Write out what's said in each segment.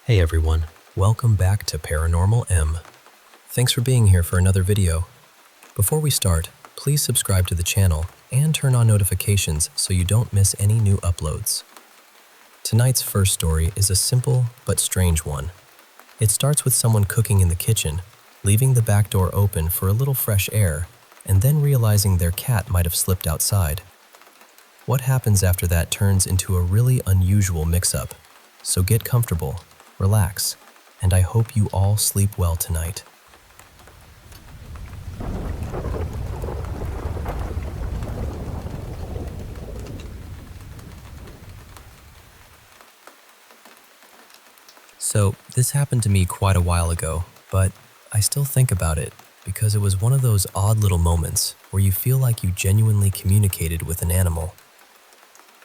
Hey everyone, welcome back to Paranormal M. Thanks for being here for another video. Before we start, please subscribe to the channel and turn on notifications so you don't miss any new uploads. Tonight's first story is a simple but strange one. It starts with someone cooking in the kitchen, leaving the back door open for a little fresh air, and then realizing their cat might have slipped outside. What happens after that turns into a really unusual mix-up, so get comfortable. Relax, and I hope you all sleep well tonight. So, this happened to me quite a while ago, but I still think about it because it was one of those odd little moments where you feel like you genuinely communicated with an animal.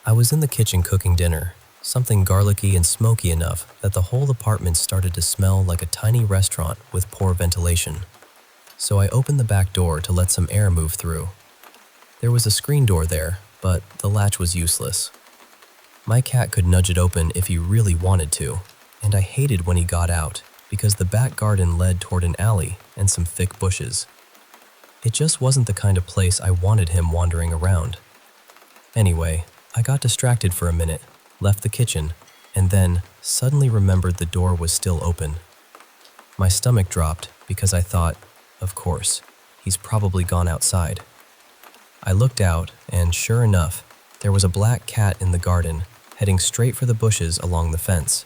I was in the kitchen cooking dinner, something garlicky and smoky enough that the whole apartment started to smell like a tiny restaurant with poor ventilation. So I opened the back door to let some air move through. There was a screen door there, but the latch was useless. My cat could nudge it open if he really wanted to, and I hated when he got out because the back garden led toward an alley and some thick bushes. It just wasn't the kind of place I wanted him wandering around. Anyway, I got distracted for a minute, left the kitchen, and then suddenly remembered the door was still open. My stomach dropped because I thought, of course, he's probably gone outside. I looked out, and sure enough, there was a black cat in the garden, heading straight for the bushes along the fence.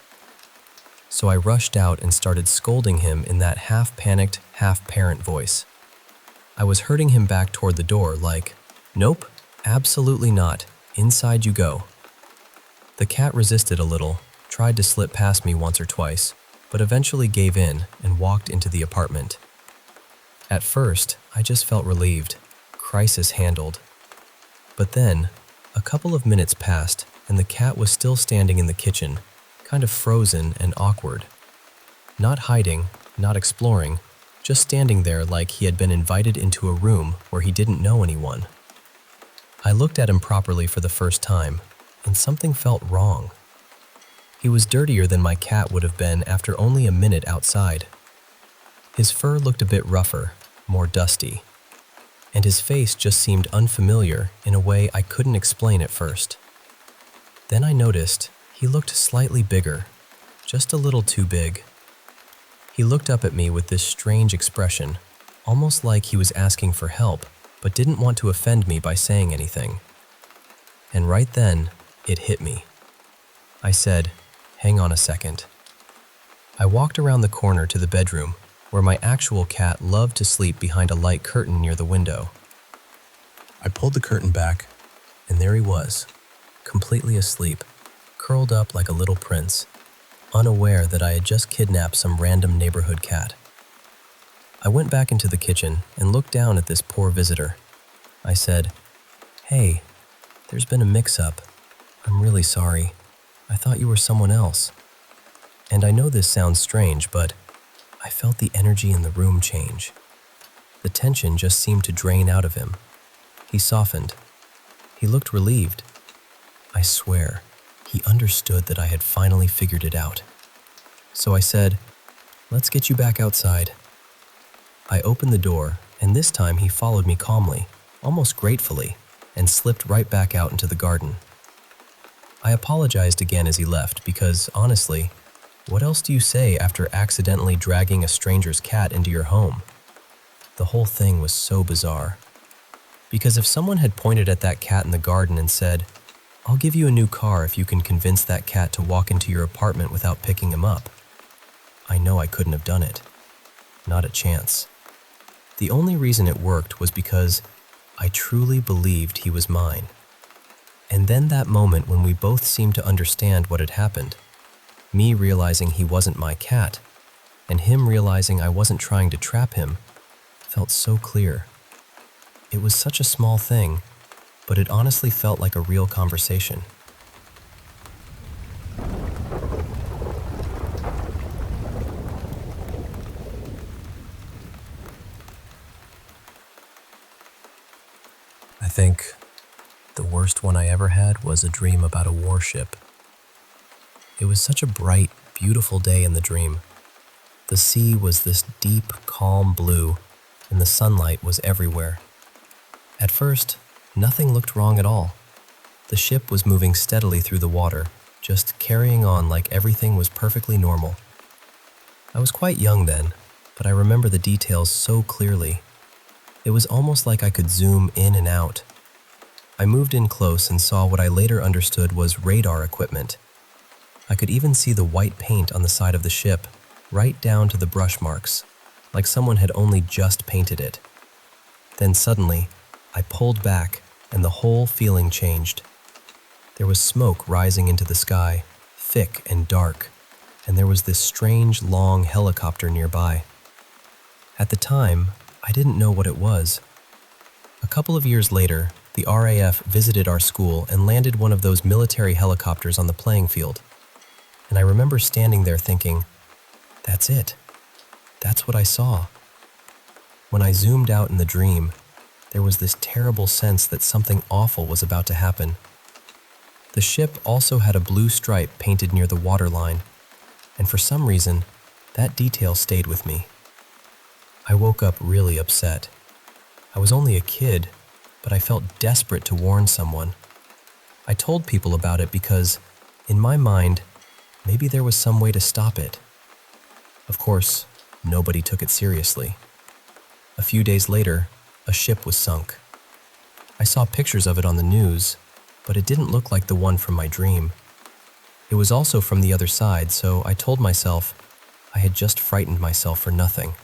So I rushed out and started scolding him in that half-panicked, half-parent voice. I was herding him back toward the door like, "Nope, absolutely not, inside you go." The cat resisted a little, tried to slip past me once or twice, but eventually gave in and walked into the apartment. At first, I just felt relieved, crisis handled. But then, a couple of minutes passed and the cat was still standing in the kitchen, kind of frozen and awkward. Not hiding, not exploring, just standing there like he had been invited into a room where he didn't know anyone. I looked at him properly for the first time, and something felt wrong. He was dirtier than my cat would have been after only a minute outside. His fur looked a bit rougher, more dusty, and his face just seemed unfamiliar in a way I couldn't explain at first. Then I noticed he looked slightly bigger, just a little too big. He looked up at me with this strange expression, almost like he was asking for help, but didn't want to offend me by saying anything. And right then, it hit me. I said, "Hang on a second." I walked around the corner to the bedroom, where my actual cat loved to sleep behind a light curtain near the window. I pulled the curtain back, and there he was, completely asleep, curled up like a little prince, unaware that I had just kidnapped some random neighborhood cat. I went back into the kitchen and looked down at this poor visitor. I said, "Hey, there's been a mix-up. I'm really sorry. I thought you were someone else." And I know this sounds strange, but I felt the energy in the room change. The tension just seemed to drain out of him. He softened. He looked relieved. I swear, he understood that I had finally figured it out. So I said, "Let's get you back outside." I opened the door, and this time he followed me calmly, almost gratefully, and slipped right back out into the garden. I apologized again as he left because, honestly, what else do you say after accidentally dragging a stranger's cat into your home? The whole thing was so bizarre. Because if someone had pointed at that cat in the garden and said, "I'll give you a new car if you can convince that cat to walk into your apartment without picking him up," I know I couldn't have done it. Not a chance. The only reason it worked was because I truly believed he was mine. And then that moment when we both seemed to understand what had happened, me realizing he wasn't my cat, and him realizing I wasn't trying to trap him, felt so clear. It was such a small thing, but it honestly felt like a real conversation. I think the worst one I ever had was a dream about a warship. It was such a bright, beautiful day in the dream. The sea was this deep, calm blue, and the sunlight was everywhere. At first, nothing looked wrong at all. The ship was moving steadily through the water, just carrying on like everything was perfectly normal. I was quite young then, but I remember the details so clearly. It was almost like I could zoom in and out. I moved in close and saw what I later understood was radar equipment. I could even see the white paint on the side of the ship, right down to the brush marks, like someone had only just painted it. Then suddenly, I pulled back and the whole feeling changed. There was smoke rising into the sky, thick and dark, and there was this strange, long helicopter nearby. At the time, I didn't know what it was. A couple of years later, the RAF visited our school and landed one of those military helicopters on the playing field. And I remember standing there thinking, that's it. That's what I saw. When I zoomed out in the dream, there was this terrible sense that something awful was about to happen. The ship also had a blue stripe painted near the waterline, and for some reason, that detail stayed with me. I woke up really upset. I was only a kid, but I felt desperate to warn someone. I told people about it because, in my mind, maybe there was some way to stop it. Of course, nobody took it seriously. A few days later, a ship was sunk. I saw pictures of it on the news, but it didn't look like the one from my dream. It was also from the other side, so I told myself I had just frightened myself for nothing.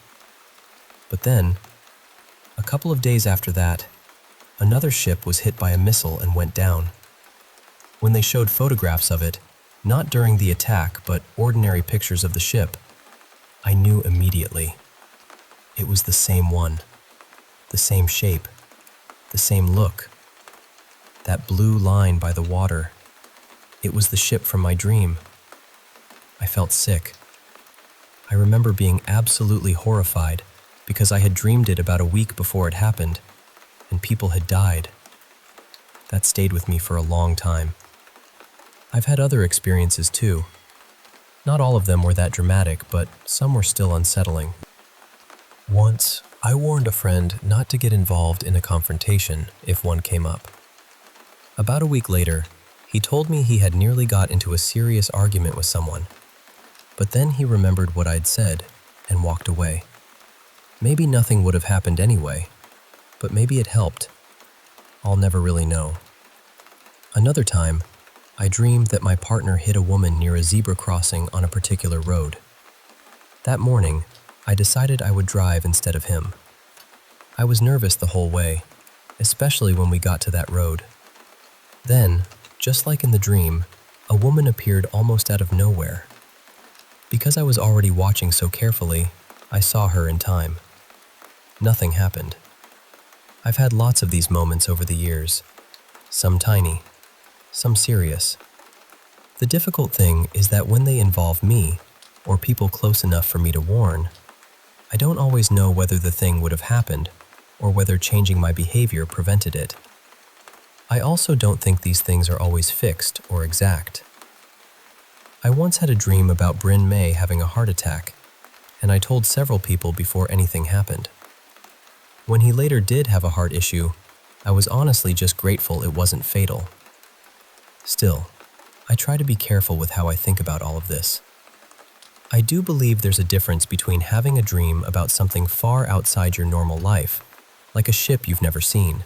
But then, a couple of days after that, another ship was hit by a missile and went down. When they showed photographs of it, not during the attack, but ordinary pictures of the ship, I knew immediately. It was the same one, the same shape, the same look. That blue line by the water, it was the ship from my dream. I felt sick. I remember being absolutely horrified because I had dreamed it about a week before it happened, and people had died. That stayed with me for a long time. I've had other experiences too. Not all of them were that dramatic, but some were still unsettling. Once, I warned a friend not to get involved in a confrontation if one came up. About a week later, he told me he had nearly got into a serious argument with someone, but then he remembered what I'd said and walked away. Maybe nothing would have happened anyway, but maybe it helped. I'll never really know. Another time, I dreamed that my partner hit a woman near a zebra crossing on a particular road. That morning, I decided I would drive instead of him. I was nervous the whole way, especially when we got to that road. Then, just like in the dream, a woman appeared almost out of nowhere. Because I was already watching so carefully, I saw her in time. Nothing happened. I've had lots of these moments over the years, some tiny, some serious. The difficult thing is that when they involve me, or people close enough for me to warn, I don't always know whether the thing would have happened, or whether changing my behavior prevented it. I also don't think these things are always fixed or exact. I once had a dream about Bryn May having a heart attack, and I told several people before anything happened. When he later did have a heart issue, I was honestly just grateful it wasn't fatal. Still, I try to be careful with how I think about all of this. I do believe there's a difference between having a dream about something far outside your normal life, like a ship you've never seen,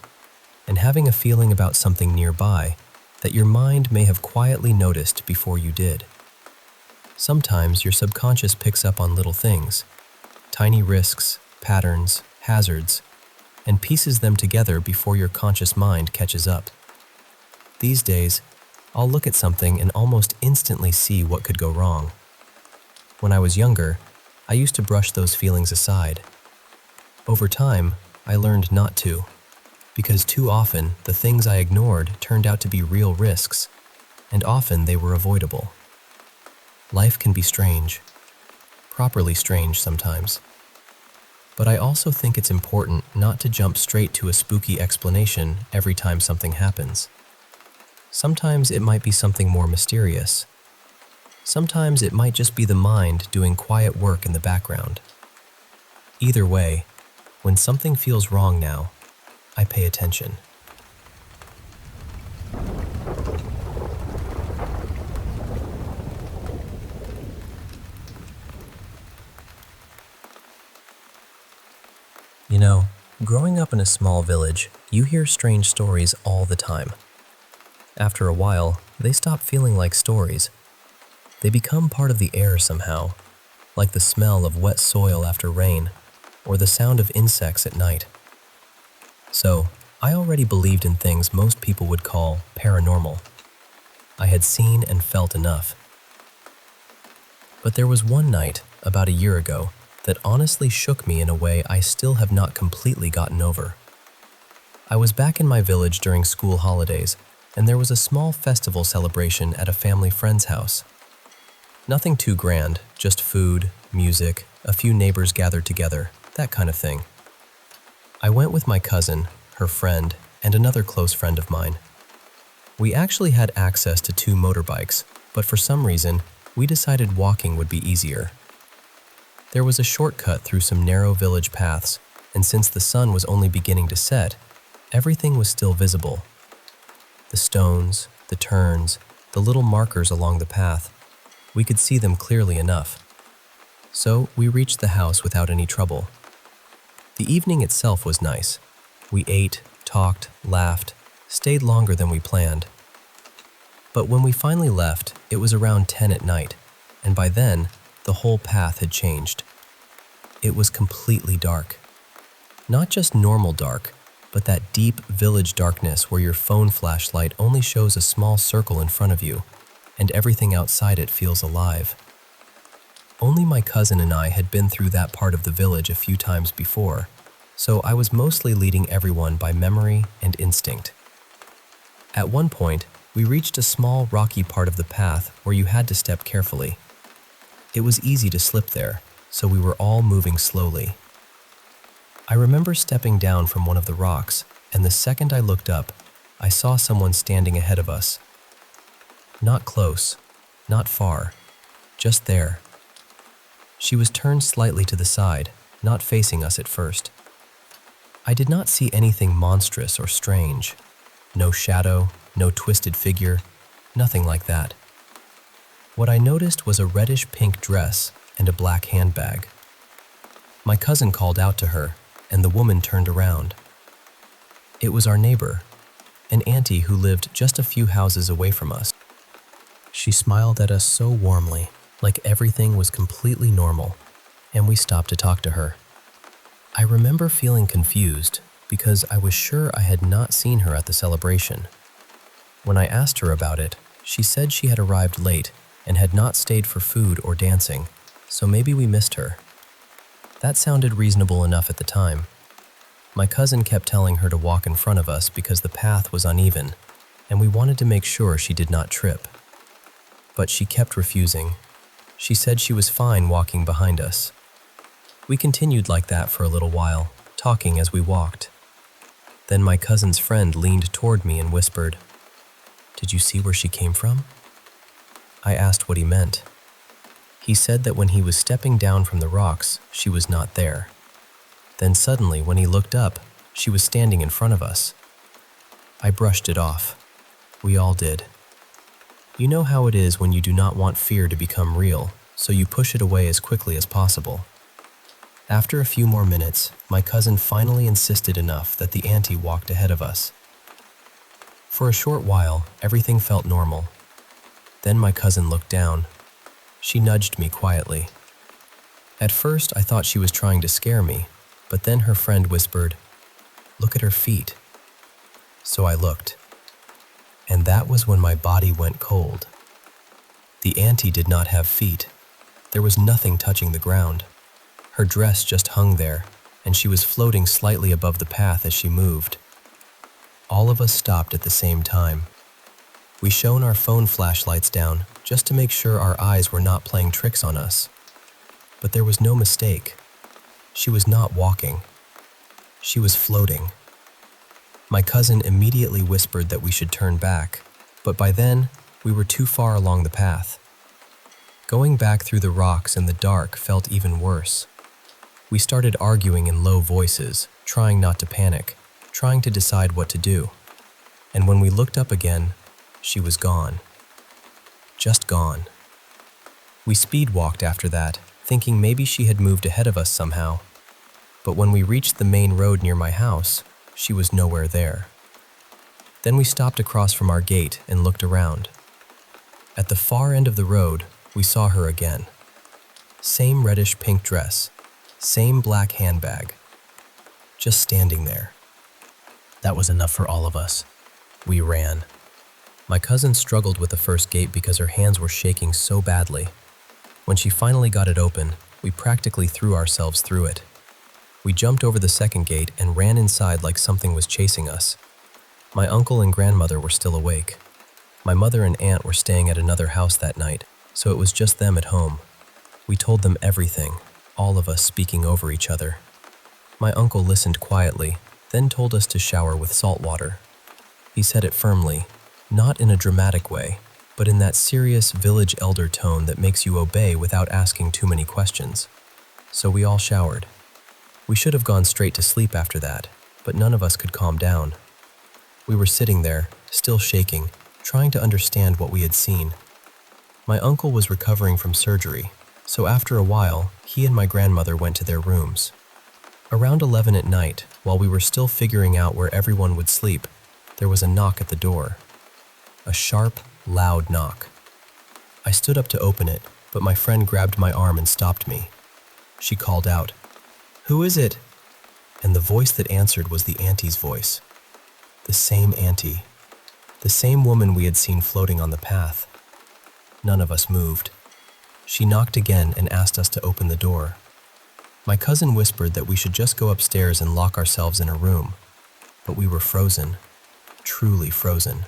and having a feeling about something nearby that your mind may have quietly noticed before you did. Sometimes your subconscious picks up on little things, tiny risks, patterns, hazards, and pieces them together before your conscious mind catches up. These days, I'll look at something and almost instantly see what could go wrong. When I was younger, I used to brush those feelings aside. Over time, I learned not to, because too often the things I ignored turned out to be real risks, and often they were avoidable. Life can be strange, properly strange sometimes. But I also think it's important not to jump straight to a spooky explanation every time something happens. Sometimes it might be something more mysterious. Sometimes it might just be the mind doing quiet work in the background. Either way, when something feels wrong now, I pay attention. You know, growing up in a small village, you hear strange stories all the time. After a while, they stop feeling like stories. They become part of the air somehow, like the smell of wet soil after rain, or the sound of insects at night. So, I already believed in things most people would call paranormal. I had seen and felt enough. But there was one night, about a year ago, that honestly shook me in a way I still have not completely gotten over. I was back in my village during school holidays, and there was a small festival celebration at a family friend's house. Nothing too grand, just food, music, a few neighbors gathered together, that kind of thing. I went with my cousin, her friend, and another close friend of mine. We actually had access to 2 motorbikes, but for some reason, we decided walking would be easier. There was a shortcut through some narrow village paths, and since the sun was only beginning to set, everything was still visible. The stones, the turns, the little markers along the path, we could see them clearly enough. So we reached the house without any trouble. The evening itself was nice. We ate, talked, laughed, stayed longer than we planned. But when we finally left, it was around 10 at night, and by then, the whole path had changed. It was completely dark. Not just normal dark, but that deep village darkness where your phone flashlight only shows a small circle in front of you, and everything outside it feels alive. Only my cousin and I had been through that part of the village a few times before, so I was mostly leading everyone by memory and instinct. At one point, we reached a small rocky part of the path where you had to step carefully. It was easy to slip there, so we were all moving slowly. I remember stepping down from one of the rocks, and the second I looked up, I saw someone standing ahead of us. Not close, not far, just there. She was turned slightly to the side, not facing us at first. I did not see anything monstrous or strange. No shadow, no twisted figure, nothing like that. What I noticed was a reddish-pink dress and a black handbag. My cousin called out to her, and the woman turned around. It was our neighbor, an auntie who lived just a few houses away from us. She smiled at us so warmly, like everything was completely normal, and we stopped to talk to her. I remember feeling confused because I was sure I had not seen her at the celebration. When I asked her about it, she said she had arrived late and had not stayed for food or dancing, so maybe we missed her. That sounded reasonable enough at the time. My cousin kept telling her to walk in front of us because the path was uneven, and we wanted to make sure she did not trip. But she kept refusing. She said she was fine walking behind us. We continued like that for a little while, talking as we walked. Then my cousin's friend leaned toward me and whispered, "Did you see where she came from?" I asked what he meant. He said that when he was stepping down from the rocks, she was not there. Then suddenly, when he looked up, she was standing in front of us. I brushed it off. We all did. You know how it is when you do not want fear to become real, so you push it away as quickly as possible. After a few more minutes, my cousin finally insisted enough that the auntie walked ahead of us. For a short while, everything felt normal. Then my cousin looked down. She nudged me quietly. At first, I thought she was trying to scare me, but then her friend whispered, "Look at her feet." So I looked. And that was when my body went cold. The auntie did not have feet. There was nothing touching the ground. Her dress just hung there, and she was floating slightly above the path as she moved. All of us stopped at the same time. We shone our phone flashlights down just to make sure our eyes were not playing tricks on us. But there was no mistake. She was not walking. She was floating. My cousin immediately whispered that we should turn back, but by then, we were too far along the path. Going back through the rocks in the dark felt even worse. We started arguing in low voices, trying not to panic, trying to decide what to do. And when we looked up again, she was gone. Just gone. We speed walked after that, thinking maybe she had moved ahead of us somehow. But when we reached the main road near my house, she was nowhere there. Then we stopped across from our gate and looked around. At the far end of the road, we saw her again. Same reddish pink dress, same black handbag, just standing there. That was enough for all of us. We ran. My cousin struggled with the first gate because her hands were shaking so badly. When she finally got it open, we practically threw ourselves through it. We jumped over the second gate and ran inside like something was chasing us. My uncle and grandmother were still awake. My mother and aunt were staying at another house that night, so it was just them at home. We told them everything, all of us speaking over each other. My uncle listened quietly, then told us to shower with salt water. He said it firmly, not in a dramatic way, but in that serious village elder tone that makes you obey without asking too many questions. So we all showered. We should have gone straight to sleep after that, but none of us could calm down. We were sitting there, still shaking, trying to understand what we had seen. My uncle was recovering from surgery, so after a while, he and my grandmother went to their rooms. Around 11 at night, while we were still figuring out where everyone would sleep, there was a knock at the door. A sharp, loud knock. I stood up to open it, but my friend grabbed my arm and stopped me. She called out, "Who is it?" And the voice that answered was the auntie's voice. The same auntie. The same woman we had seen floating on the path. None of us moved. She knocked again and asked us to open the door. My cousin whispered that we should just go upstairs and lock ourselves in a room. But we were frozen. Truly frozen.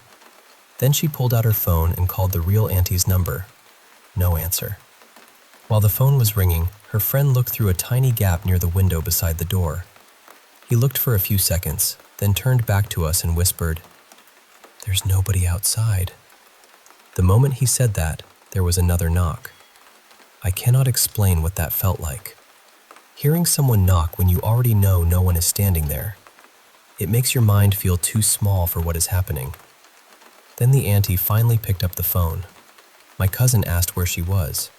Then she pulled out her phone and called the real auntie's number. No answer. While the phone was ringing, her friend looked through a tiny gap near the window beside the door. He looked for a few seconds, then turned back to us and whispered, "There's nobody outside." The moment he said that, there was another knock. I cannot explain what that felt like. Hearing someone knock when you already know no one is standing there, it makes your mind feel too small for what is happening. Then the auntie finally picked up the phone. My cousin asked where she was.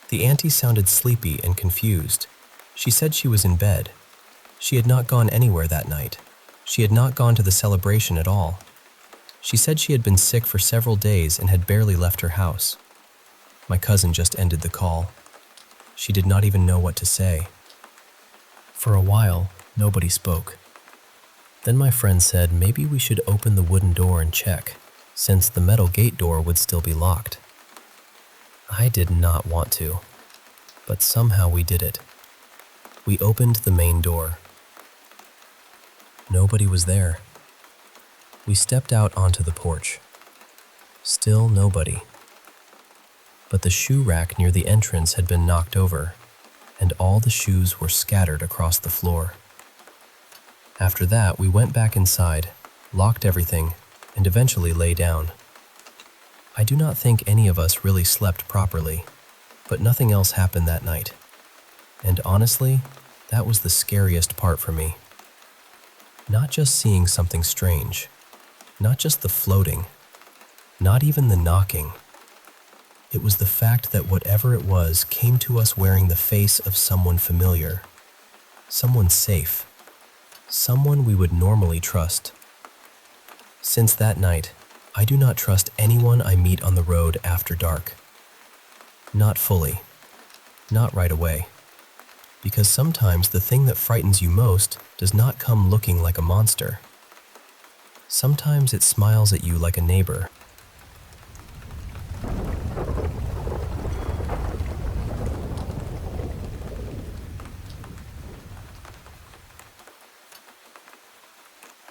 The auntie sounded sleepy and confused. She said she was in bed. She had not gone anywhere that night. She had not gone to the celebration at all. She said she had been sick for several days and had barely left her house. My cousin just ended the call. She did not even know what to say. For a while, nobody spoke. Then my friend said maybe we should open the wooden door and check, since the metal gate door would still be locked. I did not want to, but somehow we did it. We opened the main door. Nobody was there. We stepped out onto the porch. Still nobody. But the shoe rack near the entrance had been knocked over, and all the shoes were scattered across the floor. After that, we went back inside, locked everything, and eventually lay down. I do not think any of us really slept properly, but nothing else happened that night. And honestly, that was the scariest part for me. Not just seeing something strange, not just the floating, not even the knocking. It was the fact that whatever it was came to us wearing the face of someone familiar, someone safe, someone we would normally trust. Since that night, I do not trust anyone I meet on the road after dark. Not fully, not right away. Because sometimes the thing that frightens you most does not come looking like a monster. Sometimes it smiles at you like a neighbor.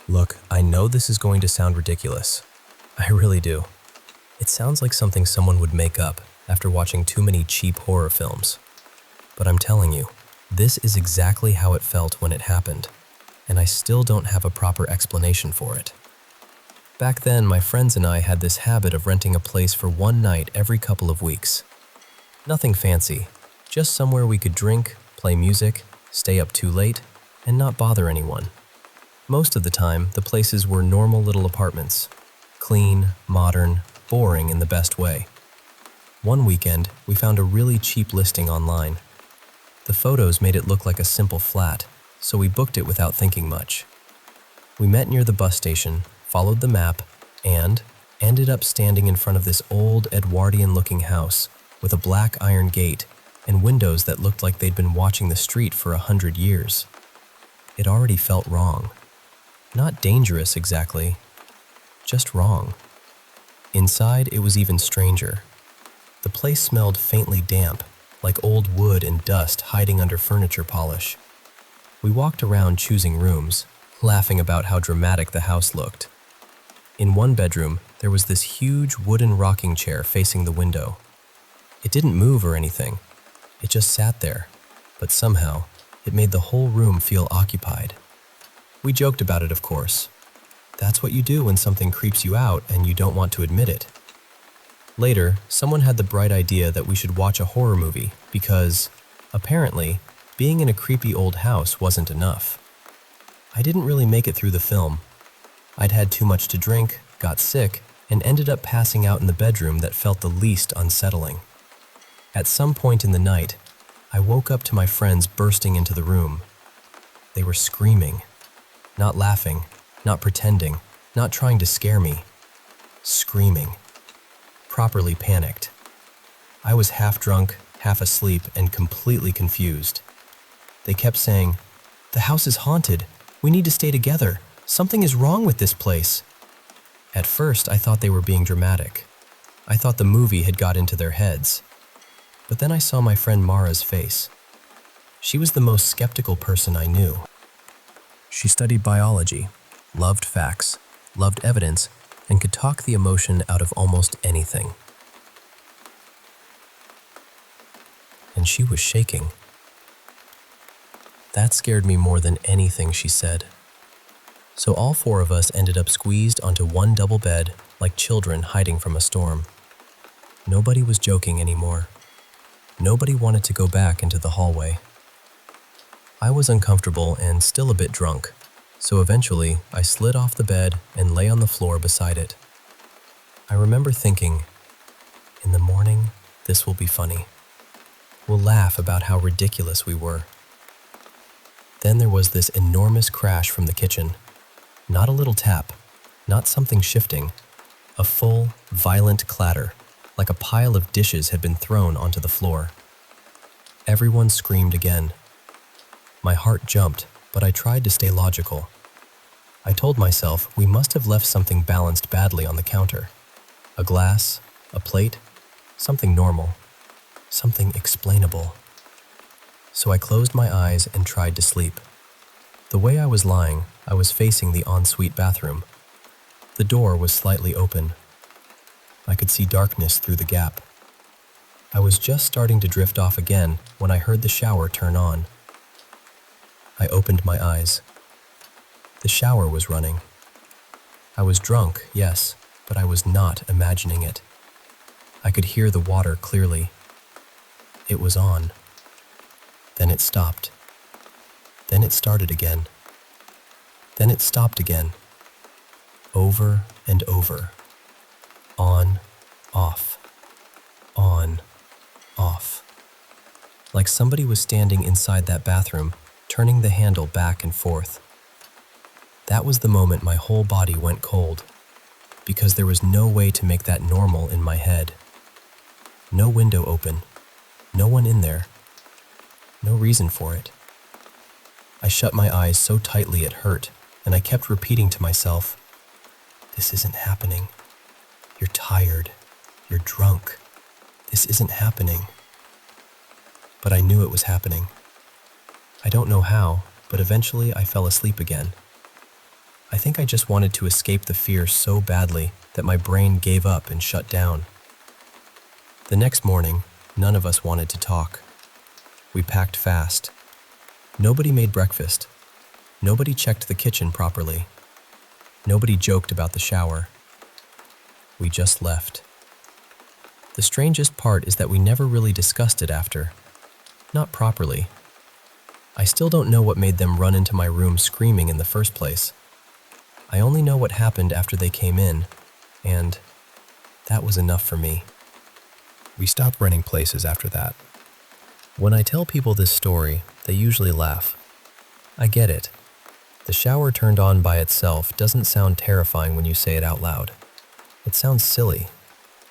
Look, I know this is going to sound ridiculous. I really do. It sounds like something someone would make up after watching too many cheap horror films. But I'm telling you, this is exactly how it felt when it happened, and I still don't have a proper explanation for it. Back then, my friends and I had this habit of renting a place for one night every couple of weeks. Nothing fancy, just somewhere we could drink, play music, stay up too late, and not bother anyone. Most of the time, the places were normal little apartments. Clean, modern, boring in the best way. One weekend, we found a really cheap listing online. The photos made it look like a simple flat, so we booked it without thinking much. We met near the bus station, followed the map, and ended up standing in front of this old Edwardian-looking house with a black iron gate and windows that looked like they'd been watching the street for 100 years. It already felt wrong. Not dangerous exactly, just wrong. Inside, it was even stranger. The place smelled faintly damp, like old wood and dust hiding under furniture polish. We walked around choosing rooms, laughing about how dramatic the house looked. In one bedroom, there was this huge wooden rocking chair facing the window. It didn't move or anything. It just sat there, but somehow, it made the whole room feel occupied. We joked about it, of course. That's what you do when something creeps you out and you don't want to admit it. Later, someone had the bright idea that we should watch a horror movie because, apparently, being in a creepy old house wasn't enough. I didn't really make it through the film. I'd had too much to drink, got sick, and ended up passing out in the bedroom that felt the least unsettling. At some point in the night, I woke up to my friends bursting into the room. They were screaming, not laughing, not pretending, not trying to scare me. Screaming. Properly panicked. I was half drunk, half asleep, and completely confused. They kept saying, "The house is haunted. We need to stay together. Something is wrong with this place." At first, I thought they were being dramatic. I thought the movie had got into their heads. But then I saw my friend Mara's face. She was the most skeptical person I knew. She studied biology, loved facts, loved evidence, and could talk the emotion out of almost anything. And she was shaking. That scared me more than anything she said. So all four of us ended up squeezed onto one double bed like children hiding from a storm. Nobody was joking anymore. Nobody wanted to go back into the hallway. I was uncomfortable and still a bit drunk, so eventually I slid off the bed and lay on the floor beside it. I remember thinking, in the morning, this will be funny. We'll laugh about how ridiculous we were. Then there was this enormous crash from the kitchen. Not a little tap, not something shifting, a full, violent clatter, like a pile of dishes had been thrown onto the floor. Everyone screamed again. My heart jumped, but I tried to stay logical. I told myself we must have left something balanced badly on the counter. A glass, a plate, something normal, something explainable. So I closed my eyes and tried to sleep. The way I was lying, I was facing the ensuite bathroom. The door was slightly open. I could see darkness through the gap. I was just starting to drift off again when I heard the shower turn on. I opened my eyes. The shower was running. I was drunk, yes, but I was not imagining it. I could hear the water clearly. It was on. Then it stopped. Then it started again. Then it stopped again. Over and over. On, off. On, off. Like somebody was standing inside that bathroom, turning the handle back and forth. That was the moment my whole body went cold, because there was no way to make that normal in my head. No window open, no one in there, no reason for it. I shut my eyes so tightly it hurt, and I kept repeating to myself, "This isn't happening. You're tired. You're drunk. This isn't happening." But I knew it was happening. I don't know how, but eventually I fell asleep again. I think I just wanted to escape the fear so badly that my brain gave up and shut down. The next morning, none of us wanted to talk. We packed fast. Nobody made breakfast. Nobody checked the kitchen properly. Nobody joked about the shower. We just left. The strangest part is that we never really discussed it after. Not properly. I still don't know what made them run into my room screaming in the first place. I only know what happened after they came in, and that was enough for me. We stopped renting places after that. When I tell people this story, they usually laugh. I get it. The shower turned on by itself doesn't sound terrifying when you say it out loud. It sounds silly,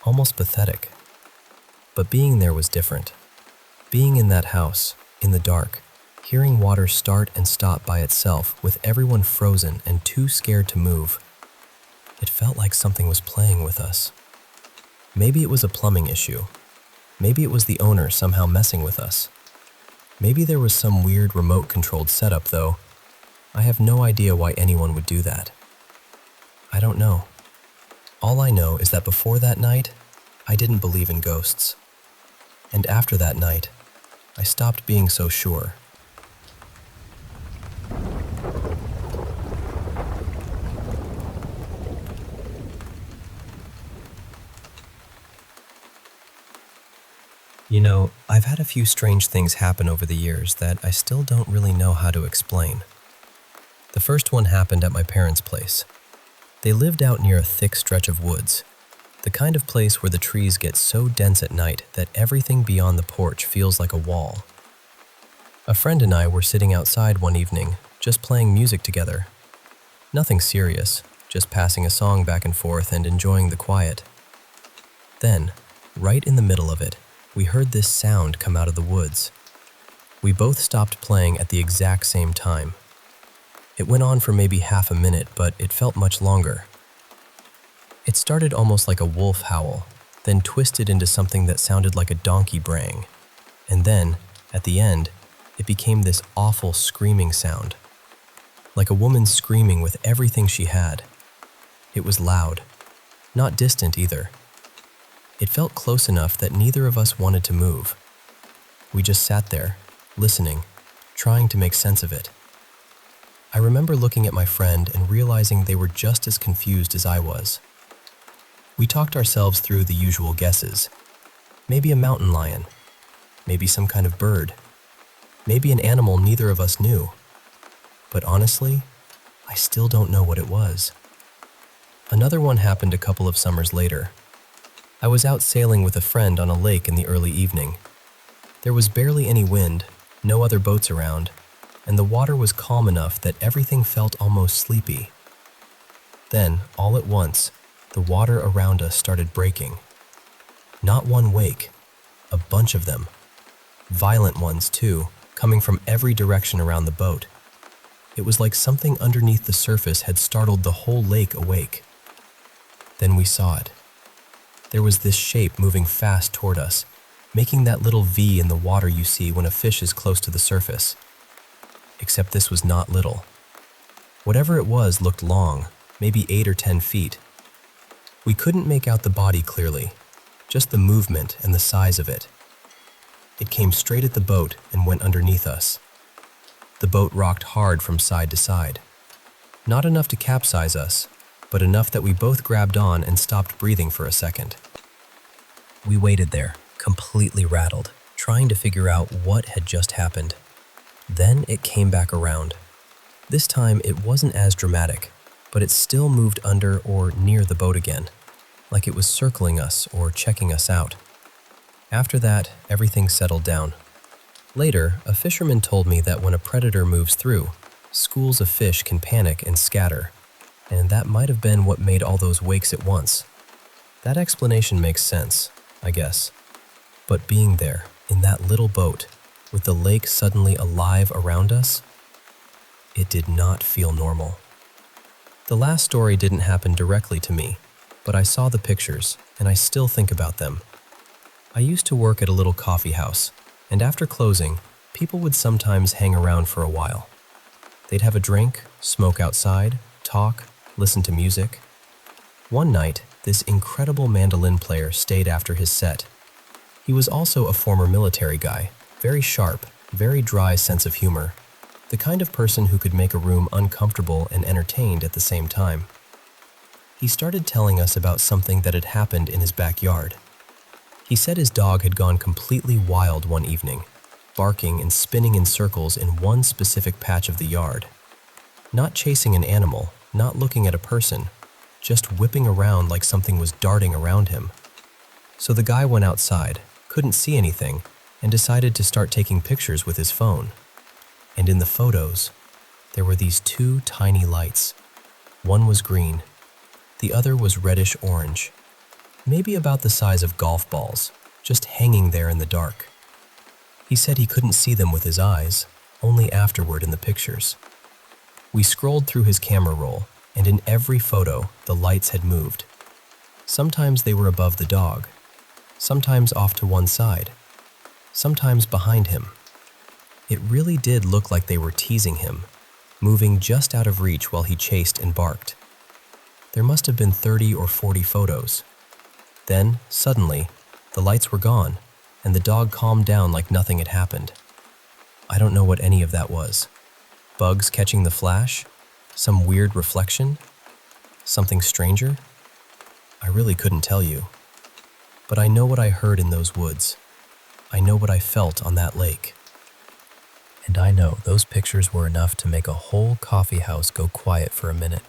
almost pathetic. But being there was different. Being in that house, in the dark, hearing water start and stop by itself with everyone frozen and too scared to move, it felt like something was playing with us. Maybe it was a plumbing issue. Maybe it was the owner somehow messing with us. Maybe there was some weird remote-controlled setup, though. I have no idea why anyone would do that. I don't know. All I know is that before that night, I didn't believe in ghosts. And after that night, I stopped being so sure. You know, I've had a few strange things happen over the years that I still don't really know how to explain. The first one happened at my parents' place. They lived out near a thick stretch of woods, the kind of place where the trees get so dense at night that everything beyond the porch feels like a wall. A friend and I were sitting outside one evening, just playing music together. Nothing serious, just passing a song back and forth and enjoying the quiet. Then, right in the middle of it, we heard this sound come out of the woods. We both stopped playing at the exact same time. It went on for maybe half a minute, but it felt much longer. It started almost like a wolf howl, then twisted into something that sounded like a donkey braying. And then, at the end, it became this awful screaming sound. Like a woman screaming with everything she had. It was loud, not distant either. It felt close enough that neither of us wanted to move. We just sat there, listening, trying to make sense of it. I remember looking at my friend and realizing they were just as confused as I was. We talked ourselves through the usual guesses. Maybe a mountain lion. Maybe some kind of bird. Maybe an animal neither of us knew. But honestly, I still don't know what it was. Another one happened a couple of summers later. I was out sailing with a friend on a lake in the early evening. There was barely any wind, no other boats around, and the water was calm enough that everything felt almost sleepy. Then, all at once, the water around us started breaking. Not one wake, a bunch of them. Violent ones, too, coming from every direction around the boat. It was like something underneath the surface had startled the whole lake awake. Then we saw it. There was this shape moving fast toward us, making that little V in the water you see when a fish is close to the surface. Except this was not little. Whatever it was looked long, maybe 8 or 10 feet. We couldn't make out the body clearly, just the movement and the size of it. It came straight at the boat and went underneath us. The boat rocked hard from side to side. Not enough to capsize us, but enough that we both grabbed on and stopped breathing for a second. We waited there, completely rattled, trying to figure out what had just happened. Then it came back around. This time it wasn't as dramatic, but it still moved under or near the boat again, like it was circling us or checking us out. After that, everything settled down. Later, a fisherman told me that when a predator moves through, schools of fish can panic and scatter, and that might have been what made all those wakes at once. That explanation makes sense, I guess. But being there, in that little boat, with the lake suddenly alive around us, it did not feel normal. The last story didn't happen directly to me, but I saw the pictures, and I still think about them. I used to work at a little coffee house, and after closing, people would sometimes hang around for a while. They'd have a drink, smoke outside, talk, listen to music. One night, this incredible mandolin player stayed after his set. He was also a former military guy, very sharp, very dry sense of humor, the kind of person who could make a room uncomfortable and entertained at the same time. He started telling us about something that had happened in his backyard. He said his dog had gone completely wild one evening, barking and spinning in circles in one specific patch of the yard. Not chasing an animal, not looking at a person, just whipping around like something was darting around him. So the guy went outside, couldn't see anything, and decided to start taking pictures with his phone. And in the photos, there were these two tiny lights. One was green, the other was reddish-orange, maybe about the size of golf balls, just hanging there in the dark. He said he couldn't see them with his eyes, only afterward in the pictures. We scrolled through his camera roll, and in every photo, the lights had moved. Sometimes they were above the dog, sometimes off to one side, sometimes behind him. It really did look like they were teasing him, moving just out of reach while he chased and barked. There must have been 30 or 40 photos. Then, suddenly, the lights were gone, and the dog calmed down like nothing had happened. I don't know what any of that was. Bugs catching the flash? Some weird reflection? Something stranger? I really couldn't tell you. But I know what I heard in those woods. I know what I felt on that lake. And I know those pictures were enough to make a whole coffee house go quiet for a minute.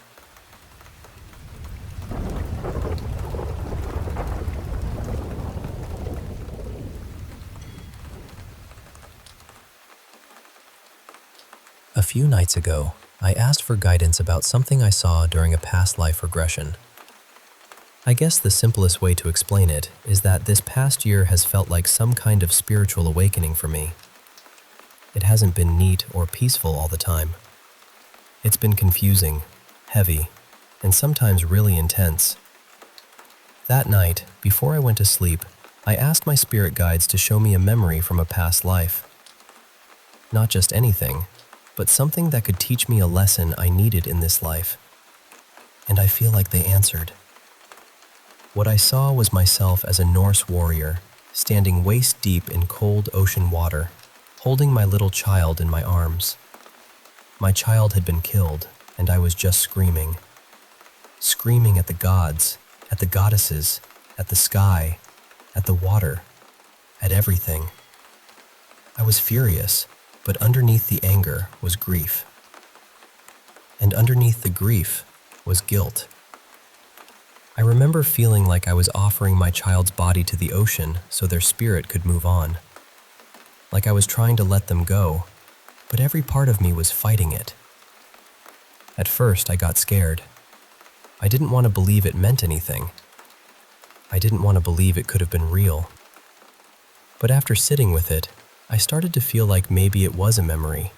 A few nights ago, I asked for guidance about something I saw during a past life regression. I guess the simplest way to explain it is that this past year has felt like some kind of spiritual awakening for me. It hasn't been neat or peaceful all the time. It's been confusing, heavy, and sometimes really intense. That night, before I went to sleep, I asked my spirit guides to show me a memory from a past life. Not just anything, but something that could teach me a lesson I needed in this life. And I feel like they answered. What I saw was myself as a Norse warrior, standing waist-deep in cold ocean water, holding my little child in my arms. My child had been killed, and I was just screaming. Screaming at the gods, at the goddesses, at the sky, at the water, at everything. I was furious, but underneath the anger was grief. And underneath the grief was guilt. I remember feeling like I was offering my child's body to the ocean so their spirit could move on. Like I was trying to let them go, but every part of me was fighting it. At first, I got scared. I didn't want to believe it meant anything. I didn't want to believe it could have been real. But after sitting with it, I started to feel like maybe it was a memory.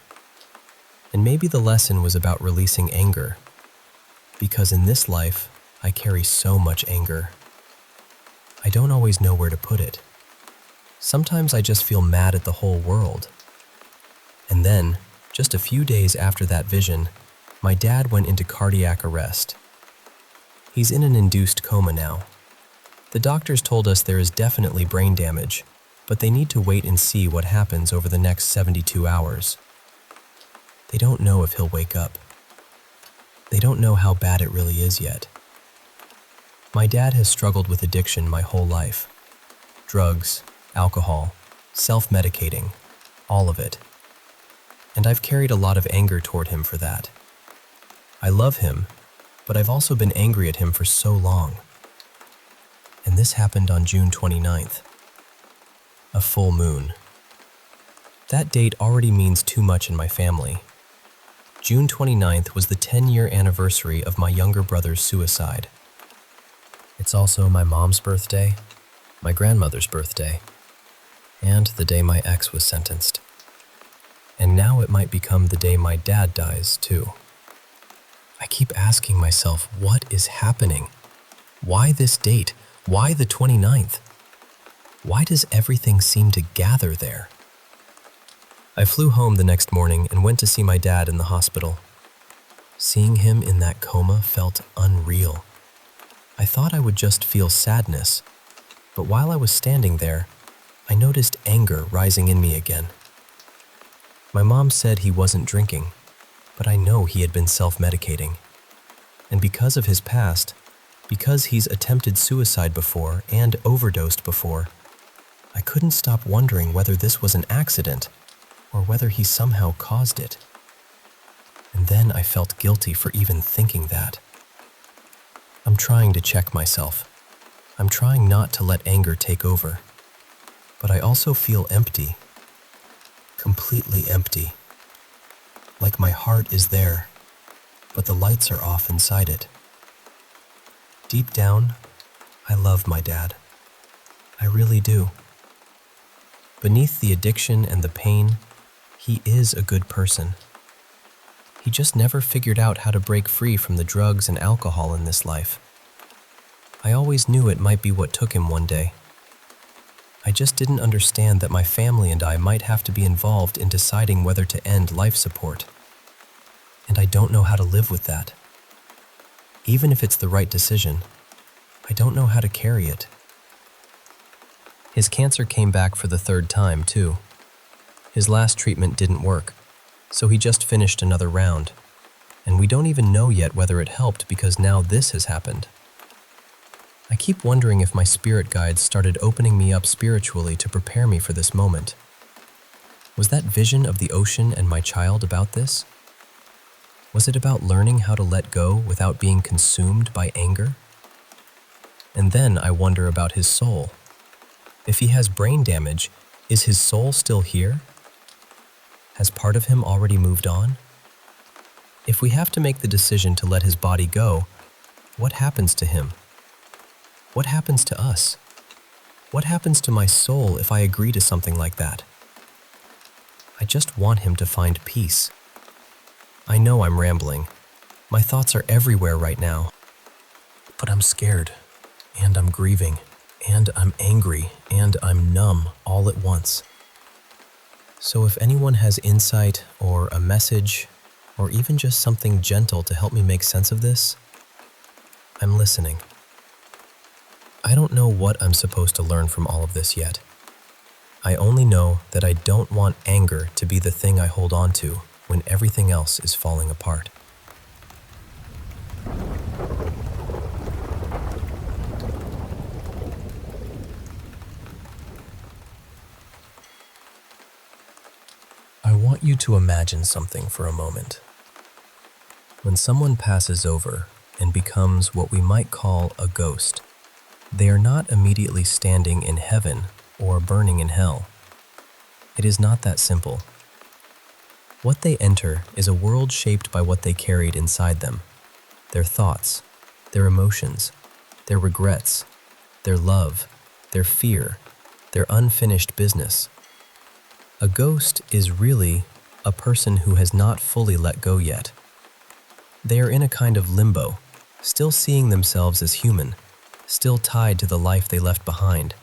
And maybe the lesson was about releasing anger. Because in this life, I carry so much anger. I don't always know where to put it. Sometimes I just feel mad at the whole world. And then, just a few days after that vision, my dad went into cardiac arrest. He's in an induced coma now. The doctors told us there is definitely brain damage, but they need to wait and see what happens over the next 72 hours. They don't know if he'll wake up. They don't know how bad it really is yet. My dad has struggled with addiction my whole life. Drugs, alcohol, self-medicating, all of it. And I've carried a lot of anger toward him for that. I love him, but I've also been angry at him for so long. And this happened on June 29th. A full moon. That date already means too much in my family. June 29th was the 10-year anniversary of my younger brother's suicide. It's also my mom's birthday, my grandmother's birthday, and the day my ex was sentenced. And now it might become the day my dad dies, too. I keep asking myself, what is happening? Why this date? Why the 29th? Why does everything seem to gather there? I flew home the next morning and went to see my dad in the hospital. Seeing him in that coma felt unreal. I thought I would just feel sadness, but while I was standing there, I noticed anger rising in me again. My mom said he wasn't drinking, but I know he had been self-medicating. And because of his past, because he's attempted suicide before and overdosed before, I couldn't stop wondering whether this was an accident or whether he somehow caused it. And then I felt guilty for even thinking that. I'm trying to check myself. I'm trying not to let anger take over. But I also feel empty. Completely empty. Like my heart is there, but the lights are off inside it. Deep down, I love my dad. I really do. Beneath the addiction and the pain, he is a good person. He just never figured out how to break free from the drugs and alcohol in this life. I always knew it might be what took him one day. I just didn't understand that my family and I might have to be involved in deciding whether to end life support. And I don't know how to live with that. Even if it's the right decision, I don't know how to carry it. His cancer came back for the third time, too. His last treatment didn't work, so he just finished another round. And we don't even know yet whether it helped because now this has happened. I keep wondering if my spirit guides started opening me up spiritually to prepare me for this moment. Was that vision of the ocean and my child about this? Was it about learning how to let go without being consumed by anger? And then I wonder about his soul. If he has brain damage, is his soul still here? Has part of him already moved on? If we have to make the decision to let his body go, what happens to him? What happens to us? What happens to my soul if I agree to something like that? I just want him to find peace. I know I'm rambling. My thoughts are everywhere right now. But I'm scared, and I'm grieving, and I'm angry, and I'm numb all at once. So if anyone has insight or a message, or even just something gentle to help me make sense of this, I'm listening. I don't know what I'm supposed to learn from all of this yet. I only know that I don't want anger to be the thing I hold on to when everything else is falling apart. I want you to imagine something for a moment. When someone passes over and becomes what we might call a ghost, they are not immediately standing in heaven or burning in hell. It is not that simple. What they enter is a world shaped by what they carried inside them: their thoughts, their emotions, their regrets, their love, their fear, their unfinished business. A ghost is really a person who has not fully let go yet. They are in a kind of limbo, still seeing themselves as human, still tied to the life they left behind,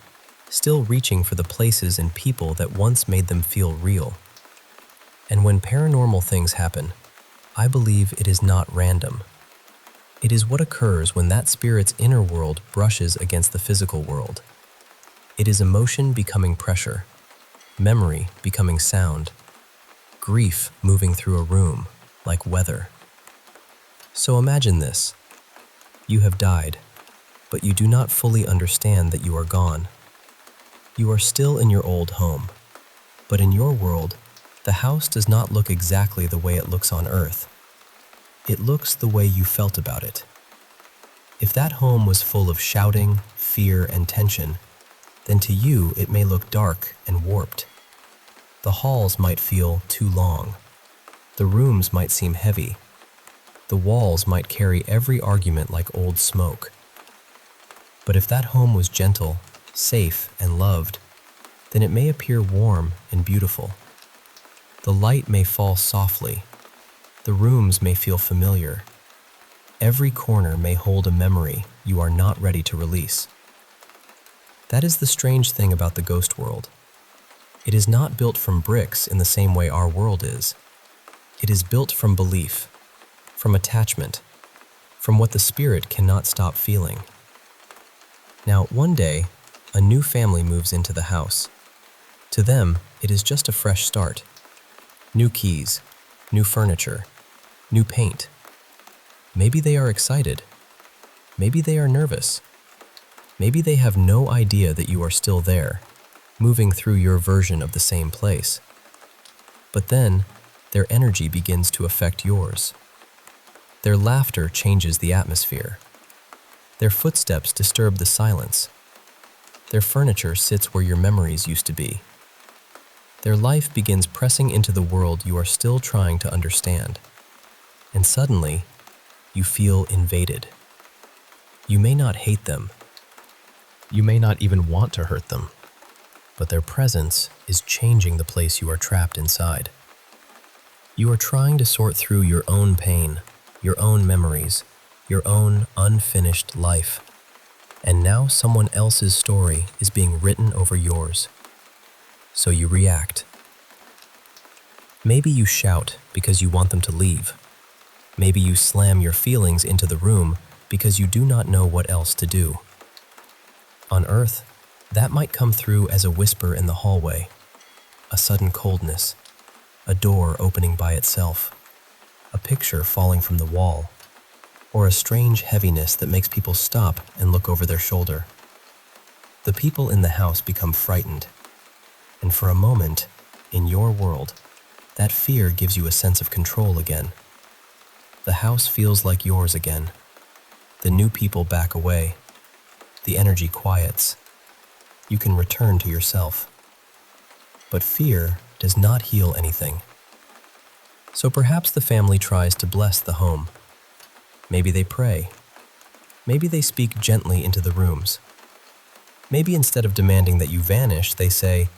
still reaching for the places and people that once made them feel real. And when paranormal things happen, I believe it is not random. It is what occurs when that spirit's inner world brushes against the physical world. It is emotion becoming pressure, memory becoming sound, grief moving through a room like weather. So imagine this. You have died, but you do not fully understand that you are gone. You are still in your old home, but in your world, the house does not look exactly the way it looks on Earth. It looks the way you felt about it. If that home was full of shouting, fear, and tension, then to you it may look dark and warped. The halls might feel too long. The rooms might seem heavy. The walls might carry every argument like old smoke. But if that home was gentle, safe, and loved, then it may appear warm and beautiful. The light may fall softly. The rooms may feel familiar. Every corner may hold a memory you are not ready to release. That is the strange thing about the ghost world. It is not built from bricks in the same way our world is. It is built from belief, from attachment, from what the spirit cannot stop feeling. Now, one day, a new family moves into the house. To them, it is just a fresh start. New keys, new furniture, new paint. Maybe they are excited. Maybe they are nervous. Maybe they have no idea that you are still there. moving through your version of the same place. But then, their energy begins to affect yours. Their laughter changes the atmosphere. Their footsteps disturb the silence. Their furniture sits where your memories used to be. Their life begins pressing into the world you are still trying to understand. And suddenly, you feel invaded. You may not hate them. You may not even want to hurt them. But their presence is changing the place you are trapped inside. You are trying to sort through your own pain, your own memories, your own unfinished life. And now someone else's story is being written over yours. So you react. Maybe you shout because you want them to leave. Maybe you slam your feelings into the room because you do not know what else to do. On Earth, that might come through as a whisper in the hallway, a sudden coldness, a door opening by itself, a picture falling from the wall, or a strange heaviness that makes people stop and look over their shoulder. The people in the house become frightened, and for a moment, in your world, that fear gives you a sense of control again. The house feels like yours again. The new people back away. The energy quiets. You can return to yourself. But fear does not heal anything. So perhaps the family tries to bless the home. Maybe they pray. Maybe they speak gently into the rooms. Maybe instead of demanding that you vanish, they say,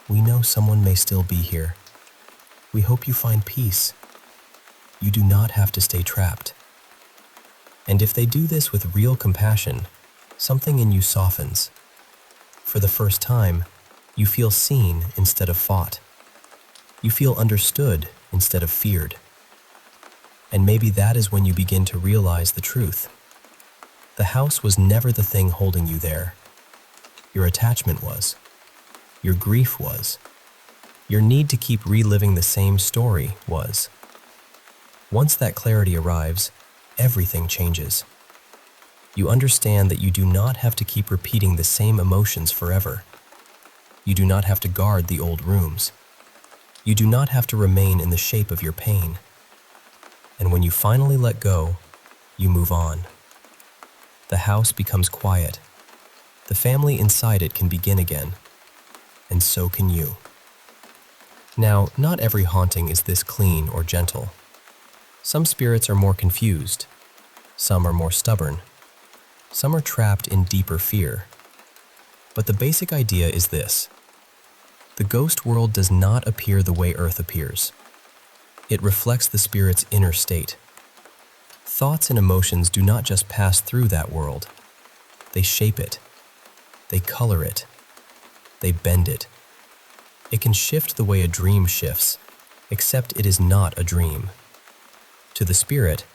"We know someone may still be here. We hope you find peace. You do not have to stay trapped." And if they do this with real compassion, something in you softens. For the first time, you feel seen instead of fought. You feel understood instead of feared. And maybe that is when you begin to realize the truth. The house was never the thing holding you there. Your attachment was. Your grief was. Your need to keep reliving the same story was. Once that clarity arrives, everything changes. You understand that you do not have to keep repeating the same emotions forever. You do not have to guard the old rooms. You do not have to remain in the shape of your pain. And when you finally let go, you move on. The house becomes quiet. The family inside it can begin again. And so can you. Now, not every haunting is this clean or gentle. Some spirits are more confused. Some are more stubborn. Some are trapped in deeper fear. But the basic idea is this. The ghost world does not appear the way Earth appears. It reflects the spirit's inner state. Thoughts and emotions do not just pass through that world. They shape it. They color it. They bend it. It can shift the way a dream shifts, except it is not a dream. To the spirit,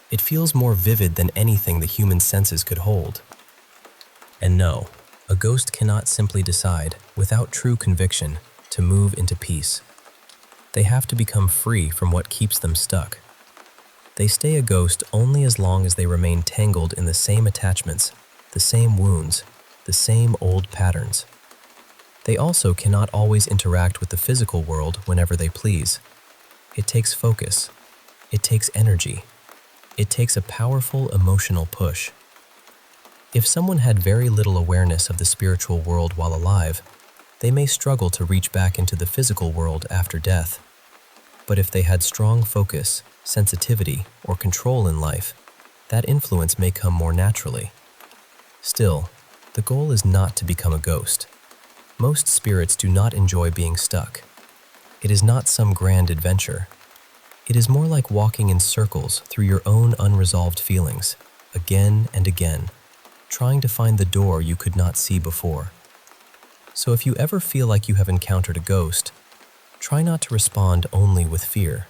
it feels more vivid than anything the human senses could hold. And no, a ghost cannot simply decide, without true conviction, to move into peace. They have to become free from what keeps them stuck. They stay a ghost only as long as they remain tangled in the same attachments, the same wounds, the same old patterns. They also cannot always interact with the physical world whenever they please. It takes focus. It takes energy. It takes a powerful emotional push. If someone had very little awareness of the spiritual world while alive, they may struggle to reach back into the physical world after death. But if they had strong focus, sensitivity, or control in life, that influence may come more naturally. Still, the goal is not to become a ghost. Most spirits do not enjoy being stuck. It is not some grand adventure. It is more like walking in circles through your own unresolved feelings, again and again, trying to find the door you could not see before. So if you ever feel like you have encountered a ghost, try not to respond only with fear.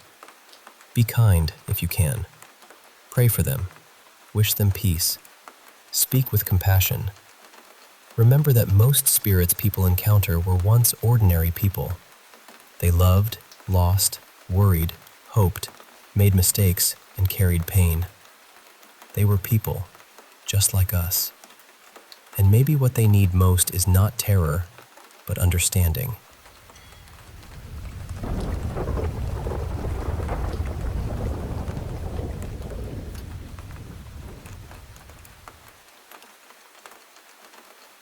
Be kind if you can. Pray for them. Wish them peace. Speak with compassion. Remember that most spirits people encounter were once ordinary people. They loved, lost, worried, hoped, made mistakes, and carried pain. They were people, just like us. And maybe what they need most is not terror, but understanding.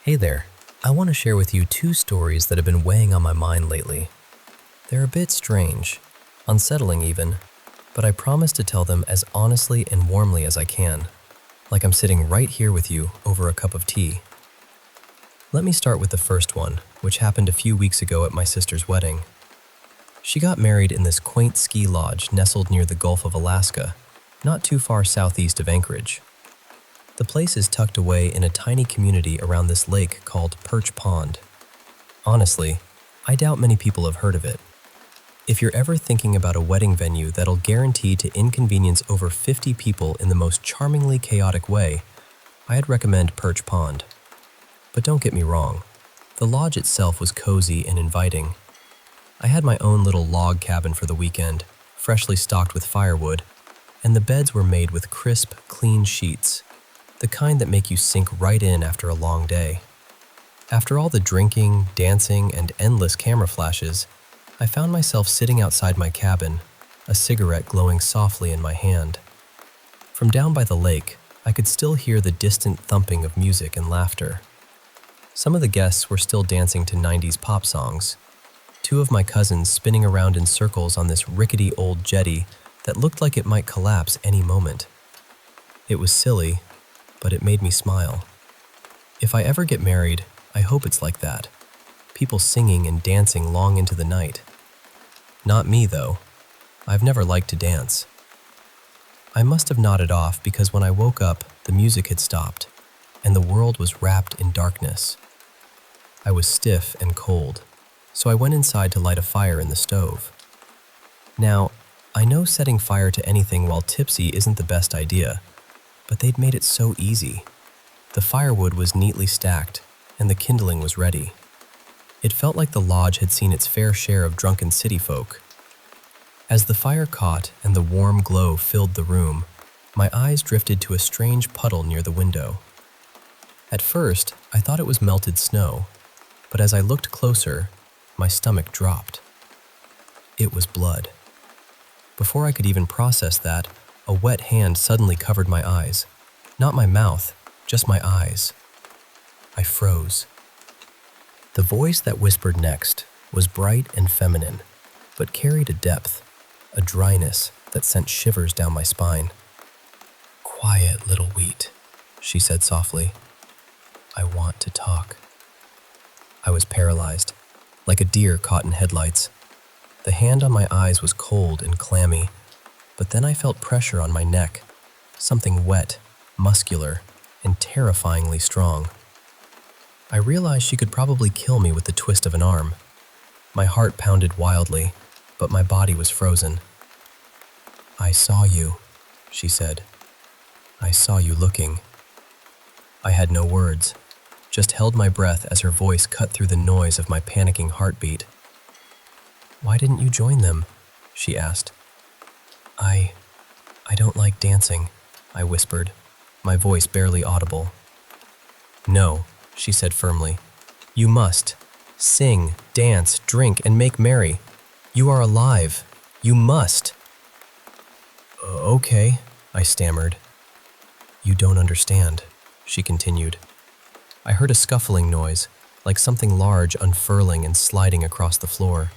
Hey there, I want to share with you two stories that have been weighing on my mind lately. They're a bit strange, unsettling even, but I promise to tell them as honestly and warmly as I can, like I'm sitting right here with you over a cup of tea. Let me start with the first one, which happened a few weeks ago at my sister's wedding. She got married in this quaint ski lodge nestled near the Gulf of Alaska, not too far southeast of Anchorage. The place is tucked away in a tiny community around this lake called Perch Pond. Honestly, I doubt many people have heard of it. If you're ever thinking about a wedding venue that'll guarantee to inconvenience over 50 people in the most charmingly chaotic way, I'd recommend Perch Pond. But don't get me wrong, the lodge itself was cozy and inviting. I had my own little log cabin for the weekend, freshly stocked with firewood, and the beds were made with crisp, clean sheets, the kind that make you sink right in after a long day. After all the drinking, dancing, and endless camera flashes, I found myself sitting outside my cabin, a cigarette glowing softly in my hand. From down by the lake, I could still hear the distant thumping of music and laughter. Some of the guests were still dancing to 90s pop songs. Two of my cousins spinning around in circles on this rickety old jetty that looked like it might collapse any moment. It was silly, but it made me smile. If I ever get married, I hope it's like that. People singing and dancing long into the night. Not me, though. I've never liked to dance. I must have nodded off because when I woke up, the music had stopped, and the world was wrapped in darkness. I was stiff and cold, so I went inside to light a fire in the stove. Now, I know setting fire to anything while tipsy isn't the best idea, but they'd made it so easy. The firewood was neatly stacked, and the kindling was ready. It felt like the lodge had seen its fair share of drunken city folk. As the fire caught and the warm glow filled the room, my eyes drifted to a strange puddle near the window. At first, I thought it was melted snow, but as I looked closer, my stomach dropped. It was blood. Before I could even process that, a wet hand suddenly covered my eyes. Not my mouth, just my eyes. I froze. The voice that whispered next was bright and feminine, but carried a depth, a dryness that sent shivers down my spine. "Quiet, little wheat," she said softly. "I want to talk." I was paralyzed, like a deer caught in headlights. The hand on my eyes was cold and clammy, but then I felt pressure on my neck, something wet, muscular, and terrifyingly strong. I realized she could probably kill me with the twist of an arm. My heart pounded wildly, but my body was frozen. "I saw you," she said. "I saw you looking." I had no words, just held my breath as her voice cut through the noise of my panicking heartbeat. "Why didn't you join them?" she asked. I don't like dancing," I whispered, my voice barely audible. "No," she said firmly. "You must. Sing, dance, drink, and make merry. You are alive. You must." "Okay," I stammered. "You don't understand," she continued. I heard a scuffling noise, like something large unfurling and sliding across the floor.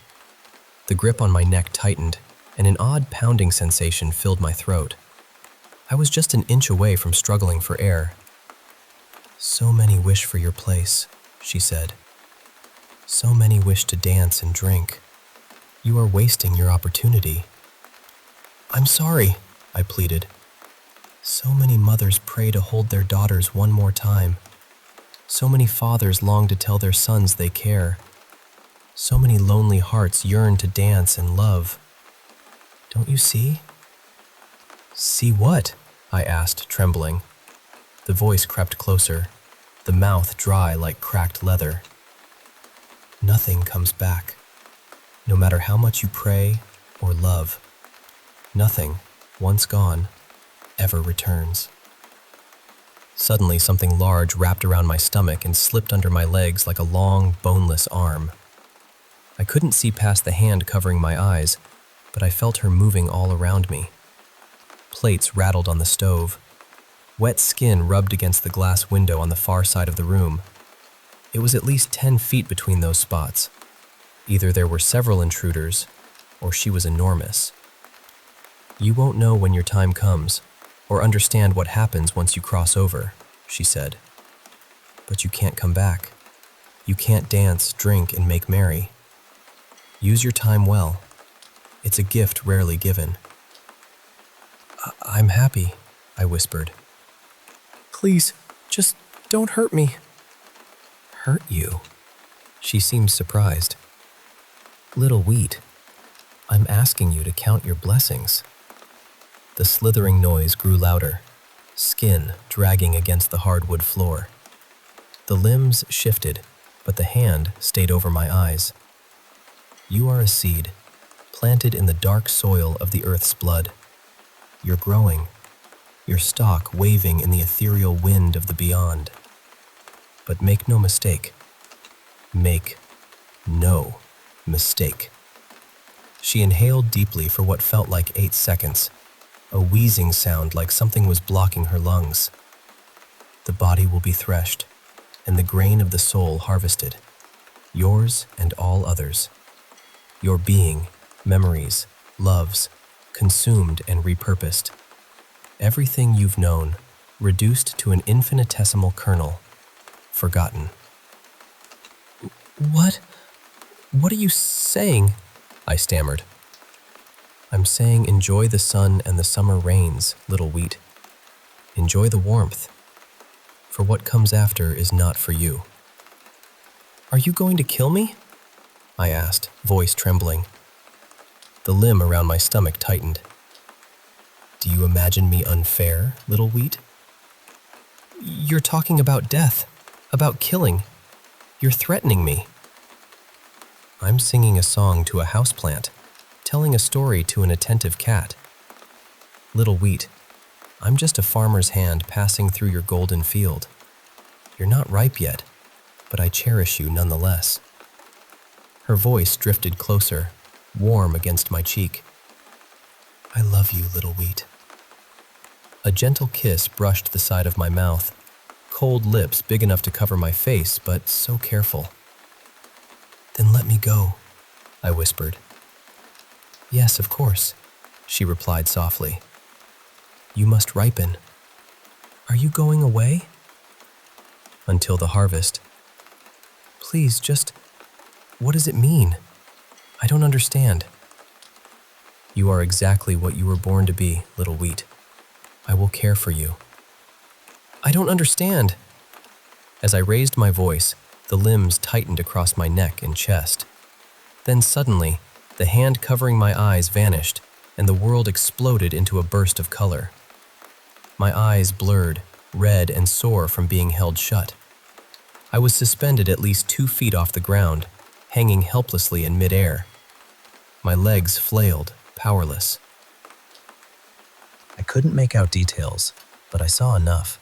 The grip on my neck tightened, and an odd pounding sensation filled my throat. I was just an inch away from struggling for air. "So many wish for your place," she said. "So many wish to dance and drink. You are wasting your opportunity." "I'm sorry," I pleaded. "So many mothers pray to hold their daughters one more time. So many fathers long to tell their sons they care. So many lonely hearts yearn to dance and love. Don't you see?" "See what?" I asked, trembling. The voice crept closer, the mouth dry like cracked leather. "Nothing comes back, no matter how much you pray or love. Nothing, once gone, ever returns." Suddenly, something large wrapped around my stomach and slipped under my legs like a long, boneless arm. I couldn't see past the hand covering my eyes, but I felt her moving all around me. Plates rattled on the stove. Wet skin rubbed against the glass window on the far side of the room. It was at least 10 feet between those spots. Either there were several intruders, or she was enormous. "You won't know when your time comes, or understand what happens once you cross over," she said. "But you can't come back. You can't dance, drink, and make merry. Use your time well. It's a gift rarely given." "I'm happy," I whispered. "Please, just don't hurt me." "Hurt you?" She seemed surprised. "Little Wheat, I'm asking you to count your blessings." The slithering noise grew louder, skin dragging against the hardwood floor. The limbs shifted, but the hand stayed over my eyes. "You are a seed, planted in the dark soil of the earth's blood. You're growing, your stalk waving in the ethereal wind of the beyond. But make no mistake. Make no mistake." She inhaled deeply for what felt like 8 seconds, a wheezing sound like something was blocking her lungs. "The body will be threshed, and the grain of the soul harvested, yours and all others. Your being, memories, loves, consumed and repurposed. Everything you've known, reduced to an infinitesimal kernel, forgotten." What are you saying?" I stammered. "I'm saying enjoy the sun and the summer rains, Little Wheat. Enjoy the warmth. For what comes after is not for you." "Are you going to kill me?" I asked, voice trembling. The limb around my stomach tightened. "Do you imagine me unfair, Little Wheat?" "You're talking about death, about killing. You're threatening me." "I'm singing a song to a houseplant, telling a story to an attentive cat. Little Wheat, I'm just a farmer's hand passing through your golden field. You're not ripe yet, but I cherish you nonetheless." Her voice drifted closer, warm against my cheek. "I love you, Little Wheat." A gentle kiss brushed the side of my mouth, cold lips big enough to cover my face, but so careful. "Then let me go," I whispered. "Yes, of course," she replied softly. "You must ripen. Are you going away?" "Until the harvest." "Please, just, what does it mean? I don't understand." "You are exactly what you were born to be, Little Wheat. I will care for you." "I don't understand." As I raised my voice, the limbs tightened across my neck and chest. Then suddenly, the hand covering my eyes vanished, and the world exploded into a burst of color. My eyes blurred, red and sore from being held shut. I was suspended at least 2 feet off the ground, hanging helplessly in midair. My legs flailed, powerless. I couldn't make out details, but I saw enough.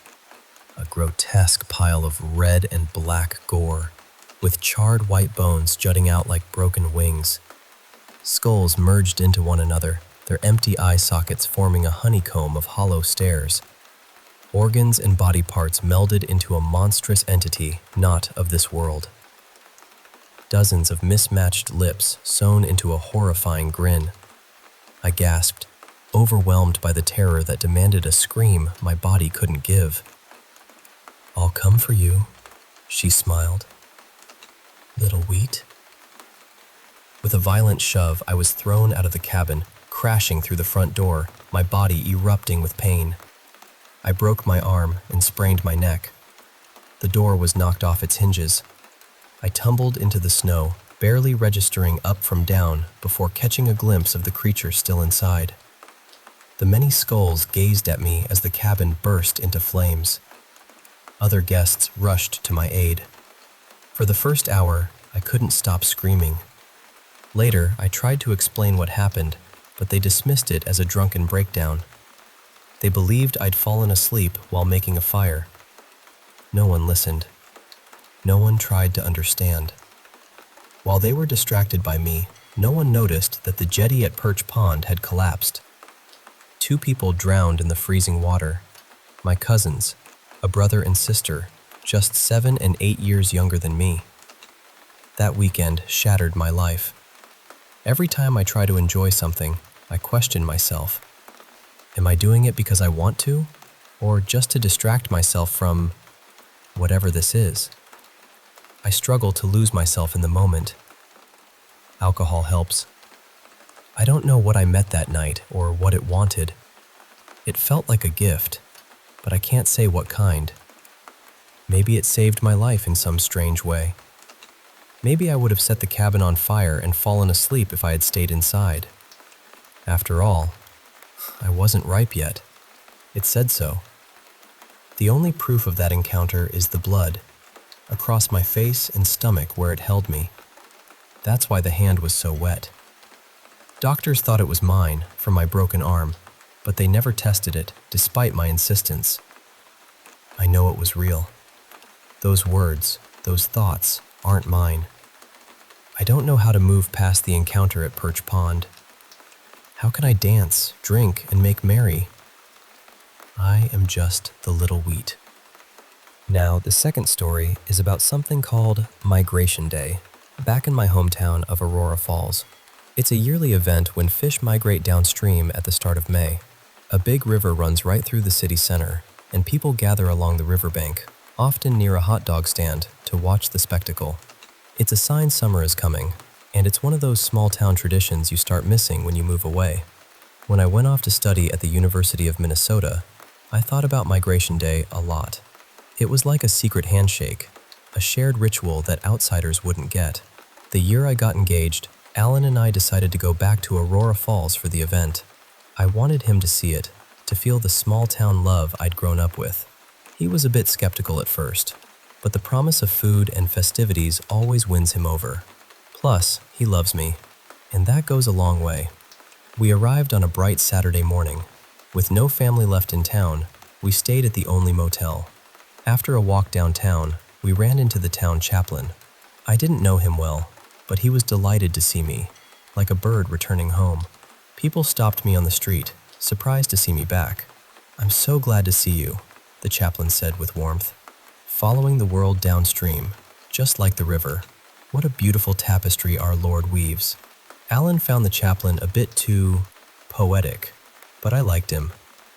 A grotesque pile of red and black gore, with charred white bones jutting out like broken wings. Skulls merged into one another, their empty eye sockets forming a honeycomb of hollow stares. Organs and body parts melded into a monstrous entity not of this world. Dozens of mismatched lips sewn into a horrifying grin. I gasped, overwhelmed by the terror that demanded a scream my body couldn't give. "I'll come for you," she smiled. "Little Wheat." With a violent shove, I was thrown out of the cabin, crashing through the front door, my body erupting with pain. I broke my arm and sprained my neck. The door was knocked off its hinges. I tumbled into the snow, barely registering up from down before catching a glimpse of the creature still inside. The many skulls gazed at me as the cabin burst into flames. Other guests rushed to my aid. For the first hour, I couldn't stop screaming. Later, I tried to explain what happened, but they dismissed it as a drunken breakdown. They believed I'd fallen asleep while making a fire, No one listened. No one tried to understand. While they were distracted by me, no one noticed that the jetty at Perch Pond had collapsed. 2 people drowned in the freezing water. My cousins, a brother and sister, just 7 and 8 years younger than me. That weekend shattered my life. Every time I try to enjoy something, I question myself. Am I doing it because I want to, or just to distract myself from whatever this is? I struggle to lose myself in the moment. Alcohol helps. I don't know what I met that night or what it wanted. It felt like a gift, but I can't say what kind. Maybe it saved my life in some strange way. Maybe I would have set the cabin on fire and fallen asleep if I had stayed inside. After all, I wasn't ripe yet. It said so. The only proof of that encounter is the blood, across my face and stomach where it held me. That's why the hand was so wet. Doctors thought it was mine from my broken arm, but they never tested it, despite my insistence. I know it was real. Those words, those thoughts, aren't mine. I don't know how to move past the encounter at Perch Pond. How can I dance, drink, and make merry? I am just the little wheat. Now, the second story is about something called Migration Day, back in my hometown of Aurora Falls. It's a yearly event when fish migrate downstream at the start of May. A big river runs right through the city center, and people gather along the riverbank, often near a hot dog stand, to watch the spectacle. It's a sign summer is coming, and it's one of those small-town traditions you start missing when you move away. When I went off to study at the University of Minnesota, I thought about Migration Day a lot. It was like a secret handshake, a shared ritual that outsiders wouldn't get. The year I got engaged, Alan and I decided to go back to Aurora Falls for the event. I wanted him to see it, to feel the small-town love I'd grown up with. He was a bit skeptical at first, but the promise of food and festivities always wins him over. Plus, he loves me, and that goes a long way. We arrived on a bright Saturday morning. With no family left in town, we stayed at the only motel. After a walk downtown, we ran into the town chaplain. I didn't know him well, but he was delighted to see me, like a bird returning home. People stopped me on the street, surprised to see me back. "I'm so glad to see you," the chaplain said with warmth. "Following the world downstream, just like the river. What a beautiful tapestry our Lord weaves." Alan found the chaplain a bit too poetic, but I liked him.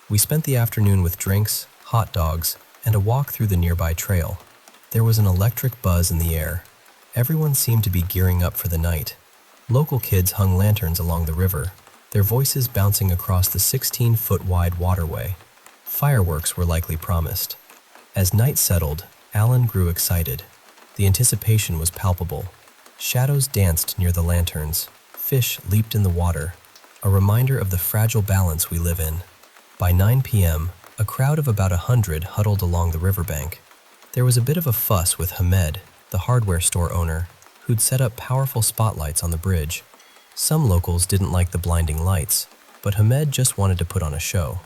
We spent the afternoon with drinks, hot dogs, and a walk through the nearby trail. There was an electric buzz in the air. Everyone seemed to be gearing up for the night. Local kids hung lanterns along the river, their voices bouncing across the 16-foot-wide waterway. Fireworks were likely promised. As night settled, Alan grew excited. The anticipation was palpable. Shadows danced near the lanterns. Fish leaped in the water, a reminder of the fragile balance we live in. By 9 p.m., a crowd of about 100 huddled along the riverbank. There was a bit of a fuss with Hamed, the hardware store owner, who'd set up powerful spotlights on the bridge. Some locals didn't like the blinding lights, but Hamed just wanted to put on a show.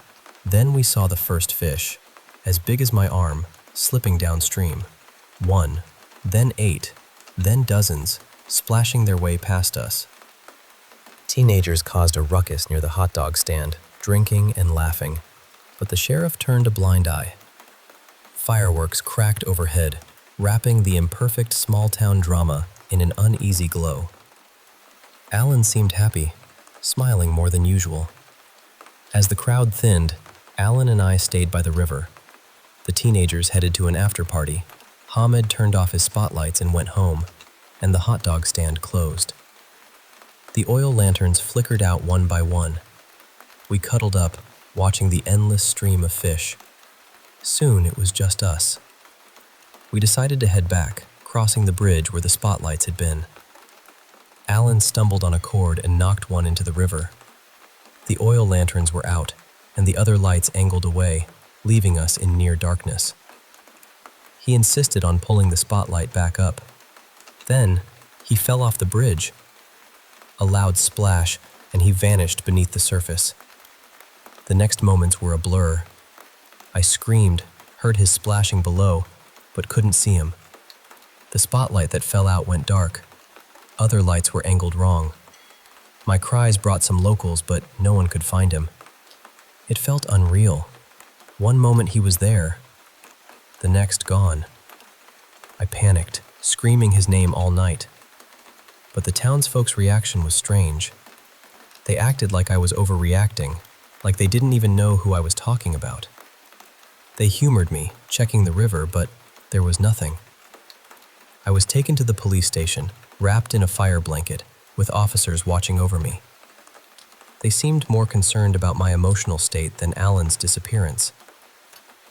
Then we saw the first fish, as big as my arm, slipping downstream. 1, then 8, then dozens, splashing their way past us. Teenagers caused a ruckus near the hot dog stand, drinking and laughing, but the sheriff turned a blind eye. Fireworks cracked overhead, wrapping the imperfect small-town drama in an uneasy glow. Alan seemed happy, smiling more than usual. As the crowd thinned, Alan and I stayed by the river. The teenagers headed to an after-party. Hamed turned off his spotlights and went home, and the hot dog stand closed. The oil lanterns flickered out one by one. We cuddled up, watching the endless stream of fish. Soon it was just us. We decided to head back, crossing the bridge where the spotlights had been. Alan stumbled on a cord and knocked one into the river. The oil lanterns were out, and the other lights angled away, leaving us in near darkness. He insisted on pulling the spotlight back up. Then, he fell off the bridge. A loud splash, and he vanished beneath the surface. The next moments were a blur. I screamed, heard his splashing below, but couldn't see him. The spotlight that fell out went dark. Other lights were angled wrong. My cries brought some locals, but no one could find him. It felt unreal. One moment he was there, the next gone. I panicked, screaming his name all night. But the townsfolk's reaction was strange. They acted like I was overreacting, like they didn't even know who I was talking about. They humored me, checking the river, but there was nothing. I was taken to the police station, wrapped in a fire blanket, with officers watching over me. They seemed more concerned about my emotional state than Alan's disappearance.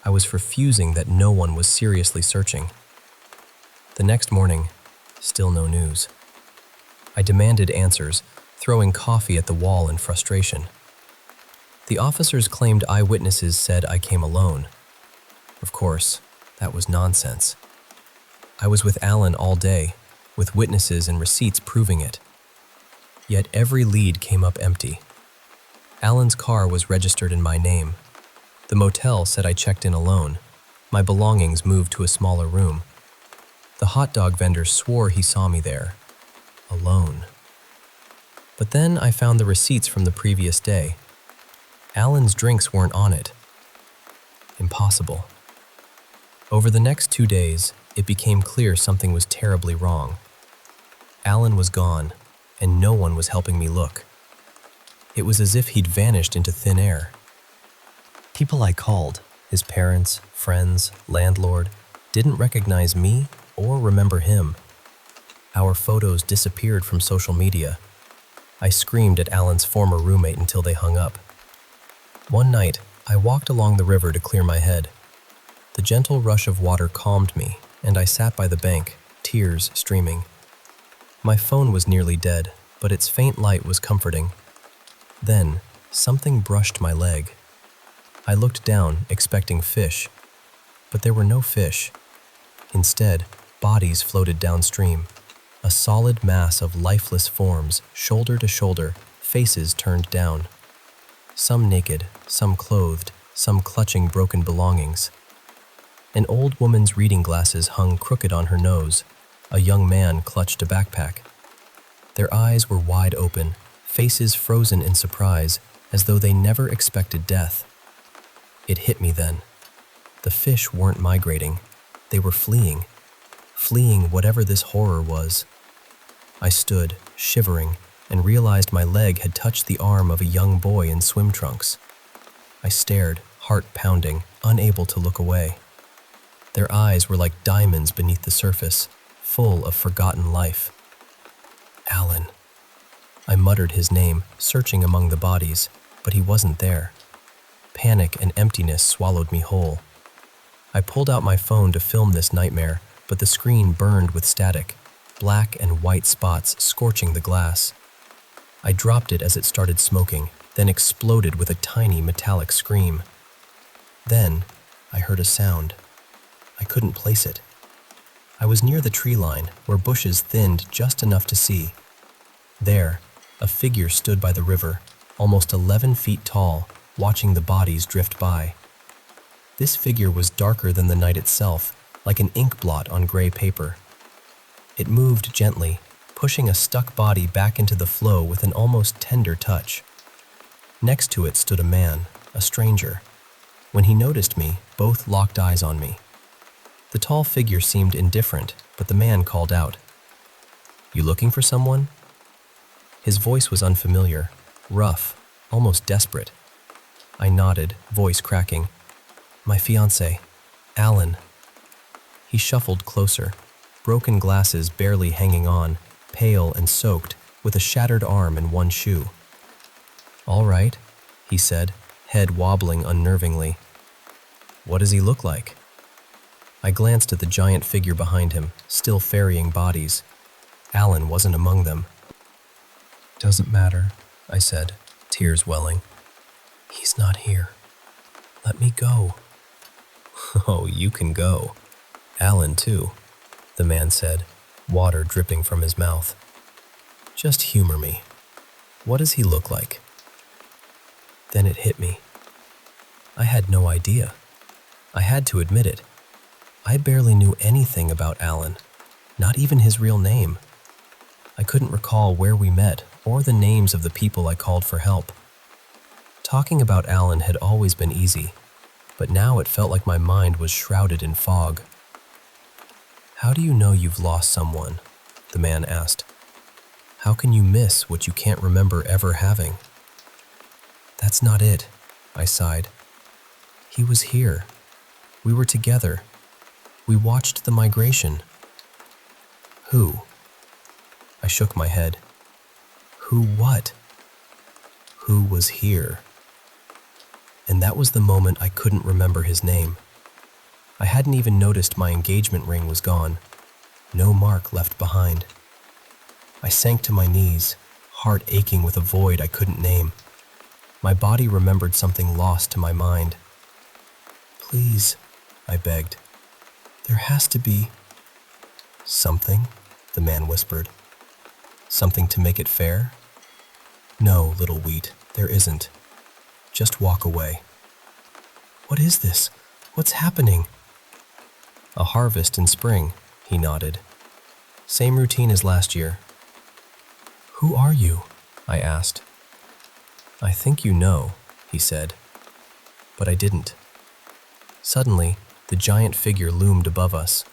I was refusing that no one was seriously searching. The next morning, still no news. I demanded answers, throwing coffee at the wall in frustration. The officers claimed eyewitnesses said I came alone. Of course, that was nonsense. I was with Alan all day, with witnesses and receipts proving it. Yet every lead came up empty. Alan's car was registered in my name. The motel said I checked in alone. My belongings moved to a smaller room. The hot dog vendor swore he saw me there, alone. But then I found the receipts from the previous day. Alan's drinks weren't on it. Impossible. Over the next 2 days, it became clear something was terribly wrong. Alan was gone, and no one was helping me look. It was as if he'd vanished into thin air. People I called, his parents, friends, landlord, didn't recognize me or remember him. Our photos disappeared from social media. I screamed at Alan's former roommate until they hung up. One night, I walked along the river to clear my head. The gentle rush of water calmed me, and I sat by the bank, tears streaming. My phone was nearly dead, but its faint light was comforting. Then, something brushed my leg. I looked down, expecting fish, but there were no fish. Instead, bodies floated downstream, a solid mass of lifeless forms, shoulder to shoulder, faces turned down. Some naked, some clothed, some clutching broken belongings. An old woman's reading glasses hung crooked on her nose. A young man clutched a backpack. Their eyes were wide open, faces frozen in surprise, as though they never expected death. It hit me then. The fish weren't migrating. They were fleeing whatever this horror was. I stood, shivering, and realized my leg had touched the arm of a young boy in swim trunks. I stared, heart pounding, unable to look away. Their eyes were like diamonds beneath the surface, full of forgotten life. Alan. I muttered his name, searching among the bodies, but he wasn't there. Panic and emptiness swallowed me whole. I pulled out my phone to film this nightmare, but the screen burned with static, black and white spots scorching the glass. I dropped it as it started smoking, then exploded with a tiny metallic scream. Then, I heard a sound. I couldn't place it. I was near the tree line, where bushes thinned just enough to see. There, a figure stood by the river, almost 11 feet tall, watching the bodies drift by. This figure was darker than the night itself, like an ink blot on gray paper. It moved gently, pushing a stuck body back into the flow with an almost tender touch. Next to it stood a man, a stranger. When he noticed me, both locked eyes on me. The tall figure seemed indifferent, but the man called out, "You looking for someone?" His voice was unfamiliar, rough, almost desperate. I nodded, voice cracking. "My fiancé, Alan." He shuffled closer, broken glasses barely hanging on, pale and soaked, with a shattered arm and one shoe. "All right," he said, head wobbling unnervingly. "What does he look like?" I glanced at the giant figure behind him, still ferrying bodies. Alan wasn't among them. "Doesn't matter," I said, tears welling. "He's not here. Let me go." "Oh, you can go. Alan, too," the man said, water dripping from his mouth. "Just humor me. What does he look like?" Then it hit me. I had no idea. I had to admit it. I barely knew anything about Alan, not even his real name. I couldn't recall where we met or the names of the people I called for help. Talking about Alan had always been easy, but now it felt like my mind was shrouded in fog. "How do you know you've lost someone?" the man asked. "How can you miss what you can't remember ever having?" "That's not it," I sighed. "He was here. We were together. We watched the migration." "Who?" I shook my head. "Who what?" "Who was here?" And that was the moment I couldn't remember his name. I hadn't even noticed my engagement ring was gone. No mark left behind. I sank to my knees, heart aching with a void I couldn't name. My body remembered something lost to my mind. "Please," I begged. "There has to be—" "Something?" the man whispered. "Something to make it fair?" "No, little wheat, there isn't. Just walk away." "What is this? What's happening?" "A harvest in spring," he nodded. "Same routine as last year." "Who are you?" I asked. "I think you know," he said. But I didn't. Suddenly, the giant figure loomed above us.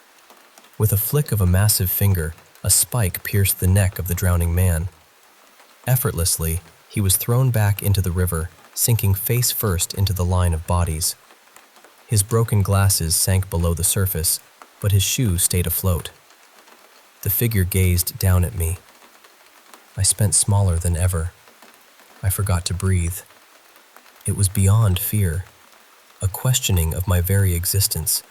With a flick of a massive finger, a spike pierced the neck of the drowning man. Effortlessly, he was thrown back into the river, sinking face first into the line of bodies. His broken glasses sank below the surface, but his shoe stayed afloat. The figure gazed down at me. I spent smaller than ever. I forgot to breathe. It was beyond fear, a questioning of my very existence.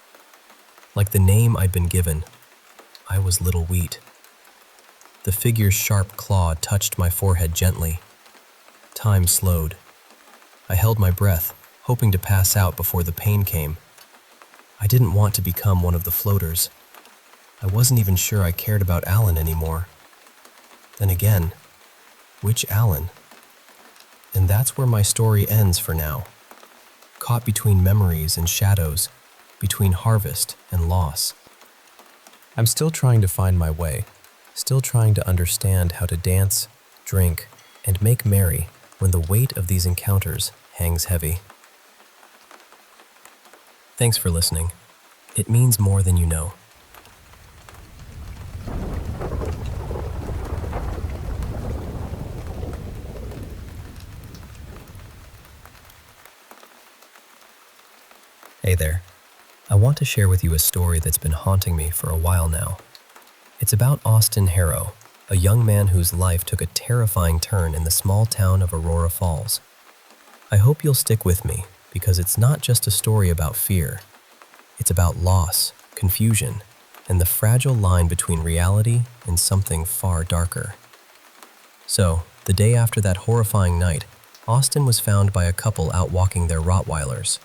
Like the name I'd been given, I was Little Wheat. The figure's sharp claw touched my forehead gently. Time slowed. I held my breath, hoping to pass out before the pain came. I didn't want to become one of the floaters. I wasn't even sure I cared about Alan anymore. Then again, which Alan? And that's where my story ends for now. Caught between memories and shadows, between harvest and loss. I'm still trying to find my way, still trying to understand how to dance, drink, and make merry when the weight of these encounters hangs heavy. Thanks for listening. It means more than you know. Hey there. I want to share with you a story that's been haunting me for a while now. It's about Austin Harrow, a young man whose life took a terrifying turn in the small town of Aurora Falls. I hope you'll stick with me because it's not just a story about fear. It's about loss, confusion, and the fragile line between reality and something far darker. So, the day after that horrifying night, Austin was found by a couple out walking their Rottweilers.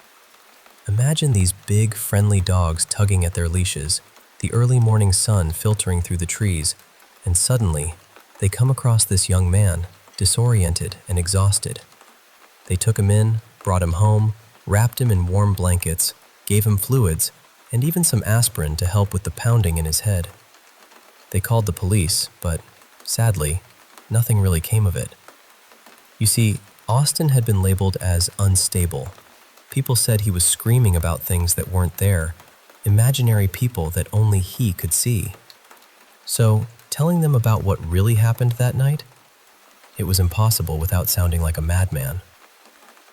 Imagine these big, friendly dogs tugging at their leashes, the early morning sun filtering through the trees, and suddenly, they come across this young man, disoriented and exhausted. They took him in, brought him home, wrapped him in warm blankets, gave him fluids, and even some aspirin to help with the pounding in his head. They called the police, but sadly, nothing really came of it. You see, Austin had been labeled as unstable. People said he was screaming about things that weren't there, imaginary people that only he could see. So, telling them about what really happened that night? It was impossible without sounding like a madman.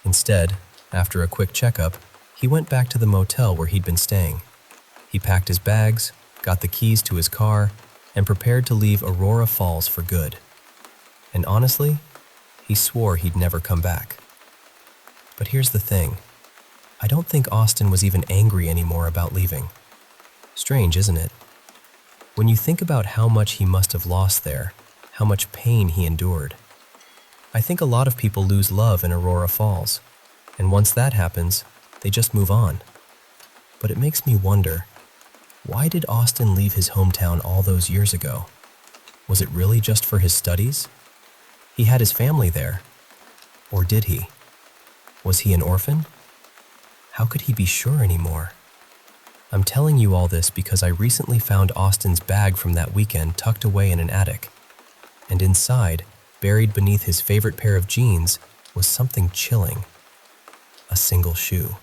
Instead, after a quick checkup, he went back to the motel where he'd been staying. He packed his bags, got the keys to his car, and prepared to leave Aurora Falls for good. And honestly, he swore he'd never come back. But here's the thing. I don't think Austin was even angry anymore about leaving. Strange, isn't it? When you think about how much he must have lost there, how much pain he endured. I think a lot of people lose love in Aurora Falls, and once that happens, they just move on. But it makes me wonder, why did Austin leave his hometown all those years ago? Was it really just for his studies? He had his family there. Or did he? Was he an orphan? How could he be sure anymore? I'm telling you all this because I recently found Austin's bag from that weekend tucked away in an attic. And inside, buried beneath his favorite pair of jeans, was something chilling. A single shoe.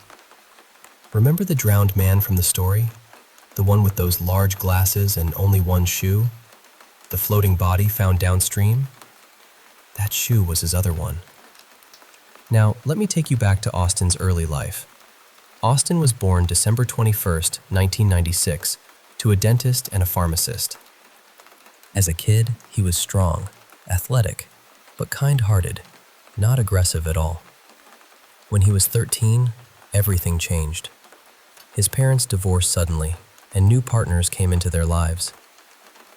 Remember the drowned man from the story? The one with those large glasses and only one shoe? The floating body found downstream? That shoe was his other one. Now, let me take you back to Austin's early life. Austin was born December 21st, 1996, to a dentist and a pharmacist. As a kid, he was strong, athletic, but kind-hearted, not aggressive at all. When he was 13, everything changed. His parents divorced suddenly, and new partners came into their lives.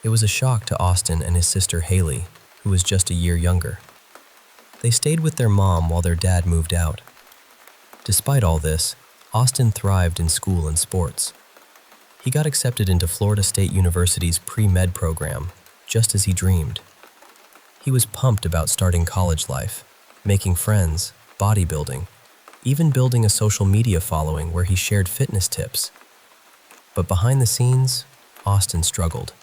It was a shock to Austin and his sister Haley, who was just a year younger. They stayed with their mom while their dad moved out. Despite all this, Austin thrived in school and sports. He got accepted into Florida State University's pre-med program, just as he dreamed. He was pumped about starting college life, making friends, bodybuilding, even building a social media following where he shared fitness tips. But behind the scenes, Austin struggled.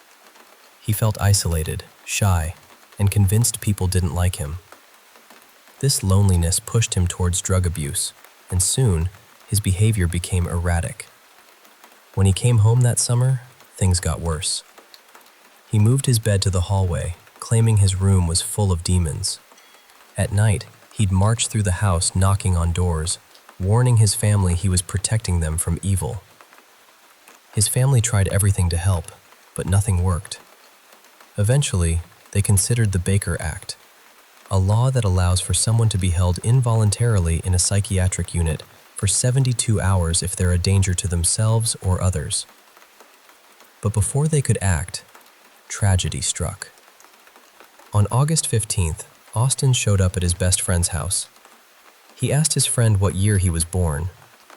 He felt isolated, shy, and convinced people didn't like him. This loneliness pushed him towards drug abuse, and soon, his behavior became erratic. When he came home that summer, things got worse. He moved his bed to the hallway, claiming his room was full of demons. At night, he'd march through the house knocking on doors, warning his family he was protecting them from evil. His family tried everything to help, but nothing worked. Eventually, they considered the Baker Act, a law that allows for someone to be held involuntarily in a psychiatric unit for 72 hours if they're a danger to themselves or others. But before they could act, tragedy struck. On August 15th, Austin showed up at his best friend's house. He asked his friend what year he was born,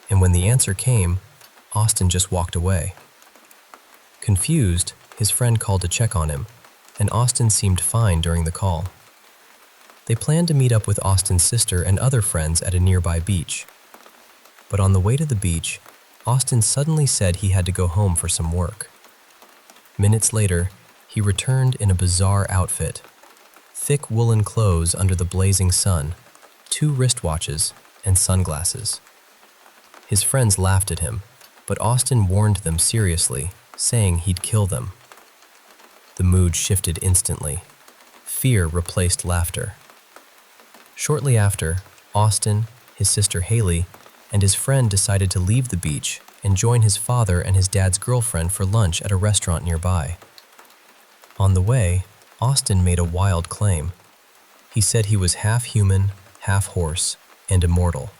and when the answer came, Austin just walked away. Confused, his friend called to check on him, and Austin seemed fine during the call. They planned to meet up with Austin's sister and other friends at a nearby beach. But on the way to the beach, Austin suddenly said he had to go home for some work. Minutes later, he returned in a bizarre outfit. Thick woolen clothes under the blazing sun, 2 wristwatches, and sunglasses. His friends laughed at him, but Austin warned them seriously, saying he'd kill them. The mood shifted instantly. Fear replaced laughter. Shortly after, Austin, his sister Haley, and his friend decided to leave the beach and join his father and his dad's girlfriend for lunch at a restaurant nearby. On the way, Austin made a wild claim. He said he was half human, half horse, and immortal.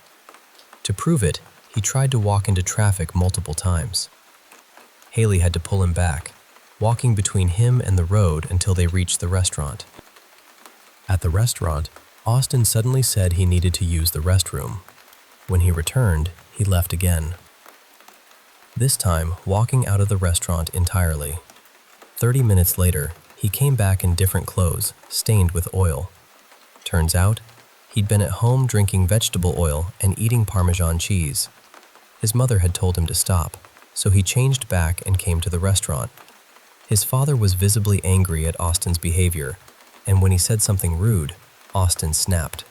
To prove it, he tried to walk into traffic multiple times. Haley had to pull him back, walking between him and the road until they reached the restaurant. At the restaurant, Austin suddenly said he needed to use the restroom. When he returned, he left again. This time, walking out of the restaurant entirely. 30 minutes later, he came back in different clothes, stained with oil. Turns out, he'd been at home drinking vegetable oil and eating Parmesan cheese. His mother had told him to stop, so he changed back and came to the restaurant. His father was visibly angry at Austin's behavior, and when he said something rude, Austin snapped.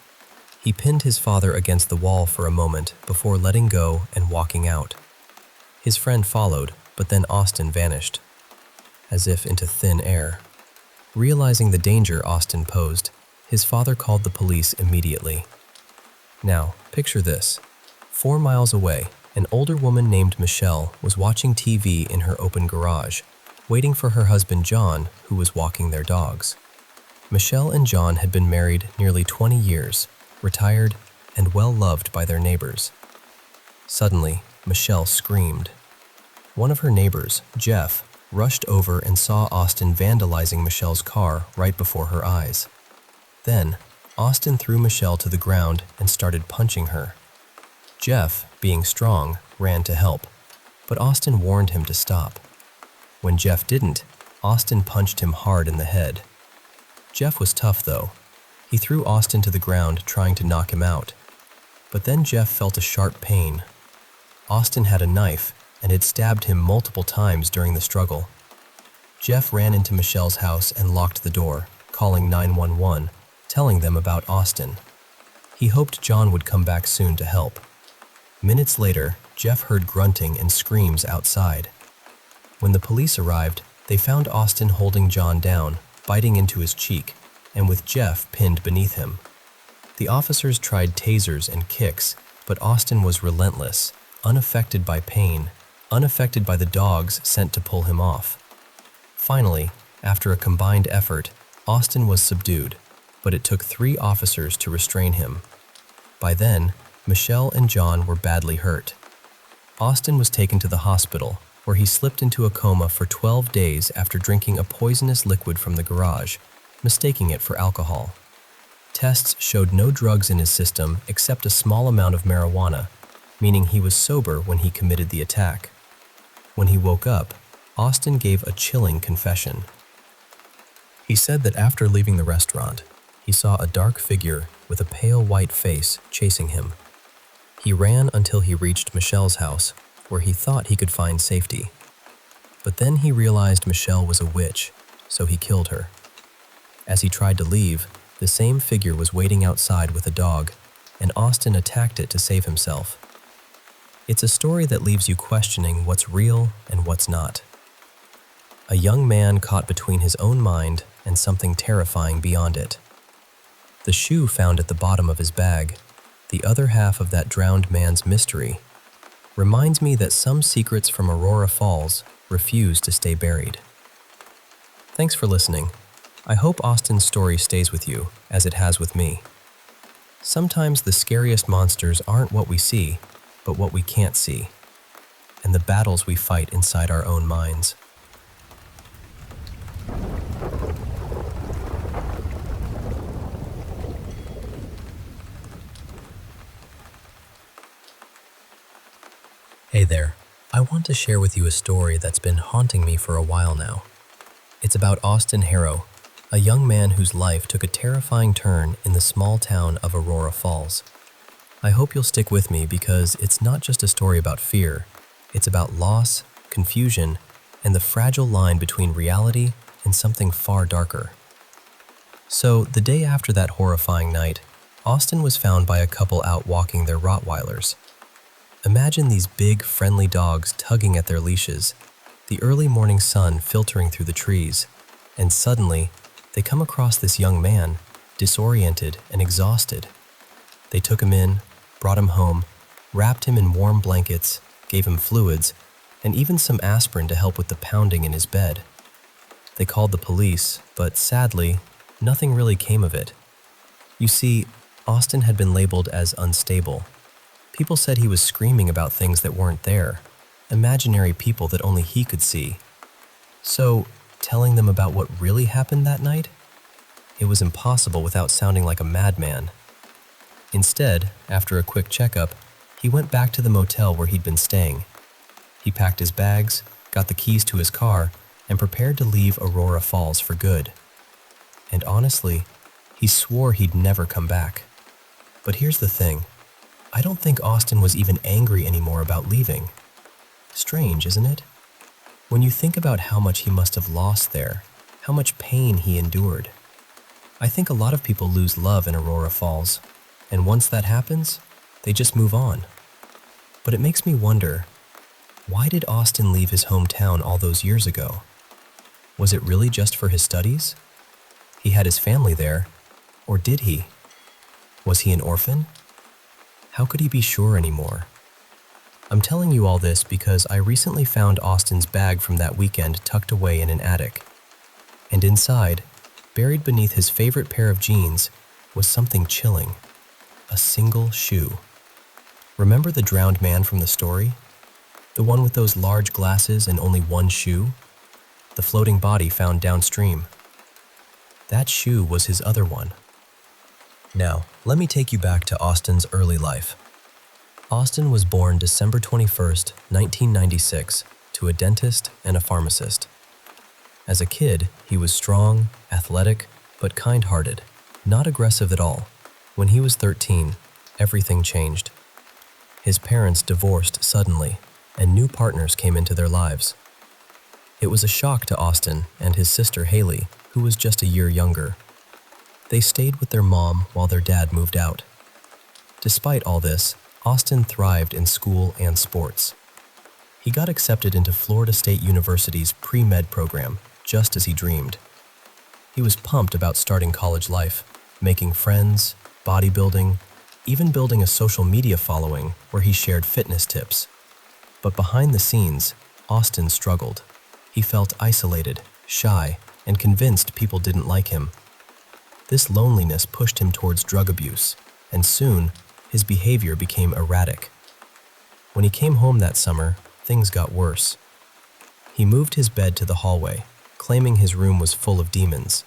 He pinned his father against the wall for a moment before letting go and walking out. His friend followed, but then Austin vanished, as if into thin air. Realizing the danger Austin posed, his father called the police immediately. Now, picture this. 4 miles away, an older woman named Michelle was watching TV in her open garage, waiting for her husband John, who was walking their dogs. Michelle and John had been married nearly 20 years, retired, and well-loved by their neighbors. Suddenly, Michelle screamed. One of her neighbors, Jeff, rushed over and saw Austin vandalizing Michelle's car right before her eyes. Then, Austin threw Michelle to the ground and started punching her. Jeff, being strong, ran to help, but Austin warned him to stop. When Jeff didn't, Austin punched him hard in the head. Jeff was tough, though. He threw Austin to the ground, trying to knock him out. But then Jeff felt a sharp pain. Austin had a knife, and had stabbed him multiple times during the struggle. Jeff ran into Michelle's house and locked the door, calling 911, telling them about Austin. He hoped John would come back soon to help. Minutes later, Jeff heard grunting and screams outside. When the police arrived, they found Austin holding John down, biting into his cheek, and with Jeff pinned beneath him. The officers tried tasers and kicks, but Austin was relentless, unaffected by pain, unaffected by the dogs sent to pull him off. Finally, after a combined effort, Austin was subdued, but it took 3 officers to restrain him. By then, Michelle and John were badly hurt. Austin was taken to the hospital, where he slipped into a coma for 12 days after drinking a poisonous liquid from the garage, mistaking it for alcohol. Tests showed no drugs in his system except a small amount of marijuana, meaning he was sober when he committed the attack. When he woke up, Austin gave a chilling confession. He said that after leaving the restaurant, he saw a dark figure with a pale white face chasing him. He ran until he reached Michelle's house, where he thought he could find safety. But then he realized Michelle was a witch, so he killed her. As he tried to leave, the same figure was waiting outside with a dog, and Austin attacked it to save himself. It's a story that leaves you questioning what's real and what's not. A young man caught between his own mind and something terrifying beyond it. The shoe found at the bottom of his bag, the other half of that drowned man's mystery, reminds me that some secrets from Aurora Falls refuse to stay buried. Thanks for listening. I hope Austin's story stays with you, as it has with me. Sometimes the scariest monsters aren't what we see, but what we can't see, and the battles we fight inside our own minds. Hey there, I want to share with you a story that's been haunting me for a while now. It's about Austin Harrow, a young man whose life took a terrifying turn in the small town of Aurora Falls. I hope you'll stick with me because it's not just a story about fear, it's about loss, confusion, and the fragile line between reality and something far darker. So, the day after that horrifying night, Austin was found by a couple out walking their Rottweilers. Imagine these big, friendly dogs tugging at their leashes, the early morning sun filtering through the trees, and suddenly, they come across this young man, disoriented and exhausted. They took him in, brought him home, wrapped him in warm blankets, gave him fluids, and even some aspirin to help with the pounding in his bed. They called the police, but sadly, nothing really came of it. You see, Austin had been labeled as unstable. People said he was screaming about things that weren't there, imaginary people that only he could see. So, telling them about what really happened that night? It was impossible without sounding like a madman. Instead, after a quick checkup, he went back to the motel where he'd been staying. He packed his bags, got the keys to his car, and prepared to leave Aurora Falls for good. And honestly, he swore he'd never come back. But here's the thing. I don't think Austin was even angry anymore about leaving. Strange, isn't it? When you think about how much he must have lost there, how much pain he endured. I think a lot of people lose love in Aurora Falls, and once that happens, they just move on. But it makes me wonder, why did Austin leave his hometown all those years ago? Was it really just for his studies? He had his family there, or did he? Was he an orphan? How could he be sure anymore? I'm telling you all this because I recently found Austin's bag from that weekend tucked away in an attic. And inside, buried beneath his favorite pair of jeans, was something chilling. A single shoe. Remember the drowned man from the story? The one with those large glasses and only one shoe? The floating body found downstream. That shoe was his other one. Now, let me take you back to Austin's early life. Austin was born December 21st, 1996, to a dentist and a pharmacist. As a kid, he was strong, athletic, but kind-hearted, not aggressive at all. When he was 13, everything changed. His parents divorced suddenly, and new partners came into their lives. It was a shock to Austin and his sister Haley, who was just a year younger. They stayed with their mom while their dad moved out. Despite all this, Austin thrived in school and sports. He got accepted into Florida State University's pre-med program, just as he dreamed. He was pumped about starting college life, making friends, bodybuilding, even building a social media following where he shared fitness tips. But behind the scenes, Austin struggled. He felt isolated, shy, and convinced people didn't like him. This loneliness pushed him towards drug abuse, and soon, his behavior became erratic. When he came home that summer, things got worse. He moved his bed to the hallway, claiming his room was full of demons.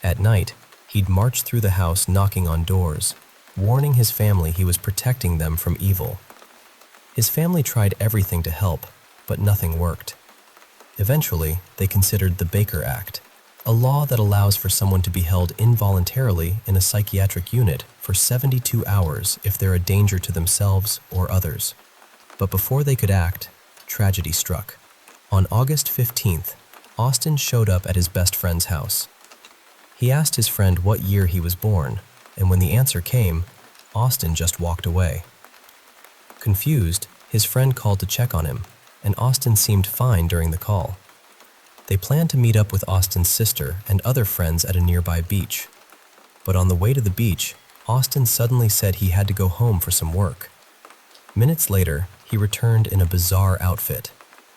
At night, he'd march through the house knocking on doors, warning his family he was protecting them from evil. His family tried everything to help, but nothing worked. Eventually, they considered the Baker Act, a law that allows for someone to be held involuntarily in a psychiatric unit for 72 hours if they're a danger to themselves or others. But before they could act, tragedy struck. On August 15th, Austin showed up at his best friend's house. He asked his friend what year he was born, and when the answer came, Austin just walked away. Confused, his friend called to check on him, and Austin seemed fine during the call. They planned to meet up with Austin's sister and other friends at a nearby beach. But on the way to the beach, Austin suddenly said he had to go home for some work. Minutes later, he returned in a bizarre outfit: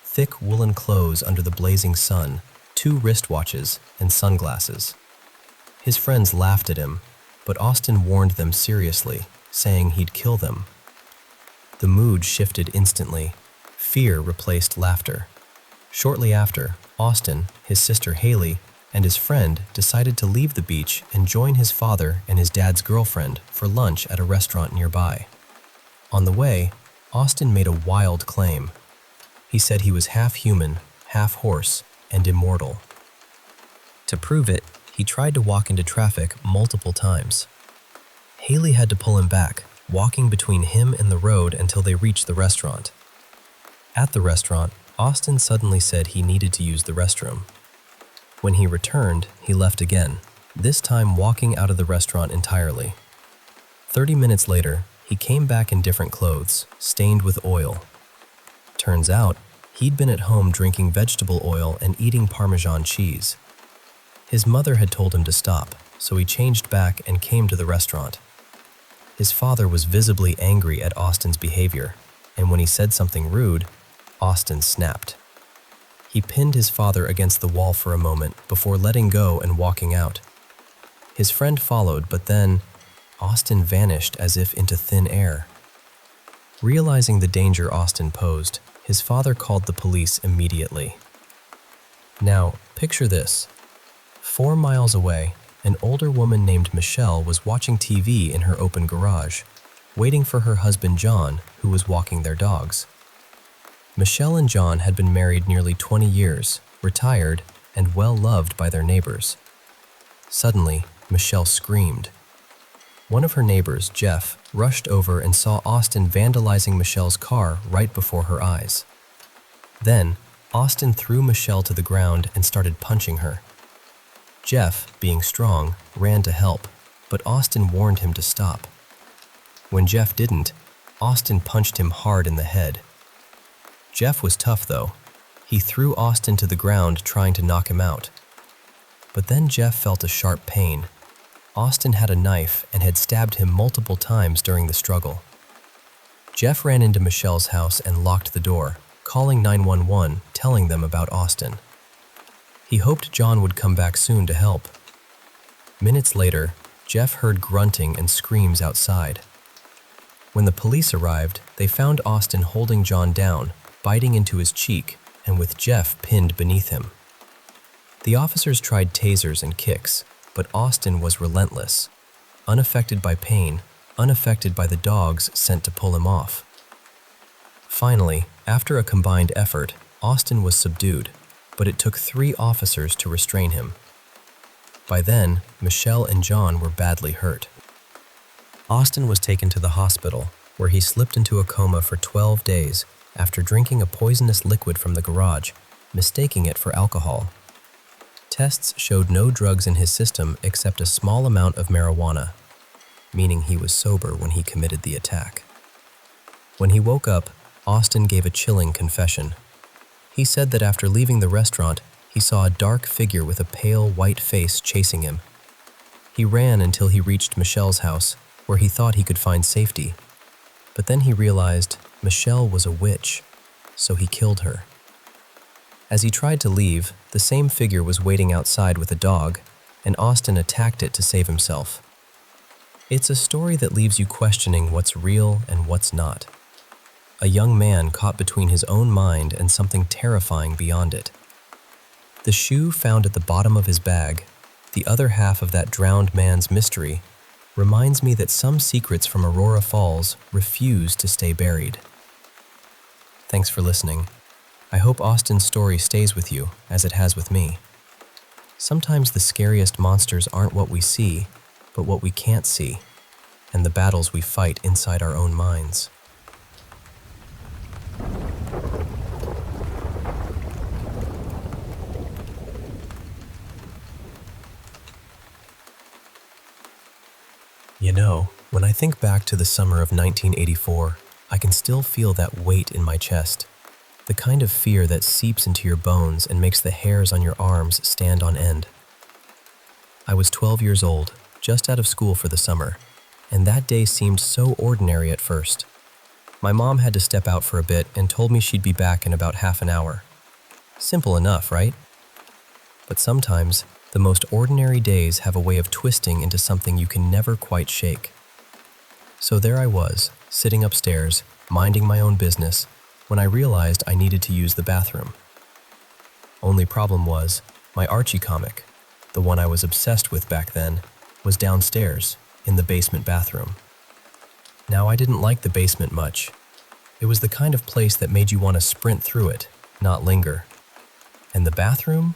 thick woolen clothes under the blazing sun, 2 wristwatches, and sunglasses. His friends laughed at him, but Austin warned them seriously, saying he'd kill them. The mood shifted instantly. Fear replaced laughter. Shortly after, Austin, his sister Haley, and his friend decided to leave the beach and join his father and his dad's girlfriend for lunch at a restaurant nearby. On the way, Austin made a wild claim. He said he was half human, half horse, and immortal. To prove it, he tried to walk into traffic multiple times. Haley had to pull him back, walking between him and the road until they reached the restaurant. At the restaurant, Austin suddenly said he needed to use the restroom. When he returned, he left again, this time walking out of the restaurant entirely. 30 minutes later, he came back in different clothes, stained with oil. Turns out, he'd been at home drinking vegetable oil and eating Parmesan cheese. His mother had told him to stop, so he changed back and came to the restaurant. His father was visibly angry at Austin's behavior, and when he said something rude, Austin snapped. He pinned his father against the wall for a moment before letting go and walking out. His friend followed, but then Austin vanished as if into thin air. Realizing the danger Austin posed, his father called the police immediately. Now, picture this. 4 miles away, an older woman named Michelle was watching TV in her open garage, waiting for her husband John, who was walking their dogs. Michelle and John had been married nearly 20 years, retired, and well-loved by their neighbors. Suddenly, Michelle screamed. One of her neighbors, Jeff, rushed over and saw Austin vandalizing Michelle's car right before her eyes. Then, Austin threw Michelle to the ground and started punching her. Jeff, being strong, ran to help, but Austin warned him to stop. When Jeff didn't, Austin punched him hard in the head. Jeff was tough, though. He threw Austin to the ground trying to knock him out. But then Jeff felt a sharp pain. Austin had a knife and had stabbed him multiple times during the struggle. Jeff ran into Michelle's house and locked the door, calling 911, telling them about Austin. He hoped John would come back soon to help. Minutes later, Jeff heard grunting and screams outside. When the police arrived, they found Austin holding John down, biting into his cheek, and with Jeff pinned beneath him. The officers tried tasers and kicks, but Austin was relentless, unaffected by pain, unaffected by the dogs sent to pull him off. Finally, after a combined effort, Austin was subdued, but it took 3 officers to restrain him. By then, Michelle and John were badly hurt. Austin was taken to the hospital, where he slipped into a coma for 12 days after drinking a poisonous liquid from the garage, mistaking it for alcohol. Tests showed no drugs in his system except a small amount of marijuana, meaning he was sober when he committed the attack. When he woke up, Austin gave a chilling confession. He said that after leaving the restaurant, he saw a dark figure with a pale, white face chasing him. He ran until he reached Michelle's house, where he thought he could find safety. But then he realized Michelle was a witch, so he killed her. As he tried to leave, the same figure was waiting outside with a dog, and Austin attacked it to save himself. It's a story that leaves you questioning what's real and what's not. A young man caught between his own mind and something terrifying beyond it. The shoe found at the bottom of his bag, the other half of that drowned man's mystery, reminds me that some secrets from Aurora Falls refuse to stay buried. Thanks for listening. I hope Austin's story stays with you, as it has with me. Sometimes the scariest monsters aren't what we see, but what we can't see, and the battles we fight inside our own minds. You know, when I think back to the summer of 1984, I can still feel that weight in my chest. The kind of fear that seeps into your bones and makes the hairs on your arms stand on end. I was 12 years old, just out of school for the summer, and that day seemed so ordinary at first. My mom had to step out for a bit and told me she'd be back in about half an hour. Simple enough, right? But sometimes, the most ordinary days have a way of twisting into something you can never quite shake. So there I was, sitting upstairs, minding my own business, when I realized I needed to use the bathroom. Only problem was, my Archie comic, the one I was obsessed with back then, was downstairs, in the basement bathroom. Now, I didn't like the basement much. It was the kind of place that made you want to sprint through it, not linger. And the bathroom?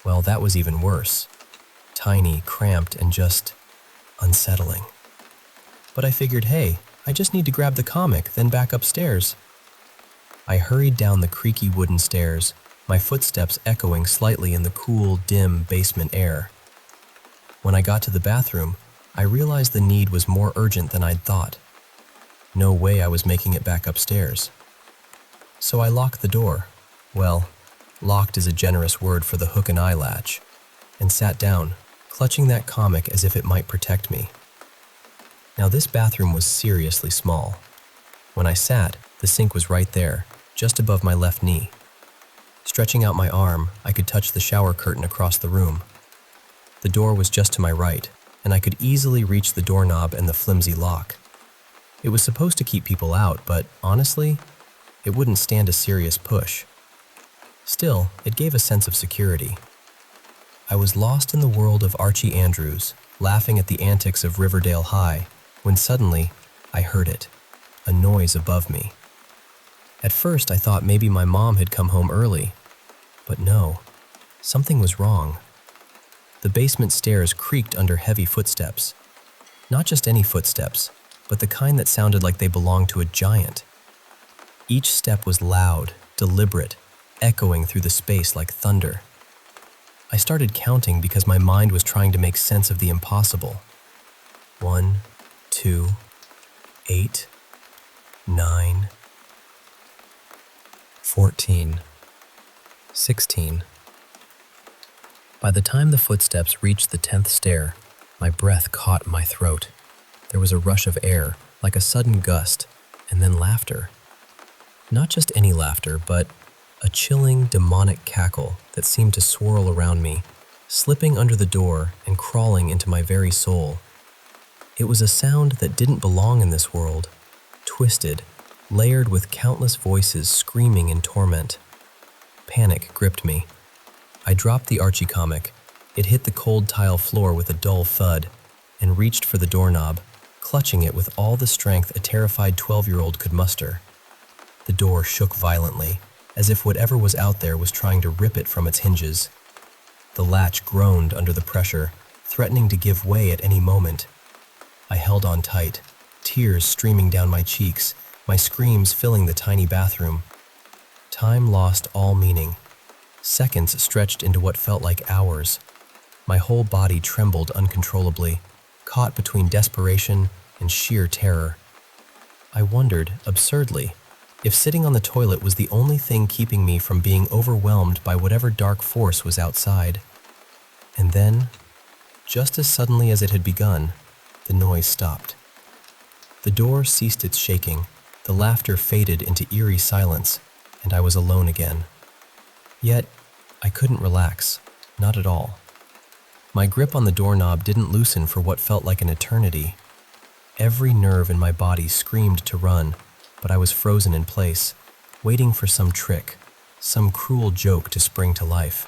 Well, that was even worse. Tiny, cramped, and just unsettling. But I figured, hey, I just need to grab the comic, then back upstairs. I hurried down the creaky wooden stairs, my footsteps echoing slightly in the cool, dim basement air. When I got to the bathroom, I realized the need was more urgent than I'd thought. No way I was making it back upstairs. So I locked the door. Well, locked is a generous word for the hook and eye latch, and sat down, clutching that comic as if it might protect me. Now, this bathroom was seriously small. When I sat, the sink was right there, just above my left knee. Stretching out my arm, I could touch the shower curtain across the room. The door was just to my right, and I could easily reach the doorknob and the flimsy lock. It was supposed to keep people out, but honestly, it wouldn't stand a serious push. Still, it gave a sense of security. I was lost in the world of Archie Andrews, laughing at the antics of Riverdale High, when suddenly, I heard it, a noise above me. At first, I thought maybe my mom had come home early, but no, something was wrong. The basement stairs creaked under heavy footsteps. Not just any footsteps, but the kind that sounded like they belonged to a giant. Each step was loud, deliberate, echoing through the space like thunder. I started counting because my mind was trying to make sense of the impossible. 1, 2, 8, 9, 14, 16. By the time the footsteps reached the 10th stair, my breath caught in my throat. There was a rush of air, like a sudden gust, and then laughter. Not just any laughter, but a chilling, demonic cackle that seemed to swirl around me, slipping under the door and crawling into my very soul. It was a sound that didn't belong in this world, twisted, layered with countless voices screaming in torment. Panic gripped me. I dropped the Archie comic. It hit the cold tile floor with a dull thud, and reached for the doorknob, clutching it with all the strength a terrified 12-year-old could muster. The door shook violently, as if whatever was out there was trying to rip it from its hinges. The latch groaned under the pressure, threatening to give way at any moment. I held on tight, tears streaming down my cheeks, my screams filling the tiny bathroom. Time lost all meaning. Seconds stretched into what felt like hours. My whole body trembled uncontrollably, caught between desperation and sheer terror. I wondered, absurdly, if sitting on the toilet was the only thing keeping me from being overwhelmed by whatever dark force was outside. And then, just as suddenly as it had begun, the noise stopped. The door ceased its shaking, the laughter faded into eerie silence, and I was alone again. Yet, I couldn't relax, not at all. My grip on the doorknob didn't loosen for what felt like an eternity. Every nerve in my body screamed to run, but I was frozen in place, waiting for some trick, some cruel joke to spring to life.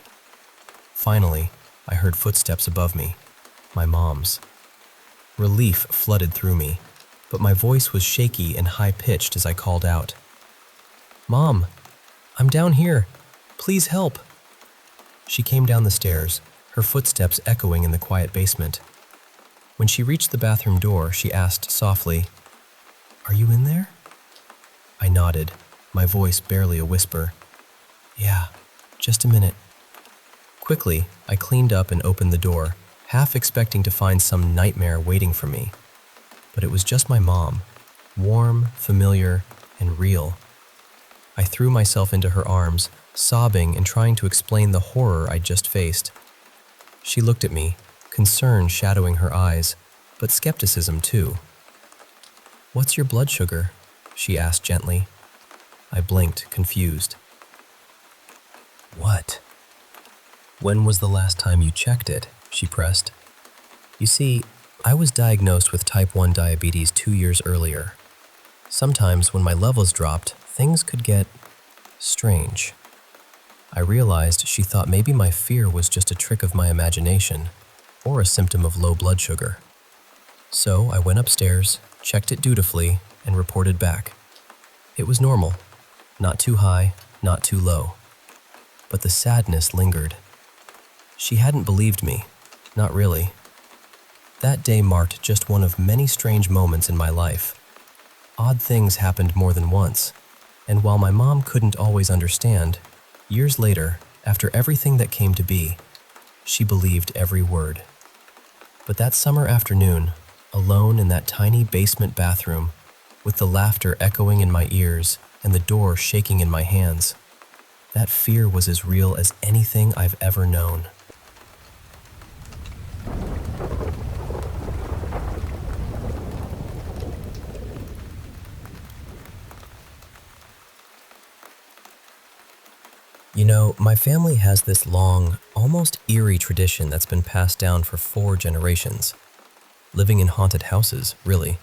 Finally, I heard footsteps above me, my mom's. Relief flooded through me, but my voice was shaky and high-pitched as I called out. "Mom, I'm down here. Please help." She came down the stairs, her footsteps echoing in the quiet basement. When she reached the bathroom door, she asked softly, "Are you in there?" I nodded, my voice barely a whisper. "Yeah, just a minute." Quickly, I cleaned up and opened the door, half expecting to find some nightmare waiting for me. But it was just my mom, warm, familiar, and real. I threw myself into her arms, sobbing and trying to explain the horror I'd just faced. She looked at me, concern shadowing her eyes, but skepticism too. "What's your blood sugar?" she asked gently. I blinked, confused. "What?" "When was the last time you checked it?" she pressed. "You see, I was diagnosed with type 1 diabetes 2 years earlier. Sometimes when my levels dropped, things could get strange." I realized she thought maybe my fear was just a trick of my imagination, or a symptom of low blood sugar. So I went upstairs, checked it dutifully, and reported back. It was normal, not too high, not too low. But the sadness lingered. She hadn't believed me, not really. That day marked just one of many strange moments in my life. Odd things happened more than once, and while my mom couldn't always understand, years later, after everything that came to be, she believed every word. But that summer afternoon, alone in that tiny basement bathroom, with the laughter echoing in my ears and the door shaking in my hands, that fear was as real as anything I've ever known. You know, my family has this long, almost eerie tradition that's been passed down for 4 generations. Living in haunted houses, really.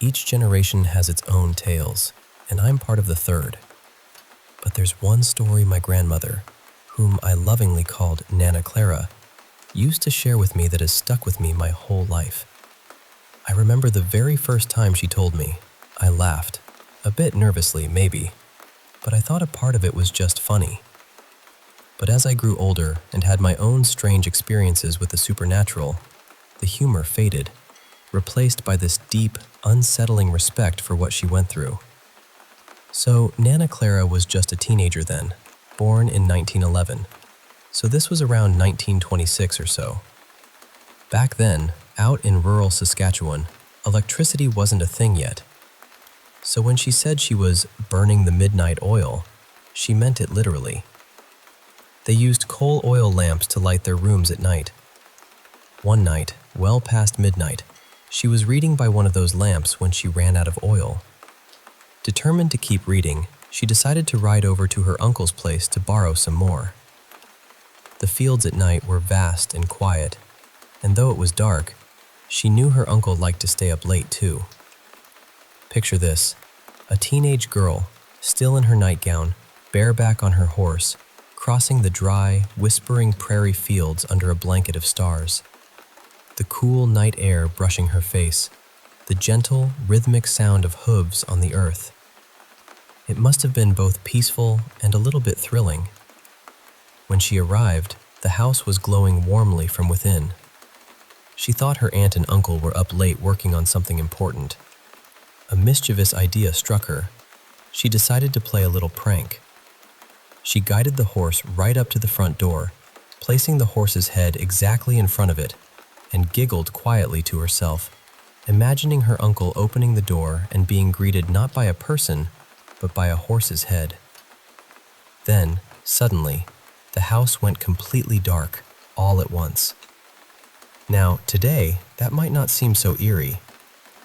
Each generation has its own tales, and I'm part of the 3rd. But there's one story my grandmother, whom I lovingly called Nana Clara, used to share with me that has stuck with me my whole life. I remember the very first time she told me, I laughed, a bit nervously maybe, but I thought a part of it was just funny. But as I grew older and had my own strange experiences with the supernatural, the humor faded, replaced by this deep, unsettling respect for what she went through. So Nana Clara was just a teenager then, born in 1911. So this was around 1926 or so. Back then, out in rural Saskatchewan, electricity wasn't a thing yet. So when she said she was burning the midnight oil, she meant it literally. They used coal oil lamps to light their rooms at night. One night, well past midnight, she was reading by one of those lamps when she ran out of oil. Determined to keep reading, she decided to ride over to her uncle's place to borrow some more. The fields at night were vast and quiet, and though it was dark, she knew her uncle liked to stay up late too. Picture this, a teenage girl, still in her nightgown, bareback on her horse, crossing the dry, whispering prairie fields under a blanket of stars. The cool night air brushing her face, the gentle, rhythmic sound of hooves on the earth. It must have been both peaceful and a little bit thrilling. When she arrived, the house was glowing warmly from within. She thought her aunt and uncle were up late working on something important. a mischievous idea struck her. She decided to play a little prank. She guided the horse right up to the front door, placing the horse's head exactly in front of it, and giggled quietly to herself, imagining her uncle opening the door and being greeted not by a person, but by a horse's head. Then, suddenly, the house went completely dark, all at once. Now, today, that might not seem so eerie,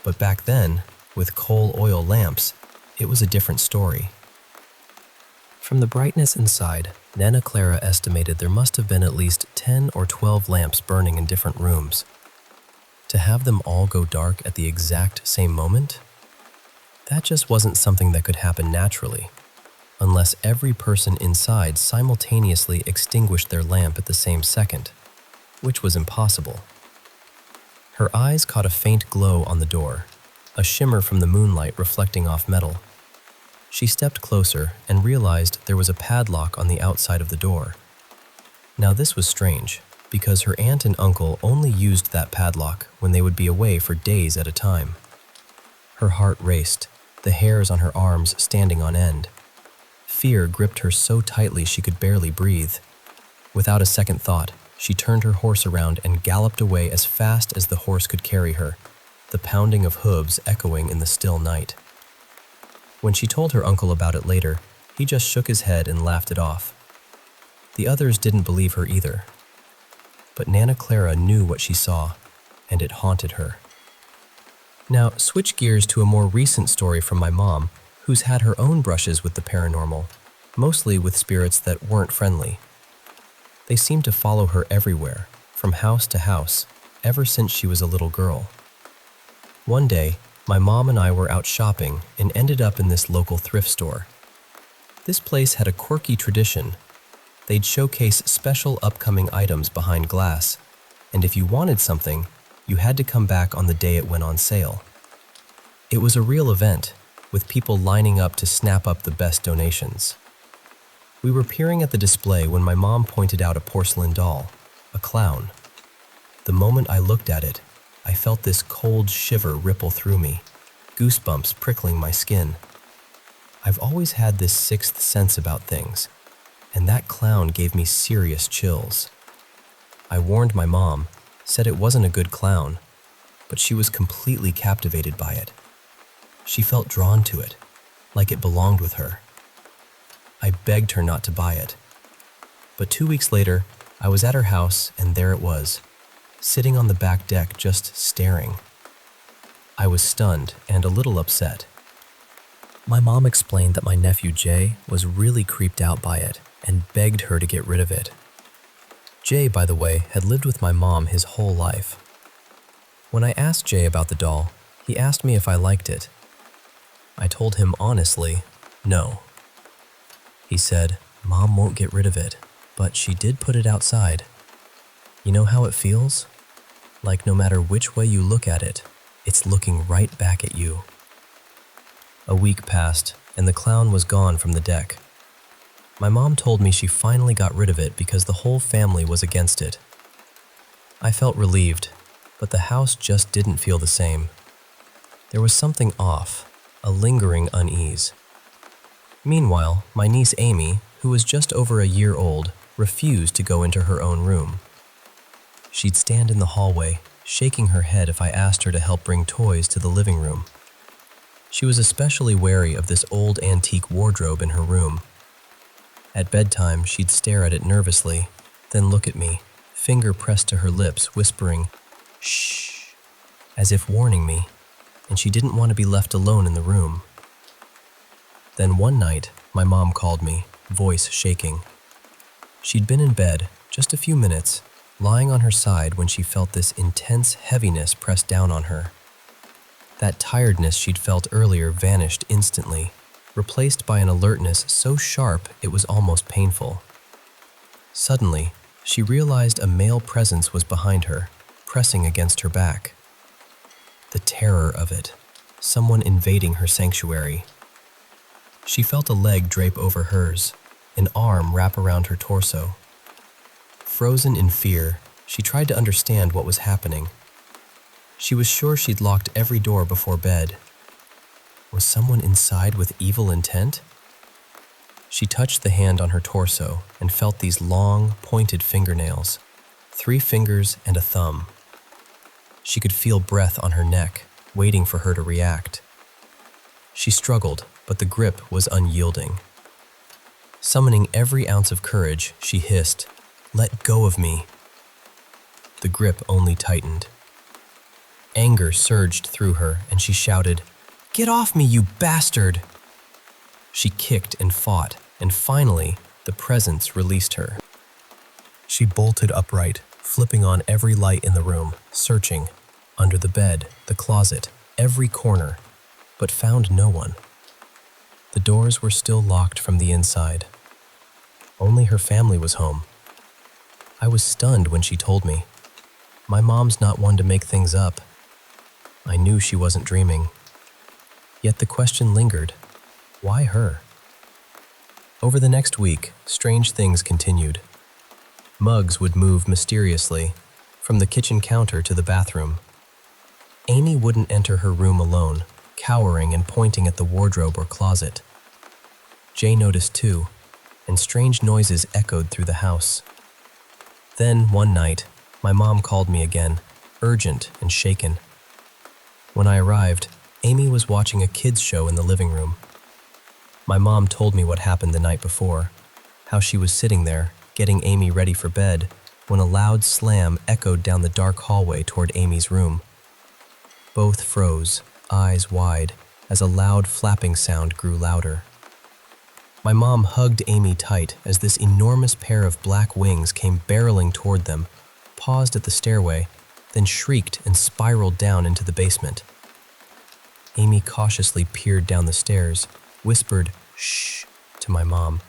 but back then, with coal oil lamps, it was a different story. From the brightness inside, Nana Clara estimated there must have been at least 10 or 12 lamps burning in different rooms. To have them all go dark at the exact same moment? That just wasn't something that could happen naturally, unless every person inside simultaneously extinguished their lamp at the same second, which was impossible. Her eyes caught a faint glow on the door, a shimmer from the moonlight reflecting off metal. She stepped closer and realized there was a padlock on the outside of the door. Now this was strange, because her aunt and uncle only used that padlock when they would be away for days at a time. Her heart raced, the hairs on her arms standing on end. Fear gripped her so tightly she could barely breathe. Without a second thought, she turned her horse around and galloped away as fast as the horse could carry her, the pounding of hooves echoing in the still night. When she told her uncle about it later, he just shook his head and laughed it off. The others didn't believe her either. But Nana Clara knew what she saw, and it haunted her. Now, switch gears to a more recent story from my mom, who's had her own brushes with the paranormal, mostly with spirits that weren't friendly. They seemed to follow her everywhere, from house to house, ever since she was a little girl. One day, my mom and I were out shopping and ended up in this local thrift store. This place had a quirky tradition. They'd showcase special upcoming items behind glass, and if you wanted something, you had to come back on the day it went on sale. It was a real event, with people lining up to snap up the best donations. We were peering at the display when my mom pointed out a porcelain doll, a clown. The moment I looked at it, I felt this cold shiver ripple through me, goosebumps prickling my skin. I've always had this sixth sense about things, and that clown gave me serious chills. I warned my mom, said it wasn't a good clown, but she was completely captivated by it. She felt drawn to it, like it belonged with her. I begged her not to buy it. But 2 weeks later, I was at her house, and there it was, sitting on the back deck just staring. I was stunned and a little upset. My mom explained that my nephew Jay was really creeped out by it and begged her to get rid of it. Jay, by the way, had lived with my mom his whole life. When I asked Jay about the doll, he asked me if I liked it. I told him honestly, no. He said, "Mom won't get rid of it, but she did put it outside. You know how it feels? Like no matter which way you look at it, it's looking right back at you." A week passed, and the clown was gone from the deck. My mom told me she finally got rid of it because the whole family was against it. I felt relieved, but the house just didn't feel the same. There was something off, a lingering unease. Meanwhile, my niece Amy, who was just over a year old, refused to go into her own room. She'd stand in the hallway, shaking her head if I asked her to help bring toys to the living room. She was especially wary of this old antique wardrobe in her room. At bedtime, she'd stare at it nervously, then look at me, finger pressed to her lips, whispering, "Shh," as if warning me, and she didn't want to be left alone in the room. Then one night, my mom called me, voice shaking. She'd been in bed, just a few minutes, lying on her side when she felt this intense heaviness press down on her. That tiredness she'd felt earlier vanished instantly, replaced by an alertness so sharp it was almost painful. Suddenly, she realized a male presence was behind her, pressing against her back. The terror of it, someone invading her sanctuary. She felt a leg drape over hers, an arm wrap around her torso. Frozen in fear, she tried to understand what was happening. She was sure she'd locked every door before bed. Was someone inside with evil intent? She touched the hand on her torso and felt these long, pointed fingernails, 3 fingers and a thumb. She could feel breath on her neck, waiting for her to react. She struggled, but the grip was unyielding. Summoning every ounce of courage, she hissed, "Let go of me." The grip only tightened. Anger surged through her, and she shouted, "Get off me, you bastard!" She kicked and fought, and finally, the presence released her. She bolted upright, flipping on every light in the room, searching under the bed, the closet, every corner, but found no one. The doors were still locked from the inside. Only her family was home. I was stunned when she told me. My mom's not one to make things up. I knew she wasn't dreaming. Yet the question lingered, why her? Over the next week, strange things continued. Mugs would move mysteriously, from the kitchen counter to the bathroom. Amy wouldn't enter her room alone, cowering and pointing at the wardrobe or closet. Jay noticed too, and strange noises echoed through the house. Then, one night, my mom called me again, urgent and shaken. When I arrived, Amy was watching a kids' show in the living room. My mom told me what happened the night before, how she was sitting there, getting Amy ready for bed, when a loud slam echoed down the dark hallway toward Amy's room. Both froze, eyes wide, as a loud flapping sound grew louder. My mom hugged Amy tight as this enormous pair of black wings came barreling toward them, paused at the stairway, then shrieked and spiraled down into the basement. Amy cautiously peered down the stairs, whispered, "Shh," to my mom.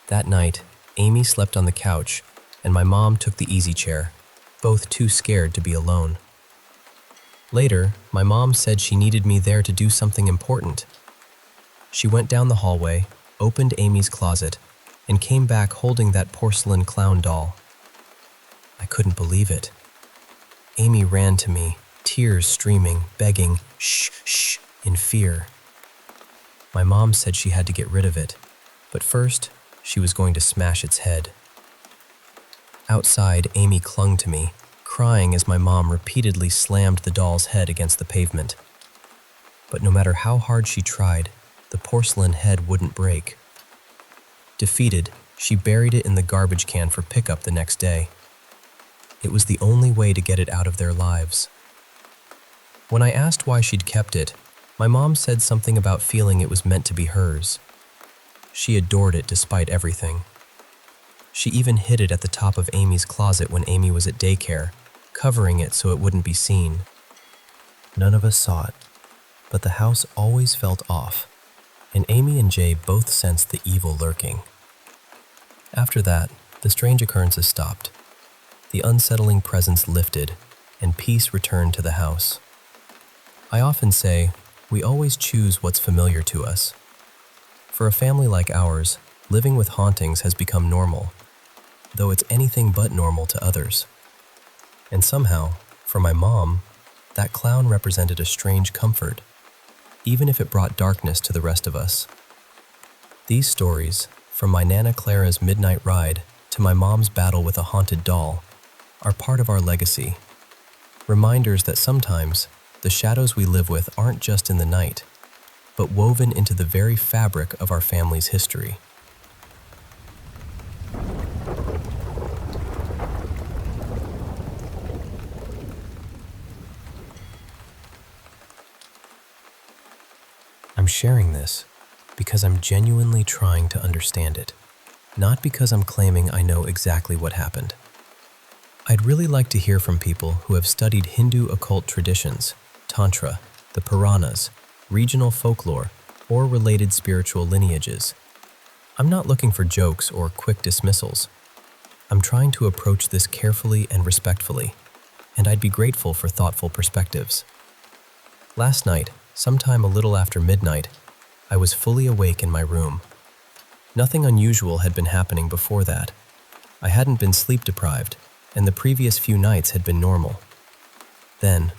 That night, Amy slept on the couch, and my mom took the easy chair, both too scared to be alone. Later, my mom said she needed me there to do something important. She went down the hallway, opened Amy's closet, and came back holding that porcelain clown doll. I couldn't believe it. Amy ran to me, tears streaming, begging, "Shh, shh," in fear. My mom said she had to get rid of it, but first, she was going to smash its head. Outside, Amy clung to me, crying as my mom repeatedly slammed the doll's head against the pavement. But no matter how hard she tried, the porcelain head wouldn't break. Defeated, she buried it in the garbage can for pickup the next day. It was the only way to get it out of their lives. When I asked why she'd kept it, my mom said something about feeling it was meant to be hers. She adored it despite everything. She even hid it at the top of Amy's closet when Amy was at daycare, covering it so it wouldn't be seen. None of us saw it, but the house always felt off, and Amy and Jay both sensed the evil lurking. After that, the strange occurrences stopped. The unsettling presence lifted, and peace returned to the house. I often say, we always choose what's familiar to us. For a family like ours, living with hauntings has become normal, though it's anything but normal to others. And somehow, for my mom, that clown represented a strange comfort, even if it brought darkness to the rest of us. These stories, from my Nana Clara's midnight ride to my mom's battle with a haunted doll, are part of our legacy. Reminders that sometimes the shadows we live with aren't just in the night, but woven into the very fabric of our family's history. I'm sharing this because I'm genuinely trying to understand it, not because I'm claiming I know exactly what happened. I'd really like to hear from people who have studied Hindu occult traditions, Tantra, the Puranas, regional folklore, or related spiritual lineages. I'm not looking for jokes or quick dismissals. I'm trying to approach this carefully and respectfully, and I'd be grateful for thoughtful perspectives. Last night, sometime a little after midnight, I was fully awake in my room. Nothing unusual had been happening before that. I hadn't been sleep deprived, and the previous few nights had been normal. Then,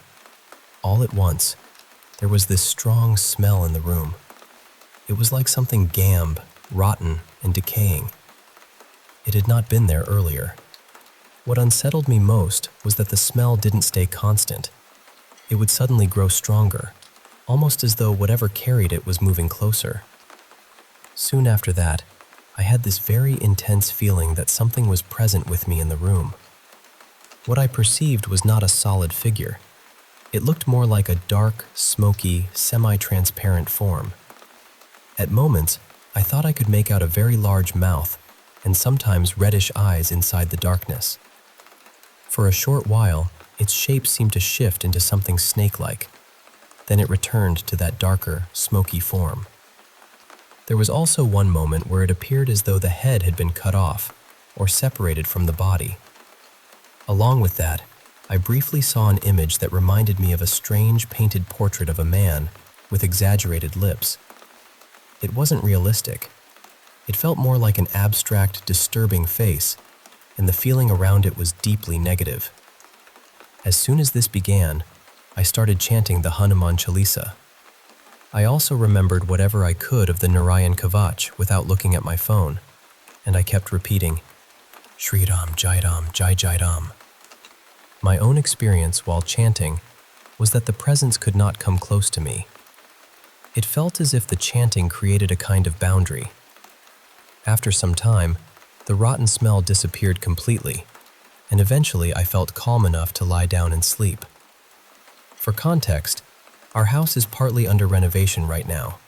all at once, there was this strong smell in the room. It was like something gamb, rotten, and decaying. It had not been there earlier. What unsettled me most was that the smell didn't stay constant. It would suddenly grow stronger, almost as though whatever carried it was moving closer. Soon after that, I had this very intense feeling that something was present with me in the room. What I perceived was not a solid figure. It looked more like a dark, smoky, semi-transparent form. At moments, I thought I could make out a very large mouth and sometimes reddish eyes inside the darkness. For a short while, its shape seemed to shift into something snake-like. Then it returned to that darker, smoky form. There was also one moment where it appeared as though the head had been cut off or separated from the body. Along with that, I briefly saw an image that reminded me of a strange painted portrait of a man with exaggerated lips. It wasn't realistic. It felt more like an abstract, disturbing face, and the feeling around it was deeply negative. As soon as this began, I started chanting the Hanuman Chalisa. I also remembered whatever I could of the Narayan Kavach without looking at my phone, and I kept repeating, Shri Ram, Jai Ram, Jai Jai Ram. My own experience while chanting was that the presence could not come close to me. It felt as if the chanting created a kind of boundary. After some time, the rotten smell disappeared completely, and eventually I felt calm enough to lie down and sleep. For context, our house is partly under renovation right now.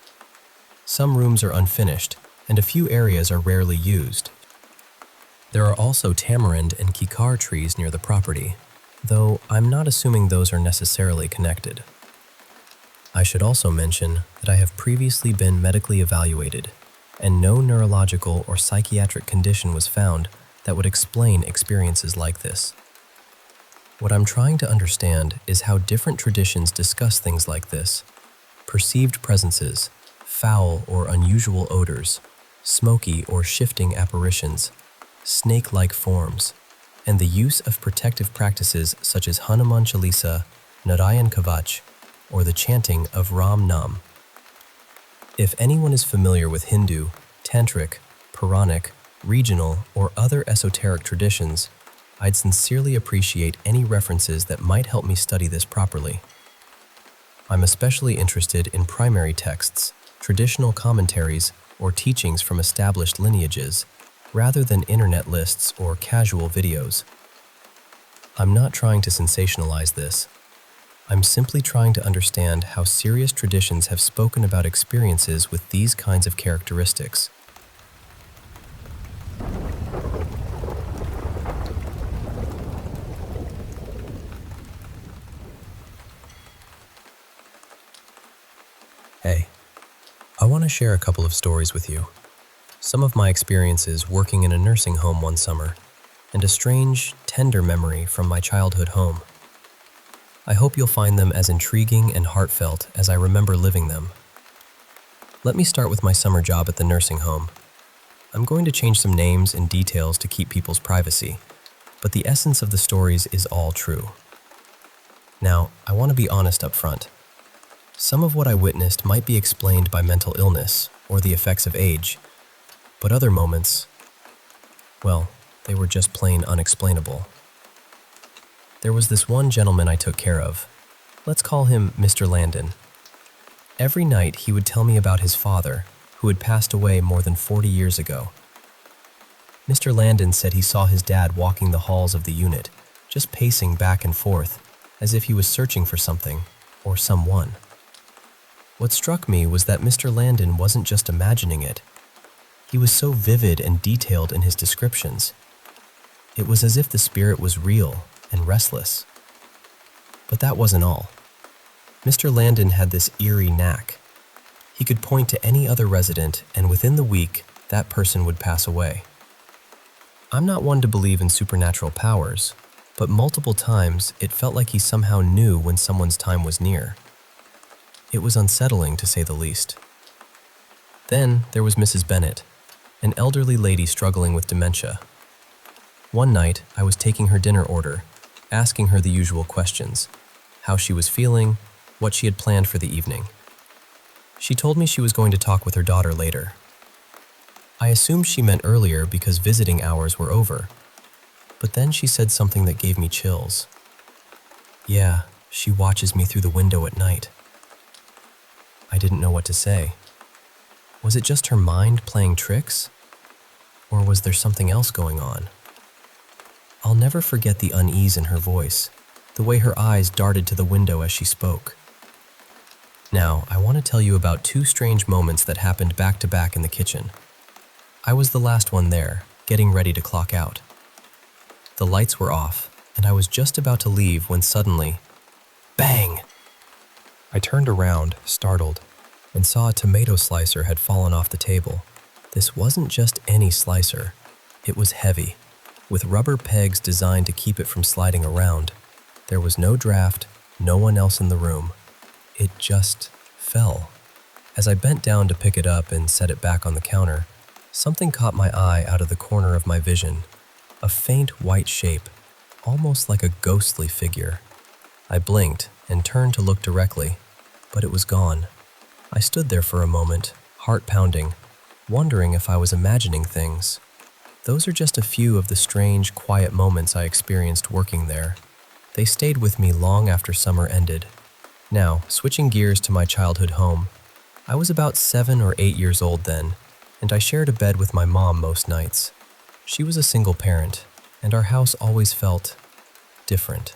Some rooms are unfinished, and a few areas are rarely used. There are also tamarind and kikar trees near the property, though I'm not assuming those are necessarily connected. I should also mention that I have previously been medically evaluated, and no neurological or psychiatric condition was found that would explain experiences like this. What I'm trying to understand is how different traditions discuss things like this: perceived presences, foul or unusual odors, smoky or shifting apparitions, snake-like forms, and the use of protective practices such as Hanuman Chalisa, Narayan Kavach, or the chanting of Ram Nam. If anyone is familiar with Hindu, Tantric, Puranic, regional, or other esoteric traditions, I'd sincerely appreciate any references that might help me study this properly. I'm especially interested in primary texts, traditional commentaries, or teachings from established lineages, rather than internet lists or casual videos. I'm not trying to sensationalize this. I'm simply trying to understand how serious traditions have spoken about experiences with these kinds of characteristics. Hey, I want to share a couple of stories with you. Some of my experiences working in a nursing home one summer, and a strange, tender memory from my childhood home. I hope you'll find them as intriguing and heartfelt as I remember living them. Let me start with my summer job at the nursing home. I'm going to change some names and details to keep people's privacy, but the essence of the stories is all true. Now, I want to be honest up front. Some of what I witnessed might be explained by mental illness or the effects of age, but other moments, well, they were just plain unexplainable. There was this one gentleman I took care of. Let's call him Mr. Landon. Every night he would tell me about his father, who had passed away more than 40 years ago. Mr. Landon said he saw his dad walking the halls of the unit, just pacing back and forth, as if he was searching for something, or someone. What struck me was that Mr. Landon wasn't just imagining it. He was so vivid and detailed in his descriptions. It was as if the spirit was real and restless. But that wasn't all. Mr. Landon had this eerie knack. He could point to any other resident, and within the week, that person would pass away. I'm not one to believe in supernatural powers, but multiple times it felt like he somehow knew when someone's time was near. It was unsettling, to say the least. Then there was Mrs. Bennett, an elderly lady struggling with dementia. One night, I was taking her dinner order, asking her the usual questions: how she was feeling, what she had planned for the evening. She told me she was going to talk with her daughter later. I assumed she meant earlier because visiting hours were over, but then she said something that gave me chills. Yeah, she watches me through the window at night. I didn't know what to say. Was it just her mind playing tricks? Or was there something else going on? I'll never forget the unease in her voice, the way her eyes darted to the window as she spoke. Now, I want to tell you about two strange moments that happened back to back in the kitchen. I was the last one there, getting ready to clock out. The lights were off, and I was just about to leave when suddenly, bang! I turned around, startled, and saw a tomato slicer had fallen off the table. This wasn't just any slicer. It was heavy, with rubber pegs designed to keep it from sliding around. There was no draft, no one else in the room. It just fell. As I bent down to pick it up and set it back on the counter, something caught my eye out of the corner of my vision. A faint white shape, almost like a ghostly figure. I blinked and turned to look directly, but it was gone. I stood there for a moment, heart pounding, wondering if I was imagining things. Those are just a few of the strange, quiet moments I experienced working there. They stayed with me long after summer ended. Now, switching gears to my childhood home, I was about 7 or 8 years old then, and I shared a bed with my mom most nights. She was a single parent, and our house always felt different.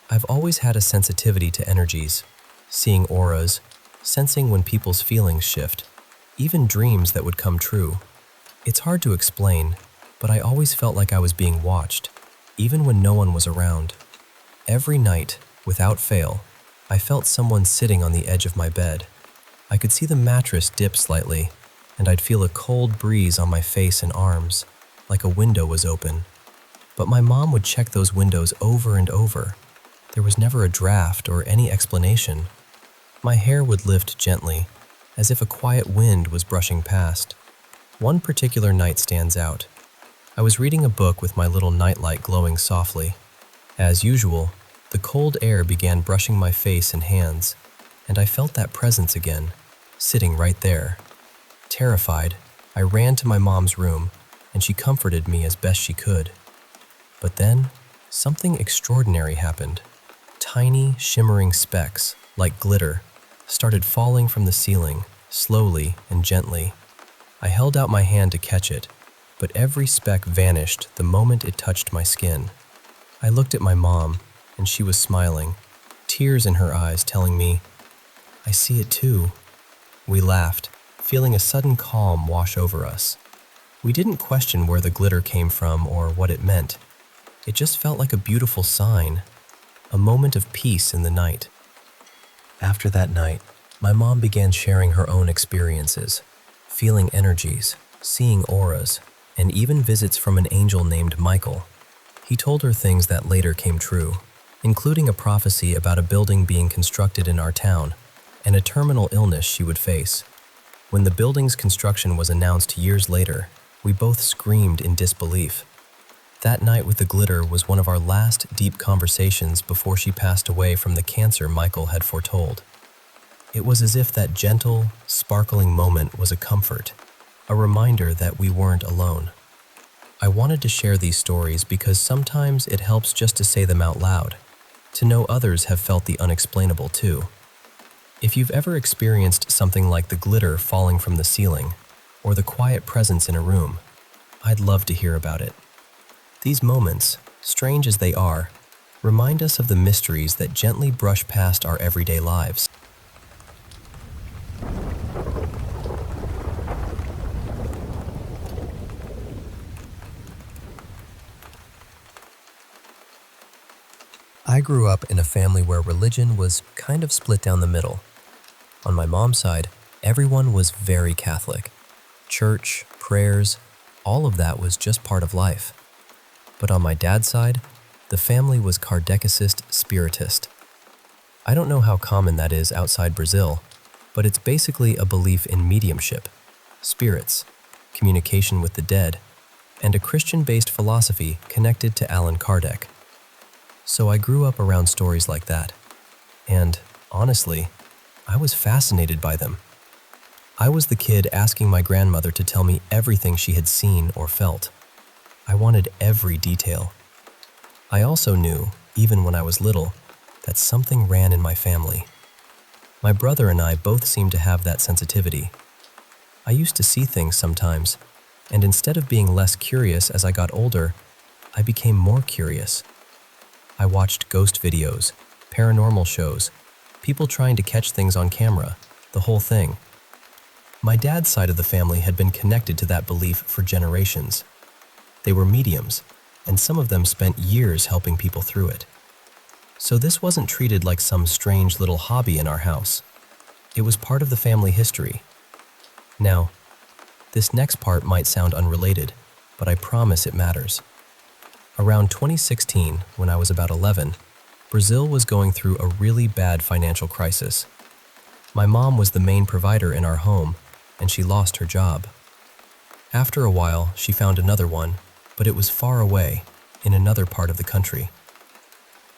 I've always had a sensitivity to energies, seeing auras, sensing when people's feelings shift, even dreams that would come true. It's hard to explain, but I always felt like I was being watched, even when no one was around. Every night, without fail, I felt someone sitting on the edge of my bed. I could see the mattress dip slightly, and I'd feel a cold breeze on my face and arms, like a window was open. But my mom would check those windows over and over. There was never a draft or any explanation. My hair would lift gently, as if a quiet wind was brushing past. One particular night stands out. I was reading a book with my little nightlight glowing softly. As usual, the cold air began brushing my face and hands, and I felt that presence again, sitting right there. Terrified, I ran to my mom's room, and she comforted me as best she could. But then, something extraordinary happened. Tiny, shimmering specks, like glitter, started falling from the ceiling, slowly and gently. I held out my hand to catch it, but every speck vanished the moment it touched my skin. I looked at my mom, and she was smiling, tears in her eyes telling me, "I see it too." We laughed, feeling a sudden calm wash over us. We didn't question where the glitter came from or what it meant. It just felt like a beautiful sign, a moment of peace in the night. After that night, my mom began sharing her own experiences, feeling energies, seeing auras, and even visits from an angel named Michael. He told her things that later came true, including a prophecy about a building being constructed in our town and a terminal illness she would face. When the building's construction was announced years later, we both screamed in disbelief. That night with the glitter was one of our last deep conversations before she passed away from the cancer Michael had foretold. It was as if that gentle, sparkling moment was a comfort, a reminder that we weren't alone. I wanted to share these stories because sometimes it helps just to say them out loud, to know others have felt the unexplainable too. If you've ever experienced something like the glitter falling from the ceiling, or the quiet presence in a room, I'd love to hear about it. These moments, strange as they are, remind us of the mysteries that gently brush past our everyday lives. I grew up in a family where religion was kind of split down the middle. On my mom's side, everyone was very Catholic. Church, prayers, all of that was just part of life. But on my dad's side, the family was Kardecicist Spiritist. I don't know how common that is outside Brazil, but it's basically a belief in mediumship, spirits, communication with the dead, and a Christian-based philosophy connected to Allan Kardec. So I grew up around stories like that. And Honestly, I was fascinated by them. I was the kid asking my grandmother to tell me everything she had seen or felt. I wanted every detail. I also knew, even when I was little, that something ran in my family. My brother and I both seemed to have that sensitivity. I used to see things sometimes, and instead of being less curious as I got older, I became more curious. I watched ghost videos, paranormal shows, people trying to catch things on camera, the whole thing. My dad's side of the family had been connected to that belief for generations. They were mediums, and some of them spent years helping people through it. So this wasn't treated like some strange little hobby in our house. It was part of the family history. Now, this next part might sound unrelated, but I promise it matters. Around 2016, when I was about 11, Brazil was going through a really bad financial crisis. My mom was the main provider in our home, and she lost her job. After a while, she found another one, but it was far away, in another part of the country.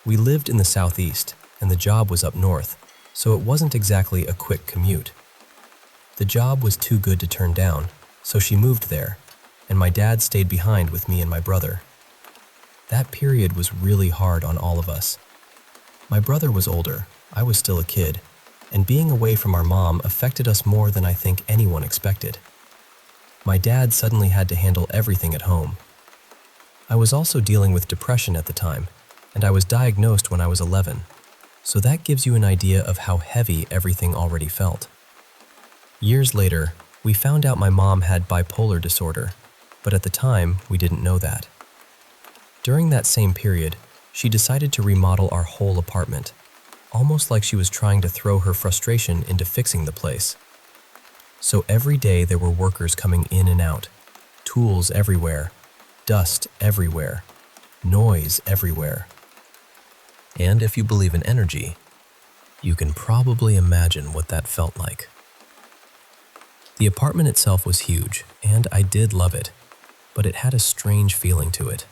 We lived in the southeast, and the job was up north, so it wasn't exactly a quick commute. The job was too good to turn down, so she moved there, and my dad stayed behind with me and my brother. That period was really hard on all of us. My brother was older, I was still a kid, and being away from our mom affected us more than I think anyone expected. My dad suddenly had to handle everything at home. I was also dealing with depression at the time, and I was diagnosed when I was 11, so that gives you an idea of how heavy everything already felt. Years later, we found out my mom had bipolar disorder, but at the time, we didn't know that. During that same period, she decided to remodel our whole apartment, almost like she was trying to throw her frustration into fixing the place. So every day there were workers coming in and out, tools everywhere, dust everywhere, noise everywhere. And if you believe in energy, you can probably imagine what that felt like. The apartment itself was huge, and I did love it, but it had a strange feeling to it.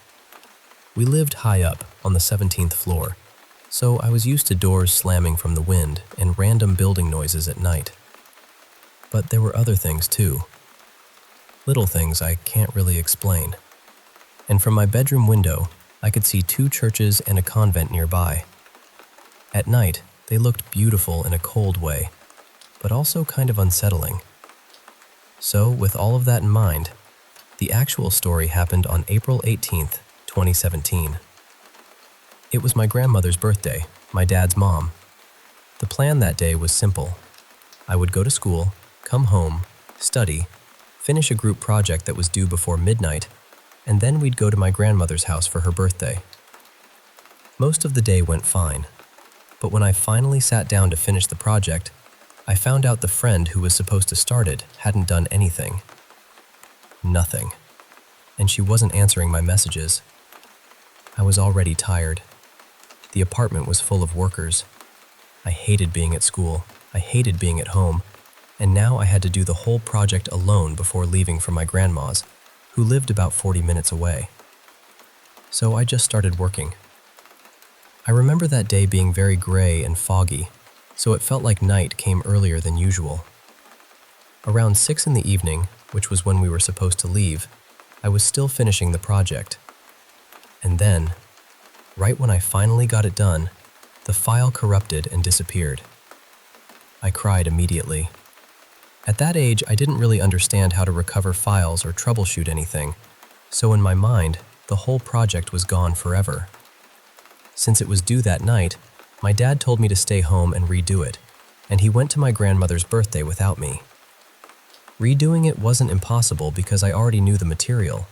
We lived high up on the 17th floor, so I was used to doors slamming from the wind and random building noises at night. But there were other things too. Little things I can't really explain. And from my bedroom window, I could see 2 churches and a convent nearby. At night, they looked beautiful in a cold way, but also kind of unsettling. So, with all of that in mind, the actual story happened on April 18th, 2017. It was my grandmother's birthday, my dad's mom. The plan that day was simple. I would go to school, come home, study, finish a group project that was due before midnight, and then we'd go to my grandmother's house for her birthday. Most of the day went fine, but when I finally sat down to finish the project, I found out the friend who was supposed to start it hadn't done anything. Nothing. And she wasn't answering my messages. I was already tired. The apartment was full of workers. I hated being at school. I hated being at home. And now I had to do the whole project alone before leaving for my grandma's, who lived about 40 minutes away. So I just started working. I remember that day being very gray and foggy, so it felt like night came earlier than usual. Around 6 in the evening, which was when we were supposed to leave, I was still finishing the project. And then, right when I finally got it done, the file corrupted and disappeared. I cried immediately. At that age, I didn't really understand how to recover files or troubleshoot anything, so in my mind, the whole project was gone forever. Since it was due that night, my dad told me to stay home and redo it, and he went to my grandmother's birthday without me. Redoing it wasn't impossible because I already knew the material.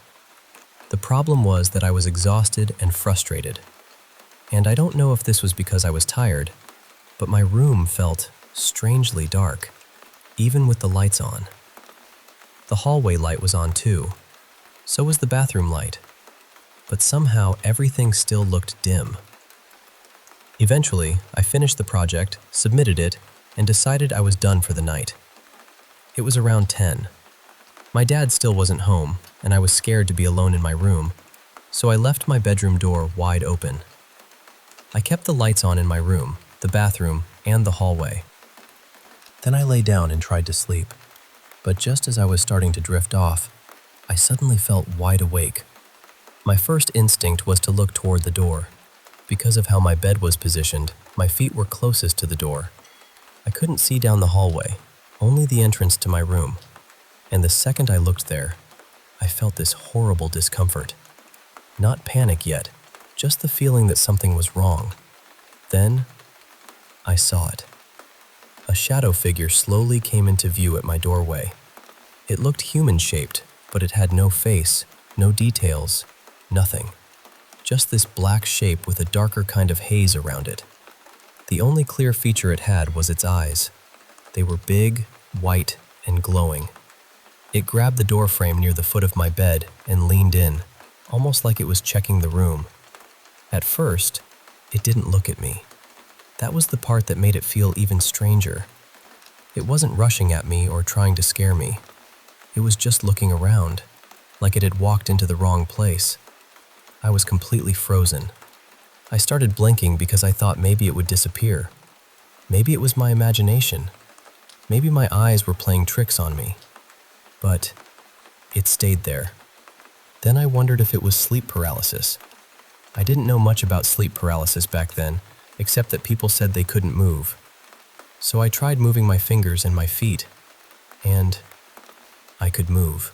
The problem was that I was exhausted and frustrated. And I don't know if this was because I was tired, but my room felt strangely dark, even with the lights on. The hallway light was on too. So was the bathroom light. But somehow everything still looked dim. Eventually, I finished the project, submitted it, and decided I was done for the night. It was around 10. My dad still wasn't home, and I was scared to be alone in my room, so I left my bedroom door wide open. I kept the lights on in my room, the bathroom, and the hallway. Then I lay down and tried to sleep, but just as I was starting to drift off, I suddenly felt wide awake. My first instinct was to look toward the door. Because of how my bed was positioned, my feet were closest to the door. I couldn't see down the hallway, only the entrance to my room. And the second I looked there, I felt this horrible discomfort. Not panic yet, just the feeling that something was wrong. Then, I saw it. A shadow figure slowly came into view at my doorway. It looked human-shaped, but it had no face, no details, nothing. Just this black shape with a darker kind of haze around it. The only clear feature it had was its eyes. They were big, white, and glowing. It grabbed the door frame near the foot of my bed and leaned in, almost like it was checking the room. At first, it didn't look at me. That was the part that made it feel even stranger. It wasn't rushing at me or trying to scare me. It was just looking around, like it had walked into the wrong place. I was completely frozen. I started blinking because I thought maybe it would disappear. Maybe it was my imagination. Maybe my eyes were playing tricks on me. But it stayed there. Then I wondered if it was sleep paralysis. I didn't know much about sleep paralysis back then, except that people said they couldn't move. So I tried moving my fingers and my feet, and I could move.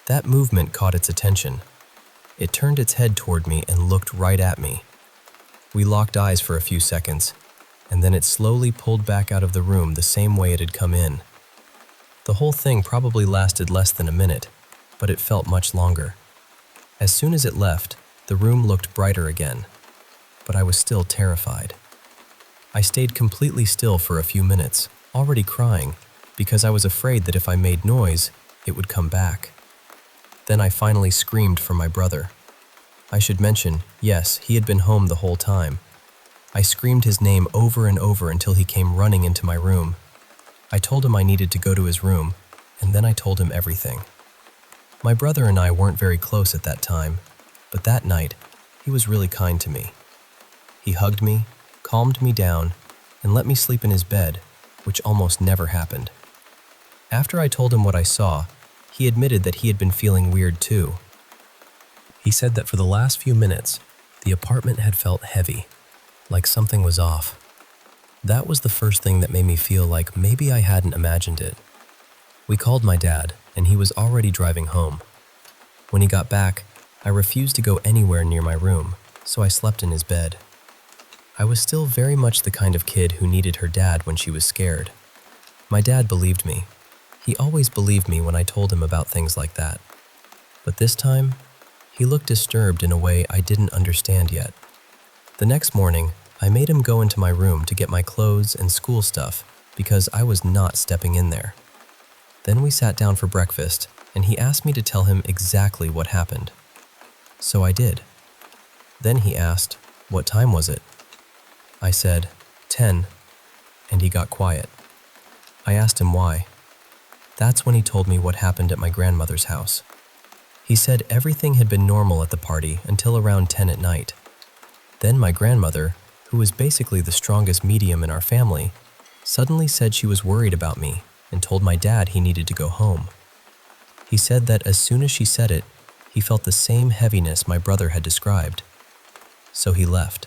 That movement caught its attention. It turned its head toward me and looked right at me. We locked eyes for a few seconds, and then it slowly pulled back out of the room the same way it had come in. The whole thing probably lasted less than a minute, but it felt much longer. As soon as it left, the room looked brighter again, but I was still terrified. I stayed completely still for a few minutes, already crying, because I was afraid that if I made noise, it would come back. Then I finally screamed for my brother. I should mention, yes, he had been home the whole time. I screamed his name over and over until he came running into my room. I told him I needed to go to his room, and then I told him everything. My brother and I weren't very close at that time, but that night, he was really kind to me. He hugged me, calmed me down, and let me sleep in his bed, which almost never happened. After I told him what I saw, he admitted that he had been feeling weird too. He said that for the last few minutes, the apartment had felt heavy, like something was off. That was the first thing that made me feel like maybe I hadn't imagined it. We called my dad, and he was already driving home. When he got back, I refused to go anywhere near my room, so I slept in his bed. I was still very much the kind of kid who needed her dad when she was scared. My dad believed me. He always believed me when I told him about things like that. But this time, he looked disturbed in a way I didn't understand yet. The next morning, I made him go into my room to get my clothes and school stuff because I was not stepping in there. Then we sat down for breakfast, and he asked me to tell him exactly what happened. So I did. Then he asked, "What time was it?" I said, 10, and he got quiet. I asked him why. That's when he told me what happened at my grandmother's house. He said everything had been normal at the party until around 10 at night. Then my grandmother, who was basically the strongest medium in our family, suddenly said she was worried about me and told my dad he needed to go home. He said that as soon as she said it, he felt the same heaviness my brother had described. So he left.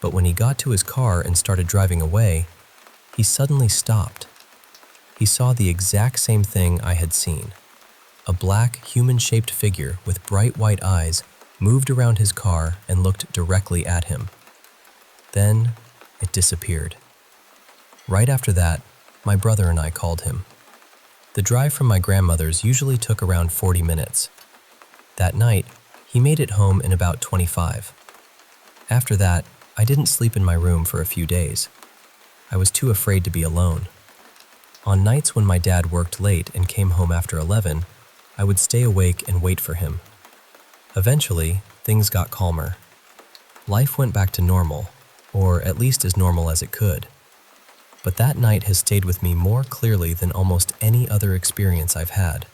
But when he got to his car and started driving away, he suddenly stopped. He saw the exact same thing I had seen. A black, human-shaped figure with bright white eyes moved around his car and looked directly at him. Then, it disappeared. Right after that, my brother and I called him. The drive from my grandmother's usually took around 40 minutes. That night, he made it home in about 25. After that, I didn't sleep in my room for a few days. I was too afraid to be alone. On nights when my dad worked late and came home after 11, I would stay awake and wait for him. Eventually, things got calmer. Life went back to normal, or at least as normal as it could. But that night has stayed with me more clearly than almost any other experience I've had.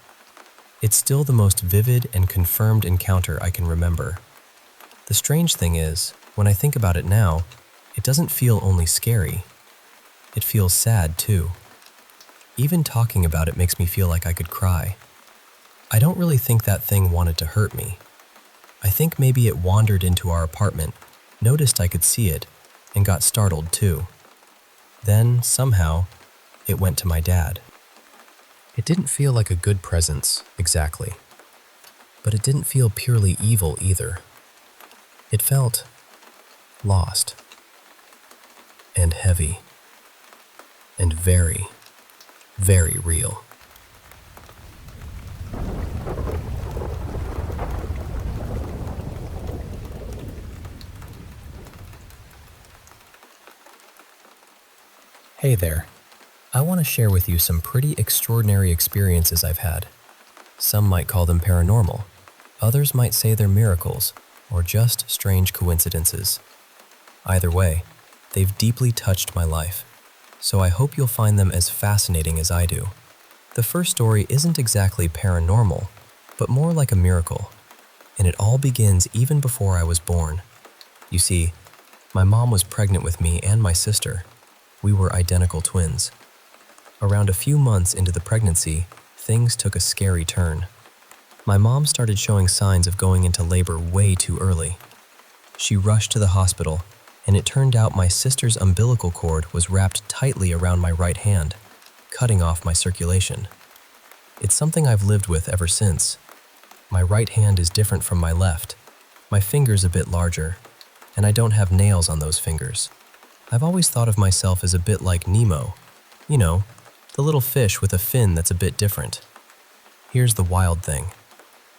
It's still the most vivid and confirmed encounter I can remember. The strange thing is, when I think about it now, it doesn't feel only scary. It feels sad, too. Even talking about it makes me feel like I could cry. I don't really think that thing wanted to hurt me. I think maybe it wandered into our apartment, noticed I could see it, and got startled, too. Then, somehow, it went to my dad. It didn't feel like a good presence, exactly. But it didn't feel purely evil either. It felt lost and heavy and very, very real. Hey there. I want to share with you some pretty extraordinary experiences I've had. Some might call them paranormal. Others might say they're miracles or just strange coincidences. Either way, they've deeply touched my life, so I hope you'll find them as fascinating as I do. The first story isn't exactly paranormal, but more like a miracle, and it all begins even before I was born. You see, my mom was pregnant with me and my sister. We were identical twins. Around a few months into the pregnancy, things took a scary turn. My mom started showing signs of going into labor way too early. She rushed to the hospital, and it turned out my sister's umbilical cord was wrapped tightly around my right hand, cutting off my circulation. It's something I've lived with ever since. My right hand is different from my left, my finger's a bit larger, and I don't have nails on those fingers. I've always thought of myself as a bit like Nemo. You know, the little fish with a fin that's a bit different. Here's the wild thing.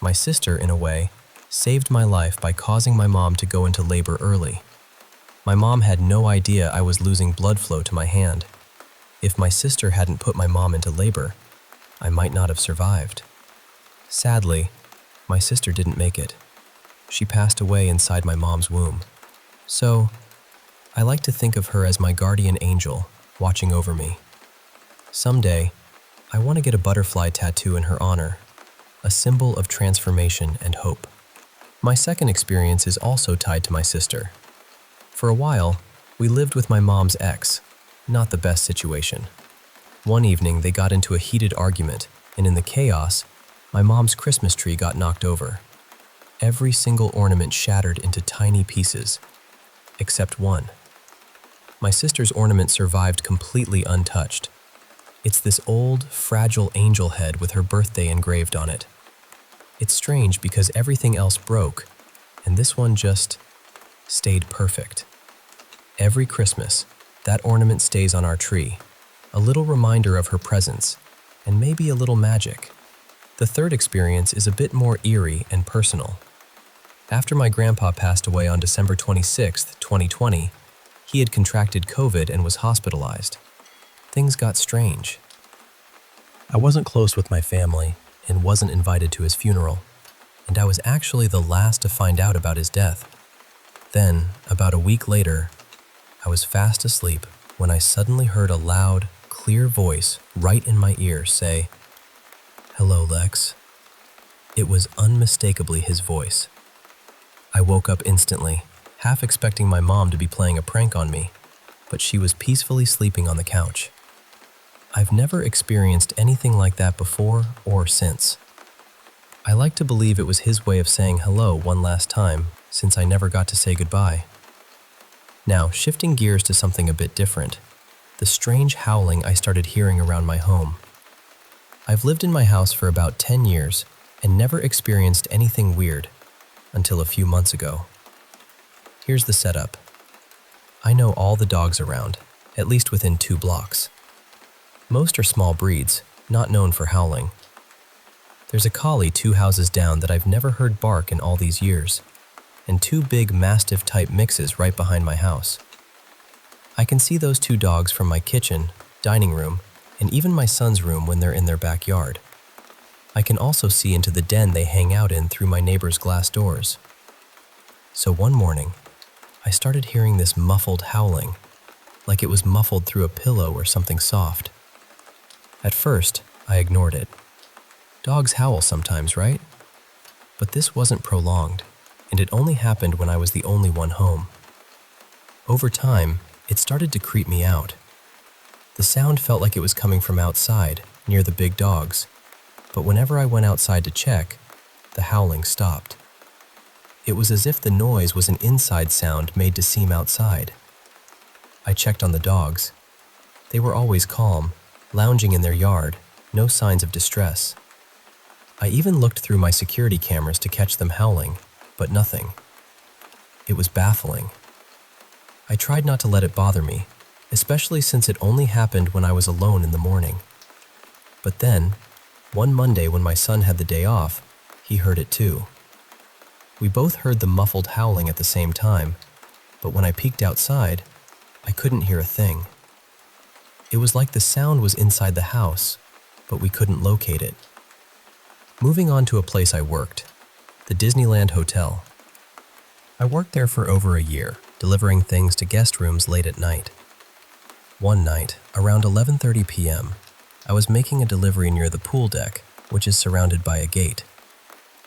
My sister, in a way, saved my life by causing my mom to go into labor early. My mom had no idea I was losing blood flow to my hand. If my sister hadn't put my mom into labor, I might not have survived. Sadly, my sister didn't make it. She passed away inside my mom's womb. So, I like to think of her as my guardian angel, watching over me. Someday, I want to get a butterfly tattoo in her honor, a symbol of transformation and hope. My second experience is also tied to my sister. For a while, we lived with my mom's ex, not the best situation. One evening, they got into a heated argument, and in the chaos, my mom's Christmas tree got knocked over. Every single ornament shattered into tiny pieces, except one. My sister's ornament survived completely untouched. It's this old, fragile angel head with her birthday engraved on it. It's strange because everything else broke, and this one just stayed perfect. Every Christmas, that ornament stays on our tree, a little reminder of her presence, and maybe a little magic. The third experience is a bit more eerie and personal. After my grandpa passed away on December 26, 2020, he had contracted COVID and was hospitalized. Things got strange. I wasn't close with my family and wasn't invited to his funeral, and I was actually the last to find out about his death. Then, about a week later, I was fast asleep when I suddenly heard a loud, clear voice right in my ear say, "Hello, Lex." It was unmistakably his voice. I woke up instantly, half expecting my mom to be playing a prank on me, but she was peacefully sleeping on the couch. I've never experienced anything like that before or since. I like to believe it was his way of saying hello one last time, since I never got to say goodbye. Now, shifting gears to something a bit different, the strange howling I started hearing around my home. I've lived in my house for about 10 years and never experienced anything weird until a few months ago. Here's the setup. I know all the dogs around, at least within 2 blocks. Most are small breeds, not known for howling. There's a collie 2 houses down that I've never heard bark in all these years, and 2 big Mastiff-type mixes right behind my house. I can see those 2 dogs from my kitchen, dining room, and even my son's room when they're in their backyard. I can also see into the den they hang out in through my neighbor's glass doors. So one morning, I started hearing this muffled howling, like it was muffled through a pillow or something soft. At first, I ignored it. Dogs howl sometimes, right? But this wasn't prolonged, and it only happened when I was the only one home. Over time, it started to creep me out. The sound felt like it was coming from outside, near the big dogs, but whenever I went outside to check, the howling stopped. It was as if the noise was an inside sound made to seem outside. I checked on the dogs. They were always calm, lounging in their yard, no signs of distress. I even looked through my security cameras to catch them howling, but nothing. It was baffling. I tried not to let it bother me, especially since it only happened when I was alone in the morning. But then, one Monday when my son had the day off, he heard it too. We both heard the muffled howling at the same time, but when I peeked outside, I couldn't hear a thing. It was like the sound was inside the house, but we couldn't locate it. Moving on to a place I worked, the Disneyland Hotel. I worked there for over a year, delivering things to guest rooms late at night. One night, around 11:30 p.m., I was making a delivery near the pool deck, which is surrounded by a gate.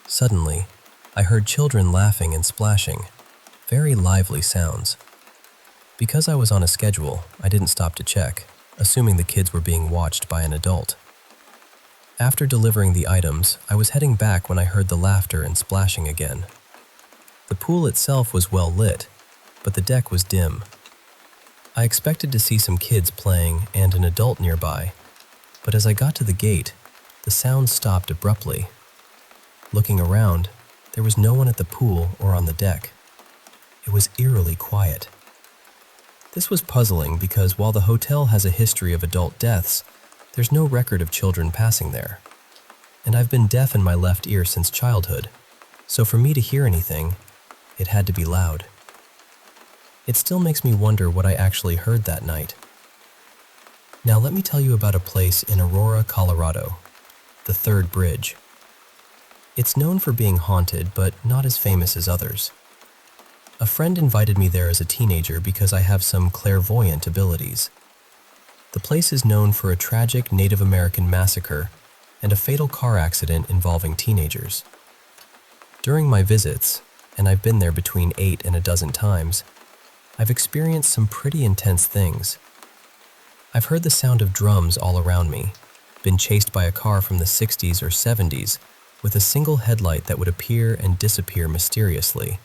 Suddenly, I heard children laughing and splashing, very lively sounds. Because I was on a schedule, I didn't stop to check, assuming the kids were being watched by an adult. After delivering the items, I was heading back when I heard the laughter and splashing again. The pool itself was well lit, but the deck was dim. I expected to see some kids playing and an adult nearby, but as I got to the gate, the sound stopped abruptly. Looking around, there was no one at the pool or on the deck. It was eerily quiet. This was puzzling because while the hotel has a history of adult deaths, there's no record of children passing there. And I've been deaf in my left ear since childhood, so for me to hear anything, it had to be loud. It still makes me wonder what I actually heard that night. Now let me tell you about a place in Aurora, Colorado, the Third Bridge. It's known for being haunted, but not as famous as others. A friend invited me there as a teenager because I have some clairvoyant abilities. The place is known for a tragic Native American massacre and a fatal car accident involving teenagers. During my visits, and I've been there between 8 and a dozen times, I've experienced some pretty intense things. I've heard the sound of drums all around me, been chased by a car from the 60s or 70s with a single headlight that would appear and disappear mysteriously,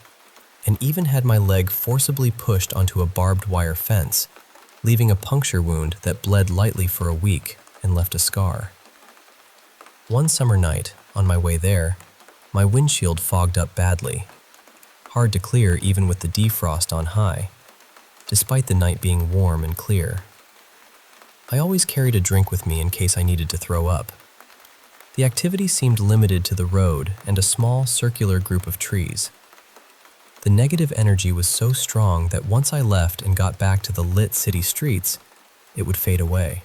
and even had my leg forcibly pushed onto a barbed wire fence, leaving a puncture wound that bled lightly for a week and left a scar. One summer night, on my way there, my windshield fogged up badly, hard to clear even with the defrost on high, despite the night being warm and clear. I always carried a drink with me in case I needed to throw up. The activity seemed limited to the road and a small circular group of trees. The negative energy was so strong that once I left and got back to the lit city streets, it would fade away.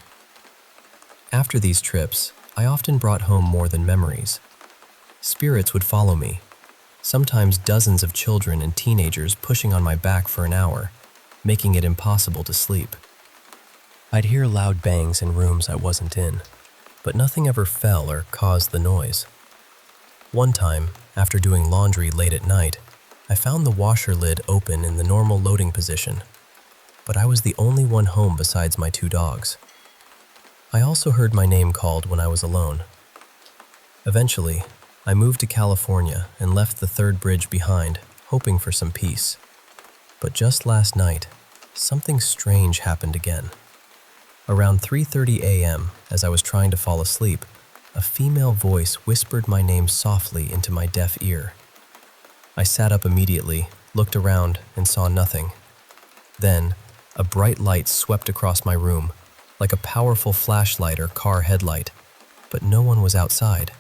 After these trips, I often brought home more than memories. Spirits would follow me, sometimes dozens of children and teenagers pushing on my back for an hour, making it impossible to sleep. I'd hear loud bangs in rooms I wasn't in, but nothing ever fell or caused the noise. One time, after doing laundry late at night, I found the washer lid open in the normal loading position, but I was the only one home besides my 2 dogs. I also heard my name called when I was alone. Eventually, I moved to California and left the Third Bridge behind, hoping for some peace. But just last night, something strange happened again. Around 3:30 a.m., as I was trying to fall asleep, a female voice whispered my name softly into my deaf ear. I sat up immediately, looked around, and saw nothing. Then, a bright light swept across my room, like a powerful flashlight or car headlight, but no one was outside.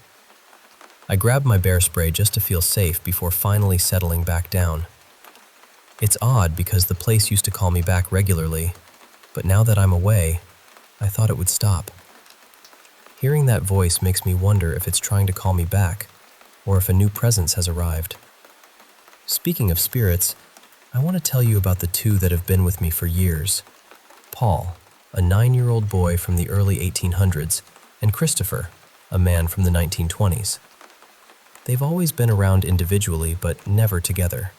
I grabbed my bear spray just to feel safe before finally settling back down. It's odd because the place used to call me back regularly, but now that I'm away, I thought it would stop. Hearing that voice makes me wonder if it's trying to call me back, or if a new presence has arrived. Speaking of spirits, I want to tell you about the 2 that have been with me for years. Paul, a 9-year-old boy from the early 1800s, and Christopher, a man from the 1920s. They've always been around individually, but never together.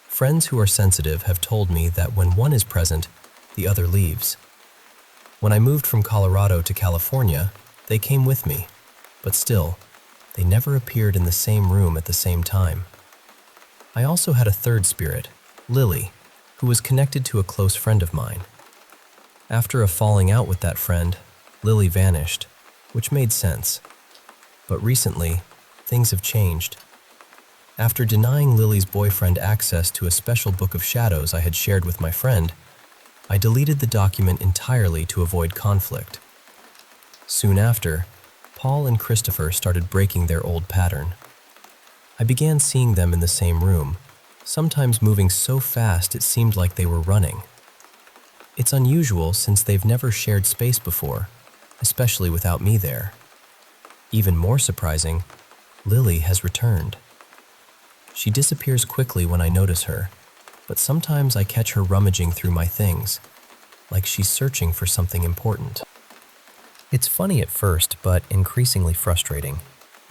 Friends who are sensitive have told me that when one is present, the other leaves. When I moved from Colorado to California, they came with me, but still, they never appeared in the same room at the same time. I also had a third spirit, Lily, who was connected to a close friend of mine. After a falling out with that friend, Lily vanished, which made sense. But recently, things have changed. After denying Lily's boyfriend access to a special book of shadows I had shared with my friend, I deleted the document entirely to avoid conflict. Soon after, Paul and Christopher started breaking their old pattern. I began seeing them in the same room, sometimes moving so fast it seemed like they were running. It's unusual since they've never shared space before, especially without me there. Even more surprising, Lily has returned. She disappears quickly when I notice her, but sometimes I catch her rummaging through my things, like she's searching for something important. It's funny at first, but increasingly frustrating,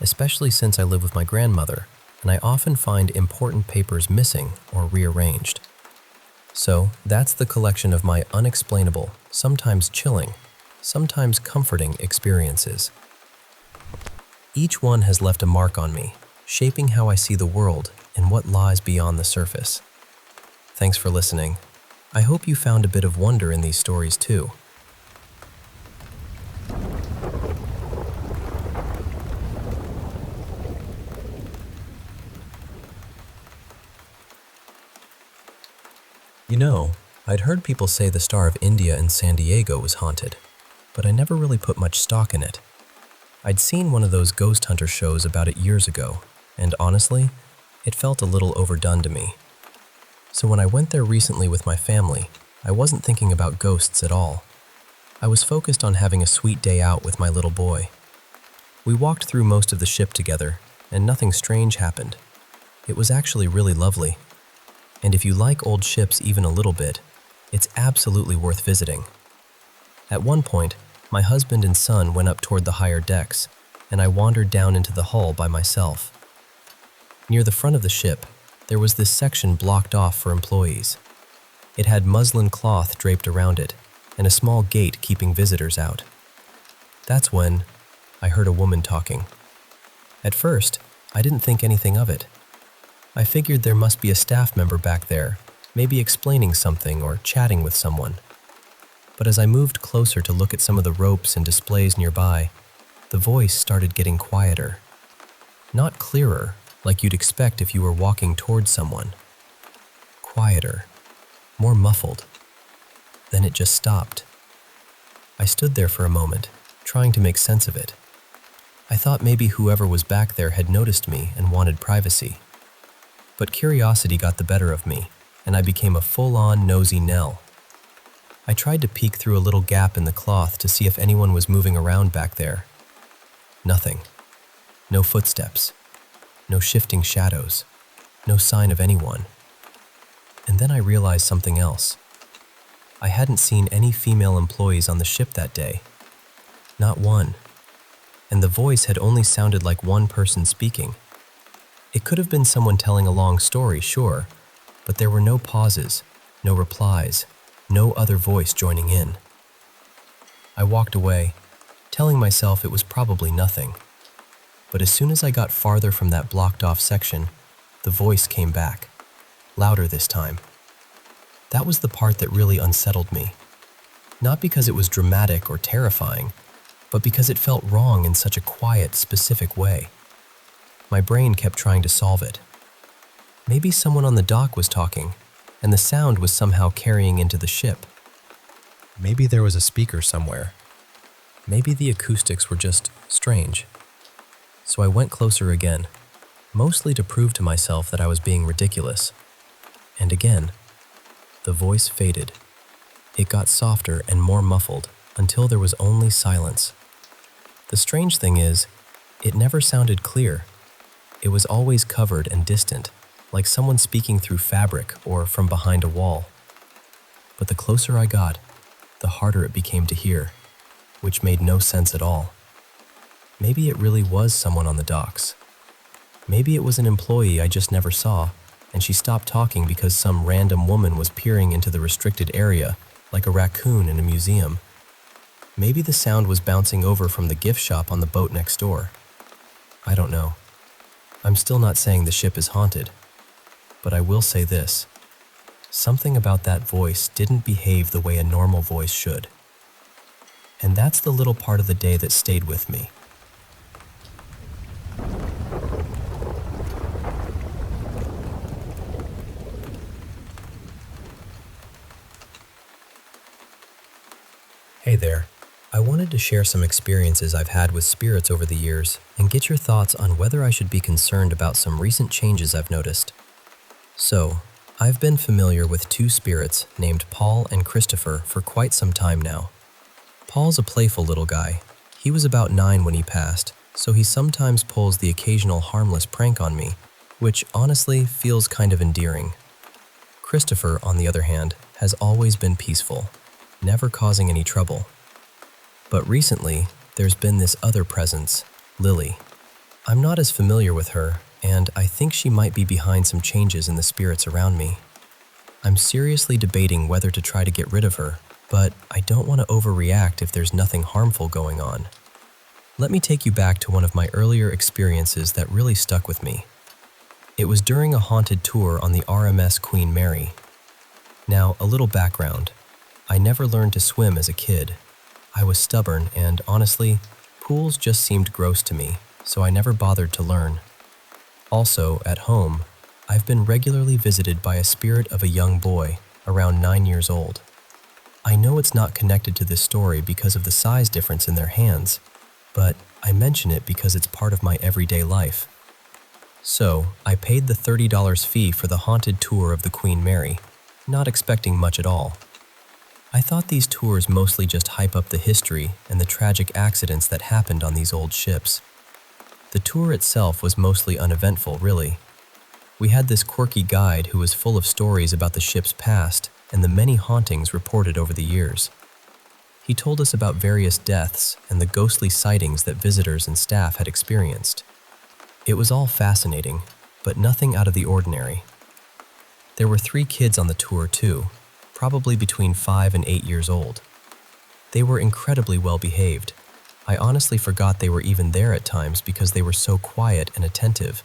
especially since I live with my grandmother, and I often find important papers missing or rearranged. So, that's the collection of my unexplainable, sometimes chilling, sometimes comforting experiences. Each one has left a mark on me, shaping how I see the world and what lies beyond the surface. Thanks for listening. I hope you found a bit of wonder in these stories too. You know, I'd heard people say the Star of India in San Diego was haunted, but I never really put much stock in it. I'd seen one of those ghost hunter shows about it years ago, and honestly, it felt a little overdone to me. So when I went there recently with my family, I wasn't thinking about ghosts at all. I was focused on having a sweet day out with my little boy. We walked through most of the ship together, and nothing strange happened. It was actually really lovely. And if you like old ships even a little bit, it's absolutely worth visiting. At one point, my husband and son went up toward the higher decks, and I wandered down into the hull by myself. Near the front of the ship, there was this section blocked off for employees. It had muslin cloth draped around it, and a small gate keeping visitors out. That's when I heard a woman talking. At first, I didn't think anything of it. I figured there must be a staff member back there, maybe explaining something or chatting with someone. But as I moved closer to look at some of the ropes and displays nearby, the voice started getting quieter. Not clearer, like you'd expect if you were walking towards someone. Quieter, more muffled. Then it just stopped. I stood there for a moment, trying to make sense of it. I thought maybe whoever was back there had noticed me and wanted privacy. But curiosity got the better of me, and I became a full-on nosy Nell. I tried to peek through a little gap in the cloth to see if anyone was moving around back there. Nothing. No footsteps. No shifting shadows. No sign of anyone. And then I realized something else. I hadn't seen any female employees on the ship that day. Not one. And the voice had only sounded like one person speaking. It could have been someone telling a long story, sure, but there were no pauses, no replies, no other voice joining in. I walked away, telling myself it was probably nothing. But as soon as I got farther from that blocked-off section, the voice came back, louder this time. That was the part that really unsettled me. Not because it was dramatic or terrifying, but because it felt wrong in such a quiet, specific way. My brain kept trying to solve it. Maybe someone on the dock was talking, and the sound was somehow carrying into the ship. Maybe there was a speaker somewhere. Maybe the acoustics were just strange. So I went closer again, mostly to prove to myself that I was being ridiculous. And again, the voice faded. It got softer and more muffled until there was only silence. The strange thing is, it never sounded clear. It was always covered and distant, like someone speaking through fabric or from behind a wall. But the closer I got, the harder it became to hear, which made no sense at all. Maybe it really was someone on the docks. Maybe it was an employee I just never saw, and she stopped talking because some random woman was peering into the restricted area like a raccoon in a museum. Maybe the sound was bouncing over from the gift shop on the boat next door. I don't know. I'm still not saying the ship is haunted, but I will say this. Something about that voice didn't behave the way a normal voice should. And that's the little part of the day that stayed with me. Hey there. I wanted to share some experiences I've had with spirits over the years and get your thoughts on whether I should be concerned about some recent changes I've noticed. So, I've been familiar with two spirits named Paul and Christopher for quite some time now. Paul's a playful little guy. He was about 9 when he passed, so he sometimes pulls the occasional harmless prank on me, which honestly feels kind of endearing. Christopher, on the other hand, has always been peaceful, never causing any trouble. But recently, there's been this other presence, Lily. I'm not as familiar with her, and I think she might be behind some changes in the spirits around me. I'm seriously debating whether to try to get rid of her, but I don't want to overreact if there's nothing harmful going on. Let me take you back to one of my earlier experiences that really stuck with me. It was during a haunted tour on the RMS Queen Mary. Now, a little background. I never learned to swim as a kid. I was stubborn and, honestly, pools just seemed gross to me, so I never bothered to learn. Also, at home, I've been regularly visited by a spirit of a young boy, around 9 years old. I know it's not connected to this story because of the size difference in their hands, but I mention it because it's part of my everyday life. So, I paid the $30 fee for the haunted tour of the Queen Mary, not expecting much at all. I thought these tours mostly just hype up the history and the tragic accidents that happened on these old ships. The tour itself was mostly uneventful, really. We had this quirky guide who was full of stories about the ship's past and the many hauntings reported over the years. He told us about various deaths and the ghostly sightings that visitors and staff had experienced. It was all fascinating, but nothing out of the ordinary. There were 3 kids on the tour too, probably between 5 and 8 years old. They were incredibly well behaved. I honestly forgot they were even there at times because they were so quiet and attentive.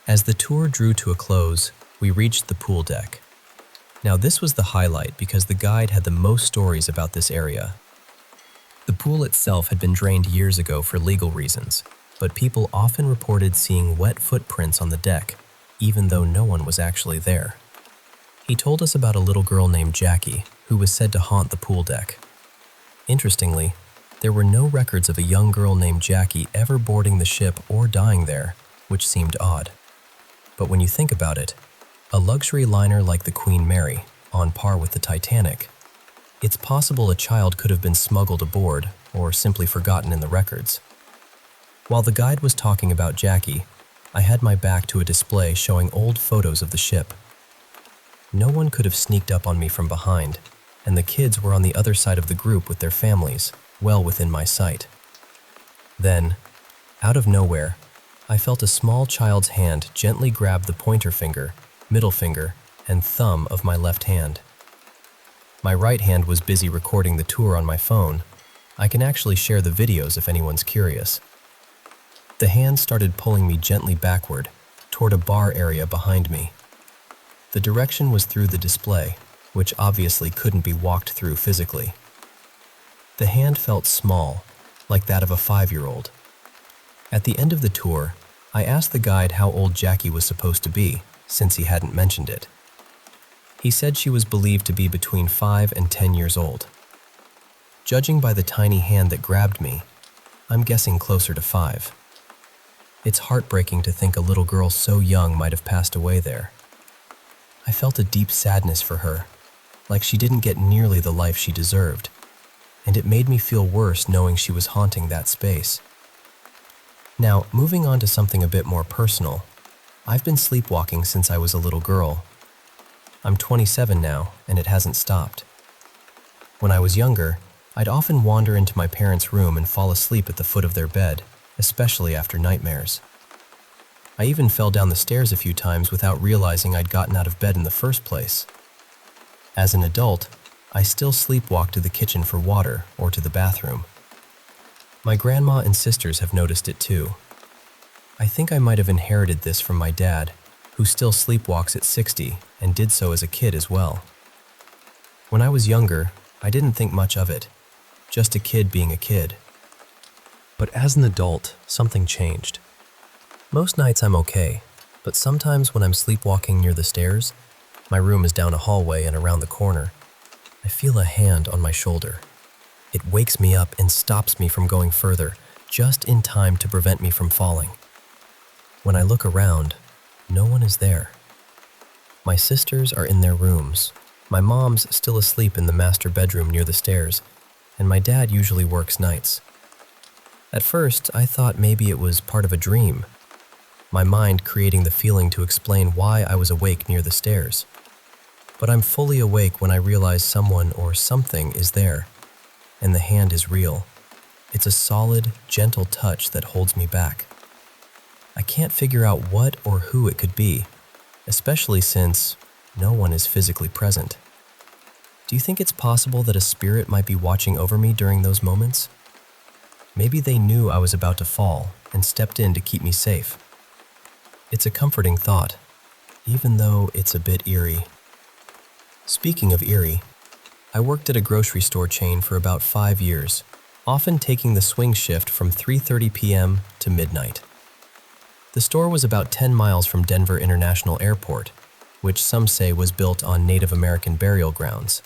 As the tour drew to a close, we reached the pool deck. Now this was the highlight because the guide had the most stories about this area. The pool itself had been drained years ago for legal reasons, but people often reported seeing wet footprints on the deck, even though no one was actually there. He told us about a little girl named Jaki, who was said to haunt the pool deck. Interestingly, there were no records of a young girl named Jaki ever boarding the ship or dying there, which seemed odd. But when you think about it, a luxury liner like the Queen Mary, on par with the Titanic, it's possible a child could have been smuggled aboard or simply forgotten in the records. While the guide was talking about Jaki, I had my back to a display showing old photos of the ship. No one could have sneaked up on me from behind, and the kids were on the other side of the group with their families, well within my sight. Then, out of nowhere, I felt a small child's hand gently grab the pointer finger, middle finger, and thumb of my left hand. My right hand was busy recording the tour on my phone. I can actually share the videos if anyone's curious. The hand started pulling me gently backward, toward a bar area behind me. The direction was through the display, which obviously couldn't be walked through physically. The hand felt small, like that of a 5-year-old. At the end of the tour, I asked the guide how old Jaki was supposed to be, since he hadn't mentioned it. He said she was believed to be between 5 and 10 years old. Judging by the tiny hand that grabbed me, I'm guessing closer to 5. It's heartbreaking to think a little girl so young might have passed away there. I felt a deep sadness for her, like she didn't get nearly the life she deserved, and it made me feel worse knowing she was haunting that space. Now, moving on to something a bit more personal, I've been sleepwalking since I was a little girl. I'm 27 now, and it hasn't stopped. When I was younger, I'd often wander into my parents' room and fall asleep at the foot of their bed, especially after nightmares. I even fell down the stairs a few times without realizing I'd gotten out of bed in the first place. As an adult, I still sleepwalk to the kitchen for water or to the bathroom. My grandma and sisters have noticed it too. I think I might have inherited this from my dad, who still sleepwalks at 60 and did so as a kid as well. When I was younger, I didn't think much of it, just a kid being a kid. But as an adult, something changed. Most nights I'm okay, but sometimes when I'm sleepwalking near the stairs, my room is down a hallway and around the corner, I feel a hand on my shoulder. It wakes me up and stops me from going further, just in time to prevent me from falling. When I look around, no one is there. My sisters are in their rooms. My mom's still asleep in the master bedroom near the stairs, and my dad usually works nights. At first, I thought maybe it was part of a dream, my mind creating the feeling to explain why I was awake near the stairs. But I'm fully awake when I realize someone or something is there, and the hand is real. It's a solid, gentle touch that holds me back. I can't figure out what or who it could be, especially since no one is physically present. Do you think it's possible that a spirit might be watching over me during those moments? Maybe they knew I was about to fall and stepped in to keep me safe. It's a comforting thought, even though it's a bit eerie. Speaking of eerie, I worked at a grocery store chain for about 5 years, often taking the swing shift from 3:30 p.m. to midnight. The store was about 10 miles from Denver International Airport, which some say was built on Native American burial grounds.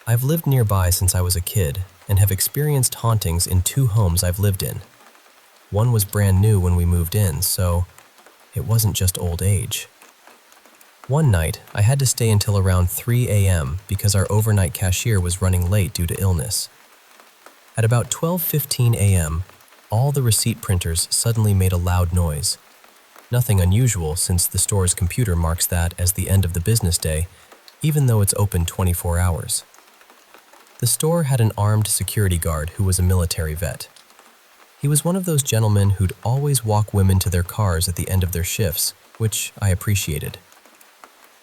I've lived nearby since I was a kid and have experienced hauntings in 2 homes I've lived in. One was brand new when we moved in, so it wasn't just old age. One night, I had to stay until around 3 a.m. because our overnight cashier was running late due to illness. At about 12:15 a.m., all the receipt printers suddenly made a loud noise. Nothing unusual since the store's computer marks that as the end of the business day, even though it's open 24 hours. The store had an armed security guard who was a military vet. He was one of those gentlemen who'd always walk women to their cars at the end of their shifts, which I appreciated.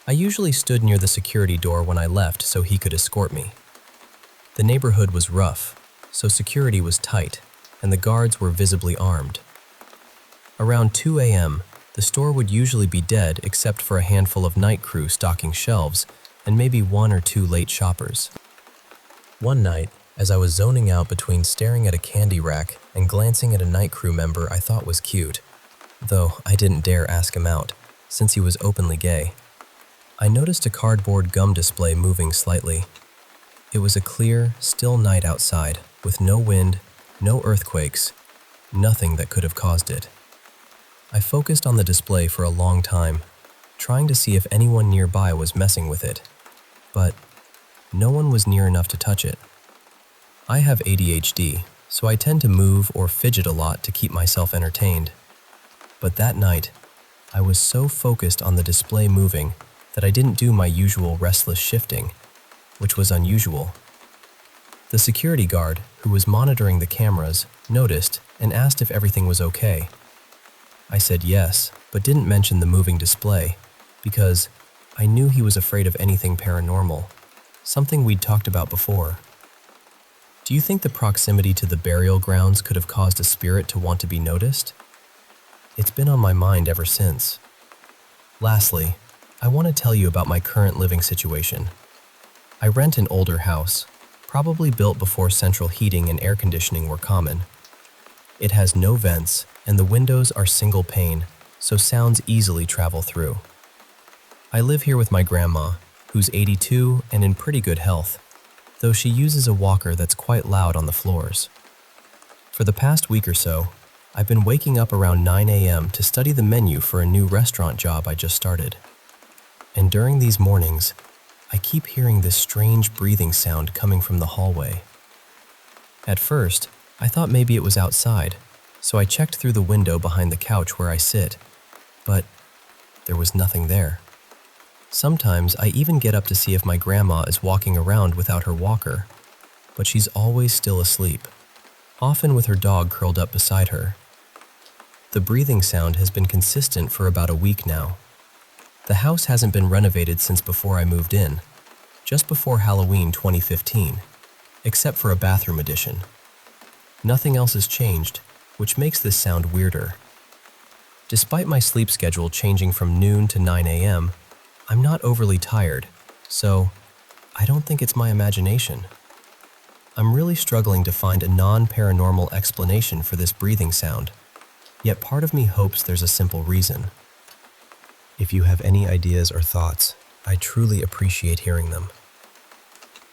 I usually stood near the security door when I left so he could escort me. The neighborhood was rough, so security was tight, and the guards were visibly armed. Around 2 a.m., the store would usually be dead except for a handful of night crew stocking shelves and maybe 1 or 2 late shoppers. One night, as I was zoning out between staring at a candy rack and glancing at a night crew member I thought was cute, though I didn't dare ask him out, since he was openly gay, I noticed a cardboard gum display moving slightly. It was a clear, still night outside, with no wind, no earthquakes, nothing that could have caused it. I focused on the display for a long time, trying to see if anyone nearby was messing with it, but no one was near enough to touch it. I have ADHD, so I tend to move or fidget a lot to keep myself entertained. But that night, I was so focused on the display moving that I didn't do my usual restless shifting, which was unusual. The security guard, who was monitoring the cameras, noticed and asked if everything was okay. I said yes, but didn't mention the moving display, because I knew he was afraid of anything paranormal, something we'd talked about before. Do you think the proximity to the burial grounds could have caused a spirit to want to be noticed? It's been on my mind ever since. Lastly, I want to tell you about my current living situation. I rent an older house, probably built before central heating and air conditioning were common. It has no vents, and the windows are single pane, so sounds easily travel through. I live here with my grandma, who's 82 and in pretty good health, though she uses a walker that's quite loud on the floors. For the past week or so, I've been waking up around 9 a.m. to study the menu for a new restaurant job I just started. And during these mornings, I keep hearing this strange breathing sound coming from the hallway. At first, I thought maybe it was outside, so I checked through the window behind the couch where I sit, but there was nothing there. Sometimes I even get up to see if my grandma is walking around without her walker, but she's always still asleep, often with her dog curled up beside her. The breathing sound has been consistent for about a week now. The house hasn't been renovated since before I moved in, just before Halloween 2015, except for a bathroom edition. Nothing else has changed, which makes this sound weirder. Despite my sleep schedule changing from noon to 9 a.m., I'm not overly tired, so I don't think it's my imagination. I'm really struggling to find a non-paranormal explanation for this breathing sound, yet part of me hopes there's a simple reason. If you have any ideas or thoughts, I truly appreciate hearing them.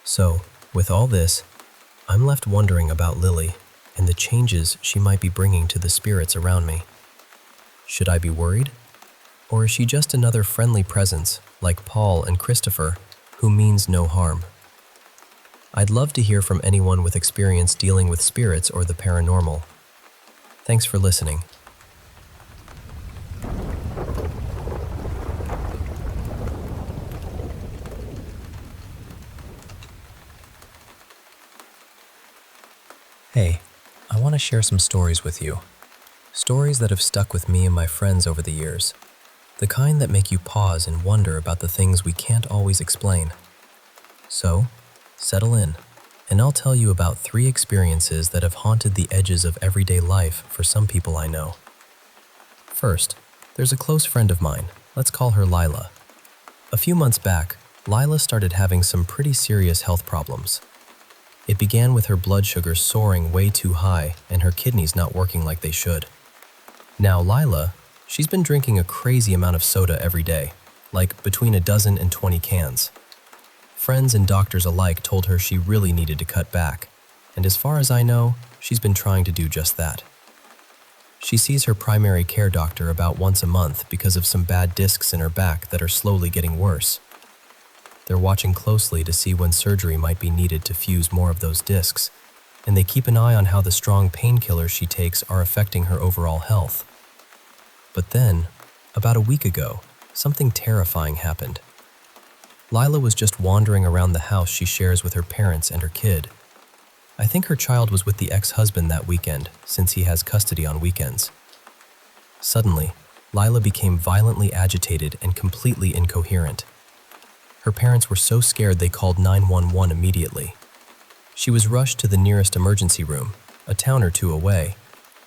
So, with all this, I'm left wondering about Lily and the changes she might be bringing to the spirits around me. Should I be worried? Or is she just another friendly presence, like Paul and Christopher, who means no harm? I'd love to hear from anyone with experience dealing with spirits or the paranormal. Thanks for listening. Hey, I want to share some stories with you. Stories that have stuck with me and my friends over the years. The kind that make you pause and wonder about the things we can't always explain. So, settle in, and I'll tell you about 3 experiences that have haunted the edges of everyday life for some people I know. First, there's a close friend of mine. Let's call her Lila. A few months back, Lila started having some pretty serious health problems. It began with her blood sugar soaring way too high and her kidneys not working like they should. Now Lila, she's been drinking a crazy amount of soda every day, like between a dozen and 20 cans. Friends and doctors alike told her she really needed to cut back, and as far as I know, she's been trying to do just that. She sees her primary care doctor about once a month because of some bad discs in her back that are slowly getting worse. They're watching closely to see when surgery might be needed to fuse more of those discs, and they keep an eye on how the strong painkillers she takes are affecting her overall health. But then, about a week ago, something terrifying happened. Lila was just wandering around the house she shares with her parents and her kid. I think her child was with the ex-husband that weekend, since he has custody on weekends. Suddenly, Lila became violently agitated and completely incoherent. Her parents were so scared they called 911 immediately. She was rushed to the nearest emergency room, a town or two away,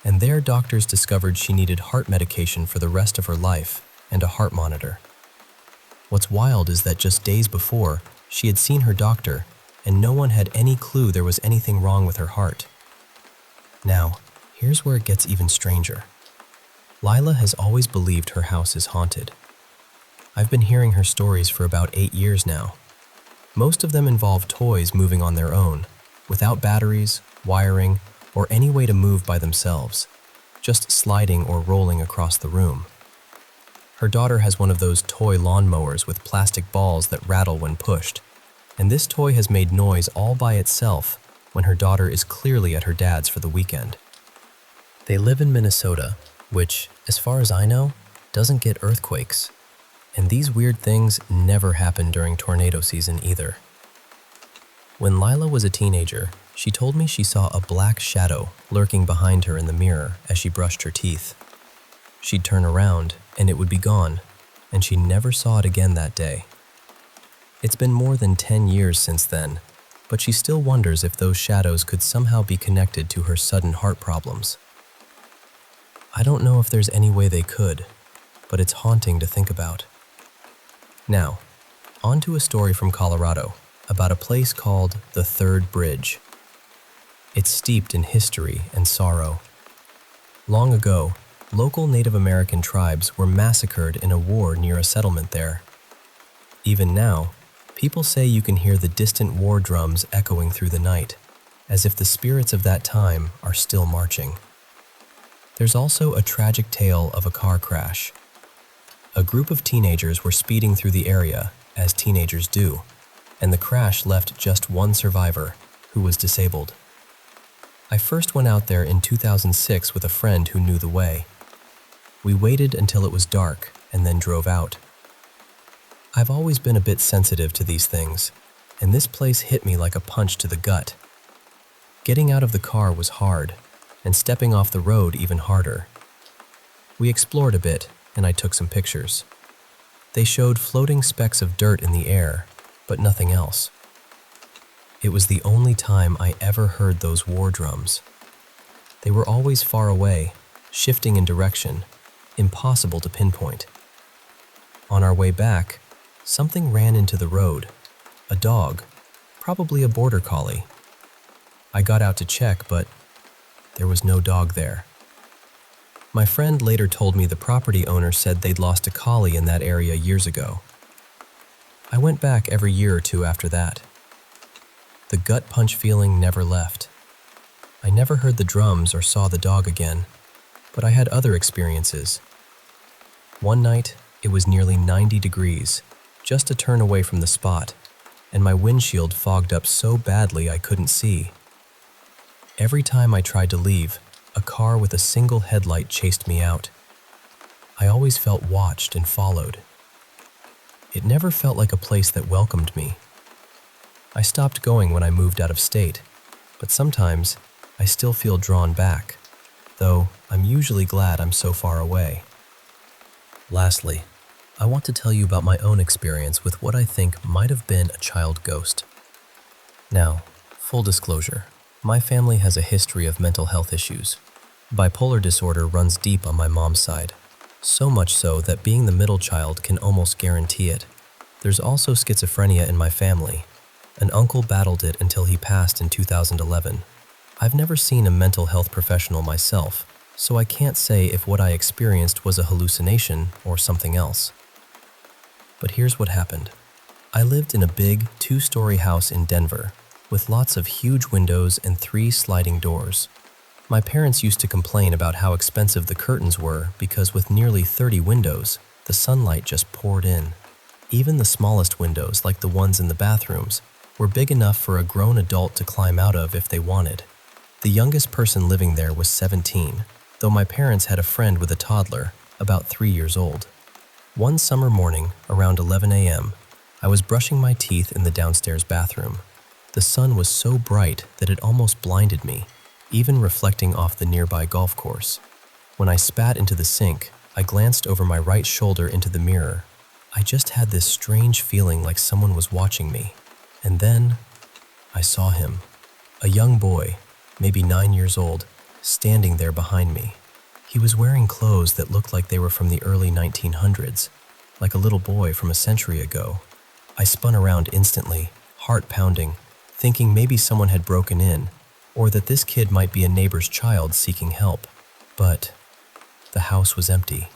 and there doctors discovered she needed heart medication for the rest of her life and a heart monitor. What's wild is that just days before, she had seen her doctor, and no one had any clue there was anything wrong with her heart. Now, here's where it gets even stranger. Lila has always believed her house is haunted. I've been hearing her stories for about 8 years now. Most of them involve toys moving on their own, without batteries, wiring, or any way to move by themselves, just sliding or rolling across the room. Her daughter has one of those toy lawnmowers with plastic balls that rattle when pushed, and this toy has made noise all by itself when her daughter is clearly at her dad's for the weekend. They live in Minnesota, which, as far as I know, doesn't get earthquakes. And these weird things never happen during tornado season either. When Lila was a teenager, she told me she saw a black shadow lurking behind her in the mirror as she brushed her teeth. She'd turn around, and it would be gone, and she never saw it again that day. It's been more than 10 years since then, but she still wonders if those shadows could somehow be connected to her sudden heart problems. I don't know if there's any way they could, but it's haunting to think about. Now, on to a story from Colorado about a place called the Third Bridge. It's steeped in history and sorrow. Long ago, local Native American tribes were massacred in a war near a settlement there. Even now, people say you can hear the distant war drums echoing through the night, as if the spirits of that time are still marching. There's also a tragic tale of a car crash. A group of teenagers were speeding through the area, as teenagers do, and the crash left just one survivor, who was disabled. I first went out there in 2006 with a friend who knew the way. We waited until it was dark and then drove out. I've always been a bit sensitive to these things, and this place hit me like a punch to the gut. Getting out of the car was hard, and stepping off the road even harder. We explored a bit, and I took some pictures. They showed floating specks of dirt in the air, but nothing else. It was the only time I ever heard those war drums. They were always far away, shifting in direction, impossible to pinpoint. On our way back, something ran into the road. A dog, probably a border collie. I got out to check, but there was no dog there. My friend later told me the property owner said they'd lost a collie in that area years ago. I went back every year or two after that. The gut punch feeling never left. I never heard the drums or saw the dog again, but I had other experiences. One night, it was nearly 90 degrees, just a turn away from the spot, and my windshield fogged up so badly I couldn't see. Every time I tried to leave, a car with a single headlight chased me out. I always felt watched and followed. It never felt like a place that welcomed me. I stopped going when I moved out of state, but sometimes I still feel drawn back, though I'm usually glad I'm so far away. Lastly, I want to tell you about my own experience with what I think might have been a child ghost. Now, full disclosure, my family has a history of mental health issues. Bipolar disorder runs deep on my mom's side, so much so that being the middle child can almost guarantee it. There's also schizophrenia in my family. An uncle battled it until he passed in 2011. I've never seen a mental health professional myself, so I can't say if what I experienced was a hallucination or something else. But here's what happened. I lived in a big, 2-story house in Denver, with lots of huge windows and 3 sliding doors. My parents used to complain about how expensive the curtains were because with nearly 30 windows, the sunlight just poured in. Even the smallest windows, like the ones in the bathrooms, were big enough for a grown adult to climb out of if they wanted. The youngest person living there was 17, though my parents had a friend with a toddler, about 3 years old. One summer morning, around 11 a.m., I was brushing my teeth in the downstairs bathroom. The sun was so bright that it almost blinded me, even reflecting off the nearby golf course. When I spat into the sink, I glanced over my right shoulder into the mirror. I just had this strange feeling like someone was watching me. And then, I saw him. A young boy, maybe 9 years old, standing there behind me. He was wearing clothes that looked like they were from the early 1900s, like a little boy from a century ago. I spun around instantly, heart pounding, thinking maybe someone had broken in, or that this kid might be a neighbor's child seeking help. But the house was empty.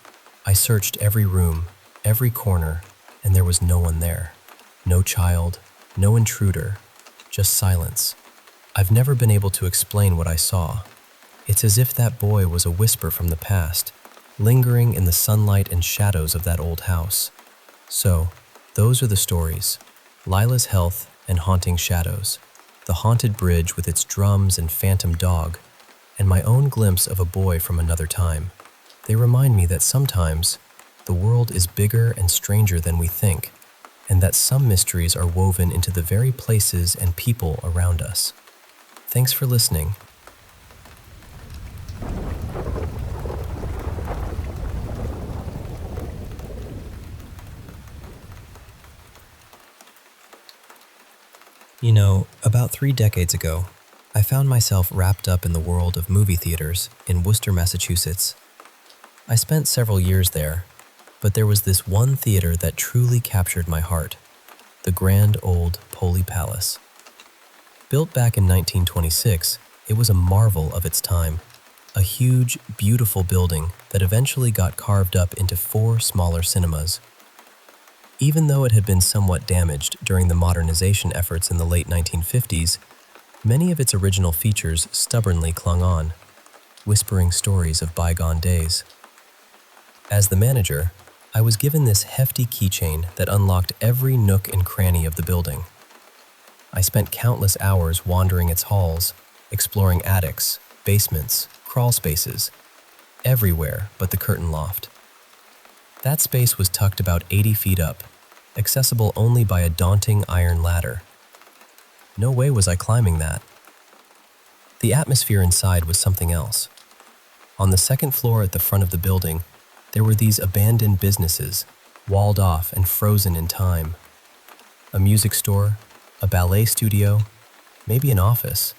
I searched every room, every corner, and there was no one there. No child, no intruder, just silence. I've never been able to explain what I saw. It's as if that boy was a whisper from the past, lingering in the sunlight and shadows of that old house. So, those are the stories. Lila's health and haunting shadows, the haunted bridge with its drums and phantom dog, and my own glimpse of a boy from another time. They remind me that sometimes the world is bigger and stranger than we think, and that some mysteries are woven into the very places and people around us. Thanks for listening. You know, about 3 decades ago, I found myself wrapped up in the world of movie theaters in Worcester, Massachusetts. I spent several years there, but there was this one theater that truly captured my heart, the grand old Poli Palace. Built back in 1926, it was a marvel of its time, a huge, beautiful building that eventually got carved up into 4 smaller cinemas. Even though it had been somewhat damaged during the modernization efforts in the late 1950s, many of its original features stubbornly clung on, whispering stories of bygone days. As the manager, I was given this hefty keychain that unlocked every nook and cranny of the building. I spent countless hours wandering its halls, exploring attics, basements, crawl spaces, everywhere but the curtain loft. That space was tucked about 80 feet up, accessible only by a daunting iron ladder. No way was I climbing that. The atmosphere inside was something else. On the second floor at the front of the building, there were these abandoned businesses, walled off and frozen in time. a music store, a ballet studio, maybe an office,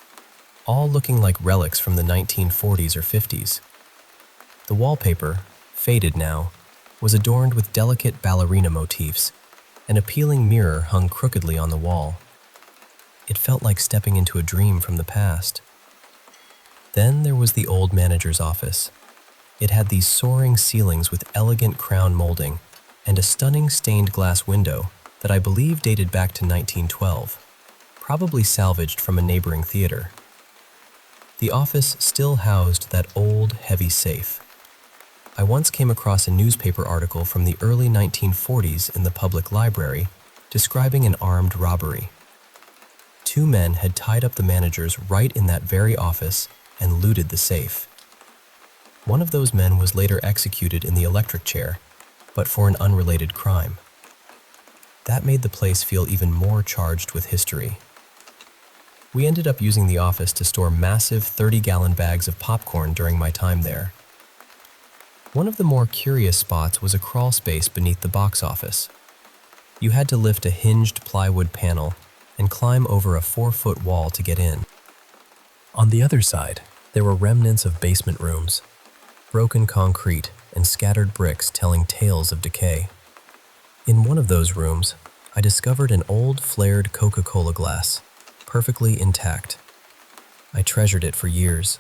all looking like relics from the 1940s or 50s. The wallpaper, faded now, was adorned with delicate ballerina motifs. An appealing mirror hung crookedly on the wall. It felt like stepping into a dream from the past. Then there was the old manager's office. It had these soaring ceilings with elegant crown molding and a stunning stained glass window that I believe dated back to 1912, probably salvaged from a neighboring theater. The office still housed that old, heavy safe. I once came across a newspaper article from the early 1940s in the public library describing an armed robbery. 2 men had tied up the managers right in that very office and looted the safe. One of those men was later executed in the electric chair, but for an unrelated crime. That made the place feel even more charged with history. We ended up using the office to store massive 30-gallon bags of popcorn during my time there. One of the more curious spots was a crawl space beneath the box office. You had to lift a hinged plywood panel and climb over a 4-foot wall to get in. On the other side, there were remnants of basement rooms, broken concrete and scattered bricks telling tales of decay. In one of those rooms, I discovered an old flared Coca-Cola glass, perfectly intact. I treasured it for years.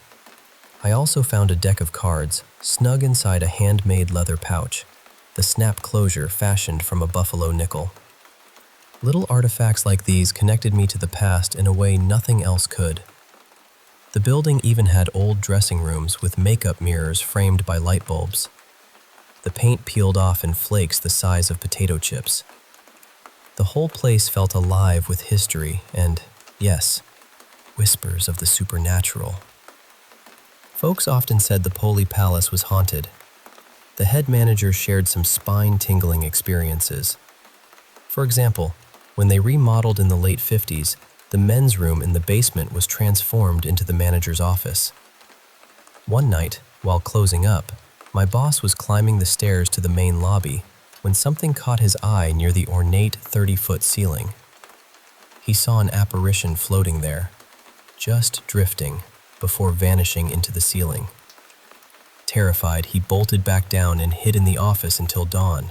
I also found a deck of cards, snug inside a handmade leather pouch, the snap closure fashioned from a buffalo nickel. Little artifacts like these connected me to the past in a way nothing else could. The building even had old dressing rooms with makeup mirrors framed by light bulbs. The paint peeled off in flakes the size of potato chips. The whole place felt alive with history and, yes, whispers of the supernatural. Folks often said the Poli Palace was haunted. The head manager shared some spine-tingling experiences. For example, when they remodeled in the late 50s, the men's room in the basement was transformed into the manager's office. One night, while closing up, my boss was climbing the stairs to the main lobby when something caught his eye near the ornate 30-foot ceiling. He saw an apparition floating there, just drifting, before vanishing into the ceiling. Terrified, he bolted back down and hid in the office until dawn.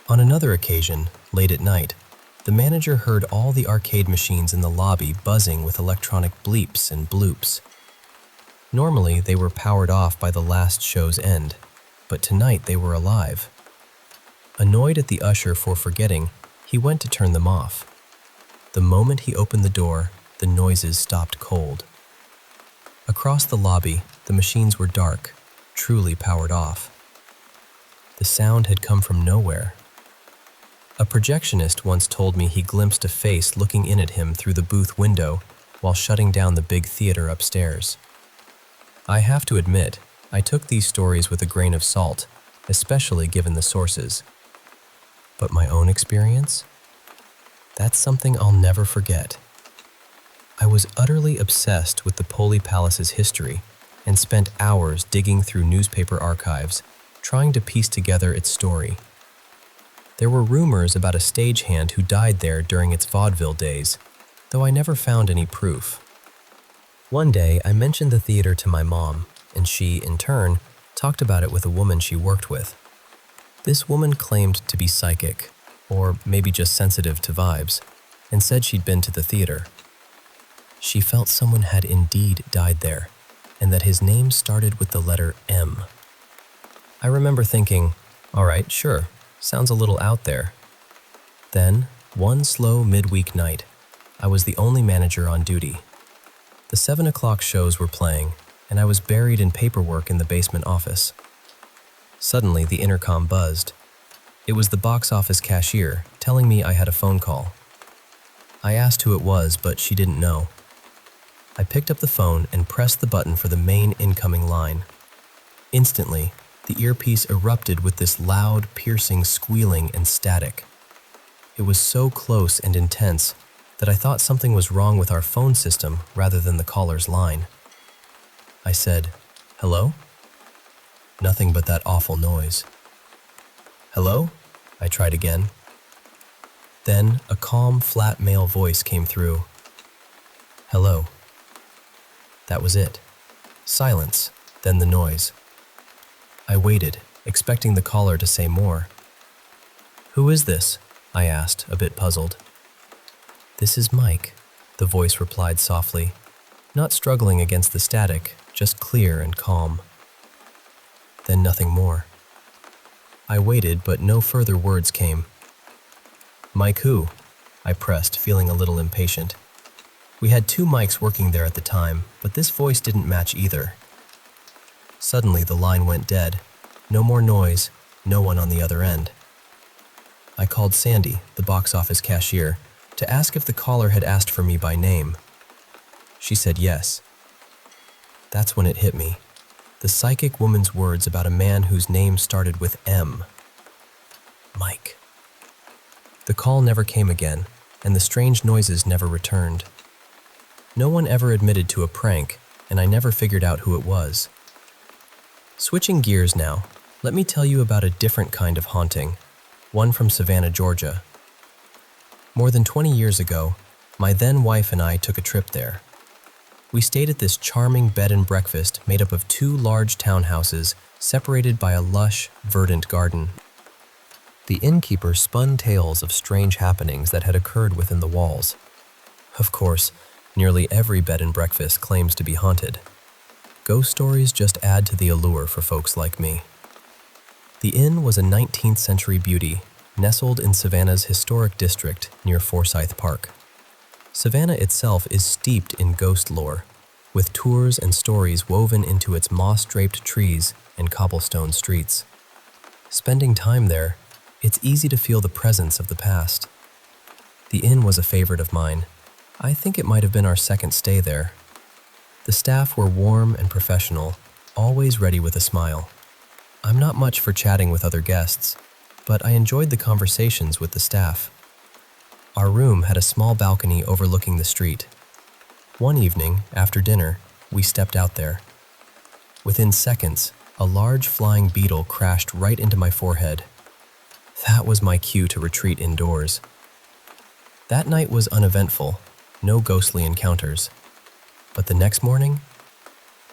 On another occasion, late at night, the manager heard all the arcade machines in the lobby buzzing with electronic bleeps and bloops. Normally, they were powered off by the last show's end, but tonight they were alive. Annoyed at the usher for forgetting, he went to turn them off. The moment he opened the door, the noises stopped cold. Across the lobby, the machines were dark, truly powered off. The sound had come from nowhere. A projectionist once told me he glimpsed a face looking in at him through the booth window while shutting down the big theater upstairs. I have to admit, I took these stories with a grain of salt, especially given the sources. But my own experience? That's something I'll never forget. I was utterly obsessed with the Poli Palace's history and spent hours digging through newspaper archives, trying to piece together its story. There were rumors about a stagehand who died there during its vaudeville days, though I never found any proof. One day, I mentioned the theater to my mom, and she, in turn, talked about it with a woman she worked with. This woman claimed to be psychic, or maybe just sensitive to vibes, and said she'd been to the theater. She felt someone had indeed died there, and that his name started with the letter M. I remember thinking, all right, sure, sounds a little out there. Then, one slow midweek night, I was the only manager on duty. The 7 o'clock shows were playing, and I was buried in paperwork in the basement office. Suddenly, the intercom buzzed. It was the box office cashier telling me I had a phone call. I asked who it was, but she didn't know. I picked up the phone and pressed the button for the main incoming line. Instantly, the earpiece erupted with this loud, piercing squealing and static. It was so close and intense that I thought something was wrong with our phone system rather than the caller's line. I said, "Hello?" Nothing but that awful noise. "Hello?" I tried again. Then a calm, flat male voice came through. "Hello." That was it. Silence, then the noise. I waited, expecting the caller to say more. "Who is this?" I asked, a bit puzzled. "This is Mike," the voice replied softly, not struggling against the static, just clear and calm. Then nothing more. I waited, but no further words came. "Mike who?" I pressed, feeling a little impatient. We had 2 mics working there at the time, but this voice didn't match either. Suddenly the line went dead. No more noise, no one on the other end. I called Sandy, the box office cashier, to ask if the caller had asked for me by name. She said yes. That's when it hit me. The psychic woman's words about a man whose name started with M. Mike. The call never came again, and the strange noises never returned. No one ever admitted to a prank, and I never figured out who it was. Switching gears now, let me tell you about a different kind of haunting, one from Savannah, Georgia. More than 20 years ago, my then wife and I took a trip there. We stayed at this charming bed and breakfast made up of 2 large townhouses separated by a lush, verdant garden. The innkeeper spun tales of strange happenings that had occurred within the walls. Of course, nearly every bed and breakfast claims to be haunted. Ghost stories just add to the allure for folks like me. The inn was a 19th century beauty, nestled in Savannah's historic district near Forsyth Park. Savannah itself is steeped in ghost lore, with tours and stories woven into its moss-draped trees and cobblestone streets. Spending time there, it's easy to feel the presence of the past. The inn was a favorite of mine. I think it might have been our second stay there. The staff were warm and professional, always ready with a smile. I'm not much for chatting with other guests, but I enjoyed the conversations with the staff. Our room had a small balcony overlooking the street. One evening, after dinner, we stepped out there. Within seconds, a large flying beetle crashed right into my forehead. That was my cue to retreat indoors. That night was uneventful, no ghostly encounters. But the next morning,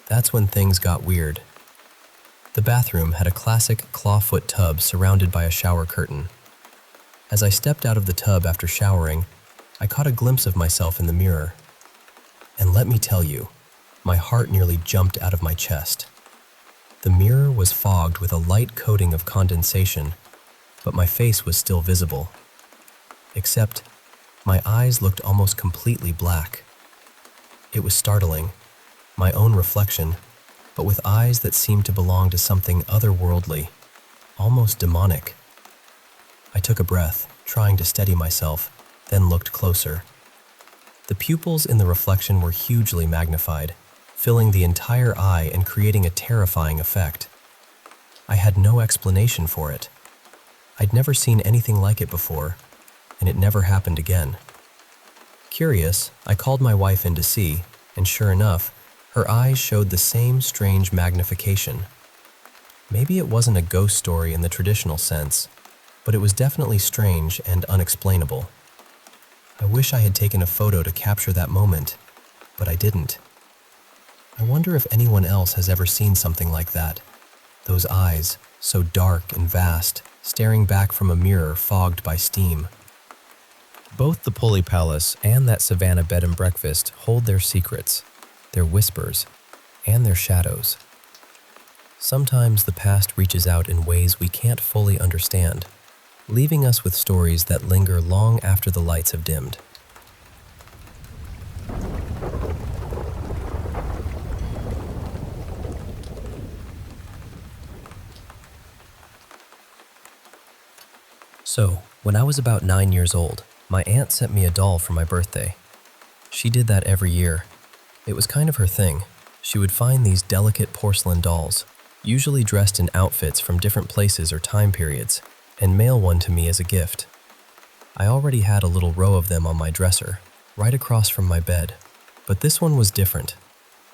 that's when things got weird. The bathroom had a classic clawfoot tub surrounded by a shower curtain. As I stepped out of the tub after showering, I caught a glimpse of myself in the mirror. And let me tell you, my heart nearly jumped out of my chest. The mirror was fogged with a light coating of condensation, but my face was still visible. Except, my eyes looked almost completely black. It was startling, my own reflection, but with eyes that seemed to belong to something otherworldly, almost demonic. I took a breath, trying to steady myself, then looked closer. The pupils in the reflection were hugely magnified, filling the entire eye and creating a terrifying effect. I had no explanation for it. I'd never seen anything like it before, and it never happened again. Curious, I called my wife in to see, and sure enough, her eyes showed the same strange magnification. Maybe it wasn't a ghost story in the traditional sense, but it was definitely strange and unexplainable. I wish I had taken a photo to capture that moment, but I didn't. I wonder if anyone else has ever seen something like that. Those eyes, so dark and vast, staring back from a mirror fogged by steam. Both the Pulley Palace and that Savannah bed and breakfast hold their secrets, their whispers, and their shadows. Sometimes the past reaches out in ways we can't fully understand, leaving us with stories that linger long after the lights have dimmed. So, when I was about 9 years old, my aunt sent me a doll for my birthday. She did that every year. It was kind of her thing. She would find these delicate porcelain dolls, usually dressed in outfits from different places or time periods, and mail one to me as a gift. I already had a little row of them on my dresser, right across from my bed, but this one was different.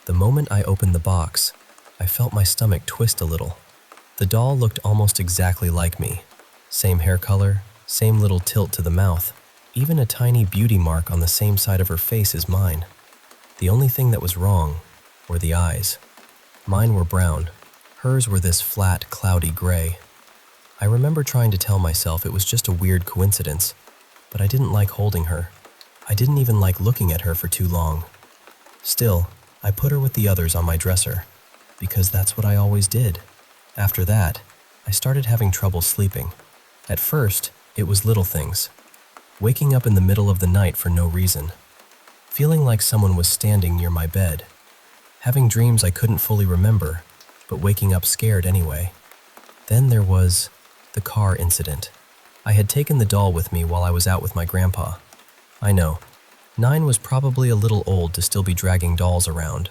The moment I opened the box, I felt my stomach twist a little. The doll looked almost exactly like me. Same hair color, same little tilt to the mouth, even a tiny beauty mark on the same side of her face as mine. The only thing that was wrong were the eyes. Mine were brown. Hers were this flat, cloudy gray. I remember trying to tell myself it was just a weird coincidence, but I didn't like holding her. I didn't even like looking at her for too long. Still, I put her with the others on my dresser, because that's what I always did. After that, I started having trouble sleeping. At first, it was little things. Waking up in the middle of the night for no reason. Feeling like someone was standing near my bed. Having dreams I couldn't fully remember, but waking up scared anyway. Then there was the car incident. I had taken the doll with me while I was out with my grandpa. I know, 9 was probably a little old to still be dragging dolls around,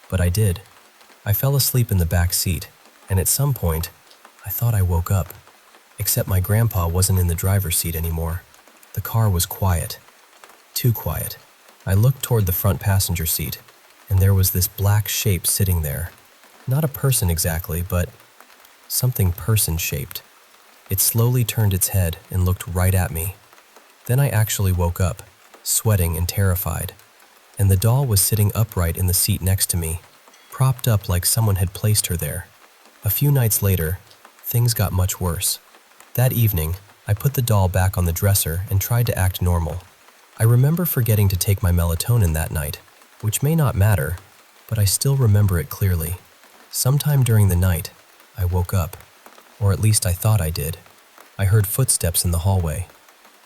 but I did. I fell asleep in the back seat, and at some point, I thought I woke up. Except my grandpa wasn't in the driver's seat anymore. The car was quiet. Too quiet. I looked toward the front passenger seat, and there was this black shape sitting there. Not a person exactly, but something person-shaped. It slowly turned its head and looked right at me. Then I actually woke up, sweating and terrified, and the doll was sitting upright in the seat next to me, propped up like someone had placed her there. A few nights later, things got much worse. That evening, I put the doll back on the dresser and tried to act normal. I remember forgetting to take my melatonin that night, which may not matter, but I still remember it clearly. Sometime during the night, I woke up, or at least I thought I did. I heard footsteps in the hallway.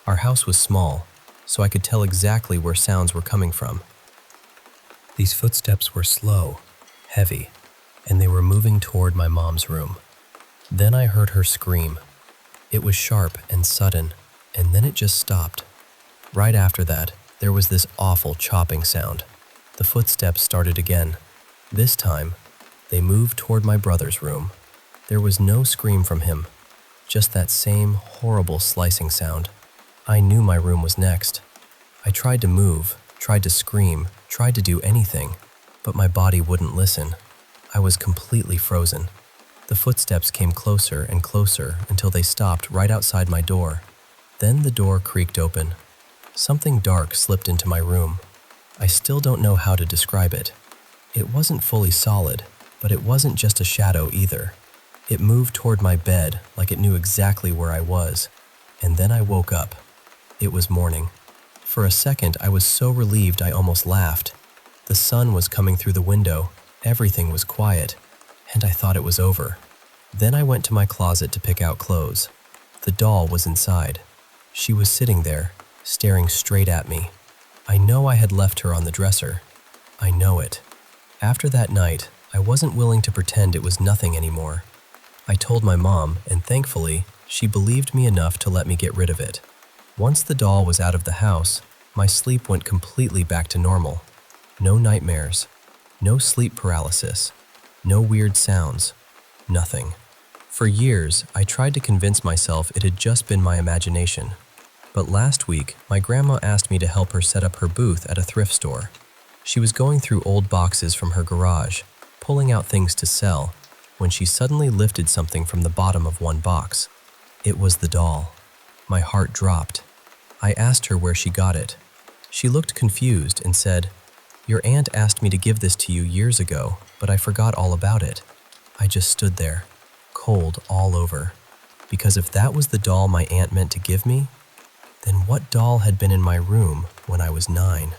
Our house was small, so I could tell exactly where sounds were coming from. These footsteps were slow, heavy, and they were moving toward my mom's room. Then I heard her scream. It was sharp and sudden, and then it just stopped. Right after that, there was this awful chopping sound. The footsteps started again. This time, they moved toward my brother's room. There was no scream from him, just that same horrible slicing sound. I knew my room was next. I tried to move, tried to scream, tried to do anything, but my body wouldn't listen. I was completely frozen. The footsteps came closer and closer until they stopped right outside my door. Then the door creaked open. Something dark slipped into my room. I still don't know how to describe it. It wasn't fully solid, but it wasn't just a shadow either. It moved toward my bed like it knew exactly where I was. And then I woke up. It was morning. For a second, I was so relieved I almost laughed. The sun was coming through the window. Everything was quiet, and I thought it was over. Then I went to my closet to pick out clothes. The doll was inside. She was sitting there, staring straight at me. I know I had left her on the dresser. I know it. After that night, I wasn't willing to pretend it was nothing anymore. I told my mom, and thankfully, she believed me enough to let me get rid of it. Once the doll was out of the house, my sleep went completely back to normal. No nightmares, no sleep paralysis, no weird sounds, nothing. For years, I tried to convince myself it had just been my imagination. But last week, my grandma asked me to help her set up her booth at a thrift store. She was going through old boxes from her garage, pulling out things to sell, when she suddenly lifted something from the bottom of one box. It was the doll. My heart dropped. I asked her where she got it. She looked confused and said, "Your aunt asked me to give this to you years ago, but I forgot all about it." I just stood there, cold all over. Because if that was the doll my aunt meant to give me, then what doll had been in my room when I was 9?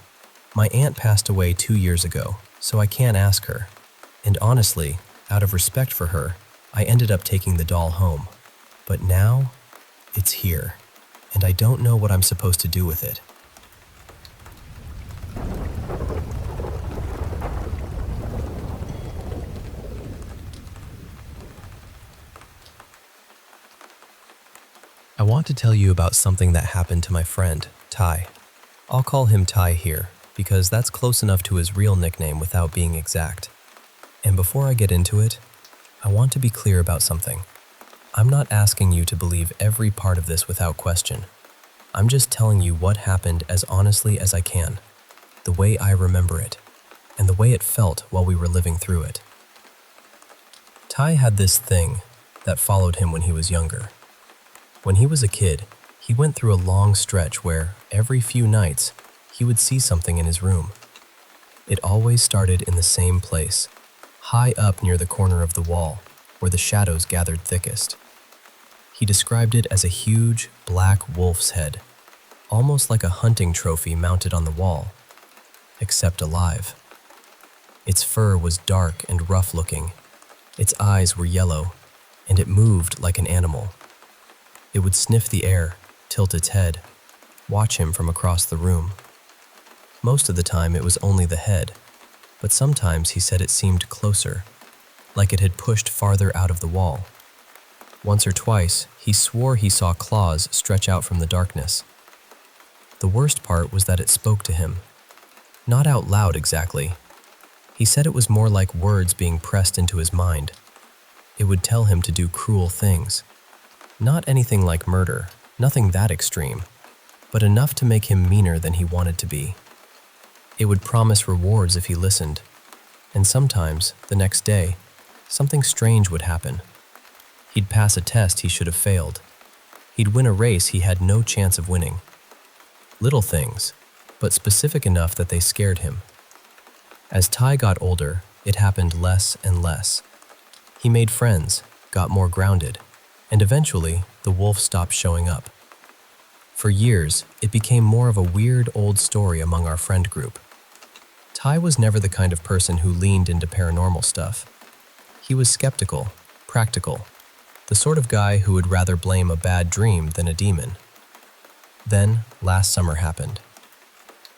My aunt passed away 2 years ago, so I can't ask her. And honestly, out of respect for her, I ended up taking the doll home. But now, it's here, and I don't know what I'm supposed to do with it. I want to tell you about something that happened to my friend, Ty. I'll call him Ty here, because that's close enough to his real nickname without being exact. And before I get into it, I want to be clear about something. I'm not asking you to believe every part of this without question. I'm just telling you what happened as honestly as I can, the way I remember it, and the way it felt while we were living through it. Ty had this thing that followed him when he was younger. When he was a kid, He went through a long stretch where, every few nights, he would see something in his room. It always started in the same place, high up near the corner of the wall, where the shadows gathered thickest. He described it as a huge, black wolf's head, almost like a hunting trophy mounted on the wall, except alive. Its fur was dark and rough-looking, its eyes were yellow, and it moved like an animal. It would sniff the air, tilt its head, watch him from across the room. Most of the time it was only the head, but sometimes he said it seemed closer, like it had pushed farther out of the wall. Once or twice, he swore he saw claws stretch out from the darkness. The worst part was that it spoke to him. Not out loud exactly. He said it was more like words being pressed into his mind. It would tell him to do cruel things. Not anything like murder, nothing that extreme, but enough to make him meaner than he wanted to be. It would promise rewards if he listened, and sometimes, the next day, something strange would happen. He'd pass a test he should have failed. He'd win a race he had no chance of winning. Little things, but specific enough that they scared him. As Ty got older, it happened less and less. He made friends, got more grounded, and eventually, the wolf stopped showing up. For years, it became more of a weird old story among our friend group. Ty was never the kind of person who leaned into paranormal stuff. He was skeptical, practical, the sort of guy who would rather blame a bad dream than a demon. Then, last summer happened.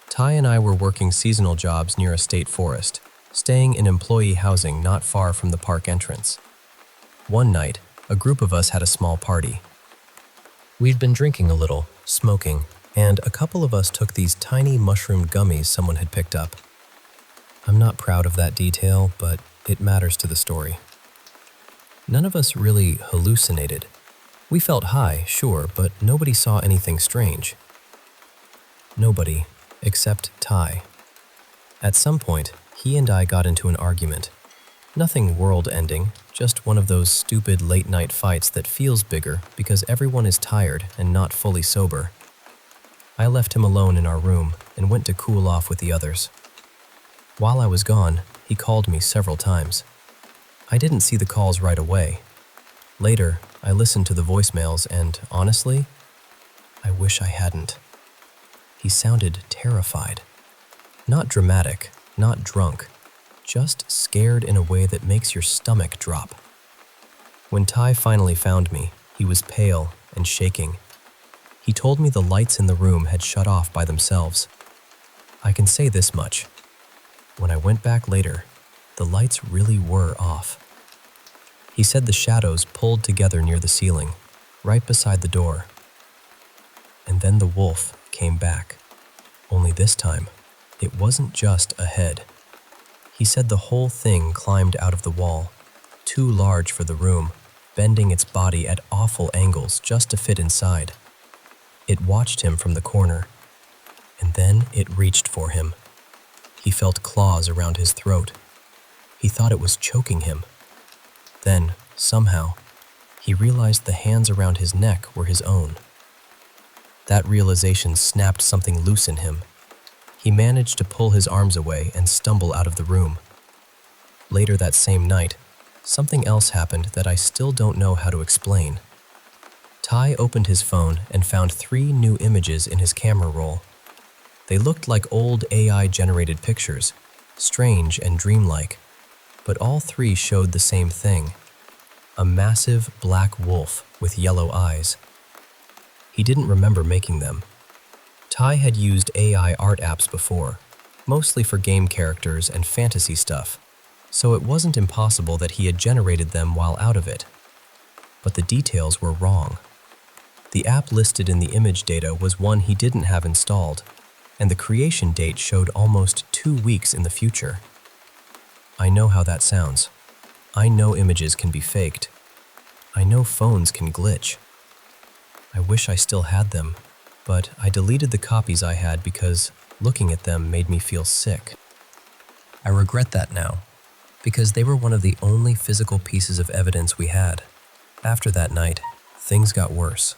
Ty and I were working seasonal jobs near a state forest, staying in employee housing not far from the park entrance. One night, a group of us had a small party. We'd been drinking a little, smoking, and a couple of us took these tiny mushroom gummies someone had picked up. I'm not proud of that detail, but it matters to the story. None of us really hallucinated. We felt high, sure, but nobody saw anything strange. Nobody, except Ty. At some point, he and I got into an argument. Nothing world-ending, just one of those stupid late-night fights that feels bigger because everyone is tired and not fully sober. I left him alone in our room and went to cool off with the others. While I was gone, he called me several times. I didn't see the calls right away. Later, I listened to the voicemails and, honestly, I wish I hadn't. He sounded terrified. Not dramatic, not drunk, just scared in a way that makes your stomach drop. When Ty finally found me, he was pale and shaking. He told me the lights in the room had shut off by themselves. I can say this much. When I went back later, the lights really were off. He said the shadows pulled together near the ceiling, right beside the door. And then the wolf came back. Only this time, it wasn't just a head. He said the whole thing climbed out of the wall, too large for the room, bending its body at awful angles just to fit inside. It watched him from the corner, and then it reached for him. He felt claws around his throat. He thought it was choking him. Then, somehow, he realized the hands around his neck were his own. That realization snapped something loose in him. He managed to pull his arms away and stumble out of the room. Later that same night, something else happened that I still don't know how to explain. Ty opened his phone and found 3 new images in his camera roll. They looked like old AI-generated pictures, strange and dreamlike, but all 3 showed the same thing: a massive black wolf with yellow eyes. He didn't remember making them. Ty had used AI art apps before, mostly for game characters and fantasy stuff, so it wasn't impossible that he had generated them while out of it. But the details were wrong. The app listed in the image data was one he didn't have installed, and the creation date showed almost 2 weeks in the future. I know how that sounds. I know images can be faked. I know phones can glitch. I wish I still had them, but I deleted the copies I had because looking at them made me feel sick. I regret that now, because they were one of the only physical pieces of evidence we had. After that night, things got worse.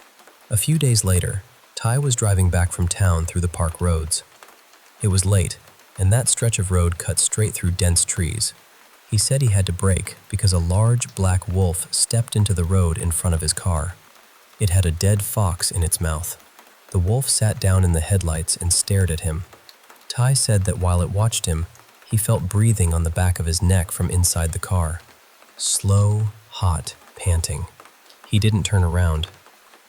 A few days later, Ty was driving back from town through the park roads. It was late, and that stretch of road cut straight through dense trees. He said he had to brake because a large black wolf stepped into the road in front of his car. It had a dead fox in its mouth. The wolf sat down in the headlights and stared at him. Ty said that while it watched him, he felt breathing on the back of his neck from inside the car. Slow, hot, panting. He didn't turn around.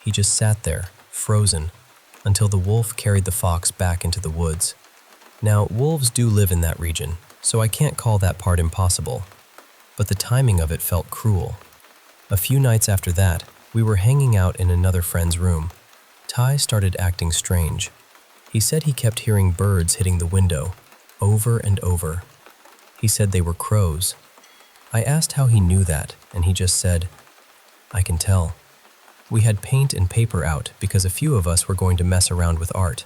He just sat there, frozen, until the wolf carried the fox back into the woods. Now, wolves do live in that region, so I can't call that part impossible. But the timing of it felt cruel. A few nights after that, we were hanging out in another friend's room. Ty started acting strange. He said he kept hearing birds hitting the window, over and over. He said they were crows. I asked how he knew that, and he just said, "I can tell." We had paint and paper out because a few of us were going to mess around with art.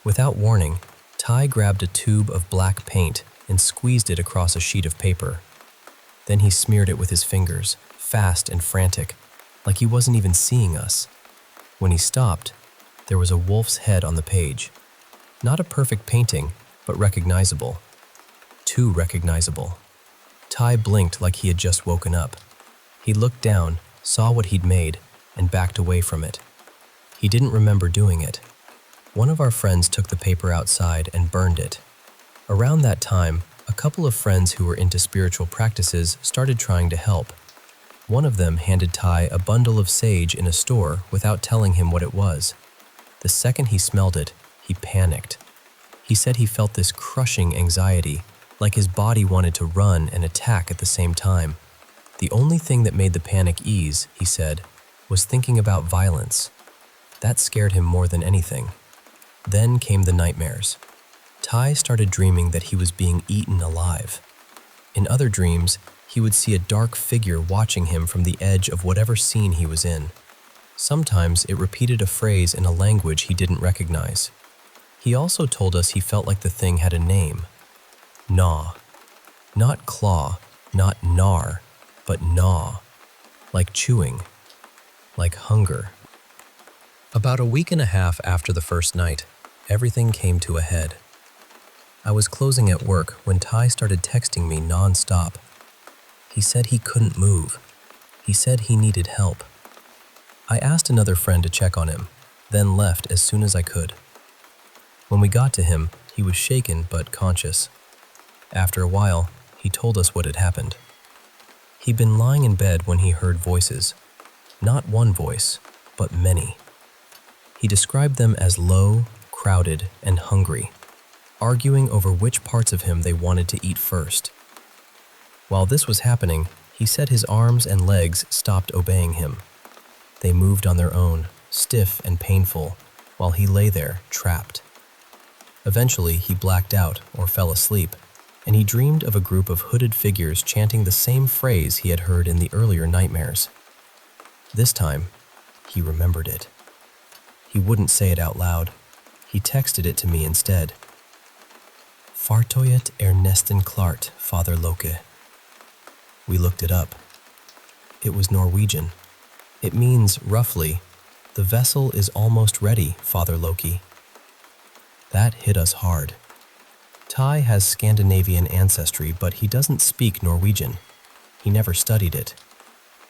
Without warning, Ty grabbed a tube of black paint and squeezed it across a sheet of paper. Then he smeared it with his fingers, fast and frantic, like he wasn't even seeing us. When he stopped, there was a wolf's head on the page. Not a perfect painting, but recognizable. Too recognizable. Ty blinked like he had just woken up. He looked down, saw what he'd made, and backed away from it. He didn't remember doing it. One of our friends took the paper outside and burned it. Around that time, a couple of friends who were into spiritual practices started trying to help. One of them handed Ty a bundle of sage in a store without telling him what it was. The second he smelled it, he panicked. He said he felt this crushing anxiety, like his body wanted to run and attack at the same time. The only thing that made the panic ease, he said, was thinking about violence. That scared him more than anything. Then came the nightmares. Ty started dreaming that he was being eaten alive. In other dreams, he would see a dark figure watching him from the edge of whatever scene he was in. Sometimes it repeated a phrase in a language he didn't recognize. He also told us he felt like the thing had a name. Gnaw. Not claw, not gnar, but gnaw. Like chewing. Like hunger. About a week and a half after the first night, everything came to a head. I was closing at work when Ty started texting me non-stop. He said he couldn't move. He said he needed help. I asked another friend to check on him, then left as soon as I could. When we got to him, he was shaken but conscious. After a while, he told us what had happened. He'd been lying in bed when he heard voices. Not one voice, but many. He described them as low, crowded, and hungry, arguing over which parts of him they wanted to eat first. While this was happening, he said his arms and legs stopped obeying him. They moved on their own, stiff and painful, while he lay there, trapped. Eventually, he blacked out or fell asleep, and he dreamed of a group of hooded figures chanting the same phrase he had heard in the earlier nightmares. This time, he remembered it. He wouldn't say it out loud. He texted it to me instead. Fartoyet Ernesten Klart, Father Loke. We looked it up. It was Norwegian. It means, roughly, the vessel is almost ready, Father Loki. That hit us hard. Ty has Scandinavian ancestry, but he doesn't speak Norwegian. He never studied it.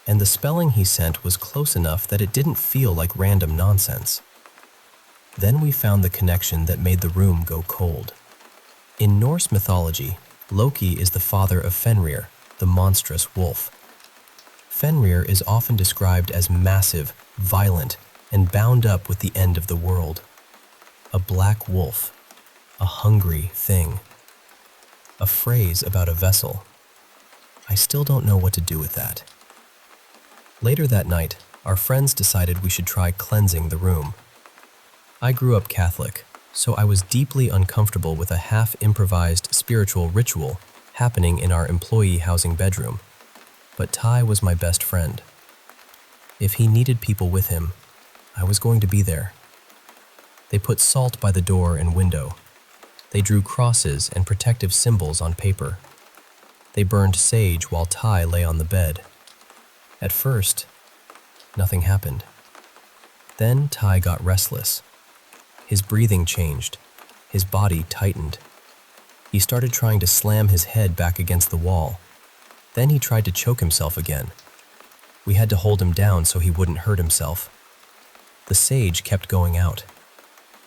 And the spelling he sent was close enough that it didn't feel like random nonsense. Then we found the connection that made the room go cold. In Norse mythology, Loki is the father of Fenrir, the monstrous wolf. Fenrir is often described as massive, violent, and bound up with the end of the world. A black wolf, a hungry thing. A phrase about a vessel. I still don't know what to do with that. Later that night, our friends decided we should try cleansing the room. I grew up Catholic, so I was deeply uncomfortable with a half-improvised spiritual ritual happening in our employee housing bedroom. But Ty was my best friend. If he needed people with him, I was going to be there. They put salt by the door and window. They drew crosses and protective symbols on paper. They burned sage while Ty lay on the bed. At first, nothing happened. Then Ty got restless. His breathing changed. His body tightened. He started trying to slam his head back against the wall. Then he tried to choke himself again. We had to hold him down so he wouldn't hurt himself. The sage kept going out.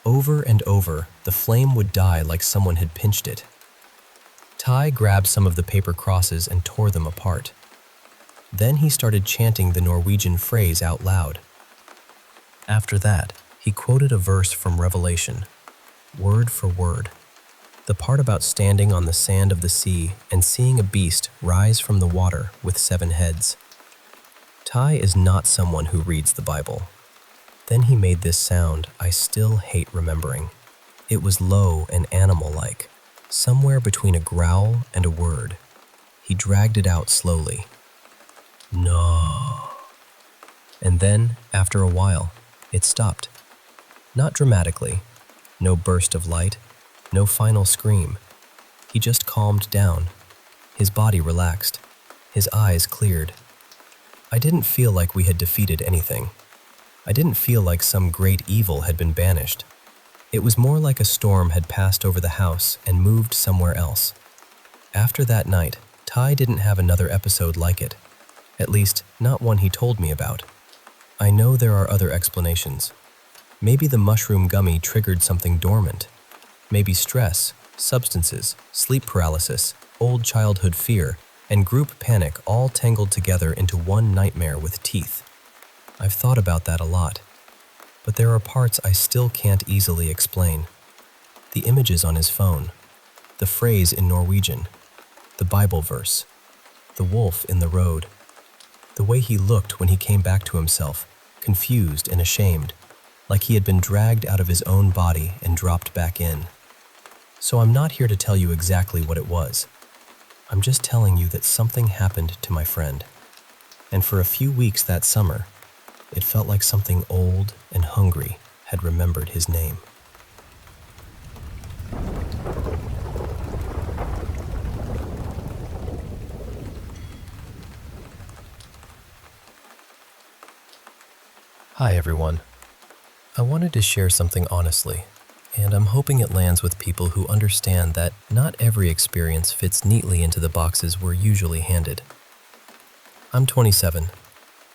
Over and over, the flame would die like someone had pinched it. Ty grabbed some of the paper crosses and tore them apart. Then he started chanting the Norwegian phrase out loud. After that, he quoted a verse from Revelation, word for word. The part about standing on the sand of the sea and seeing a beast rise from the water with 7 heads. Ty is not someone who reads the Bible. Then he made this sound I still hate remembering. It was low and animal-like, somewhere between a growl and a word. He dragged it out slowly. No. And then, after a while, it stopped. Not dramatically, no burst of light, no final scream. He just calmed down. His body relaxed. His eyes cleared. I didn't feel like we had defeated anything. I didn't feel like some great evil had been banished. It was more like a storm had passed over the house and moved somewhere else. After that night, Ty didn't have another episode like it. At least, not one he told me about. I know there are other explanations. Maybe the mushroom gummy triggered something dormant. Maybe stress, substances, sleep paralysis, old childhood fear, and group panic all tangled together into one nightmare with teeth. I've thought about that a lot, but there are parts I still can't easily explain. The images on his phone, the phrase in Norwegian, the Bible verse, the wolf in the road, the way he looked when he came back to himself, confused and ashamed, like he had been dragged out of his own body and dropped back in. So I'm not here to tell you exactly what it was. I'm just telling you that something happened to my friend. And for a few weeks that summer, it felt like something old and hungry had remembered his name. Hi everyone. I wanted to share something honestly, and I'm hoping it lands with people who understand that not every experience fits neatly into the boxes we're usually handed. I'm 27,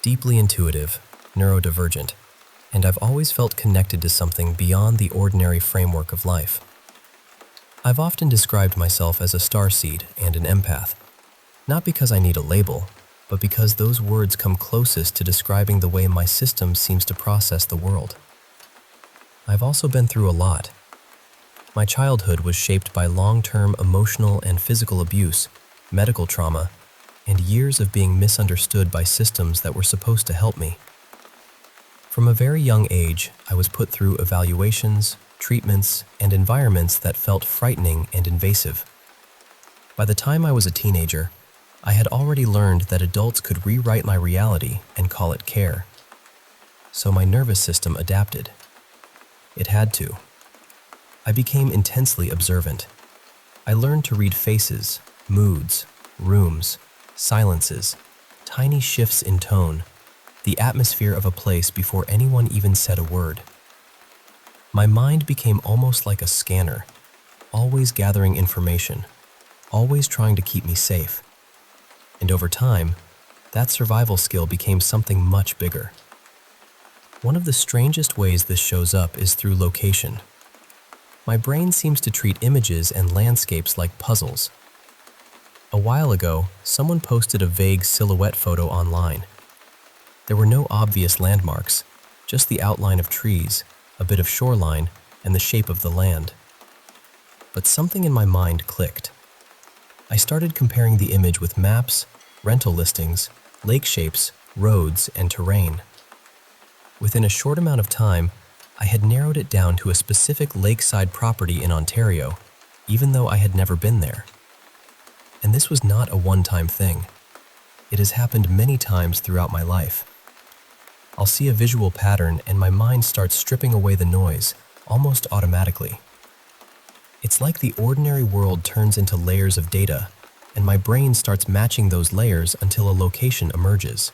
deeply intuitive, neurodivergent, and I've always felt connected to something beyond the ordinary framework of life. I've often described myself as a starseed and an empath, not because I need a label, but because those words come closest to describing the way my system seems to process the world. I've also been through a lot. My childhood was shaped by long-term emotional and physical abuse, medical trauma, and years of being misunderstood by systems that were supposed to help me. From a very young age, I was put through evaluations, treatments, and environments that felt frightening and invasive. By the time I was a teenager, I had already learned that adults could rewrite my reality and call it care. So my nervous system adapted. It had to. I became intensely observant. I learned to read faces, moods, rooms, silences, tiny shifts in tone, the atmosphere of a place before anyone even said a word. My mind became almost like a scanner, always gathering information, always trying to keep me safe. And over time, that survival skill became something much bigger. One of the strangest ways this shows up is through location. My brain seems to treat images and landscapes like puzzles. A while ago, someone posted a vague silhouette photo online. There were no obvious landmarks, just the outline of trees, a bit of shoreline, and the shape of the land. But something in my mind clicked. I started comparing the image with maps, rental listings, lake shapes, roads, and terrain. Within a short amount of time, I had narrowed it down to a specific lakeside property in Ontario, even though I had never been there. And this was not a one-time thing. It has happened many times throughout my life. I'll see a visual pattern and my mind starts stripping away the noise, almost automatically. It's like the ordinary world turns into layers of data, and my brain starts matching those layers until a location emerges.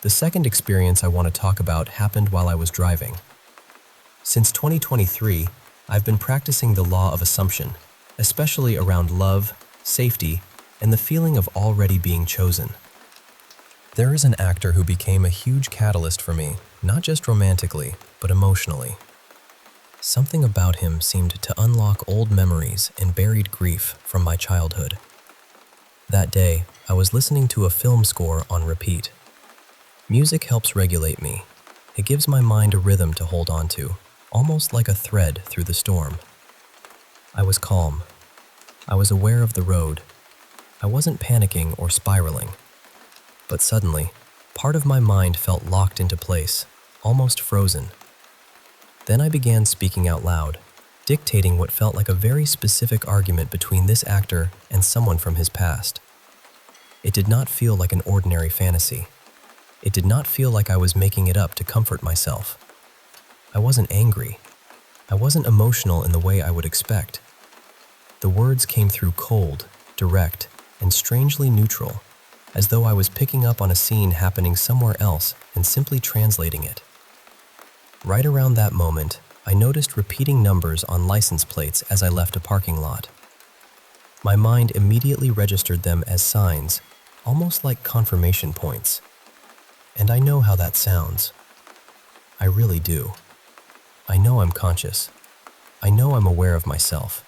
The second experience I want to talk about happened while I was driving. Since 2023, I've been practicing the law of assumption, especially around love, safety, and the feeling of already being chosen. There is an actor who became a huge catalyst for me, not just romantically, but emotionally. Something about him seemed to unlock old memories and buried grief from my childhood. That day, I was listening to a film score on repeat. Music helps regulate me. It gives my mind a rhythm to hold on to, almost like a thread through the storm. I was calm. I was aware of the road. I wasn't panicking or spiraling. But suddenly, part of my mind felt locked into place, almost frozen. Then I began speaking out loud, dictating what felt like a very specific argument between this actor and someone from his past. It did not feel like an ordinary fantasy. It did not feel like I was making it up to comfort myself. I wasn't angry. I wasn't emotional in the way I would expect. The words came through cold, direct, and strangely neutral, as though I was picking up on a scene happening somewhere else and simply translating it. Right around that moment, I noticed repeating numbers on license plates as I left a parking lot. My mind immediately registered them as signs, almost like confirmation points. And I know how that sounds. I really do. I know I'm conscious. I know I'm aware of myself.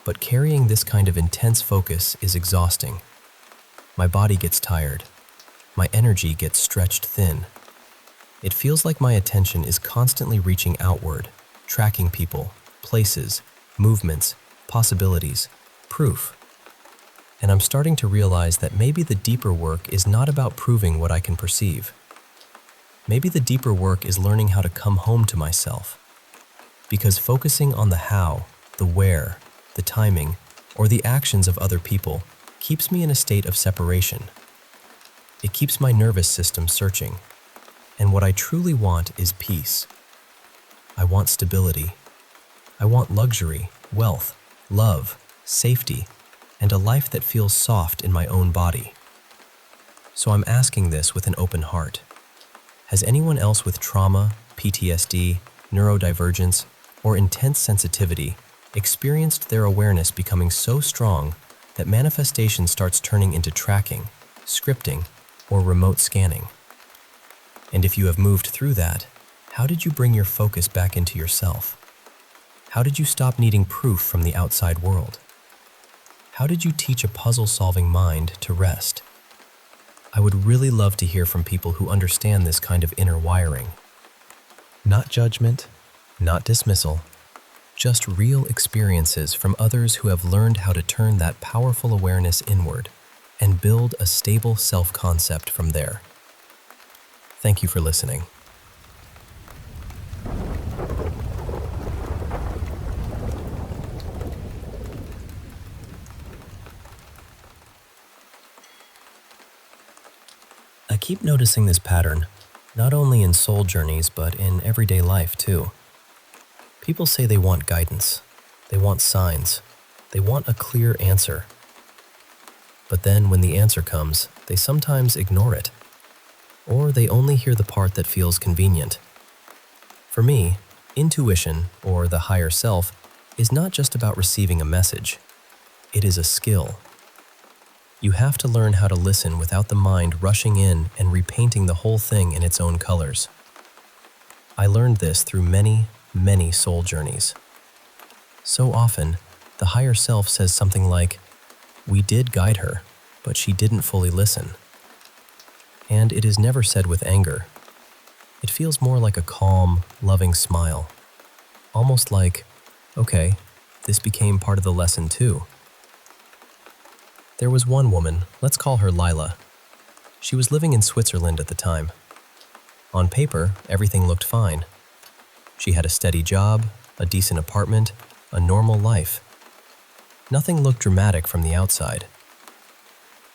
But carrying this kind of intense focus is exhausting. My body gets tired. My energy gets stretched thin. It feels like my attention is constantly reaching outward, tracking people, places, movements, possibilities, proof. And I'm starting to realize that maybe the deeper work is not about proving what I can perceive. Maybe the deeper work is learning how to come home to myself. Because focusing on the how, the where, the timing, or the actions of other people keeps me in a state of separation. It keeps my nervous system searching. And what I truly want is peace. I want stability. I want luxury, wealth, love, safety, and a life that feels soft in my own body. So I'm asking this with an open heart. Has anyone else with trauma, PTSD, neurodivergence, or intense sensitivity experienced their awareness becoming so strong that manifestation starts turning into tracking, scripting, or remote scanning? And if you have moved through that, how did you bring your focus back into yourself? How did you stop needing proof from the outside world? How did you teach a puzzle-solving mind to rest? I would really love to hear from people who understand this kind of inner wiring. Not judgment, not dismissal, just real experiences from others who have learned how to turn that powerful awareness inward and build a stable self-concept from there. Thank you for listening. I keep noticing this pattern, not only in soul journeys, but in everyday life too. People say they want guidance, they want signs, they want a clear answer. But then when the answer comes, they sometimes ignore it. Or they only hear the part that feels convenient. For me, intuition, or the higher self, is not just about receiving a message. It is a skill. You have to learn how to listen without the mind rushing in and repainting the whole thing in its own colors. I learned this through many, many soul journeys. So often, the higher self says something like, "We did guide her, but she didn't fully listen." And it is never said with anger. It feels more like a calm, loving smile. Almost like, okay, this became part of the lesson too. There was one woman, let's call her Lila. She was living in Switzerland at the time. On paper, everything looked fine. She had a steady job, a decent apartment, a normal life. Nothing looked dramatic from the outside.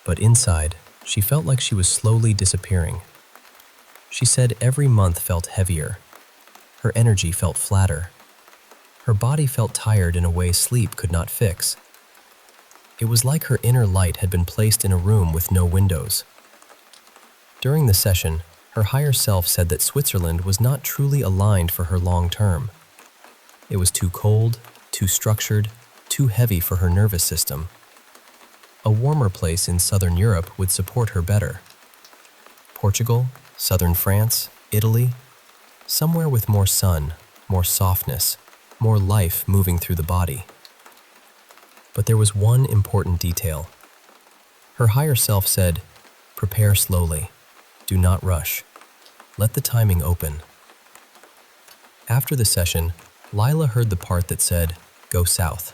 But inside, she felt like she was slowly disappearing. She said every month felt heavier. Her energy felt flatter. Her body felt tired in a way sleep could not fix. It was like her inner light had been placed in a room with no windows. During the session, her higher self said that Switzerland was not truly aligned for her long term. It was too cold, too structured, too heavy for her nervous system. A warmer place in southern Europe would support her better. Portugal, southern France, Italy, somewhere with more sun, more softness, more life moving through the body. But there was one important detail. Her higher self said, "Prepare slowly. Do not rush. Let the timing open." After the session, Lila heard the part that said, "Go south."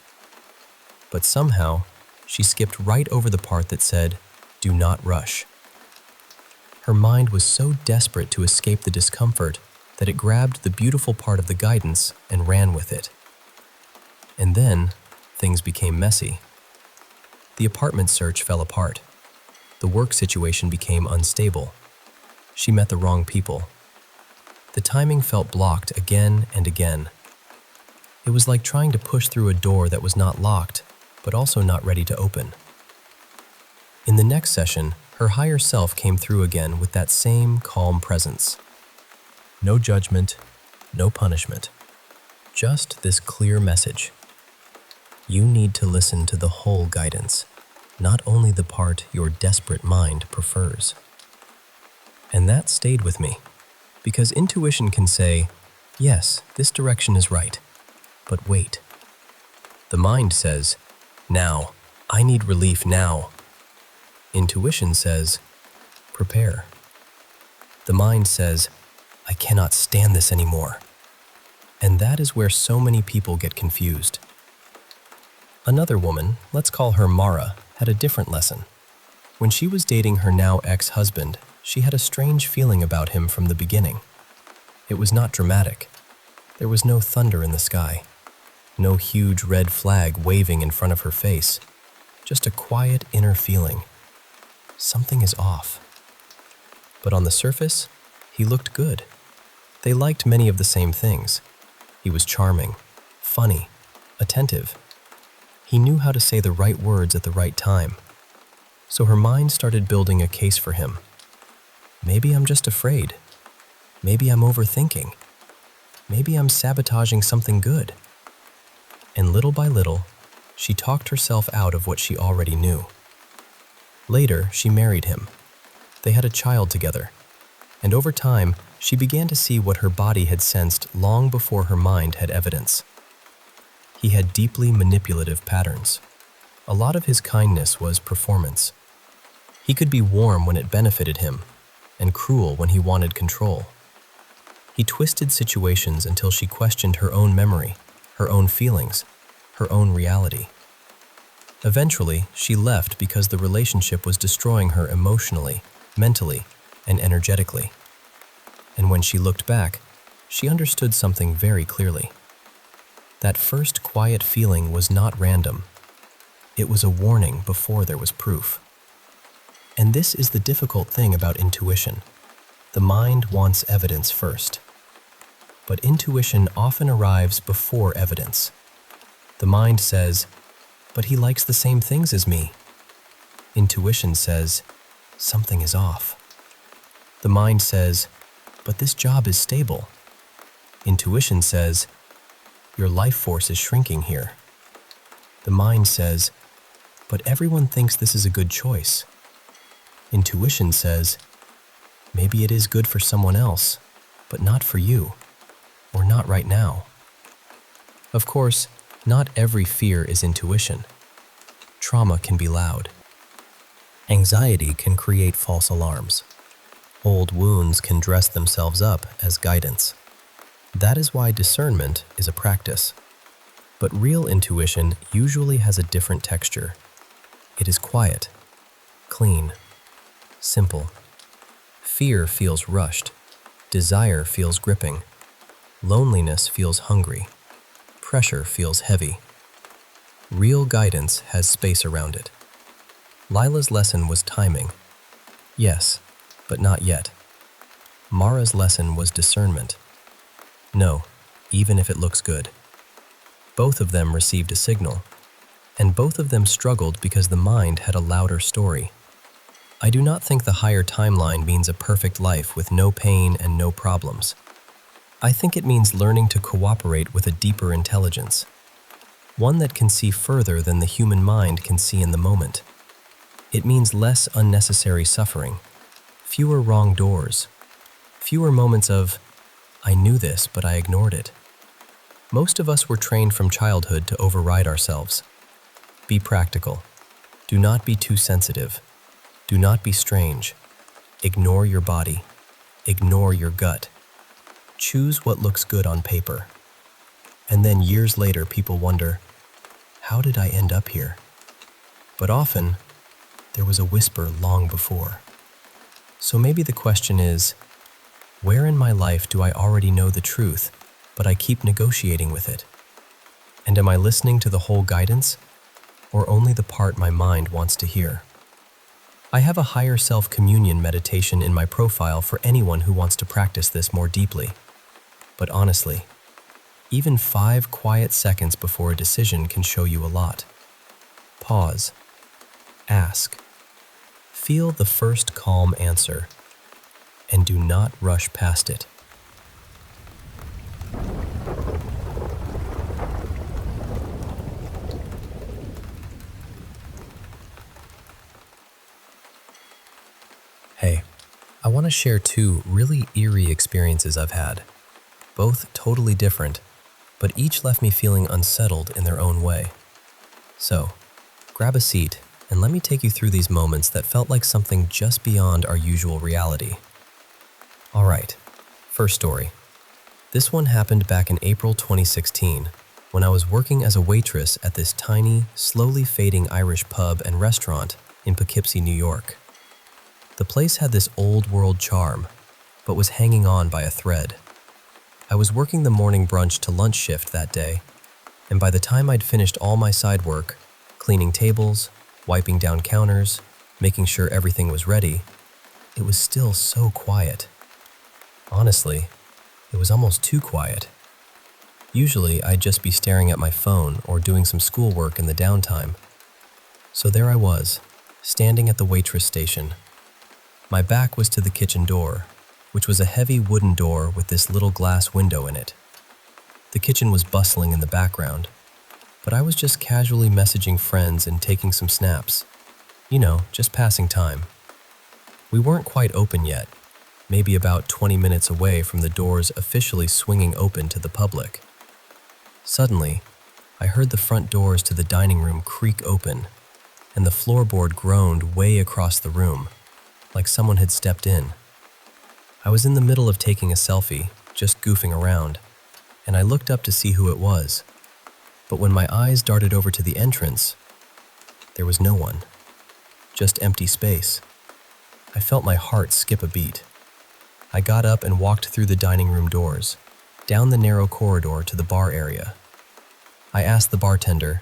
But somehow, she skipped right over the part that said, "Do not rush." Her mind was so desperate to escape the discomfort that it grabbed the beautiful part of the guidance and ran with it. And then, things became messy. The apartment search fell apart. The work situation became unstable. She met the wrong people. The timing felt blocked again and again. It was like trying to push through a door that was not locked, but also not ready to open. In the next session, her higher self came through again with that same calm presence. No judgment, no punishment. Just this clear message. You need to listen to the whole guidance, not only the part your desperate mind prefers. And that stayed with me, because intuition can say, yes, this direction is right, but wait. The mind says, now, I need relief now. Intuition says, prepare. The mind says, I cannot stand this anymore. And that is where so many people get confused. Another woman, let's call her Mara, had a different lesson. When she was dating her now ex-husband, she had a strange feeling about him from the beginning. It was not dramatic. There was no thunder in the sky. No huge red flag waving in front of her face. Just a quiet inner feeling. Something is off. But on the surface, he looked good. They liked many of the same things. He was charming, funny, attentive. He knew how to say the right words at the right time. So her mind started building a case for him. Maybe I'm just afraid. Maybe I'm overthinking. Maybe I'm sabotaging something good. And little by little, she talked herself out of what she already knew. Later, she married him. They had a child together. And over time, she began to see what her body had sensed long before her mind had evidence. He had deeply manipulative patterns. A lot of his kindness was performance. He could be warm when it benefited him, and cruel when he wanted control. He twisted situations until she questioned her own memory, her own feelings, her own reality. Eventually, she left because the relationship was destroying her emotionally, mentally, and energetically. And when she looked back, she understood something very clearly. That first quiet feeling was not random. It was a warning before there was proof. And this is the difficult thing about intuition. The mind wants evidence first. But intuition often arrives before evidence. The mind says, but he likes the same things as me. Intuition says, something is off. The mind says, but this job is stable. Intuition says, your life force is shrinking here. The mind says, but everyone thinks this is a good choice. Intuition says, maybe it is good for someone else, but not for you, or not right now. Of course, not every fear is intuition. Trauma can be loud. Anxiety can create false alarms. Old wounds can dress themselves up as guidance. That is why discernment is a practice. But real intuition usually has a different texture. It is quiet, clean, simple. Fear feels rushed. Desire feels gripping. Loneliness feels hungry. Pressure feels heavy. Real guidance has space around it. Lila's lesson was timing. Yes, but not yet. Mara's lesson was discernment. No, even if it looks good. Both of them received a signal, and both of them struggled because the mind had a louder story. I do not think the higher timeline means a perfect life with no pain and no problems. I think it means learning to cooperate with a deeper intelligence, one that can see further than the human mind can see in the moment. It means less unnecessary suffering, fewer wrong doors, fewer moments of, "I knew this, but I ignored it." Most of us were trained from childhood to override ourselves. Be practical. Do not be too sensitive. Do not be strange. Ignore your body. Ignore your gut. Choose what looks good on paper. And then years later, people wonder, how did I end up here? But often, there was a whisper long before. So maybe the question is, where in my life do I already know the truth, but I keep negotiating with it? And am I listening to the whole guidance, or only the part my mind wants to hear? I have a higher self-communion meditation in my profile for anyone who wants to practice this more deeply. But honestly, even 5 quiet seconds before a decision can show you a lot. Pause. Ask. Feel the first calm answer, and do not rush past it. Hey, I want to share 2 really eerie experiences I've had. Both totally different, but each left me feeling unsettled in their own way. So, grab a seat and let me take you through these moments that felt like something just beyond our usual reality. All right, first story. This one happened back in April 2016 when I was working as a waitress at this tiny, slowly fading Irish pub and restaurant in Poughkeepsie, New York. The place had this old-world charm, but was hanging on by a thread. I was working the morning brunch to lunch shift that day, and by the time I'd finished all my side work, cleaning tables, wiping down counters, making sure everything was ready, it was still so quiet. Honestly, it was almost too quiet. Usually, I'd just be staring at my phone or doing some schoolwork in the downtime. So there I was, standing at the waitress station. My back was to the kitchen door, which was a heavy wooden door with this little glass window in it. The kitchen was bustling in the background, but I was just casually messaging friends and taking some snaps. You know, just passing time. We weren't quite open yet, maybe about 20 minutes away from the doors officially swinging open to the public. Suddenly, I heard the front doors to the dining room creak open, and the floorboard groaned way across the room, like someone had stepped in. I was in the middle of taking a selfie, just goofing around, and I looked up to see who it was. But when my eyes darted over to the entrance, there was no one. Just empty space. I felt my heart skip a beat. I got up and walked through the dining room doors, down the narrow corridor to the bar area. I asked the bartender,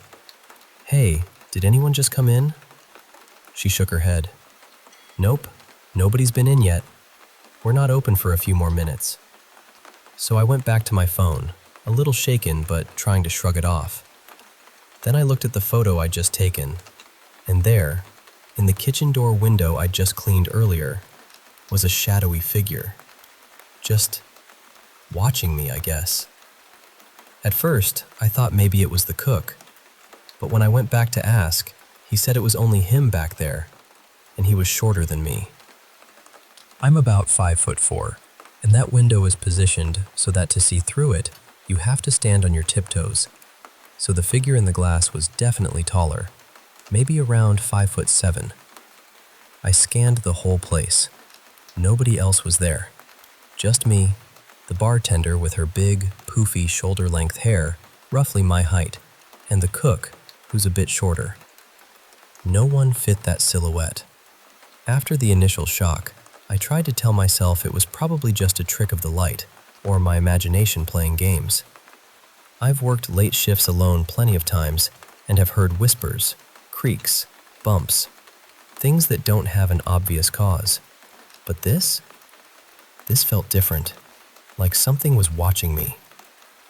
"Hey, did anyone just come in?" She shook her head. "Nope, nobody's been in yet. We're not open for a few more minutes." So I went back to my phone, a little shaken but trying to shrug it off. Then I looked at the photo I'd just taken, and there, in the kitchen door window I'd just cleaned earlier, was a shadowy figure. Just watching me, I guess. At first, I thought maybe it was the cook, but when I went back to ask, he said it was only him back there, and he was shorter than me. I'm about 5'4", and that window is positioned so that to see through it, you have to stand on your tiptoes. So the figure in the glass was definitely taller, maybe around 5'7". I scanned the whole place. Nobody else was there. Just me, the bartender with her big, poofy shoulder-length hair, roughly my height, and the cook, who's a bit shorter. No one fit that silhouette. After the initial shock, I tried to tell myself it was probably just a trick of the light, or my imagination playing games. I've worked late shifts alone plenty of times and have heard whispers, creaks, bumps, things that don't have an obvious cause. But this felt different, like something was watching me.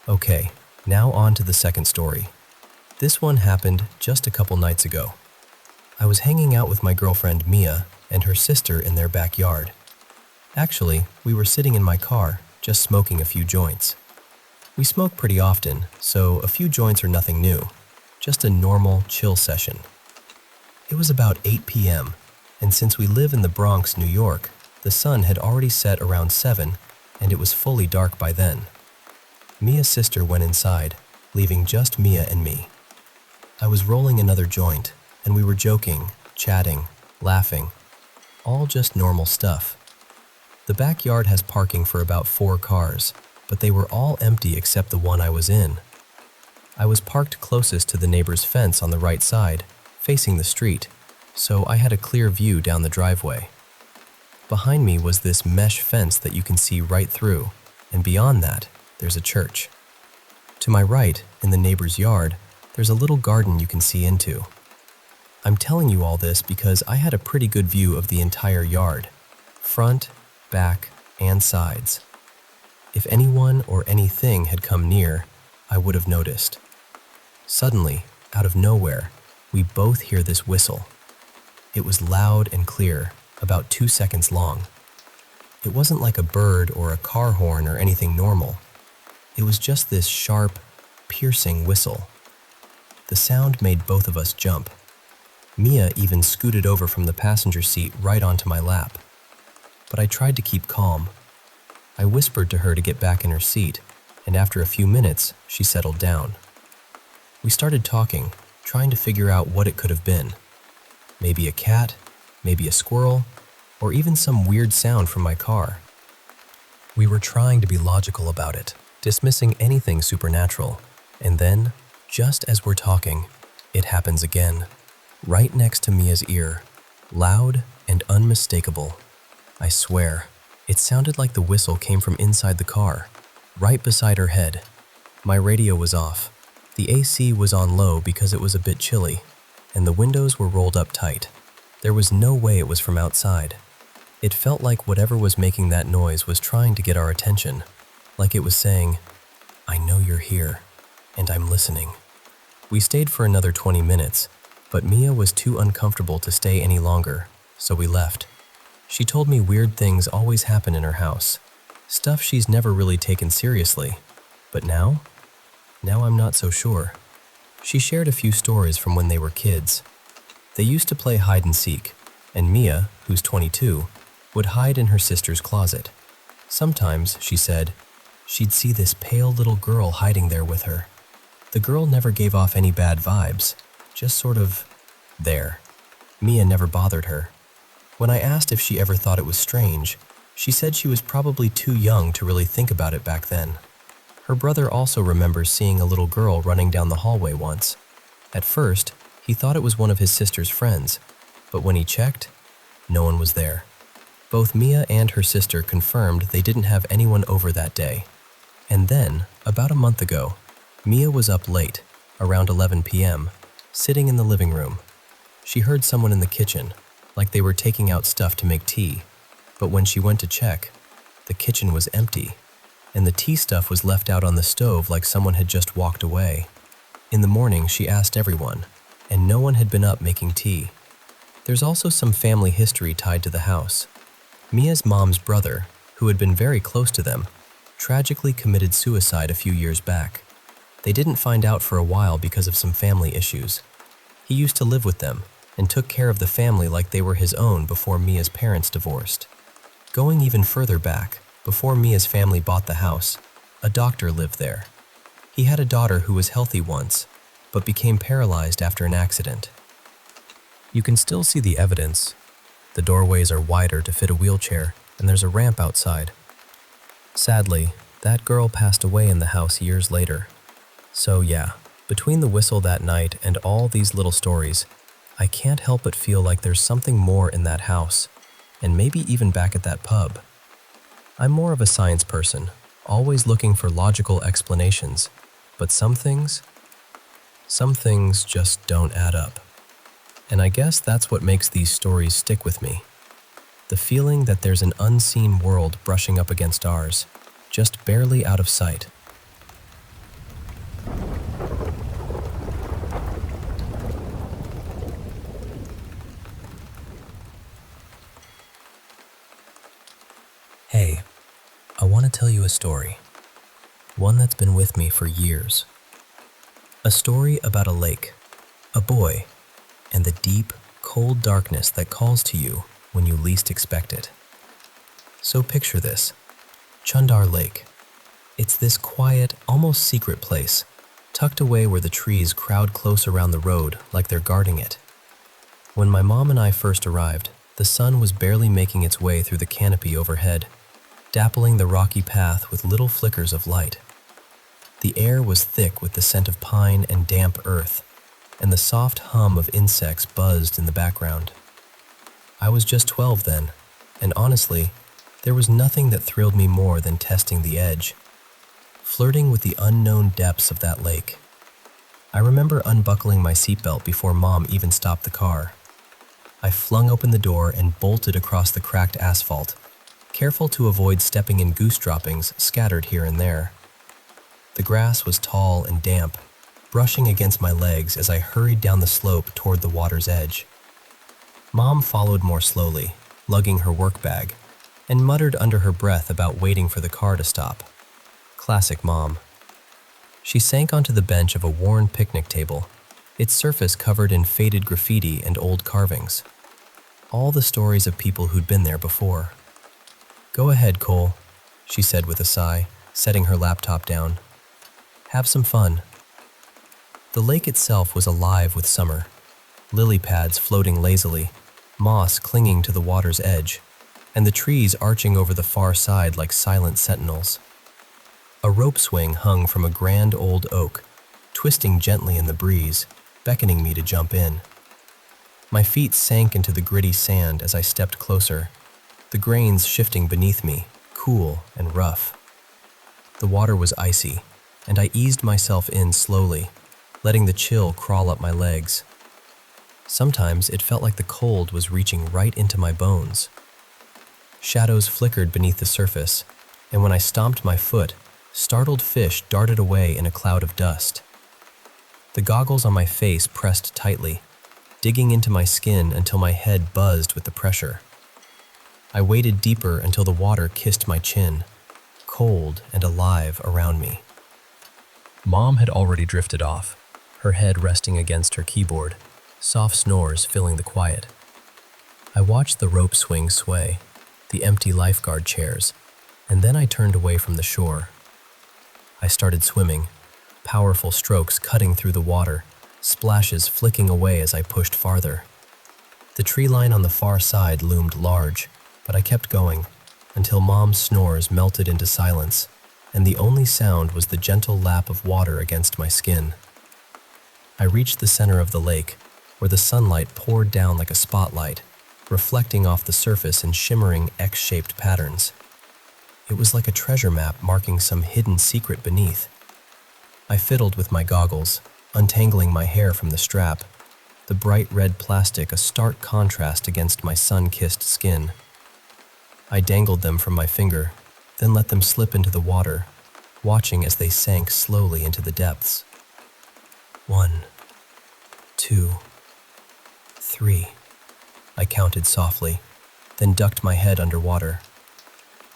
Okay, now on to the second story. This one happened just a couple nights ago. I was hanging out with my girlfriend Mia, and her sister in their backyard. Actually, we were sitting in my car, just smoking a few joints. We smoke pretty often, so a few joints are nothing new, just a normal, chill session. It was about 8 p.m., and since we live in the Bronx, New York, the sun had already set around 7, and it was fully dark by then. Mia's sister went inside, leaving just Mia and me. I was rolling another joint, and we were joking, chatting, laughing, all just normal stuff. The backyard has parking for about 4 cars, but they were all empty except the one I was in. I was parked closest to the neighbor's fence on the right side, facing the street, so I had a clear view down the driveway. Behind me was this mesh fence that you can see right through, and beyond that, there's a church. To my right, in the neighbor's yard, there's a little garden you can see into. I'm telling you all this because I had a pretty good view of the entire yard, front, back, and sides. If anyone or anything had come near, I would have noticed. Suddenly, out of nowhere, we both hear this whistle. It was loud and clear, about 2 seconds long. It wasn't like a bird or a car horn or anything normal. It was just this sharp, piercing whistle. The sound made both of us jump. Mia even scooted over from the passenger seat right onto my lap. But I tried to keep calm. I whispered to her to get back in her seat, and after a few minutes, she settled down. We started talking, trying to figure out what it could have been. Maybe a cat, maybe a squirrel, or even some weird sound from my car. We were trying to be logical about it, dismissing anything supernatural, and then, just as we're talking, it happens again, right next to Mia's ear, loud and unmistakable. I swear, it sounded like the whistle came from inside the car, right beside her head. My radio was off. The AC was on low because it was a bit chilly, and the windows were rolled up tight. There was no way it was from outside. It felt like whatever was making that noise was trying to get our attention, like it was saying, "I know you're here, and I'm listening." We stayed for another 20 minutes, but Mia was too uncomfortable to stay any longer, so we left. She told me weird things always happen in her house, stuff she's never really taken seriously. But now I'm not so sure. She shared a few stories from when they were kids. They used to play hide and seek, and Mia, who's 22, would hide in her sister's closet. Sometimes, she said, she'd see this pale little girl hiding there with her. The girl never gave off any bad vibes, just sort of there. Mia never bothered her. When I asked if she ever thought it was strange, she said she was probably too young to really think about it back then. Her brother also remembers seeing a little girl running down the hallway once. At first, he thought it was one of his sister's friends, but when he checked, no one was there. Both Mia and her sister confirmed they didn't have anyone over that day. And then, about a month ago, Mia was up late, around 11 p.m., sitting in the living room. She heard someone in the kitchen, like they were taking out stuff to make tea, but when she went to check, the kitchen was empty, and the tea stuff was left out on the stove like someone had just walked away. In the morning, she asked everyone, and no one had been up making tea. There's also some family history tied to the house. Mia's mom's brother, who had been very close to them, tragically committed suicide a few years back. They didn't find out for a while because of some family issues. He used to live with them and took care of the family like they were his own before Mia's parents divorced. Going even further back, before Mia's family bought the house, a doctor lived there. He had a daughter who was healthy once, but became paralyzed after an accident. You can still see the evidence. The doorways are wider to fit a wheelchair, and there's a ramp outside. Sadly, that girl passed away in the house years later. So yeah, between the whistle that night and all these little stories, I can't help but feel like there's something more in that house, and maybe even back at that pub. I'm more of a science person, always looking for logical explanations, but some things just don't add up. And I guess that's what makes these stories stick with me. The feeling that there's an unseen world brushing up against ours, just barely out of sight. a story, one that's been with me for years. A story about a lake, a boy, and the deep, cold darkness that calls to you when you least expect it. So picture this, Chundar Lake. It's this quiet, almost secret place, tucked away where the trees crowd close around the road like they're guarding it. When my mom and I first arrived, the sun was barely making its way through the canopy overhead, dappling the rocky path with little flickers of light. The air was thick with the scent of pine and damp earth, and the soft hum of insects buzzed in the background. I was just 12 then, and honestly, there was nothing that thrilled me more than testing the edge, flirting with the unknown depths of that lake. I remember unbuckling my seatbelt before Mom even stopped the car. I flung open the door and bolted across the cracked asphalt, careful to avoid stepping in goose droppings scattered here and there. The grass was tall and damp, brushing against my legs as I hurried down the slope toward the water's edge. Mom followed more slowly, lugging her work bag, and muttered under her breath about waiting for the car to stop. Classic Mom. She sank onto the bench of a worn picnic table, its surface covered in faded graffiti and old carvings. All the stories of people who'd been there before. "Go ahead, Cole," she said with a sigh, setting her laptop down. "Have some fun." The lake itself was alive with summer. Lily pads floating lazily, moss clinging to the water's edge, and the trees arching over the far side like silent sentinels. A rope swing hung from a grand old oak, twisting gently in the breeze, beckoning me to jump in. My feet sank into the gritty sand as I stepped closer, the grains shifting beneath me, cool and rough. The water was icy, and I eased myself in slowly, letting the chill crawl up my legs. Sometimes it felt like the cold was reaching right into my bones. Shadows flickered beneath the surface, and when I stomped my foot, startled fish darted away in a cloud of dust. The goggles on my face pressed tightly, digging into my skin until my head buzzed with the pressure. I waded deeper until the water kissed my chin, cold and alive around me. Mom had already drifted off, her head resting against her keyboard, soft snores filling the quiet. I watched the rope swing sway, the empty lifeguard chairs, and then I turned away from the shore. I started swimming, powerful strokes cutting through the water, splashes flicking away as I pushed farther. The tree line on the far side loomed large, but I kept going until Mom's snores melted into silence, and the only sound was the gentle lap of water against my skin. I reached the center of the lake, where the sunlight poured down like a spotlight, reflecting off the surface in shimmering X-shaped patterns. It was like a treasure map marking some hidden secret beneath. I fiddled with my goggles, untangling my hair from the strap, the bright red plastic a stark contrast against my sun-kissed skin. I dangled them from my finger, then let them slip into the water, watching as they sank slowly into the depths. 1, 2, 3, I counted softly, then ducked my head underwater.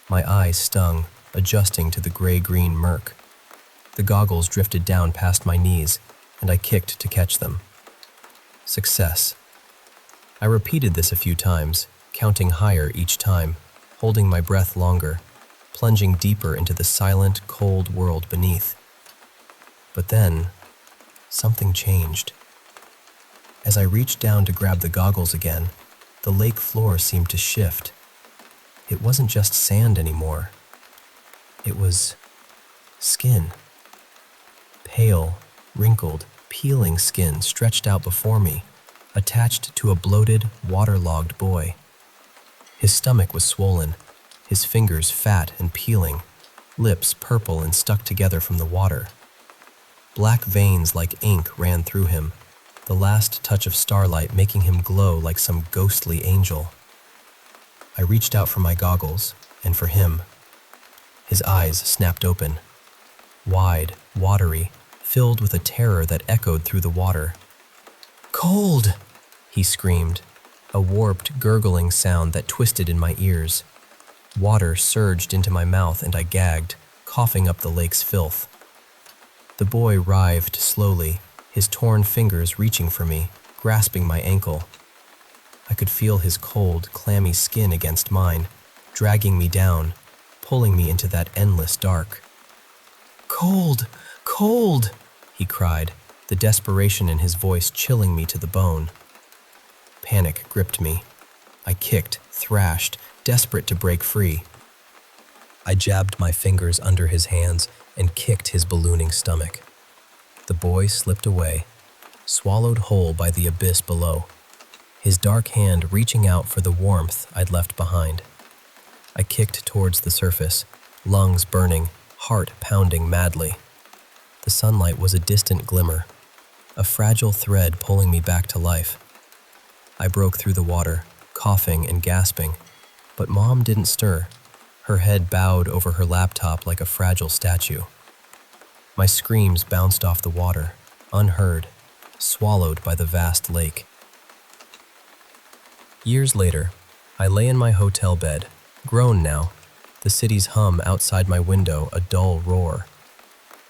My eyes stung, adjusting to the gray-green murk. The goggles drifted down past my knees, and I kicked to catch them. Success. I repeated this a few times, counting higher each time, holding my breath longer, plunging deeper into the silent, cold world beneath. But then, something changed. As I reached down to grab the goggles again, the lake floor seemed to shift. It wasn't just sand anymore. It was skin. Pale, wrinkled, peeling skin stretched out before me, attached to a bloated, waterlogged boy. His stomach was swollen, his fingers fat and peeling, lips purple and stuck together from the water. Black veins like ink ran through him, the last touch of starlight making him glow like some ghostly angel. I reached out for my goggles, and for him. His eyes snapped open, wide, watery, filled with a terror that echoed through the water. "Cold!" he screamed, a warped, gurgling sound that twisted in my ears. Water surged into my mouth and I gagged, coughing up the lake's filth. The boy writhed slowly, his torn fingers reaching for me, grasping my ankle. I could feel his cold, clammy skin against mine, dragging me down, pulling me into that endless dark. "Cold! Cold!" he cried, the desperation in his voice chilling me to the bone. Panic gripped me. I kicked, thrashed, desperate to break free. I jabbed my fingers under his hands and kicked his ballooning stomach. The boy slipped away, swallowed whole by the abyss below, his dark hand reaching out for the warmth I'd left behind. I kicked towards the surface, lungs burning, heart pounding madly. The sunlight was a distant glimmer, a fragile thread pulling me back to life. I broke through the water, coughing and gasping, but Mom didn't stir, her head bowed over her laptop like a fragile statue. My screams bounced off the water, unheard, swallowed by the vast lake. Years later, I lay in my hotel bed, grown now, the city's hum outside my window a dull roar.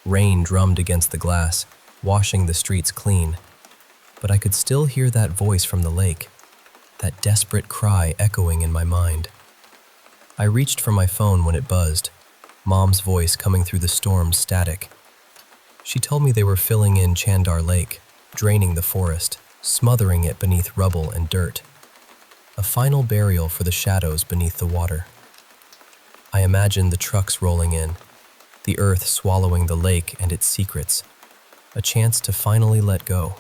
Rain drummed against the glass, washing the streets clean, but I could still hear that voice from the lake, that desperate cry echoing in my mind. I reached for my phone when it buzzed, Mom's voice coming through the storm's static. She told me they were filling in Chandar Lake, draining the forest, smothering it beneath rubble and dirt. A final burial for the shadows beneath the water. I imagined the trucks rolling in, the earth swallowing the lake and its secrets, a chance to finally let go.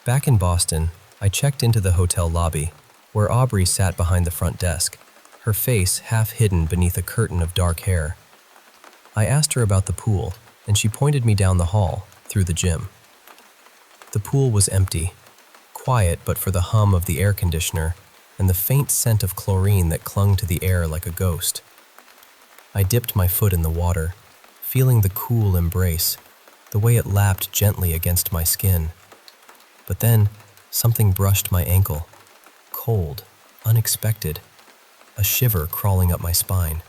Back in Boston, I checked into the hotel lobby, where Aubrey sat behind the front desk, her face half hidden beneath a curtain of dark hair. I asked her about the pool, and she pointed me down the hall, through the gym. The pool was empty, quiet but for the hum of the air conditioner and the faint scent of chlorine that clung to the air like a ghost. I dipped my foot in the water, feeling the cool embrace, the way it lapped gently against my skin. But then, something brushed my ankle. Cold, unexpected, a shiver crawling up my spine.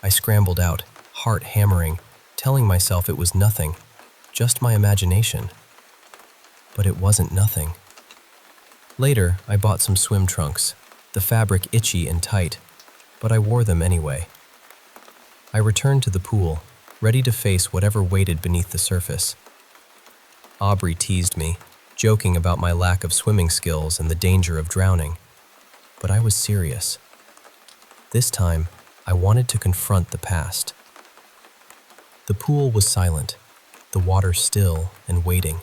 I scrambled out, heart hammering, telling myself it was nothing, just my imagination. But it wasn't nothing. Later, I bought some swim trunks, the fabric itchy and tight, but I wore them anyway. I returned to the pool, ready to face whatever waited beneath the surface. Aubrey teased me, joking about my lack of swimming skills and the danger of drowning. But I was serious. This time, I wanted to confront the past. The pool was silent, the water still and waiting.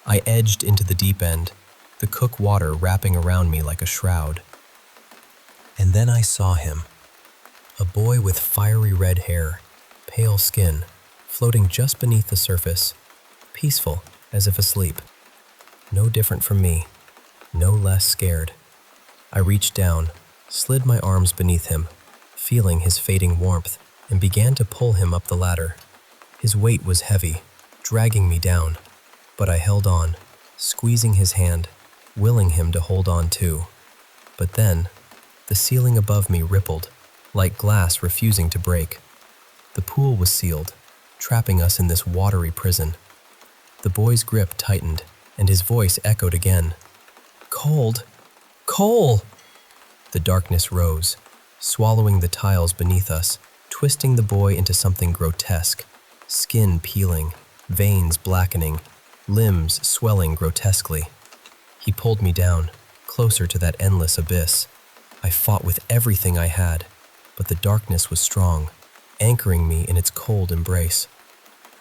I edged into the deep end, the cook water wrapping around me like a shroud. And then I saw him, a boy with fiery red hair, pale skin, floating just beneath the surface, peaceful as if asleep. No different from me, no less scared. I reached down, slid my arms beneath him, feeling his fading warmth, and began to pull him up the ladder. His weight was heavy, dragging me down, but I held on, squeezing his hand, willing him to hold on too. But then, the ceiling above me rippled, like glass refusing to break. The pool was sealed, trapping us in this watery prison. The boy's grip tightened, and his voice echoed again. "Cold! Coal!" The darkness rose, swallowing the tiles beneath us, twisting the boy into something grotesque, skin peeling, veins blackening, limbs swelling grotesquely. He pulled me down, closer to that endless abyss. I fought with everything I had, but the darkness was strong, anchoring me in its cold embrace.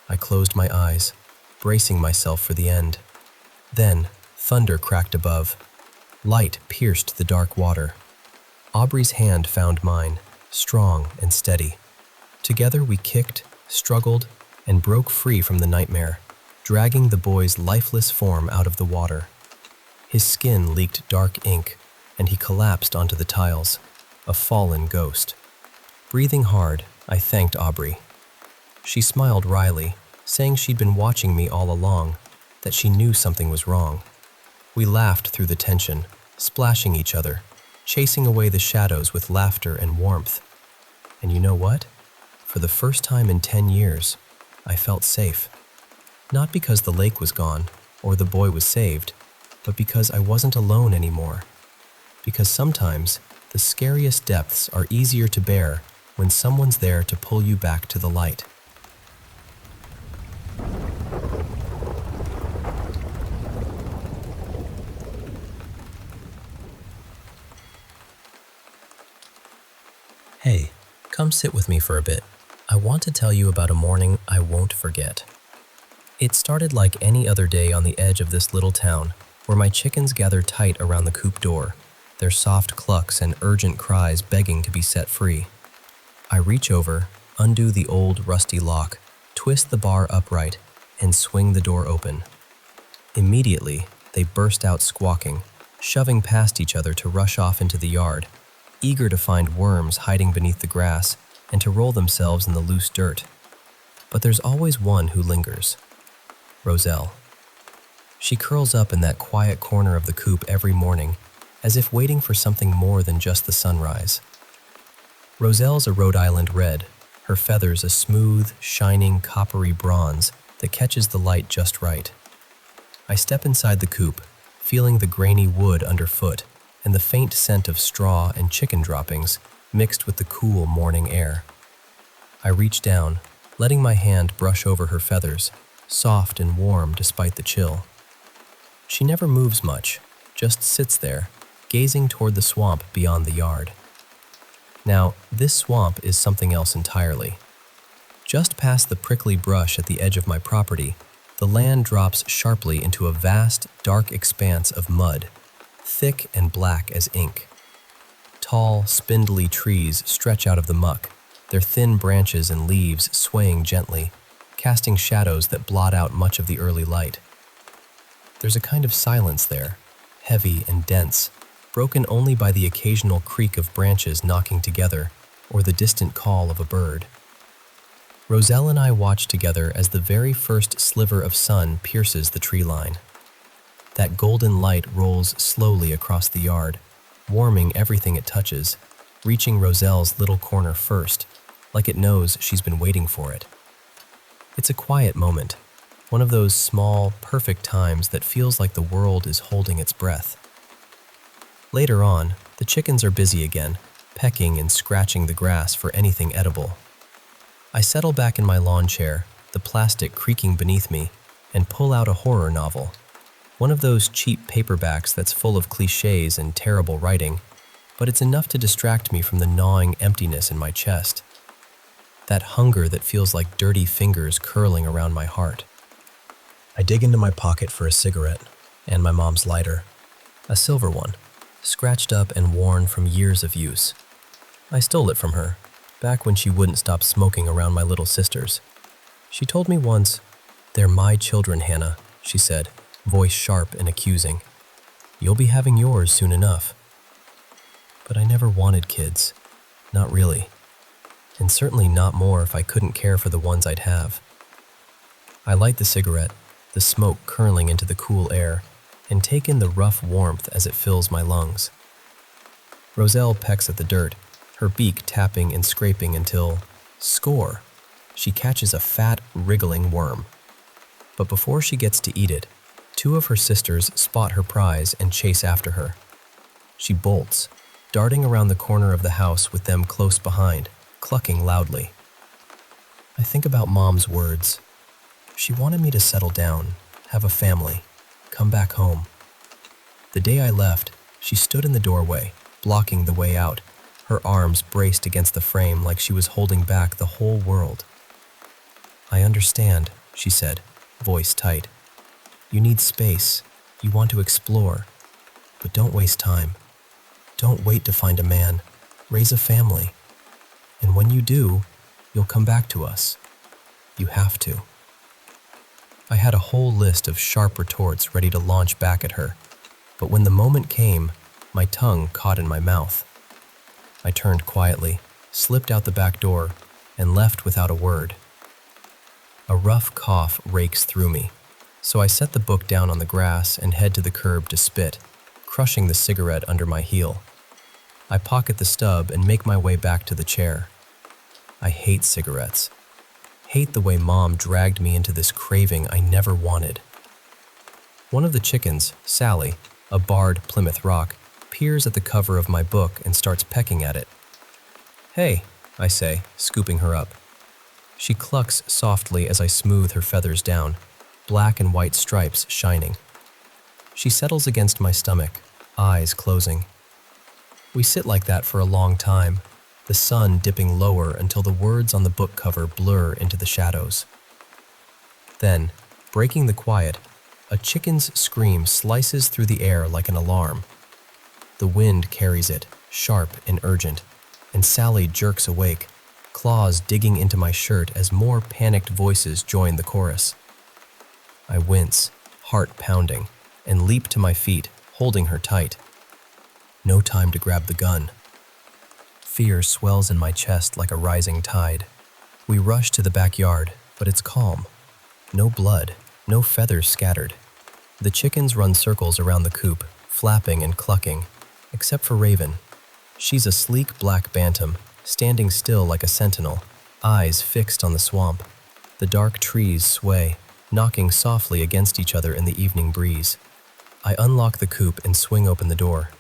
I closed my eyes, bracing myself for the end. Then, thunder cracked above. Light pierced the dark water. Aubrey's hand found mine, strong and steady. Together we kicked, struggled, and broke free from the nightmare, dragging the boy's lifeless form out of the water. His skin leaked dark ink, and he collapsed onto the tiles, a fallen ghost. Breathing hard, I thanked Aubrey. She smiled wryly, saying she'd been watching me all along, that she knew something was wrong. We laughed through the tension, splashing each other, chasing away the shadows with laughter and warmth. And you know what? for the first time in 10 years, I felt safe. Not because the lake was gone or the boy was saved, but because I wasn't alone anymore. Because sometimes the scariest depths are easier to bear when someone's there to pull you back to the light. Hey, come sit with me for a bit. I want to tell you about a morning I won't forget. It started like any other day on the edge of this little town, where my chickens gather tight around the coop door, their soft clucks and urgent cries begging to be set free. I reach over, undo the old rusty lock, twist the bar upright, and swing the door open. Immediately, they burst out squawking, shoving past each other to rush off into the yard, eager to find worms hiding beneath the grass and to roll themselves in the loose dirt. But there's always one who lingers. Roselle. She curls up in that quiet corner of the coop every morning, as if waiting for something more than just the sunrise. Roselle's a Rhode Island red, her feathers a smooth, shining, coppery bronze that catches the light just right. I step inside the coop, feeling the grainy wood underfoot and the faint scent of straw and chicken droppings mixed with the cool morning air. I reach down, letting my hand brush over her feathers, soft and warm despite the chill. She never moves much, just sits there, gazing toward the swamp beyond the yard. Now, this swamp is something else entirely. Just past the prickly brush at the edge of my property, the land drops sharply into a vast, dark expanse of mud, thick and black as ink. Tall, spindly trees stretch out of the muck, their thin branches and leaves swaying gently, casting shadows that blot out much of the early light. There's a kind of silence there, heavy and dense, broken only by the occasional creak of branches knocking together or the distant call of a bird. Roselle and I watch together as the very first sliver of sun pierces the tree line. That golden light rolls slowly across the yard, warming everything it touches, reaching Roselle's little corner first, like it knows she's been waiting for it. It's a quiet moment, one of those small, perfect times that feels like the world is holding its breath. Later on, the chickens are busy again, pecking and scratching the grass for anything edible. I settle back in my lawn chair, the plastic creaking beneath me, and pull out a horror novel. One of those cheap paperbacks that's full of cliches and terrible writing, but it's enough to distract me from the gnawing emptiness in my chest. That hunger that feels like dirty fingers curling around my heart. I dig into my pocket for a cigarette and my mom's lighter, a silver one, scratched up and worn from years of use. I stole it from her, back when she wouldn't stop smoking around my little sisters. She told me once, "They're my children, Hannah," she said, voice sharp and accusing. "You'll be having yours soon enough." But I never wanted kids, not really, and certainly not more if I couldn't care for the ones I'd have. I light the cigarette, the smoke curling into the cool air, and take in the rough warmth as it fills my lungs. Roselle pecks at the dirt, her beak tapping and scraping until, score, she catches a fat, wriggling worm. But before she gets to eat it, two of her sisters spot her prize and chase after her. She bolts, darting around the corner of the house with them close behind, clucking loudly. I think about Mom's words. She wanted me to settle down, have a family, come back home. The day I left, she stood in the doorway, blocking the way out, her arms braced against the frame like she was holding back the whole world. "I understand," she said, voice tight. "You need space, you want to explore, but don't waste time. Don't wait to find a man, raise a family. And when you do, you'll come back to us. You have to." I had a whole list of sharp retorts ready to launch back at her, but when the moment came, my tongue caught in my mouth. I turned quietly, slipped out the back door, and left without a word. A rough cough rakes through me, so I set the book down on the grass and head to the curb to spit, crushing the cigarette under my heel. I pocket the stub and make my way back to the chair. I hate cigarettes. Hate the way Mom dragged me into this craving I never wanted. One of the chickens, Sally, a barred Plymouth Rock, peers at the cover of my book and starts pecking at it. "Hey," I say, scooping her up. She clucks softly as I smooth her feathers down, black and white stripes shining. She settles against my stomach, eyes closing. We sit like that for a long time, the sun dipping lower until the words on the book cover blur into the shadows. Then, breaking the quiet, a chicken's scream slices through the air like an alarm. The wind carries it, sharp and urgent, and Sally jerks awake, claws digging into my shirt as more panicked voices join the chorus. I wince, heart pounding, and leap to my feet, holding her tight. No time to grab the gun. Fear swells in my chest like a rising tide. We rush to the backyard, but it's calm. No blood, no feathers scattered. The chickens run circles around the coop, flapping and clucking, except for Raven. She's a sleek black bantam, standing still like a sentinel, eyes fixed on the swamp. The dark trees sway, knocking softly against each other in the evening breeze. I unlock the coop and swing open the door.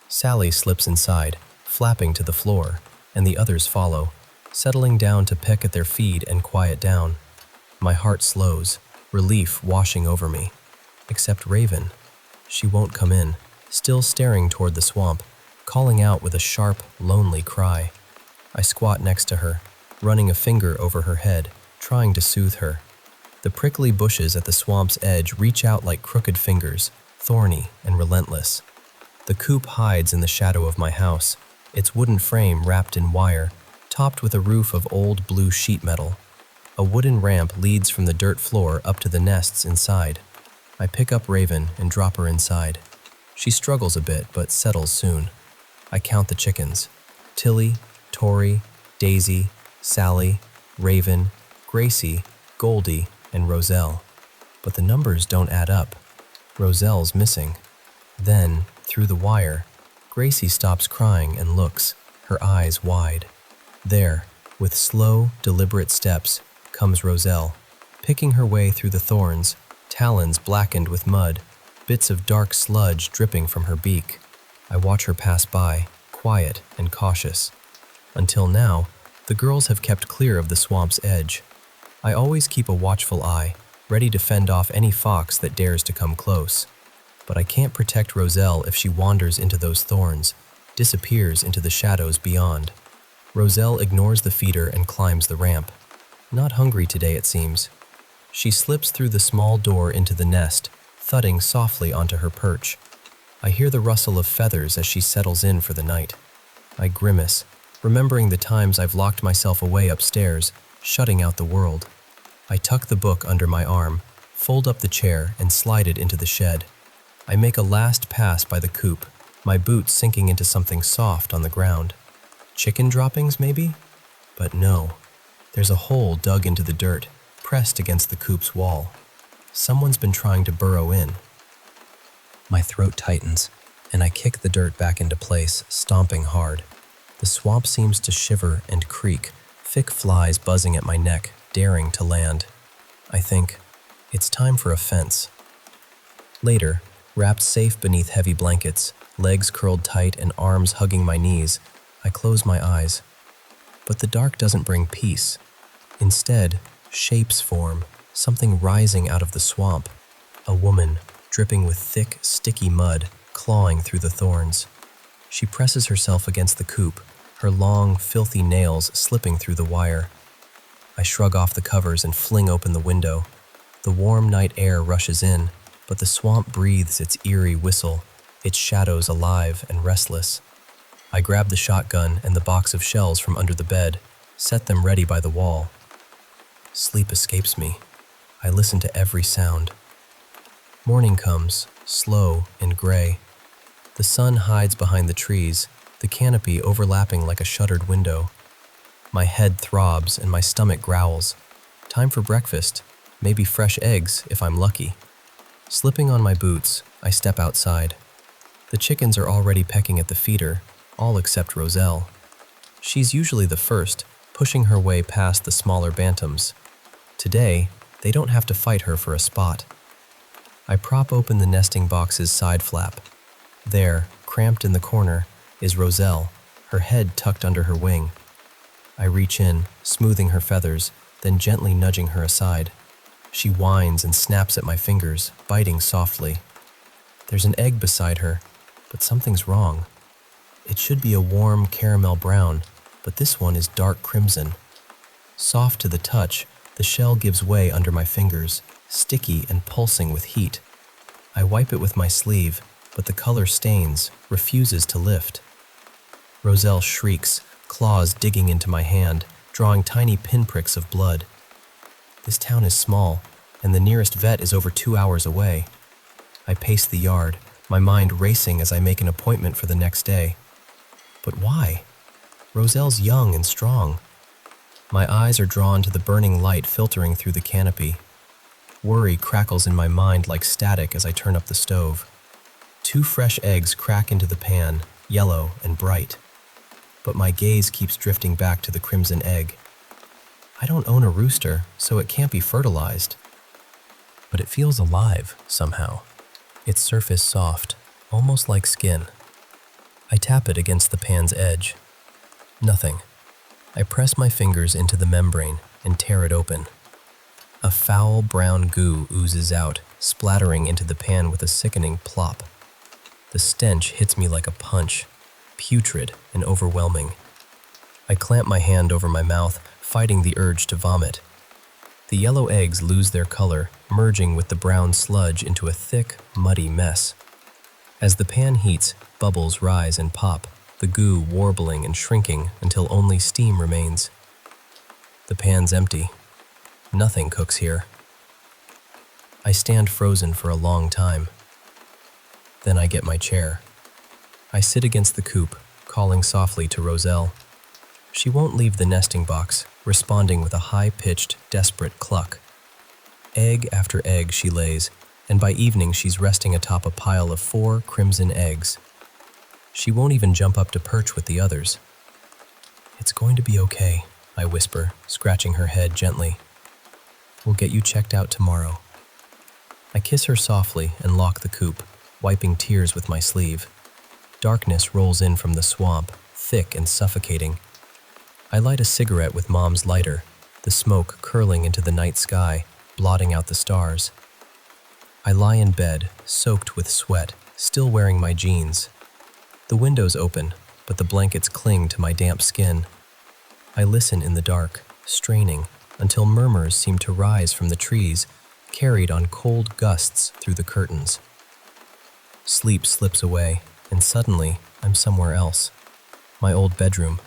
Sally slips inside, flapping to the floor, and the others follow, settling down to peck at their feed and quiet down. My heart slows, relief washing over me. Except Raven. She won't come in, still staring toward the swamp, calling out with a sharp, lonely cry. I squat next to her, running a finger over her head, trying to soothe her. The prickly bushes at the swamp's edge reach out like crooked fingers, thorny and relentless. The coop hides in the shadow of my house, its wooden frame wrapped in wire, topped with a roof of old blue sheet metal. A wooden ramp leads from the dirt floor up to the nests inside. I pick up Raven and drop her inside. She struggles a bit, but settles soon. I count the chickens. Tilly, Tori, Daisy, Sally, Raven, Gracie, Goldie, and Roselle. But the numbers don't add up. Roselle's missing. Then, through the wire, Gracie stops crying and looks, her eyes wide. There, with slow, deliberate steps, comes Roselle, picking her way through the thorns, talons blackened with mud, bits of dark sludge dripping from her beak. I watch her pass by, quiet and cautious. Until now, the girls have kept clear of the swamp's edge. I always keep a watchful eye, ready to fend off any fox that dares to come close. But I can't protect Roselle if she wanders into those thorns, disappears into the shadows beyond. Roselle ignores the feeder and climbs the ramp. Not hungry today, it seems. She slips through the small door into the nest, thudding softly onto her perch. I hear the rustle of feathers as she settles in for the night. I grimace, remembering the times I've locked myself away upstairs, shutting out the world. I tuck the book under my arm, fold up the chair, and slide it into the shed. I make a last pass by the coop, my boots sinking into something soft on the ground. Chicken droppings, maybe? But no. There's a hole dug into the dirt, pressed against the coop's wall. Someone's been trying to burrow in. My throat tightens, and I kick the dirt back into place, stomping hard. The swamp seems to shiver and creak, thick flies buzzing at my neck, daring to land. I think, it's time for a fence. Later, wrapped safe beneath heavy blankets, legs curled tight and arms hugging my knees, I close my eyes. But the dark doesn't bring peace. Instead, shapes form, something rising out of the swamp. A woman, dripping with thick, sticky mud, clawing through the thorns. She presses herself against the coop, her long, filthy nails slipping through the wire. I shrug off the covers and fling open the window. The warm night air rushes in, but the swamp breathes its eerie whistle, its shadows alive and restless. I grab the shotgun and the box of shells from under the bed, set them ready by the wall. Sleep escapes me. I listen to every sound. Morning comes, slow and gray. The sun hides behind the trees, the canopy overlapping like a shuttered window. My head throbs and my stomach growls. Time for breakfast, maybe fresh eggs if I'm lucky. Slipping on my boots, I step outside. The chickens are already pecking at the feeder, all except Roselle. She's usually the first, pushing her way past the smaller bantams. Today, they don't have to fight her for a spot. I prop open the nesting box's side flap. There, cramped in the corner, is Roselle, her head tucked under her wing. I reach in, smoothing her feathers, then gently nudging her aside. She whines and snaps at my fingers, biting softly. There's an egg beside her, but something's wrong. It should be a warm caramel brown, but this one is dark crimson. Soft to the touch, the shell gives way under my fingers, sticky and pulsing with heat. I wipe it with my sleeve, but the color stains, refuses to lift. Roselle shrieks, claws digging into my hand, drawing tiny pinpricks of blood. This town is small, and the nearest vet is over 2 hours away. I pace the yard, my mind racing as I make an appointment for the next day. But why? Roselle's young and strong. My eyes are drawn to the burning light filtering through the canopy. Worry crackles in my mind like static as I turn up the stove. 2 fresh eggs crack into the pan, yellow and bright. But my gaze keeps drifting back to the crimson egg. I don't own a rooster, so it can't be fertilized. But it feels alive, somehow. Its surface soft, almost like skin. I tap it against the pan's edge. Nothing. I press my fingers into the membrane and tear it open. A foul brown goo oozes out, splattering into the pan with a sickening plop. The stench hits me like a punch, putrid and overwhelming. I clamp my hand over my mouth, fighting the urge to vomit. The yellow eggs lose their color, merging with the brown sludge into a thick, muddy mess. As the pan heats, bubbles rise and pop, the goo warbling and shrinking until only steam remains. The pan's empty. Nothing cooks here. I stand frozen for a long time. Then I get my chair. I sit against the coop, calling softly to Roselle. She won't leave the nesting box, responding with a high-pitched, desperate cluck. Egg after egg she lays, and by evening she's resting atop a pile of 4 crimson eggs. She won't even jump up to perch with the others. "It's going to be okay," I whisper, scratching her head gently. "We'll get you checked out tomorrow." I kiss her softly and lock the coop, wiping tears with my sleeve. Darkness rolls in from the swamp, thick and suffocating. I light a cigarette with Mom's lighter, the smoke curling into the night sky, blotting out the stars. I lie in bed, soaked with sweat, still wearing my jeans. The window's open, but the blankets cling to my damp skin. I listen in the dark, straining, until murmurs seem to rise from the trees, carried on cold gusts through the curtains. Sleep slips away, and suddenly I'm somewhere else. My old bedroom.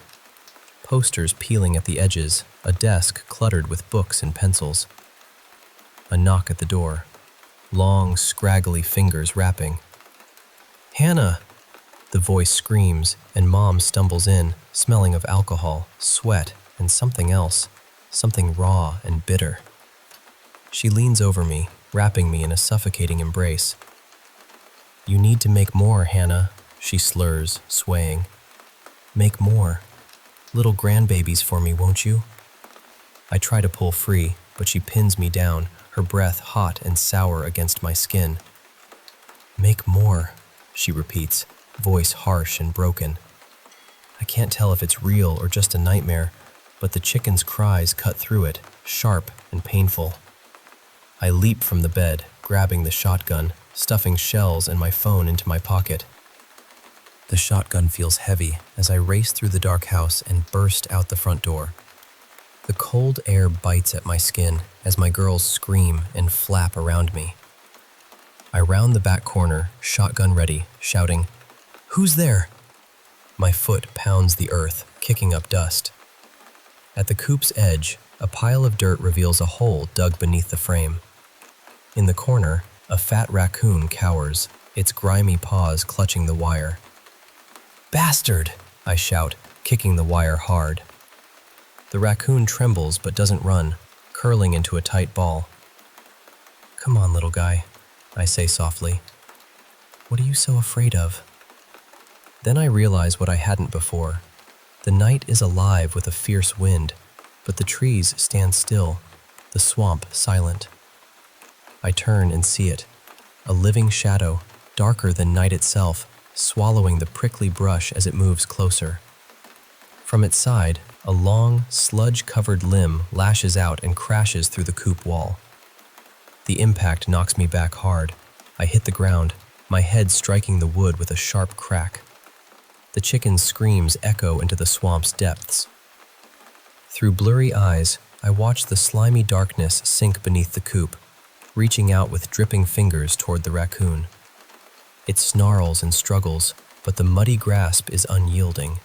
Posters peeling at the edges, a desk cluttered with books and pencils. A knock at the door. Long, scraggly fingers rapping. "Hannah!" The voice screams, and Mom stumbles in, smelling of alcohol, sweat, and something else, something raw and bitter. She leans over me, wrapping me in a suffocating embrace. "You need to make more, Hannah," she slurs, swaying. "Make more. Little grandbabies for me, won't you?" I try to pull free, but she pins me down, her breath hot and sour against my skin. "Make more," she repeats, voice harsh and broken. I can't tell if it's real or just a nightmare, but the chicken's cries cut through it, sharp and painful. I leap from the bed, grabbing the shotgun, stuffing shells and my phone into my pocket. The shotgun feels heavy as I race through the dark house and burst out the front door. The cold air bites at my skin as my girls scream and flap around me. I round the back corner, shotgun ready, shouting, "Who's there?" My foot pounds the earth, kicking up dust. At the coop's edge, a pile of dirt reveals a hole dug beneath the frame. In the corner, a fat raccoon cowers, its grimy paws clutching the wire. "Bastard!" I shout, kicking the wire hard. The raccoon trembles but doesn't run, curling into a tight ball. "Come on, little guy," I say softly. "What are you so afraid of?" Then I realize what I hadn't before. The night is alive with a fierce wind, but the trees stand still, the swamp silent. I turn and see it, a living shadow, darker than night itself, swallowing the prickly brush as it moves closer. From its side, a long, sludge-covered limb lashes out and crashes through the coop wall. The impact knocks me back hard. I hit the ground, my head striking the wood with a sharp crack. The chicken's screams echo into the swamp's depths. Through blurry eyes, I watch the slimy darkness sink beneath the coop, reaching out with dripping fingers toward the raccoon. It snarls and struggles, but the muddy grasp is unyielding.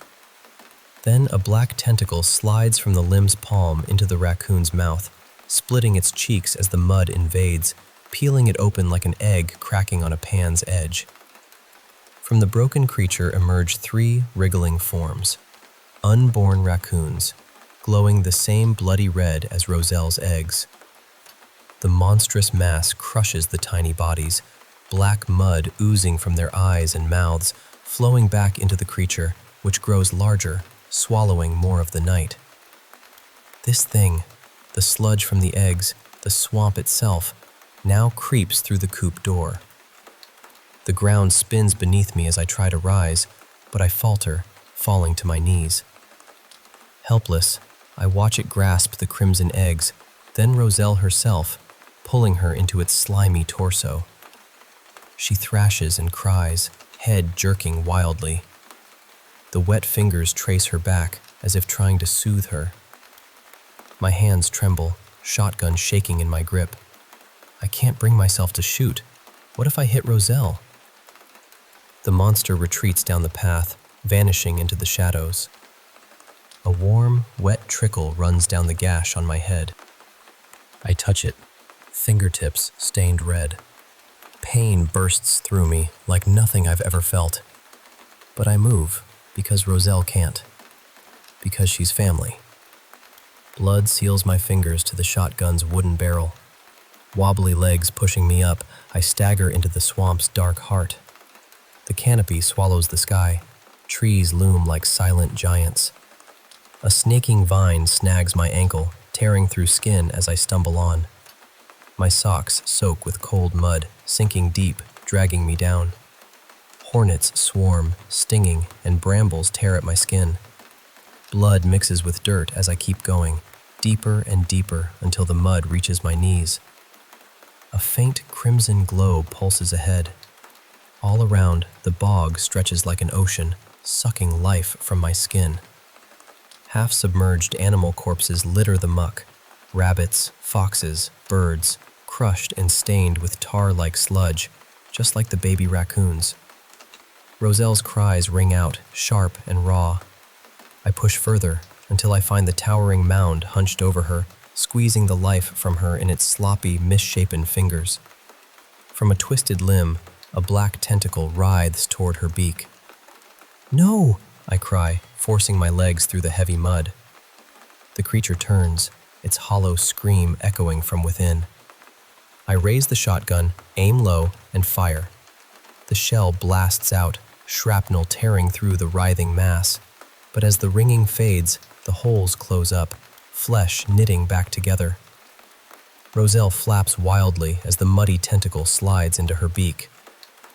Then a black tentacle slides from the limb's palm into the raccoon's mouth, splitting its cheeks as the mud invades, peeling it open like an egg cracking on a pan's edge. From the broken creature emerge 3 wriggling forms, unborn raccoons, glowing the same bloody red as Roselle's eggs. The monstrous mass crushes the tiny bodies, black mud oozing from their eyes and mouths, flowing back into the creature, which grows larger, swallowing more of the night. This thing, the sludge from the eggs, the swamp itself, now creeps through the coop door. The ground spins beneath me as I try to rise, but I falter, falling to my knees. Helpless, I watch it grasp the crimson eggs, then Roselle herself, pulling her into its slimy torso. She thrashes and cries, head jerking wildly. The wet fingers trace her back, as if trying to soothe her. My hands tremble, shotgun shaking in my grip. I can't bring myself to shoot. What if I hit Roselle? The monster retreats down the path, vanishing into the shadows. A warm, wet trickle runs down the gash on my head. I touch it, fingertips stained red. Pain bursts through me like nothing I've ever felt. But I move, because Roselle can't. Because she's family. Blood seals my fingers to the shotgun's wooden barrel. Wobbly legs pushing me up, I stagger into the swamp's dark heart. The canopy swallows the sky. Trees loom like silent giants. A snaking vine snags my ankle, tearing through skin as I stumble on. My socks soak with cold mud, sinking deep, dragging me down. Hornets swarm, stinging, and brambles tear at my skin. Blood mixes with dirt as I keep going, deeper and deeper until the mud reaches my knees. A faint crimson glow pulses ahead. All around, the bog stretches like an ocean, sucking life from my skin. Half-submerged animal corpses litter the muck. Rabbits, foxes, birds, crushed and stained with tar-like sludge, just like the baby raccoons. Roselle's cries ring out, sharp and raw. I push further until I find the towering mound hunched over her, squeezing the life from her in its sloppy, misshapen fingers. From a twisted limb, a black tentacle writhes toward her beak. "No!" I cry, forcing my legs through the heavy mud. The creature turns, its hollow scream echoing from within. I raise the shotgun, aim low, and fire. The shell blasts out, shrapnel tearing through the writhing mass. But as the ringing fades, the holes close up, flesh knitting back together. Roselle flaps wildly as the muddy tentacle slides into her beak.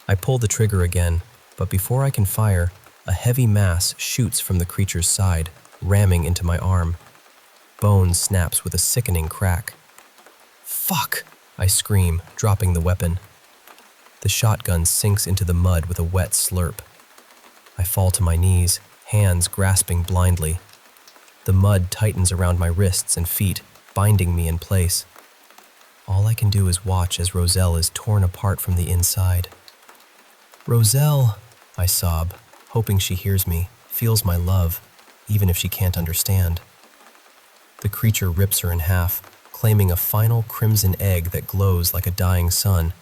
I pull the trigger again, but before I can fire, a heavy mass shoots from the creature's side, ramming into my arm. Bone snaps with a sickening crack. "Fuck!" I scream, dropping the weapon. The shotgun sinks into the mud with a wet slurp. I fall to my knees, hands grasping blindly. The mud tightens around my wrists and feet, binding me in place. All I can do is watch as Roselle is torn apart from the inside. "Roselle!" I sob, hoping she hears me, feels my love, even if she can't understand. The creature rips her in half, claiming a final crimson egg that glows like a dying sun,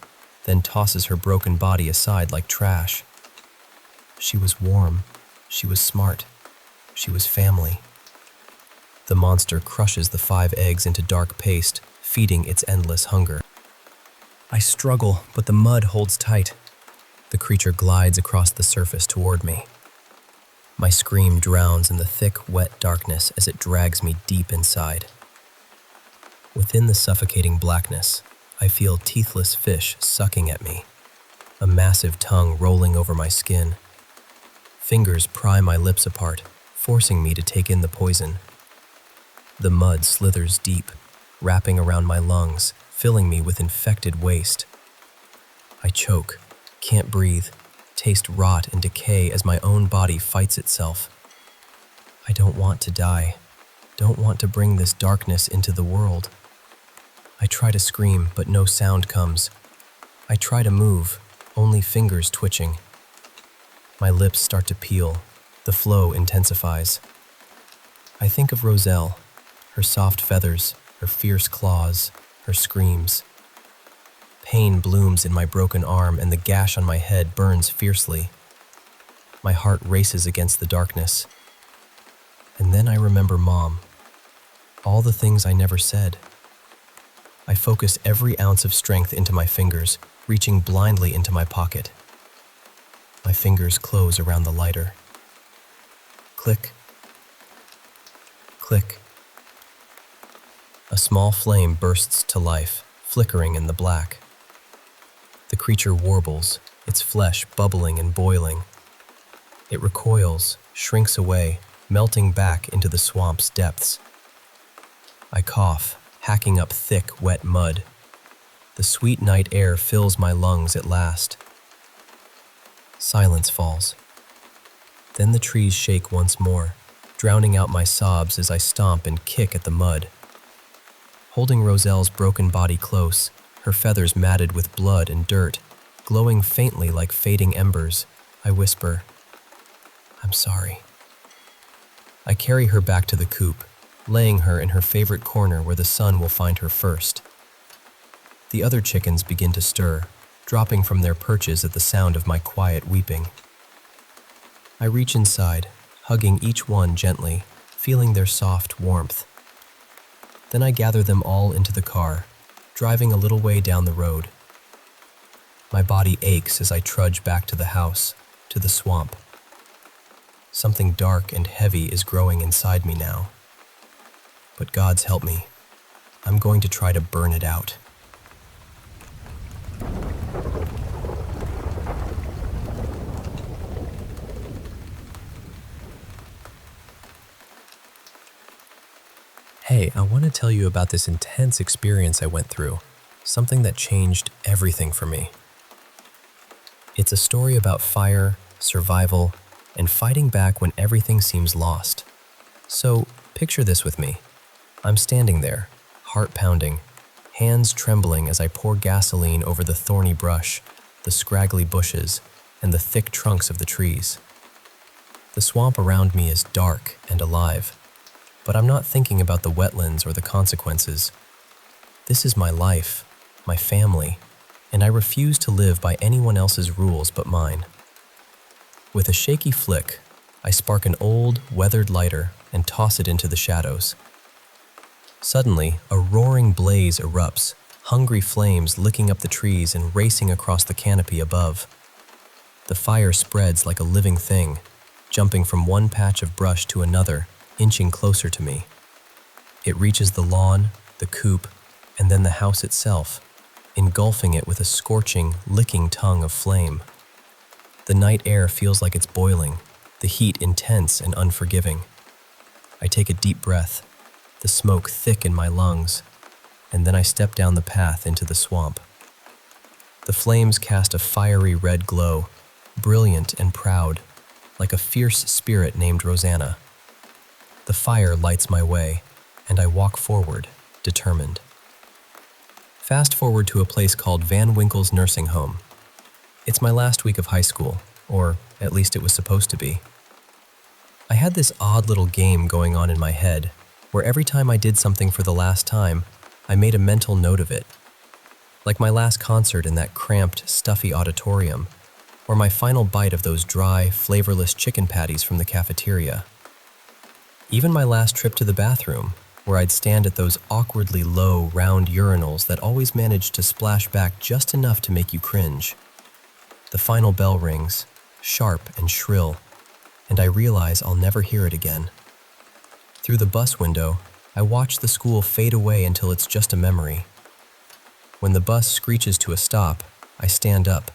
then tosses her broken body aside like trash. She was warm. She was smart. She was family. The monster crushes the 5 eggs into dark paste, feeding its endless hunger. I struggle, but the mud holds tight. The creature glides across the surface toward me. My scream drowns in the thick, wet darkness as it drags me deep inside. Within the suffocating blackness, I feel teethless fish sucking at me, a massive tongue rolling over my skin. Fingers pry my lips apart, forcing me to take in the poison. The mud slithers deep, wrapping around my lungs, filling me with infected waste. I choke, can't breathe, taste rot and decay as my own body fights itself. I don't want to die, don't want to bring this darkness into the world. I try to scream, but no sound comes. I try to move, only fingers twitching. My lips start to peel, the flow intensifies. I think of Roselle, her soft feathers, her fierce claws, her screams. Pain blooms in my broken arm and the gash on my head burns fiercely. My heart races against the darkness. And then I remember Mom. All the things I never said. I focus every ounce of strength into my fingers, reaching blindly into my pocket. My fingers close around the lighter. Click. Click. A small flame bursts to life, flickering in the black. The creature warbles, its flesh bubbling and boiling. It recoils, shrinks away, melting back into the swamp's depths. I cough, hacking up thick, wet mud. The sweet night air fills my lungs at last. Silence falls. Then the trees shake once more, drowning out my sobs as I stomp and kick at the mud. Holding Roselle's broken body close, her feathers matted with blood and dirt, glowing faintly like fading embers, I whisper, "I'm sorry." I carry her back to the coop, laying her in her favorite corner where the sun will find her first. The other chickens begin to stir, dropping from their perches at the sound of my quiet weeping. I reach inside, hugging each one gently, feeling their soft warmth. Then I gather them all into the car, driving a little way down the road. My body aches as I trudge back to the house, to the swamp. Something dark and heavy is growing inside me now. But God's help me. I'm going to try to burn it out. Hey, I want to tell you about this intense experience I went through, something that changed everything for me. It's a story about fire, survival, and fighting back when everything seems lost. So, picture this with me. I'm standing there, heart pounding, hands trembling as I pour gasoline over the thorny brush, the scraggly bushes, and the thick trunks of the trees. The swamp around me is dark and alive, but I'm not thinking about the wetlands or the consequences. This is my life, my family, and I refuse to live by anyone else's rules but mine. With a shaky flick, I spark an old, weathered lighter and toss it into the shadows. Suddenly, a roaring blaze erupts, hungry flames licking up the trees and racing across the canopy above. The fire spreads like a living thing, jumping from one patch of brush to another, inching closer to me. It reaches the lawn, the coop, and then the house itself, engulfing it with a scorching, licking tongue of flame. The night air feels like it's boiling, the heat intense and unforgiving. I take a deep breath, the smoke thick in my lungs, and then I step down the path into the swamp. The flames cast a fiery red glow, brilliant and proud, like a fierce spirit named Rosanna. The fire lights my way, and I walk forward, determined. Fast forward to a place called Van Winkle's Nursing Home. It's my last week of high school, or at least it was supposed to be. I had this odd little game going on in my head, where every time I did something for the last time, I made a mental note of it. Like my last concert in that cramped, stuffy auditorium, or my final bite of those dry, flavorless chicken patties from the cafeteria. Even my last trip to the bathroom, where I'd stand at those awkwardly low, round urinals that always managed to splash back just enough to make you cringe. The final bell rings, sharp and shrill, and I realize I'll never hear it again. Through the bus window, I watch the school fade away until it's just a memory. When the bus screeches to a stop, I stand up,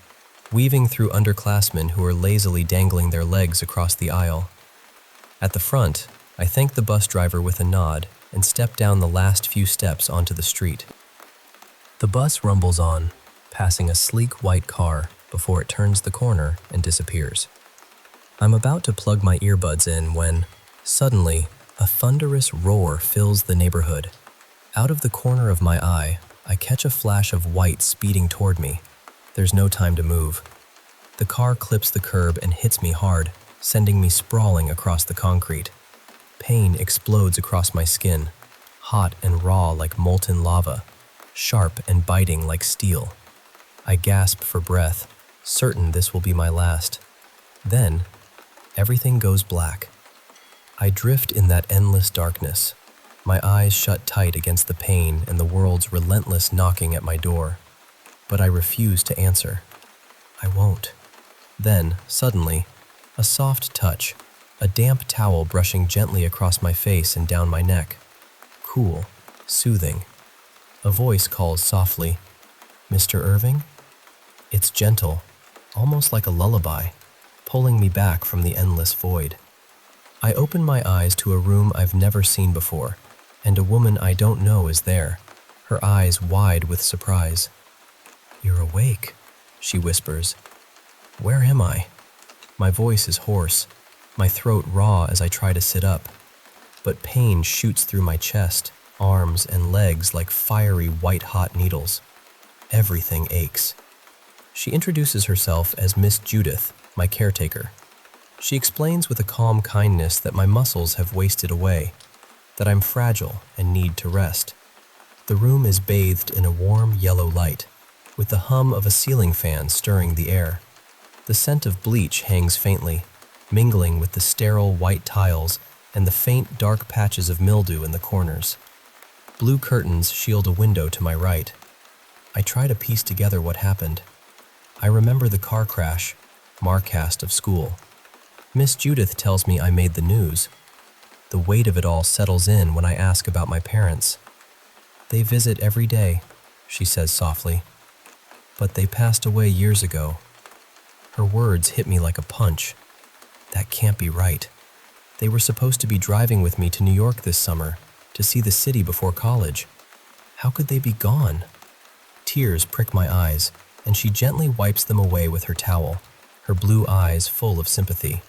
weaving through underclassmen who are lazily dangling their legs across the aisle. At the front, I thank the bus driver with a nod and step down the last few steps onto the street. The bus rumbles on, passing a sleek white car before it turns the corner and disappears. I'm about to plug my earbuds in when, suddenly, a thunderous roar fills the neighborhood. Out of the corner of my eye, I catch a flash of white speeding toward me. There's no time to move. The car clips the curb and hits me hard, sending me sprawling across the concrete. Pain explodes across my skin, hot and raw like molten lava, sharp and biting like steel. I gasp for breath, certain this will be my last. Then, everything goes black. I drift in that endless darkness, my eyes shut tight against the pain and the world's relentless knocking at my door. But I refuse to answer. I won't. Then, suddenly, a soft touch, a damp towel brushing gently across my face and down my neck. Cool, soothing. A voice calls softly, "Mr. Irving?" It's gentle, almost like a lullaby, pulling me back from the endless void. I open my eyes to a room I've never seen before, and a woman I don't know is there, her eyes wide with surprise. "You're awake," she whispers. "Where am I?" My voice is hoarse, my throat raw as I try to sit up, but pain shoots through my chest, arms, and legs like fiery white-hot needles. Everything aches. She introduces herself as Miss Judith, my caretaker. She explains with a calm kindness that my muscles have wasted away, that I'm fragile and need to rest. The room is bathed in a warm yellow light, with the hum of a ceiling fan stirring the air. The scent of bleach hangs faintly, mingling with the sterile white tiles and the faint dark patches of mildew in the corners. Blue curtains shield a window to my right. I try to piece together what happened. I remember the car crash, Marcast of school. Miss Judith tells me I made the news. The weight of it all settles in when I ask about my parents. "They visit every day," she says softly. "But they passed away years ago." Her words hit me like a punch. That can't be right. They were supposed to be driving with me to New York this summer, to see the city before college. How could they be gone? Tears prick my eyes, and she gently wipes them away with her towel, her blue eyes full of sympathy.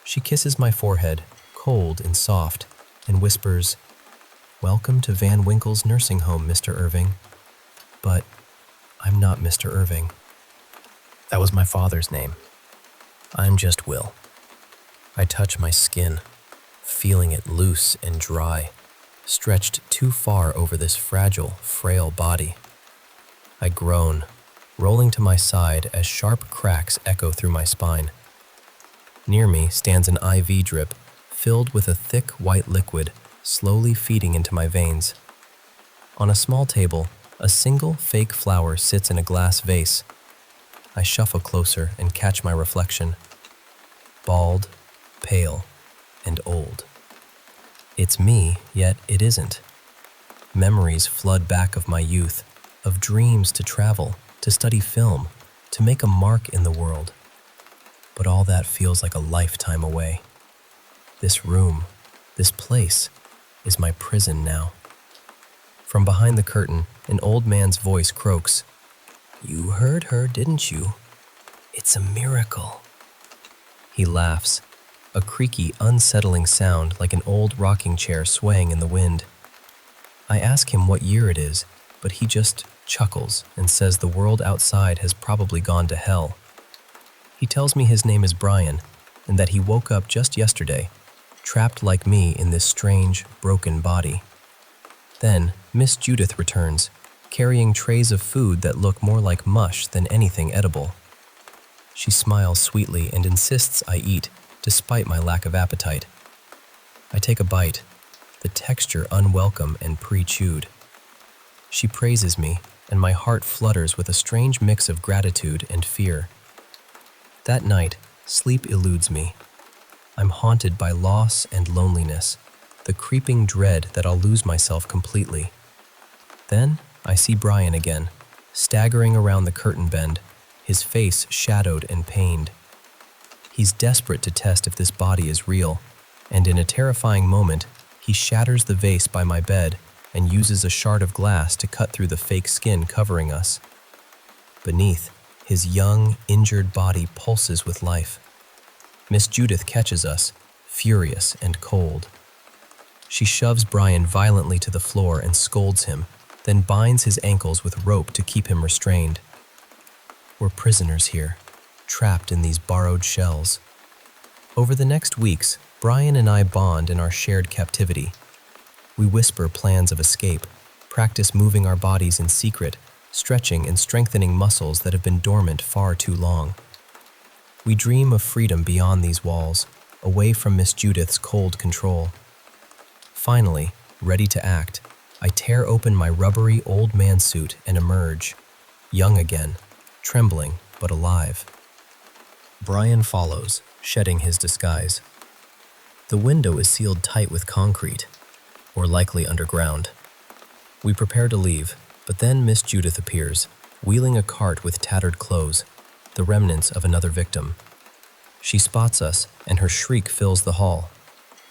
She kisses my forehead, cold and soft, and whispers, "Welcome to Van Winkle's nursing home, Mr. Irving." But I'm not Mr. Irving. That was my father's name. I'm just Will. I touch my skin, feeling it loose and dry, stretched too far over this fragile, frail body. I groan, rolling to my side as sharp cracks echo through my spine. Near me stands an IV drip filled with a thick white liquid slowly feeding into my veins. On a small table, a single fake flower sits in a glass vase. I shuffle closer and catch my reflection. Bald, pale, and old. It's me, yet it isn't. Memories flood back of my youth, of dreams to travel, to study film, to make a mark in the world. But all that feels like a lifetime away. This room, this place, is my prison now. From behind the curtain, an old man's voice croaks, "You heard her, didn't you? It's a miracle." He laughs, a creaky, unsettling sound like an old rocking chair swaying in the wind. I ask him what year it is, but he just chuckles and says the world outside has probably gone to hell. He tells me his name is Brian and that he woke up just yesterday, trapped like me in this strange, broken body. Then Miss Judith returns, carrying trays of food that look more like mush than anything edible. She smiles sweetly and insists I eat, despite my lack of appetite. I take a bite, the texture unwelcome and pre-chewed. She praises me, and my heart flutters with a strange mix of gratitude and fear. That night, sleep eludes me. I'm haunted by loss and loneliness, the creeping dread that I'll lose myself completely. Then I see Brian again, staggering around the curtain bend, his face shadowed and pained. He's desperate to test if this body is real, and in a terrifying moment, he shatters the vase by my bed and uses a shard of glass to cut through the fake skin covering us. Beneath, his young, injured body pulses with life. Miss Judith catches us, furious and cold. She shoves Brian violently to the floor and scolds him, then binds his ankles with rope to keep him restrained. We're prisoners here, trapped in these borrowed shells. Over the next weeks, Brian and I bond in our shared captivity. We whisper plans of escape, practice moving our bodies in secret, stretching and strengthening muscles that have been dormant far too long. We dream of freedom beyond these walls, away from Miss Judith's cold control. Finally, ready to act, I tear open my rubbery old man suit and emerge, young again, trembling but alive. Brian follows, shedding his disguise. The window is sealed tight with concrete, or likely underground. We prepare to leave, but then Miss Judith appears, wheeling a cart with tattered clothes, the remnants of another victim. She spots us, and her shriek fills the hall.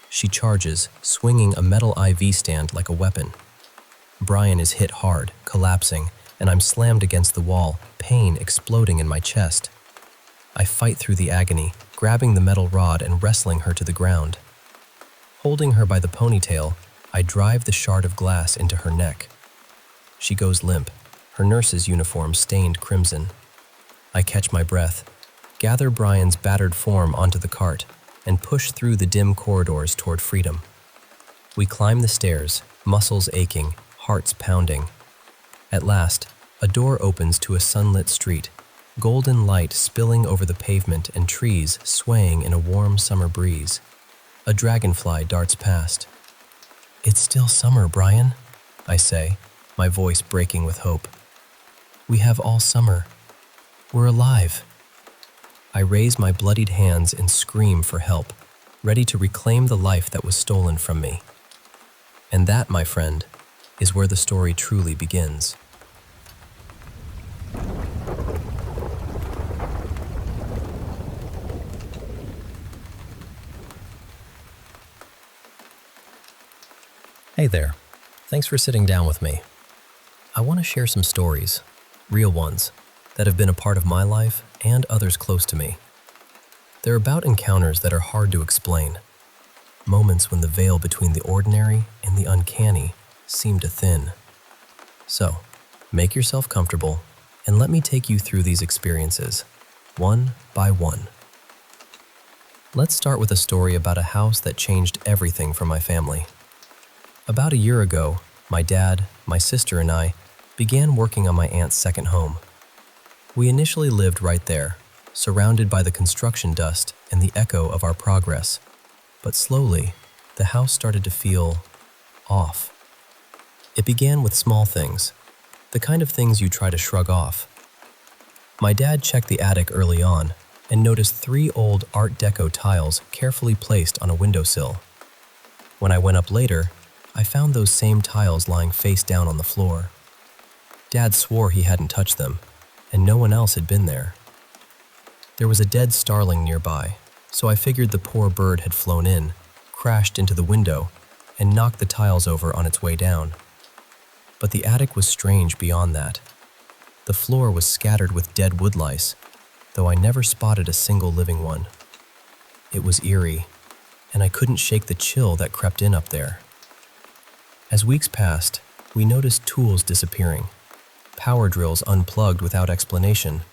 She charges, swinging a metal IV stand like a weapon. Brian is hit hard, collapsing, and I'm slammed against the wall, pain exploding in my chest. I fight through the agony, grabbing the metal rod and wrestling her to the ground. Holding her by the ponytail, I drive the shard of glass into her neck. She goes limp, her nurse's uniform stained crimson. I catch my breath, gather Brian's battered form onto the cart, and push through the dim corridors toward freedom. We climb the stairs, muscles aching, hearts pounding. At last, a door opens to a sunlit street, golden light spilling over the pavement and trees swaying in a warm summer breeze. A dragonfly darts past. "It's still summer, Brian," I say, my voice breaking with hope. "We have all summer. We're alive." I raise my bloodied hands and scream for help, ready to reclaim the life that was stolen from me. And that, my friend, is where the story truly begins. Hey there. Thanks for sitting down with me. I want to share some stories, real ones, that have been a part of my life and others close to me. They're about encounters that are hard to explain, moments when the veil between the ordinary and the uncanny seemed to thin. So, make yourself comfortable and let me take you through these experiences, one by one. Let's start with a story about a house that changed everything for my family. About a year ago, my dad, my sister, and I began working on my aunt's second home. We initially lived right there, surrounded by the construction dust and the echo of our progress. But slowly, the house started to feel off. It began with small things, the kind of things you try to shrug off. My dad checked the attic early on and noticed 3 old Art Deco tiles carefully placed on a windowsill. When I went up later, I found those same tiles lying face down on the floor. Dad swore he hadn't touched them, and no one else had been there. There was a dead starling nearby, so I figured the poor bird had flown in, crashed into the window, and knocked the tiles over on its way down. But the attic was strange beyond that. The floor was scattered with dead woodlice, though I never spotted a single living one. It was eerie, and I couldn't shake the chill that crept in up there. As weeks passed, we noticed tools disappearing, power drills unplugged without explanation,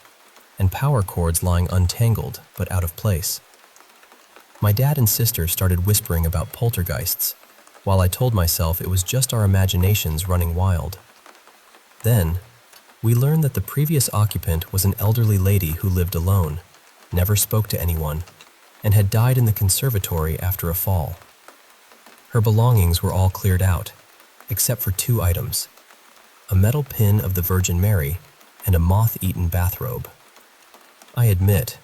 and power cords lying untangled but out of place. My dad and sister started whispering about poltergeists, while I told myself it was just our imaginations running wild. Then, we learned that the previous occupant was an elderly lady who lived alone, never spoke to anyone, and had died in the conservatory after a fall. Her belongings were all cleared out, except for 2 items, a metal pin of the Virgin Mary and a moth-eaten bathrobe. I admit,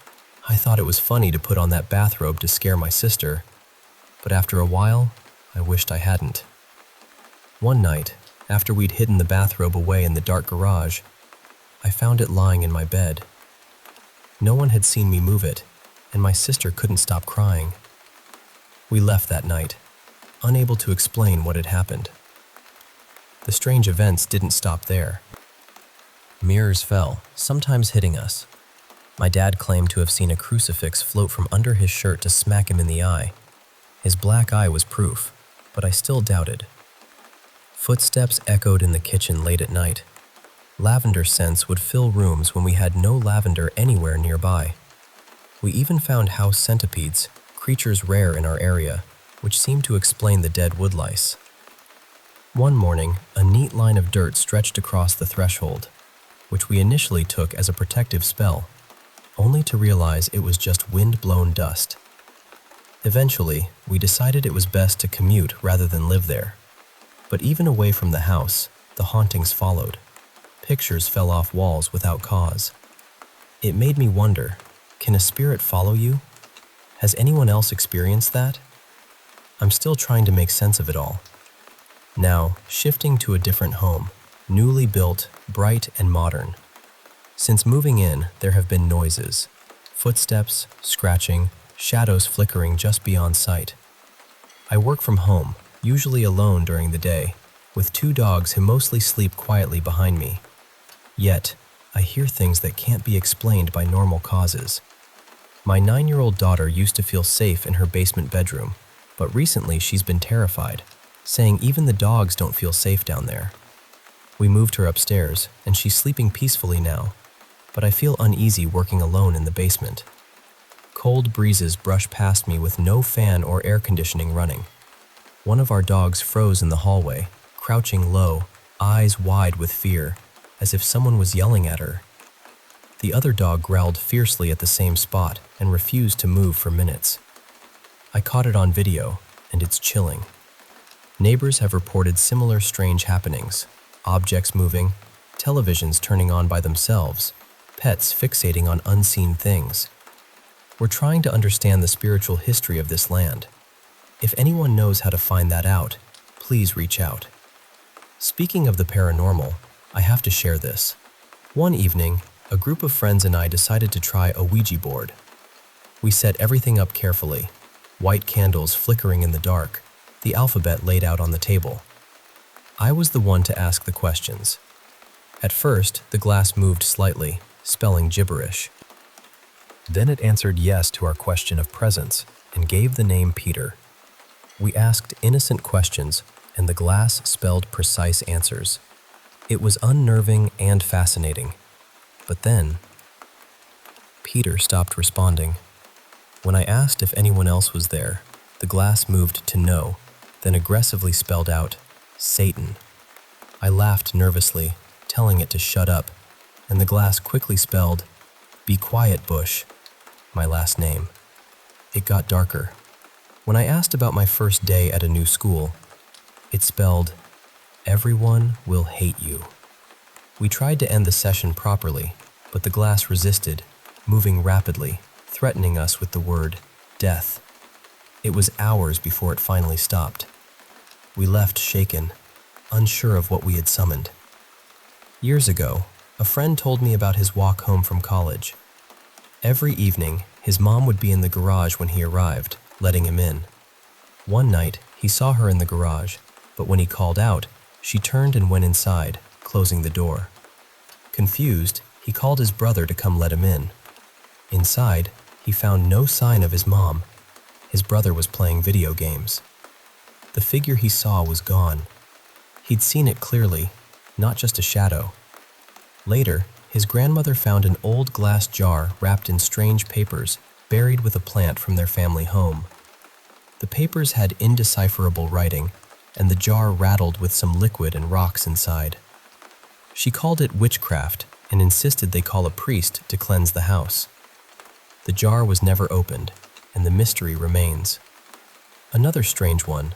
I thought it was funny to put on that bathrobe to scare my sister, but after a while, I wished I hadn't. One night, after we'd hidden the bathrobe away in the dark garage, I found it lying in my bed. No one had seen me move it, and my sister couldn't stop crying. We left that night, unable to explain what had happened. The strange events didn't stop there. Mirrors fell, sometimes hitting us. My dad claimed to have seen a crucifix float from under his shirt to smack him in the eye. His black eye was proof, but I still doubted. Footsteps echoed in the kitchen late at night. Lavender scents would fill rooms when we had no lavender anywhere nearby. We even found house centipedes, creatures rare in our area, which seemed to explain the dead woodlice. One morning, a neat line of dirt stretched across the threshold, which we initially took as a protective spell, only to realize it was just wind-blown dust. Eventually, we decided it was best to commute rather than live there. But even away from the house, the hauntings followed. Pictures fell off walls without cause. It made me wonder, can a spirit follow you? Has anyone else experienced that? I'm still trying to make sense of it all. Now, shifting to a different home, newly built, bright and modern. Since moving in, there have been noises, footsteps, scratching, shadows flickering just beyond sight. I work from home, usually alone during the day, with 2 dogs who mostly sleep quietly behind me. Yet, I hear things that can't be explained by normal causes. My 9-year-old daughter used to feel safe in her basement bedroom, but recently she's been terrified, saying even the dogs don't feel safe down there. We moved her upstairs, and she's sleeping peacefully now, but I feel uneasy working alone in the basement. Cold breezes brush past me with no fan or air conditioning running. One of our dogs froze in the hallway, crouching low, eyes wide with fear, as if someone was yelling at her. The other dog growled fiercely at the same spot and refused to move for minutes. I caught it on video, and it's chilling. Neighbors have reported similar strange happenings, objects moving, televisions turning on by themselves, pets fixating on unseen things. We're trying to understand the spiritual history of this land. If anyone knows how to find that out, please reach out. Speaking of the paranormal, I have to share this. One evening, a group of friends and I decided to try a Ouija board. We set everything up carefully, white candles flickering in the dark, the alphabet laid out on the table. I was the one to ask the questions. At first, the glass moved slightly, spelling gibberish. Then it answered yes to our question of presence and gave the name Peter. We asked innocent questions, and the glass spelled precise answers. It was unnerving and fascinating. But then, Peter stopped responding. When I asked if anyone else was there, the glass moved to no, then aggressively spelled out, Satan. I laughed nervously, telling it to shut up, and the glass quickly spelled, Be quiet, Bush, my last name. It got darker. When I asked about my first day at a new school, it spelled, Everyone will hate you. We tried to end the session properly, but the glass resisted, moving rapidly, threatening us with the word, death. It was hours before it finally stopped. We left shaken, unsure of what we had summoned. Years ago, a friend told me about his walk home from college. Every evening, his mom would be in the garage when he arrived, letting him in. One night, he saw her in the garage, but when he called out, she turned and went inside, closing the door. Confused, he called his brother to come let him in. Inside, he found no sign of his mom. His brother was playing video games. The figure he saw was gone. He'd seen it clearly, not just a shadow. Later, his grandmother found an old glass jar wrapped in strange papers, buried with a plant from their family home. The papers had indecipherable writing, and the jar rattled with some liquid and rocks inside. She called it witchcraft and insisted they call a priest to cleanse the house. The jar was never opened, and the mystery remains. Another strange one.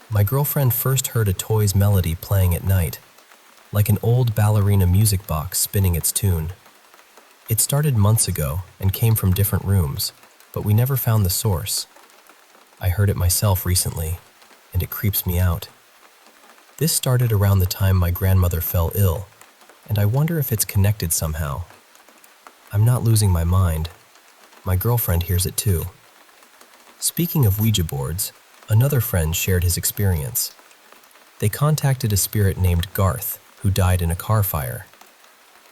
My girlfriend first heard a toy's melody playing at night, like an old ballerina music box spinning its tune. It started months ago and came from different rooms, but we never found the source. I heard it myself recently, and it creeps me out. This started around the time my grandmother fell ill, and I wonder if it's connected somehow. I'm not losing my mind. My girlfriend hears it too. Speaking of Ouija boards, another friend shared his experience. They contacted a spirit named Garth, who died in a car fire.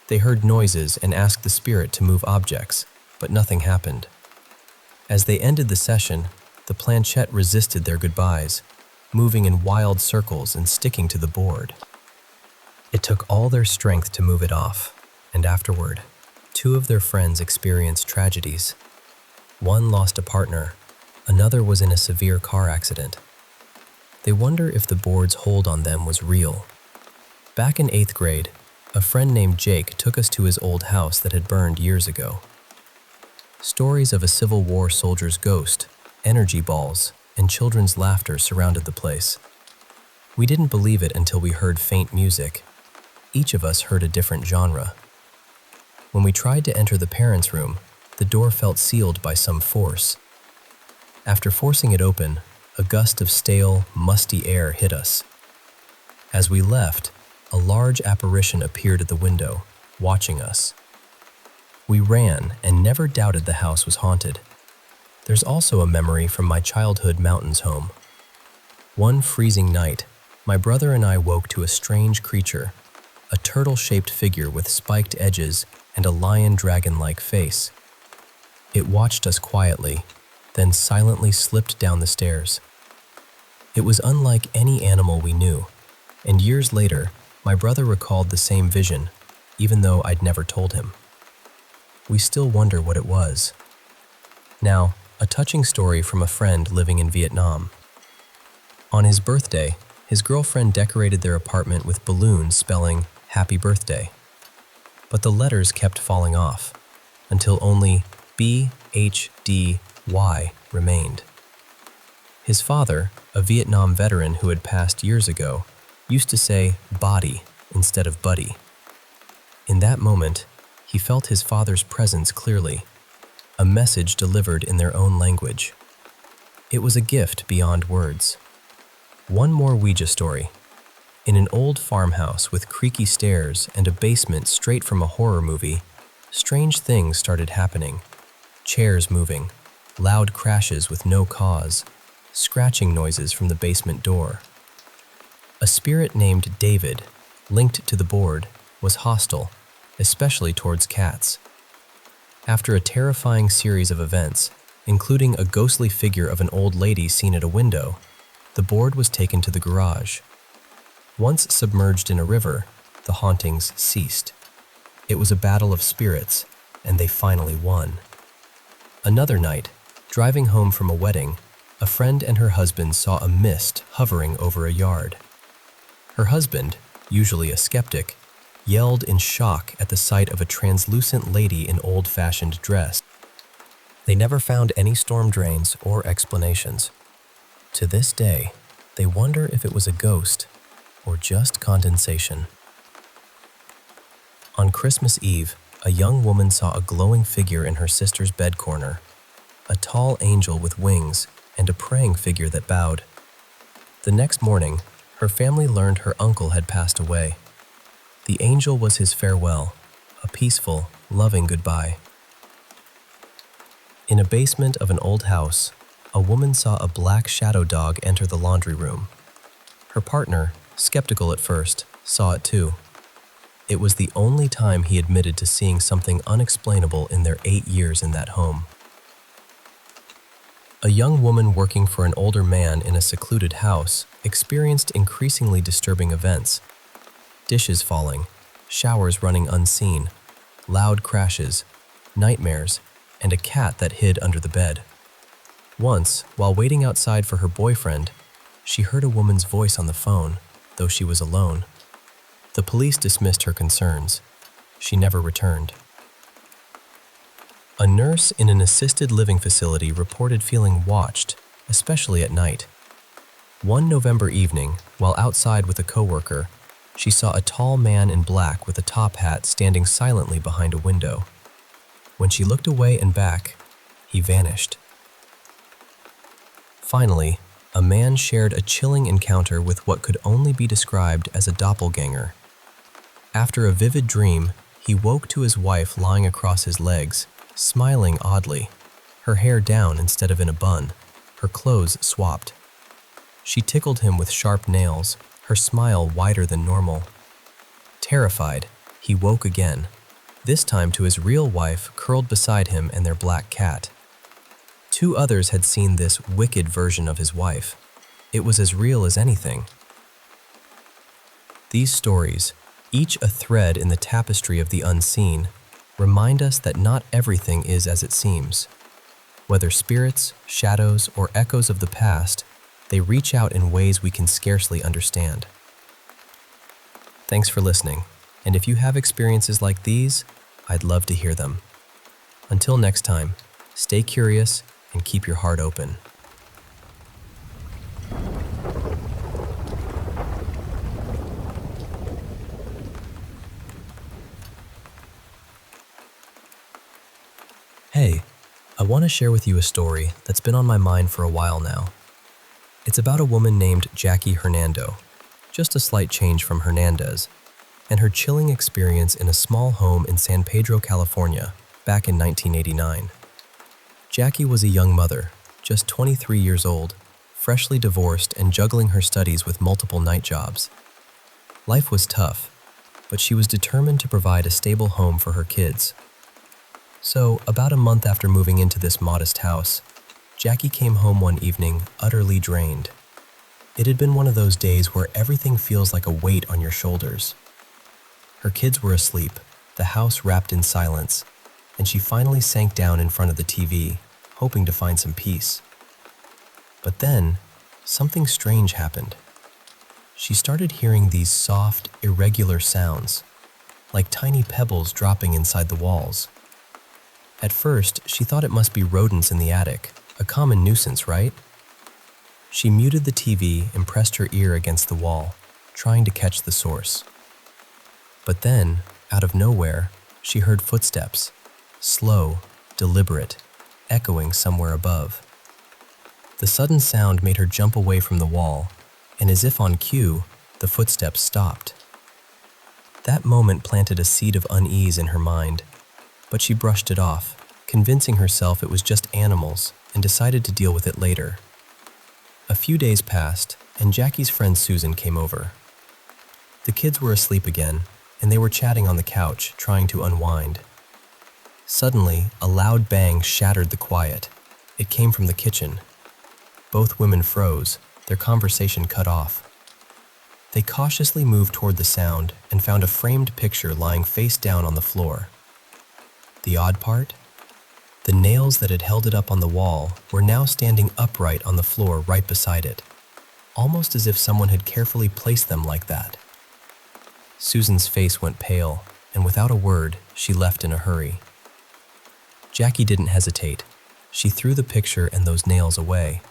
They heard noises and asked the spirit to move objects, but nothing happened. As they ended the session, the planchette resisted their goodbyes, moving in wild circles and sticking to the board. It took all their strength to move it off, and afterward, 2 of their friends experienced tragedies. One lost a partner, another was in a severe car accident. They wonder if the board's hold on them was real. Back in 8th grade, a friend named Jake took us to his old house that had burned years ago. Stories of a Civil War soldier's ghost, energy balls, and children's laughter surrounded the place. We didn't believe it until we heard faint music. Each of us heard a different genre. When we tried to enter the parents' room, the door felt sealed by some force. After forcing it open, a gust of stale, musty air hit us. As we left, a large apparition appeared at the window, watching us. We ran and never doubted the house was haunted. There's also a memory from my childhood mountains home. One freezing night, my brother and I woke to a strange creature, a turtle-shaped figure with spiked edges and a lion-dragon-like face. It watched us quietly, then silently slipped down the stairs. It was unlike any animal we knew, and years later, my brother recalled the same vision, even though I'd never told him. We still wonder what it was. Now, a touching story from a friend living in Vietnam. On his birthday, his girlfriend decorated their apartment with balloons spelling "Happy Birthday." But the letters kept falling off, until only BHDY remained. His father, a Vietnam veteran who had passed years ago, used to say "body" instead of "buddy." In that moment, he felt his father's presence clearly, a message delivered in their own language. It was a gift beyond words. One more Ouija story. In an old farmhouse with creaky stairs and a basement straight from a horror movie, strange things started happening. Chairs moving, loud crashes with no cause, scratching noises from the basement door. A spirit named David, linked to the board, was hostile, especially towards cats. After a terrifying series of events, including a ghostly figure of an old lady seen at a window, the board was taken to the garage. Once submerged in a river, the hauntings ceased. It was a battle of spirits, and they finally won. Another night, driving home from a wedding, a friend and her husband saw a mist hovering over a yard. Her husband, usually a skeptic, yelled in shock at the sight of a translucent lady in old-fashioned dress. They never found any storm drains or explanations. To this day, they wonder if it was a ghost or just condensation. On Christmas Eve, a young woman saw a glowing figure in her sister's bed corner, a tall angel with wings and a praying figure that bowed. The next morning, her family learned her uncle had passed away. The angel was his farewell, a peaceful, loving goodbye. In a basement of an old house, a woman saw a black shadow dog enter the laundry room. Her partner, skeptical at first, saw it too. It was the only time he admitted to seeing something unexplainable in their 8 years in that home. A young woman working for an older man in a secluded house experienced increasingly disturbing events. Dishes falling, showers running unseen, loud crashes, nightmares, and a cat that hid under the bed. Once, while waiting outside for her boyfriend, she heard a woman's voice on the phone, though she was alone. The police dismissed her concerns. She never returned. A nurse in an assisted living facility reported feeling watched, especially at night. One November evening, while outside with a coworker, she saw a tall man in black with a top hat standing silently behind a window. When she looked away and back, he vanished. Finally, a man shared a chilling encounter with what could only be described as a doppelganger. After a vivid dream, he woke to his wife lying across his legs, smiling oddly, her hair down instead of in a bun, her clothes swapped. She tickled him with sharp nails, her smile wider than normal. Terrified, he woke again, this time to his real wife curled beside him and their black cat. 2 others had seen this wicked version of his wife. It was as real as anything. These stories, each a thread in the tapestry of the unseen, remind us that not everything is as it seems. Whether spirits, shadows, or echoes of the past, they reach out in ways we can scarcely understand. Thanks for listening, and if you have experiences like these, I'd love to hear them. Until next time, stay curious and keep your heart open. Hey, I want to share with you a story that's been on my mind for a while now. It's about a woman named Jaki Hernando, just a slight change from Hernandez, and her chilling experience in a small home in San Pedro, California, back in 1989. Jaki was a young mother, just 23 years old, freshly divorced and juggling her studies with multiple night jobs. Life was tough, but she was determined to provide a stable home for her kids. So, about a month after moving into this modest house, Jaki came home one evening utterly drained. It had been one of those days where everything feels like a weight on your shoulders. Her kids were asleep, the house wrapped in silence, and she finally sank down in front of the TV, hoping to find some peace. But then, something strange happened. She started hearing these soft, irregular sounds, like tiny pebbles dropping inside the walls. At first, she thought it must be rodents in the attic, a common nuisance, right? She muted the TV and pressed her ear against the wall, trying to catch the source. But then, out of nowhere, she heard footsteps, slow, deliberate, echoing somewhere above. The sudden sound made her jump away from the wall, and as if on cue, the footsteps stopped. That moment planted a seed of unease in her mind, but she brushed it off, convincing herself it was just animals, and decided to deal with it later. A few days passed, and Jaki's friend Susan came over. The kids were asleep again, and they were chatting on the couch, trying to unwind. Suddenly, a loud bang shattered the quiet. It came from the kitchen. Both women froze, their conversation cut off. They cautiously moved toward the sound and found a framed picture lying face down on the floor. The odd part? The nails that had held it up on the wall were now standing upright on the floor right beside it, almost as if someone had carefully placed them like that. Susan's face went pale, and without a word, she left in a hurry. Jaki didn't hesitate. She threw the picture and those nails away.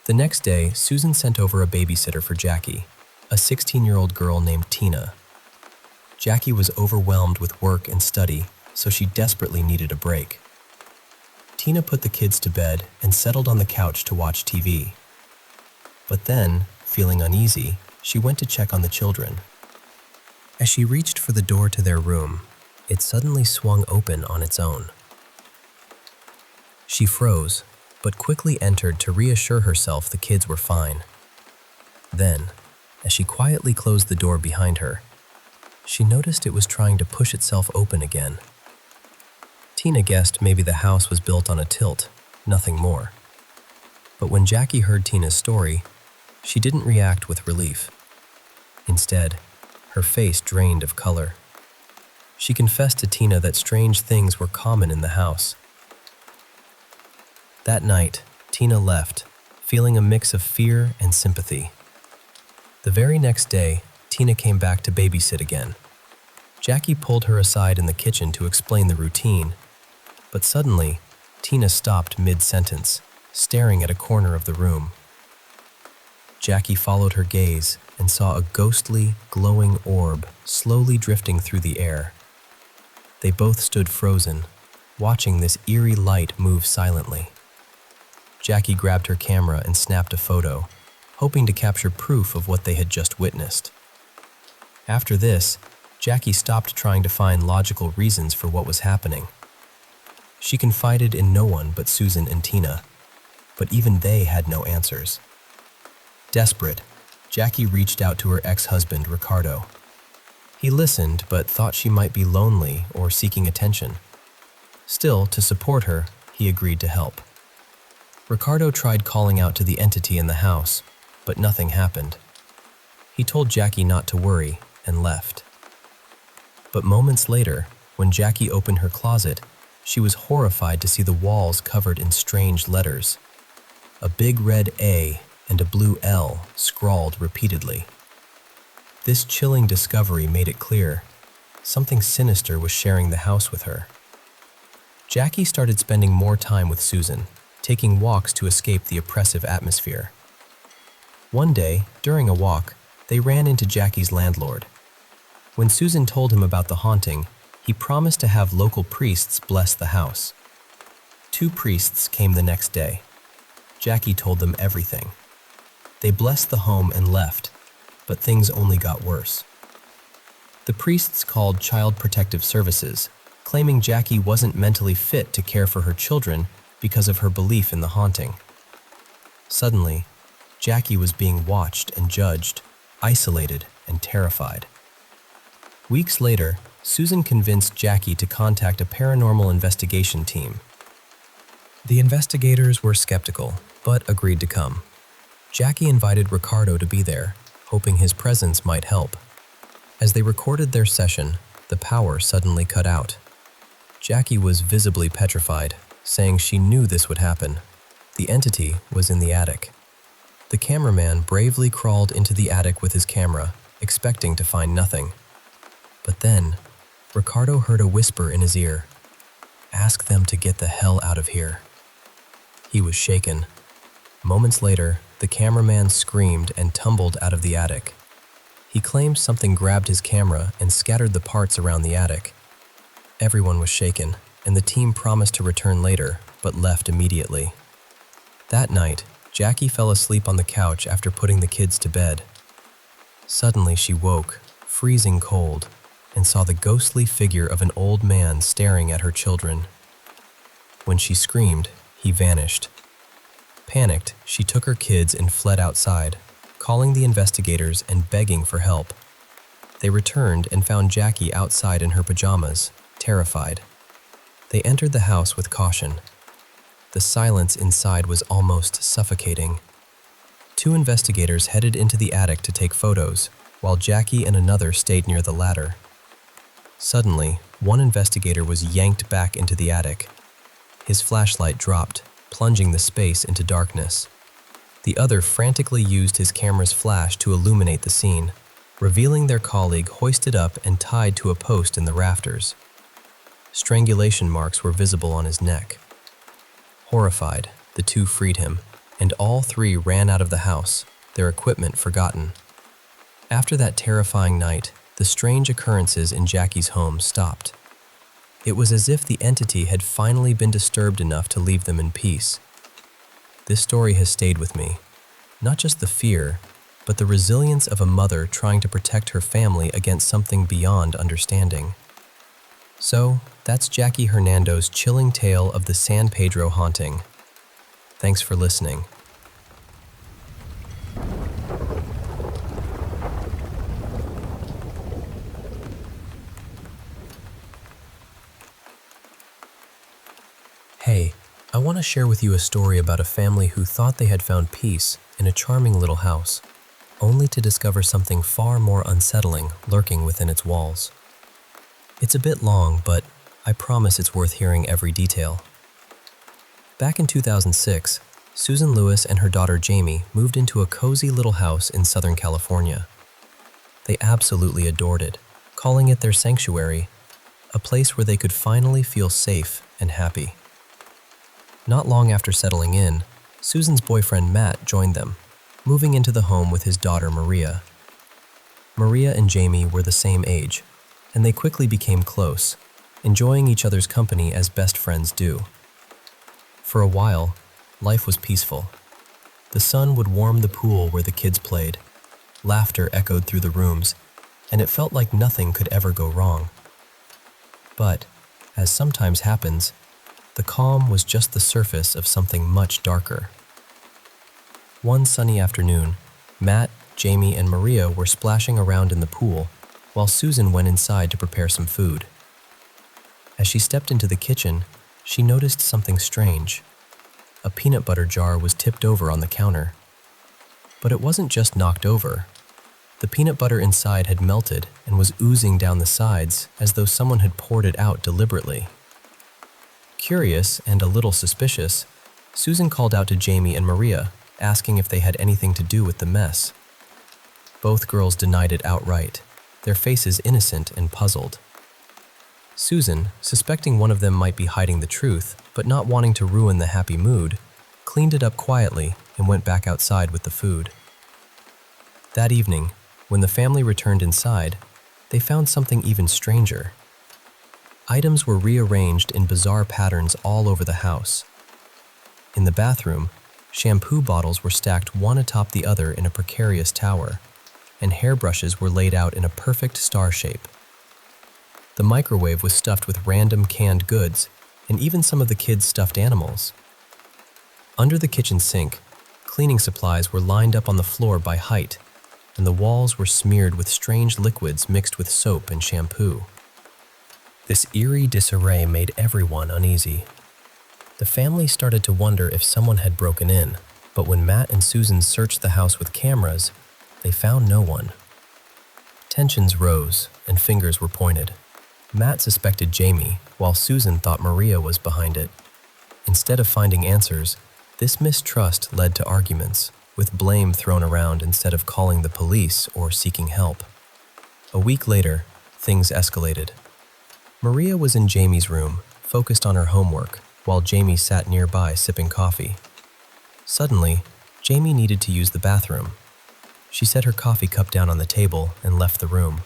The next day, Susan sent over a babysitter for Jaki, a 16-year-old girl named Tina. Jaki was overwhelmed with work and study, so she desperately needed a break. Tina put the kids to bed and settled on the couch to watch TV. But then, feeling uneasy, she went to check on the children. As she reached for the door to their room, it suddenly swung open on its own. She froze, but quickly entered to reassure herself the kids were fine. Then, as she quietly closed the door behind her, she noticed it was trying to push itself open again. Tina guessed maybe the house was built on a tilt, nothing more. But when Jaki heard Tina's story, she didn't react with relief. Instead, her face drained of color. She confessed to Tina that strange things were common in the house. That night, Tina left, feeling a mix of fear and sympathy. The very next day, Tina came back to babysit again. Jaki pulled her aside in the kitchen to explain the routine, but suddenly, Tina stopped mid-sentence, staring at a corner of the room. Jaki followed her gaze and saw a ghostly, glowing orb slowly drifting through the air. They both stood frozen, watching this eerie light move silently. Jaki grabbed her camera and snapped a photo, hoping to capture proof of what they had just witnessed. After this, Jaki stopped trying to find logical reasons for what was happening. She confided in no one but Susan and Tina, but even they had no answers. Desperate, Jaki reached out to her ex-husband, Ricardo. He listened, but thought she might be lonely or seeking attention. Still, to support her, he agreed to help. Ricardo tried calling out to the entity in the house, but nothing happened. He told Jaki not to worry and left. But moments later, when Jaki opened her closet, she was horrified to see the walls covered in strange letters. A big red A and a blue L scrawled repeatedly. This chilling discovery made it clear something sinister was sharing the house with her. Jaki started spending more time with Susan, taking walks to escape the oppressive atmosphere. One day, during a walk, they ran into Jaki's landlord. When Susan told him about the haunting, he promised to have local priests bless the house. 2 priests came the next day. Jaki told them everything. They blessed the home and left, but things only got worse. The priests called Child Protective Services, claiming Jaki wasn't mentally fit to care for her children because of her belief in the haunting. Suddenly, Jaki was being watched and judged, isolated and terrified. Weeks later, Susan convinced Jaki to contact a paranormal investigation team. The investigators were skeptical, but agreed to come. Jaki invited Ricardo to be there, hoping his presence might help. As they recorded their session, the power suddenly cut out. Jaki was visibly petrified, saying she knew this would happen. The entity was in the attic. The cameraman bravely crawled into the attic with his camera, expecting to find nothing. But then, Ricardo heard a whisper in his ear. "Ask them to get the hell out of here." He was shaken. Moments later, the cameraman screamed and tumbled out of the attic. He claimed something grabbed his camera and scattered the parts around the attic. Everyone was shaken, and the team promised to return later, but left immediately. That night, Jaki fell asleep on the couch after putting the kids to bed. Suddenly she woke, freezing cold, and saw the ghostly figure of an old man staring at her children. When she screamed, he vanished. Panicked, she took her kids and fled outside, calling the investigators and begging for help. They returned and found Jaki outside in her pajamas, terrified. They entered the house with caution. The silence inside was almost suffocating. 2 investigators headed into the attic to take photos, while Jaki and another stayed near the ladder. Suddenly, one investigator was yanked back into the attic. His flashlight dropped, plunging the space into darkness. The other frantically used his camera's flash to illuminate the scene, revealing their colleague hoisted up and tied to a post in the rafters. Strangulation marks were visible on his neck. Horrified, the 2 freed him, and all 3 ran out of the house, their equipment forgotten. After that terrifying night, the strange occurrences in Jaki's home stopped. It was as if the entity had finally been disturbed enough to leave them in peace. This story has stayed with me, not just the fear, but the resilience of a mother trying to protect her family against something beyond understanding. So, that's Jaki Hernando's chilling tale of the San Pedro haunting. Thanks for listening. Hey, I want to share with you a story about a family who thought they had found peace in a charming little house, only to discover something far more unsettling lurking within its walls. It's a bit long, but I promise it's worth hearing every detail. Back in 2006, Susan Lewis and her daughter Jame moved into a cozy little house in Southern California. They absolutely adored it, calling it their sanctuary, a place where they could finally feel safe and happy. Not long after settling in, Susan's boyfriend Matt joined them, moving into the home with his daughter Maria. Maria and Jame were the same age, and they quickly became close, enjoying each other's company as best friends do. For a while, life was peaceful. The sun would warm the pool where the kids played. Laughter echoed through the rooms, and it felt like nothing could ever go wrong. But, as sometimes happens, the calm was just the surface of something much darker. One sunny afternoon, Matt, Jame, and Maria were splashing around in the pool, while Susan went inside to prepare some food. As she stepped into the kitchen, she noticed something strange. A peanut butter jar was tipped over on the counter. But it wasn't just knocked over. The peanut butter inside had melted and was oozing down the sides as though someone had poured it out deliberately. Curious and a little suspicious, Susan called out to Jame and Maria, asking if they had anything to do with the mess. Both girls denied it outright, their faces innocent and puzzled. Susan, suspecting one of them might be hiding the truth, but not wanting to ruin the happy mood, cleaned it up quietly and went back outside with the food. That evening, when the family returned inside, they found something even stranger. Items were rearranged in bizarre patterns all over the house. In the bathroom, shampoo bottles were stacked one atop the other in a precarious tower, and hairbrushes were laid out in a perfect star shape. The microwave was stuffed with random canned goods, and even some of the kids' stuffed animals. Under the kitchen sink, cleaning supplies were lined up on the floor by height, and the walls were smeared with strange liquids mixed with soap and shampoo. This eerie disarray made everyone uneasy. The family started to wonder if someone had broken in, but when Matt and Susan searched the house with cameras, they found no one. Tensions rose, and fingers were pointed. Matt suspected Jame, while Susan thought Maria was behind it. Instead of finding answers, this mistrust led to arguments, with blame thrown around instead of calling the police or seeking help. A week later, things escalated. Maria was in Jame's room, focused on her homework, while Jame sat nearby sipping coffee. Suddenly, Jame needed to use the bathroom. She set her coffee cup down on the table and left the room.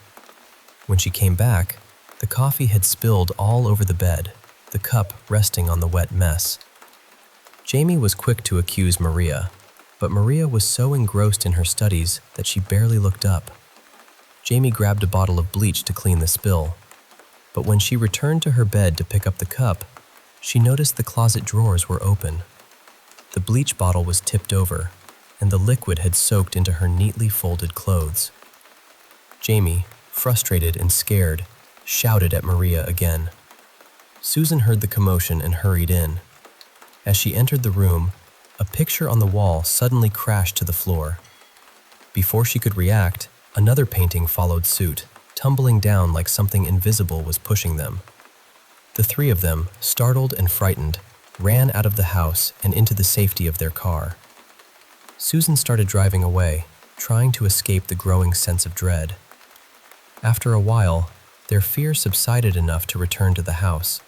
When she came back, the coffee had spilled all over the bed, the cup resting on the wet mess. Jame was quick to accuse Maria, but Maria was so engrossed in her studies that she barely looked up. Jame grabbed a bottle of bleach to clean the spill, but when she returned to her bed to pick up the cup, she noticed the closet drawers were open. The bleach bottle was tipped over, and the liquid had soaked into her neatly folded clothes. Jame, frustrated and scared, shouted at Maria again. Susan heard the commotion and hurried in. As she entered the room, a picture on the wall suddenly crashed to the floor. Before she could react, another painting followed suit, tumbling down like something invisible was pushing them. The three of them, startled and frightened, ran out of the house and into the safety of their car. Susan started driving away, trying to escape the growing sense of dread. After a while, their fear subsided enough to return to the house.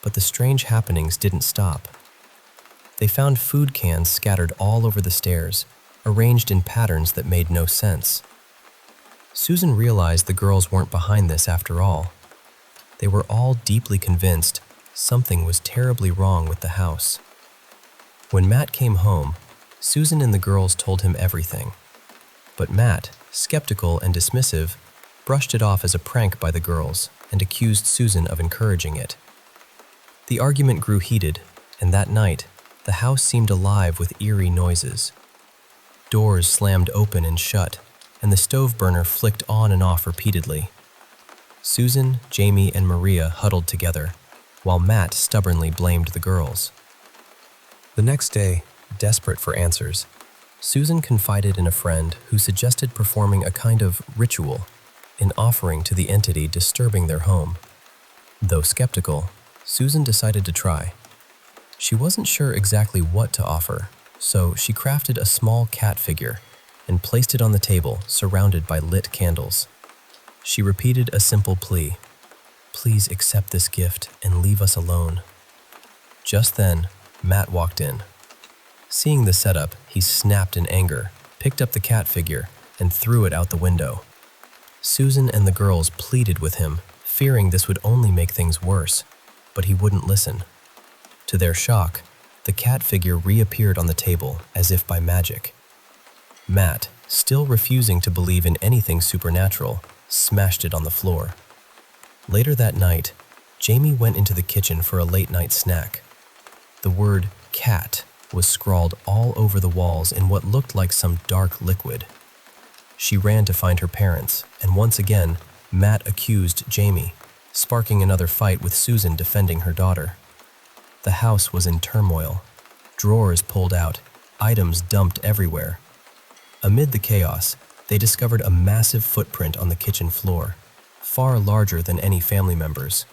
But the strange happenings didn't stop. They found food cans scattered all over the stairs, arranged in patterns that made no sense. Susan realized the girls weren't behind this after all. They were all deeply convinced something was terribly wrong with the house. When Matt came home, Susan and the girls told him everything. But Matt, skeptical and dismissive, brushed it off as a prank by the girls and accused Susan of encouraging it. The argument grew heated, and that night, the house seemed alive with eerie noises. Doors slammed open and shut, and the stove burner flicked on and off repeatedly. Susan, Jame, and Maria huddled together, while Matt stubbornly blamed the girls. The next day, desperate for answers, Susan confided in a friend who suggested performing a kind of ritual, an offering to the entity disturbing their home. Though skeptical, Susan decided to try. She wasn't sure exactly what to offer, so she crafted a small cat figure and placed it on the table, surrounded by lit candles. She repeated a simple plea: "Please accept this gift and leave us alone." Just then, Matt walked in. Seeing the setup, he snapped in anger, picked up the cat figure, and threw it out the window. Susan and the girls pleaded with him, fearing this would only make things worse, but he wouldn't listen. To their shock, the cat figure reappeared on the table as if by magic. Matt, still refusing to believe in anything supernatural, smashed it on the floor. Later that night, Jame went into the kitchen for a late-night snack. The word cat was scrawled all over the walls in what looked like some dark liquid. She ran to find her parents, and once again, Matt accused Jame, sparking another fight with Susan defending her daughter. The house was in turmoil. Drawers pulled out, items dumped everywhere. Amid the chaos, they discovered a massive footprint on the kitchen floor, far larger than any family members.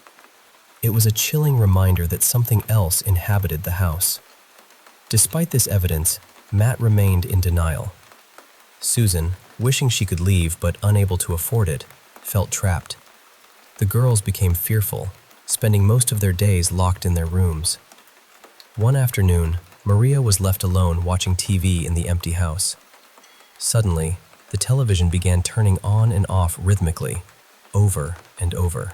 It was a chilling reminder that something else inhabited the house. Despite this evidence, Matt remained in denial. Susan, wishing she could leave but unable to afford it, felt trapped. The girls became fearful, spending most of their days locked in their rooms. One afternoon, Maria was left alone watching TV in the empty house. Suddenly, the television began turning on and off rhythmically, over and over.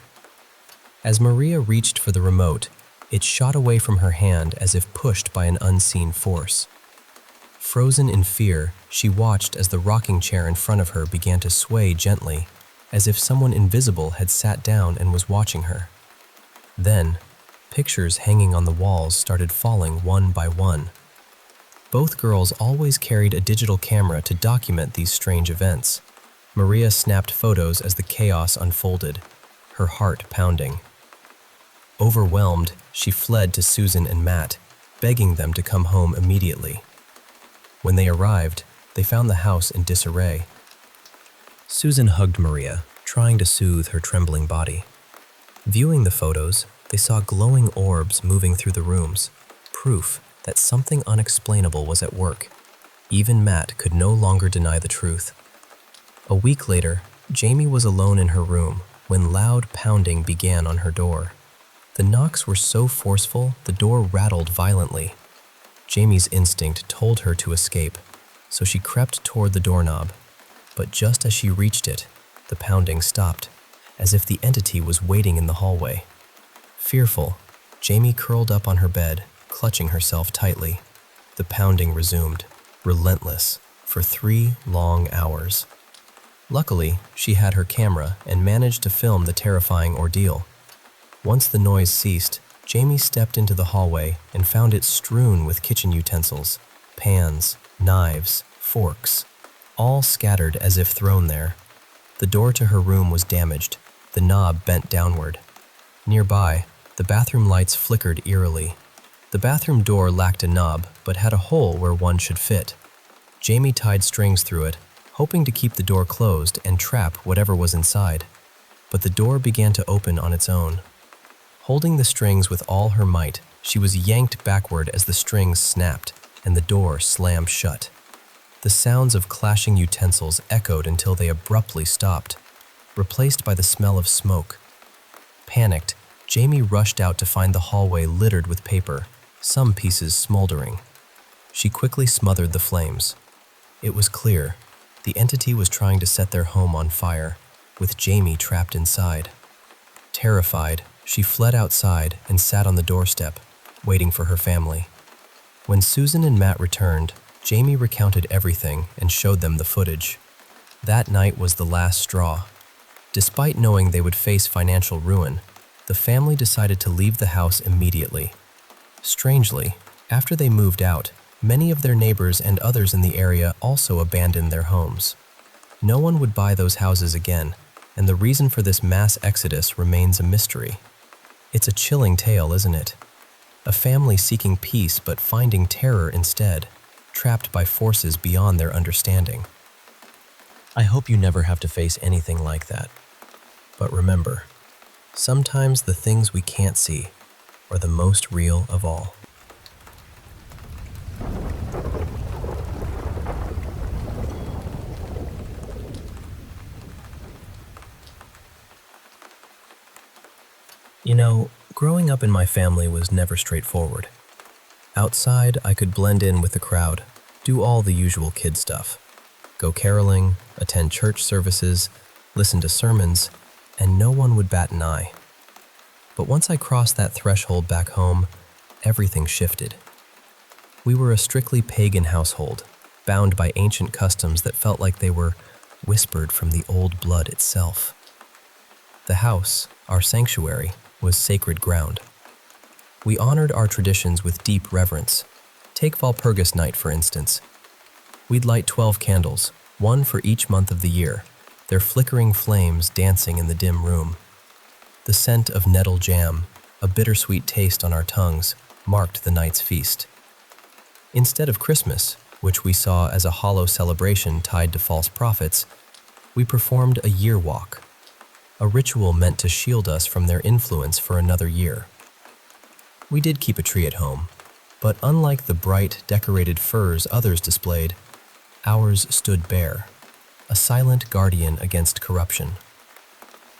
As Maria reached for the remote, it shot away from her hand as if pushed by an unseen force. Frozen in fear, she watched as the rocking chair in front of her began to sway gently, as if someone invisible had sat down and was watching her. Then, pictures hanging on the walls started falling one by one. Both girls always carried a digital camera to document these strange events. Maria snapped photos as the chaos unfolded, her heart pounding. Overwhelmed, she fled to Susan and Matt, begging them to come home immediately. When they arrived, they found the house in disarray. Susan hugged Maria, trying to soothe her trembling body. Viewing the photos, they saw glowing orbs moving through the rooms, proof that something unexplainable was at work. Even Matt could no longer deny the truth. A week later, Jame was alone in her room when loud pounding began on her door. The knocks were so forceful, the door rattled violently. Jame's instinct told her to escape, so she crept toward the doorknob. But just as she reached it, the pounding stopped, as if the entity was waiting in the hallway. Fearful, Jame curled up on her bed, clutching herself tightly. The pounding resumed, relentless, for 3 long hours. Luckily, she had her camera and managed to film the terrifying ordeal. Once the noise ceased, Jame stepped into the hallway and found it strewn with kitchen utensils, pans, knives, forks, all scattered as if thrown there. The door to her room was damaged, the knob bent downward. Nearby, the bathroom lights flickered eerily. The bathroom door lacked a knob, but had a hole where one should fit. Jame tied strings through it, hoping to keep the door closed and trap whatever was inside. But the door began to open on its own. Holding the strings with all her might, she was yanked backward as the strings snapped and the door slammed shut. The sounds of clashing utensils echoed until they abruptly stopped, replaced by the smell of smoke. Panicked, Jame rushed out to find the hallway littered with paper, some pieces smoldering. She quickly smothered the flames. It was clear, the entity was trying to set their home on fire, with Jame trapped inside. Terrified, she fled outside and sat on the doorstep, waiting for her family. When Susan and Matt returned, Jame recounted everything and showed them the footage. That night was the last straw. Despite knowing they would face financial ruin, the family decided to leave the house immediately. Strangely, after they moved out, many of their neighbors and others in the area also abandoned their homes. No one would buy those houses again, and the reason for this mass exodus remains a mystery. It's a chilling tale, isn't it? A family seeking peace but finding terror instead, trapped by forces beyond their understanding. I hope you never have to face anything like that. But remember, sometimes the things we can't see are the most real of all. You know, growing up in my family was never straightforward. Outside, I could blend in with the crowd, do all the usual kid stuff. Go caroling, attend church services, listen to sermons, and no one would bat an eye. But once I crossed that threshold back home, everything shifted. We were a strictly pagan household, bound by ancient customs that felt like they were whispered from the old blood itself. The house, our sanctuary, was sacred ground. We honored our traditions with deep reverence. Take Walpurgis night, for instance. We'd light 12 candles, one for each month of the year, their flickering flames dancing in the dim room. The scent of nettle jam, a bittersweet taste on our tongues, marked the night's feast. Instead of Christmas, which we saw as a hollow celebration tied to false prophets, we performed a year walk, a ritual meant to shield us from their influence for another year. We did keep a tree at home, but unlike the bright, decorated firs others displayed, ours stood bare, a silent guardian against corruption.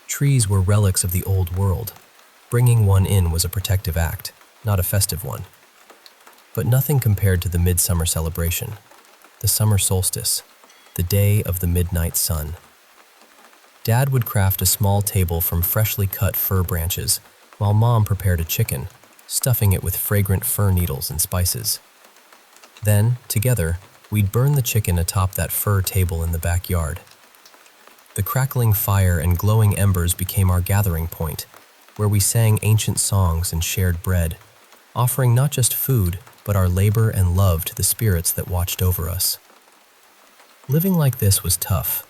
Trees were relics of the old world. Bringing one in was a protective act, not a festive one. But nothing compared to the midsummer celebration, the summer solstice, the day of the midnight sun. Dad would craft a small table from freshly cut fir branches, while Mom prepared a chicken, stuffing it with fragrant fir needles and spices. Then, together, we'd burn the chicken atop that fir table in the backyard. The crackling fire and glowing embers became our gathering point, where we sang ancient songs and shared bread, offering not just food, but our labor and love to the spirits that watched over us. Living like this was tough.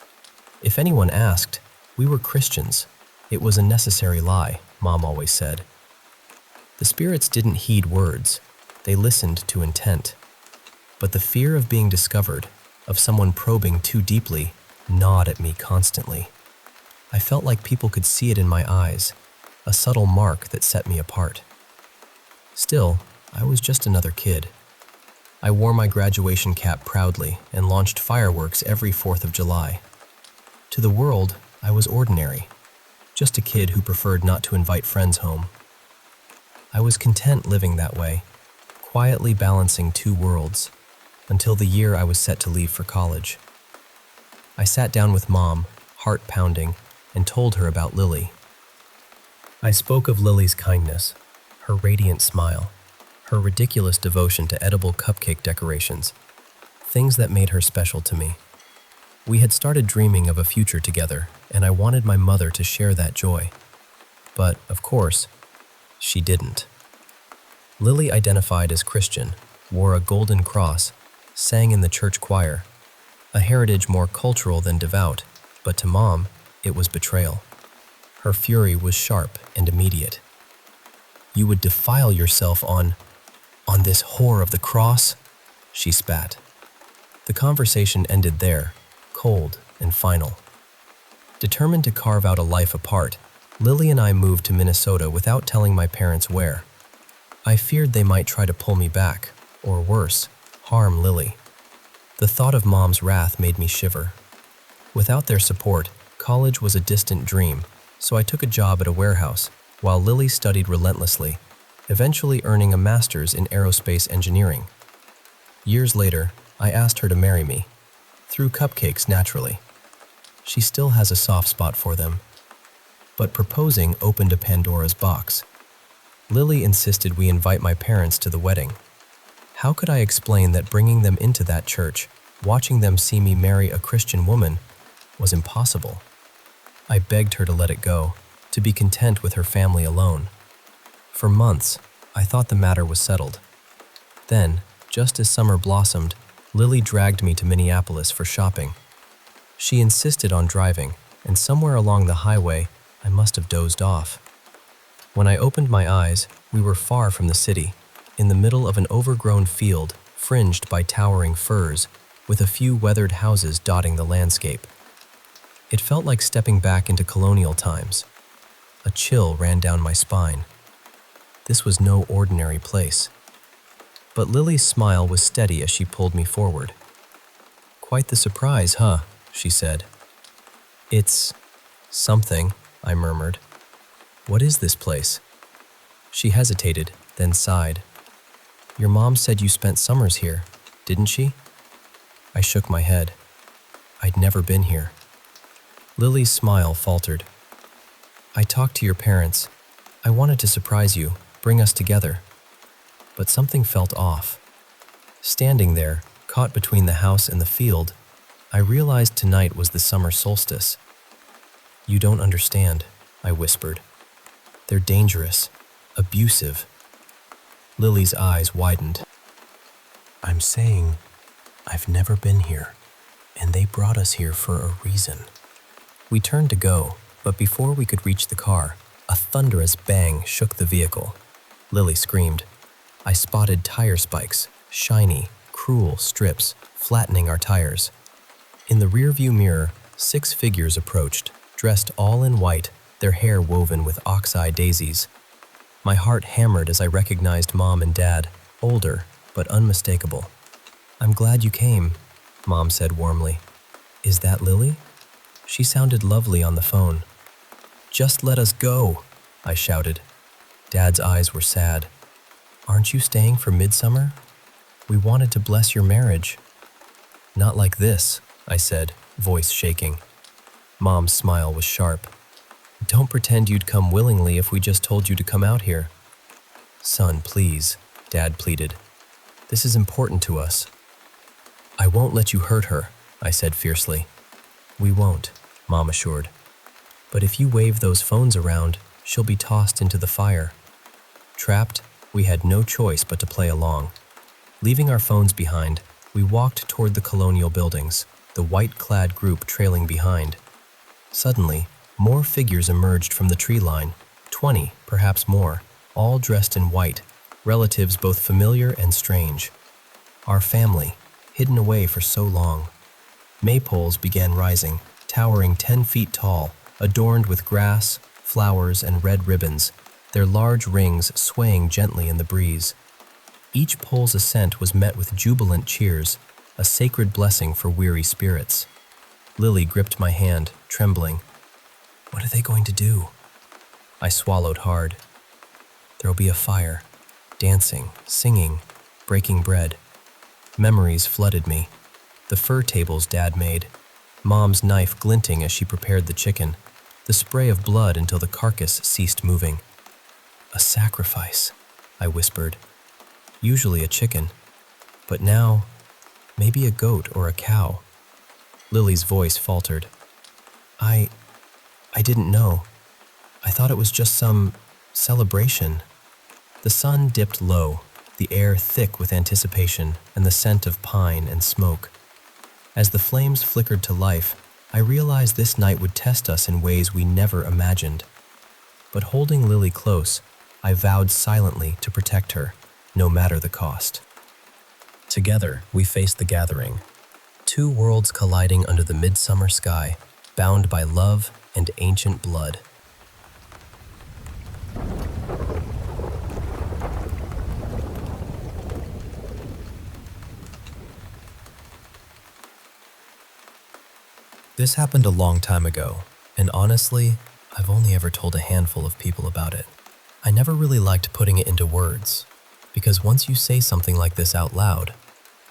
If anyone asked, we were Christians. It was a necessary lie, Mom always said. The spirits didn't heed words. They listened to intent. But the fear of being discovered, of someone probing too deeply, gnawed at me constantly. I felt like people could see it in my eyes, a subtle mark that set me apart. Still, I was just another kid. I wore my graduation cap proudly and launched fireworks every 4th of July. To the world, I was ordinary, just a kid who preferred not to invite friends home. I was content living that way, quietly balancing two worlds, until the year I was set to leave for college. I sat down with Mom, heart pounding, and told her about Lily. I spoke of Lily's kindness, her radiant smile, her ridiculous devotion to edible cupcake decorations, things that made her special to me. We had started dreaming of a future together, and I wanted my mother to share that joy. But, of course, she didn't. Lily identified as Christian, wore a golden cross, sang in the church choir, a heritage more cultural than devout, but to Mom, it was betrayal. Her fury was sharp and immediate. "You would defile yourself on this whore of the cross?" she spat. The conversation ended there, cold and final. Determined to carve out a life apart, Lily and I moved to Minnesota without telling my parents where. I feared they might try to pull me back, or worse, harm Lily. The thought of Mom's wrath made me shiver. Without their support, college was a distant dream, so I took a job at a warehouse, while Lily studied relentlessly, eventually earning a master's in aerospace engineering. Years later, I asked her to marry me, through cupcakes naturally. She still has a soft spot for them. But proposing opened a Pandora's box. Lily insisted we invite my parents to the wedding. How could I explain that bringing them into that church, watching them see me marry a Christian woman, was impossible? I begged her to let it go, to be content with her family alone. For months, I thought the matter was settled. Then, just as summer blossomed, Lily dragged me to Minneapolis for shopping. She insisted on driving, and somewhere along the highway, I must have dozed off. When I opened my eyes, we were far from the city, in the middle of an overgrown field fringed by towering firs, with a few weathered houses dotting the landscape. It felt like stepping back into colonial times. A chill ran down my spine. This was no ordinary place. But Lily's smile was steady as she pulled me forward. "Quite the surprise, huh?" she said. "It's something," I murmured. "What is this place?" She hesitated, then sighed. "Your mom said you spent summers here, didn't she?" I shook my head. I'd never been here. Lily's smile faltered. I talked to your parents. I wanted to surprise you, bring us together. But something felt off. Standing there, caught between the house and the field, I realized tonight was the summer solstice. You don't understand, I whispered. They're dangerous, abusive. Lily's eyes widened. I'm saying I've never been here, and they brought us here for a reason. We turned to go, but before we could reach the car, a thunderous bang shook the vehicle. Lily screamed. I spotted tire spikes, shiny, cruel strips, flattening our tires. In the rearview mirror, 6 figures approached, dressed all in white, their hair woven with ox-eye daisies. My heart hammered as I recognized Mom and Dad, older but unmistakable. I'm glad you came, Mom said warmly. Is that Lily? She sounded lovely on the phone. Just let us go, I shouted. Dad's eyes were sad. Aren't you staying for midsummer? We wanted to bless your marriage. Not like this, I said, voice shaking. Mom's smile was sharp. Don't pretend you'd come willingly if we just told you to come out here. Son, please, Dad pleaded. This is important to us. I won't let you hurt her, I said fiercely. We won't, Mom assured. But if you wave those phones around, she'll be tossed into the fire. Trapped, we had no choice but to play along. Leaving our phones behind, we walked toward the colonial buildings, the white-clad group trailing behind. Suddenly, more figures emerged from the tree line, 20, perhaps more, all dressed in white, relatives both familiar and strange. Our family, hidden away for so long. Maypoles began rising, towering 10 feet tall, adorned with grass, flowers, and red ribbons, their large rings swaying gently in the breeze. Each pole's ascent was met with jubilant cheers, a sacred blessing for weary spirits. Lily gripped my hand, trembling. What are they going to do? I swallowed hard. There'll be a fire, dancing, singing, breaking bread. Memories flooded me. The fur tables Dad made, Mom's knife glinting as she prepared the chicken, the spray of blood until the carcass ceased moving. A sacrifice, I whispered. Usually a chicken, but now, maybe a goat or a cow. Lily's voice faltered. I didn't know. I thought it was just some celebration. The sun dipped low, the air thick with anticipation and the scent of pine and smoke. As the flames flickered to life, I realized this night would test us in ways we never imagined. But holding Lily close, I vowed silently to protect her, no matter the cost. Together, we faced the gathering, 2 worlds colliding under the midsummer sky, bound by love and ancient blood. This happened a long time ago, and honestly, I've only ever told a handful of people about it. I never really liked putting it into words, because once you say something like this out loud,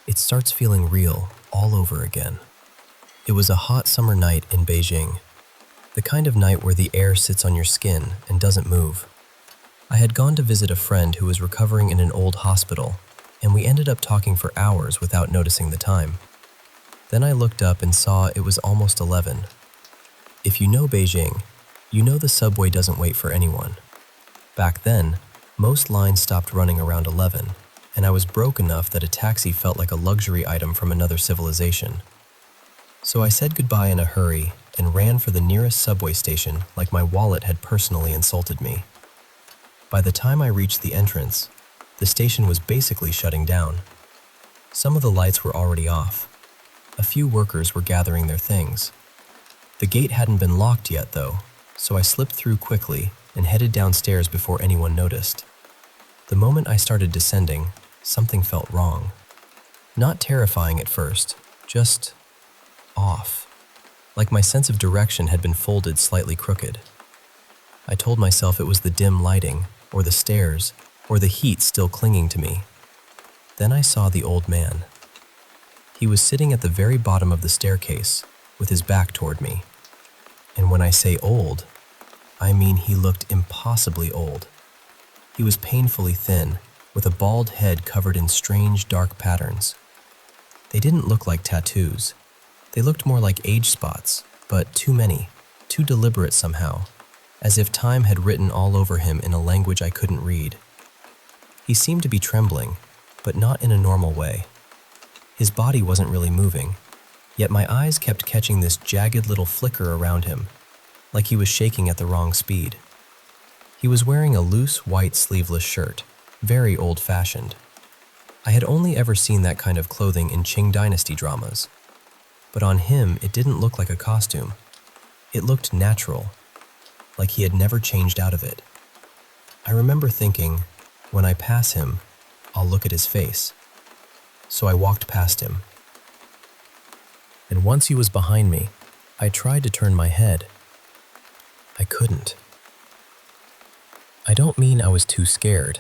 it starts feeling real all over again. It was a hot summer night in Beijing, the kind of night where the air sits on your skin and doesn't move. I had gone to visit a friend who was recovering in an old hospital, and we ended up talking for hours without noticing the time. Then I looked up and saw it was almost 11. If you know Beijing, you know the subway doesn't wait for anyone. Back then, most lines stopped running around 11, and I was broke enough that a taxi felt like a luxury item from another civilization. So I said goodbye in a hurry and ran for the nearest subway station like my wallet had personally insulted me. By the time I reached the entrance, the station was basically shutting down. Some of the lights were already off. A few workers were gathering their things. The gate hadn't been locked yet, though, so I slipped through quickly and headed downstairs before anyone noticed. The moment I started descending, something felt wrong. Not terrifying at first, just off. Like my sense of direction had been folded slightly crooked. I told myself it was the dim lighting, or the stairs, or the heat still clinging to me. Then I saw the old man. He was sitting at the very bottom of the staircase, with his back toward me. And when I say old, I mean, he looked impossibly old. He was painfully thin, with a bald head covered in strange dark patterns. They didn't look like tattoos. They looked more like age spots, but too many, too deliberate somehow, as if time had written all over him in a language I couldn't read. He seemed to be trembling, but not in a normal way. His body wasn't really moving, yet my eyes kept catching this jagged little flicker around him, like he was shaking at the wrong speed. He was wearing a loose white sleeveless shirt, very old-fashioned. I had only ever seen that kind of clothing in Qing Dynasty dramas, but on him it didn't look like a costume. It looked natural, like he had never changed out of it. I remember thinking, when I pass him, I'll look at his face. So I walked past him. And once he was behind me, I tried to turn my head. I couldn't. I don't mean I was too scared.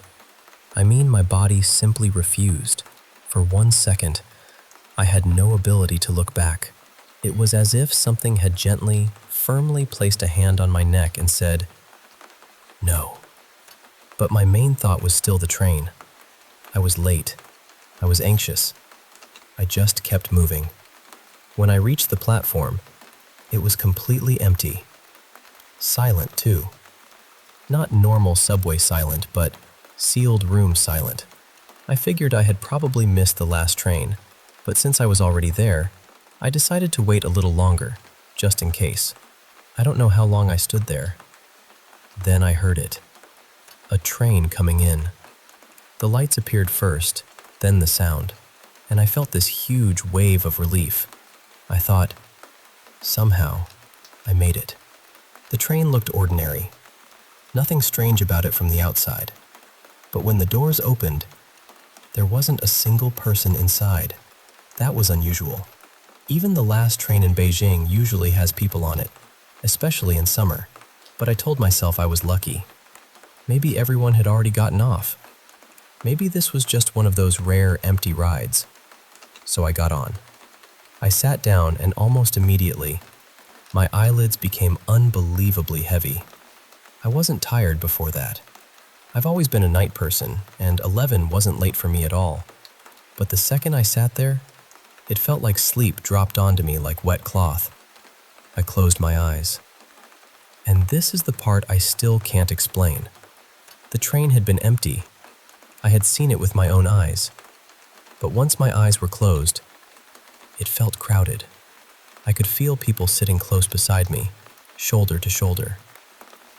I mean my body simply refused. For 1 second, I had no ability to look back. It was as if something had gently, firmly placed a hand on my neck and said, "No." But my main thought was still the train. I was late. I was anxious. I just kept moving. When I reached the platform, it was completely empty. Silent, too. Not normal subway silent, but sealed room silent. I figured I had probably missed the last train, but since I was already there, I decided to wait a little longer, just in case. I don't know how long I stood there. Then I heard it. A train coming in. The lights appeared first, then the sound, and I felt this huge wave of relief. I thought, somehow, I made it. The train looked ordinary. Nothing strange about it from the outside. But when the doors opened, there wasn't a single person inside. That was unusual. Even the last train in Beijing usually has people on it, especially in summer. But I told myself I was lucky. Maybe everyone had already gotten off. Maybe this was just one of those rare empty rides. So I got on. I sat down and almost immediately, my eyelids became unbelievably heavy. I wasn't tired before that. I've always been a night person, and 11 wasn't late for me at all. But the second I sat there, it felt like sleep dropped onto me like wet cloth. I closed my eyes. And this is the part I still can't explain. The train had been empty. I had seen it with my own eyes. But once my eyes were closed, it felt crowded. I could feel people sitting close beside me, shoulder to shoulder.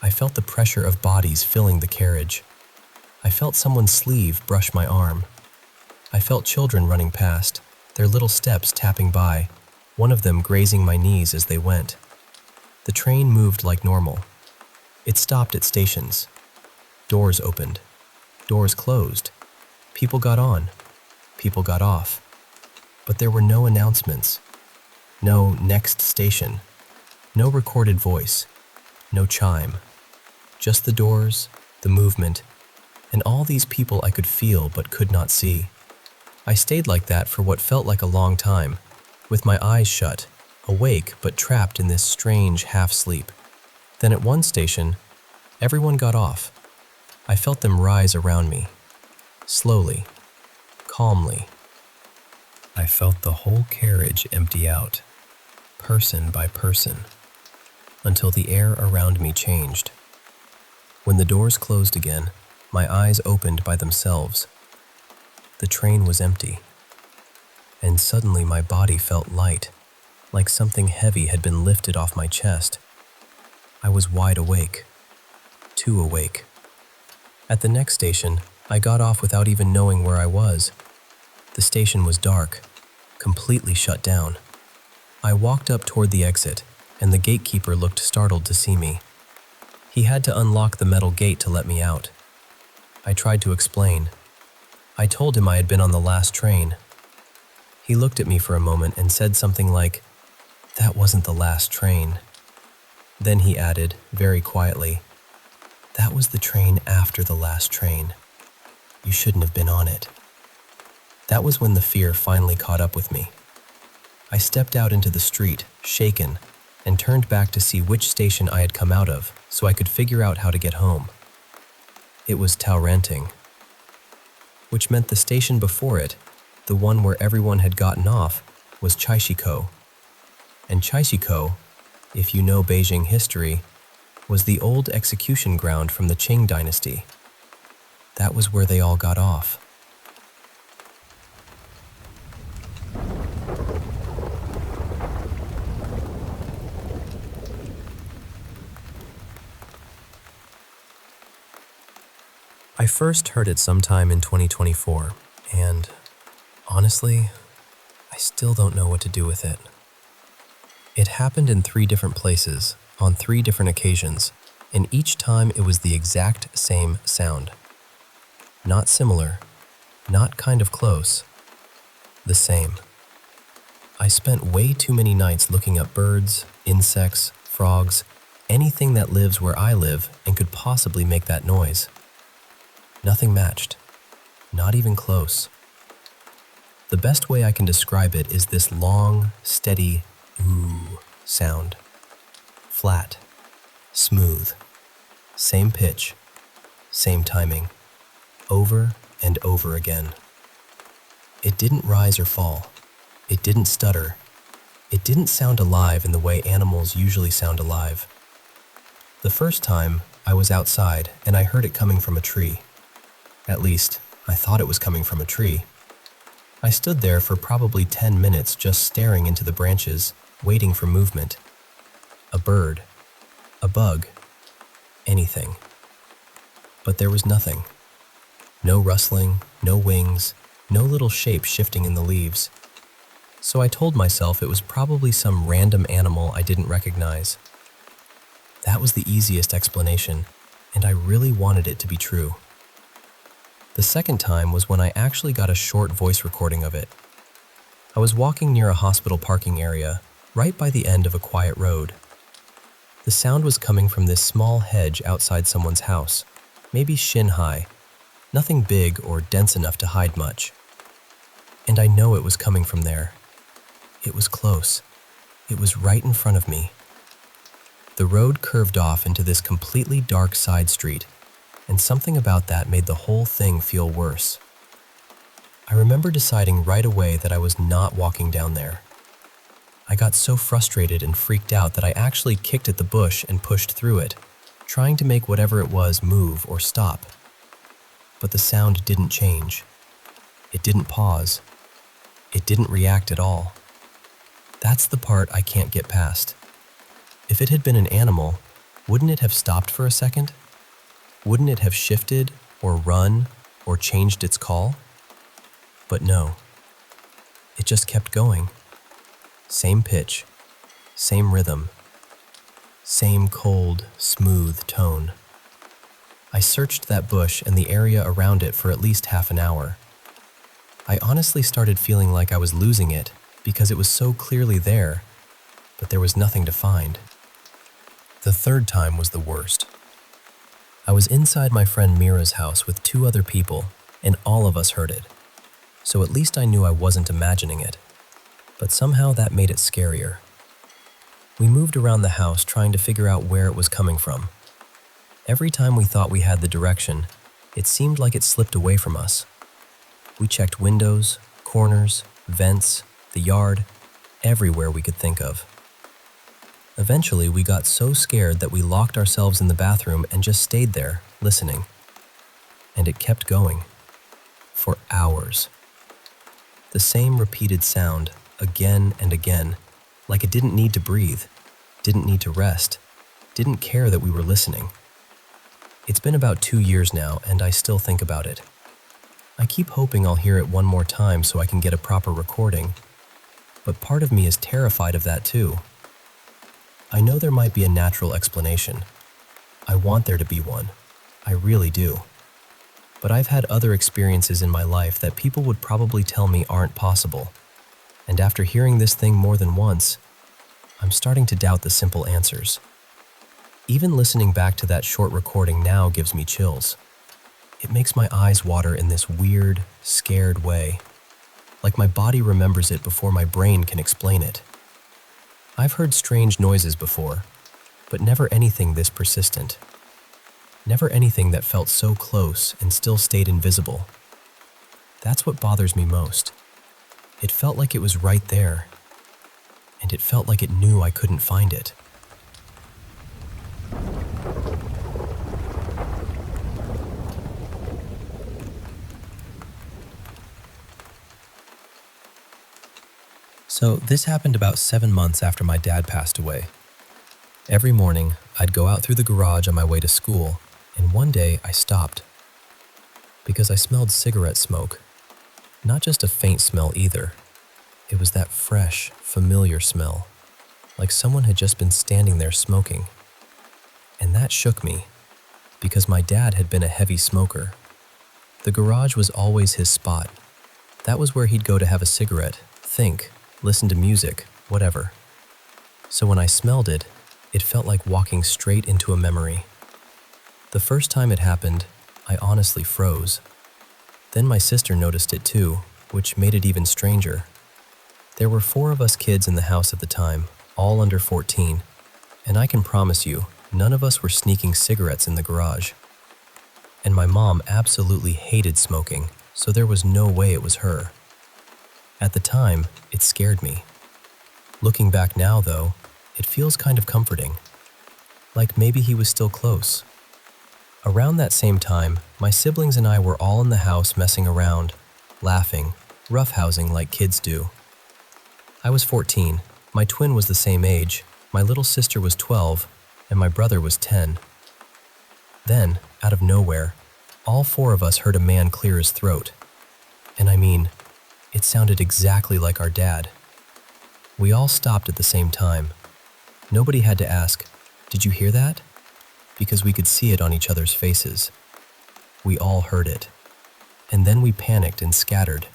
I felt the pressure of bodies filling the carriage. I felt someone's sleeve brush my arm. I felt children running past, their little steps tapping by, one of them grazing my knees as they went. The train moved like normal. It stopped at stations. Doors opened. Doors closed. People got on. People got off. But there were no announcements. No next station. No recorded voice. No chime. Just the doors, the movement, and all these people I could feel but could not see. I stayed like that for what felt like a long time, with my eyes shut, awake but trapped in this strange half-sleep. Then at one station, everyone got off. I felt them rise around me, slowly, calmly. I felt the whole carriage empty out, person by person, until the air around me changed. When the doors closed again, my eyes opened by themselves. The train was empty, and suddenly my body felt light, like something heavy had been lifted off my chest. I was wide awake, too awake. At the next station, I got off without even knowing where I was. The station was dark, completely shut down. I walked up toward the exit, and the gatekeeper looked startled to see me. He had to unlock the metal gate to let me out. I tried to explain. I told him I had been on the last train. He looked at me for a moment and said something like, "That wasn't the last train." Then he added, very quietly, "That was the train after the last train. You shouldn't have been on it." That was when the fear finally caught up with me. I stepped out into the street, shaken, and turned back to see which station I had come out of so I could figure out how to get home. It was Taoranting, which meant the station before it, the one where everyone had gotten off, was Chaishiko. And Chaishiko, if you know Beijing history, was the old execution ground from the Qing dynasty. That was where they all got off. I first heard it sometime in 2024, and honestly, I still don't know what to do with it. It happened in 3 different places, on 3 different occasions, and each time it was the exact same sound. Not similar, not kind of close, the same. I spent way too many nights looking up birds, insects, frogs, anything that lives where I live and could possibly make that noise. Nothing matched, not even close. The best way I can describe it is this long, steady ooh sound. Flat, smooth, same pitch, same timing, over and over again. It didn't rise or fall. It didn't stutter. It didn't sound alive in the way animals usually sound alive. The first time, I was outside and I heard it coming from a tree. At least, I thought it was coming from a tree. I stood there for probably 10 minutes just staring into the branches, waiting for movement. A bird, a bug, anything. But there was nothing. No rustling, no wings, no little shape shifting in the leaves. So I told myself it was probably some random animal I didn't recognize. That was the easiest explanation, and I really wanted it to be true. The second time was when I actually got a short voice recording of it. I was walking near a hospital parking area, right by the end of a quiet road. The sound was coming from this small hedge outside someone's house, maybe shin high, nothing big or dense enough to hide much. And I know it was coming from there. It was close. It was right in front of me. The road curved off into this completely dark side street, and something about that made the whole thing feel worse. I remember deciding right away that I was not walking down there. I got so frustrated and freaked out that I actually kicked at the bush and pushed through it, trying to make whatever it was move or stop. But the sound didn't change. It didn't pause. It didn't react at all. That's the part I can't get past. If it had been an animal, wouldn't it have stopped for a second? Wouldn't it have shifted or run or changed its call? But no. It just kept going. Same pitch, same rhythm, same cold, smooth tone. I searched that bush and the area around it for at least half an hour. I honestly started feeling like I was losing it because it was so clearly there, but there was nothing to find. The third time was the worst. I was inside my friend Mira's house with 2 other people, and all of us heard it. So at least I knew I wasn't imagining it. But somehow that made it scarier. We moved around the house trying to figure out where it was coming from. Every time we thought we had the direction, it seemed like it slipped away from us. We checked windows, corners, vents, the yard, everywhere we could think of. Eventually, we got so scared that we locked ourselves in the bathroom and just stayed there, listening. And it kept going. For hours. The same repeated sound, again and again, like it didn't need to breathe, didn't need to rest, didn't care that we were listening. It's been about 2 years now, and I still think about it. I keep hoping I'll hear it one more time so I can get a proper recording, but part of me is terrified of that too. I know there might be a natural explanation. I want there to be one. I really do. But I've had other experiences in my life that people would probably tell me aren't possible. And after hearing this thing more than once, I'm starting to doubt the simple answers. Even listening back to that short recording now gives me chills. It makes my eyes water in this weird, scared way, like my body remembers it before my brain can explain it. I've heard strange noises before, but never anything this persistent. Never anything that felt so close and still stayed invisible. That's what bothers me most. It felt like it was right there, and it felt like it knew I couldn't find it. So this happened about 7 months after my dad passed away. Every morning, I'd go out through the garage on my way to school, and one day I stopped because I smelled cigarette smoke. Not just a faint smell either. It was that fresh, familiar smell, like someone had just been standing there smoking. And that shook me, because my dad had been a heavy smoker. The garage was always his spot. That was where he'd go to have a cigarette, think, listen to music, whatever. So when I smelled it, it felt like walking straight into a memory. The first time it happened, I honestly froze. Then my sister noticed it too, which made it even stranger. There were 4 of us kids in the house at the time, all under 14, and I can promise you, none of us were sneaking cigarettes in the garage. And my mom absolutely hated smoking, so there was no way it was her. At the time, it scared me. Looking back now, though, it feels kind of comforting. Like maybe he was still close. Around that same time, my siblings and I were all in the house messing around, laughing, roughhousing like kids do. I was 14, my twin was the same age, my little sister was 12, and my brother was 10. Then, out of nowhere, all 4 of us heard a man clear his throat. And I mean, it sounded exactly like our dad. We all stopped at the same time. Nobody had to ask, "Did you hear that?" Because we could see it on each other's faces. We all heard it. And then we panicked and scattered.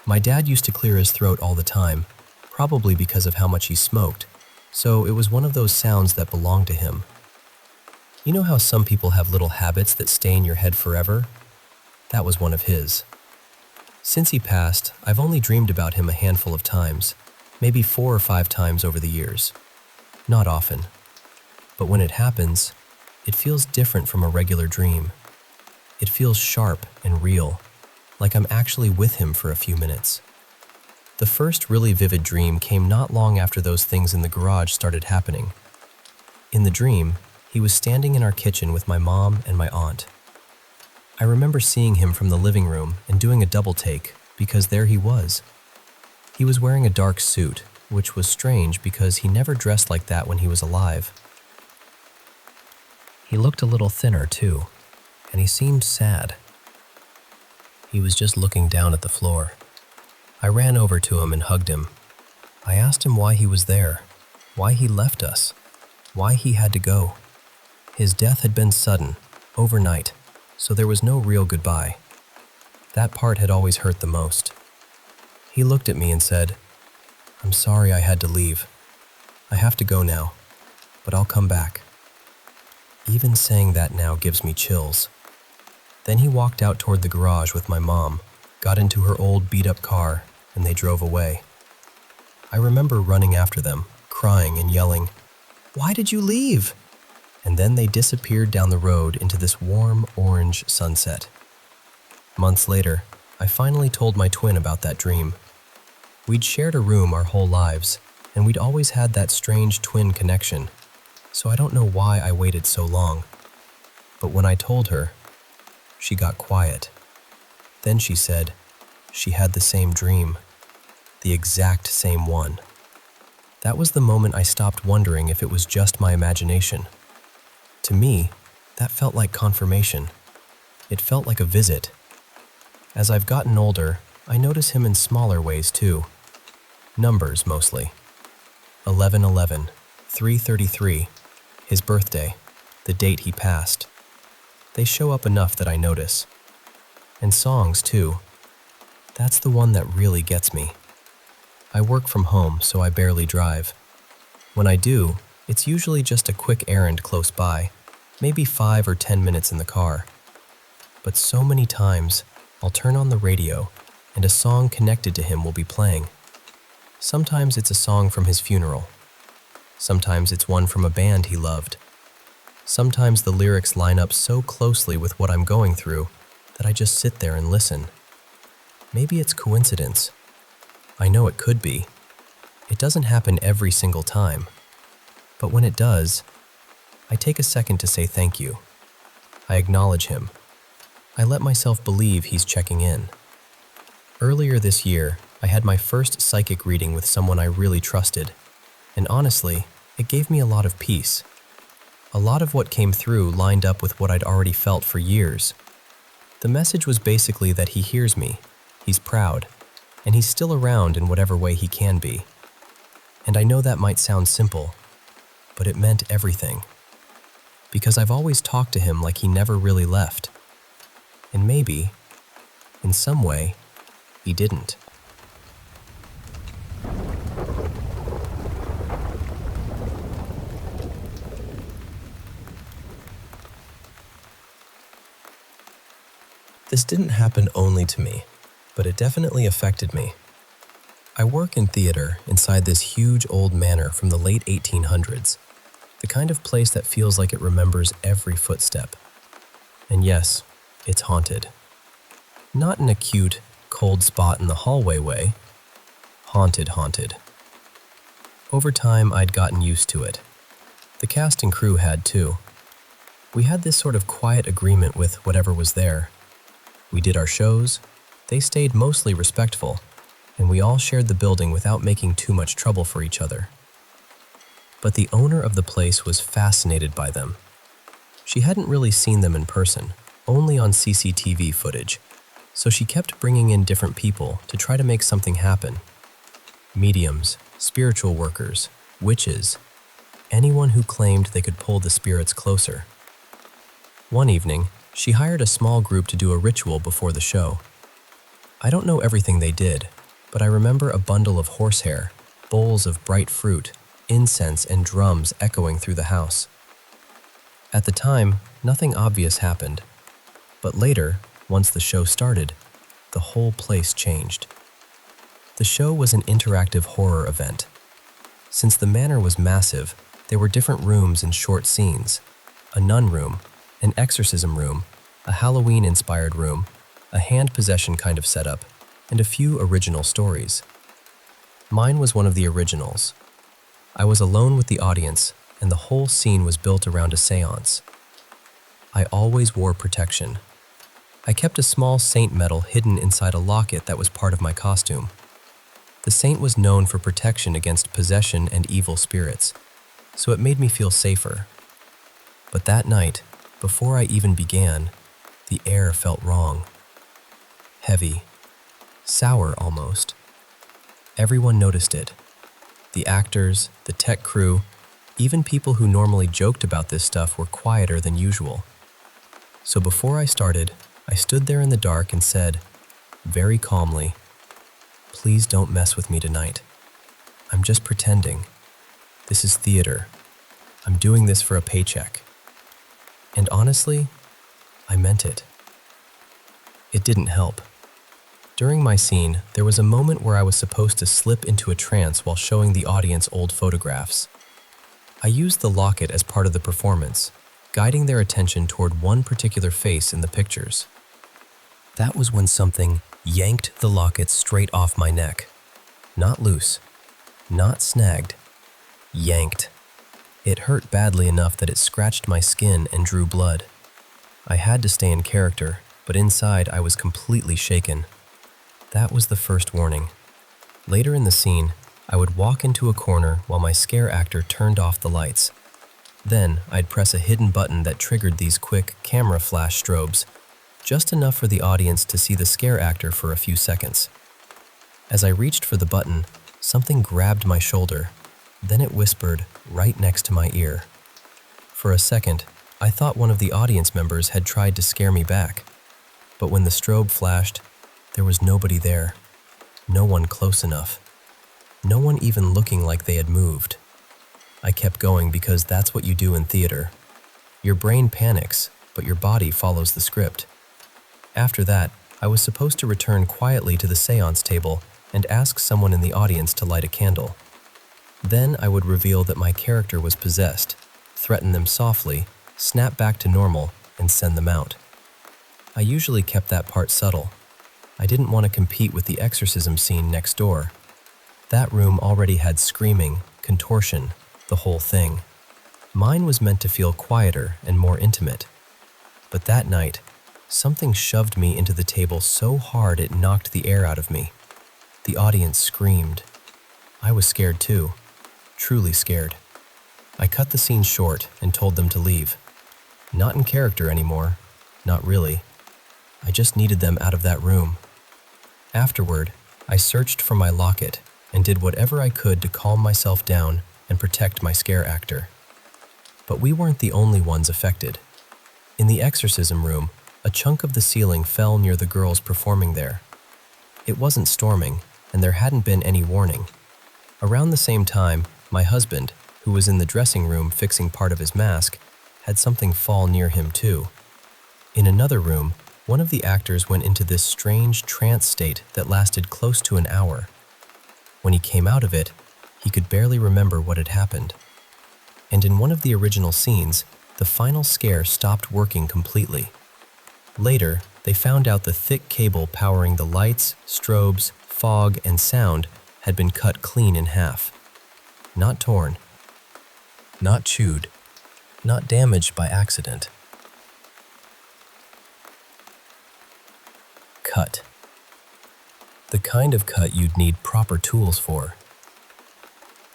My dad used to clear his throat all the time, probably because of how much he smoked, so it was one of those sounds that belonged to him. You know how some people have little habits that stay in your head forever? That was one of his. Since he passed, I've only dreamed about him a handful of times, maybe 4 or 5 times over the years. Not often. But when it happens, it feels different from a regular dream. It feels sharp and real, like I'm actually with him for a few minutes. The first really vivid dream came not long after those things in the garage started happening. In the dream, he was standing in our kitchen with my mom and my aunt. I remember seeing him from the living room and doing a double take, because there he was. He was wearing a dark suit, which was strange because he never dressed like that when he was alive. He looked a little thinner too, and he seemed sad. He was just looking down at the floor. I ran over to him and hugged him. I asked him why he was there, why he left us, why he had to go. His death had been sudden, overnight, so there was no real goodbye. That part had always hurt the most. He looked at me and said, "I'm sorry I had to leave. I have to go now, but I'll come back." Even saying that now gives me chills. Then he walked out toward the garage with my mom, got into her old beat-up car, and they drove away. I remember running after them, crying and yelling, "Why did you leave?" And then they disappeared down the road into this warm orange sunset. Months later, I finally told my twin about that dream. We'd shared a room our whole lives, and we'd always had that strange twin connection, so I don't know why I waited so long. But when I told her, she got quiet. Then she said she had the same dream, the exact same one. That was the moment I stopped wondering if it was just my imagination. To me, that felt like confirmation. It felt like a visit. As I've gotten older, I notice him in smaller ways too. Numbers mostly. 11/11, 3/33, his birthday, the date he passed. They show up enough that I notice. And songs too. That's the one that really gets me. I work from home, so I barely drive. When I do, it's usually just a quick errand close by, maybe 5 or 10 minutes in the car. But so many times, I'll turn on the radio and a song connected to him will be playing. Sometimes it's a song from his funeral, Sometimes it's one from a band he loved. Sometimes the lyrics line up so closely with what I'm going through that I just sit there and listen. Maybe it's coincidence. I know it could be. It doesn't happen every single time. But when it does, I take a second to say thank you. I acknowledge him. I let myself believe he's checking in. Earlier this year, I had my first psychic reading with someone I really trusted, and honestly, it gave me a lot of peace. A lot of what came through lined up with what I'd already felt for years. The message was basically that he hears me, he's proud, and he's still around in whatever way he can be. And I know that might sound simple, but it meant everything. Because I've always talked to him like he never really left. And maybe, in some way, he didn't. This didn't happen only to me, but it definitely affected me. I work in theater inside this huge old manor from the late 1800s, the kind of place that feels like it remembers every footstep. And yes, it's haunted. Not in a cute, cold spot in the hallway way. Haunted. Over time, I'd gotten used to it. The cast and crew had too. We had this sort of quiet agreement with whatever was there. We did our shows, they stayed mostly respectful, and we all shared the building without making too much trouble for each other. But the owner of the place was fascinated by them. She hadn't really seen them in person, only on CCTV footage, so she kept bringing in different people to try to make something happen. Mediums, spiritual workers, witches, anyone who claimed they could pull the spirits closer. One evening, she hired a small group to do a ritual before the show. I don't know everything they did, but I remember a bundle of horsehair, bowls of bright fruit, incense, and drums echoing through the house. At the time, nothing obvious happened, but later, once the show started, the whole place changed. The show was an interactive horror event. Since the manor was massive, there were different rooms and short scenes: a nun room, an exorcism room, a Halloween-inspired room, a hand possession kind of setup, and a few original stories. Mine was one of the originals. I was alone with the audience, and the whole scene was built around a seance. I always wore protection. I kept a small saint medal hidden inside a locket that was part of my costume. The saint was known for protection against possession and evil spirits, so it made me feel safer. But that night, before I even began, the air felt wrong. Heavy. Sour almost. Everyone noticed it. The actors, the tech crew, even people who normally joked about this stuff were quieter than usual. So before I started, I stood there in the dark and said, very calmly, "Please don't mess with me tonight. I'm just pretending. This is theater. I'm doing this for a paycheck." And honestly, I meant it. It didn't help. During my scene, there was a moment where I was supposed to slip into a trance while showing the audience old photographs. I used the locket as part of the performance, guiding their attention toward one particular face in the pictures. That was when something yanked the locket straight off my neck. Not loose, not snagged, yanked. It hurt badly enough that it scratched my skin and drew blood. I had to stay in character, but inside I was completely shaken. That was the first warning. Later in the scene, I would walk into a corner while my scare actor turned off the lights. Then I'd press a hidden button that triggered these quick camera flash strobes, just enough for the audience to see the scare actor for a few seconds. As I reached for the button, something grabbed my shoulder. Then it whispered right next to my ear. For a second, I thought one of the audience members had tried to scare me back. But when the strobe flashed, there was nobody there. No one close enough. No one even looking like they had moved. I kept going because that's what you do in theater. Your brain panics, but your body follows the script. After that, I was supposed to return quietly to the seance table and ask someone in the audience to light a candle. Then I would reveal that my character was possessed, threaten them softly, snap back to normal, and send them out. I usually kept that part subtle. I didn't want to compete with the exorcism scene next door. That room already had screaming, contortion, the whole thing. Mine was meant to feel quieter and more intimate. But that night, something shoved me into the table so hard it knocked the air out of me. The audience screamed. I was scared too, truly scared. I cut the scene short and told them to leave. Not in character anymore, not really. I just needed them out of that room. Afterward, I searched for my locket and did whatever I could to calm myself down and protect my scare actor. But we weren't the only ones affected. In the exorcism room, a chunk of the ceiling fell near the girls performing there. It wasn't storming, and there hadn't been any warning. Around the same time, my husband, who was in the dressing room fixing part of his mask, had something fall near him too. In another room, one of the actors went into this strange trance state that lasted close to an hour. When he came out of it, he could barely remember what had happened. And in one of the original scenes, the final scare stopped working completely. Later, they found out the thick cable powering the lights, strobes, fog, and sound had been cut clean in half. Not torn, not chewed, not damaged by accident. Cut. The kind of cut you'd need proper tools for.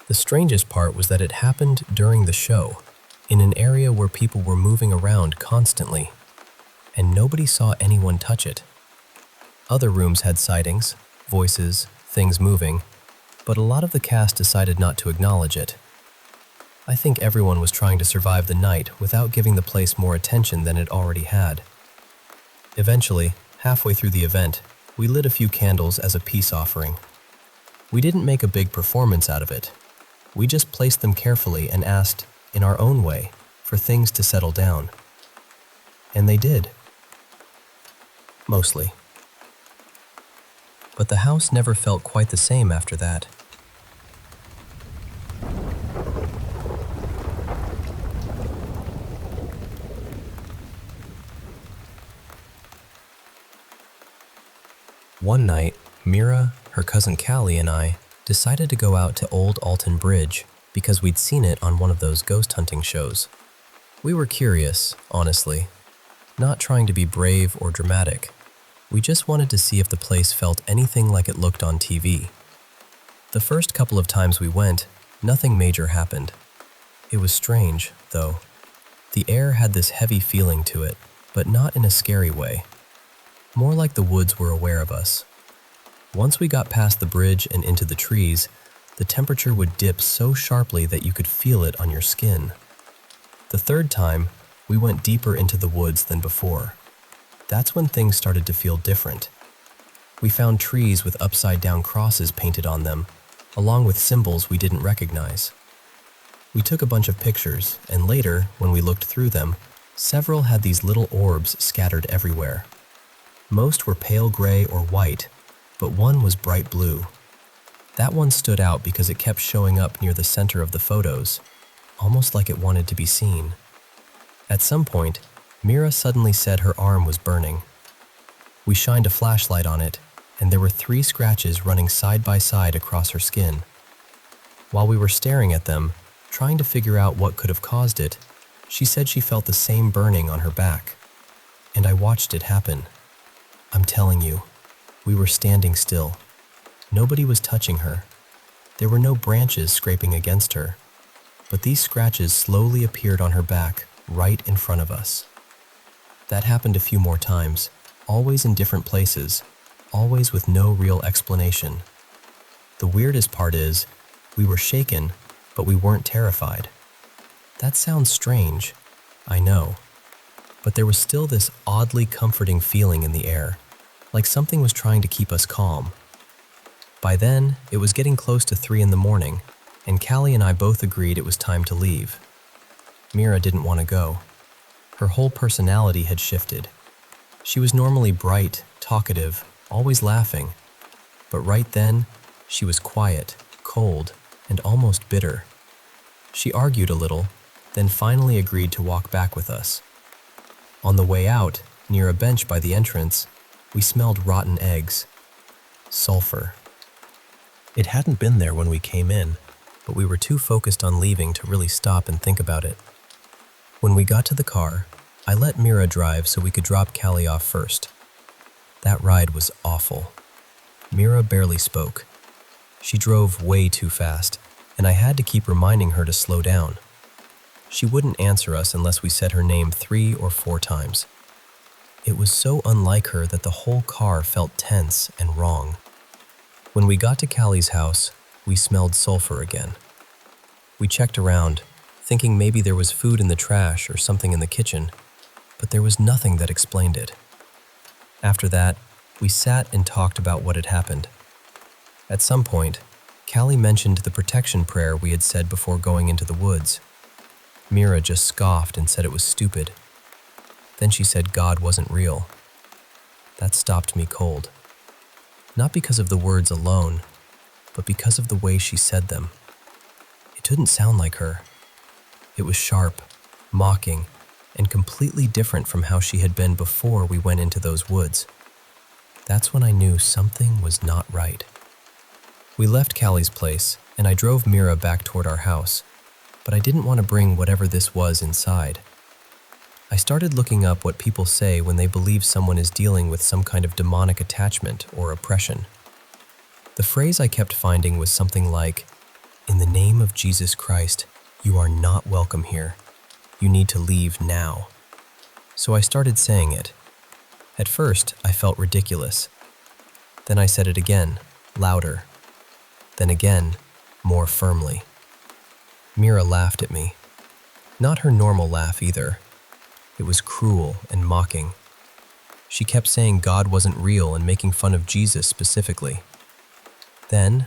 The strangest part was that it happened during the show, in an area where people were moving around constantly, and nobody saw anyone touch it. Other rooms had sightings, voices, things moving, but a lot of the cast decided not to acknowledge it. I think everyone was trying to survive the night without giving the place more attention than it already had. Eventually, halfway through the event, we lit a few candles as a peace offering. We didn't make a big performance out of it. We just placed them carefully and asked, in our own way, for things to settle down. And they did. Mostly. But the house never felt quite the same after that. One night, Mira, her cousin Callie, and I decided to go out to Old Alton Bridge because we'd seen it on one of those ghost hunting shows. We were curious, honestly, not trying to be brave or dramatic. We just wanted to see if the place felt anything like it looked on TV. The first couple of times we went, nothing major happened. It was strange, though. The air had this heavy feeling to it, but not in a scary way. More like the woods were aware of us. Once we got past the bridge and into the trees, the temperature would dip so sharply that you could feel it on your skin. The third time, we went deeper into the woods than before. That's when things started to feel different. We found trees with upside-down crosses painted on them, along with symbols we didn't recognize. We took a bunch of pictures, and later, when we looked through them, several had these little orbs scattered everywhere. Most were pale gray or white, but one was bright blue. That one stood out because it kept showing up near the center of the photos, almost like it wanted to be seen. At some point, Mira suddenly said her arm was burning. We shined a flashlight on it, and there were 3 scratches running side by side across her skin. While we were staring at them, trying to figure out what could have caused it, she said she felt the same burning on her back. And I watched it happen. I'm telling you, we were standing still. Nobody was touching her. There were no branches scraping against her, but these scratches slowly appeared on her back, right in front of us. That happened a few more times, always in different places, always with no real explanation. The weirdest part is, we were shaken, but we weren't terrified. That sounds strange, I know, but there was still this oddly comforting feeling in the air, like something was trying to keep us calm. By then, it was getting close to 3 in the morning, and Callie and I both agreed it was time to leave. Mira didn't want to go. Her whole personality had shifted. She was normally bright, talkative, always laughing, but right then, she was quiet, cold, and almost bitter. She argued a little, then finally agreed to walk back with us. On the way out, near a bench by the entrance, we smelled rotten eggs. Sulfur. It hadn't been there when we came in, but we were too focused on leaving to really stop and think about it. When we got to the car, I let Mira drive so we could drop Callie off first. That ride was awful. Mira barely spoke. She drove way too fast, and I had to keep reminding her to slow down. She wouldn't answer us unless we said her name 3 or 4 times. It was so unlike her that the whole car felt tense and wrong. When we got to Callie's house, we smelled sulfur again. We checked around, thinking maybe there was food in the trash or something in the kitchen, but there was nothing that explained it. After that, we sat and talked about what had happened. At some point, Callie mentioned the protection prayer we had said before going into the woods. Mira just scoffed and said it was stupid. Then she said God wasn't real. That stopped me cold. Not because of the words alone, but because of the way she said them. It didn't sound like her. It was sharp, mocking, and completely different from how she had been before we went into those woods. That's when I knew something was not right. We left Callie's place, and I drove Mira back toward our house, but I didn't want to bring whatever this was inside. I started looking up what people say when they believe someone is dealing with some kind of demonic attachment or oppression. The phrase I kept finding was something like, "In the name of Jesus Christ, you are not welcome here. You need to leave now." So I started saying it. At first, I felt ridiculous. Then I said it again, louder. Then again, more firmly. Mira laughed at me. Not her normal laugh either. It was cruel and mocking. She kept saying God wasn't real and making fun of Jesus specifically. Then,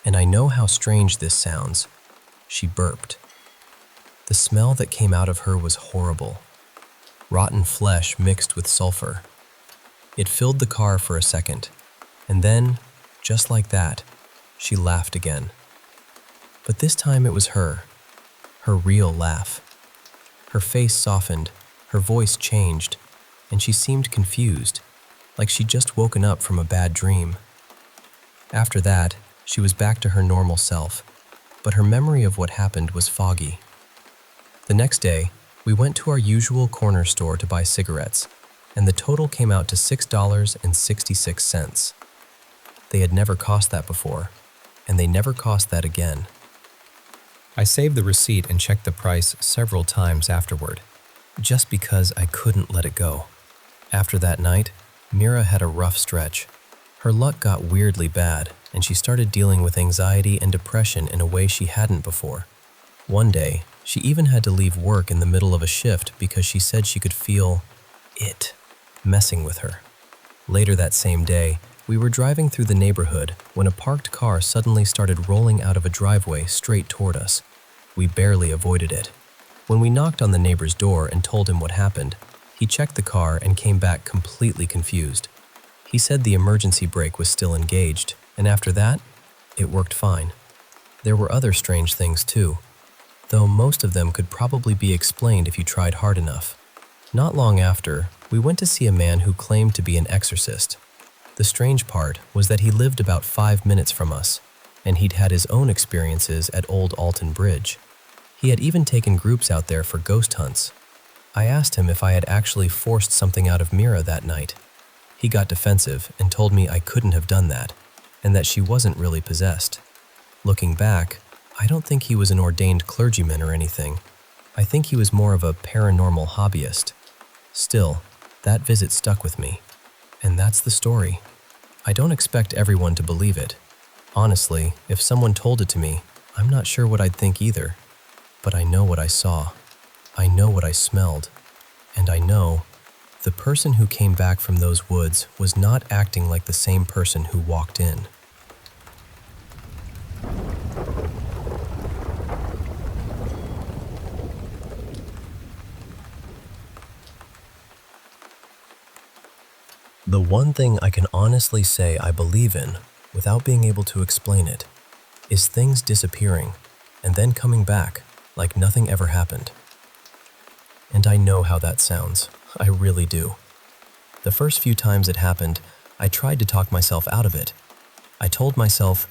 and I know how strange this sounds, she burped. The smell that came out of her was horrible. Rotten flesh mixed with sulfur. It filled the car for a second, and then, just like that, she laughed again. But this time it was her real laugh. Her face softened, her voice changed, and she seemed confused, like she'd just woken up from a bad dream. After that, she was back to her normal self, but her memory of what happened was foggy. The next day, we went to our usual corner store to buy cigarettes, and the total came out to $6.66. They had never cost that before, and they never cost that again. I saved the receipt and checked the price several times afterward, just because I couldn't let it go. After that night, Mira had a rough stretch. Her luck got weirdly bad, and she started dealing with anxiety and depression in a way she hadn't before. One day, she even had to leave work in the middle of a shift because she said she could feel it messing with her. Later that same day, we were driving through the neighborhood when a parked car suddenly started rolling out of a driveway straight toward us. We barely avoided it. When we knocked on the neighbor's door and told him what happened, he checked the car and came back completely confused. He said the emergency brake was still engaged, and after that, it worked fine. There were other strange things too, though most of them could probably be explained if you tried hard enough. Not long after, we went to see a man who claimed to be an exorcist. The strange part was that he lived about 5 minutes from us, and he'd had his own experiences at Old Alton Bridge. He had even taken groups out there for ghost hunts. I asked him if I had actually forced something out of Mira that night. He got defensive and told me I couldn't have done that, and that she wasn't really possessed. Looking back, I don't think he was an ordained clergyman or anything. I think he was more of a paranormal hobbyist. Still, that visit stuck with me. And that's the story. I don't expect everyone to believe it. Honestly, if someone told it to me, I'm not sure what I'd think either. But I know what I saw. I know what I smelled. And I know the person who came back from those woods was not acting like the same person who walked in. The one thing I can honestly say I believe in, without being able to explain it, is things disappearing and then coming back like nothing ever happened. And I know how that sounds. I really do. The first few times it happened, I tried to talk myself out of it. I told myself,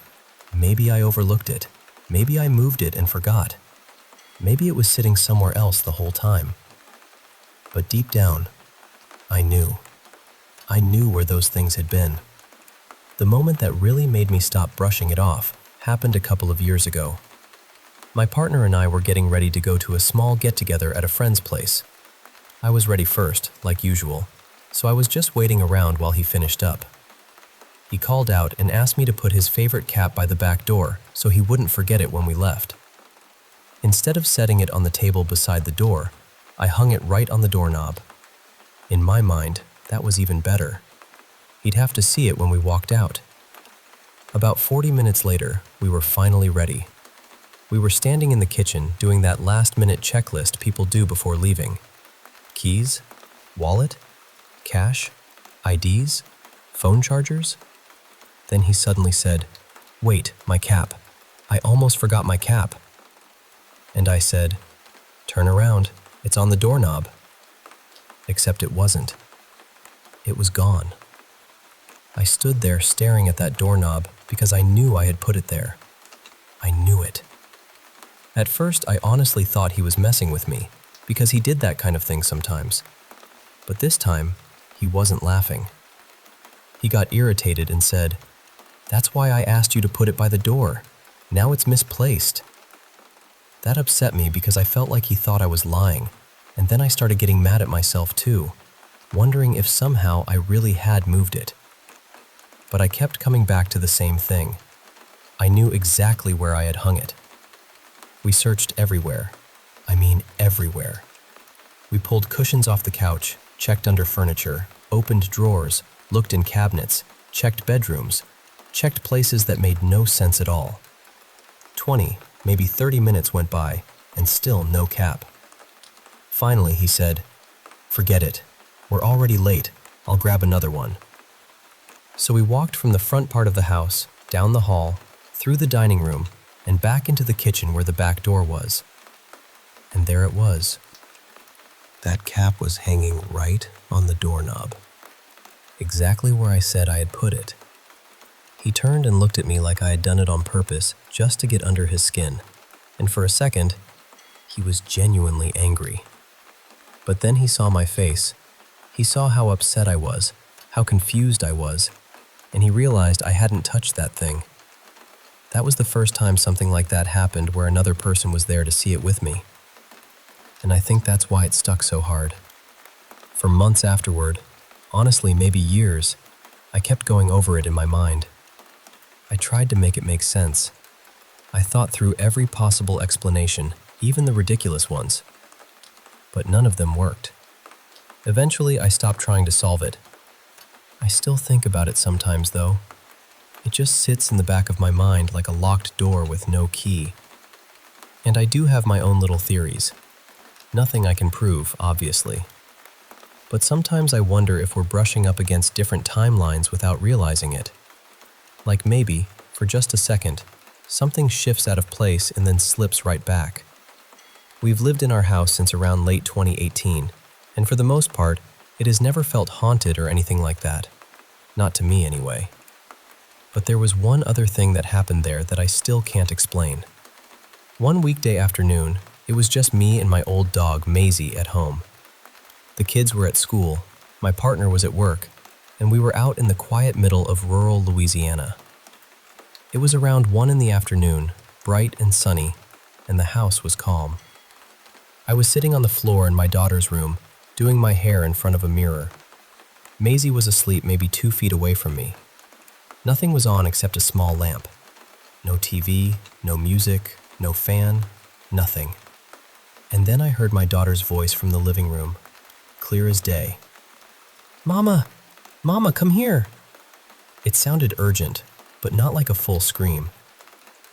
maybe I overlooked it. Maybe I moved it and forgot. Maybe it was sitting somewhere else the whole time. But deep down, I knew. I knew where those things had been. The moment that really made me stop brushing it off happened a couple of years ago. My partner and I were getting ready to go to a small get-together at a friend's place. I was ready first, like usual, so I was just waiting around while he finished up. He called out and asked me to put his favorite cap by the back door so he wouldn't forget it when we left. Instead of setting it on the table beside the door, I hung it right on the doorknob. In my mind, that was even better. He'd have to see it when we walked out. About 40 minutes later, we were finally ready. We were standing in the kitchen doing that last-minute checklist people do before leaving. Keys? Wallet? Cash? IDs? Phone chargers? Then he suddenly said, "Wait, my cap. I almost forgot my cap." And I said, "Turn around, it's on the doorknob." Except it wasn't. It was gone. I stood there staring at that doorknob because I knew I had put it there. I knew it. At first, I honestly thought he was messing with me because he did that kind of thing sometimes. But this time, he wasn't laughing. He got irritated and said, "That's why I asked you to put it by the door. Now it's misplaced." That upset me because I felt like he thought I was lying, and then I started getting mad at myself too, wondering if somehow I really had moved it. But I kept coming back to the same thing. I knew exactly where I had hung it. We searched everywhere. I mean everywhere. We pulled cushions off the couch, checked under furniture, opened drawers, looked in cabinets, checked bedrooms, checked places that made no sense at all. 20, maybe 30 minutes went by, and still no cap. Finally, he said, "Forget it. We're already late. I'll grab another one." So we walked from the front part of the house, down the hall, through the dining room, and back into the kitchen where the back door was. And there it was. That cap was hanging right on the doorknob, exactly where I said I had put it. He turned and looked at me like I had done it on purpose just to get under his skin, and for a second, he was genuinely angry. But then he saw my face. He saw how upset I was, how confused I was, and he realized I hadn't touched that thing. That was the first time something like that happened where another person was there to see it with me. And I think that's why it stuck so hard. For months afterward, honestly maybe years, I kept going over it in my mind. I tried to make it make sense. I thought through every possible explanation, even the ridiculous ones. But none of them worked. Eventually, I stopped trying to solve it. I still think about it sometimes, though. It just sits in the back of my mind like a locked door with no key. And I do have my own little theories. Nothing I can prove, obviously. But sometimes I wonder if we're brushing up against different timelines without realizing it. Like maybe, for just a second, something shifts out of place and then slips right back. We've lived in our house since around late 2018, and for the most part, it has never felt haunted or anything like that. Not to me, anyway. But there was one other thing that happened there that I still can't explain. One weekday afternoon, it was just me and my old dog, Maisie, at home. The kids were at school, my partner was at work, and we were out in the quiet middle of rural Louisiana. It was around 1 in the afternoon, bright and sunny, and the house was calm. I was sitting on the floor in my daughter's room, doing my hair in front of a mirror. Maisie was asleep maybe 2 feet away from me. Nothing was on except a small lamp. No TV, no music, no fan, nothing. And then I heard my daughter's voice from the living room, clear as day. "Mama! Mama, come here!" It sounded urgent, but not like a full scream.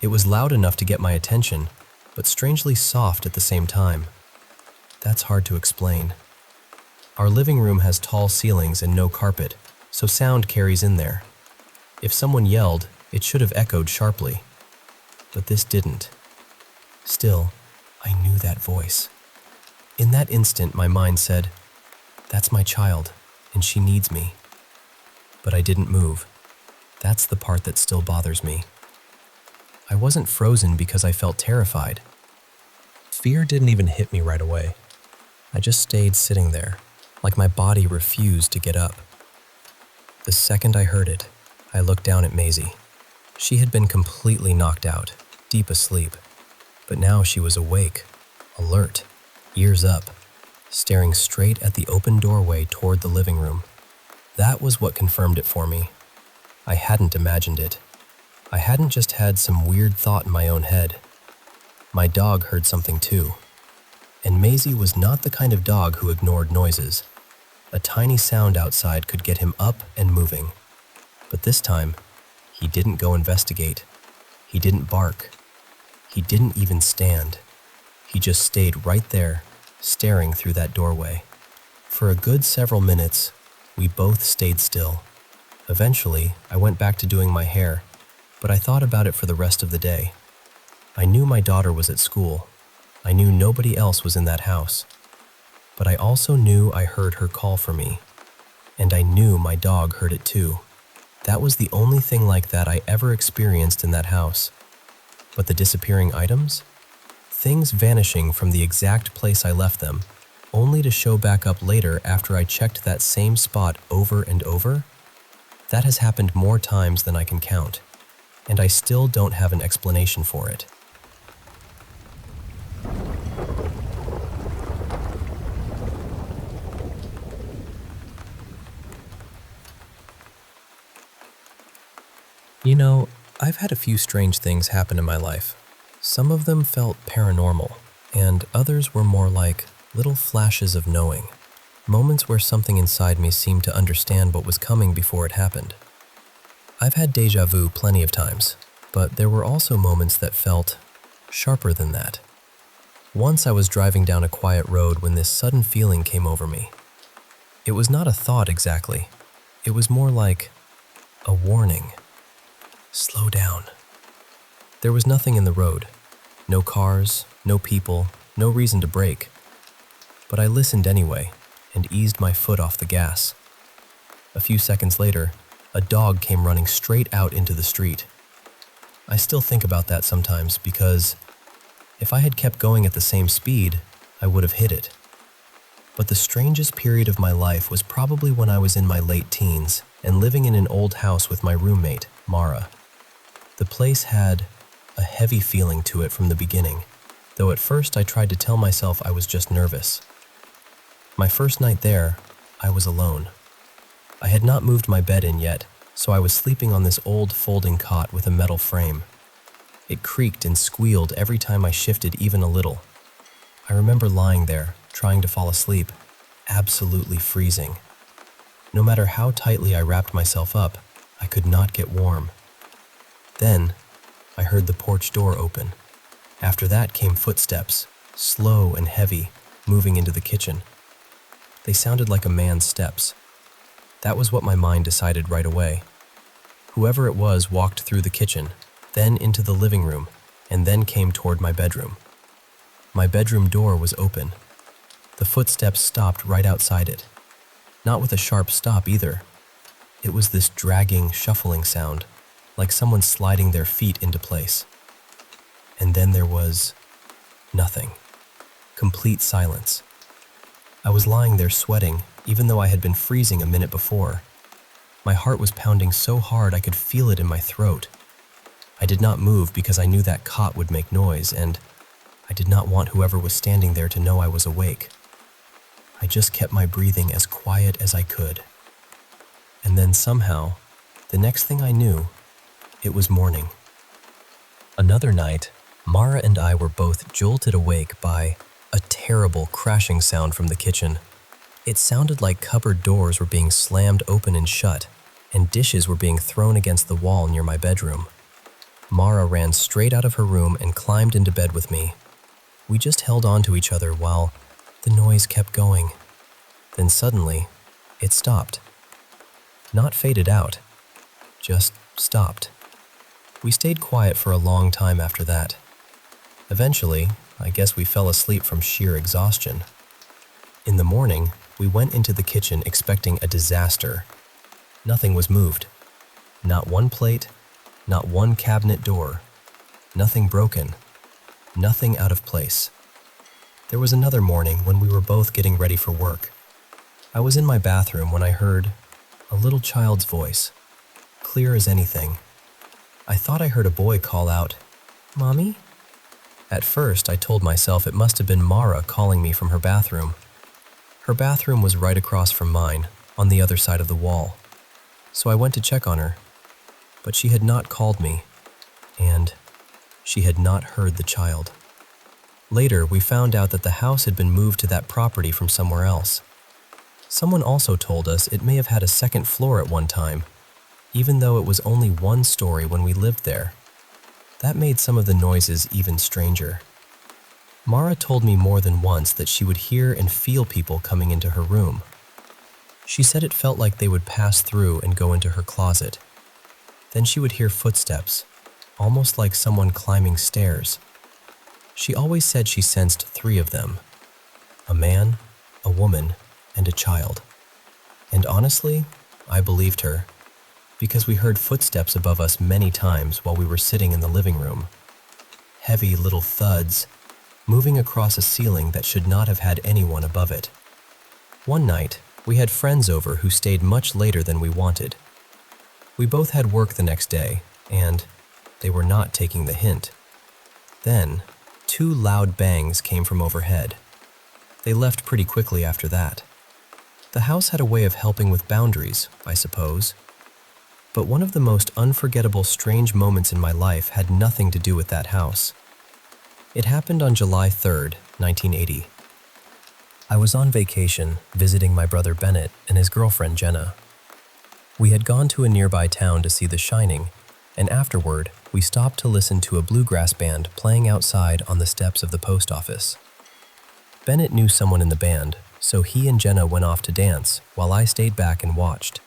It was loud enough to get my attention, but strangely soft at the same time. That's hard to explain. Our living room has tall ceilings and no carpet, so sound carries in there. If someone yelled, it should have echoed sharply. but this didn't. Still, I knew that voice. In that instant, my mind said, "That's my child, and she needs me." But I didn't move. That's the part that still bothers me. I wasn't frozen because I felt terrified. Fear didn't even hit me right away. I just stayed sitting there, like my body refused to get up. The second I heard it, I looked down at Maisie. She had been completely knocked out, deep asleep, but now she was awake, alert, ears up, staring straight at the open doorway toward the living room. That was what confirmed it for me. I hadn't imagined it. I hadn't just had some weird thought in my own head. My dog heard something too. And Maisie was not the kind of dog who ignored noises. A tiny sound outside could get him up and moving. But this time, he didn't go investigate. He didn't bark. He didn't even stand. He just stayed right there, staring through that doorway. For a good several minutes, we both stayed still. Eventually, I went back to doing my hair, but I thought about it for the rest of the day. I knew my daughter was at school. I knew nobody else was in that house. But I also knew I heard her call for me. And I knew my dog heard it too. That was the only thing like that I ever experienced in that house. But the disappearing items? Things vanishing from the exact place I left them, only to show back up later after I checked that same spot over and over? That has happened more times than I can count, and I still don't have an explanation for it. You know, I've had a few strange things happen in my life. Some of them felt paranormal, and others were more like little flashes of knowing. Moments where something inside me seemed to understand what was coming before it happened. I've had déjà vu plenty of times, but there were also moments that felt sharper than that. Once I was driving down a quiet road when this sudden feeling came over me. It was not a thought exactly. It was more like a warning. Slow down. There was nothing in the road. No cars, no people, no reason to brake. But I listened anyway and eased my foot off the gas. A few seconds later, a dog came running straight out into the street. I still think about that sometimes because if I had kept going at the same speed, I would have hit it. But the strangest period of my life was probably when I was in my late teens and living in an old house with my roommate, Mara. The place had a heavy feeling to it from the beginning, though at first I tried to tell myself I was just nervous. My first night there, I was alone. I had not moved my bed in yet, so I was sleeping on this old folding cot with a metal frame. It creaked and squealed every time I shifted even a little. I remember lying there, trying to fall asleep, absolutely freezing. No matter how tightly I wrapped myself up, I could not get warm. Then, I heard the porch door open. After that came footsteps, slow and heavy, moving into the kitchen. They sounded like a man's steps. That was what my mind decided right away. Whoever it was walked through the kitchen, then into the living room, and then came toward my bedroom. My bedroom door was open. The footsteps stopped right outside it. Not with a sharp stop either. It was this dragging, shuffling sound, like someone sliding their feet into place. And then there was nothing. Complete silence. I was lying there sweating, even though I had been freezing a minute before. My heart was pounding so hard I could feel it in my throat. I did not move because I knew that cot would make noise, and I did not want whoever was standing there to know I was awake. I just kept my breathing as quiet as I could. And then somehow, the next thing I knew, it was morning. Another night, Mara and I were both jolted awake by a terrible crashing sound from the kitchen. It sounded like cupboard doors were being slammed open and shut, and dishes were being thrown against the wall near my bedroom. Mara ran straight out of her room and climbed into bed with me. We just held on to each other while the noise kept going. Then suddenly, it stopped. Not faded out, just stopped. We stayed quiet for a long time after that. Eventually, I guess we fell asleep from sheer exhaustion. In the morning, we went into the kitchen expecting a disaster. Nothing was moved. Not one plate, not one cabinet door. Nothing broken. Nothing out of place. There was another morning when we were both getting ready for work. I was in my bathroom when I heard a little child's voice, clear as anything. I thought I heard a boy call out, "Mommy?" At first, I told myself it must have been Mara calling me from her bathroom. Her bathroom was right across from mine, on the other side of the wall. So I went to check on her, but she had not called me, and she had not heard the child. Later, we found out that the house had been moved to that property from somewhere else. Someone also told us it may have had a second floor at one time, even though it was only one story when we lived there. That made some of the noises even stranger. Mara told me more than once that she would hear and feel people coming into her room. She said it felt like they would pass through and go into her closet. Then she would hear footsteps, almost like someone climbing stairs. She always said she sensed 3 of them: a man, a woman, and a child. And honestly, I believed her, because we heard footsteps above us many times while we were sitting in the living room. Heavy little thuds, moving across a ceiling that should not have had anyone above it. One night, we had friends over who stayed much later than we wanted. We both had work the next day, and they were not taking the hint. Then, 2 loud bangs came from overhead. They left pretty quickly after that. The house had a way of helping with boundaries, I suppose. But one of the most unforgettable strange moments in my life had nothing to do with that house. It happened on July 3rd, 1980. I was on vacation visiting my brother Bennett and his girlfriend Jenna. We had gone to a nearby town to see The Shining, and afterward, we stopped to listen to a bluegrass band playing outside on the steps of the post office. Bennett knew someone in the band, so he and Jenna went off to dance while I stayed back and watched.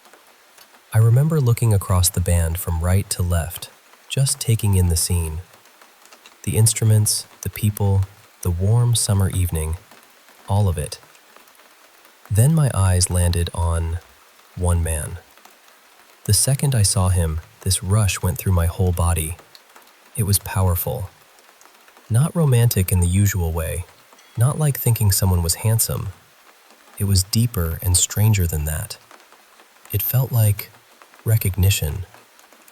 I remember looking across the band from right to left, just taking in the scene. The instruments, the people, the warm summer evening, all of it. Then my eyes landed on one man. The second I saw him, this rush went through my whole body. It was powerful. Not romantic in the usual way, not like thinking someone was handsome. It was deeper and stranger than that. It felt like recognition,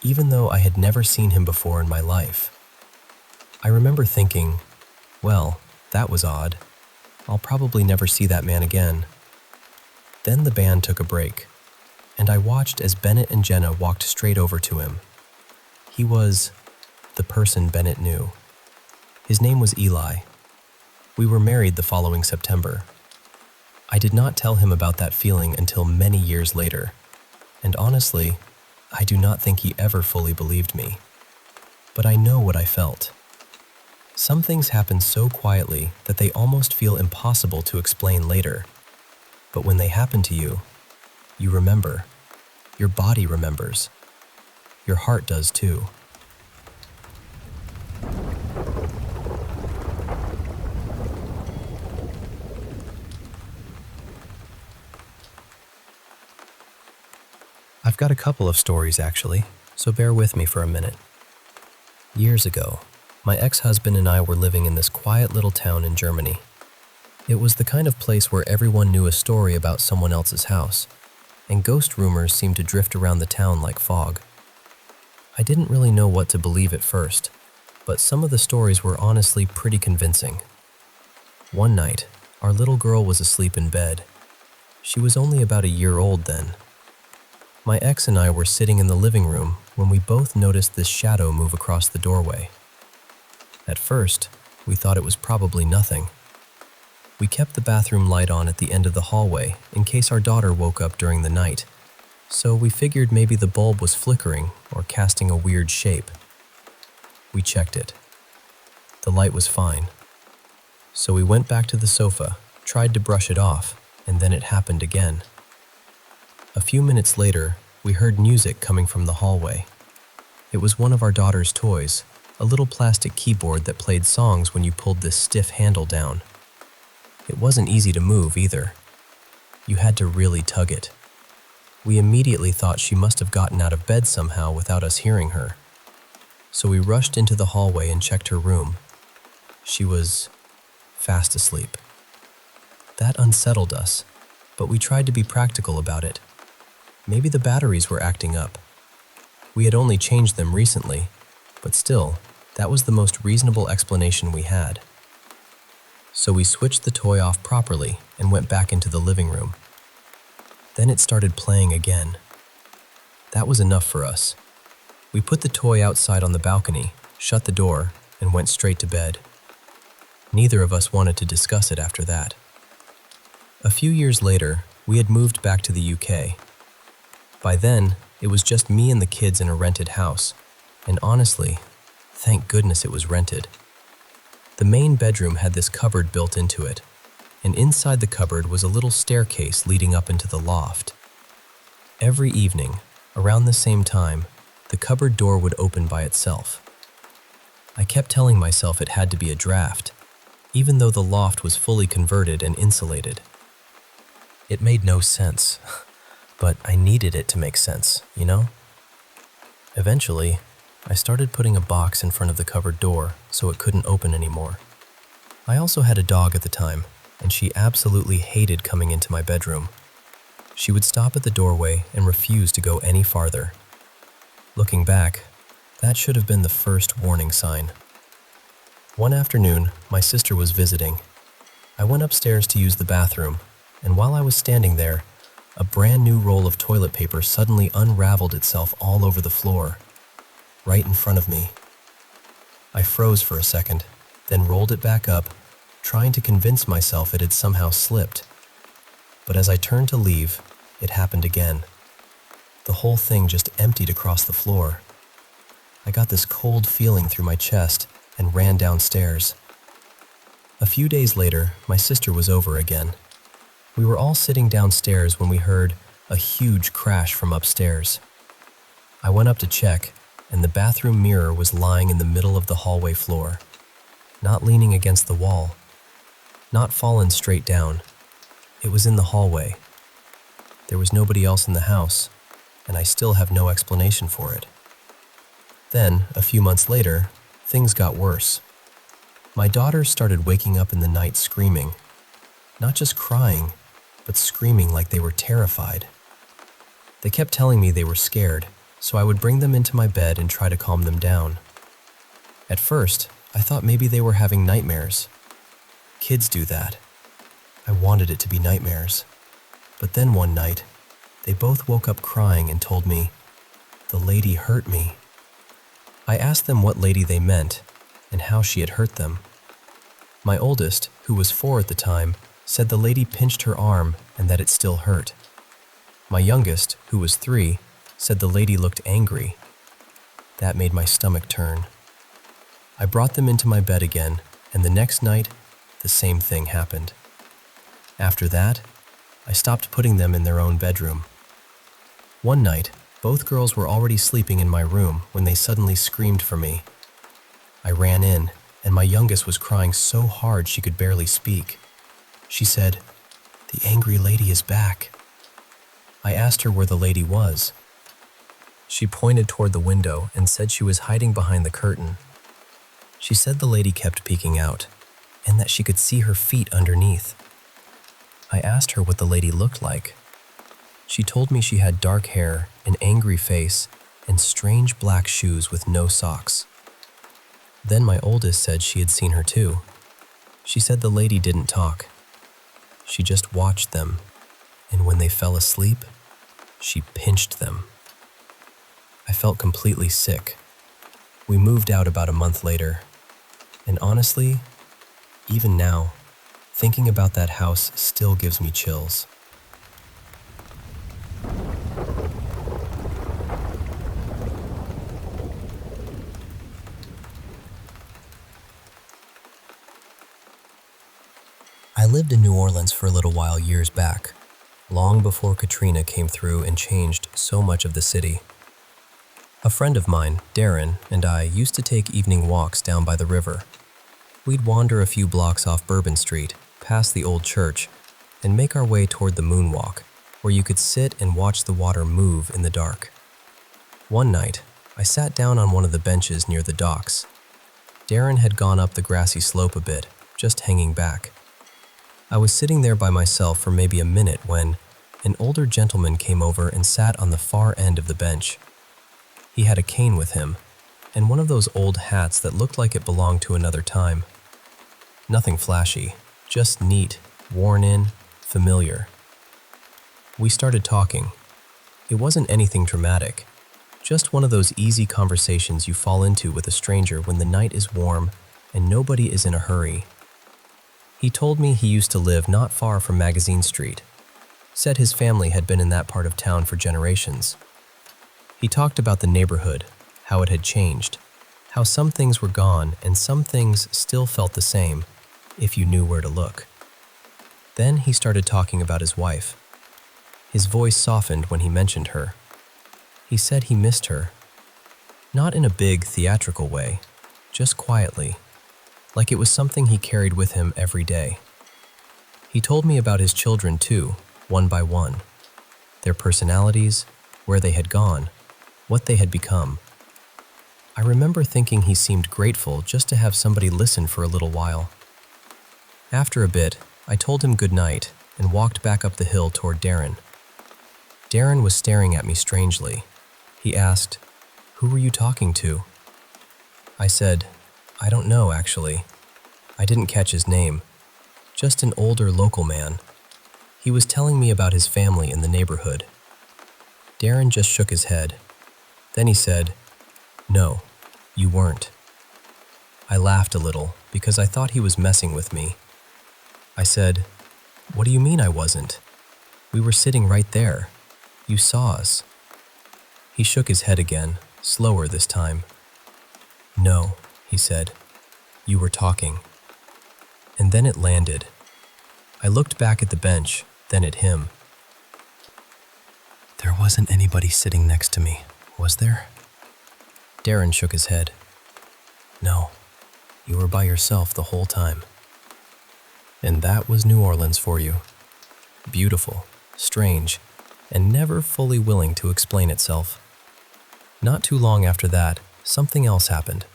even though I had never seen him before in my life. I remember thinking, well, that was odd. I'll probably never see that man again. Then the band took a break, and I watched as Bennett and Jenna walked straight over to him. He was the person Bennett knew. His name was Eli. We were married the following September. I did not tell him about that feeling until many years later, and honestly, I do not think he ever fully believed me. But I know what I felt. Some things happen so quietly that they almost feel impossible to explain later. But when they happen to you, you remember. Your body remembers. Your heart does too. I've got a couple of stories actually, so bear with me for a minute. Years ago, my ex-husband and I were living in this quiet little town in Germany. It was the kind of place where everyone knew a story about someone else's house, and ghost rumors seemed to drift around the town like fog. I didn't really know what to believe at first, but some of the stories were honestly pretty convincing. One night, our little girl was asleep in bed. She was only about a year old then. My ex and I were sitting in the living room when we both noticed this shadow move across the doorway. At first, we thought it was probably nothing. We kept the bathroom light on at the end of the hallway in case our daughter woke up during the night, so we figured maybe the bulb was flickering or casting a weird shape. We checked it. The light was fine. So we went back to the sofa, tried to brush it off, and then it happened again. A few minutes later, we heard music coming from the hallway. It was one of our daughter's toys, a little plastic keyboard that played songs when you pulled this stiff handle down. It wasn't easy to move either. You had to really tug it. We immediately thought she must have gotten out of bed somehow without us hearing her. So we rushed into the hallway and checked her room. She was fast asleep. That unsettled us, but we tried to be practical about it. Maybe the batteries were acting up. We had only changed them recently, but still, that was the most reasonable explanation we had. So we switched the toy off properly and went back into the living room. Then it started playing again. That was enough for us. We put the toy outside on the balcony, shut the door, and went straight to bed. Neither of us wanted to discuss it after that. A few years later, we had moved back to the UK. By then, it was just me and the kids in a rented house, and honestly, thank goodness it was rented. The main bedroom had this cupboard built into it, and inside the cupboard was a little staircase leading up into the loft. Every evening, around the same time, the cupboard door would open by itself. I kept telling myself it had to be a draft, even though the loft was fully converted and insulated. It made no sense, but I needed it to make sense, you know? Eventually, I started putting a box in front of the cupboard door so it couldn't open anymore. I also had a dog at the time, and she absolutely hated coming into my bedroom. She would stop at the doorway and refuse to go any farther. Looking back, that should have been the first warning sign. One afternoon, my sister was visiting. I went upstairs to use the bathroom, and while I was standing there, a brand new roll of toilet paper suddenly unraveled itself all over the floor, right in front of me. I froze for a second, then rolled it back up, trying to convince myself it had somehow slipped. But as I turned to leave, it happened again. The whole thing just emptied across the floor. I got this cold feeling through my chest and ran downstairs. A few days later, my sister was over again. We were all sitting downstairs when we heard a huge crash from upstairs. I went up to check, and the bathroom mirror was lying in the middle of the hallway floor, not leaning against the wall, not fallen straight down. It was in the hallway. There was nobody else in the house, and I still have no explanation for it. Then, a few months later, things got worse. My daughters started waking up in the night screaming, not just crying, but screaming like they were terrified. They kept telling me they were scared, so I would bring them into my bed and try to calm them down. At first, I thought maybe they were having nightmares. Kids do that. I wanted it to be nightmares. But then one night, they both woke up crying and told me, "The lady hurt me." I asked them what lady they meant and how she had hurt them. My oldest, who was 4 at the time, said the lady pinched her arm and that it still hurt. My youngest, who was 3, said the lady looked angry. That made my stomach turn. I brought them into my bed again, and the next night, the same thing happened. After that, I stopped putting them in their own bedroom. One night, both girls were already sleeping in my room when they suddenly screamed for me. I ran in, and my youngest was crying so hard she could barely speak. She said, "The angry lady is back." I asked her where the lady was. She pointed toward the window and said she was hiding behind the curtain. She said the lady kept peeking out, and that she could see her feet underneath. I asked her what the lady looked like. She told me she had dark hair, an angry face, and strange black shoes with no socks. Then my oldest said she had seen her too. She said the lady didn't talk. She just watched them, and when they fell asleep, she pinched them. I felt completely sick. We moved out about a month later, and honestly, even now, thinking about that house still gives me chills. I lived in New Orleans for a little while years back, long before Katrina came through and changed so much of the city. A friend of mine, Darren, and I used to take evening walks down by the river. We'd wander a few blocks off Bourbon Street, past the old church, and make our way toward the moonwalk, where you could sit and watch the water move in the dark. One night, I sat down on one of the benches near the docks. Darren had gone up the grassy slope a bit, just hanging back. I was sitting there by myself for maybe a minute when an older gentleman came over and sat on the far end of the bench. He had a cane with him, and one of those old hats that looked like it belonged to another time. Nothing flashy, just neat, worn in, familiar. We started talking. It wasn't anything dramatic, just one of those easy conversations you fall into with a stranger when the night is warm and nobody is in a hurry. He told me he used to live not far from Magazine Street, said his family had been in that part of town for generations. He talked about the neighborhood, how it had changed, how some things were gone and some things still felt the same, if you knew where to look. Then he started talking about his wife. His voice softened when he mentioned her. He said he missed her. Not in a big, theatrical way, just quietly, like it was something he carried with him every day. He told me about his children too, one by one, their personalities, where they had gone, what they had become. I remember thinking he seemed grateful just to have somebody listen for a little while. After a bit, I told him good night and walked back up the hill toward Darren. Darren was staring at me strangely. He asked, "Who were you talking to?" I said, "I don't know, actually. I didn't catch his name. Just an older local man. He was telling me about his family in the neighborhood." Darren just shook his head. Then he said, "No, you weren't." I laughed a little because I thought he was messing with me. I said, "What do you mean I wasn't? We were sitting right there. You saw us." He shook his head again, slower this time. "No," he said, "you were talking." And then it landed. I looked back at the bench, then at him. "There wasn't anybody sitting next to me, was there?" Darren shook his head. "No, you were by yourself the whole time." And that was New Orleans for you. Beautiful, strange, and never fully willing to explain itself. Not too long after that, something else happened.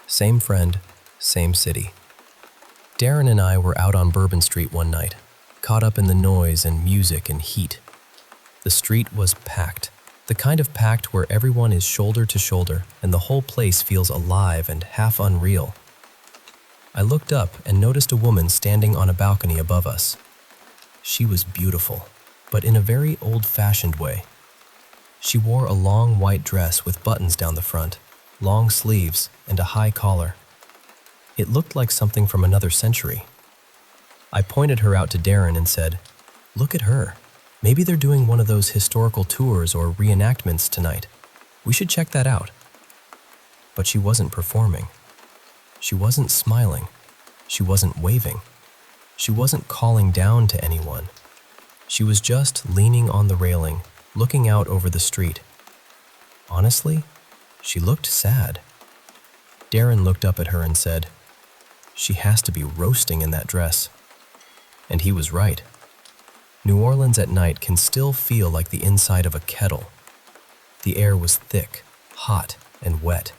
Same friend, same city. Darren and I were out on Bourbon Street one night, caught up in the noise and music and heat. The street was packed, the kind of packed where everyone is shoulder to shoulder and the whole place feels alive and half unreal. I looked up and noticed a woman standing on a balcony above us. She was beautiful, but in a very old-fashioned way. She wore a long white dress with buttons down the front, long sleeves, and a high collar. It looked like something from another century. I pointed her out to Darren and said, "Look at her. Maybe they're doing one of those historical tours or reenactments tonight. We should check that out." But she wasn't performing. She wasn't smiling. She wasn't waving. She wasn't calling down to anyone. She was just leaning on the railing, looking out over the street. Honestly, she looked sad. Darren looked up at her and said, "She has to be roasting in that dress." And he was right. New Orleans at night can still feel like the inside of a kettle. The air was thick, hot, and wet.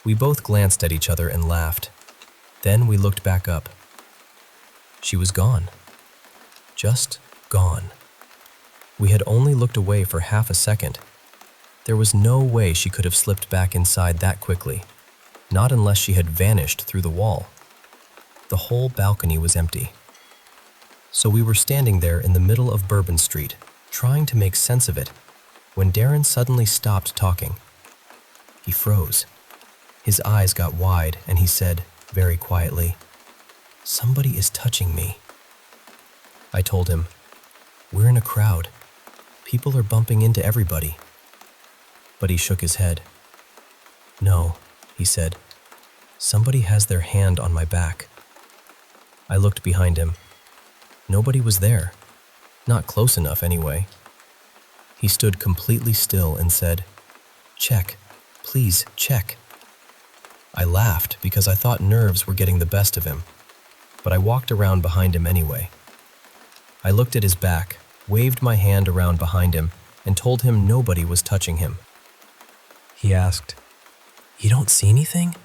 We both glanced at each other and laughed. Then we looked back up. She was gone. Just gone. We had only looked away for half a second. There was no way she could have slipped back inside that quickly, not unless she had vanished through the wall. The whole balcony was empty. So we were standing there in the middle of Bourbon Street, trying to make sense of it, when Darren suddenly stopped talking. He froze. His eyes got wide and he said, very quietly, "Somebody is touching me." I told him, "We're in a crowd. People are bumping into everybody." But he shook his head. "No," he said, "somebody has their hand on my back." I looked behind him. Nobody was there. Not close enough, anyway. He stood completely still and said, Check. Please, check. I laughed because I thought nerves were getting the best of him, but I walked around behind him anyway. I looked at his back, waved my hand around behind him, and told him nobody was touching him. He asked, "You don't see anything?"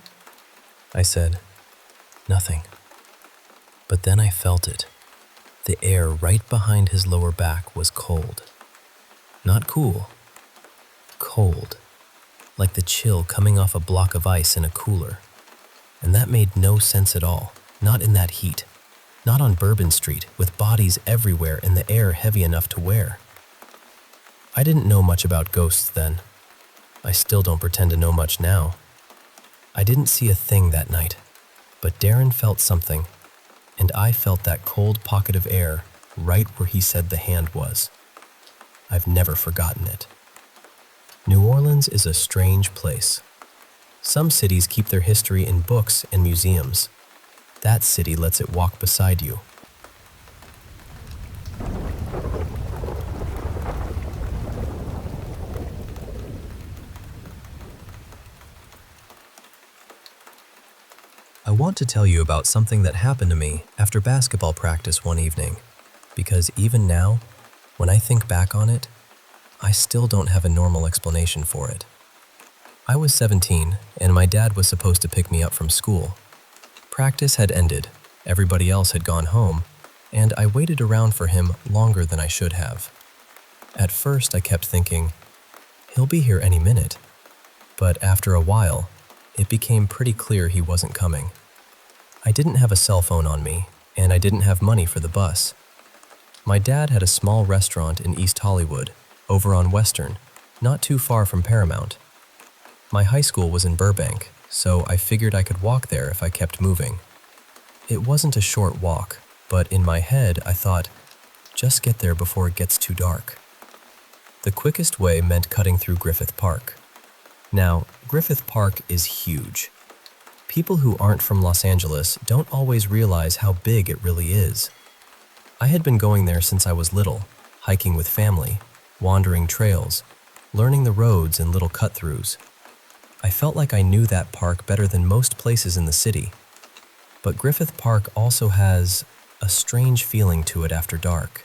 I said, "Nothing." But then I felt it. The air right behind his lower back was cold. Not cool. Cold. Like the chill coming off a block of ice in a cooler. And that made no sense at all. Not in that heat. Not on Bourbon Street, with bodies everywhere and the air heavy enough to wear. I didn't know much about ghosts then. I still don't pretend to know much now. I didn't see a thing that night, but Darren felt something, and I felt that cold pocket of air right where he said the hand was. I've never forgotten it. New Orleans is a strange place. Some cities keep their history in books and museums. That city lets it walk beside you. I want to tell you about something that happened to me after basketball practice one evening, because even now, when I think back on it, I still don't have a normal explanation for it. I was 17, and my dad was supposed to pick me up from school. Practice had ended, everybody else had gone home, and I waited around for him longer than I should have. At first, I kept thinking, he'll be here any minute. But after a while, it became pretty clear he wasn't coming. I didn't have a cell phone on me, and I didn't have money for the bus. My dad had a small restaurant in East Hollywood, over on Western, not too far from Paramount. My high school was in Burbank, so I figured I could walk there if I kept moving. It wasn't a short walk, but in my head I thought, just get there before it gets too dark. The quickest way meant cutting through Griffith Park. Now, Griffith Park is huge. People who aren't from Los Angeles don't always realize how big it really is. I had been going there since I was little, hiking with family, wandering trails, learning the roads and little cut-throughs. I felt like I knew that park better than most places in the city. But Griffith Park also has a strange feeling to it after dark.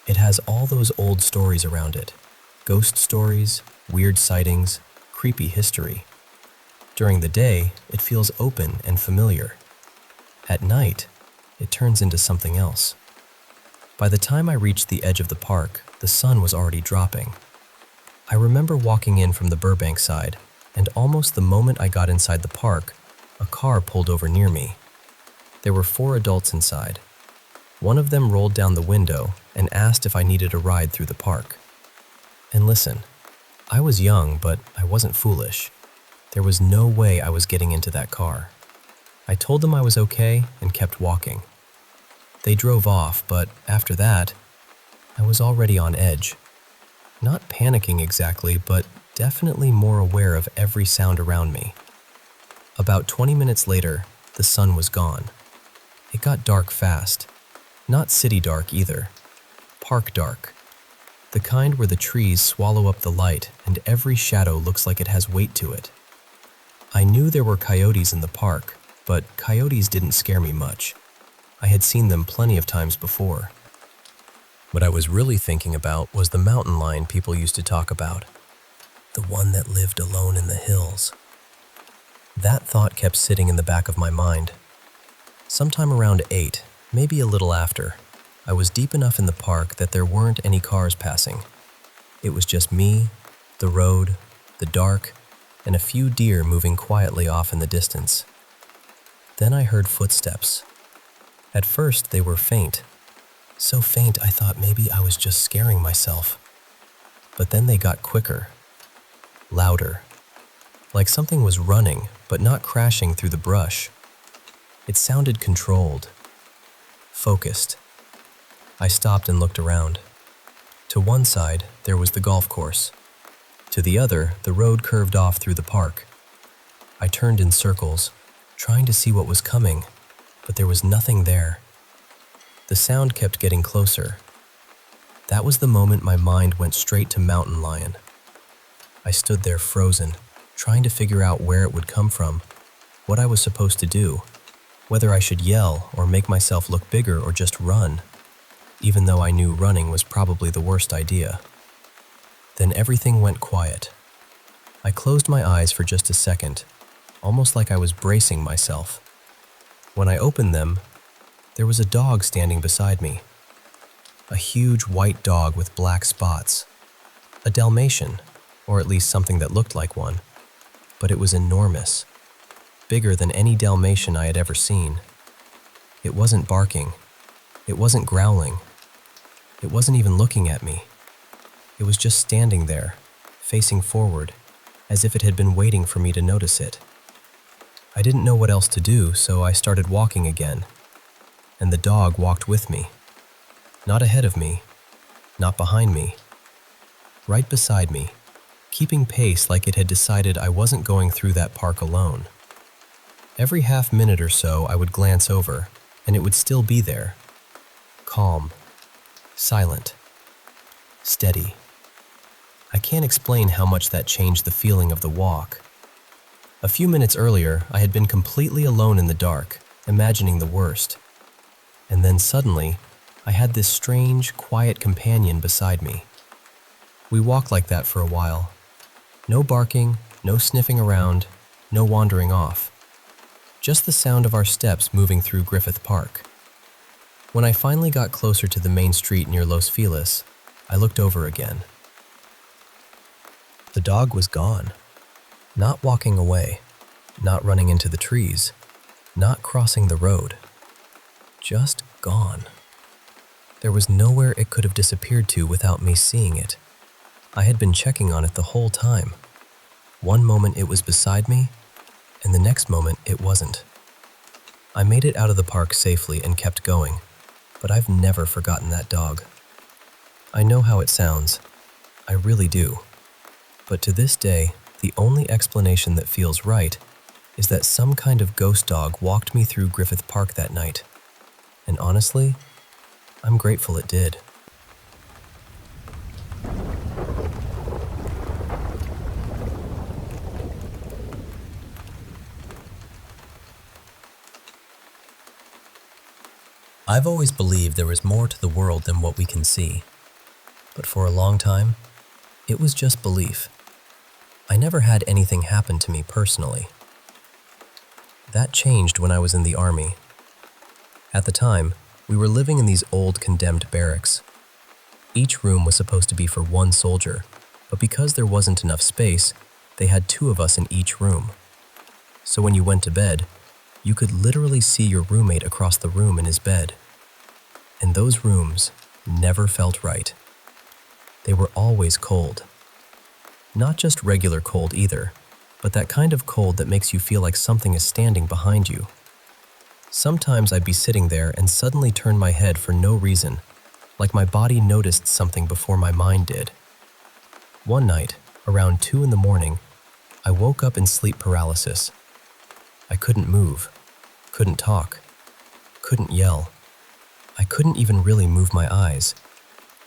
It has all those old stories around it, ghost stories, weird sightings, creepy history. During the day, it feels open and familiar. At night, it turns into something else. By the time I reached the edge of the park, the sun was already dropping. I remember walking in from the Burbank side, and almost the moment I got inside the park, a car pulled over near me. There were 4 adults inside. One of them rolled down the window and asked if I needed a ride through the park. And listen, I was young, but I wasn't foolish. There was no way I was getting into that car. I told them I was okay and kept walking. They drove off, but after that, I was already on edge. Not panicking exactly, but definitely more aware of every sound around me. About 20 minutes later, the sun was gone. It got dark fast. Not city dark either. Park dark. The kind where the trees swallow up the light and every shadow looks like it has weight to it. I knew there were coyotes in the park, but coyotes didn't scare me much. I had seen them plenty of times before. What I was really thinking about was the mountain lion people used to talk about. The one that lived alone in the hills. That thought kept sitting in the back of my mind. Sometime around 8, maybe a little after, I was deep enough in the park that there weren't any cars passing. It was just me, the road, the dark, and a few deer moving quietly off in the distance. Then I heard footsteps. At first, they were faint. So faint I thought maybe I was just scaring myself. But then they got quicker, louder, like something was running but not crashing through the brush. It sounded controlled, focused. I stopped and looked around. To one side, there was the golf course. To the other, the road curved off through the park. I turned in circles, trying to see what was coming, but there was nothing there. The sound kept getting closer. That was the moment my mind went straight to mountain lion. I stood there frozen, trying to figure out where it would come from, what I was supposed to do, whether I should yell or make myself look bigger or just run, even though I knew running was probably the worst idea. Then everything went quiet. I closed my eyes for just a second, almost like I was bracing myself. When I opened them, there was a dog standing beside me. A huge white dog with black spots. A Dalmatian, or at least something that looked like one. But it was enormous. Bigger than any Dalmatian I had ever seen. It wasn't barking. It wasn't growling. It wasn't even looking at me. It was just standing there, facing forward, as if it had been waiting for me to notice it. I didn't know what else to do, so I started walking again. And the dog walked with me. Not ahead of me, not behind me. Right beside me, keeping pace like it had decided I wasn't going through that park alone. Every half minute or so I would glance over, and it would still be there. Calm, silent, steady. I can't explain how much that changed the feeling of the walk. A few minutes earlier, I had been completely alone in the dark, imagining the worst. And then suddenly, I had this strange, quiet companion beside me. We walked like that for a while. No barking, no sniffing around, no wandering off. Just the sound of our steps moving through Griffith Park. When I finally got closer to the main street near Los Feliz, I looked over again. The dog was gone. Not walking away, not running into the trees, not crossing the road. Just gone. There was nowhere it could have disappeared to without me seeing it. I had been checking on it the whole time. One moment it was beside me, and the next moment it wasn't. I made it out of the park safely and kept going, but I've never forgotten that dog. I know how it sounds. I really do. But to this day, the only explanation that feels right is that some kind of ghost dog walked me through Griffith Park that night. And honestly, I'm grateful it did. I've always believed there was more to the world than what we can see. But for a long time, it was just belief. I never had anything happen to me personally. That changed when I was in the army. At the time, we were living in these old condemned barracks. Each room was supposed to be for one soldier, but because there wasn't enough space, they had 2 of us in each room. So when you went to bed, you could literally see your roommate across the room in his bed. And those rooms never felt right. They were always cold. Not just regular cold either, but that kind of cold that makes you feel like something is standing behind you. Sometimes I'd be sitting there and suddenly turn my head for no reason, like my body noticed something before my mind did. One night, around 2 in the morning, I woke up in sleep paralysis. I couldn't move, couldn't talk, couldn't yell. I couldn't even really move my eyes.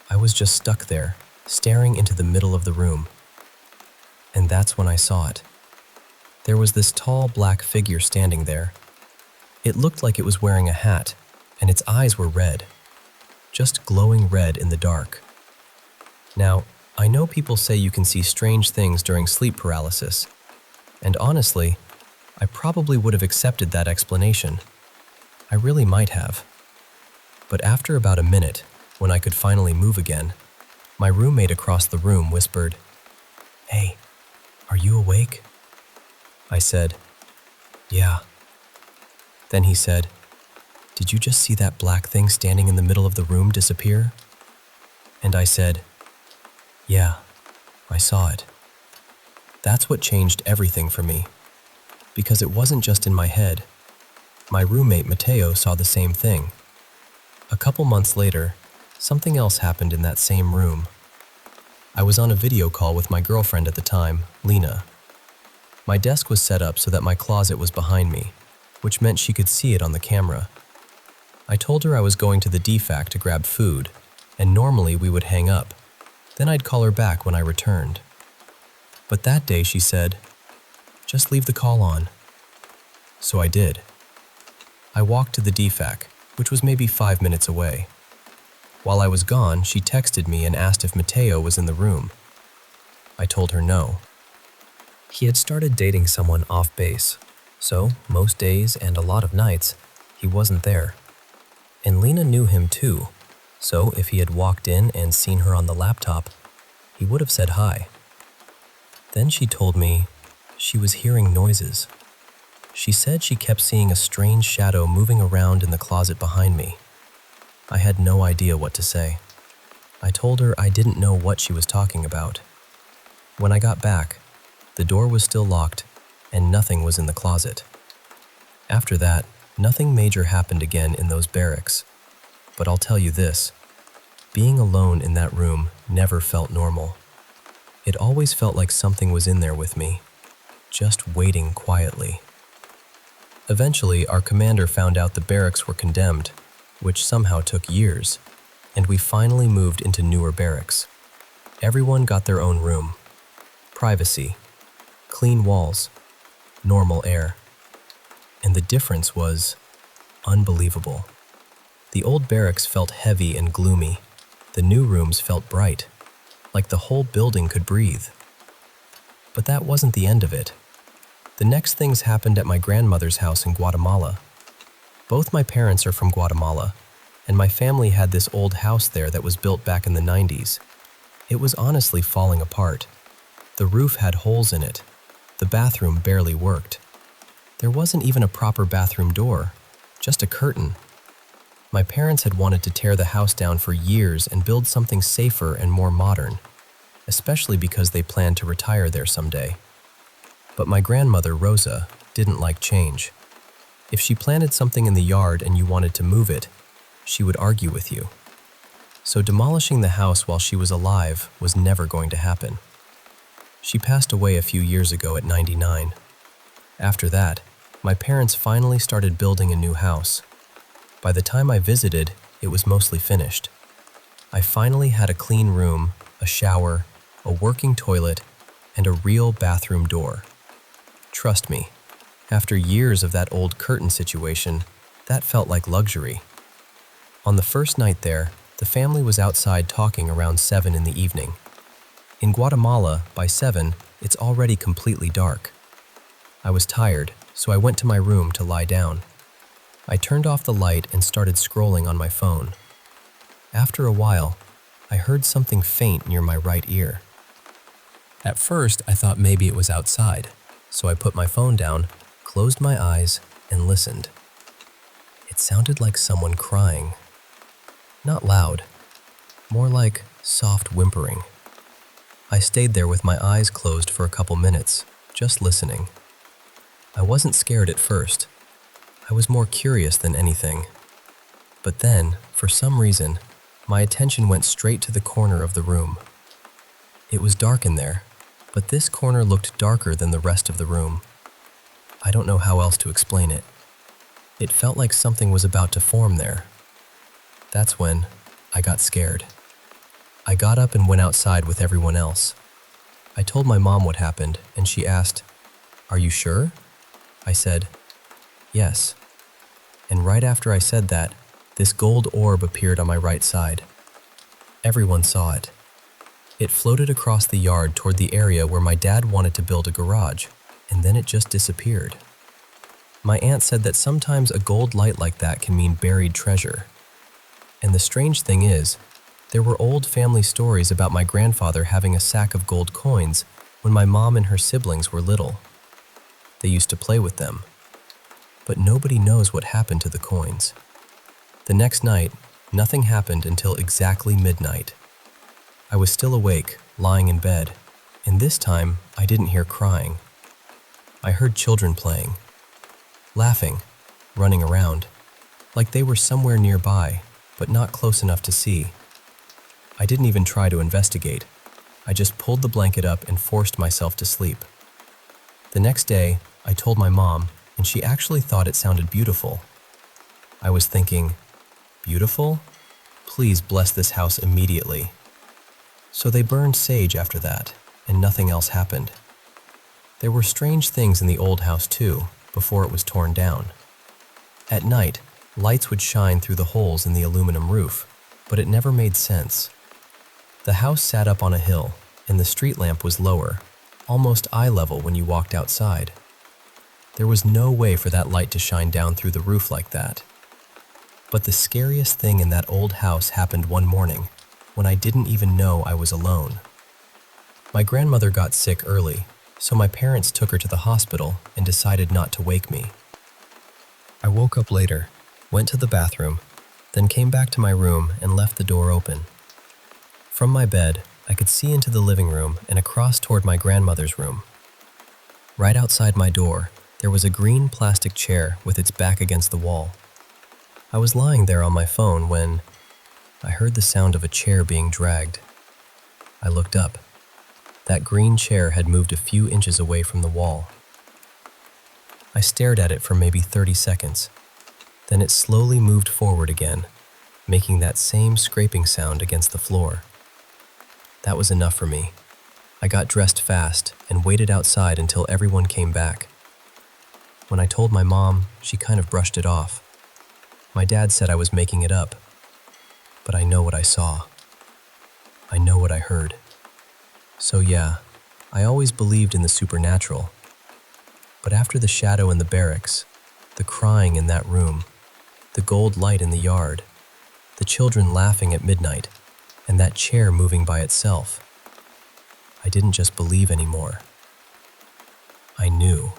I was just stuck there, staring into the middle of the room. And that's when I saw it. There was this tall black figure standing there. It looked like it was wearing a hat, and its eyes were red. Just glowing red in the dark. Now, I know people say you can see strange things during sleep paralysis, and honestly, I probably would have accepted that explanation. I really might have. But after about a minute, when I could finally move again, my roommate across the room whispered, "Hey, are you awake?" I said, "Yeah." Then he said, "Did you just see that black thing standing in the middle of the room disappear?" And I said, "Yeah, I saw it." That's what changed everything for me, because it wasn't just in my head. My roommate Mateo saw the same thing. A couple months later, something else happened in that same room. I was on a video call with my girlfriend at the time, Lena. My desk was set up so that my closet was behind me, which meant she could see it on the camera. I told her I was going to the DFAC to grab food, and normally we would hang up. Then I'd call her back when I returned. But that day she said, "Just leave the call on." So I did. I walked to the DFAC, which was maybe 5 minutes away. While I was gone, she texted me and asked if Mateo was in the room. I told her no. He had started dating someone off base, so most days and a lot of nights, he wasn't there. And Lena knew him too, so if he had walked in and seen her on the laptop, he would have said hi. Then she told me she was hearing noises. She said she kept seeing a strange shadow moving around in the closet behind me. I had no idea what to say. I told her I didn't know what she was talking about. When I got back, the door was still locked and nothing was in the closet. After that, nothing major happened again in those barracks. But I'll tell you this, being alone in that room never felt normal. It always felt like something was in there with me, just waiting quietly. Eventually, our commander found out the barracks were condemned, which somehow took years, and we finally moved into newer barracks. Everyone got their own room. Privacy, clean walls, normal air. And the difference was unbelievable. The old barracks felt heavy and gloomy. The new rooms felt bright, like the whole building could breathe. But that wasn't the end of it. The next things happened at my grandmother's house in Guatemala. Both my parents are from Guatemala, and my family had this old house there that was built back in the 90s. It was honestly falling apart. The roof had holes in it. The bathroom barely worked. There wasn't even a proper bathroom door, just a curtain. My parents had wanted to tear the house down for years and build something safer and more modern, especially because they planned to retire there someday. But my grandmother, Rosa, didn't like change. If she planted something in the yard and you wanted to move it, she would argue with you. So demolishing the house while she was alive was never going to happen. She passed away a few years ago at 99. After that, my parents finally started building a new house. By the time I visited, it was mostly finished. I finally had a clean room, a shower, a working toilet, and a real bathroom door. Trust me, after years of that old curtain situation, that felt like luxury. On the first night there, the family was outside talking around 7 in the evening. In Guatemala, by 7, it's already completely dark. I was tired, so I went to my room to lie down. I turned off the light and started scrolling on my phone. After a while, I heard something faint near my right ear. At first, I thought maybe it was outside, so I put my phone down, closed my eyes, and listened. It sounded like someone crying. Not loud, more like soft whimpering. I stayed there with my eyes closed for a couple minutes, just listening. I wasn't scared at first. I was more curious than anything. But then, for some reason, my attention went straight to the corner of the room. It was dark in there, but this corner looked darker than the rest of the room. I don't know how else to explain it. It felt like something was about to form there. That's when I got scared. I got up and went outside with everyone else. I told my mom what happened, and she asked, "Are you sure?" I said, "Yes." And right after I said that, this gold orb appeared on my right side. Everyone saw it. It floated across the yard toward the area where my dad wanted to build a garage, and then it just disappeared. My aunt said that sometimes a gold light like that can mean buried treasure. And the strange thing is, there were old family stories about my grandfather having a sack of gold coins when my mom and her siblings were little. They used to play with them. But nobody knows what happened to the coins. The next night, nothing happened until exactly midnight. I was still awake, lying in bed, and this time I didn't hear crying. I heard children playing, laughing, running around, like they were somewhere nearby, but not close enough to see. I didn't even try to investigate. I just pulled the blanket up and forced myself to sleep. The next day, I told my mom, and she actually thought it sounded beautiful. I was thinking, beautiful? Please bless this house immediately. So they burned sage after that, and nothing else happened. There were strange things in the old house too, before it was torn down. At night, lights would shine through the holes in the aluminum roof, but it never made sense. The house sat up on a hill, and the street lamp was lower, almost eye level when you walked outside. There was no way for that light to shine down through the roof like that. But the scariest thing in that old house happened one morning, when I didn't even know I was alone. My grandmother got sick early, so my parents took her to the hospital and decided not to wake me. I woke up later, went to the bathroom, then came back to my room and left the door open. From my bed, I could see into the living room and across toward my grandmother's room. Right outside my door, there was a green plastic chair with its back against the wall. I was lying there on my phone when I heard the sound of a chair being dragged. I looked up. That green chair had moved a few inches away from the wall. I stared at it for maybe 30 seconds. Then it slowly moved forward again, making that same scraping sound against the floor. That was enough for me. I got dressed fast and waited outside until everyone came back. When I told my mom, she kind of brushed it off. My dad said I was making it up. But I know what I saw. I know what I heard. So yeah, I always believed in the supernatural. But after the shadow in the barracks, the crying in that room, the gold light in the yard, the children laughing at midnight, and that chair moving by itself, I didn't just believe anymore. I knew.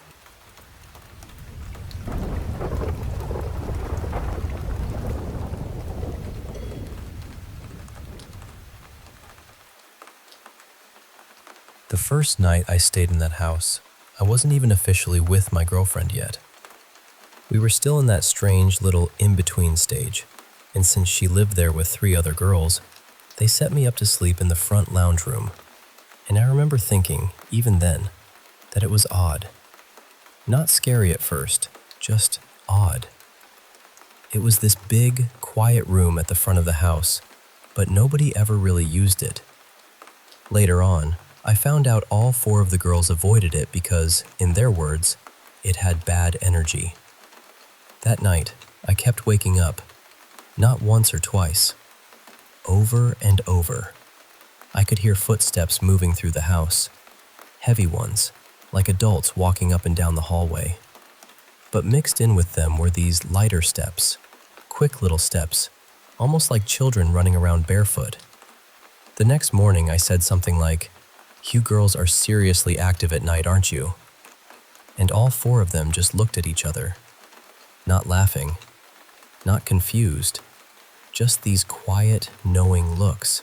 The first night I stayed in that house, I wasn't even officially with my girlfriend yet. We were still in that strange little in-between stage, and since she lived there with 3 other girls, they set me up to sleep in the front lounge room. And I remember thinking, even then, that it was odd. Not scary at first, just odd. It was this big, quiet room at the front of the house, but nobody ever really used it. Later on, I found out all 4 of the girls avoided it because, in their words, it had bad energy. That night, I kept waking up, not once or twice, over and over. I could hear footsteps moving through the house, heavy ones, like adults walking up and down the hallway. But mixed in with them were these lighter steps, quick little steps, almost like children running around barefoot. The next morning, I said something like, "You girls are seriously active at night, aren't you?" And all 4 of them just looked at each other, not laughing, not confused, just these quiet, knowing looks.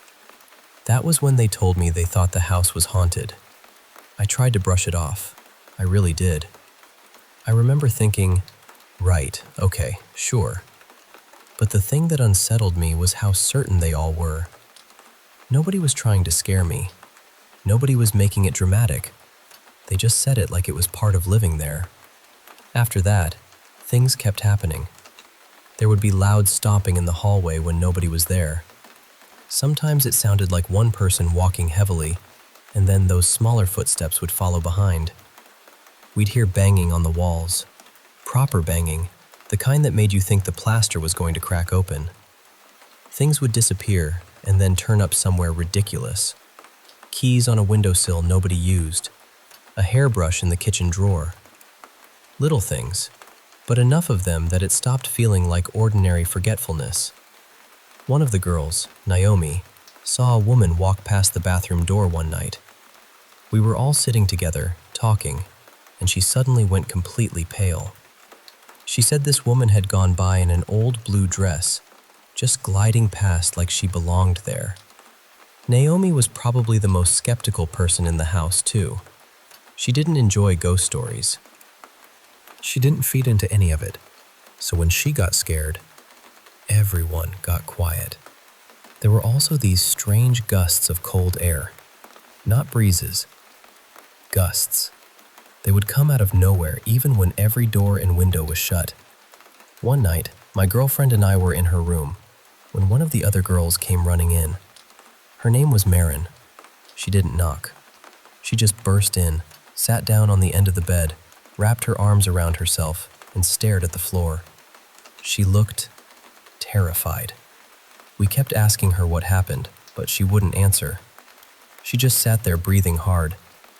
That was when they told me they thought the house was haunted. I tried to brush it off. I really did. I remember thinking, right, okay, sure. But the thing that unsettled me was how certain they all were. Nobody was trying to scare me. Nobody was making it dramatic. They just said it like it was part of living there. After that, things kept happening. There would be loud stomping in the hallway when nobody was there. Sometimes it sounded like one person walking heavily, and then those smaller footsteps would follow behind. We'd hear banging on the walls. Proper banging, the kind that made you think the plaster was going to crack open. Things would disappear and then turn up somewhere ridiculous. Keys on a windowsill nobody used, a hairbrush in the kitchen drawer. Little things, but enough of them that it stopped feeling like ordinary forgetfulness. One of the girls, Naomi, saw a woman walk past the bathroom door one night. We were all sitting together, talking, and she suddenly went completely pale. She said this woman had gone by in an old blue dress, just gliding past like she belonged there. Naomi was probably the most skeptical person in the house, too. She didn't enjoy ghost stories. She didn't feed into any of it, so when she got scared, everyone got quiet. There were also these strange gusts of cold air. Not breezes, gusts. They would come out of nowhere even when every door and window was shut. One night, my girlfriend and I were in her room when one of the other girls came running in. Her name was Marin. She didn't knock. She just burst in, sat down on the end of the bed, wrapped her arms around herself, and stared at the floor. She looked terrified. We kept asking her what happened, but she wouldn't answer. She just sat there breathing hard,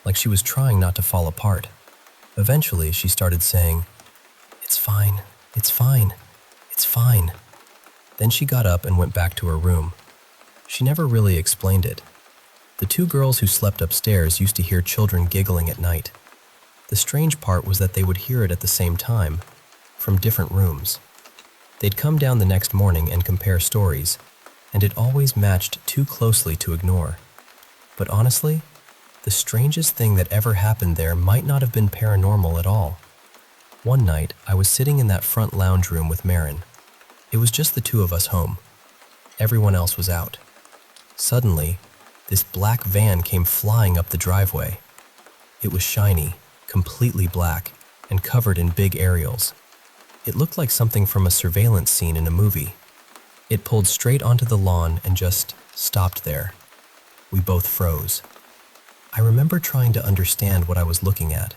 like she was trying not to fall apart. Eventually, she started saying, "It's fine, it's fine, it's fine." Then she got up and went back to her room. She never really explained it. The two girls who slept upstairs used to hear children giggling at night. The strange part was that they would hear it at the same time, from different rooms. They'd come down the next morning and compare stories, and it always matched too closely to ignore. But honestly, the strangest thing that ever happened there might not have been paranormal at all. One night, I was sitting in that front lounge room with Marin. It was just the two of us home. Everyone else was out. Suddenly, this black van came flying up the driveway. It was shiny, completely black, and covered in big aerials. It looked like something from a surveillance scene in a movie. It pulled straight onto the lawn and just stopped there. We both froze. I remember trying to understand what I was looking at.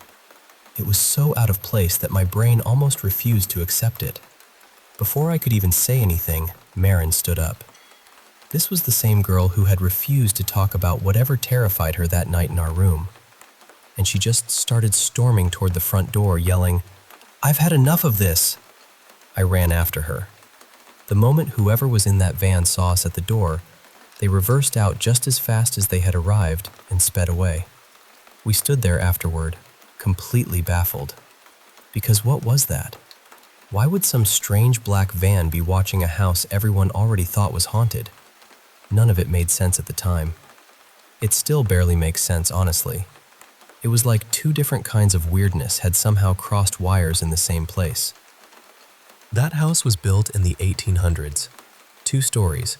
It was so out of place that my brain almost refused to accept it. Before I could even say anything, Marin stood up. This was the same girl who had refused to talk about whatever terrified her that night in our room. And she just started storming toward the front door, yelling, "I've had enough of this!" I ran after her. The moment whoever was in that van saw us at the door, they reversed out just as fast as they had arrived and sped away. We stood there afterward, completely baffled. Because what was that? Why would some strange black van be watching a house everyone already thought was haunted? None of it made sense at the time. It still barely makes sense, honestly. It was like two different kinds of weirdness had somehow crossed wires in the same place. That house was built in the 1800s. 2 stories,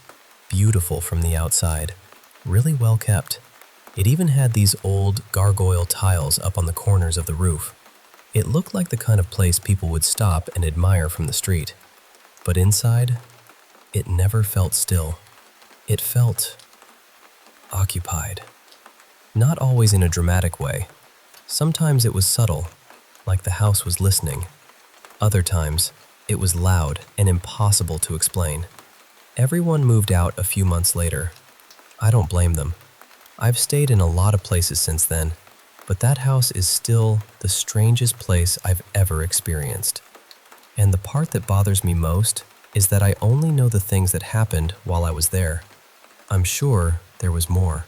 beautiful from the outside, really well kept. It even had these old gargoyle tiles up on the corners of the roof. It looked like the kind of place people would stop and admire from the street. But inside, it never felt still. It felt occupied. Not always in a dramatic way. Sometimes it was subtle, like the house was listening. Other times, it was loud and impossible to explain. Everyone moved out a few months later. I don't blame them. I've stayed in a lot of places since then, but that house is still the strangest place I've ever experienced. And the part that bothers me most is that I only know the things that happened while I was there. I'm sure there was more.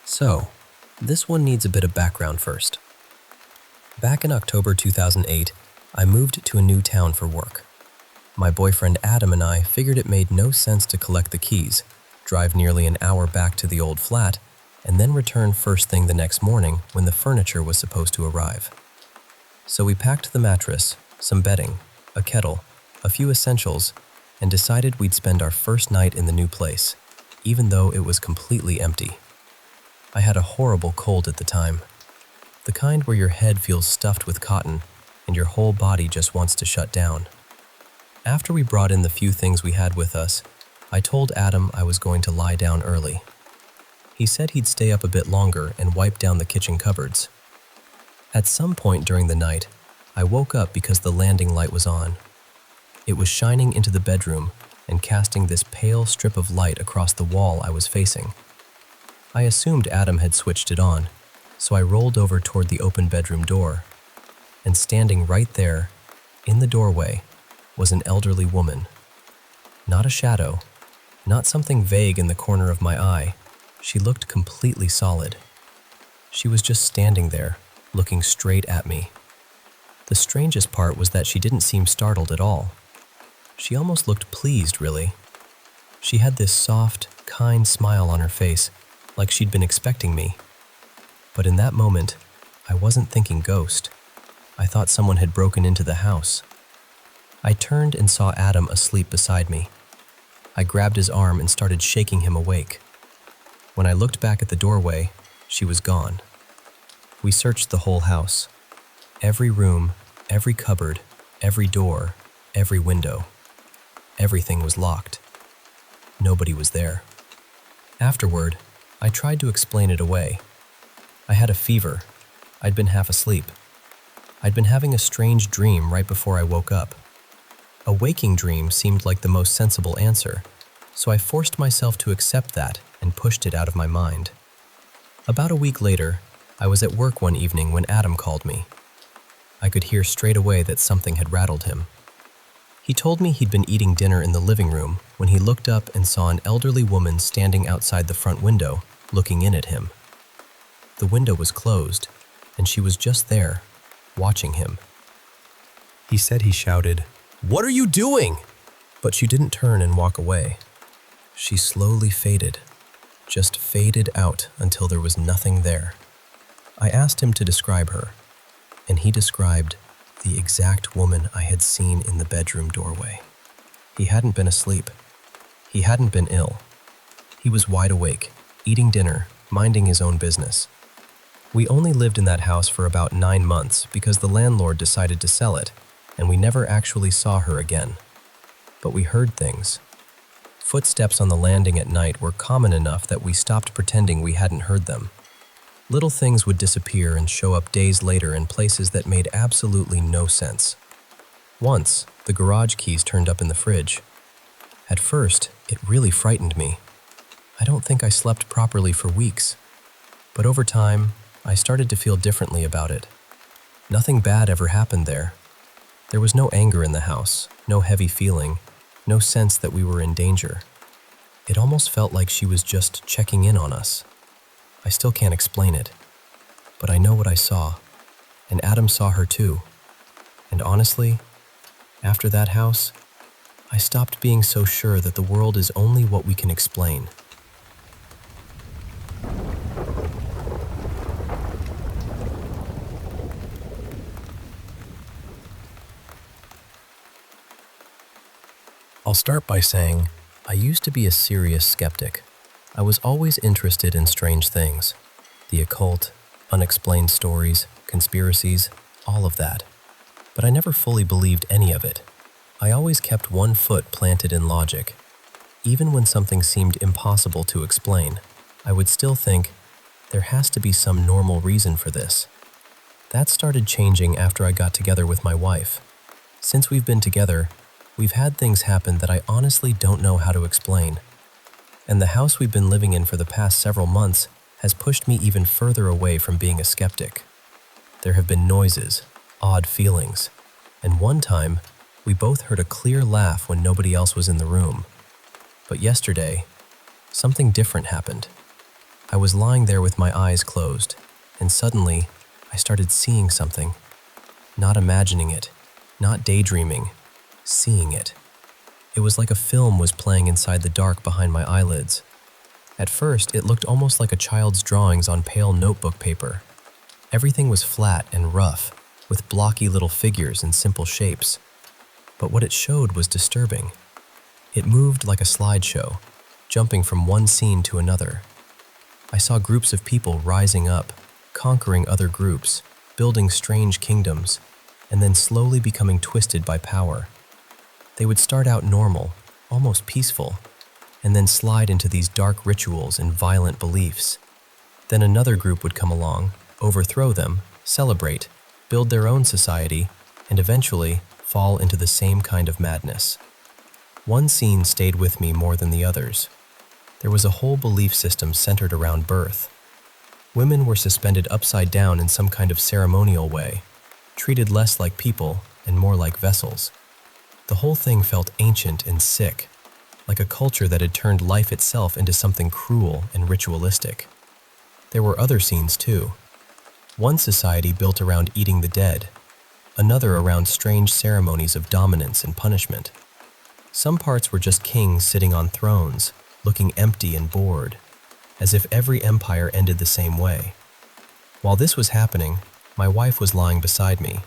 So, this one needs a bit of background first. Back in October 2008, I moved to a new town for work. My boyfriend Adam and I figured it made no sense to collect the keys, drive nearly an hour back to the old flat, and then return first thing the next morning when the furniture was supposed to arrive. So we packed the mattress, some bedding, a kettle, a few essentials, and decided we'd spend our first night in the new place, even though it was completely empty. I had a horrible cold at the time, the kind where your head feels stuffed with cotton and your whole body just wants to shut down. After we brought in the few things we had with us, I told Adam I was going to lie down early. He said he'd stay up a bit longer and wipe down the kitchen cupboards. At some point during the night, I woke up because the landing light was on. It was shining into the bedroom and casting this pale strip of light across the wall I was facing. I assumed Adam had switched it on, so I rolled over toward the open bedroom door. And standing right there, in the doorway, was an elderly woman. Not a shadow, not something vague in the corner of my eye. She looked completely solid. She was just standing there, looking straight at me. The strangest part was that she didn't seem startled at all. She almost looked pleased, really. She had this soft, kind smile on her face, like she'd been expecting me. But in that moment, I wasn't thinking ghost. I thought someone had broken into the house. I turned and saw Adam asleep beside me. I grabbed his arm and started shaking him awake. When I looked back at the doorway, she was gone. We searched the whole house. Every room, Every cupboard, every door, every window. Everything was locked. Nobody was there. Afterward, I tried to explain it away. I had a fever. I'd been half asleep. I'd been having a strange dream right before I woke up. A waking dream seemed like the most sensible answer, so I forced myself to accept that and pushed it out of my mind. About a week later, I was at work one evening when Adam called me. I could hear straight away that something had rattled him. He told me he'd been eating dinner in the living room when he looked up and saw an elderly woman standing outside the front window, looking in at him. The window was closed, and she was just there, watching him. He said he shouted, "What are you doing?" But she didn't turn and walk away. She slowly faded, just faded out until there was nothing there. I asked him to describe her, and he described the exact woman I had seen in the bedroom doorway. He hadn't been asleep. He hadn't been ill. He was wide awake, eating dinner, minding his own business. We only lived in that house for about 9 months because the landlord decided to sell it, and we never actually saw her again. But we heard things. Footsteps on the landing at night were common enough that we stopped pretending we hadn't heard them. Little things would disappear and show up days later in places that made absolutely no sense. Once, the garage keys turned up in the fridge. At first, it really frightened me. I don't think I slept properly for weeks. But over time, I started to feel differently about it. Nothing bad ever happened there. There was no anger in the house, no heavy feeling, no sense that we were in danger. It almost felt like she was just checking in on us. I still can't explain it, but I know what I saw, and Adam saw her too. And honestly, after that house, I stopped being so sure that the world is only what we can explain. I'll start by saying, I used to be a serious skeptic. I was always interested in strange things. The occult, unexplained stories, conspiracies, all of that. But I never fully believed any of it. I always kept one foot planted in logic. Even when something seemed impossible to explain, I would still think, there has to be some normal reason for this. That started changing after I got together with my wife. Since we've been together, we've had things happen that I honestly don't know how to explain. And the house we've been living in for the past several months has pushed me even further away from being a skeptic. There have been noises, odd feelings, and one time, we both heard a clear laugh when nobody else was in the room. But yesterday, something different happened. I was lying there with my eyes closed, and suddenly, I started seeing something. Not imagining it, not daydreaming, seeing it. It was like a film was playing inside the dark behind my eyelids. At first, it looked almost like a child's drawings on pale notebook paper. Everything was flat and rough, with blocky little figures and simple shapes. But what it showed was disturbing. It moved like a slideshow, jumping from one scene to another. I saw groups of people rising up, conquering other groups, building strange kingdoms, and then slowly becoming twisted by power. They would start out normal, almost peaceful, and then slide into these dark rituals and violent beliefs. Then another group would come along, overthrow them, celebrate, build their own society, and eventually fall into the same kind of madness. One scene stayed with me more than the others. There was a whole belief system centered around birth. Women were suspended upside down in some kind of ceremonial way, treated less like people and more like vessels. The whole thing felt ancient and sick, like a culture that had turned life itself into something cruel and ritualistic. There were other scenes too. One society built around eating the dead, another around strange ceremonies of dominance and punishment. Some parts were just kings sitting on thrones, looking empty and bored, as if every empire ended the same way. While this was happening, my wife was lying beside me.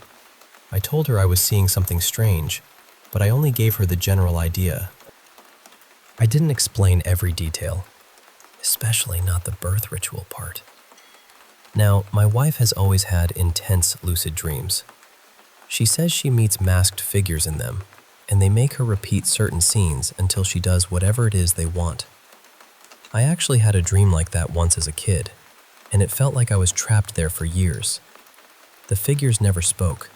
I told her I was seeing something strange, but I only gave her the general idea. I didn't explain every detail, especially not the birth ritual part. Now, my wife has always had intense lucid dreams. She says she meets masked figures in them, and they make her repeat certain scenes until she does whatever it is they want. I actually had a dream like that once as a kid, and it felt like I was trapped there for years. The figures never spoke.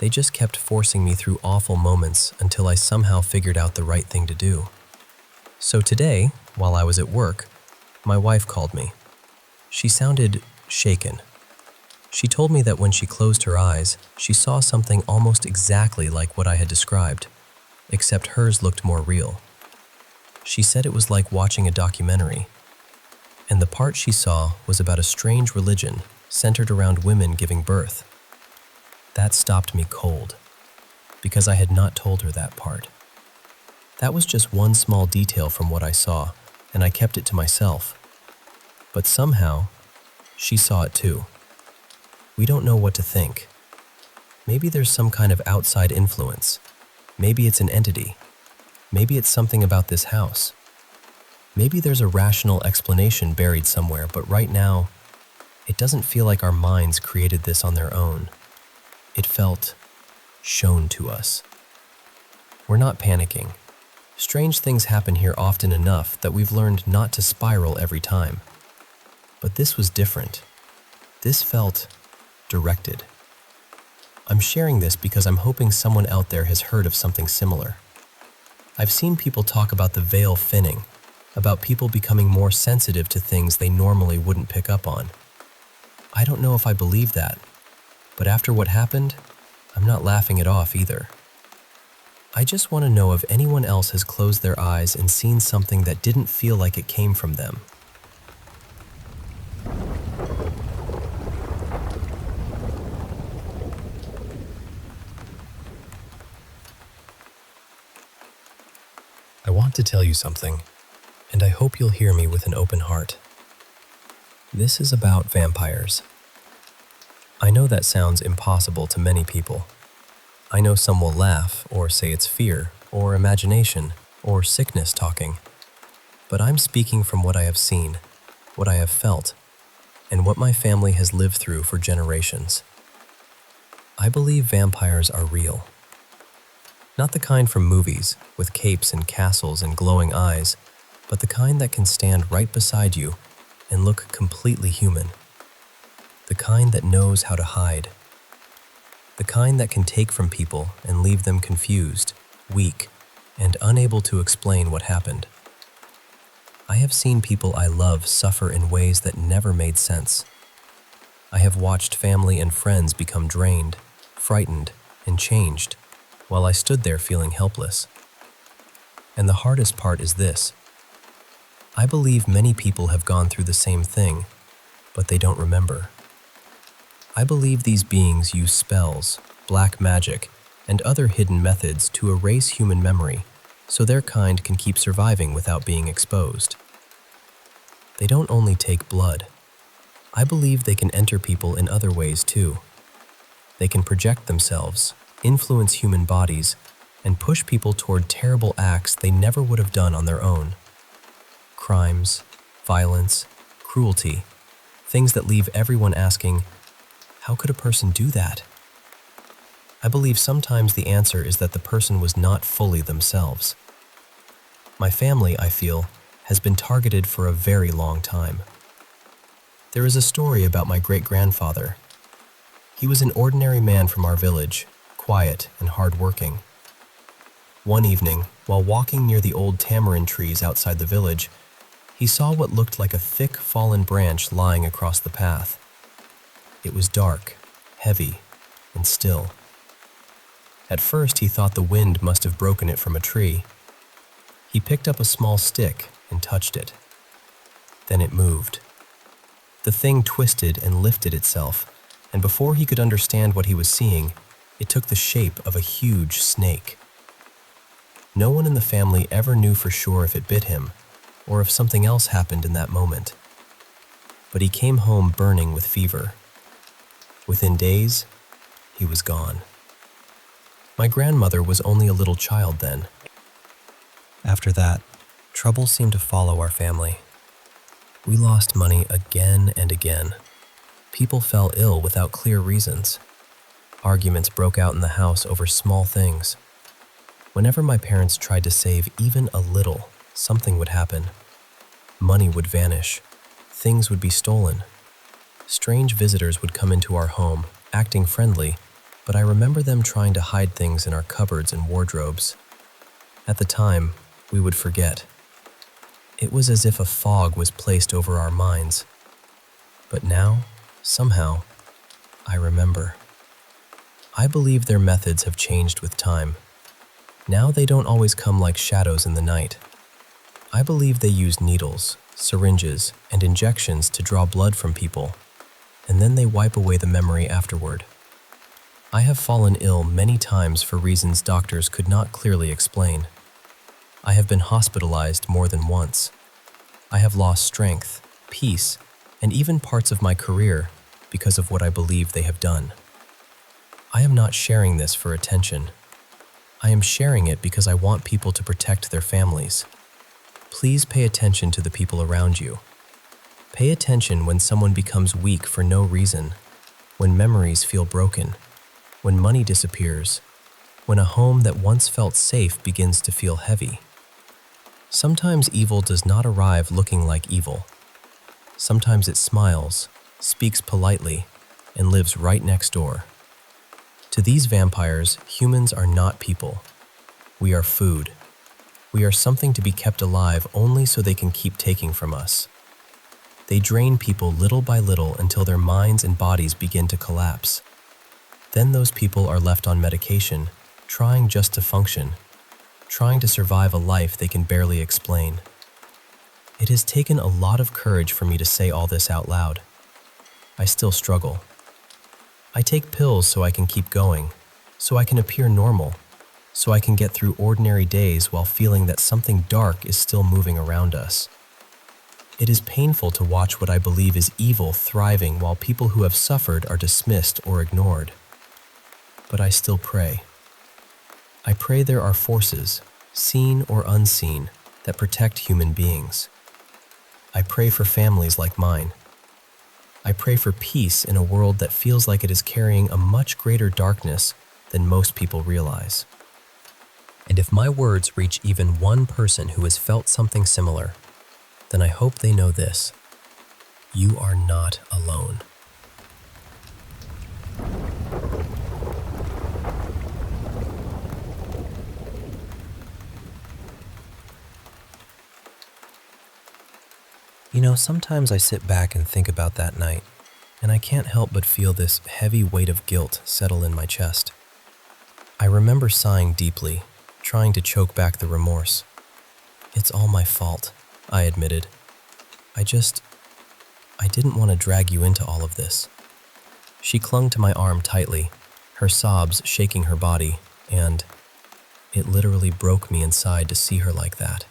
They just kept forcing me through awful moments until I somehow figured out the right thing to do. So today, while I was at work, my wife called me. She sounded shaken. She told me that when she closed her eyes, she saw something almost exactly like what I had described, except hers looked more real. She said it was like watching a documentary, and the part she saw was about a strange religion centered around women giving birth. That stopped me cold, because I had not told her that part. That was just one small detail from what I saw, and I kept it to myself. But somehow, she saw it too. We don't know what to think. Maybe there's some kind of outside influence. Maybe it's an entity. Maybe it's something about this house. Maybe there's a rational explanation buried somewhere, but right now, it doesn't feel like our minds created this on their own. It felt shown to us. We're not panicking. Strange things happen here often enough that we've learned not to spiral every time. But this was different. This felt directed. I'm sharing this because I'm hoping someone out there has heard of something similar. I've seen people talk about the veil thinning, about people becoming more sensitive to things they normally wouldn't pick up on. I don't know if I believe that, but after what happened, I'm not laughing it off either. I just want to know if anyone else has closed their eyes and seen something that didn't feel like it came from them. I want to tell you something, and I hope you'll hear me with an open heart. This is about vampires. I know that sounds impossible to many people. I know some will laugh or say it's fear or imagination or sickness talking. But I'm speaking from what I have seen, what I have felt, and what my family has lived through for generations. I believe vampires are real. Not the kind from movies with capes and castles and glowing eyes, but the kind that can stand right beside you and look completely human. The kind that knows how to hide. The kind that can take from people and leave them confused, weak, and unable to explain what happened. I have seen people I love suffer in ways that never made sense. I have watched family and friends become drained, frightened, and changed, while I stood there feeling helpless. And the hardest part is this. I believe many people have gone through the same thing, but they don't remember. I believe these beings use spells, black magic, and other hidden methods to erase human memory so their kind can keep surviving without being exposed. They don't only take blood. I believe they can enter people in other ways too. They can project themselves, influence human bodies, and push people toward terrible acts they never would have done on their own. Crimes, violence, cruelty, things that leave everyone asking, how could a person do that? I believe sometimes the answer is that the person was not fully themselves. My family, I feel, has been targeted for a very long time. There is a story about my great-grandfather. He was an ordinary man from our village, quiet and hard-working. One evening, while walking near the old tamarind trees outside the village, he saw what looked like a thick, fallen branch lying across the path. It was dark, heavy, and still. At first, he thought the wind must have broken it from a tree. He picked up a small stick and touched it. Then it moved. The thing twisted and lifted itself, and before he could understand what he was seeing, it took the shape of a huge snake. No one in the family ever knew for sure if it bit him, or if something else happened in that moment. But he came home burning with fever. Within days, he was gone. My grandmother was only a little child then. After that, trouble seemed to follow our family. We lost money again and again. People fell ill without clear reasons. Arguments broke out in the house over small things. Whenever my parents tried to save even a little, something would happen. Money would vanish. Things would be stolen. Strange visitors would come into our home, acting friendly, but I remember them trying to hide things in our cupboards and wardrobes. At the time, we would forget. It was as if a fog was placed over our minds. But now, somehow, I remember. I believe their methods have changed with time. Now they don't always come like shadows in the night. I believe they use needles, syringes, and injections to draw blood from people, and then they wipe away the memory afterward. I have fallen ill many times for reasons doctors could not clearly explain. I have been hospitalized more than once. I have lost strength, peace, and even parts of my career because of what I believe they have done. I am not sharing this for attention. I am sharing it because I want people to protect their families. Please pay attention to the people around you. Pay attention when someone becomes weak for no reason, when memories feel broken, when money disappears, when a home that once felt safe begins to feel heavy. Sometimes evil does not arrive looking like evil. Sometimes it smiles, speaks politely, and lives right next door. To these vampires, humans are not people. We are food. We are something to be kept alive only so they can keep taking from us. They drain people little by little until their minds and bodies begin to collapse. Then those people are left on medication, trying just to function, trying to survive a life they can barely explain. It has taken a lot of courage for me to say all this out loud. I still struggle. I take pills so I can keep going, so I can appear normal, so I can get through ordinary days while feeling that something dark is still moving around us. It is painful to watch what I believe is evil thriving while people who have suffered are dismissed or ignored. But I still pray. I pray there are forces, seen or unseen, that protect human beings. I pray for families like mine. I pray for peace in a world that feels like it is carrying a much greater darkness than most people realize. And if my words reach even one person who has felt something similar, then I hope they know this: you are not alone. You know, sometimes I sit back and think about that night, and I can't help but feel this heavy weight of guilt settle in my chest. I remember sighing deeply, trying to choke back the remorse. It's all my fault, I admitted. I didn't want to drag you into all of this. She clung to my arm tightly, her sobs shaking her body, and it literally broke me inside to see her like that.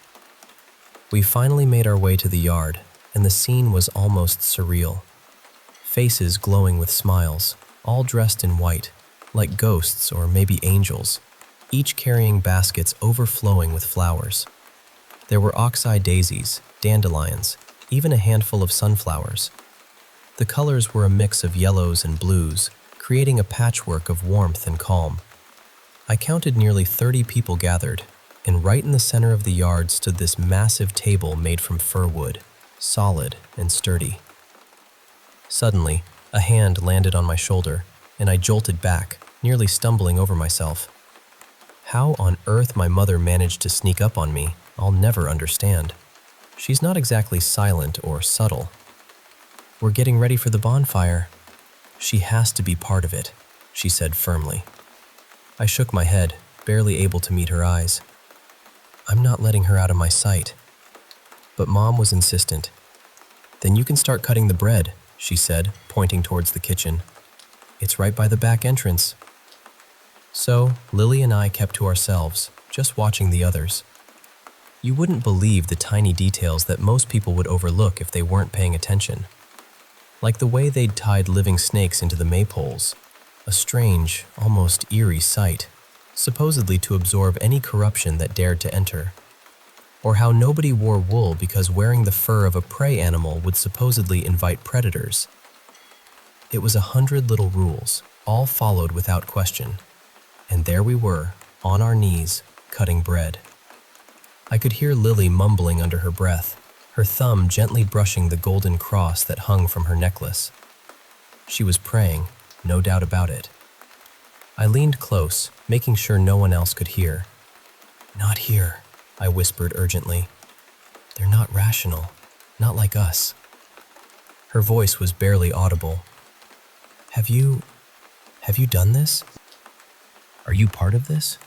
We finally made our way to the yard, and the scene was almost surreal. Faces glowing with smiles, all dressed in white, like ghosts or maybe angels, each carrying baskets overflowing with flowers. There were oxeye daisies, dandelions, even a handful of sunflowers. The colors were a mix of yellows and blues, creating a patchwork of warmth and calm. I counted nearly 30 people gathered, and right in the center of the yard stood this massive table made from fir wood, solid and sturdy. Suddenly, a hand landed on my shoulder, and I jolted back, nearly stumbling over myself. How on earth my mother managed to sneak up on me, I'll never understand. She's not exactly silent or subtle. We're getting ready for the bonfire. She has to be part of it, she said firmly. I shook my head, barely able to meet her eyes. I'm not letting her out of my sight. But Mom was insistent. Then you can start cutting the bread, she said, pointing towards the kitchen. It's right by the back entrance. So, Lily and I kept to ourselves, just watching the others. You wouldn't believe the tiny details that most people would overlook if they weren't paying attention. Like the way they'd tied living snakes into the maypoles, a strange, almost eerie sight, supposedly to absorb any corruption that dared to enter. Or how nobody wore wool because wearing the fur of a prey animal would supposedly invite predators. It was 100 little rules, All followed without question, and there we were, on our knees, cutting bread. I could hear Lily mumbling under her breath, her thumb gently brushing the golden cross that hung from her necklace. She was praying, no doubt about it. I leaned close, making sure no one else could hear. "Not here," I whispered urgently. "They're not rational, not like us." Her voice was barely audible. Have you done this? Are you part of this?"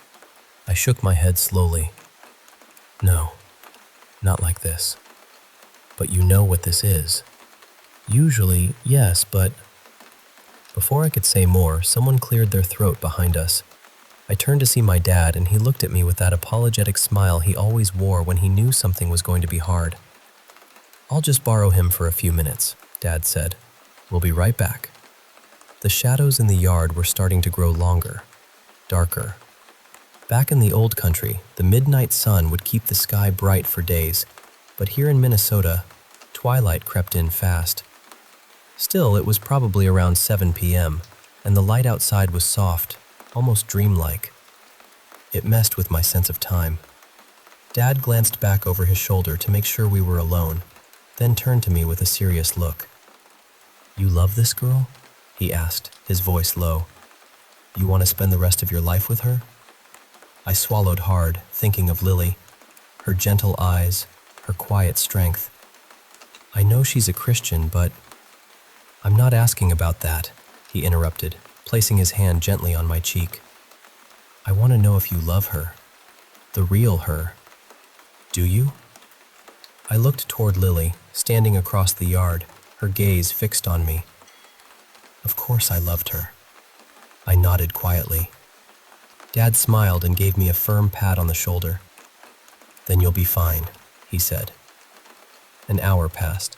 I shook my head slowly. "No, not like this. But you know what this is." "Usually, yes, but..." Before I could say more, someone cleared their throat behind us. I turned to see my dad, and he looked at me with that apologetic smile he always wore when he knew something was going to be hard. "I'll just borrow him for a few minutes," Dad said. "We'll be right back." The shadows in the yard were starting to grow longer, darker. Back in the old country, the midnight sun would keep the sky bright for days, but here in Minnesota, twilight crept in fast. Still, it was probably around 7 p.m., and the light outside was soft, almost dreamlike. It messed with my sense of time. Dad glanced back over his shoulder to make sure we were alone, then turned to me with a serious look. "You love this girl?" he asked, his voice low. "You want to spend the rest of your life with her?" I swallowed hard, thinking of Lily, her gentle eyes, her quiet strength. "I know she's a Christian, but..." "I'm not asking about that," he interrupted, placing his hand gently on my cheek. "I want to know if you love her, the real her. Do you?" I looked toward Lily, standing across the yard, her gaze fixed on me. "Of course I loved her." I nodded quietly. Dad smiled and gave me a firm pat on the shoulder. "Then you'll be fine," he said. An hour passed.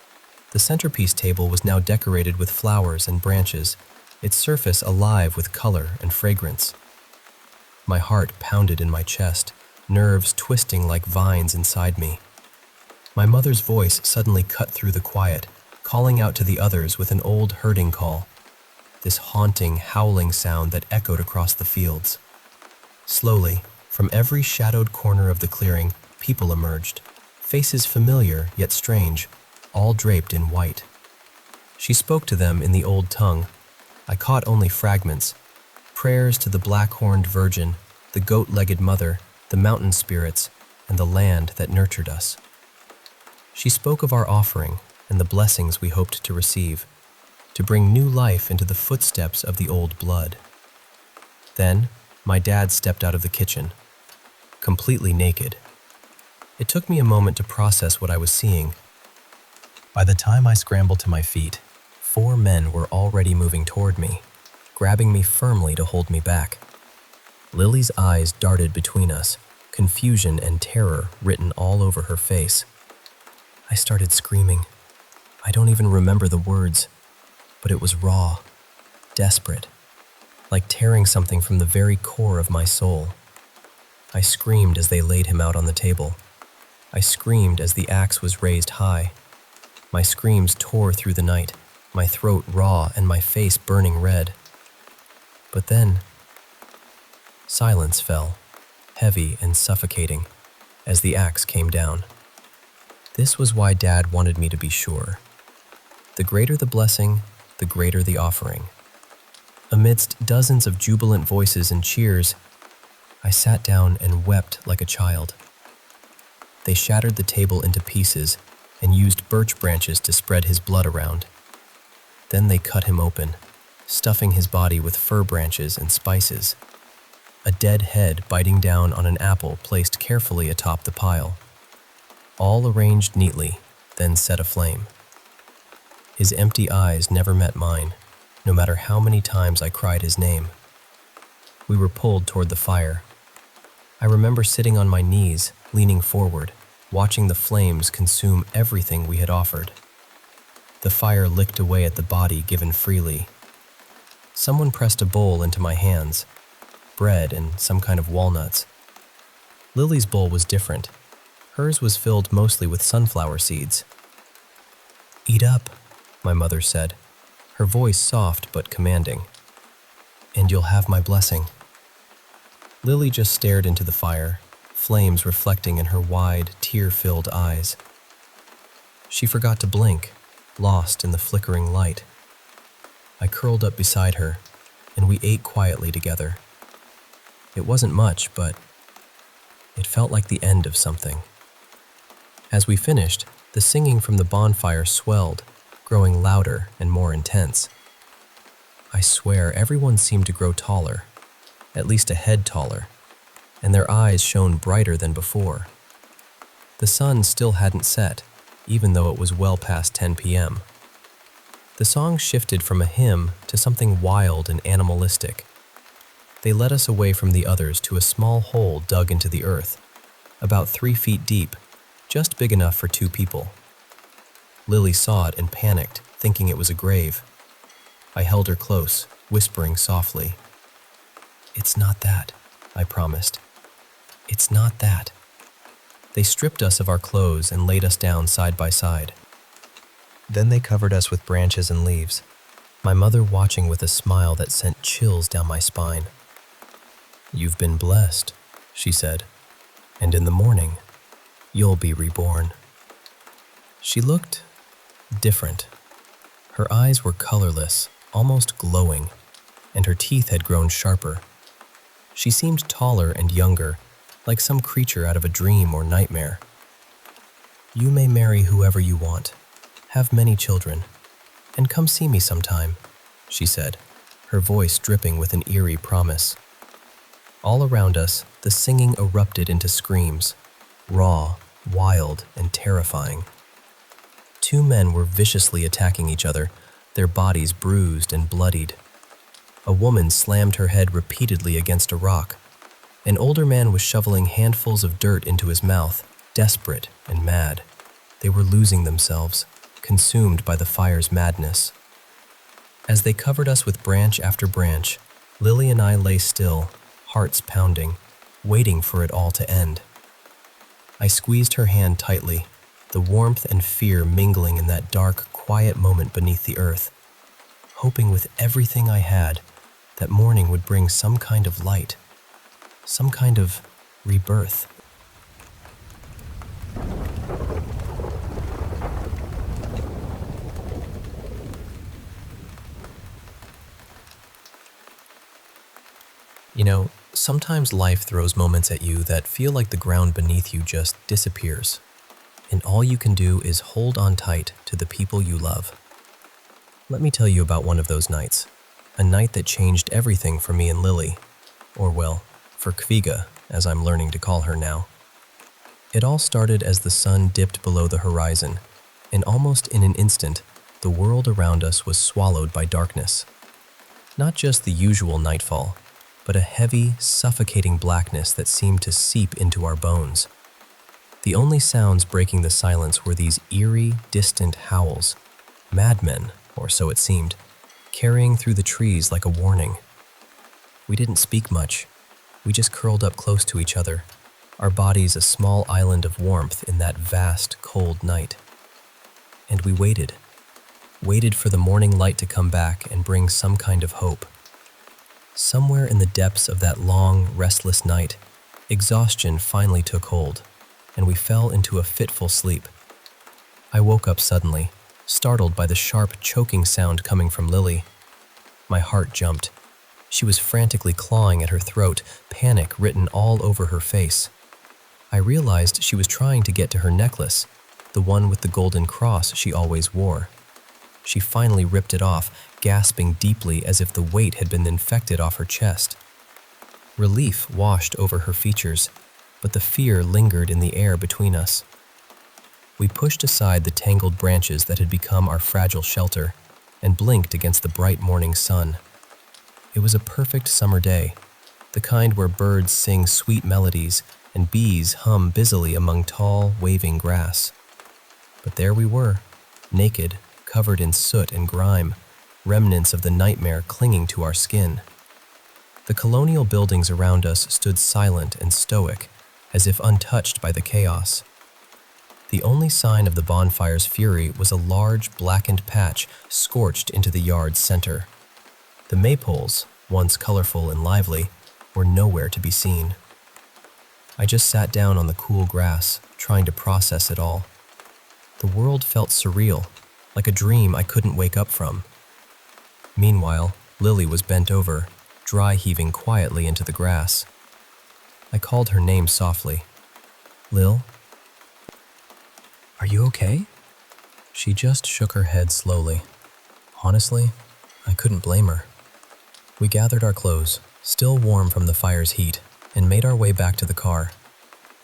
The centerpiece table was now decorated with flowers and branches, its surface alive with color and fragrance. My heart pounded in my chest, nerves twisting like vines inside me. My mother's voice suddenly cut through the quiet, calling out to the others with an old herding call, this haunting, howling sound that echoed across the fields. Slowly, from every shadowed corner of the clearing, people emerged, faces familiar yet strange, all draped in white. She spoke to them in the old tongue. I caught only fragments, prayers to the black-horned virgin, the goat-legged mother, the mountain spirits, and the land that nurtured us. She spoke of our offering and the blessings we hoped to receive, to bring new life into the footsteps of the old blood. Then, my dad stepped out of the kitchen, completely naked. It took me a moment to process what I was seeing. By the time I scrambled to my feet, 4 men were already moving toward me, grabbing me firmly to hold me back. Lily's eyes darted between us, confusion and terror written all over her face. I started screaming. I don't even remember the words, but it was raw, desperate, like tearing something from the very core of my soul. I screamed as they laid him out on the table. I screamed as the axe was raised high. My screams tore through the night, my throat raw and my face burning red. But then, silence fell, heavy and suffocating, as the axe came down. This was why Dad wanted me to be sure. The greater the blessing, the greater the offering. Amidst dozens of jubilant voices and cheers, I sat down and wept like a child. They shattered the table into pieces and used birch branches to spread his blood around. Then they cut him open, stuffing his body with fir branches and spices. A dead head biting down on an apple placed carefully atop the pile. All arranged neatly, then set aflame. His empty eyes never met mine, no matter how many times I cried his name. We were pulled toward the fire. I remember sitting on my knees, leaning forward, watching the flames consume everything we had offered. The fire licked away at the body given freely. Someone pressed a bowl into my hands, bread and some kind of walnuts. Lily's bowl was different. Hers was filled mostly with sunflower seeds. "Eat up," my mother said, her voice soft but commanding. and you'll have my blessing." Lily just stared into the fire, flames reflecting in her wide, tear-filled eyes. She forgot to blink, lost in the flickering light. I curled up beside her, and we ate quietly together. It wasn't much, but it felt like the end of something. As we finished, the singing from the bonfire swelled, growing louder and more intense. I swear everyone seemed to grow taller, at least a head taller, and their eyes shone brighter than before. The sun still hadn't set, even though it was well past 10 p.m. The song shifted from a hymn to something wild and animalistic. They led us away from the others to a small hole dug into the earth, about 3 feet deep, just big enough for 2 people. Lily saw it and panicked, thinking it was a grave. I held her close, whispering softly. "It's not that," I promised. "It's not that." They stripped us of our clothes and laid us down side by side. Then they covered us with branches and leaves, my mother watching with a smile that sent chills down my spine. "You've been blessed," she said, "and in the morning, you'll be reborn." She looked different. Her eyes were colorless, almost glowing, and her teeth had grown sharper. She seemed taller and younger, like some creature out of a dream or nightmare. "You may marry whoever you want, have many children, and come see me sometime," she said, her voice dripping with an eerie promise. All around us, the singing erupted into screams, raw, wild, and terrifying. 2 men were viciously attacking each other, their bodies bruised and bloodied. A woman slammed her head repeatedly against a rock. An older man was shoveling handfuls of dirt into his mouth, desperate and mad. They were losing themselves, consumed by the fire's madness. As they covered us with branch after branch, Lily and I lay still, hearts pounding, waiting for it all to end. I squeezed her hand tightly, the warmth and fear mingling in that dark, quiet moment beneath the earth, hoping with everything I had that morning would bring some kind of light, some kind of rebirth. Sometimes life throws moments at you that feel like the ground beneath you just disappears, and all you can do is hold on tight to the people you love. Let me tell you about one of those nights, a night that changed everything for me and Lily, or well, for Kviga, as I'm learning to call her now. It all started as the sun dipped below the horizon, and almost in an instant, the world around us was swallowed by darkness. Not just the usual nightfall, but a heavy, suffocating blackness that seemed to seep into our bones. The only sounds breaking the silence were these eerie, distant howls, madmen, or so it seemed, carrying through the trees like a warning. We didn't speak much. We just curled up close to each other, our bodies a small island of warmth in that vast, cold night. And we waited for the morning light to come back and bring some kind of hope. Somewhere in the depths of that long, restless night, exhaustion finally took hold, and we fell into a fitful sleep. I woke up suddenly, startled by the sharp, choking sound coming from Lily. My heart jumped. She was frantically clawing at her throat, panic written all over her face. I realized she was trying to get to her necklace, the one with the golden cross she always wore. She finally ripped it off, gasping deeply as if the weight had been infected off her chest. Relief washed over her features, but the fear lingered in the air between us. We pushed aside the tangled branches that had become our fragile shelter and blinked against the bright morning sun. It was a perfect summer day, the kind where birds sing sweet melodies and bees hum busily among tall, waving grass. But there we were, naked, covered in soot and grime, remnants of the nightmare clinging to our skin. The colonial buildings around us stood silent and stoic, as if untouched by the chaos. The only sign of the bonfire's fury was a large, blackened patch scorched into the yard's center. The maypoles, once colorful and lively, were nowhere to be seen. I just sat down on the cool grass, trying to process it all. The world felt surreal, like a dream I couldn't wake up from. Meanwhile, Lily was bent over, dry heaving quietly into the grass. I called her name softly. "Lil? Are you okay?" She just shook her head slowly. Honestly, I couldn't blame her. We gathered our clothes, still warm from the fire's heat, and made our way back to the car.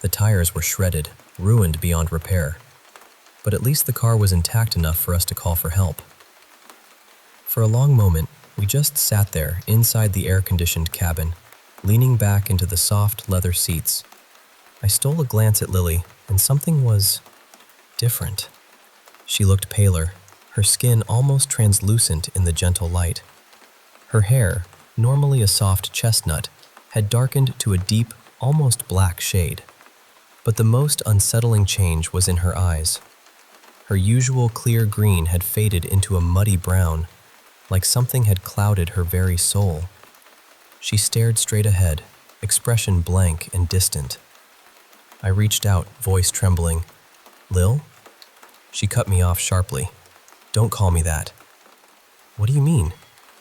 The tires were shredded, ruined beyond repair. But at least the car was intact enough for us to call for help. For a long moment, we just sat there inside the air-conditioned cabin, leaning back into the soft leather seats. I stole a glance at Lily, and something was different. She looked paler, her skin almost translucent in the gentle light. Her hair, normally a soft chestnut, had darkened to a deep, almost black shade. But the most unsettling change was in her eyes. Her usual clear green had faded into a muddy brown, like something had clouded her very soul. She stared straight ahead, expression blank and distant. I reached out, voice trembling. "Lil?" She cut me off sharply. "Don't call me that." "What do you mean?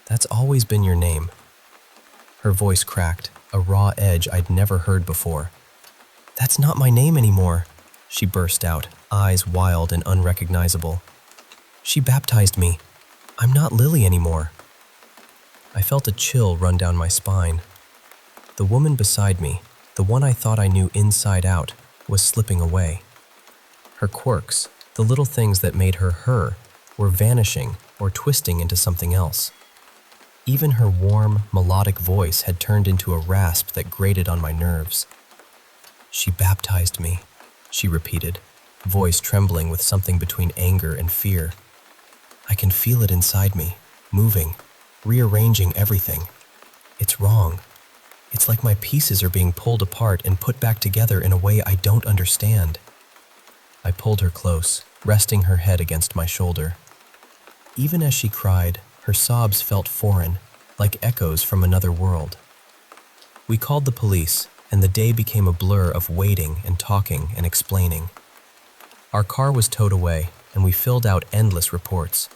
That's always been your name." Her voice cracked, a raw edge I'd never heard before. "That's not my name anymore," she burst out, eyes wild and unrecognizable. "She baptized me. I'm not Lily anymore." I felt a chill run down my spine. The woman beside me, the one I thought I knew inside out, was slipping away. Her quirks, the little things that made her her, were vanishing or twisting into something else. Even her warm, melodic voice had turned into a rasp that grated on my nerves. "She baptized me," she repeated, voice trembling with something between anger and fear. "I can feel it inside me, moving, rearranging everything. It's wrong. It's like my pieces are being pulled apart and put back together in a way I don't understand." I pulled her close, resting her head against my shoulder. Even as she cried, her sobs felt foreign, like echoes from another world. We called the police, and the day became a blur of waiting and talking and explaining. Our car was towed away, and we filled out endless reports.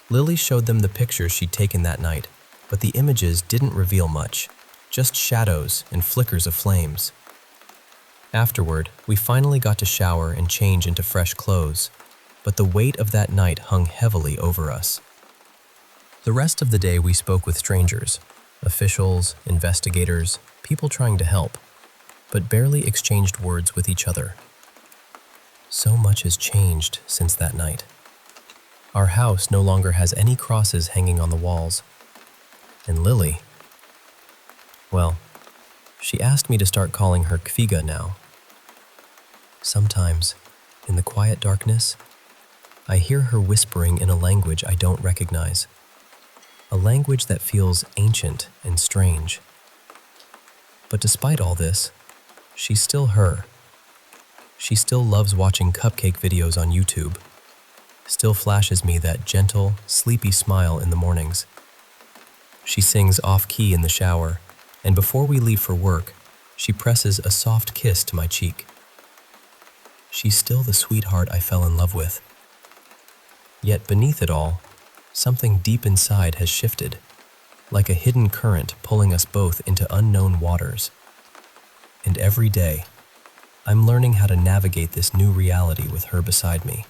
Lily showed them the pictures she'd taken that night, but the images didn't reveal much, just shadows and flickers of flames. Afterward, we finally got to shower and change into fresh clothes, but the weight of that night hung heavily over us. The rest of the day we spoke with strangers, officials, investigators, people trying to help, but barely exchanged words with each other. So much has changed since that night. Our house no longer has any crosses hanging on the walls. And Lily, well, she asked me to start calling her Kviga now. Sometimes, in the quiet darkness, I hear her whispering in a language I don't recognize. A language that feels ancient and strange. But despite all this, she's still her. She still loves watching cupcake videos on YouTube. Still flashes me that gentle, sleepy smile in the mornings. She sings off-key in the shower, and before we leave for work, she presses a soft kiss to my cheek. She's still the sweetheart I fell in love with. Yet beneath it all, something deep inside has shifted, like a hidden current pulling us both into unknown waters. And every day, I'm learning how to navigate this new reality with her beside me.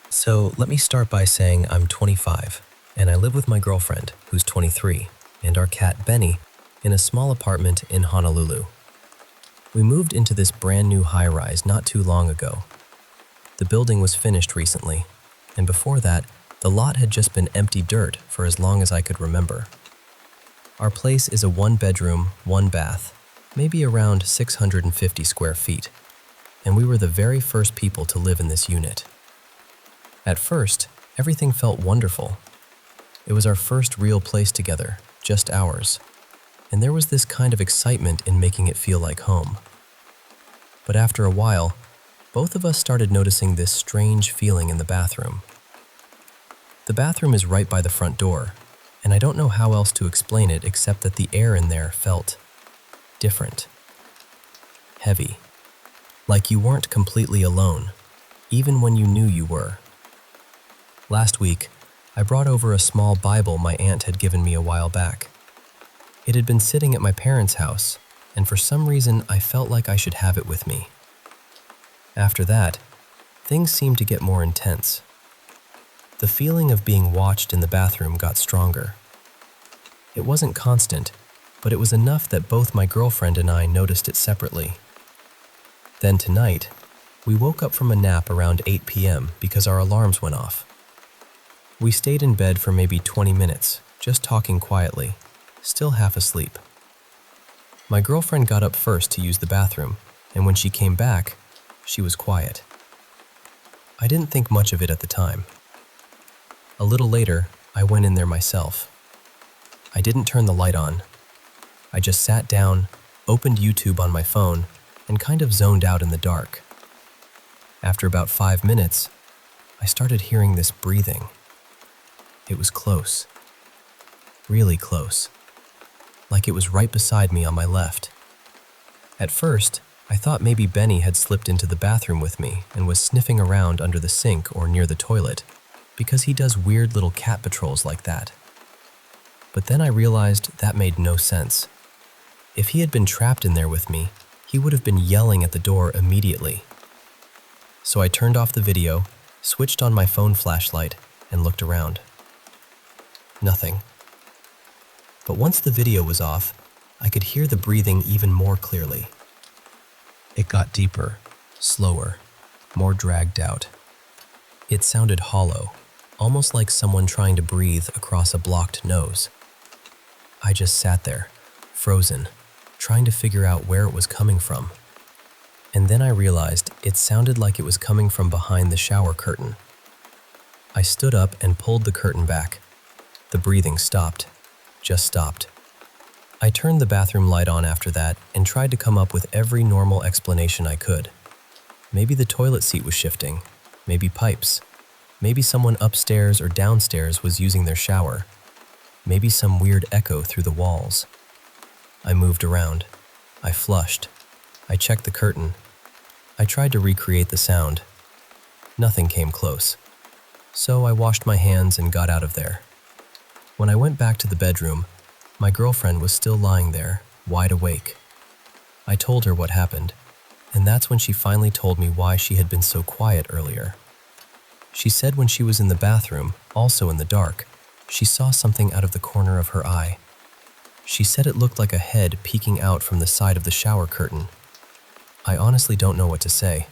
So let me start by saying I'm 25, and I live with my girlfriend, who's 23, and our cat Benny, in a small apartment in Honolulu. We moved into this brand new high-rise not too long ago. The building was finished recently, and before that, the lot had just been empty dirt for as long as I could remember. Our place is a one-bedroom, one-bath, maybe around 650 square feet, and we were the very first people to live in this unit. At first, everything felt wonderful. It was our first real place together, just ours, and there was this kind of excitement in making it feel like home. But after a while, both of us started noticing this strange feeling in the bathroom. The bathroom is right by the front door, and I don't know how else to explain it except that the air in there felt different, heavy, like you weren't completely alone, even when you knew you were. Last week, I brought over a small Bible my aunt had given me a while back. It had been sitting at my parents' house, and for some reason I felt like I should have it with me. After that, things seemed to get more intense. The feeling of being watched in the bathroom got stronger. It wasn't constant, but it was enough that both my girlfriend and I noticed it separately. Then tonight, we woke up from a nap around 8 p.m. because our alarms went off. We stayed in bed for maybe 20 minutes, just talking quietly, still half asleep. My girlfriend got up first to use the bathroom, and when she came back, she was quiet. I didn't think much of it at the time. A little later, I went in there myself. I didn't turn the light on. I just sat down, opened YouTube on my phone, and kind of zoned out in the dark. After about 5 minutes, I started hearing this breathing. It was close. Really close. Like it was right beside me on my left. At first, I thought maybe Benny had slipped into the bathroom with me and was sniffing around under the sink or near the toilet, because he does weird little cat patrols like that. But then I realized that made no sense. If he had been trapped in there with me, he would have been yelling at the door immediately. So I turned off the video, switched on my phone flashlight, and looked around. Nothing. But once the video was off, I could hear the breathing even more clearly. It got deeper, slower, more dragged out. It sounded hollow, almost like someone trying to breathe across a blocked nose. I just sat there, frozen, trying to figure out where it was coming from. And then I realized it sounded like it was coming from behind the shower curtain. I stood up and pulled the curtain back. The breathing stopped, just stopped. I turned the bathroom light on after that and tried to come up with every normal explanation I could. Maybe the toilet seat was shifting, maybe pipes, maybe someone upstairs or downstairs was using their shower, maybe some weird echo through the walls. I moved around. I flushed. I checked the curtain. I tried to recreate the sound. Nothing came close. So I washed my hands and got out of there. When I went back to the bedroom, my girlfriend was still lying there, wide awake. I told her what happened, and that's when she finally told me why she had been so quiet earlier. She said when she was in the bathroom, also in the dark, she saw something out of the corner of her eye. She said it looked like a head peeking out from the side of the shower curtain. I honestly don't know what to say.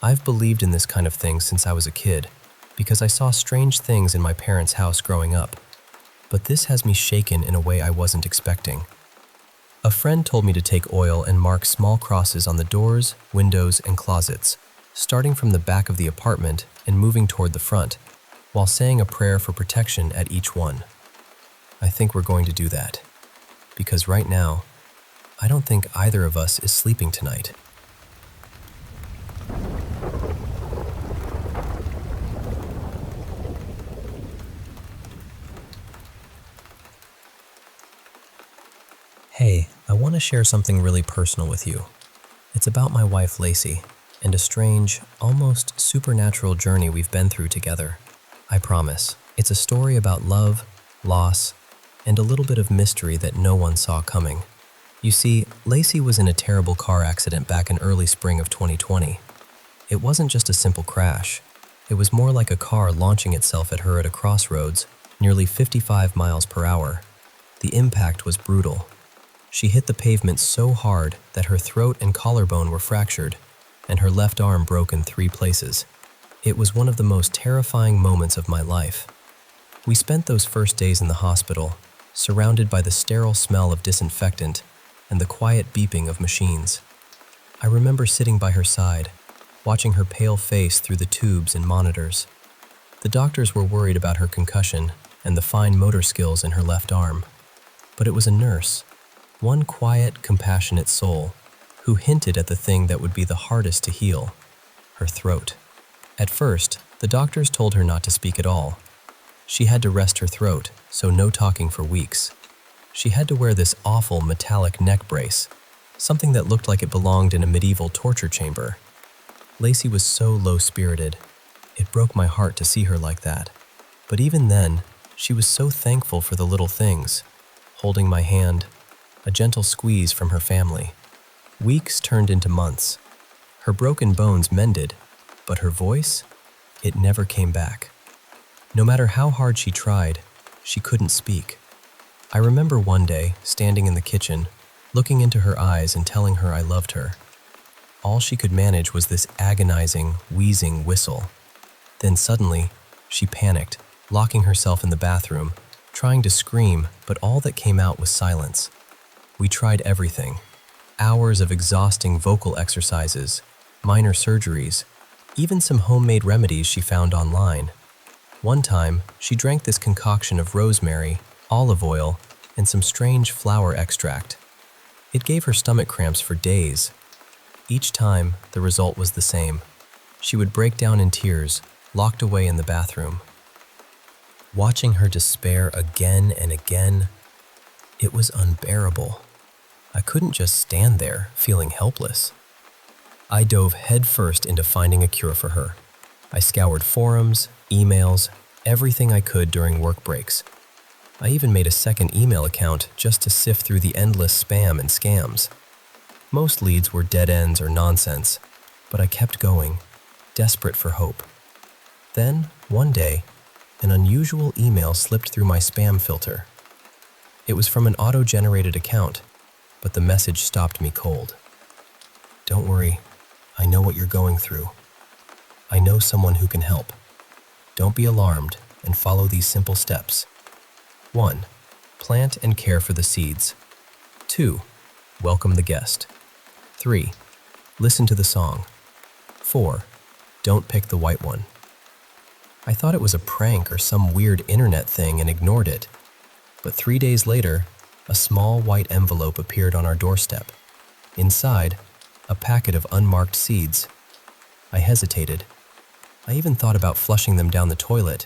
I've believed in this kind of thing since I was a kid, because I saw strange things in my parents' house growing up. But this has me shaken in a way I wasn't expecting. A friend told me to take oil and mark small crosses on the doors, windows, and closets, starting from the back of the apartment and moving toward the front, while saying a prayer for protection at each one. I think we're going to do that, because right now, I don't think either of us is sleeping tonight. Hey, I want to share something really personal with you. It's about my wife Lacey, and a strange, almost supernatural journey we've been through together. I promise, it's a story about love, loss, and a little bit of mystery that no one saw coming. You see, Lacey was in a terrible car accident back in early spring of 2020. It wasn't just a simple crash. It was more like a car launching itself at her at a crossroads, nearly 55 miles per hour. The impact was brutal. She hit the pavement so hard that her throat and collarbone were fractured, and her left arm broke in 3 places. It was one of the most terrifying moments of my life. We spent those first days in the hospital, surrounded by the sterile smell of disinfectant and the quiet beeping of machines. I remember sitting by her side, watching her pale face through the tubes and monitors. The doctors were worried about her concussion and the fine motor skills in her left arm. But it was a nurse, one quiet, compassionate soul, who hinted at the thing that would be the hardest to heal, her throat. At first, the doctors told her not to speak at all. She had to rest her throat, so no talking for weeks. She had to wear this awful metallic neck brace, something that looked like it belonged in a medieval torture chamber. Lacey was so low-spirited. It broke my heart to see her like that. But even then, she was so thankful for the little things, holding my hand, a gentle squeeze from her family. Weeks turned into months. Her broken bones mended, but her voice, it never came back. No matter how hard she tried, she couldn't speak. I remember one day, standing in the kitchen, looking into her eyes and telling her I loved her. All she could manage was this agonizing, wheezing whistle. Then suddenly, she panicked, locking herself in the bathroom, trying to scream, but all that came out was silence. We tried everything. Hours of exhausting vocal exercises, minor surgeries, even some homemade remedies she found online. One time, she drank this concoction of rosemary, olive oil, and some strange flower extract. It gave her stomach cramps for days. Each time, the result was the same. She would break down in tears, locked away in the bathroom. Watching her despair again and again, it was unbearable. I couldn't just stand there, feeling helpless. I dove headfirst into finding a cure for her. I scoured forums, emails, everything I could during work breaks. I even made a second email account just to sift through the endless spam and scams. Most leads were dead ends or nonsense, but I kept going, desperate for hope. Then, one day, an unusual email slipped through my spam filter. It was from an auto-generated account, but the message stopped me cold. "Don't worry, I know what you're going through. I know someone who can help. Don't be alarmed and follow these simple steps. 1. Plant and care for the seeds. 2. Welcome the guest. 3. Listen to the song. 4. Don't pick the white one." I thought it was a prank or some weird internet thing and ignored it. But 3 days later, a small white envelope appeared on our doorstep. Inside, a packet of unmarked seeds. I hesitated. I even thought about flushing them down the toilet.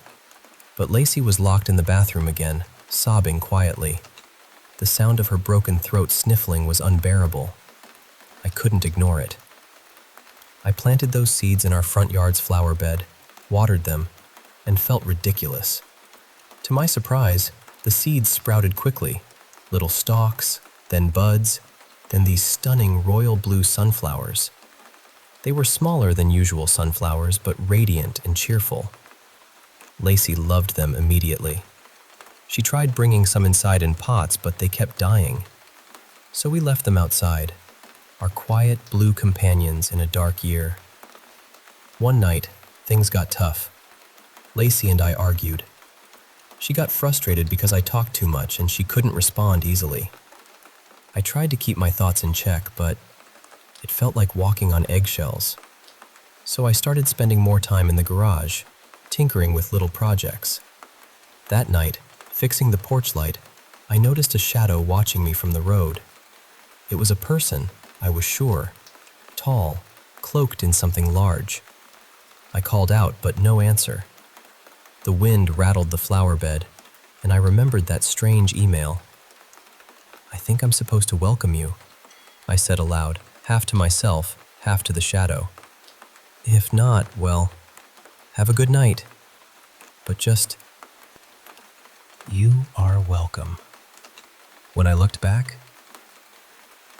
But Lacey was locked in the bathroom again, sobbing quietly. The sound of her broken throat sniffling was unbearable. I couldn't ignore it. I planted those seeds in our front yard's flower bed, watered them, and felt ridiculous. To my surprise, the seeds sprouted quickly, little stalks, then buds, then these stunning royal blue sunflowers. They were smaller than usual sunflowers, but radiant and cheerful. Lacey loved them immediately. She tried bringing some inside in pots, but they kept dying. So we left them outside, our quiet blue companions in a dark year. One night, things got tough. Lacey and I argued. She got frustrated because I talked too much and she couldn't respond easily. I tried to keep my thoughts in check, but it felt like walking on eggshells. So I started spending more time in the garage, tinkering with little projects. That night, fixing the porch light, I noticed a shadow watching me from the road. It was a person, I was sure, tall, cloaked in something large. I called out, but no answer. The wind rattled the flower bed, and I remembered that strange email. "I think I'm supposed to welcome you," I said aloud, half to myself, half to the shadow. "If not, well, have a good night. But just, you are welcome." When I looked back,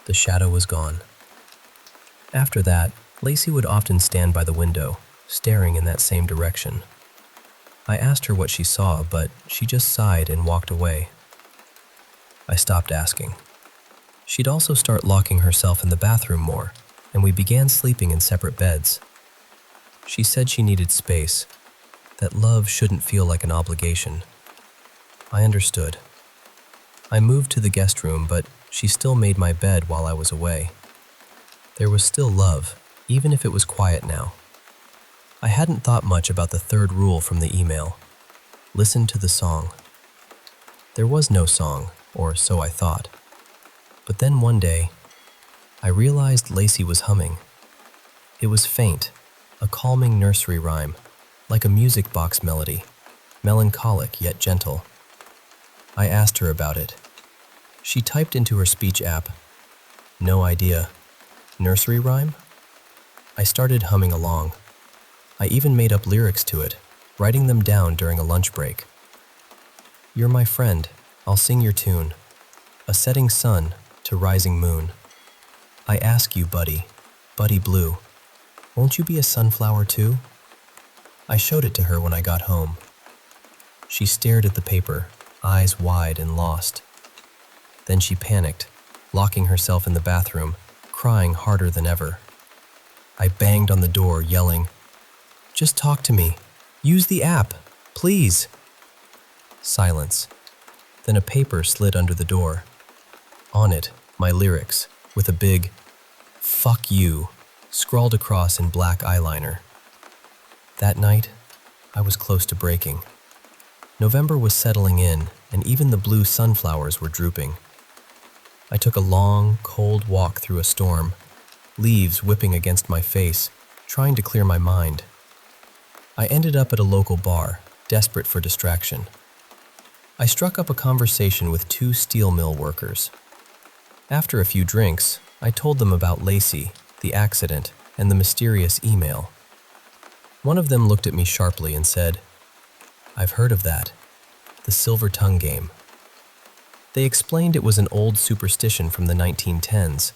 the shadow was gone. After that, Lacey would often stand by the window, staring in that same direction. I asked her what she saw, but she just sighed and walked away. I stopped asking. She'd also start locking herself in the bathroom more, and we began sleeping in separate beds. She said she needed space, that love shouldn't feel like an obligation. I understood. I moved to the guest room, but she still made my bed while I was away. There was still love, even if it was quiet now. I hadn't thought much about the third rule from the email. Listen to the song. There was no song, or so I thought. But then one day, I realized Lacey was humming. It was faint, a calming nursery rhyme, like a music box melody, melancholic yet gentle. I asked her about it. She typed into her speech app, "No idea. Nursery rhyme?" I started humming along. I even made up lyrics to it, writing them down during a lunch break. "You're my friend, I'll sing your tune. A setting sun to rising moon. I ask you, buddy, buddy blue, won't you be a sunflower too?" I showed it to her when I got home. She stared at the paper, eyes wide and lost. Then she panicked, locking herself in the bathroom, crying harder than ever. I banged on the door, yelling, "Just talk to me. Use the app, please." Silence. Then a paper slid under the door. On it, my lyrics, with a big "Fuck you" scrawled across in black eyeliner. That night, I was close to breaking. November was settling in, and even the blue sunflowers were drooping. I took a long, cold walk through a storm, leaves whipping against my face, trying to clear my mind. I ended up at a local bar, desperate for distraction. I struck up a conversation with two steel mill workers. After a few drinks, I told them about Lacey, the accident, and the mysterious email. One of them looked at me sharply and said, "I've heard of that. The silver tongue game." They explained it was an old superstition from the 1910s,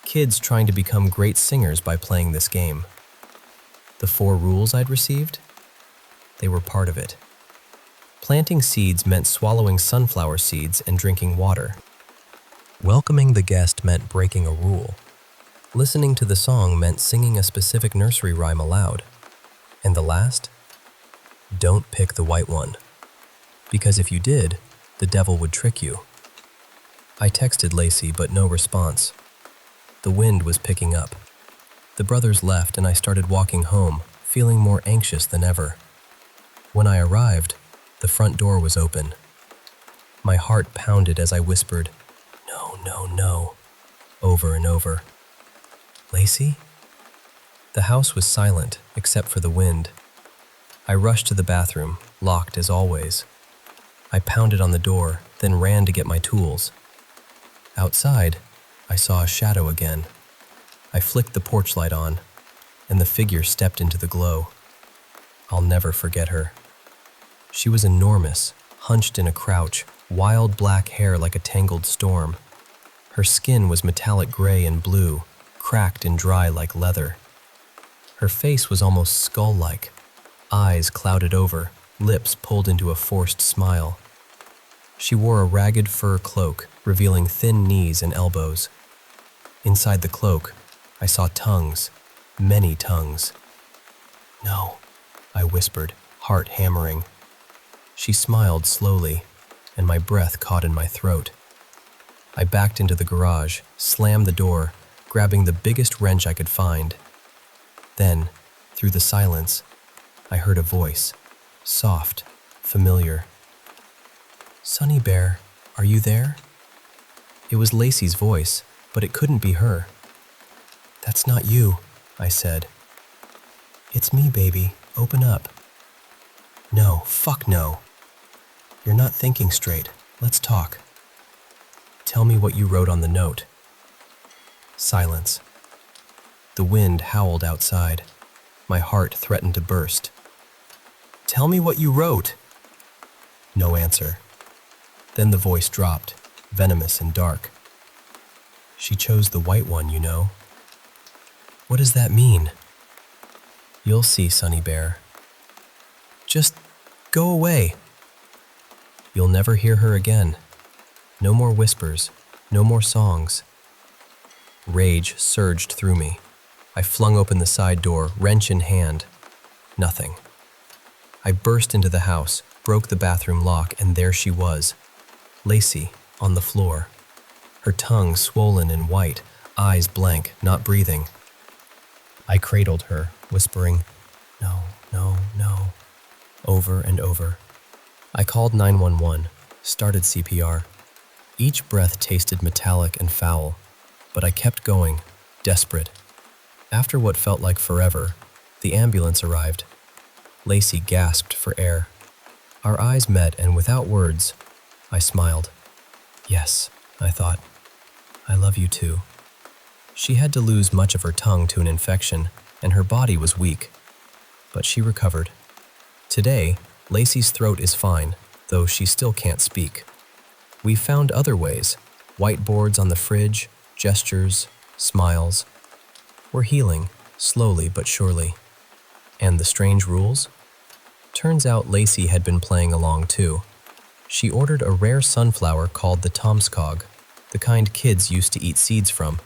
kids trying to become great singers by playing this game. The 4 rules I'd received? They were part of it. Planting seeds meant swallowing sunflower seeds and drinking water. Welcoming the guest meant breaking a rule. Listening to the song meant singing a specific nursery rhyme aloud. And the last? Don't pick the white one. Because if you did, the devil would trick you. I texted Lacey, but no response. The wind was picking up. The brothers left and I started walking home, feeling more anxious than ever. When I arrived, the front door was open. My heart pounded as I whispered, "No, no, no," over and over. "Lacey?" The house was silent, except for the wind. I rushed to the bathroom, locked as always. I pounded on the door, then ran to get my tools. Outside, I saw a shadow again. I flicked the porch light on, and the figure stepped into the glow. I'll never forget her. She was enormous, hunched in a crouch, wild black hair like a tangled storm. Her skin was metallic gray and blue, cracked and dry like leather. Her face was almost skull-like, eyes clouded over, lips pulled into a forced smile. She wore a ragged fur cloak, revealing thin knees and elbows. Inside the cloak, I saw tongues, many tongues. "No," I whispered, heart hammering. She smiled slowly, and my breath caught in my throat. I backed into the garage, slammed the door, grabbing the biggest wrench I could find. Then, through the silence, I heard a voice, soft, familiar. "Sunny Bear, are you there?" It was Lacey's voice, but it couldn't be her. "That's not you," I said. "It's me, baby. Open up." "No, fuck no. You're not thinking straight. Let's talk. Tell me what you wrote on the note." Silence. The wind howled outside. My heart threatened to burst. "Tell me what you wrote." No answer. Then the voice dropped, venomous and dark. "She chose the white one, you know." "What does that mean?" "You'll see, Sunny Bear. Just go away." "You'll never hear her again. No more whispers, no more songs." Rage surged through me. I flung open the side door, wrench in hand. Nothing. I burst into the house, broke the bathroom lock, and there she was, Lacey, on the floor. Her tongue swollen and white, eyes blank, not breathing. I cradled her, whispering, "No, no, no," over and over. I called 911, started CPR. Each breath tasted metallic and foul. but I kept going, desperate. After what felt like forever, the ambulance arrived. Lacey gasped for air. Our eyes met, and without words, I smiled. Yes, I thought. I love you too. She had to lose much of her tongue to an infection, and her body was weak. But she recovered. Today, Lacey's throat is fine, though she still can't speak. We found other ways, whiteboards on the fridge, gestures, smiles. We're healing, slowly but surely. And the strange rules? Turns out Lacey had been playing along too. She ordered a rare sunflower called the Tomskog, the kind kids used to eat seeds from.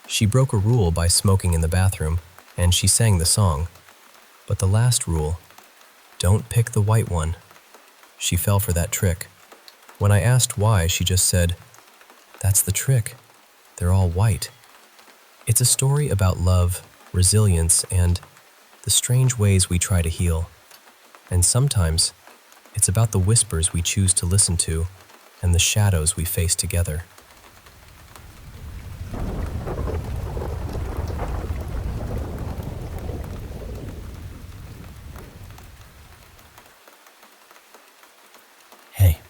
She broke a rule by smoking in the bathroom, and she sang the song. But the last rule, don't pick the white one. She fell for that trick. When I asked why, she just said, "That's the trick. They're all white." It's a story about love, resilience, and the strange ways we try to heal. And sometimes, it's about the whispers we choose to listen to and the shadows we face together. Hey,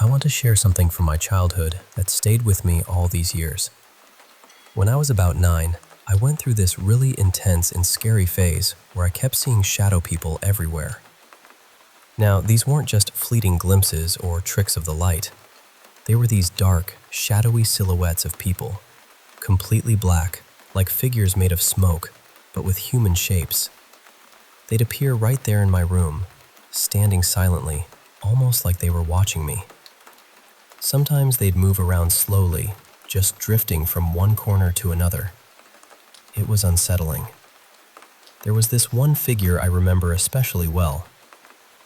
I want to share something from my childhood that stayed with me all these years. When I was about 9, I went through this really intense and scary phase where I kept seeing shadow people everywhere. Now, these weren't just fleeting glimpses or tricks of the light. They were these dark, shadowy silhouettes of people, completely black, like figures made of smoke, but with human shapes. They'd appear right there in my room, standing silently, almost like they were watching me. Sometimes they'd move around slowly, just drifting from one corner to another. It was unsettling. There was this one figure I remember especially well,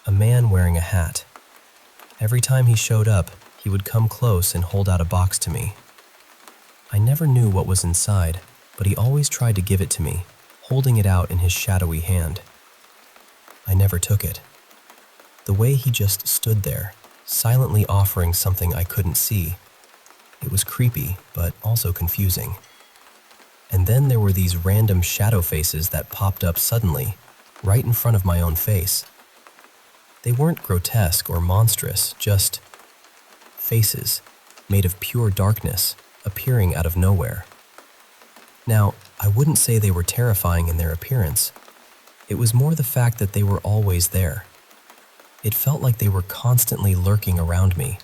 a man wearing a hat. Every time he showed up, he would come close and hold out a box to me. I never knew what was inside, but he always tried to give it to me, holding it out in his shadowy hand. I never took it. The way he just stood there, silently offering something I couldn't see. It was creepy, but also confusing. And then there were these random shadow faces that popped up suddenly, right in front of my own face. They weren't grotesque or monstrous, just faces made of pure darkness, appearing out of nowhere. Now, I wouldn't say they were terrifying in their appearance. It was more the fact that they were always there. It felt like they were constantly lurking around me,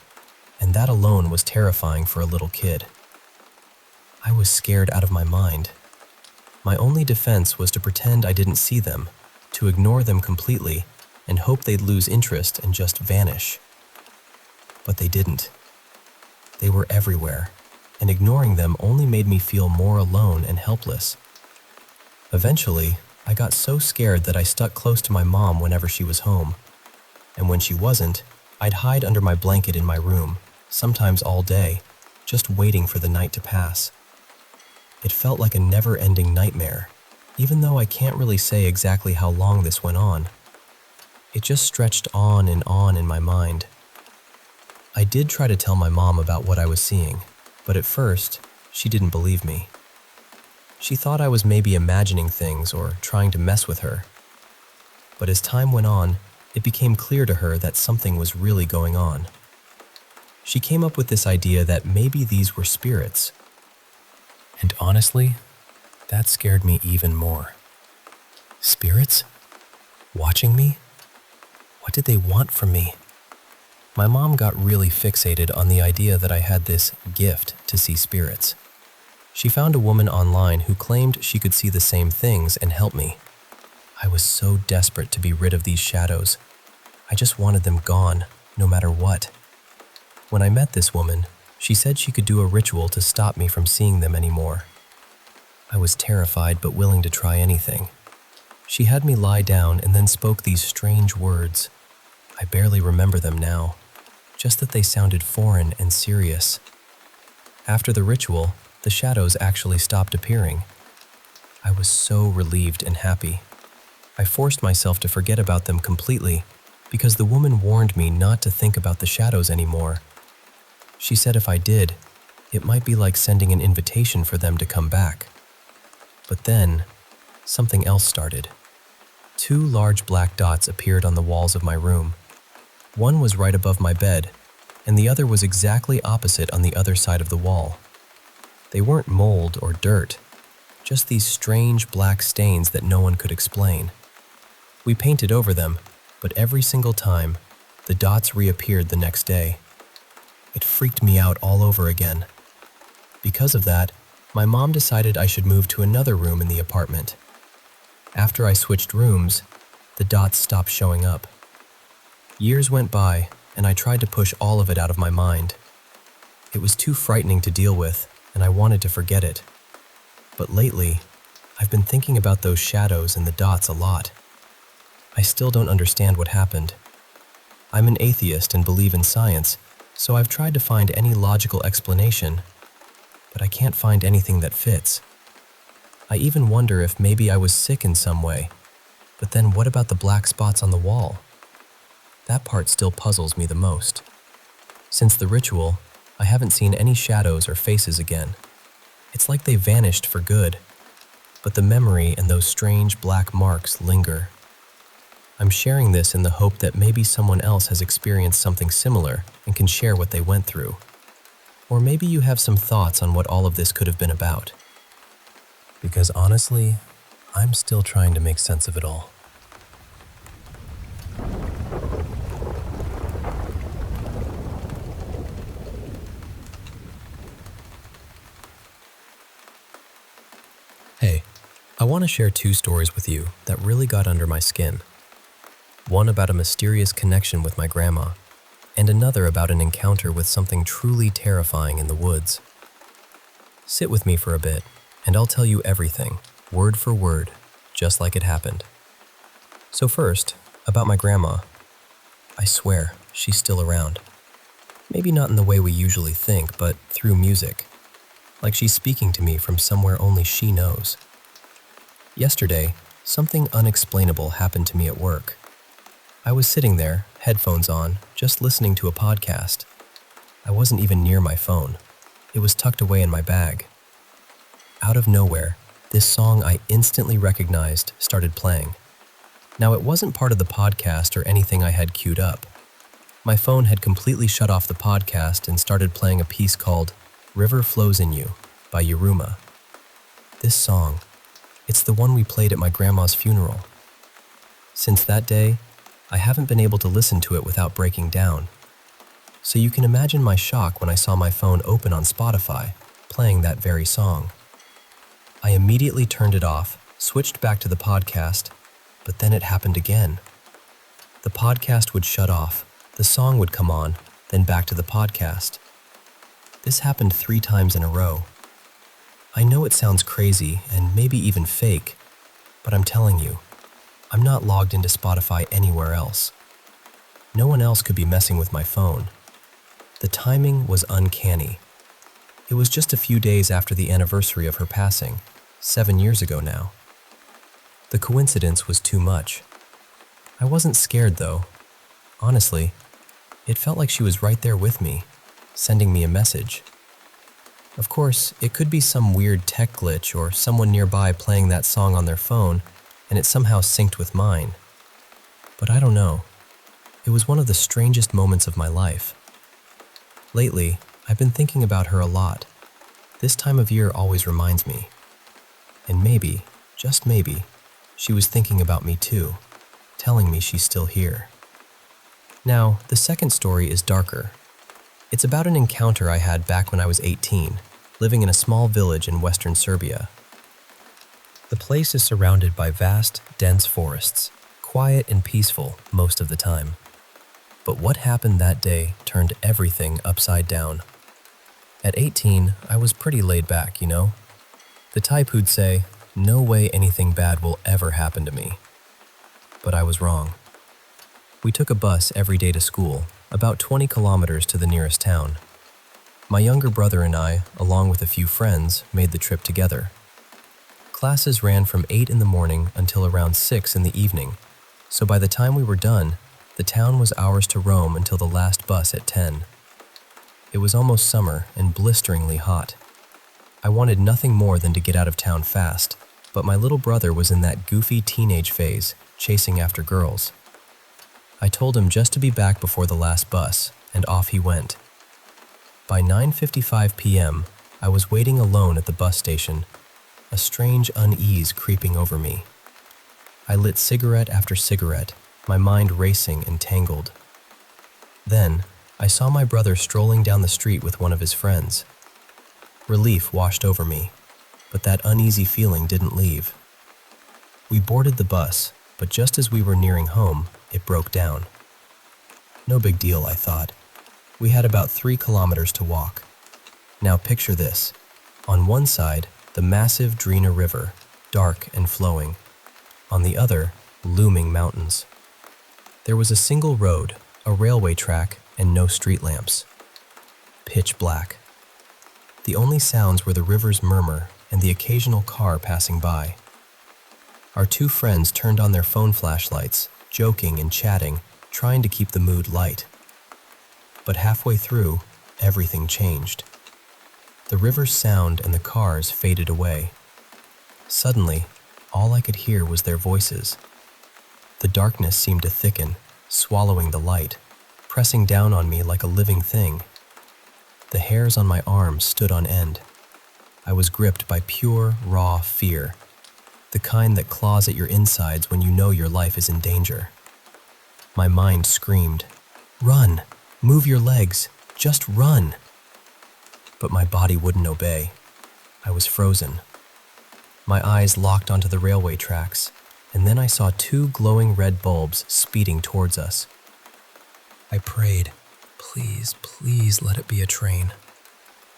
and that alone was terrifying for a little kid. I was scared out of my mind. My only defense was to pretend I didn't see them, to ignore them completely, and hope they'd lose interest and just vanish. But they didn't. They were everywhere, and ignoring them only made me feel more alone and helpless. Eventually, I got so scared that I stuck close to my mom whenever she was home. And when she wasn't, I'd hide under my blanket in my room, sometimes all day, just waiting for the night to pass. It felt like a never-ending nightmare, even though I can't really say exactly how long this went on. It just stretched on in my mind. I did try to tell my mom about what I was seeing, but at first, she didn't believe me. She thought I was maybe imagining things or trying to mess with her. But as time went on, it became clear to her that something was really going on. She came up with this idea that maybe these were spirits. And honestly, that scared me even more. Spirits? Watching me? What did they want from me? My mom got really fixated on the idea that I had this gift to see spirits. She found a woman online who claimed she could see the same things and help me. I was so desperate to be rid of these shadows. I just wanted them gone, no matter what. When I met this woman, she said she could do a ritual to stop me from seeing them anymore. I was terrified but willing to try anything. She had me lie down and then spoke these strange words. I barely remember them now, just that they sounded foreign and serious. After the ritual, the shadows actually stopped appearing. I was so relieved and happy. I forced myself to forget about them completely because the woman warned me not to think about the shadows anymore. She said if I did, It might be like sending an invitation for them to come back. But then, something else started. Two large black dots appeared on the walls of my room. One was right above my bed, and the other was exactly opposite on the other side of the wall. They weren't mold or dirt, just these strange black stains that no one could explain. We painted over them, but every single time, the dots reappeared the next day. It freaked me out all over again. Because of that, my mom decided I should move to another room in the apartment. After I switched rooms, the dots stopped showing up. Years went by, and I tried to push all of it out of my mind. It was too frightening to deal with, and I wanted to forget it. But lately, I've been thinking about those shadows and the dots a lot. I still don't understand what happened. I'm an atheist and believe in science, so I've tried to find any logical explanation, but I can't find anything that fits. I even wonder if maybe I was sick in some way, but then what about the black spots on the wall? That part still puzzles me the most. Since the ritual, I haven't seen any shadows or faces again. It's like they vanished for good, but the memory and those strange black marks linger. I'm sharing this in the hope that maybe someone else has experienced something similar and can share what they went through. Or maybe you have some thoughts on what all of this could have been about. Because honestly, I'm still trying to make sense of it all. Hey, I want to share two stories with you that really got under my skin. One about a mysterious connection with my grandma, and another about an encounter with something truly terrifying in the woods. Sit with me for a bit, and I'll tell you everything, word for word, just like it happened. So first, about my grandma. I swear, she's still around. Maybe not in the way we usually think, but through music. Like she's speaking to me from somewhere only she knows. Yesterday, something unexplainable happened to me at work. I was sitting there, headphones on, just listening to a podcast. I wasn't even near my phone. It was tucked away in my bag. Out of nowhere, this song I instantly recognized started playing. Now, it wasn't part of the podcast or anything I had queued up. My phone had completely shut off the podcast and started playing a piece called River Flows in You by Yuruma. This song, it's the one we played at my grandma's funeral. Since that day, I haven't been able to listen to it without breaking down. So you can imagine my shock when I saw my phone open on Spotify, playing that very song. I immediately turned it off, switched back to the podcast, but then it happened again. The podcast would shut off, the song would come on, then back to the podcast. This happened 3 times in a row. I know it sounds crazy and maybe even fake, but I'm telling you, I'm not logged into Spotify anywhere else. No one else could be messing with my phone. The timing was uncanny. It was just a few days after the anniversary of her passing, 7 years ago now. The coincidence was too much. I wasn't scared though. Honestly, it felt like she was right there with me, sending me a message. Of course, it could be some weird tech glitch or someone nearby playing that song on their phone, and it somehow synced with mine. But I don't know. It was one of the strangest moments of my life. Lately, I've been thinking about her a lot. This time of year always reminds me. And maybe, just maybe, she was thinking about me too, telling me she's still here. Now, the second story is darker. It's about an encounter I had back when I was 18, living in a small village in western Serbia. The place is surrounded by vast, dense forests, quiet and peaceful most of the time. But what happened that day turned everything upside down. At 18, I was pretty laid back, you know? The type who'd say, no way anything bad will ever happen to me. But I was wrong. We took a bus every day to school, about 20 kilometers to the nearest town. My younger brother and I, along with a few friends, made the trip together. Classes ran from 8 in the morning until around 6 in the evening, so by the time we were done, the town was ours to roam until the last bus at 10. It was almost summer and blisteringly hot. I wanted nothing more than to get out of town fast, but my little brother was in that goofy teenage phase, chasing after girls. I told him just to be back before the last bus, and off he went. By 9:55 p.m., I was waiting alone at the bus station, a strange unease creeping over me. I lit cigarette after cigarette, my mind racing and tangled. Then, I saw my brother strolling down the street with one of his friends. Relief washed over me, but that uneasy feeling didn't leave. We boarded the bus, but just as we were nearing home, it broke down. No big deal, I thought. We had about 3 kilometers to walk. Now picture this. On one side, the massive Drina River, dark and flowing. On the other, looming mountains. There was a single road, a railway track, and no street lamps. Pitch black. The only sounds were the river's murmur and the occasional car passing by. Our 2 friends turned on their phone flashlights, joking and chatting, trying to keep the mood light. But halfway through, everything changed. The river's sound and the cars faded away. Suddenly, all I could hear was their voices. The darkness seemed to thicken, swallowing the light, pressing down on me like a living thing. The hairs on my arms stood on end. I was gripped by pure, raw fear, the kind that claws at your insides when you know your life is in danger. My mind screamed, "Run! Move your legs! Just run!" But my body wouldn't obey. I was frozen. My eyes locked onto the railway tracks, and then I saw 2 glowing red bulbs speeding towards us. I prayed, "Please, please let it be a train."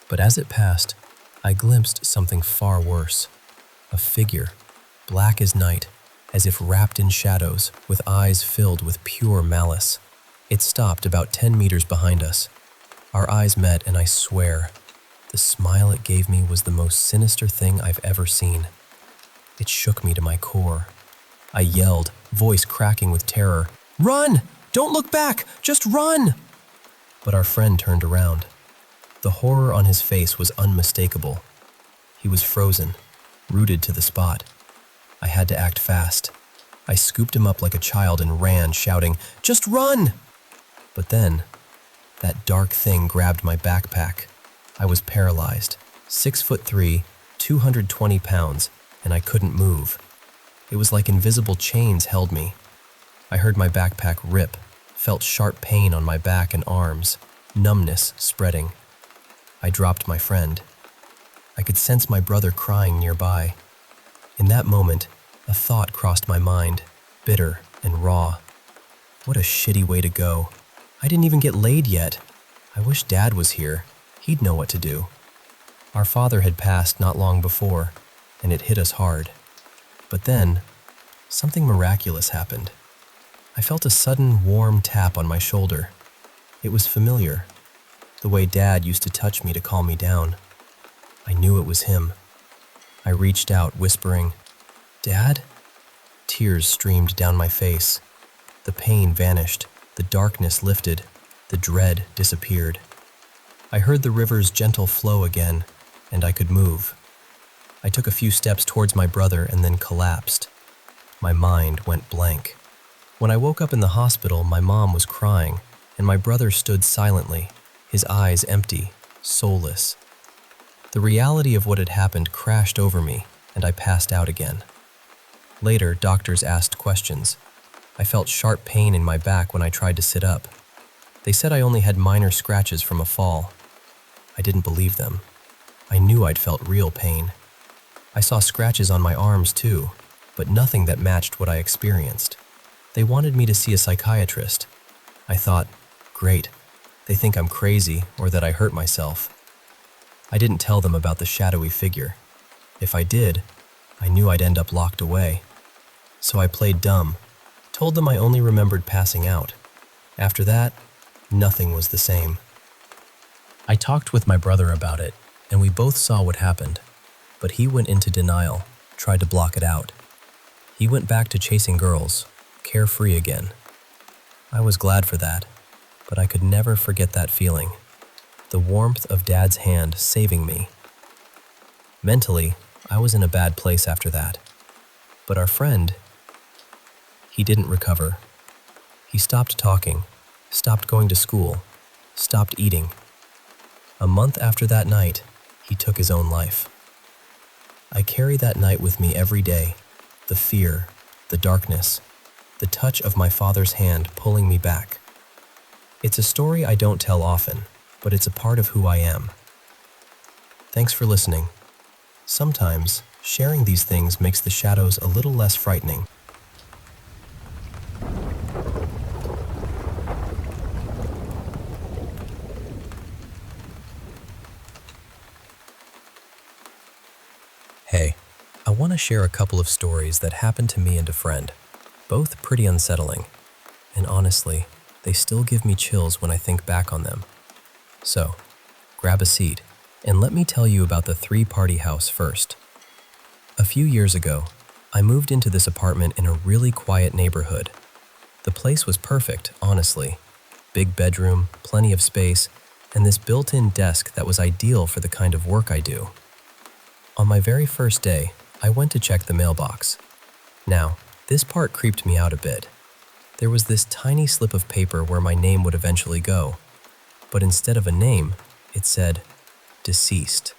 But as it passed, I glimpsed something far worse. A figure, black as night, as if wrapped in shadows, with eyes filled with pure malice. It stopped about 10 meters behind us. Our eyes met, and I swear, the smile it gave me was the most sinister thing I've ever seen. It shook me to my core. I yelled, voice cracking with terror, "Run! Don't look back! Just run!" But our friend turned around. The horror on his face was unmistakable. He was frozen, rooted to the spot. I had to act fast. I scooped him up like a child and ran, shouting, "Just run!" But then, that dark thing grabbed my backpack. I was paralyzed, 6'3", 220 pounds, and I couldn't move. It was like invisible chains held me. I heard my backpack rip, felt sharp pain on my back and arms, numbness spreading. I dropped my friend. I could sense my brother crying nearby. In that moment, a thought crossed my mind, bitter and raw. What a shitty way to go. I didn't even get laid yet. I wish Dad was here. He'd know what to do. Our father had passed not long before, and it hit us hard. But then, something miraculous happened. I felt a sudden warm tap on my shoulder. It was familiar, the way Dad used to touch me to calm me down. I knew it was him. I reached out, whispering, "Dad?" Tears streamed down my face. The pain vanished, the darkness lifted, the dread disappeared. I heard the river's gentle flow again, and I could move. I took a few steps towards my brother and then collapsed. My mind went blank. When I woke up in the hospital, my mom was crying, and my brother stood silently, his eyes empty, soulless. The reality of what had happened crashed over me, and I passed out again. Later, doctors asked questions. I felt sharp pain in my back when I tried to sit up. They said I only had minor scratches from a fall. I didn't believe them. I knew I'd felt real pain. I saw scratches on my arms too, but nothing that matched what I experienced. They wanted me to see a psychiatrist. I thought, great, they think I'm crazy or that I hurt myself. I didn't tell them about the shadowy figure. If I did, I knew I'd end up locked away. So I played dumb, told them I only remembered passing out. After that, nothing was the same. I talked with my brother about it, and we both saw what happened, but he went into denial, tried to block it out. He went back to chasing girls, carefree again. I was glad for that, but I could never forget that feeling. the warmth of Dad's hand saving me. Mentally, I was in a bad place after that. But our friend, he didn't recover. He stopped talking, stopped going to school, stopped eating. A month after that night, he took his own life. I carry that night with me every day, the fear, the darkness, the touch of my father's hand pulling me back. It's a story I don't tell often, but it's a part of who I am. Thanks for listening. Sometimes, sharing these things makes the shadows a little less frightening. Hey, I want to share a couple of stories that happened to me and a friend, both pretty unsettling, and honestly, they still give me chills when I think back on them. So, grab a seat, and let me tell you about the three-party house first. A few years ago, I moved into this apartment in a really quiet neighborhood. The place was perfect, honestly. Big bedroom, plenty of space, and this built-in desk that was ideal for the kind of work I do. On my very first day, I went to check the mailbox. Now, this part creeped me out a bit. There was this tiny slip of paper where my name would eventually go, but instead of a name, it said, deceased.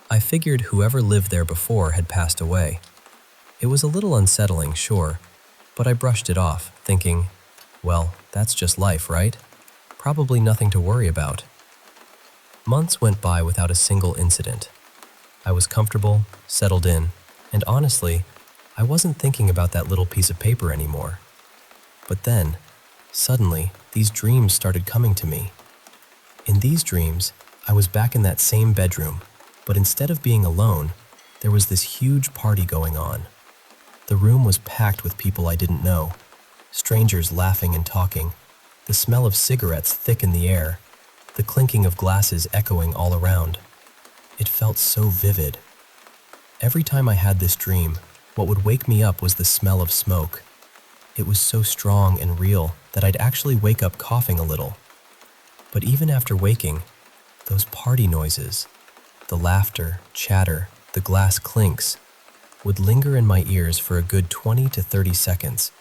I figured whoever lived there before had passed away. It was a little unsettling, sure, but I brushed it off, thinking, well, that's just life, right? Probably nothing to worry about. Months went by without a single incident. I was comfortable, settled in, and honestly, I wasn't thinking about that little piece of paper anymore. But then, suddenly, these dreams started coming to me. In these dreams, I was back in that same bedroom, but instead of being alone, there was this huge party going on. The room was packed with people I didn't know, strangers laughing and talking, the smell of cigarettes thick in the air, the clinking of glasses echoing all around. It felt so vivid. Every time I had this dream, what would wake me up was the smell of smoke. It was so strong and real that I'd actually wake up coughing a little. But even after waking, those party noises, the laughter, chatter, the glass clinks, would linger in my ears for a good 20 to 30 seconds,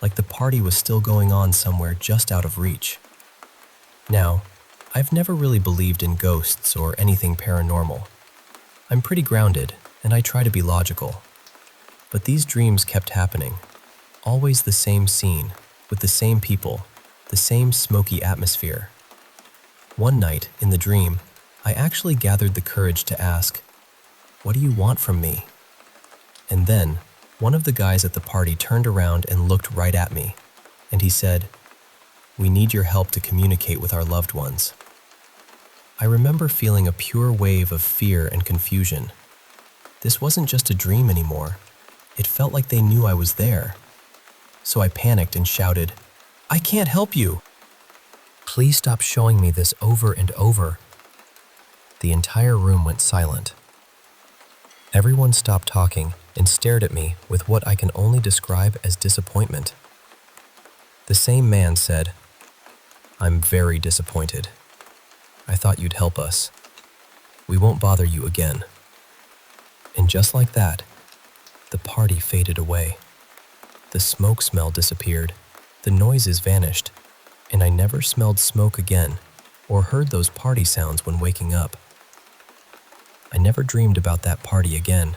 like the party was still going on somewhere just out of reach. Now, I've never really believed in ghosts or anything paranormal. I'm pretty grounded, and I try to be logical. But these dreams kept happening. Always the same scene, with the same people, the same smoky atmosphere. One night, in the dream, I actually gathered the courage to ask, "What do you want from me?" And then, one of the guys at the party turned around and looked right at me, and he said, "We need your help to communicate with our loved ones." I remember feeling a pure wave of fear and confusion. This wasn't just a dream anymore. It felt like they knew I was there. So I panicked and shouted, "I can't help you! Please stop showing me this over and over." The entire room went silent. Everyone stopped talking and stared at me with what I can only describe as disappointment. The same man said, "I'm very disappointed. I thought you'd help us. We won't bother you again." And just like that, the party faded away. The smoke smell disappeared, the noises vanished, and I never smelled smoke again or heard those party sounds when waking up. I never dreamed about that party again.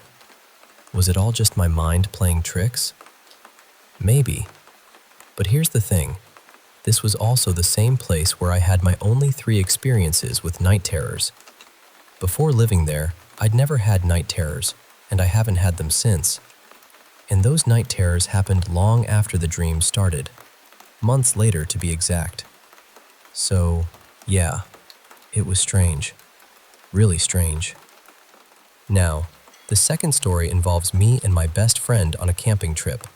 Was it all just my mind playing tricks? Maybe. But here's the thing. This was also the same place where I had my only 3 experiences with night terrors. Before living there, I'd never had night terrors, and I haven't had them since. And those night terrors happened long after the dream started, months later to be exact. So, yeah, it was strange. Really strange. Now, the second story involves me and my best friend on a camping trip.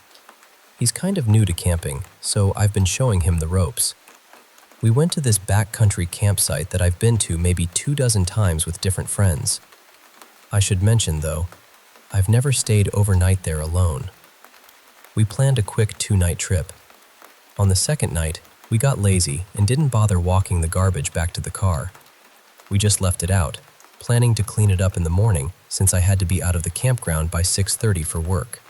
He's kind of new to camping, so I've been showing him the ropes. We went to this backcountry campsite that I've been to maybe 24 times with different friends. I should mention, though, I've never stayed overnight there alone. We planned a quick 2-night trip. On the second night, We got lazy and didn't bother walking the garbage back to the car. We just left it out, planning to clean it up in the morning since I had to be out of the campground by 6:30 for work.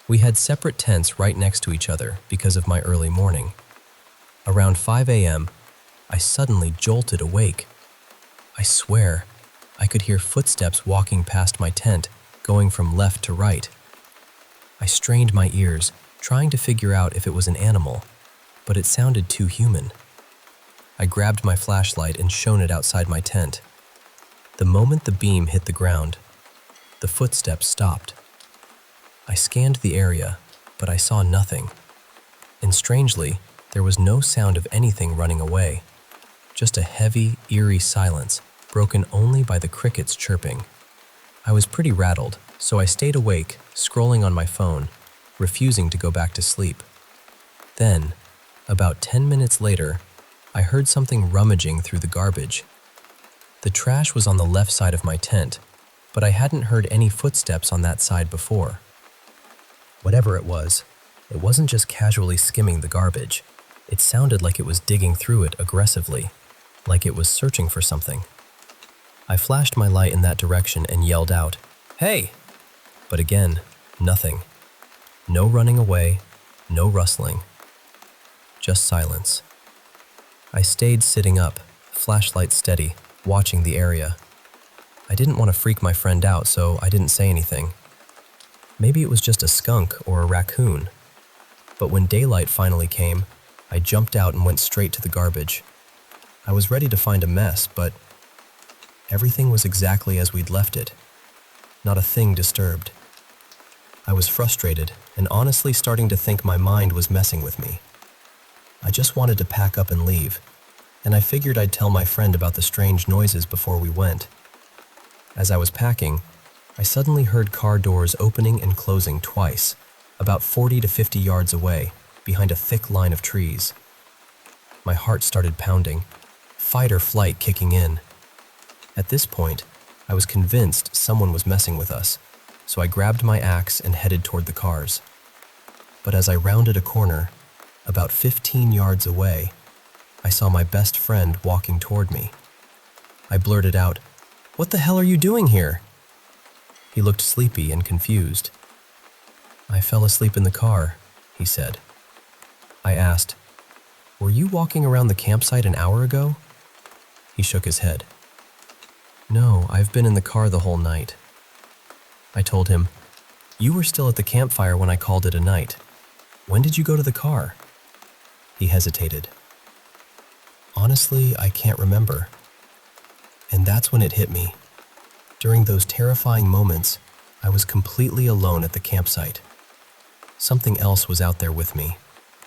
We had separate tents right next to each other because of my early morning. Around 5 a.m., I suddenly jolted awake. I swear, I could hear footsteps walking past my tent, going from left to right. I strained my ears, trying to figure out if it was an animal, but it sounded too human. I grabbed my flashlight and shone it outside my tent. The moment the beam hit the ground, the footsteps stopped. I scanned the area, but I saw nothing. And strangely, there was no sound of anything running away. Just a heavy, eerie silence, broken only by the crickets chirping. I was pretty rattled, so I stayed awake, scrolling on my phone, refusing to go back to sleep. Then, about 10 minutes later, I heard something rummaging through the garbage. The trash was on the left side of my tent, but I hadn't heard any footsteps on that side before. Whatever it wasn't just casually skimming the garbage. It sounded like it was digging through it aggressively, like it was searching for something. I flashed my light in that direction and yelled out, "Hey!" But again, nothing. No running away, no rustling. Just silence. I stayed sitting up, flashlight steady, watching the area. I didn't want to freak my friend out, so I didn't say anything. Maybe it was just a skunk or a raccoon. But when daylight finally came, I jumped out and went straight to the garbage. I was ready to find a mess, but everything was exactly as we'd left it. Not a thing disturbed. I was frustrated and honestly starting to think my mind was messing with me. I just wanted to pack up and leave, and I figured I'd tell my friend about the strange noises before we went. As I was packing, I suddenly heard car doors opening and closing twice, about 40 to 50 yards away, behind a thick line of trees. My heart started pounding, fight or flight kicking in. At this point, I was convinced someone was messing with us, so I grabbed my axe and headed toward the cars. But as I rounded a corner, about 15 yards away, I saw my best friend walking toward me. I blurted out, "What the hell are you doing here?" He looked sleepy and confused. "I fell asleep in the car," he said. I asked, "Were you walking around the campsite an hour ago?" He shook his head. "No, I've been in the car the whole night." I told him, "You were still at the campfire when I called it a night. When did you go to the car?" He hesitated. "Honestly, I can't remember." And that's when it hit me. During those terrifying moments, I was completely alone at the campsite. Something else was out there with me,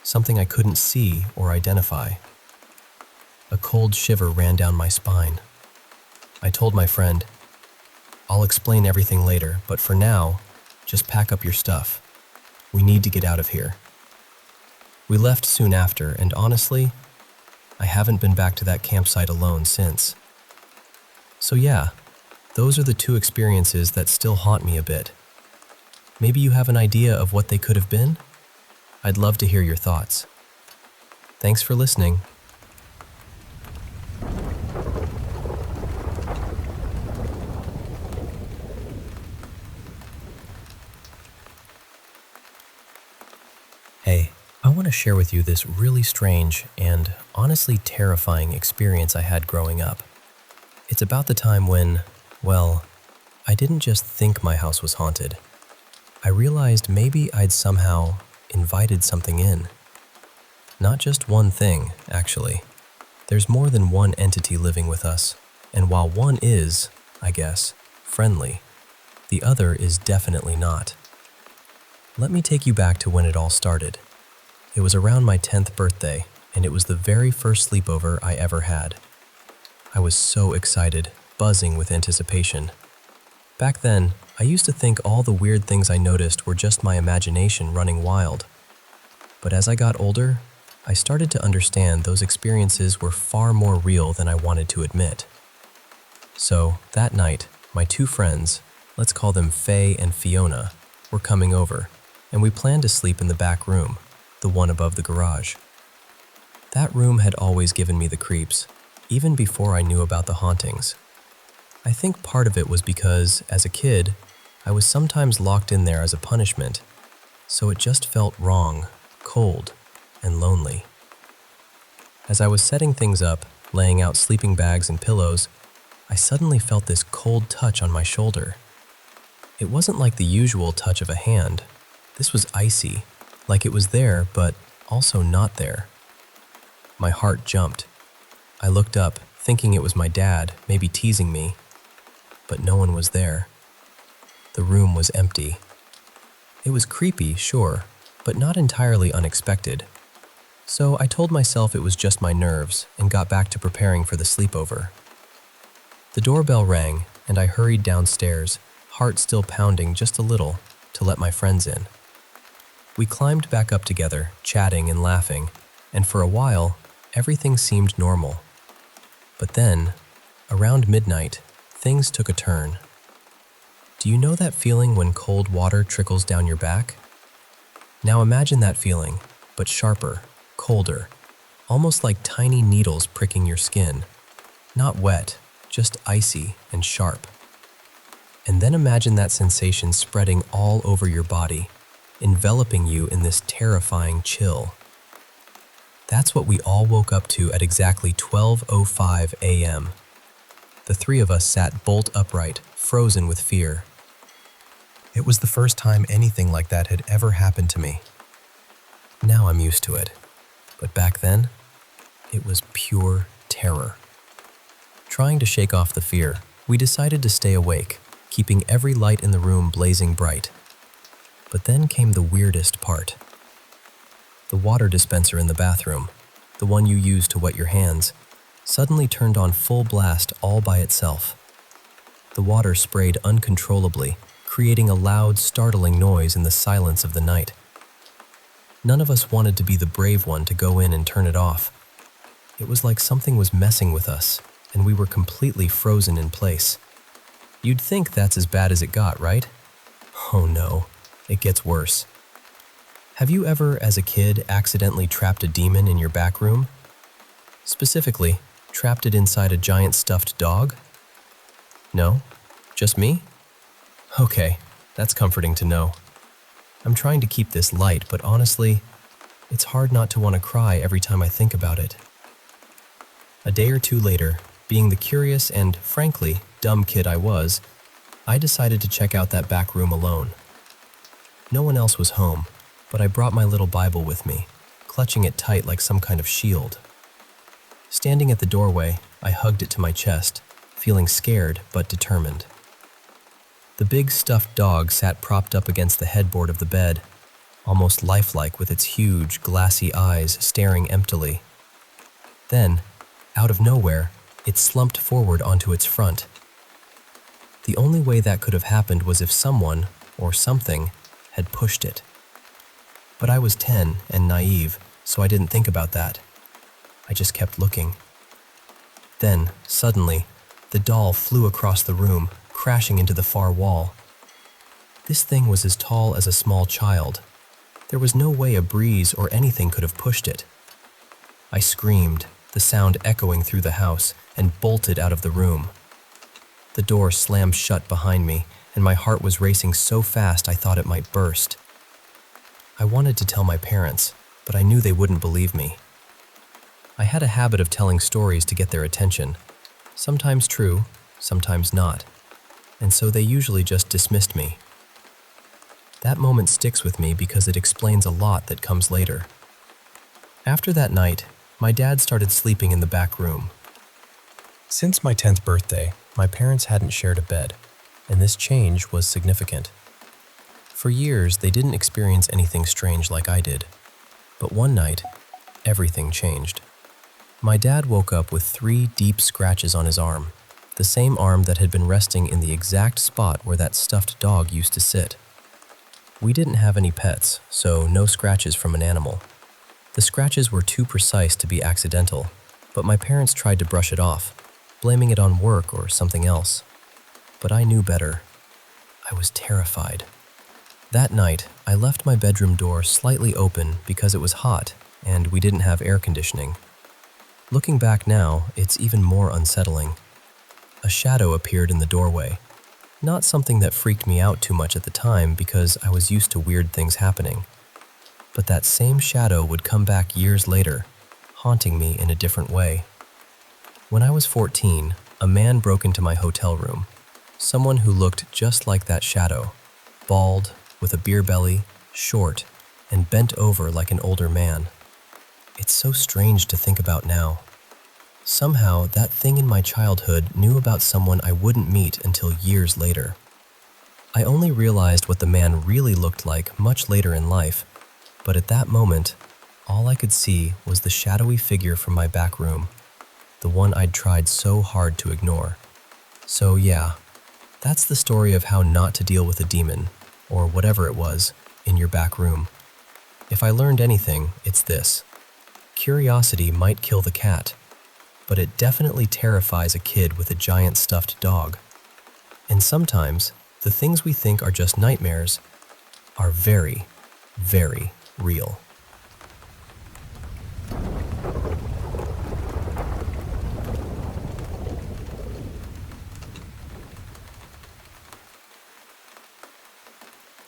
something I couldn't see or identify. A cold shiver ran down my spine. I told my friend, "I'll explain everything later, but for now, just pack up your stuff. We need to get out of here." We left soon after, and honestly, I haven't been back to that campsite alone since. So yeah, those are the two experiences that still haunt me a bit. Maybe you have an idea of what they could have been? I'd love to hear your thoughts. Thanks for listening. Hey, I want to share with you this really strange and honestly terrifying experience I had growing up. It's about the time when, well, I didn't just think my house was haunted. I realized maybe I'd somehow invited something in. Not just one thing, actually. There's more than one entity living with us, and while one is, I guess, friendly, the other is definitely not. Let me take you back to when it all started. It was around my 10th birthday, and it was the very first sleepover I ever had. I was so excited, buzzing with anticipation. Back then, I used to think all the weird things I noticed were just my imagination running wild. But as I got older, I started to understand those experiences were far more real than I wanted to admit. So, that night, my two friends, let's call them Faye and Fiona, were coming over, and we planned to sleep in the back room, the one above the garage. That room had always given me the creeps, even before I knew about the hauntings. I think part of it was because, as a kid, I was sometimes locked in there as a punishment, so it just felt wrong, cold, and lonely. As I was setting things up, laying out sleeping bags and pillows, I suddenly felt this cold touch on my shoulder. It wasn't like the usual touch of a hand. This was icy, like it was there, but also not there. My heart jumped. I looked up, thinking it was my dad, maybe teasing me, but no one was there. The room was empty. It was creepy, sure, but not entirely unexpected. So I told myself it was just my nerves and got back to preparing for the sleepover. The doorbell rang, and I hurried downstairs, heart still pounding just a little, to let my friends in. We climbed back up together, chatting and laughing, and for a while, everything seemed normal. But then, around midnight, things took a turn. Do you know that feeling when cold water trickles down your back? Now imagine that feeling, but sharper, colder, almost like tiny needles pricking your skin. Not wet, just icy and sharp. And then imagine that sensation spreading all over your body, enveloping you in this terrifying chill. That's what we all woke up to at exactly 12:05 a.m. The three of us sat bolt upright, frozen with fear. It was the first time anything like that had ever happened to me. Now I'm used to it, but back then, it was pure terror. Trying to shake off the fear, we decided to stay awake, keeping every light in the room blazing bright. But then came the weirdest part. The water dispenser in the bathroom, the one you use to wet your hands, suddenly turned on full blast all by itself. The water sprayed uncontrollably, creating a loud, startling noise in the silence of the night. None of us wanted to be the brave one to go in and turn it off. It was like something was messing with us, and we were completely frozen in place. You'd think that's as bad as it got, right? Oh no, it gets worse. Have you ever, as a kid, accidentally trapped a demon in your back room? Specifically, trapped it inside a giant stuffed dog? No? Just me? Okay, that's comforting to know. I'm trying to keep this light, but honestly, it's hard not to want to cry every time I think about it. A day or two later, being the curious and, frankly, dumb kid I was, I decided to check out that back room alone. No one else was home, but I brought my little Bible with me, clutching it tight like some kind of shield. Standing at the doorway, I hugged it to my chest, feeling scared but determined. The big stuffed dog sat propped up against the headboard of the bed, almost lifelike with its huge, glassy eyes staring emptily. Then, out of nowhere, it slumped forward onto its front. The only way that could have happened was if someone, or something, had pushed it. But I was 10 and naive, so I didn't think about that. I just kept looking. Then, suddenly, the doll flew across the room, crashing into the far wall. This thing was as tall as a small child. There was no way a breeze or anything could have pushed it. I screamed, the sound echoing through the house, and bolted out of the room. The door slammed shut behind me, and my heart was racing so fast I thought it might burst. I wanted to tell my parents, but I knew they wouldn't believe me. I had a habit of telling stories to get their attention, sometimes true, sometimes not, and so they usually just dismissed me. That moment sticks with me because it explains a lot that comes later. After that night, my dad started sleeping in the back room. Since my 10th birthday, my parents hadn't shared a bed, and this change was significant. For years, they didn't experience anything strange like I did, but one night, everything changed. My dad woke up with 3 deep scratches on his arm, the same arm that had been resting in the exact spot where that stuffed dog used to sit. We didn't have any pets, so no scratches from an animal. The scratches were too precise to be accidental, but my parents tried to brush it off, blaming it on work or something else. But I knew better. I was terrified. That night, I left my bedroom door slightly open because it was hot, and we didn't have air conditioning. Looking back now, it's even more unsettling. A shadow appeared in the doorway. Not something that freaked me out too much at the time because I was used to weird things happening. But that same shadow would come back years later, haunting me in a different way. When I was 14, a man broke into my hotel room. Someone who looked just like that shadow, bald, with a beer belly, short, and bent over like an older man. It's so strange to think about now. Somehow, that thing in my childhood knew about someone I wouldn't meet until years later. I only realized what the man really looked like much later in life, but at that moment, all I could see was the shadowy figure from my back room, the one I'd tried so hard to ignore. So yeah, that's the story of how not to deal with a demon, or whatever it was, in your back room. If I learned anything, it's this. Curiosity might kill the cat, but it definitely terrifies a kid with a giant stuffed dog. And sometimes, the things we think are just nightmares are very, very real.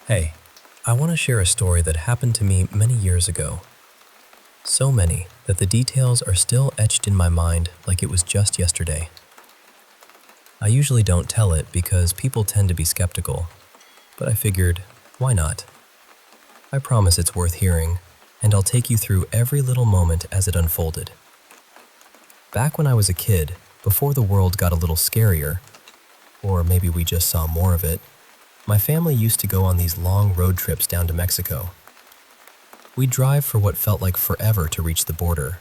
Hey, I want to share a story that happened to me many years ago. So many that the details are still etched in my mind like it was just yesterday. I usually don't tell it because people tend to be skeptical, but I figured, why not? I promise it's worth hearing, and I'll take you through every little moment as it unfolded. Back when I was a kid, before the world got a little scarier, or maybe we just saw more of it, my family used to go on these long road trips down to Mexico. We'd drive for what felt like forever to reach the border,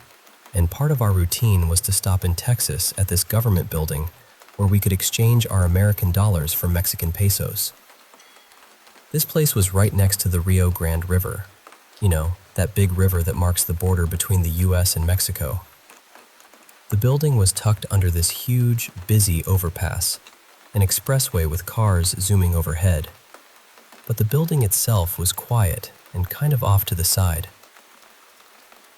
and part of our routine was to stop in Texas at this government building where we could exchange our American dollars for Mexican pesos. This place was right next to the Rio Grande River, you know, that big river that marks the border between the US and Mexico. The building was tucked under this huge, busy overpass, an expressway with cars zooming overhead. But the building itself was quiet and kind of off to the side.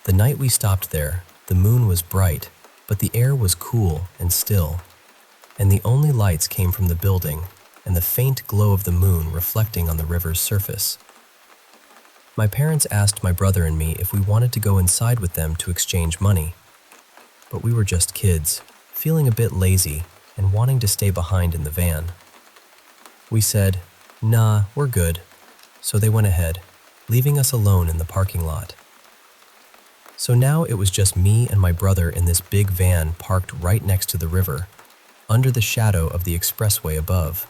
The night we stopped there, the moon was bright, but the air was cool and still, and the only lights came from the building and the faint glow of the moon reflecting on the river's surface. My parents asked my brother and me if we wanted to go inside with them to exchange money, but we were just kids, feeling a bit lazy and wanting to stay behind in the van. We said, "Nah, we're good," so they went ahead, leaving us alone in the parking lot. So now it was just me and my brother in this big van parked right next to the river, under the shadow of the expressway above.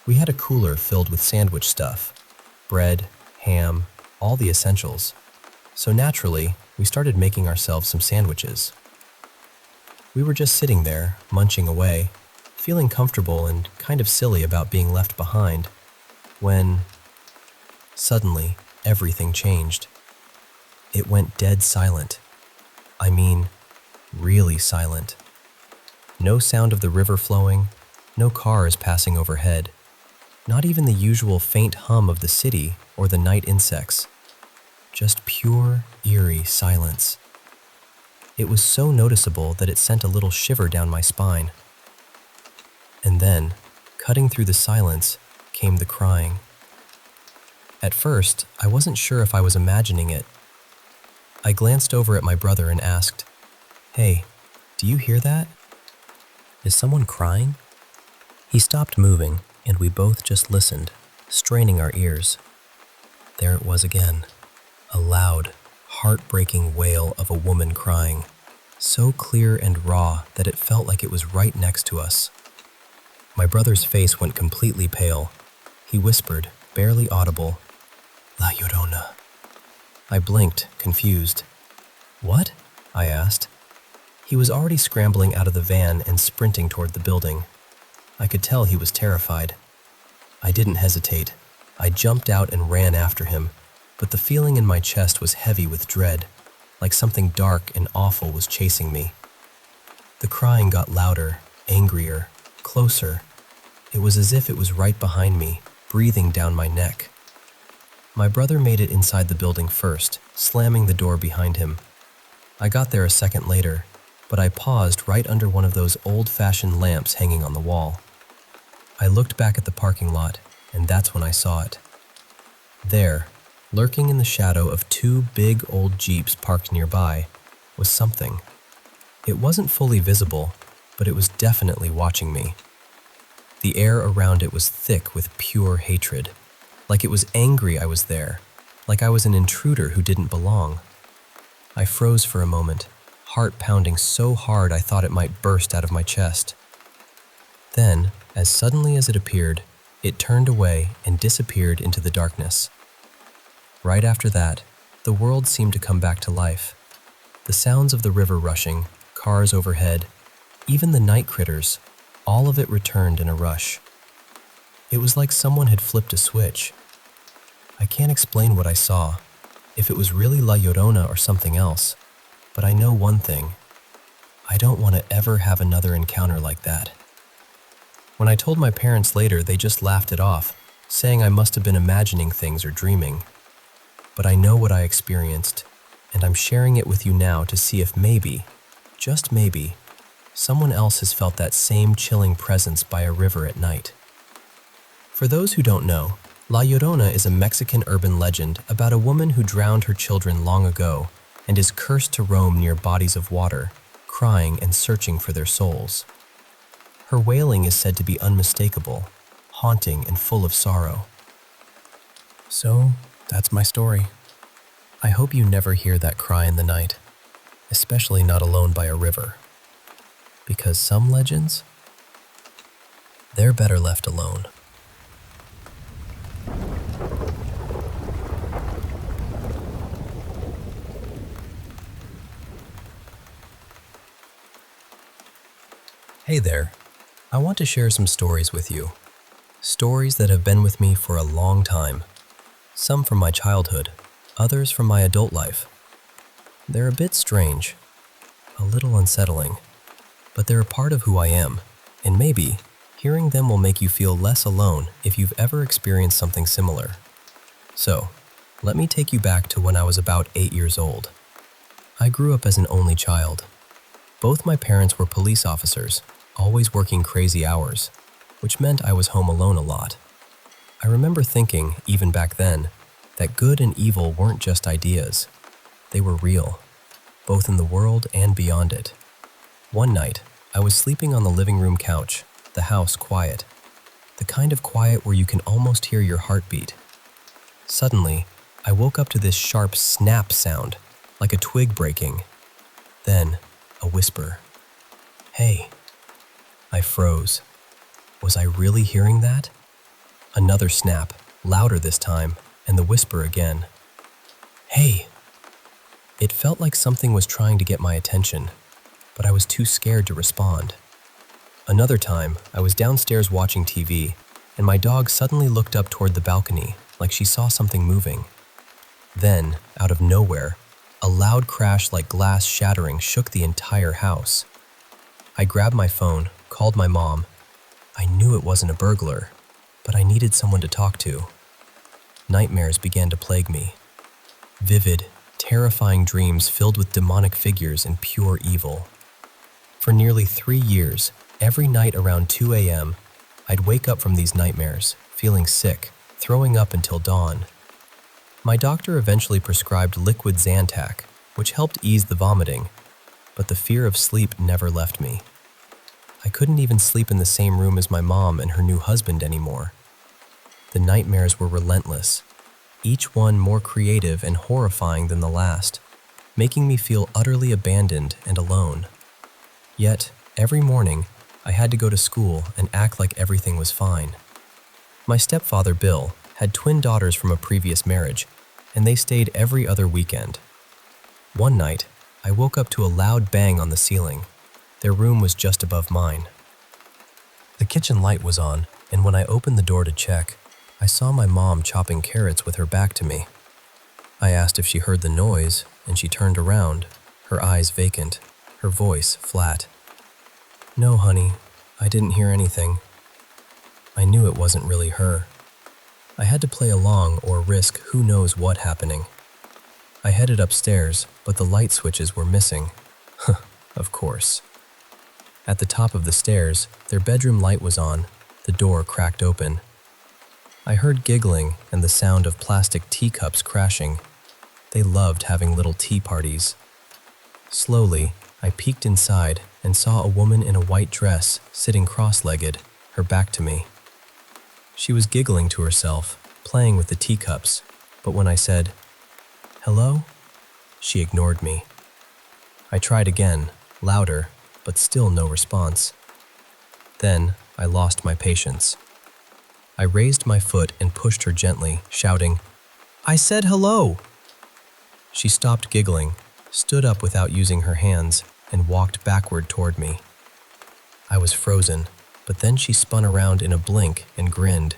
We had a cooler filled with sandwich stuff, bread, ham, all the essentials. So naturally, we started making ourselves some sandwiches. We were just sitting there, munching away, feeling comfortable and kind of silly about being left behind, when suddenly everything changed. It went dead silent. I mean, really silent. No sound of the river flowing, no cars passing overhead, not even the usual faint hum of the city or the night insects. Just pure, eerie silence. It was so noticeable that it sent a little shiver down my spine. And then, cutting through the silence, came the crying. At first, I wasn't sure if I was imagining it. I glanced over at my brother and asked, "Hey, do you hear that? Is someone crying?" He stopped moving, and we both just listened, straining our ears. There it was again, a loud, heartbreaking wail of a woman crying, so clear and raw that it felt like it was right next to us. My brother's face went completely pale. He whispered, barely audible, "La Llorona." I blinked, confused. "What?" I asked. He was already scrambling out of the van and sprinting toward the building. I could tell he was terrified. I didn't hesitate. I jumped out and ran after him, but the feeling in my chest was heavy with dread, like something dark and awful was chasing me. The crying got louder, angrier, closer. It was as if it was right behind me, breathing down my neck. My brother made it inside the building first, slamming the door behind him. I got there a second later, but I paused right under one of those old-fashioned lamps hanging on the wall. I looked back at the parking lot, and that's when I saw it. There, lurking in the shadow of two big old Jeeps parked nearby, was something. It wasn't fully visible, but it was definitely watching me. The air around it was thick with pure hatred, like it was angry I was there, like I was an intruder who didn't belong. I froze for a moment, heart pounding so hard I thought it might burst out of my chest. Then, as suddenly as it appeared, it turned away and disappeared into the darkness. Right after that, the world seemed to come back to life. The sounds of the river rushing, cars overhead, even the night critters, all of it returned in a rush. It was like someone had flipped a switch. I can't explain what I saw, if it was really La Llorona or something else, but I know one thing. I don't want to ever have another encounter like that. When I told my parents later, they just laughed it off, saying I must have been imagining things or dreaming. But I know what I experienced, and I'm sharing it with you now to see if maybe, just maybe, someone else has felt that same chilling presence by a river at night. For those who don't know, La Llorona is a Mexican urban legend about a woman who drowned her children long ago and is cursed to roam near bodies of water, crying and searching for their souls. Her wailing is said to be unmistakable, haunting and full of sorrow. So, that's my story. I hope you never hear that cry in the night, especially not alone by a river. Because some legends, they're better left alone. Hey there. I want to share some stories with you. Stories that have been with me for a long time. Some from my childhood, others from my adult life. They're a bit strange, a little unsettling, but they're a part of who I am, and maybe hearing them will make you feel less alone if you've ever experienced something similar. So, let me take you back to when I was about 8 years old. I grew up as an only child. Both my parents were police officers, always working crazy hours, which meant I was home alone a lot. I remember thinking, even back then, that good and evil weren't just ideas. They were real, both in the world and beyond it. One night, I was sleeping on the living room couch, the house quiet. The kind of quiet where you can almost hear your heartbeat. Suddenly, I woke up to this sharp snap sound, like a twig breaking. Then, a whisper. "Hey." I froze. Was I really hearing that? Another snap, louder this time, and the whisper again. "Hey." It felt like something was trying to get my attention, but I was too scared to respond. Another time, I was downstairs watching TV, and my dog suddenly looked up toward the balcony, like she saw something moving. Then, out of nowhere, a loud crash like glass shattering shook the entire house. I grabbed my phone, called my mom. I knew it wasn't a burglar, but I needed someone to talk to. Nightmares began to plague me. Vivid, terrifying dreams filled with demonic figures and pure evil. For nearly 3 years, every night around 2 a.m., I'd wake up from these nightmares, feeling sick, throwing up until dawn. My doctor eventually prescribed liquid Zantac, which helped ease the vomiting, but the fear of sleep never left me. I couldn't even sleep in the same room as my mom and her new husband anymore. The nightmares were relentless, each one more creative and horrifying than the last, making me feel utterly abandoned and alone. Yet, every morning, I had to go to school and act like everything was fine. My stepfather, Bill, had twin daughters from a previous marriage, and they stayed every other weekend. One night, I woke up to a loud bang on the ceiling. Their room was just above mine. The kitchen light was on, and when I opened the door to check, I saw my mom chopping carrots with her back to me. I asked if she heard the noise, and she turned around, her eyes vacant, her voice flat. "No, honey, I didn't hear anything." I knew it wasn't really her. I had to play along or risk who knows what happening. I headed upstairs, but the light switches were missing. Of course. At the top of the stairs, their bedroom light was on, the door cracked open. I heard giggling and the sound of plastic teacups crashing. They loved having little tea parties. Slowly, I peeked inside and saw a woman in a white dress sitting cross-legged, her back to me. She was giggling to herself, playing with the teacups, but when I said, "Hello?" she ignored me. I tried again, louder, but still no response. Then I lost my patience. I raised my foot and pushed her gently, shouting, "I said hello!" She stopped giggling, stood up without using her hands, and walked backward toward me. I was frozen, but then she spun around in a blink and grinned.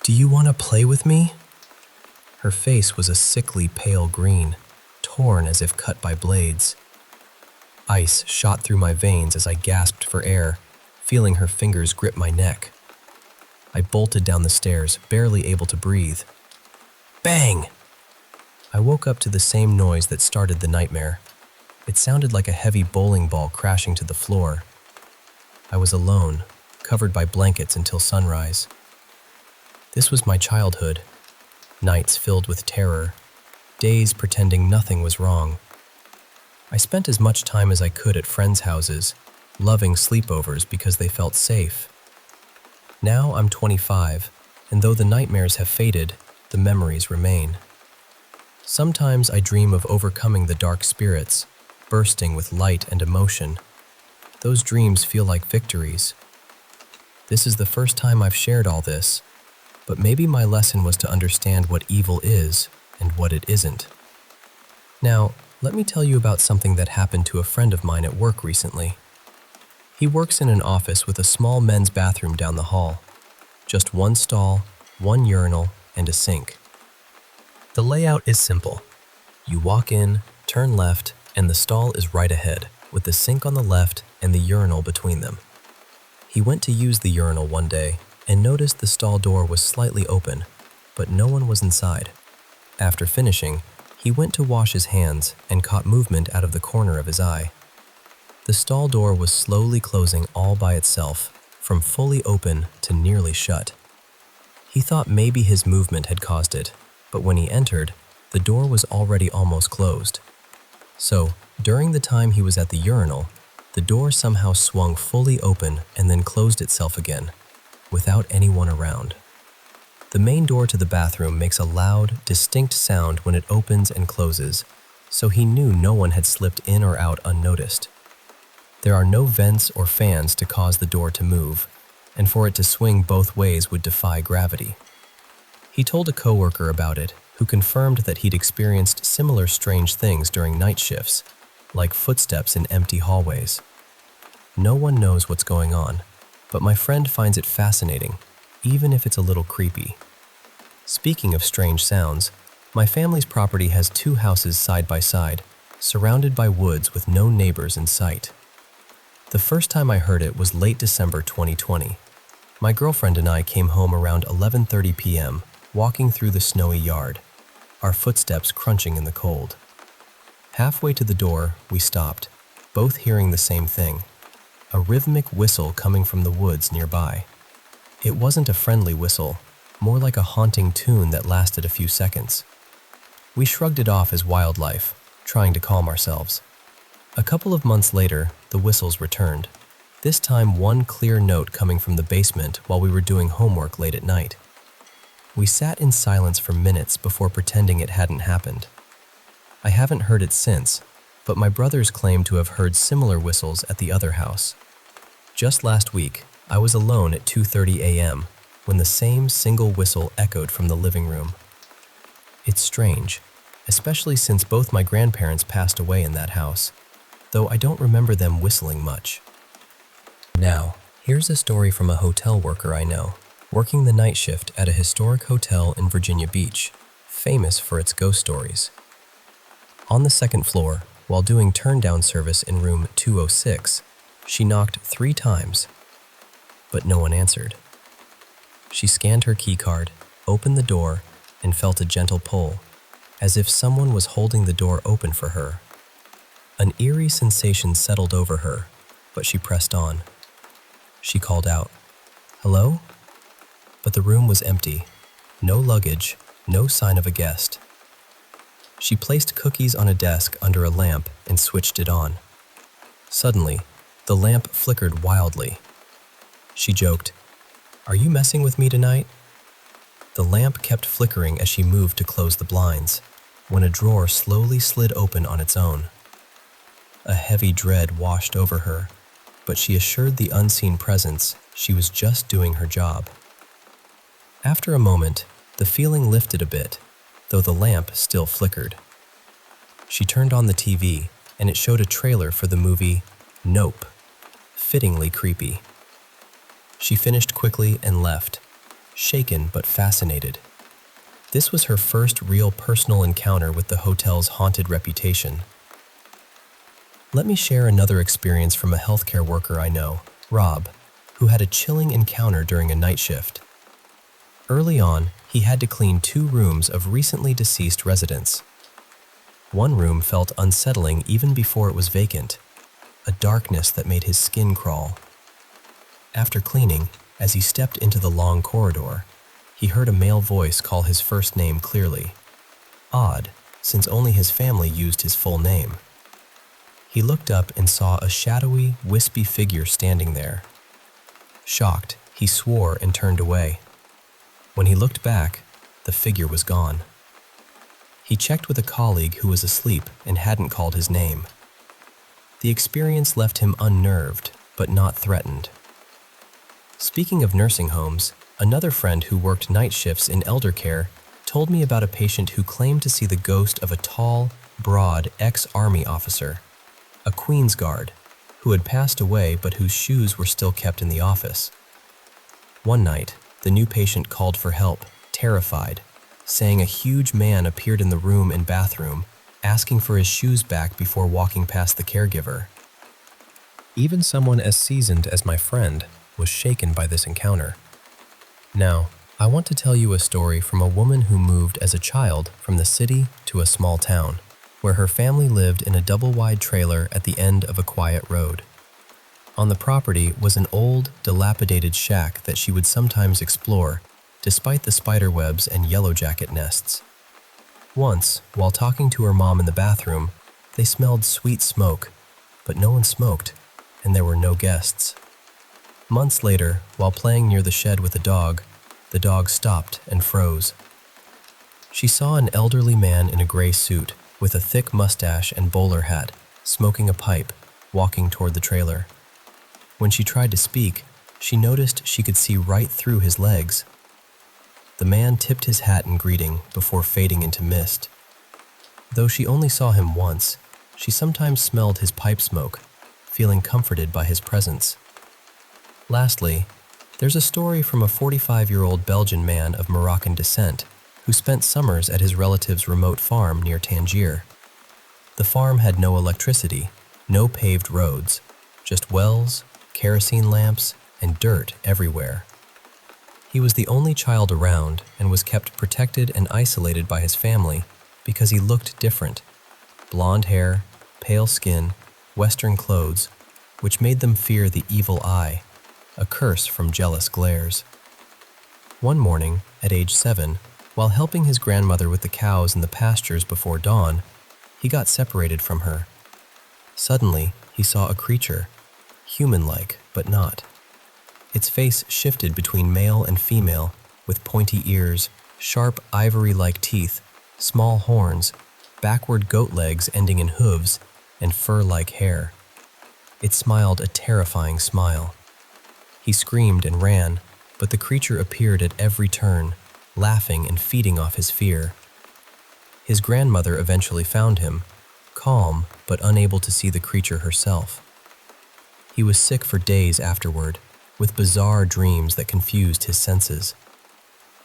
"Do you want to play with me?" Her face was a sickly pale green, torn as if cut by blades. Ice shot through my veins as I gasped for air, feeling her fingers grip my neck. I bolted down the stairs, barely able to breathe. Bang! I woke up to the same noise that started the nightmare. It sounded like a heavy bowling ball crashing to the floor. I was alone, covered by blankets until sunrise. This was my childhood. Nights filled with terror, days pretending nothing was wrong. I spent as much time as I could at friends' houses, loving sleepovers because they felt safe. Now I'm 25, and though the nightmares have faded, the memories remain. Sometimes I dream of overcoming the dark spirits, bursting with light and emotion. Those dreams feel like victories. This is the first time I've shared all this, but maybe my lesson was to understand what evil is and what it isn't. Now, let me tell you about something that happened to a friend of mine at work recently. He works in an office with a small men's bathroom down the hall. Just one stall, one urinal, and a sink. The layout is simple. You walk in, turn left, and the stall is right ahead, with the sink on the left and the urinal between them. He went to use the urinal one day and noticed the stall door was slightly open, but no one was inside. After finishing, he went to wash his hands and caught movement out of the corner of his eye. The stall door was slowly closing all by itself, from fully open to nearly shut. He thought maybe his movement had caused it, but when he entered, the door was already almost closed. So, during the time he was at the urinal, the door somehow swung fully open and then closed itself again, without anyone around. The main door to the bathroom makes a loud, distinct sound when it opens and closes, so he knew no one had slipped in or out unnoticed. There are no vents or fans to cause the door to move, and for it to swing both ways would defy gravity. He told a coworker about it, who confirmed that he'd experienced similar strange things during night shifts, like footsteps in empty hallways. No one knows what's going on, but my friend finds it fascinating, even if it's a little creepy. Speaking of strange sounds, my family's property has 2 houses side by side, surrounded by woods with no neighbors in sight. The first time I heard it was late December 2020. My girlfriend and I came home around 11:30 p.m., walking through the snowy yard, our footsteps crunching in the cold. Halfway to the door, we stopped, both hearing the same thing, a rhythmic whistle coming from the woods nearby. It wasn't a friendly whistle, more like a haunting tune that lasted a few seconds. We shrugged it off as wildlife, trying to calm ourselves. A couple of months later, the whistles returned, this time one clear note coming from the basement while we were doing homework late at night. We sat in silence for minutes before pretending it hadn't happened. I haven't heard it since, but my brothers claim to have heard similar whistles at the other house. Just last week, I was alone at 2:30 a.m. when the same single whistle echoed from the living room. It's strange, especially since both my grandparents passed away in that house, though I don't remember them whistling much. Now, here's a story from a hotel worker I know, working the night shift at a historic hotel in Virginia Beach, famous for its ghost stories. On the second floor, while doing turn-down service in room 206, she knocked 3 times, but no one answered. She scanned her keycard, opened the door, and felt a gentle pull, as if someone was holding the door open for her. An eerie sensation settled over her, but she pressed on. She called out, "Hello?" But the room was empty. No luggage, no sign of a guest. She placed cookies on a desk under a lamp and switched it on. Suddenly, the lamp flickered wildly. She joked, "Are you messing with me tonight?" The lamp kept flickering as she moved to close the blinds, when a drawer slowly slid open on its own. A heavy dread washed over her, but she assured the unseen presence she was just doing her job. After a moment, the feeling lifted a bit, though the lamp still flickered. She turned on the TV, and it showed a trailer for the movie Nope, fittingly creepy. She finished quickly and left, shaken but fascinated. This was her first real personal encounter with the hotel's haunted reputation. Let me share another experience from a healthcare worker I know, Rob, who had a chilling encounter during a night shift. Early on, he had to clean 2 rooms of recently deceased residents. One room felt unsettling even before it was vacant, a darkness that made his skin crawl. After cleaning, as he stepped into the long corridor, he heard a male voice call his first name clearly. Odd, since only his family used his full name. He looked up and saw a shadowy, wispy figure standing there. Shocked, he swore and turned away. When he looked back, the figure was gone. He checked with a colleague who was asleep and hadn't called his name. The experience left him unnerved, but not threatened. Speaking of nursing homes, another friend who worked night shifts in elder care told me about a patient who claimed to see the ghost of a tall, broad ex-army officer, a Queen's Guard, who had passed away but whose shoes were still kept in the office. One night, the new patient called for help, terrified, saying a huge man appeared in the room and bathroom, asking for his shoes back before walking past the caregiver. Even someone as seasoned as my friend was shaken by this encounter. Now, I want to tell you a story from a woman who moved as a child from the city to a small town, where her family lived in a double-wide trailer at the end of a quiet road. On the property was an old, dilapidated shack that she would sometimes explore, despite the spider webs and yellow jacket nests. Once, while talking to her mom in the bathroom, they smelled sweet smoke, but no one smoked, and there were no guests. Months later, while playing near the shed with the dog stopped and froze. She saw an elderly man in a gray suit, with a thick mustache and bowler hat, smoking a pipe, walking toward the trailer. When she tried to speak, she noticed she could see right through his legs. The man tipped his hat in greeting before fading into mist. Though she only saw him once, she sometimes smelled his pipe smoke, feeling comforted by his presence. Lastly, there's a story from a 45-year-old Belgian man of Moroccan descent who spent summers at his relative's remote farm near Tangier. The farm had no electricity, no paved roads, just wells, kerosene lamps, and dirt everywhere. He was the only child around and was kept protected and isolated by his family because he looked different. Blonde hair, pale skin, Western clothes, which made them fear the evil eye, a curse from jealous glares. One morning, at age 7, while helping his grandmother with the cows in the pastures before dawn, he got separated from her. Suddenly, he saw a creature, human-like but not. Its face shifted between male and female, with pointy ears, sharp ivory-like teeth, small horns, backward goat legs ending in hooves, and fur-like hair. It smiled a terrifying smile. He screamed and ran, but the creature appeared at every turn, laughing and feeding off his fear. His grandmother eventually found him, calm but unable to see the creature herself. He was sick for days afterward, with bizarre dreams that confused his senses.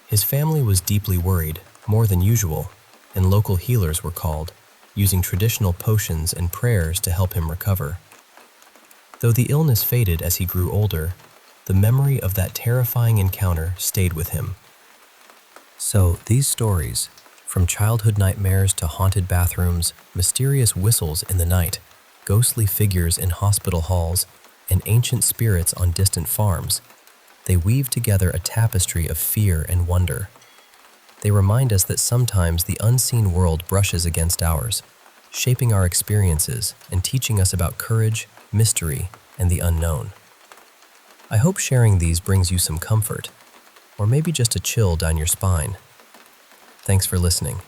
His family was deeply worried, more than usual, and local healers were called, using traditional potions and prayers to help him recover. Though the illness faded as he grew older, the memory of that terrifying encounter stayed with him. So, these stories, from childhood nightmares to haunted bathrooms, mysterious whistles in the night, ghostly figures in hospital halls, and ancient spirits on distant farms, they weave together a tapestry of fear and wonder. They remind us that sometimes the unseen world brushes against ours, shaping our experiences and teaching us about courage, mystery, and the unknown. I hope sharing these brings you some comfort, or maybe just a chill down your spine. Thanks for listening.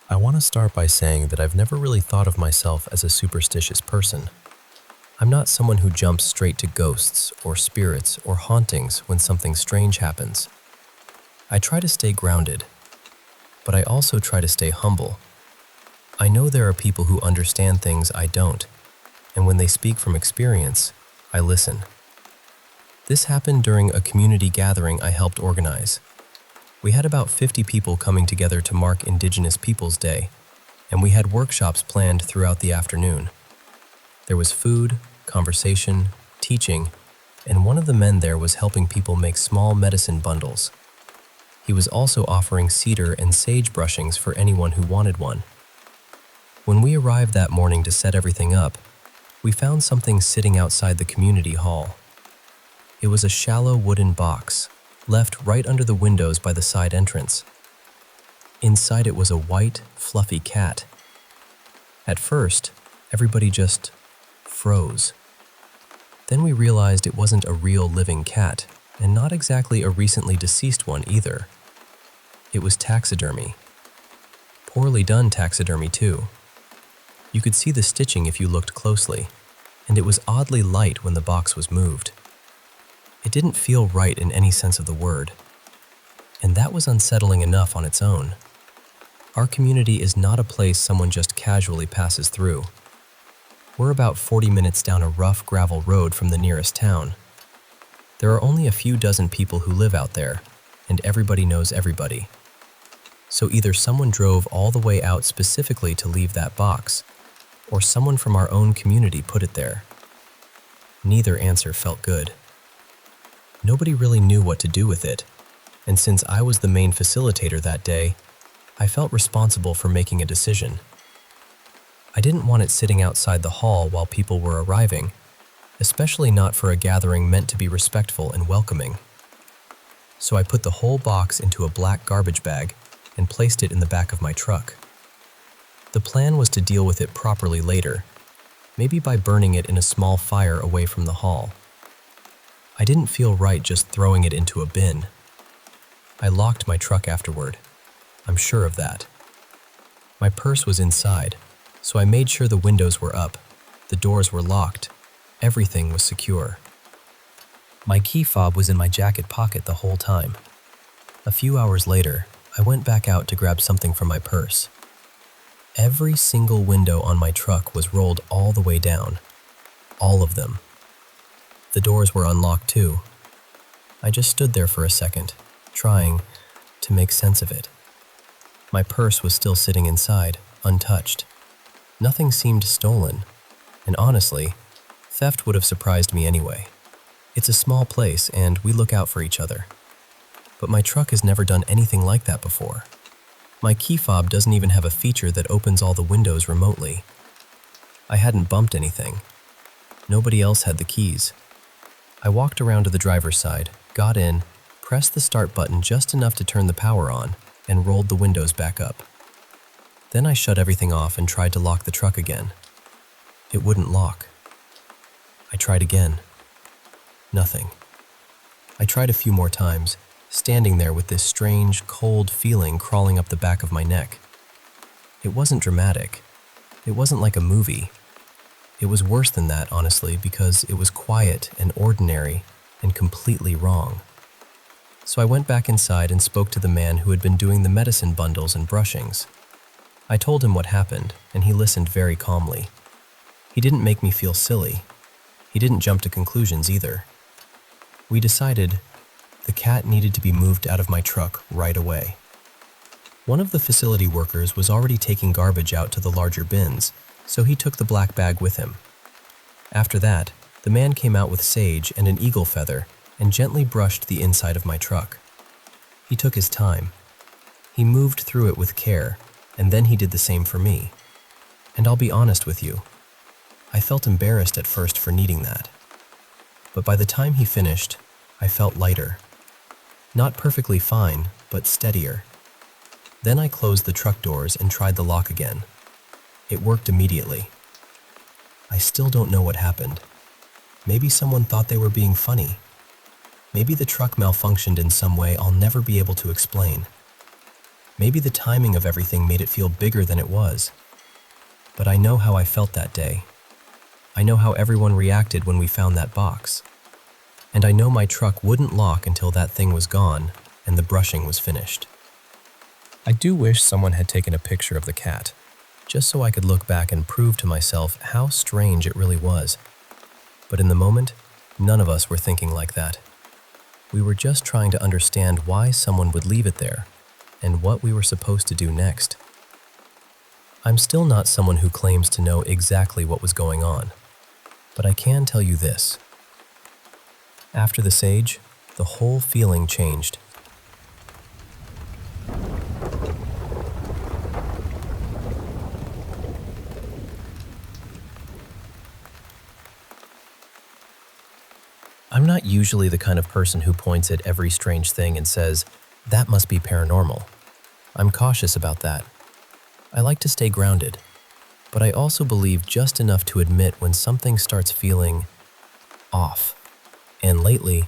I want to start by saying that I've never really thought of myself as a superstitious person. I'm not someone who jumps straight to ghosts or spirits or hauntings when something strange happens. I try to stay grounded, but I also try to stay humble. I know there are people who understand things I don't, and when they speak from experience, I listen. This happened during a community gathering I helped organize. We had about 50 people coming together to mark Indigenous Peoples Day, and we had workshops planned throughout the afternoon. There was food, conversation, teaching, and one of the men there was helping people make small medicine bundles. He was also offering cedar and sage brushings for anyone who wanted one. When we arrived that morning to set everything up, we found something sitting outside the community hall. It was a shallow wooden box, left right under the windows by the side entrance. Inside it was a white, fluffy cat. At first, everybody just froze. Then we realized it wasn't a real living cat, and not exactly a recently deceased one either. It was taxidermy. Poorly done taxidermy too. You could see the stitching if you looked closely, and it was oddly light when the box was moved. It didn't feel right in any sense of the word, and that was unsettling enough on its own. Our community is not a place someone just casually passes through. We're about 40 minutes down a rough gravel road from the nearest town. There are only a few dozen people who live out there, and everybody knows everybody. So either someone drove all the way out specifically to leave that box, or someone from our own community put it there. Neither answer felt good. Nobody really knew what to do with it, and since I was the main facilitator that day, I felt responsible for making a decision. I didn't want it sitting outside the hall while people were arriving, especially not for a gathering meant to be respectful and welcoming. So I put the whole box into a black garbage bag and placed it in the back of my truck. The plan was to deal with it properly later, maybe by burning it in a small fire away from the hall. I didn't feel right just throwing it into a bin. I locked my truck afterward. I'm sure of that. My purse was inside, so I made sure the windows were up, the doors were locked, everything was secure. My key fob was in my jacket pocket the whole time. A few hours later, I went back out to grab something from my purse. Every single window on my truck was rolled all the way down. All of them. The doors were unlocked too. I just stood there for a second, trying to make sense of it. My purse was still sitting inside, untouched. Nothing seemed stolen, and honestly, theft would have surprised me anyway. It's a small place and we look out for each other. But my truck has never done anything like that before. My key fob doesn't even have a feature that opens all the windows remotely. I hadn't bumped anything. Nobody else had the keys. I walked around to the driver's side, got in, pressed the start button just enough to turn the power on, and rolled the windows back up. Then I shut everything off and tried to lock the truck again. It wouldn't lock. I tried again. Nothing. I tried a few more times, standing there with this strange, cold feeling crawling up the back of my neck. It wasn't dramatic. It wasn't like a movie. It was worse than that, honestly, because it was quiet and ordinary and completely wrong. So I went back inside and spoke to the man who had been doing the medicine bundles and brushings. I told him what happened, and he listened very calmly. He didn't make me feel silly. He didn't jump to conclusions either. We decided the cat needed to be moved out of my truck right away. One of the facility workers was already taking garbage out to the larger bins, so he took the black bag with him. After that, the man came out with sage and an eagle feather and gently brushed the inside of my truck. He took his time. He moved through it with care, and then he did the same for me. And I'll be honest with you, I felt embarrassed at first for needing that. But by the time he finished, I felt lighter. Not perfectly fine, but steadier. Then I closed the truck doors and tried the lock again. It worked immediately. I still don't know what happened. Maybe someone thought they were being funny. Maybe the truck malfunctioned in some way I'll never be able to explain. Maybe the timing of everything made it feel bigger than it was. But I know how I felt that day. I know how everyone reacted when we found that box. And I know my truck wouldn't lock until that thing was gone and the brushing was finished. I do wish someone had taken a picture of the cat, just so I could look back and prove to myself how strange it really was. But in the moment, none of us were thinking like that. We were just trying to understand why someone would leave it there and what we were supposed to do next. I'm still not someone who claims to know exactly what was going on, but I can tell you this. After the sage, the whole feeling changed. I'm not usually the kind of person who points at every strange thing and says, "That must be paranormal." I'm cautious about that. I like to stay grounded, but I also believe just enough to admit when something starts feeling off. And lately,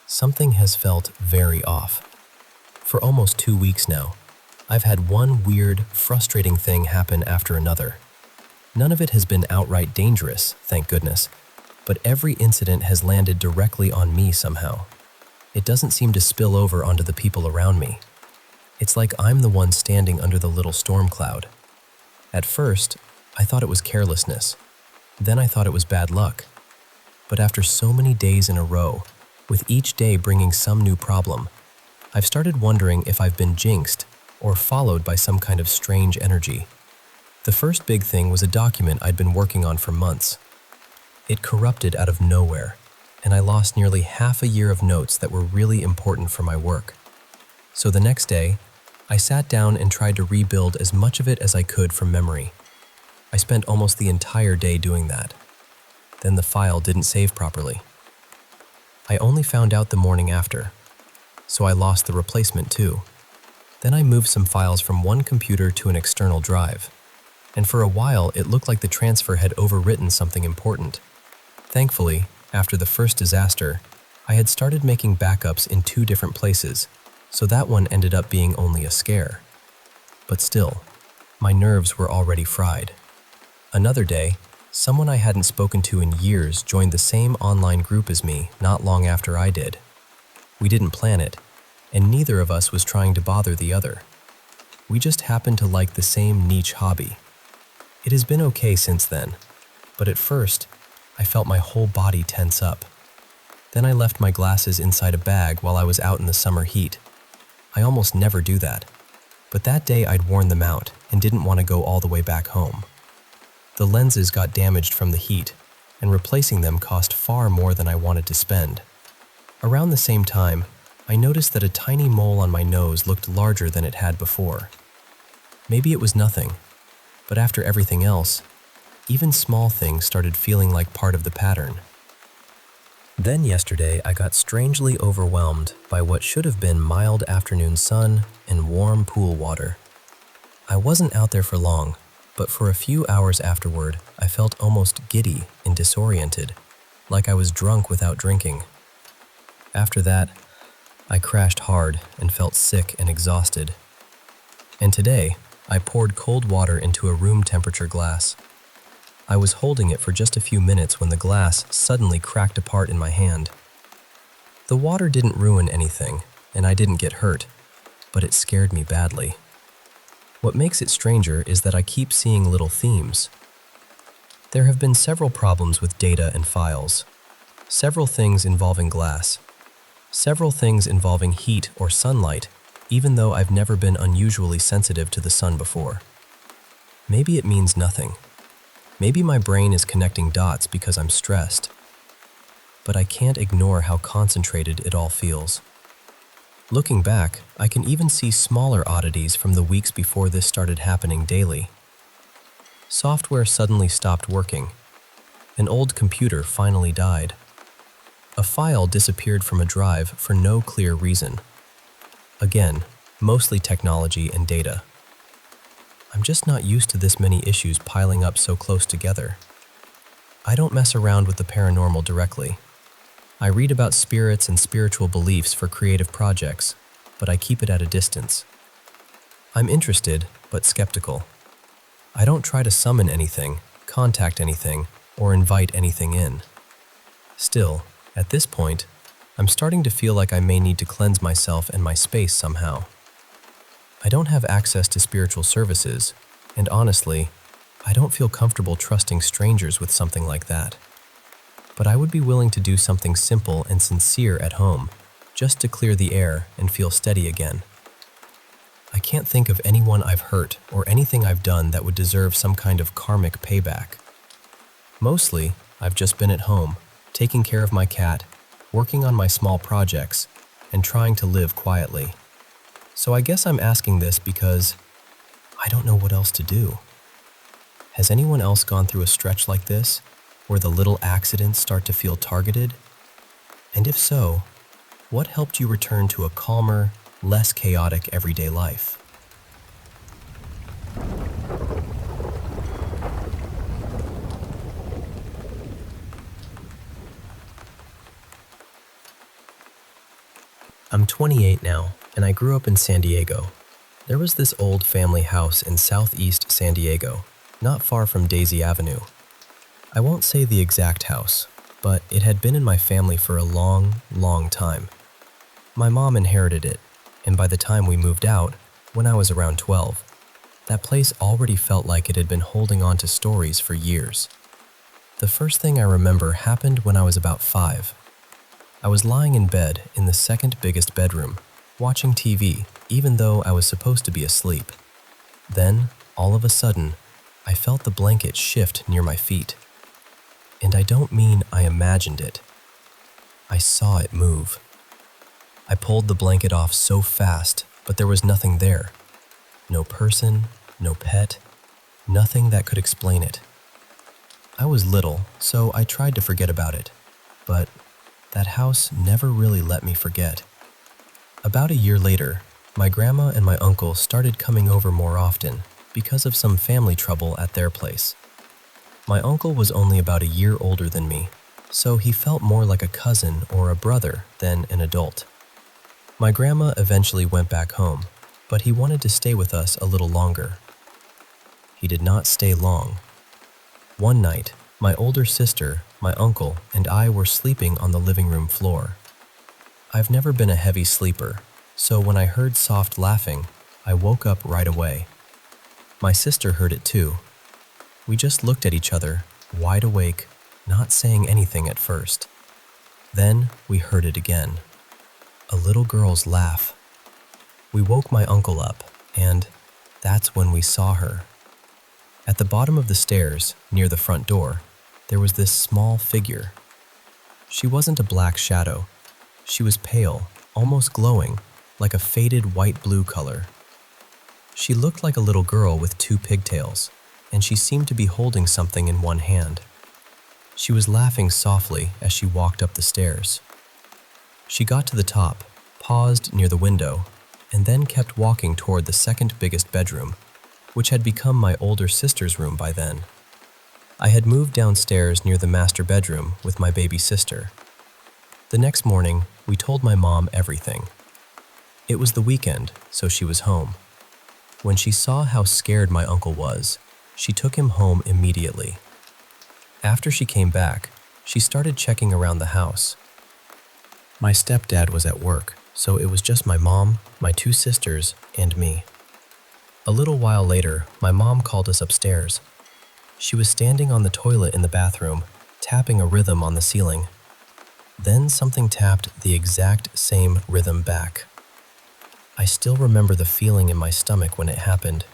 something has felt very off. For almost 2 weeks now, I've had one weird, frustrating thing happen after another. None of it has been outright dangerous, thank goodness, but every incident has landed directly on me somehow. It doesn't seem to spill over onto the people around me. It's like I'm the one standing under the little storm cloud. At first, I thought it was carelessness. Then I thought it was bad luck. But after so many days in a row, with each day bringing some new problem, I've started wondering if I've been jinxed or followed by some kind of strange energy. The first big thing was a document I'd been working on for months. It corrupted out of nowhere, and I lost nearly half a year of notes that were really important for my work. So the next day, I sat down and tried to rebuild as much of it as I could from memory. I spent almost the entire day doing that. Then the file didn't save properly. I only found out the morning after, so I lost the replacement too. Then I moved some files from one computer to an external drive, and for a while it looked like the transfer had overwritten something important. Thankfully, after the first disaster, I had started making backups in 2 different places, so that one ended up being only a scare. But still, my nerves were already fried. Another day, someone I hadn't spoken to in years joined the same online group as me not long after I did. We didn't plan it, and neither of us was trying to bother the other. We just happened to like the same niche hobby. It has been okay since then, but at first, I felt my whole body tense up. Then I left my glasses inside a bag while I was out in the summer heat. I almost never do that, but that day I'd worn them out and didn't want to go all the way back home. The lenses got damaged from the heat, and replacing them cost far more than I wanted to spend. Around the same time, I noticed that a tiny mole on my nose looked larger than it had before. Maybe it was nothing, but after everything else, even small things started feeling like part of the pattern. Then yesterday, I got strangely overwhelmed by what should have been mild afternoon sun and warm pool water. I wasn't out there for long, but for a few hours afterward, I felt almost giddy and disoriented, like I was drunk without drinking. After that, I crashed hard and felt sick and exhausted. And today, I poured cold water into a room temperature glass. I was holding it for just a few minutes when the glass suddenly cracked apart in my hand. The water didn't ruin anything, and I didn't get hurt, but it scared me badly. What makes it stranger is that I keep seeing little themes. There have been several problems with data and files, several things involving glass, several things involving heat or sunlight, even though I've never been unusually sensitive to the sun before. Maybe it means nothing. Maybe my brain is connecting dots because I'm stressed. But I can't ignore how concentrated it all feels. Looking back, I can even see smaller oddities from the weeks before this started happening daily. Software suddenly stopped working. An old computer finally died. A file disappeared from a drive for no clear reason. Again, mostly technology and data. I'm just not used to this many issues piling up so close together. I don't mess around with the paranormal directly. I read about spirits and spiritual beliefs for creative projects, but I keep it at a distance. I'm interested, but skeptical. I don't try to summon anything, contact anything, or invite anything in. Still, at this point, I'm starting to feel like I may need to cleanse myself and my space somehow. I don't have access to spiritual services, and honestly, I don't feel comfortable trusting strangers with something like that. But I would be willing to do something simple and sincere at home, just to clear the air and feel steady again. I can't think of anyone I've hurt or anything I've done that would deserve some kind of karmic payback. Mostly, I've just been at home, taking care of my cat, working on my small projects, and trying to live quietly. So I guess I'm asking this because I don't know what else to do. Has anyone else gone through a stretch like this, where the little accidents start to feel targeted? And if so, what helped you return to a calmer, less chaotic everyday life? I'm 28 now, and I grew up in San Diego. There was this old family house in southeast San Diego, not far from Daisy Avenue. I won't say the exact house, but it had been in my family for a long, long time. My mom inherited it, and by the time we moved out, when I was around 12, that place already felt like it had been holding on to stories for years. The first thing I remember happened when I was about 5. I was lying in bed in the second biggest bedroom, watching TV, even though I was supposed to be asleep. Then, all of a sudden, I felt the blanket shift near my feet. And I don't mean I imagined it. I saw it move. I pulled the blanket off so fast, but there was nothing there. No person, no pet, nothing that could explain it. I was little, so I tried to forget about it, but that house never really let me forget. About a year later, my grandma and my uncle started coming over more often because of some family trouble at their place. My uncle was only about a year older than me, so he felt more like a cousin or a brother than an adult. My grandma eventually went back home, but he wanted to stay with us a little longer. He did not stay long. One night, my older sister, my uncle, and I were sleeping on the living room floor. I've never been a heavy sleeper, so when I heard soft laughing, I woke up right away. My sister heard it too. We just looked at each other, wide awake, not saying anything at first. Then we heard it again. A little girl's laugh. We woke my uncle up, and that's when we saw her. At the bottom of the stairs, near the front door, there was this small figure. She wasn't a black shadow. She was pale, almost glowing, like a faded white-blue color. She looked like a little girl with 2 pigtails, and she seemed to be holding something in one hand. She was laughing softly as she walked up the stairs. She got to the top, paused near the window, and then kept walking toward the second biggest bedroom, which had become my older sister's room by then. I had moved downstairs near the master bedroom with my baby sister. The next morning, we told my mom everything. It was the weekend, so she was home. When she saw how scared my uncle was, she took him home immediately. After she came back, she started checking around the house. My stepdad was at work, so it was just my mom, my 2 sisters, and me. A little while later, my mom called us upstairs. She was standing on the toilet in the bathroom, tapping a rhythm on the ceiling. Then something tapped the exact same rhythm back. I still remember the feeling in my stomach when it happened.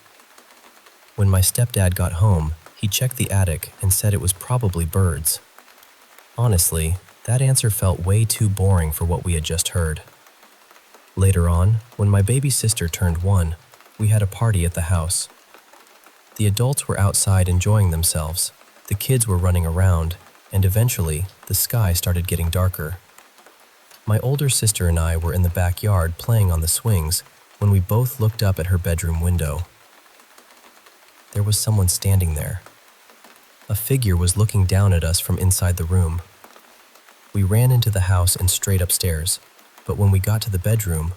When my stepdad got home, he checked the attic and said it was probably birds. Honestly, that answer felt way too boring for what we had just heard. Later on, when my baby sister turned 1, we had a party at the house. The adults were outside enjoying themselves, the kids were running around, and eventually, the sky started getting darker. My older sister and I were in the backyard playing on the swings when we both looked up at her bedroom window. There was someone standing there. A figure was looking down at us from inside the room. We ran into the house and straight upstairs, but when we got to the bedroom,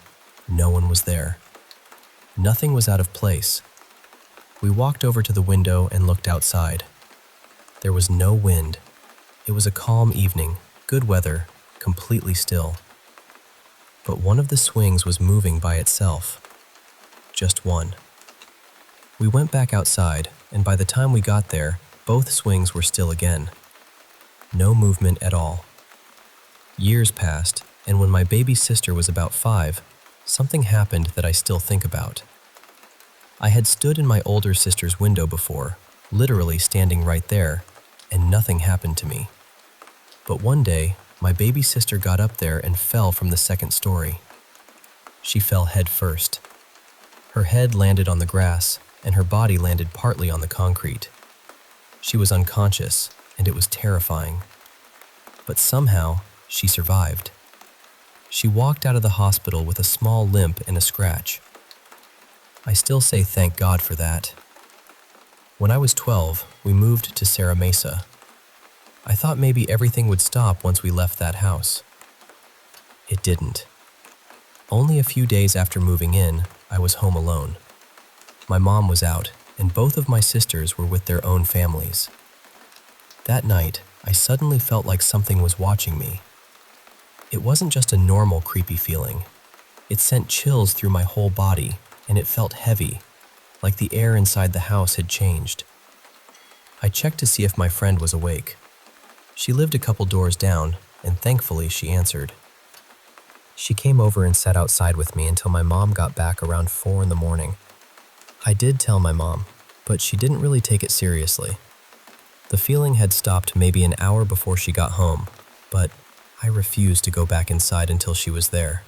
no one was there. Nothing was out of place. We walked over to the window and looked outside. There was no wind. It was a calm evening, good weather, completely still. But one of the swings was moving by itself. Just one. We went back outside, and by the time we got there, both swings were still again. No movement at all. Years passed, and when my baby sister was about 5, something happened that I still think about. I had stood in my older sister's window before, literally standing right there, and nothing happened to me. But one day, my baby sister got up there and fell from the 2nd story. She fell head first. Her head landed on the grass, and her body landed partly on the concrete. She was unconscious, and it was terrifying. But somehow, she survived. She walked out of the hospital with a small limp and a scratch. I still say thank God for that. When I was 12, we moved to Serra Mesa. I thought maybe everything would stop once we left that house. It didn't. Only a few days after moving in, I was home alone. My mom was out, and both of my sisters were with their own families. That night, I suddenly felt like something was watching me. It wasn't just a normal creepy feeling. It sent chills through my whole body, and it felt heavy, like the air inside the house had changed. I checked to see if my friend was awake. She lived a couple doors down, and thankfully she answered. She came over and sat outside with me until my mom got back around 4 in the morning. I did tell my mom, but she didn't really take it seriously. The feeling had stopped maybe an hour before she got home, but I refused to go back inside until she was there.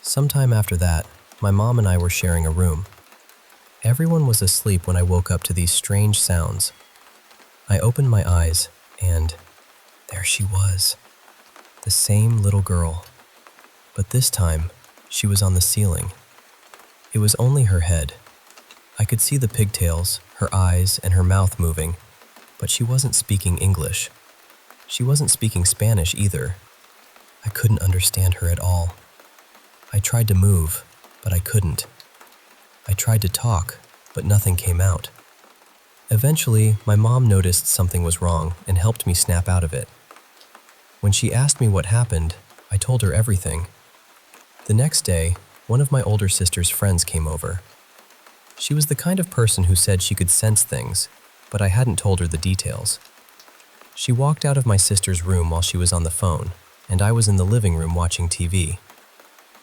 Sometime after that, my mom and I were sharing a room. Everyone was asleep when I woke up to these strange sounds. I opened my eyes, and there she was. The same little girl. But this time, she was on the ceiling. It was only her head. I could see the pigtails, her eyes, and her mouth moving, but she wasn't speaking English. She wasn't speaking Spanish either. I couldn't understand her at all. I tried to move, but I couldn't. I tried to talk, but nothing came out. Eventually, my mom noticed something was wrong and helped me snap out of it. When she asked me what happened, I told her everything. The next day, one of my older sister's friends came over. She was the kind of person who said she could sense things, but I hadn't told her the details. She walked out of my sister's room while she was on the phone, and I was in the living room watching TV.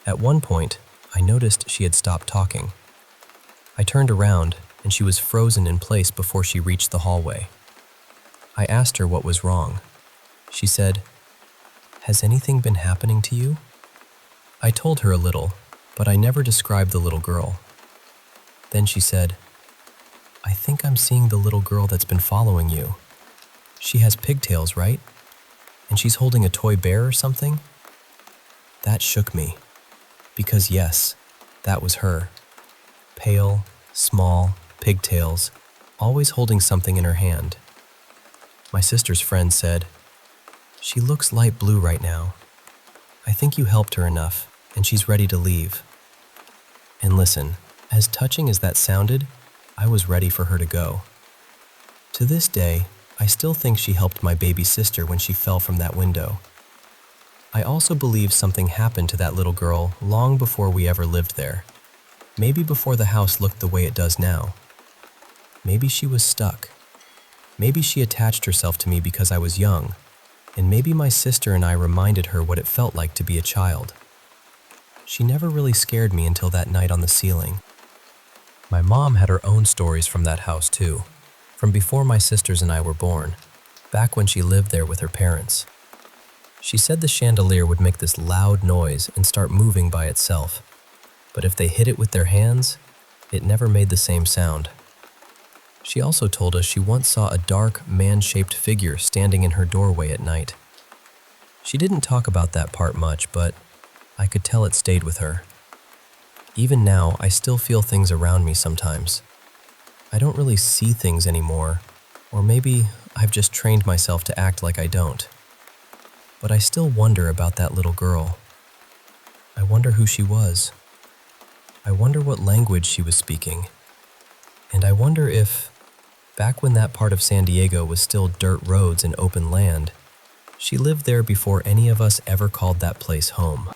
At one point, I noticed she had stopped talking. I turned around, and she was frozen in place before she reached the hallway. I asked her what was wrong. She said, "Has anything been happening to you?" I told her a little, but I never described the little girl. Then she said, "I think I'm seeing the little girl that's been following you. She has pigtails, right? And she's holding a toy bear or something?" That shook me, because yes, that was her. Pale, small, pigtails, always holding something in her hand. My sister's friend said, "She looks light blue right now. I think you helped her enough, and she's ready to leave." And listen, as touching as that sounded, I was ready for her to go. To this day, I still think she helped my baby sister when she fell from that window. I also believe something happened to that little girl long before we ever lived there. Maybe before the house looked the way it does now. Maybe she was stuck. Maybe she attached herself to me because I was young, and maybe my sister and I reminded her what it felt like to be a child. She never really scared me until that night on the ceiling. My mom had her own stories from that house too, from before my sisters and I were born, back when she lived there with her parents. She said the chandelier would make this loud noise and start moving by itself, but if they hit it with their hands, it never made the same sound. She also told us she once saw a dark, man-shaped figure standing in her doorway at night. She didn't talk about that part much, but I could tell it stayed with her. Even now, I still feel things around me sometimes. I don't really see things anymore, or maybe I've just trained myself to act like I don't. But I still wonder about that little girl. I wonder who she was. I wonder what language she was speaking. And I wonder if, back when that part of San Diego was still dirt roads and open land, she lived there before any of us ever called that place home.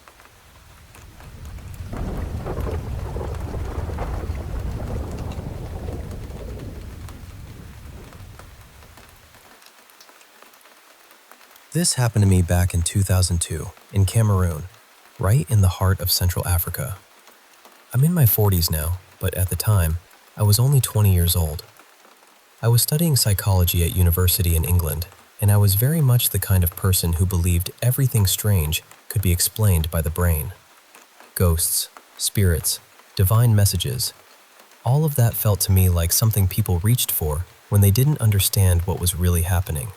This happened to me back in 2002 in Cameroon, right in the heart of Central Africa. I'm in my 40s now, but at the time, I was only 20 years old. I was studying psychology at university in England, and I was very much the kind of person who believed everything strange could be explained by the brain. Ghosts, spirits, divine messages, all of that felt to me like something people reached for when they didn't understand what was really happening.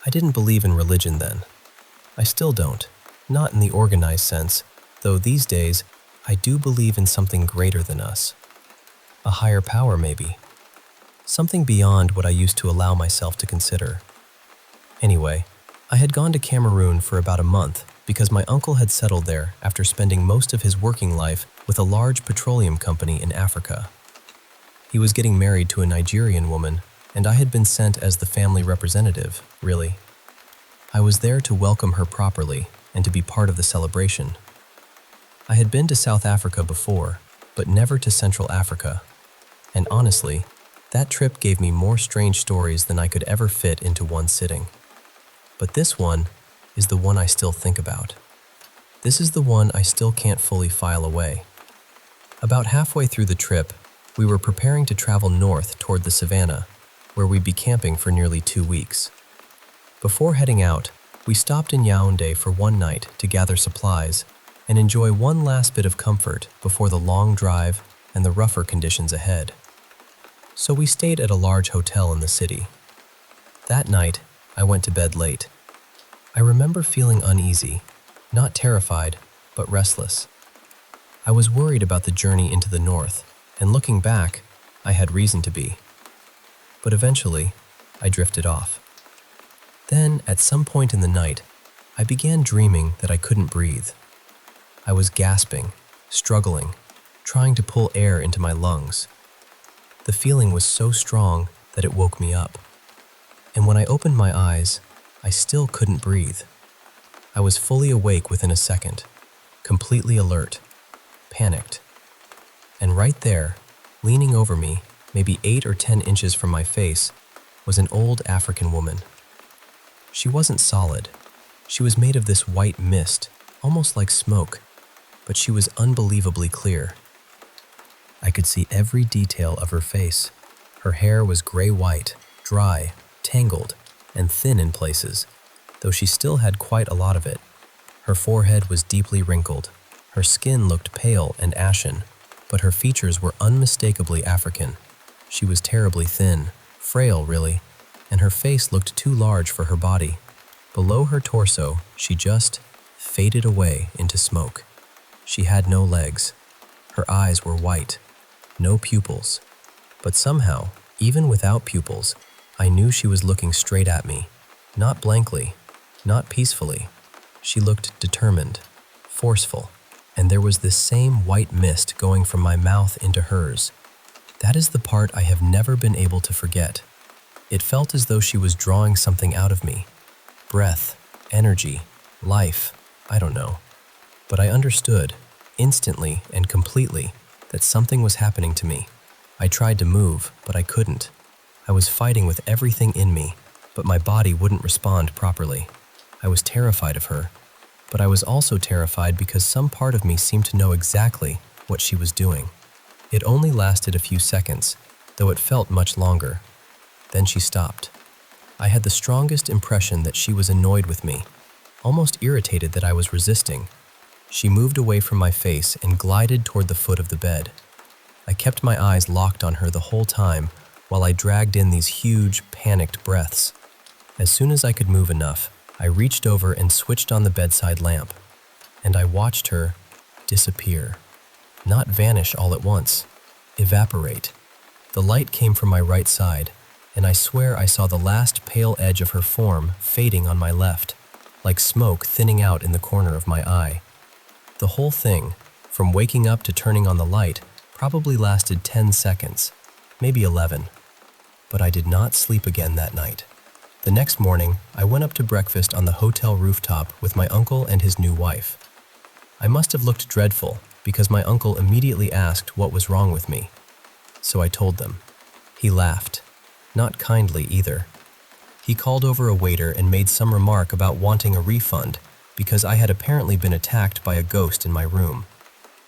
I didn't believe in religion then. I still don't, not in the organized sense, though these days I do believe in something greater than us. A higher power maybe. Something beyond what I used to allow myself to consider. Anyway, I had gone to Cameroon for about a month because my uncle had settled there after spending most of his working life with a large petroleum company in Africa. He was getting married to a Nigerian woman, and I had been sent as the family representative, really. I was there to welcome her properly and to be part of the celebration. I had been to South Africa before, but never to Central Africa. And honestly, that trip gave me more strange stories than I could ever fit into one sitting. But this one is the one I still think about. This is the one I still can't fully file away. About halfway through the trip, we were preparing to travel north toward the savannah, where we'd be camping for nearly 2 weeks. Before heading out, we stopped in Yaoundé for one night to gather supplies and enjoy one last bit of comfort before the long drive and the rougher conditions ahead. So we stayed at a large hotel in the city. That night, I went to bed late. I remember feeling uneasy, not terrified, but restless. I was worried about the journey into the north, and looking back, I had reason to be. But eventually, I drifted off. Then, at some point in the night, I began dreaming that I couldn't breathe. I was gasping, struggling, trying to pull air into my lungs. The feeling was so strong that it woke me up. And when I opened my eyes, I still couldn't breathe. I was fully awake within a second, completely alert, panicked. And right there, leaning over me, maybe 8 or 10 inches from my face, was an old African woman. She wasn't solid. She was made of this white mist, almost like smoke, but she was unbelievably clear. I could see every detail of her face. Her hair was gray-white, dry, tangled, and thin in places, though she still had quite a lot of it. Her forehead was deeply wrinkled. Her skin looked pale and ashen, but her features were unmistakably African. She was terribly thin, frail really, and her face looked too large for her body. Below her torso, she just faded away into smoke. She had no legs. Her eyes were white, no pupils. But somehow, even without pupils, I knew she was looking straight at me, not blankly, not peacefully. She looked determined, forceful, and there was this same white mist going from my mouth into hers. That is the part I have never been able to forget. It felt as though she was drawing something out of me. Breath, energy, life, I don't know. But I understood, instantly and completely, that something was happening to me. I tried to move, but I couldn't. I was fighting with everything in me, but my body wouldn't respond properly. I was terrified of her, But I was also terrified because some part of me seemed to know exactly what she was doing. It only lasted a few seconds, though it felt much longer. Then she stopped. I had the strongest impression that she was annoyed with me, almost irritated that I was resisting. She moved away from my face and glided toward the foot of the bed. I kept my eyes locked on her the whole time while I dragged in these huge, panicked breaths. As soon as I could move enough, I reached over and switched on the bedside lamp, and I watched her disappear. Not vanish all at once, evaporate. The light came from my right side, and I swear I saw the last pale edge of her form fading on my left, like smoke thinning out in the corner of my eye. The whole thing, from waking up to turning on the light, probably lasted 10 seconds, maybe 11. But I did not sleep again that night. The next morning, I went up to breakfast on the hotel rooftop with my uncle and his new wife. I must have looked dreadful because my uncle immediately asked what was wrong with me. So I told them. He laughed, not kindly either. He called over a waiter and made some remark about wanting a refund because I had apparently been attacked by a ghost in my room.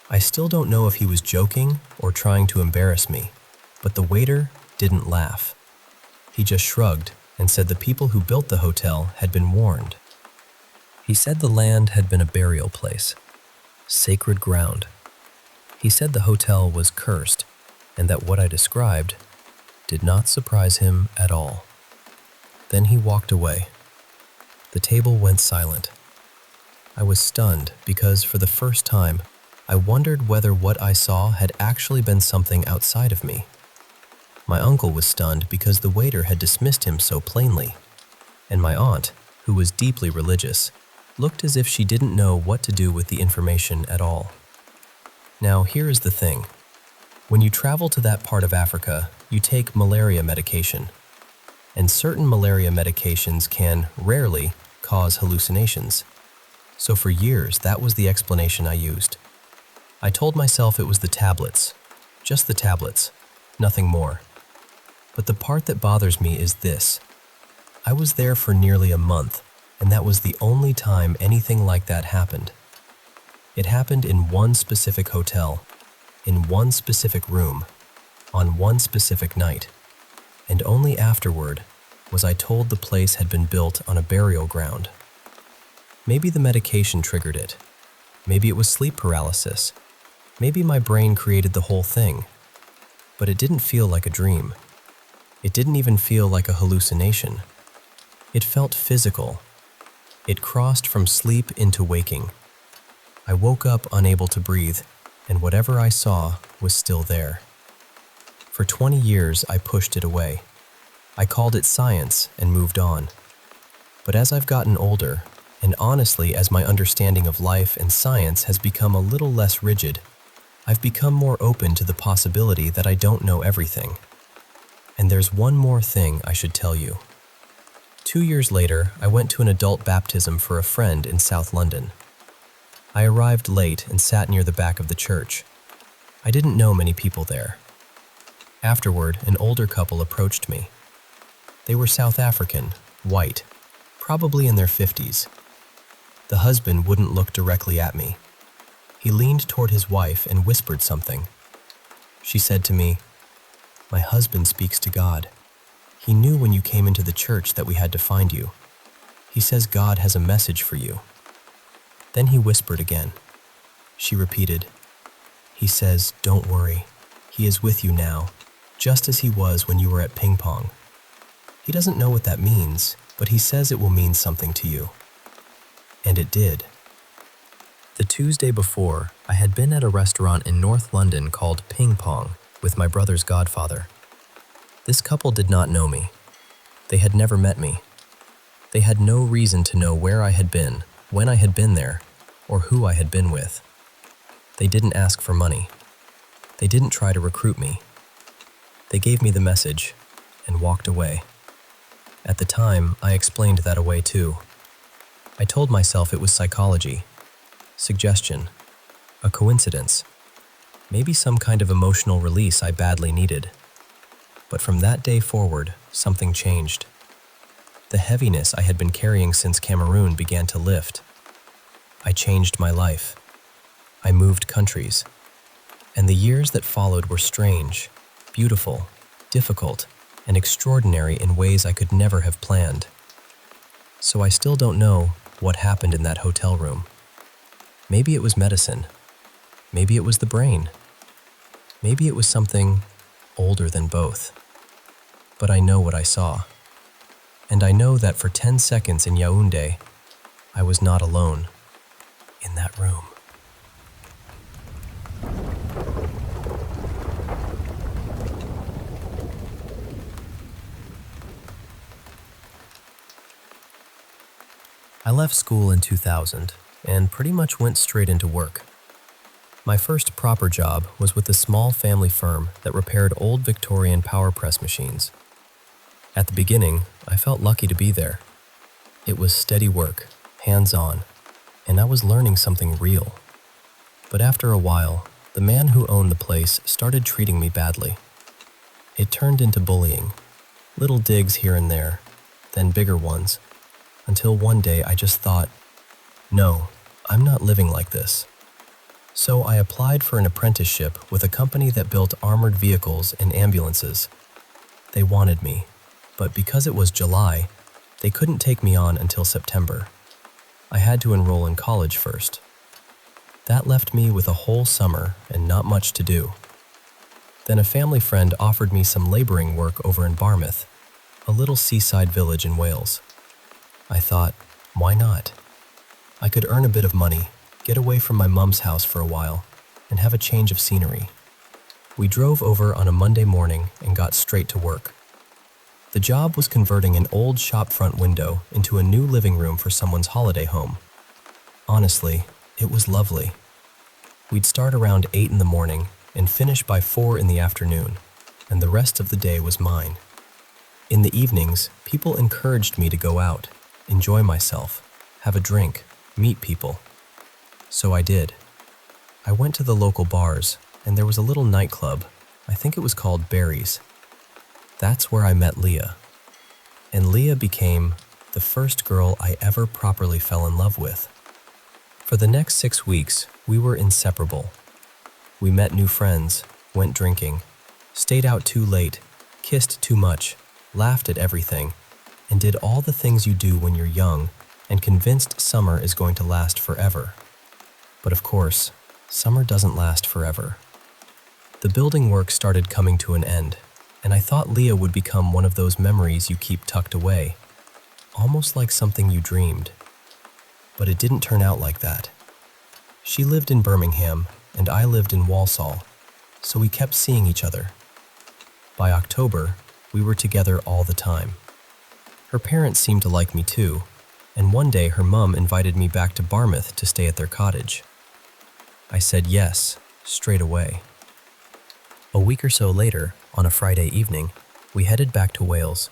I still don't know if he was joking or trying to embarrass me, but the waiter didn't laugh. He just shrugged and said the people who built the hotel had been warned. He said the land had been a burial place, sacred ground. He said the hotel was cursed and that what I described did not surprise him at all. Then he walked away. The table went silent. I was stunned because for the first time, I wondered whether what I saw had actually been something outside of me. My uncle was stunned because the waiter had dismissed him so plainly, and my aunt, who was deeply religious, looked as if she didn't know what to do with the information at all. Now, here is the thing. When you travel to that part of Africa, you take malaria medication, and certain malaria medications can, rarely, cause hallucinations. So for years, that was the explanation I used. I told myself it was the tablets, just the tablets, nothing more. But the part that bothers me is this. I was there for nearly a month, and that was the only time anything like that happened. It happened in one specific hotel, in one specific room, on one specific night, and only afterward was I told the place had been built on a burial ground. Maybe the medication triggered it. Maybe it was sleep paralysis. Maybe my brain created the whole thing. But it didn't feel like a dream. It didn't even feel like a hallucination. It felt physical. It crossed from sleep into waking. I woke up unable to breathe, and whatever I saw was still there. For 20 years, I pushed it away. I called it science and moved on. But as I've gotten older, and honestly as my understanding of life and science has become a little less rigid, I've become more open to the possibility that I don't know everything. And there's one more thing I should tell you. 2 years later, I went to an adult baptism for a friend in South London. I arrived late and sat near the back of the church. I didn't know many people there. Afterward, an older couple approached me. They were South African, white, probably in their 50s. The husband wouldn't look directly at me. He leaned toward his wife and whispered something. She said to me, "My husband speaks to God. He knew when you came into the church that we had to find you. He says God has a message for you." Then he whispered again. She repeated, "He says, don't worry. He is with you now, just as he was when you were at ping pong. He doesn't know what that means, but he says it will mean something to you." And it did. The Tuesday before, I had been at a restaurant in North London called Ping Pong with my brother's godfather. This couple did not know me. They had never met me. They had no reason to know where I had been, when I had been there, or who I had been with. They didn't ask for money. They didn't try to recruit me. They gave me the message and walked away. At the time, I explained that away too. I told myself it was psychology, suggestion, a coincidence, maybe some kind of emotional release I badly needed. But from that day forward, something changed. The heaviness I had been carrying since Cameroon began to lift. I changed my life. I moved countries. And the years that followed were strange, beautiful, difficult, and extraordinary in ways I could never have planned. So I still don't know what happened in that hotel room. Maybe it was medicine. Maybe it was the brain. Maybe it was something older than both. But I know what I saw. And I know that for 10 seconds in Yaoundé, I was not alone in that room. I left school in 2000 and pretty much went straight into work. My first proper job was with a small family firm that repaired old Victorian power press machines. At the beginning, I felt lucky to be there. It was steady work, hands-on, and I was learning something real. But after a while, the man who owned the place started treating me badly. It turned into bullying, little digs here and there, then bigger ones, until one day I just thought, no, I'm not living like this. So I applied for an apprenticeship with a company that built armored vehicles and ambulances. They wanted me, but because it was July, they couldn't take me on until September. I had to enroll in college first. That left me with a whole summer and not much to do. Then a family friend offered me some laboring work over in Barmouth, a little seaside village in Wales. I thought, why not? I could earn a bit of money, get away from my mom's house for a while, and have a change of scenery. We drove over on a Monday morning and got straight to work. The job was converting an old shop front window into a new living room for someone's holiday home. Honestly, it was lovely. We'd start around 8 in the morning and finish by 4 in the afternoon, and the rest of the day was mine. In the evenings, people encouraged me to go out, enjoy myself, have a drink, meet people. So I did. I went to the local bars, and there was a little nightclub. I think it was called Barry's. That's where I met Leah. And Leah became the first girl I ever properly fell in love with. For the next 6 weeks, we were inseparable. We met new friends, went drinking, stayed out too late, kissed too much, laughed at everything, and did all the things you do when you're young and convinced summer is going to last forever. But of course, summer doesn't last forever. The building work started coming to an end, and I thought Leah would become one of those memories you keep tucked away, almost like something you dreamed. But it didn't turn out like that. She lived in Birmingham, and I lived in Walsall, so we kept seeing each other. By October, we were together all the time. Her parents seemed to like me too, and one day her mum invited me back to Barmouth to stay at their cottage. I said yes, straight away. A week or so later, on a Friday evening, we headed back to Wales.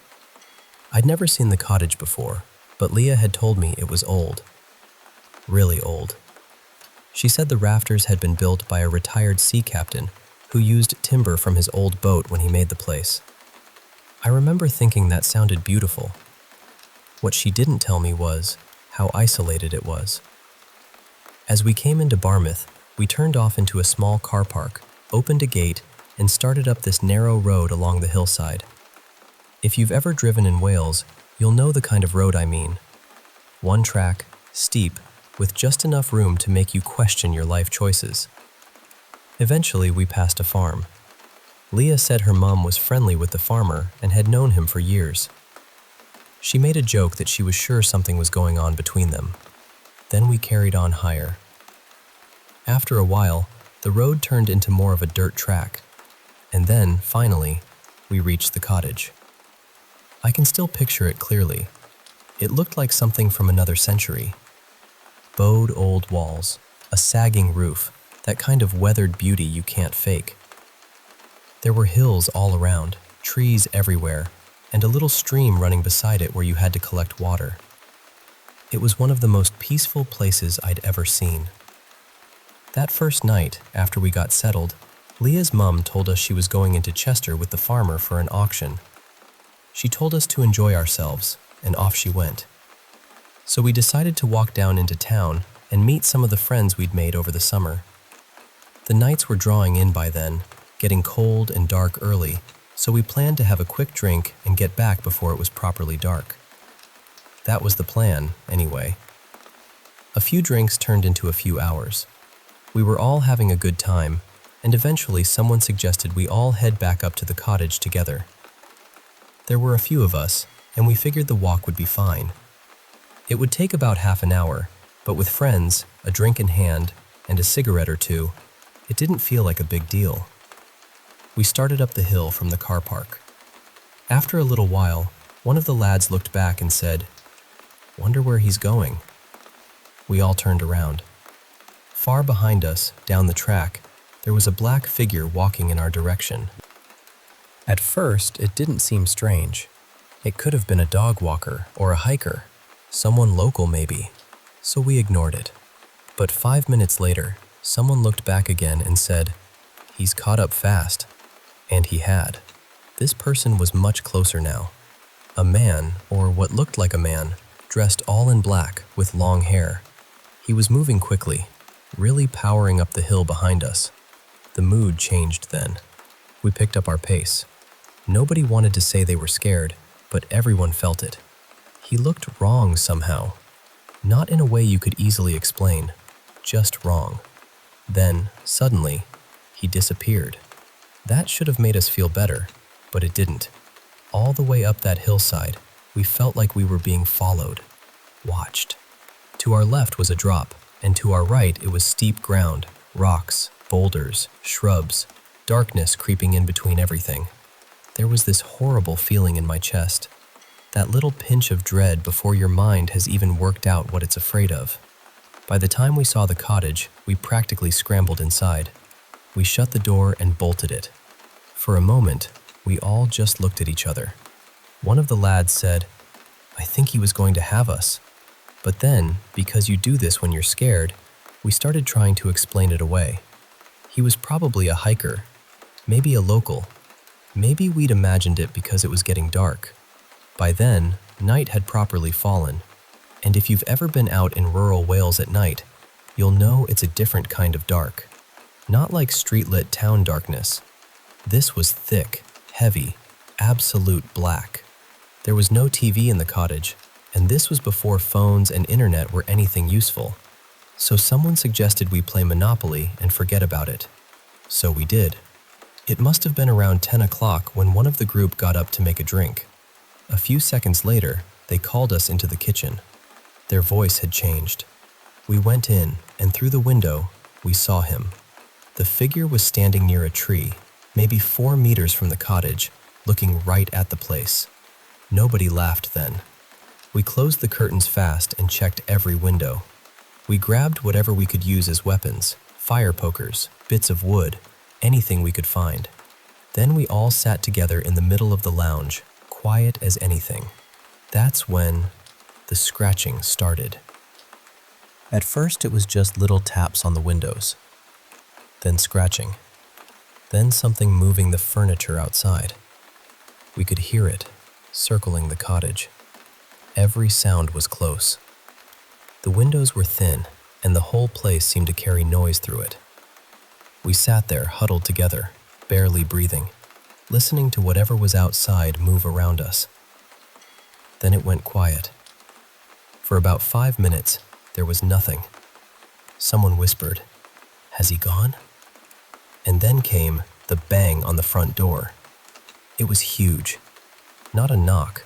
I'd never seen the cottage before, but Leah had told me it was old. Really old. She said the rafters had been built by a retired sea captain who used timber from his old boat when he made the place. I remember thinking that sounded beautiful. What she didn't tell me was how isolated it was. As we came into Barmouth, we turned off into a small car park, opened a gate, and started up this narrow road along the hillside. If you've ever driven in Wales, you'll know the kind of road I mean. One track, steep, with just enough room to make you question your life choices. Eventually, we passed a farm. Leah said her mom was friendly with the farmer and had known him for years. She made a joke that she was sure something was going on between them. Then we carried on higher. After a while, the road turned into more of a dirt track, and then, finally, we reached the cottage. I can still picture it clearly. It looked like something from another century. Bowed old walls, a sagging roof, that kind of weathered beauty you can't fake. There were hills all around, trees everywhere, and a little stream running beside it where you had to collect water. It was one of the most peaceful places I'd ever seen. That first night, after we got settled, Leah's mum told us she was going into Chester with the farmer for an auction. She told us to enjoy ourselves, and off she went. So we decided to walk down into town and meet some of the friends we'd made over the summer. The nights were drawing in by then, getting cold and dark early, so we planned to have a quick drink and get back before it was properly dark. That was the plan, anyway. A few drinks turned into a few hours. We were all having a good time, and eventually someone suggested we all head back up to the cottage together. There were a few of us, and we figured the walk would be fine. It would take about half an hour, but with friends, a drink in hand, and a cigarette or two, it didn't feel like a big deal. We started up the hill from the car park. After a little while, one of the lads looked back and said, "Wonder where he's going." We all turned around. Far behind us, down the track, there was a black figure walking in our direction. At first, it didn't seem strange. It could have been a dog walker or a hiker, someone local maybe, so we ignored it. But 5 minutes later, someone looked back again and said, "He's caught up fast." And he had. This person was much closer now. A man, or what looked like a man, dressed all in black with long hair. He was moving quickly, really powering up the hill behind us. The mood changed then. We picked up our pace. Nobody wanted to say they were scared, but everyone felt it. He looked wrong somehow. Not in a way you could easily explain, just wrong. Then, suddenly, he disappeared. That should have made us feel better, but it didn't. All the way up that hillside, we felt like we were being followed, watched. To our left was a drop, and to our right it was steep ground, rocks, boulders, shrubs, darkness creeping in between everything. There was this horrible feeling in my chest, that little pinch of dread before your mind has even worked out what it's afraid of. By the time we saw the cottage, we practically scrambled inside. We shut the door and bolted it. For a moment, we all just looked at each other. One of the lads said, "I think he was going to have us." But then, because you do this when you're scared, we started trying to explain it away. He was probably a hiker, maybe a local. Maybe we'd imagined it because it was getting dark. By then, night had properly fallen, and if you've ever been out in rural Wales at night, you'll know it's a different kind of dark. Not like street-lit town darkness. This was thick, heavy, absolute black. There was no TV in the cottage, and this was before phones and internet were anything useful. So someone suggested we play Monopoly and forget about it. So we did. It must have been around 10 o'clock when one of the group got up to make a drink. A few seconds later, they called us into the kitchen. Their voice had changed. We went in, and through the window, we saw him. The figure was standing near a tree, maybe 4 meters from the cottage, looking right at the place. Nobody laughed then. We closed the curtains fast and checked every window. We grabbed whatever we could use as weapons, fire pokers, bits of wood, anything we could find. Then we all sat together in the middle of the lounge, quiet as anything. That's when the scratching started. At first it was just little taps on the windows, then scratching, then something moving the furniture outside. We could hear it, circling the cottage. Every sound was close. The windows were thin, and the whole place seemed to carry noise through it. We sat there huddled together, barely breathing, listening to whatever was outside move around us. Then it went quiet. For about 5 minutes, there was nothing. Someone whispered, "Has he gone?" And then came the bang on the front door. It was huge. Not a knock,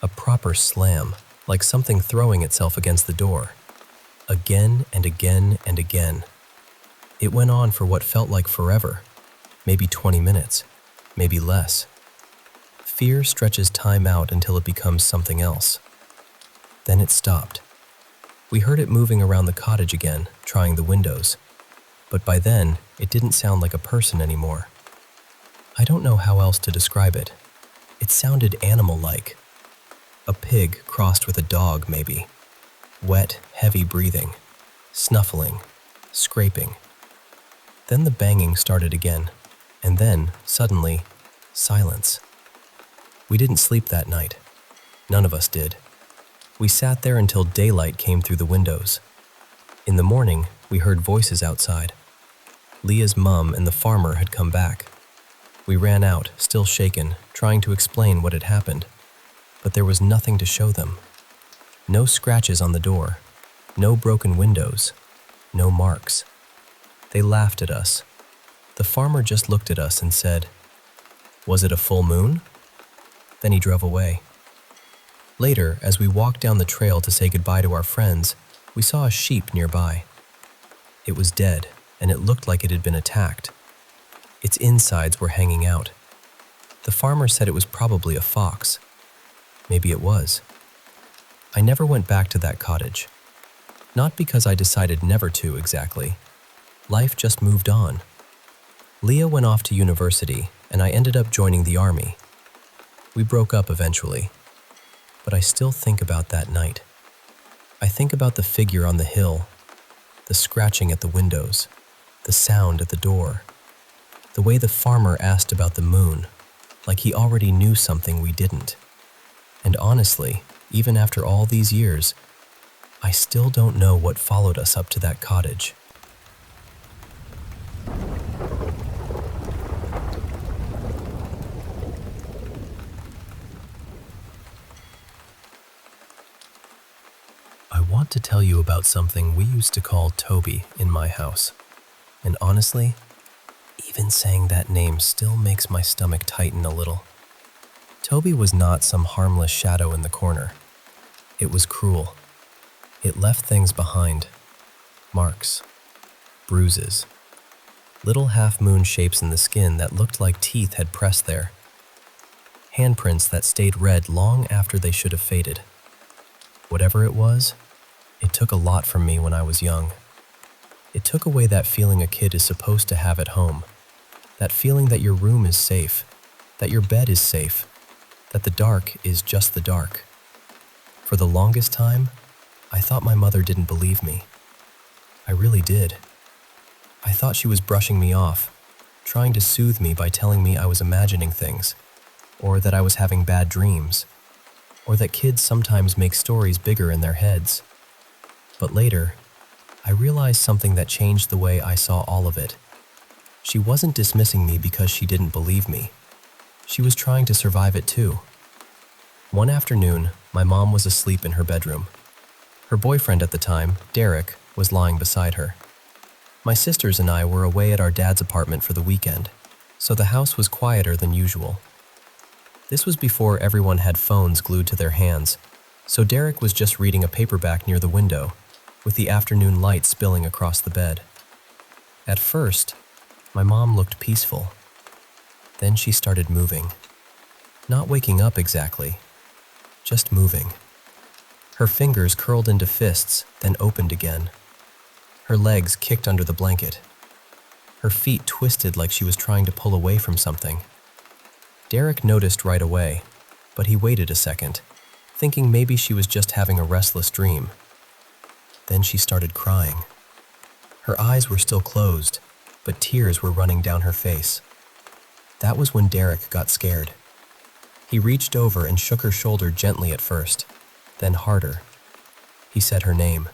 a proper slam, like something throwing itself against the door. Again and again and again. It went on for what felt like forever, maybe 20 minutes, maybe less. Fear stretches time out until it becomes something else. Then it stopped. We heard it moving around the cottage again, trying the windows. But by then, it didn't sound like a person anymore. I don't know how else to describe it. It sounded animal-like. A pig crossed with a dog, maybe. Wet, heavy breathing, snuffling, scraping. Then the banging started again, and then, suddenly, silence. We didn't sleep that night. None of us did. We sat there until daylight came through the windows. In the morning, we heard voices outside. Leah's mum and the farmer had come back. We ran out, still shaken, trying to explain what had happened, but there was nothing to show them. No scratches on the door, no broken windows, no marks. They laughed at us. The farmer just looked at us and said, "Was it a full moon?" Then he drove away. Later, as we walked down the trail to say goodbye to our friends, we saw a sheep nearby. It was dead, and it looked like it had been attacked. Its insides were hanging out. The farmer said it was probably a fox. Maybe it was. I never went back to that cottage. Not because I decided never to exactly. Life just moved on. Leah went off to university, and I ended up joining the army. We broke up eventually, but I still think about that night. I think about the figure on the hill, the scratching at the windows, the sound at the door, the way the farmer asked about the moon, like he already knew something we didn't. And honestly, even after all these years, I still don't know what followed us up to that cottage. I want to tell you about something we used to call Toby in my house. And honestly, even saying that name still makes my stomach tighten a little. Toby was not some harmless shadow in the corner. It was cruel. It left things behind. Marks, bruises, little half-moon shapes in the skin that looked like teeth had pressed there. Handprints that stayed red long after they should have faded. Whatever it was, it took a lot from me when I was young. It took away that feeling a kid is supposed to have at home. That feeling that your room is safe, that your bed is safe, that the dark is just the dark. For the longest time, I thought my mother didn't believe me. I really did. I thought she was brushing me off, trying to soothe me by telling me I was imagining things, or that I was having bad dreams, or that kids sometimes make stories bigger in their heads. But later, I realized something that changed the way I saw all of it. She wasn't dismissing me because she didn't believe me. She was trying to survive it too. One afternoon, my mom was asleep in her bedroom. Her boyfriend at the time, Derek, was lying beside her. My sisters and I were away at our dad's apartment for the weekend, so the house was quieter than usual. This was before everyone had phones glued to their hands, so Derek was just reading a paperback near the window, with the afternoon light spilling across the bed. At first, my mom looked peaceful. Then she started moving. Not waking up exactly, just moving. Her fingers curled into fists, then opened again. Her legs kicked under the blanket. Her feet twisted like she was trying to pull away from something. Derek noticed right away, but he waited a second, thinking maybe she was just having a restless dream. Then she started crying. Her eyes were still closed, but tears were running down her face. That was when Derek got scared. He reached over and shook her shoulder gently at first, then harder. He said her name.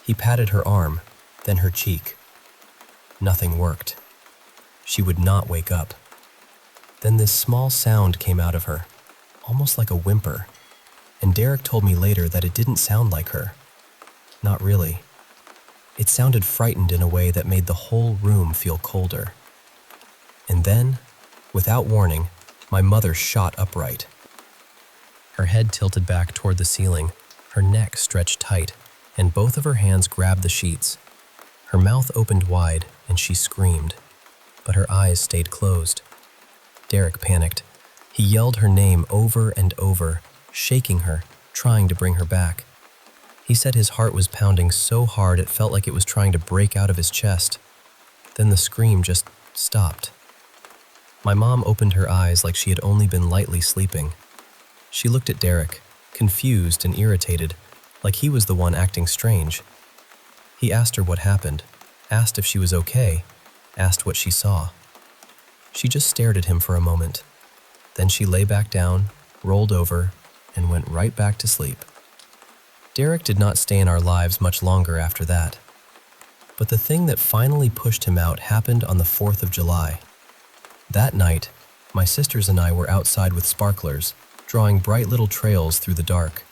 He patted her arm, then her cheek. Nothing worked. She would not wake up. Then this small sound came out of her, almost like a whimper, and Derek told me later that it didn't sound like her. Not really. It sounded frightened in a way that made the whole room feel colder. And then, without warning, my mother shot upright. Her head tilted back toward the ceiling, her neck stretched tight, and both of her hands grabbed the sheets. Her mouth opened wide, and she screamed, but her eyes stayed closed. Derek panicked. He yelled her name over and over, shaking her, trying to bring her back. He said his heart was pounding so hard it felt like it was trying to break out of his chest. Then the scream just stopped. My mom opened her eyes like she had only been lightly sleeping. She looked at Derek, confused and irritated, like he was the one acting strange. He asked her what happened, asked if she was okay, asked what she saw. She just stared at him for a moment. Then she lay back down, rolled over, and went right back to sleep. Derek did not stay in our lives much longer after that. But the thing that finally pushed him out happened on the 4th of July. That night, my sisters and I were outside with sparklers, drawing bright little trails through the dark.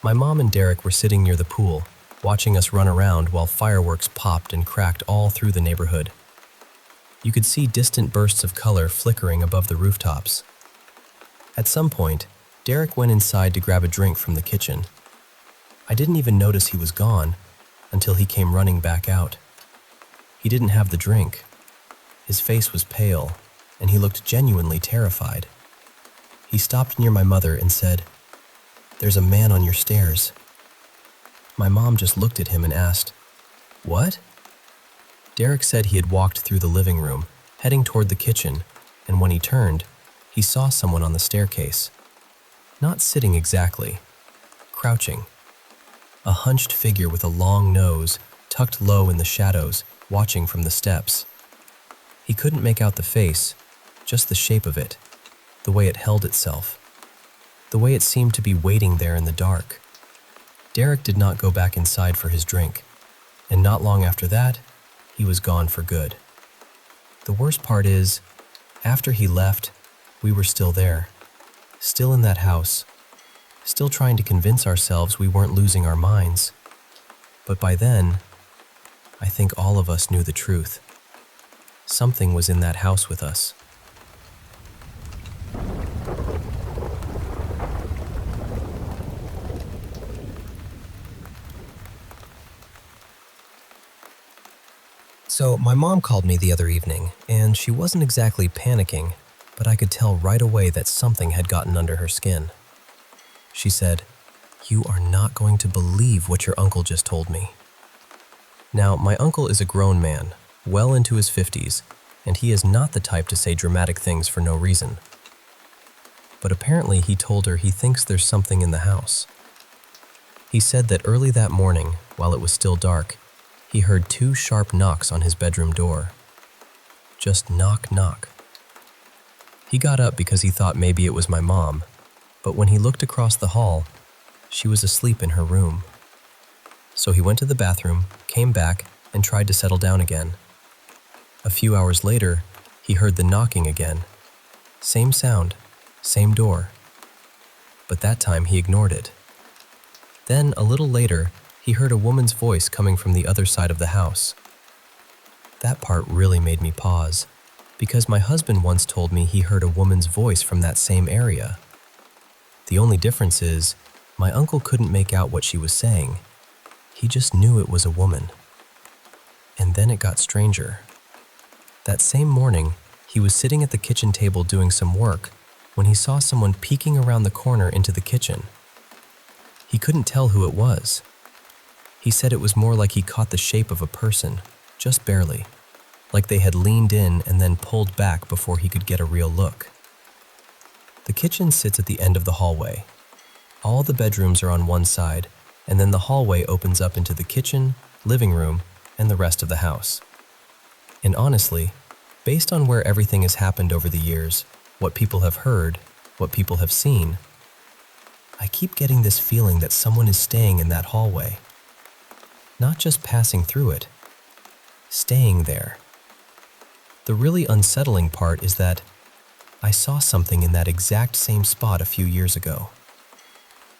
My mom and Derek were sitting near the pool, watching us run around while fireworks popped and cracked all through the neighborhood. You could see distant bursts of color flickering above the rooftops. At some point, Derek went inside to grab a drink from the kitchen. I didn't even notice he was gone until he came running back out. He didn't have the drink. His face was pale, and he looked genuinely terrified. He stopped near my mother and said, "There's a man on your stairs." My mom just looked at him and asked, "What?" Derek said he had walked through the living room, heading toward the kitchen, and when he turned, he saw someone on the staircase. Not sitting exactly, crouching. A hunched figure with a long nose, tucked low in the shadows, watching from the steps. He couldn't make out the face, just the shape of it, the way it held itself, the way it seemed to be waiting there in the dark. Derek did not go back inside for his drink, and not long after that, he was gone for good. The worst part is, after he left, we were still there, still in that house, still trying to convince ourselves we weren't losing our minds. But by then, I think all of us knew the truth. Something was in that house with us. So my mom called me the other evening, and she wasn't exactly panicking, but I could tell right away that something had gotten under her skin. She said, "You are not going to believe what your uncle just told me." Now, my uncle is a grown man, well into his 50s, and he is not the type to say dramatic things for no reason. But apparently he told her he thinks there's something in the house. He said that early that morning, while it was still dark, he heard 2 sharp knocks on his bedroom door. Just knock, knock. He got up because he thought maybe it was my mom, but when he looked across the hall, she was asleep in her room. So he went to the bathroom, came back, and tried to settle down again. A few hours later, he heard the knocking again. Same sound, same door. But that time he ignored it. Then, a little later, he heard a woman's voice coming from the other side of the house. That part really made me pause, because my husband once told me he heard a woman's voice from that same area. The only difference is, my uncle couldn't make out what she was saying. He just knew it was a woman. And then it got stranger. That same morning, he was sitting at the kitchen table doing some work when he saw someone peeking around the corner into the kitchen. He couldn't tell who it was. He said it was more like he caught the shape of a person, just barely, like they had leaned in and then pulled back before he could get a real look. The kitchen sits at the end of the hallway. All the bedrooms are on one side, and then the hallway opens up into the kitchen, living room, and the rest of the house. And honestly, based on where everything has happened over the years, what people have heard, what people have seen, I keep getting this feeling that someone is staying in that hallway. Not just passing through it, staying there. The really unsettling part is that I saw something in that exact same spot a few years ago.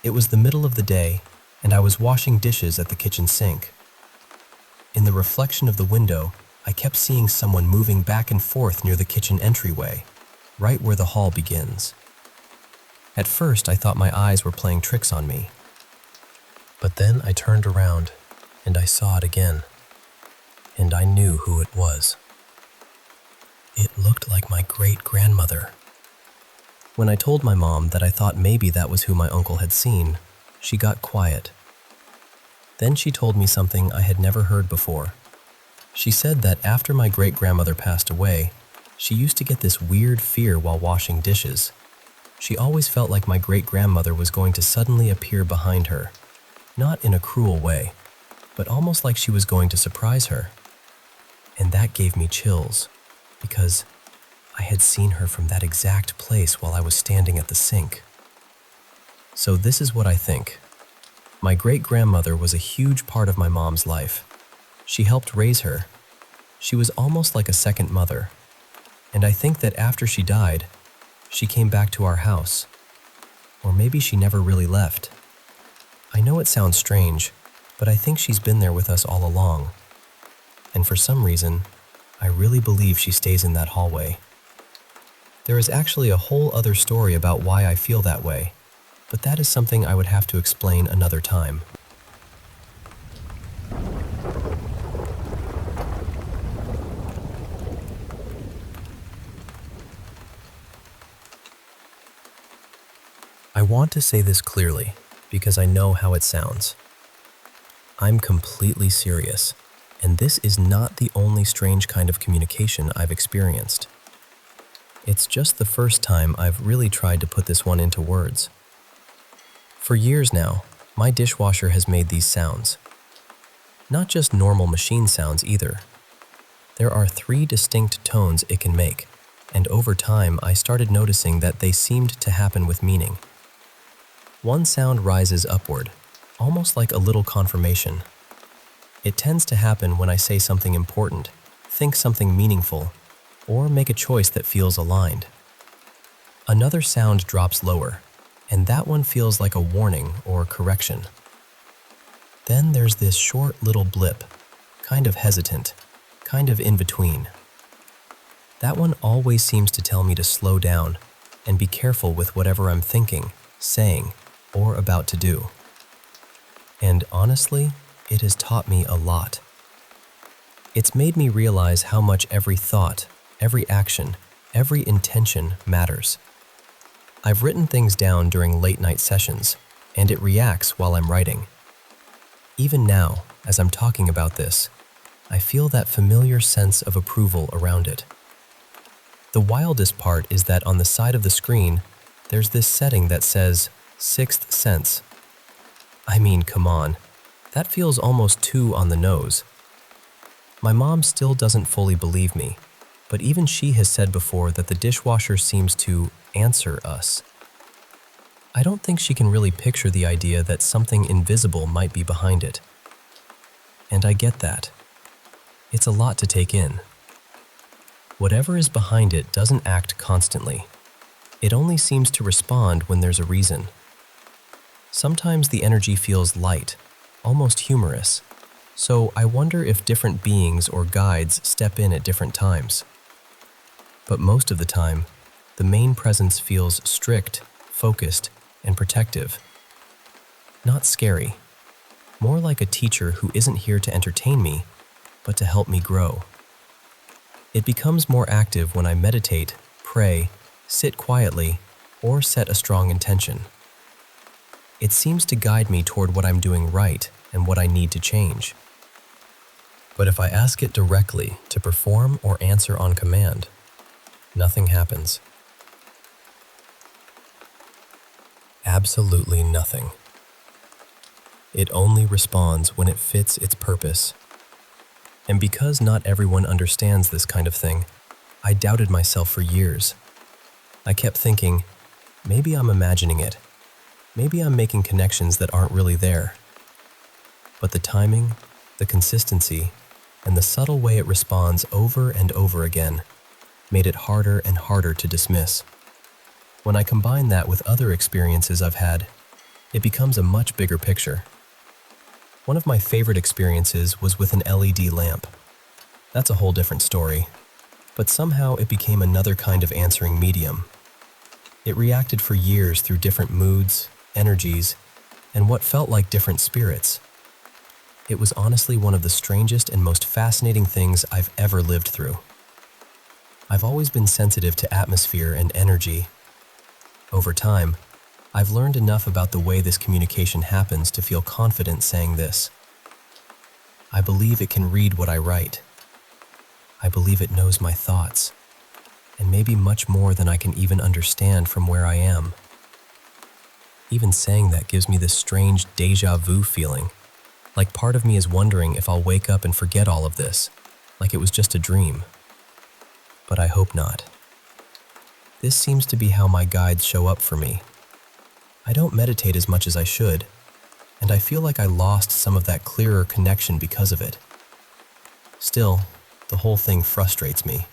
It was the middle of the day, and I was washing dishes at the kitchen sink. In the reflection of the window, I kept seeing someone moving back and forth near the kitchen entryway, right where the hall begins. At first, I thought my eyes were playing tricks on me. But then I turned around, and I saw it again. And I knew who it was. It looked like my great-grandmother. When I told my mom that I thought maybe that was who my uncle had seen, she got quiet. Then she told me something I had never heard before. She said that after my great-grandmother passed away, she used to get this weird fear while washing dishes. She always felt like my great-grandmother was going to suddenly appear behind her, not in a cruel way, but almost like she was going to surprise her. And that gave me chills, because I had seen her from that exact place while I was standing at the sink. So this is what I think. My great-grandmother was a huge part of my mom's life. She helped raise her. She was almost like a second mother. And I think that after she died, she came back to our house. Or maybe she never really left. I know it sounds strange, but I think she's been there with us all along. And for some reason, I really believe she stays in that hallway. There is actually a whole other story about why I feel that way, but that is something I would have to explain another time. I want to say this clearly because I know how it sounds. I'm completely serious, and this is not the only strange kind of communication I've experienced. It's just the first time I've really tried to put this one into words. For years now, my dishwasher has made these sounds. Not just normal machine sounds either. There are 3 distinct tones it can make, and over time I started noticing that they seemed to happen with meaning. One sound rises upward, almost like a little confirmation. It tends to happen when I say something important, think something meaningful, or make a choice that feels aligned. Another sound drops lower, and that one feels like a warning or correction. Then there's this short little blip, kind of hesitant, kind of in between. That one always seems to tell me to slow down and be careful with whatever I'm thinking, saying, or about to do. And honestly, it has taught me a lot. It's made me realize how much every thought, every action, every intention matters. I've written things down during late-night sessions, and it reacts while I'm writing. Even now, as I'm talking about this, I feel that familiar sense of approval around it. The wildest part is that on the side of the screen, there's this setting that says, 6th sense. I mean, come on, that feels almost too on the nose. My mom still doesn't fully believe me, but even she has said before that the dishwasher seems to answer us. I don't think she can really picture the idea that something invisible might be behind it. And I get that. It's a lot to take in. Whatever is behind it doesn't act constantly. It only seems to respond when there's a reason. Sometimes the energy feels light, almost humorous, so I wonder if different beings or guides step in at different times. But most of the time, the main presence feels strict, focused, and protective. Not scary, more like a teacher who isn't here to entertain me, but to help me grow. It becomes more active when I meditate, pray, sit quietly, or set a strong intention. It seems to guide me toward what I'm doing right and what I need to change. But if I ask it directly to perform or answer on command, nothing happens. Absolutely nothing. It only responds when it fits its purpose. And because not everyone understands this kind of thing, I doubted myself for years. I kept thinking, maybe I'm imagining it. Maybe I'm making connections that aren't really there. But the timing, the consistency, and the subtle way it responds over and over again made it harder and harder to dismiss. When I combine that with other experiences I've had, it becomes a much bigger picture. One of my favorite experiences was with an LED lamp. That's a whole different story, but somehow it became another kind of answering medium. It reacted for years through different moods, energies, and what felt like different spirits. It was honestly one of the strangest and most fascinating things I've ever lived through. I've always been sensitive to atmosphere and energy. Over time, I've learned enough about the way this communication happens to feel confident saying this. I believe it can read what I write. I believe it knows my thoughts, and maybe much more than I can even understand from where I am. Even saying that gives me this strange déjà vu feeling, like part of me is wondering if I'll wake up and forget all of this, like it was just a dream. But I hope not. This seems to be how my guides show up for me. I don't meditate as much as I should, and I feel like I lost some of that clearer connection because of it. Still, the whole thing frustrates me.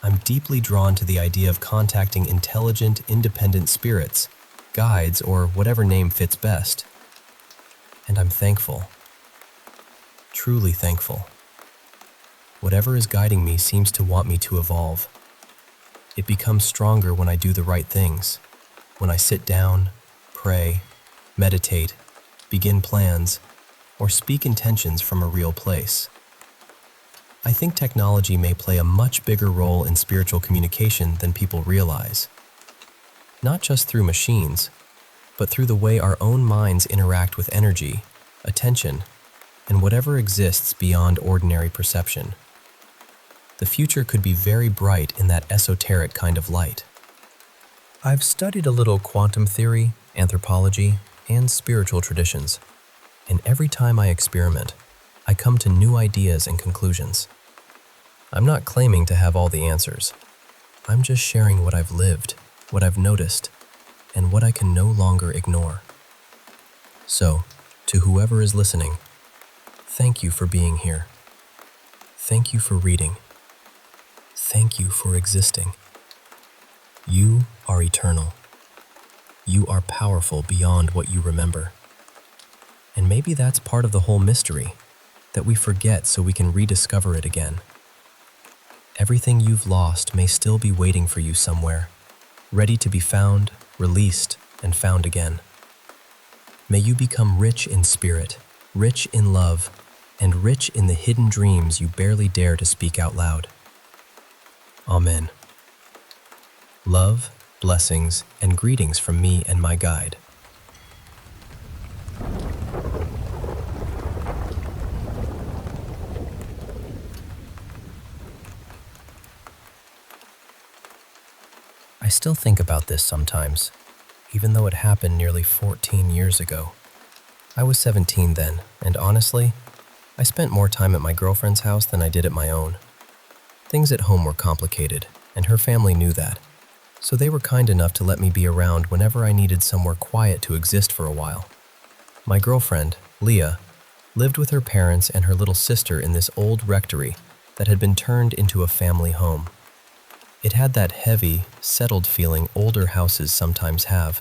I'm deeply drawn to the idea of contacting intelligent, independent spirits, guides, or whatever name fits best. And I'm thankful. Truly thankful. Whatever is guiding me seems to want me to evolve. It becomes stronger when I do the right things, when I sit down, pray, meditate, begin plans, or speak intentions from a real place. I think technology may play a much bigger role in spiritual communication than people realize. Not just through machines, but through the way our own minds interact with energy, attention, and whatever exists beyond ordinary perception. The future could be very bright in that esoteric kind of light. I've studied a little quantum theory, anthropology, and spiritual traditions, and every time I experiment, I come to new ideas and conclusions. I'm not claiming to have all the answers. I'm just sharing what I've lived, what I've noticed, and what I can no longer ignore. So, to whoever is listening, thank you for being here. Thank you for reading. Thank you for existing. You are eternal. You are powerful beyond what you remember. And maybe that's part of the whole mystery, that we forget so we can rediscover it again. Everything you've lost may still be waiting for you somewhere, ready to be found, released, and found again. May you become rich in spirit, rich in love, and rich in the hidden dreams you barely dare to speak out loud. Amen. Love, blessings, and greetings from me and my guide. I still think about this sometimes, even though it happened nearly 14 years ago. I was 17 then, and honestly, I spent more time at my girlfriend's house than I did at my own. Things at home were complicated, and her family knew that, so they were kind enough to let me be around whenever I needed somewhere quiet to exist for a while. My girlfriend, Leah, lived with her parents and her little sister in this old rectory that had been turned into a family home. It had that heavy, settled feeling older houses sometimes have,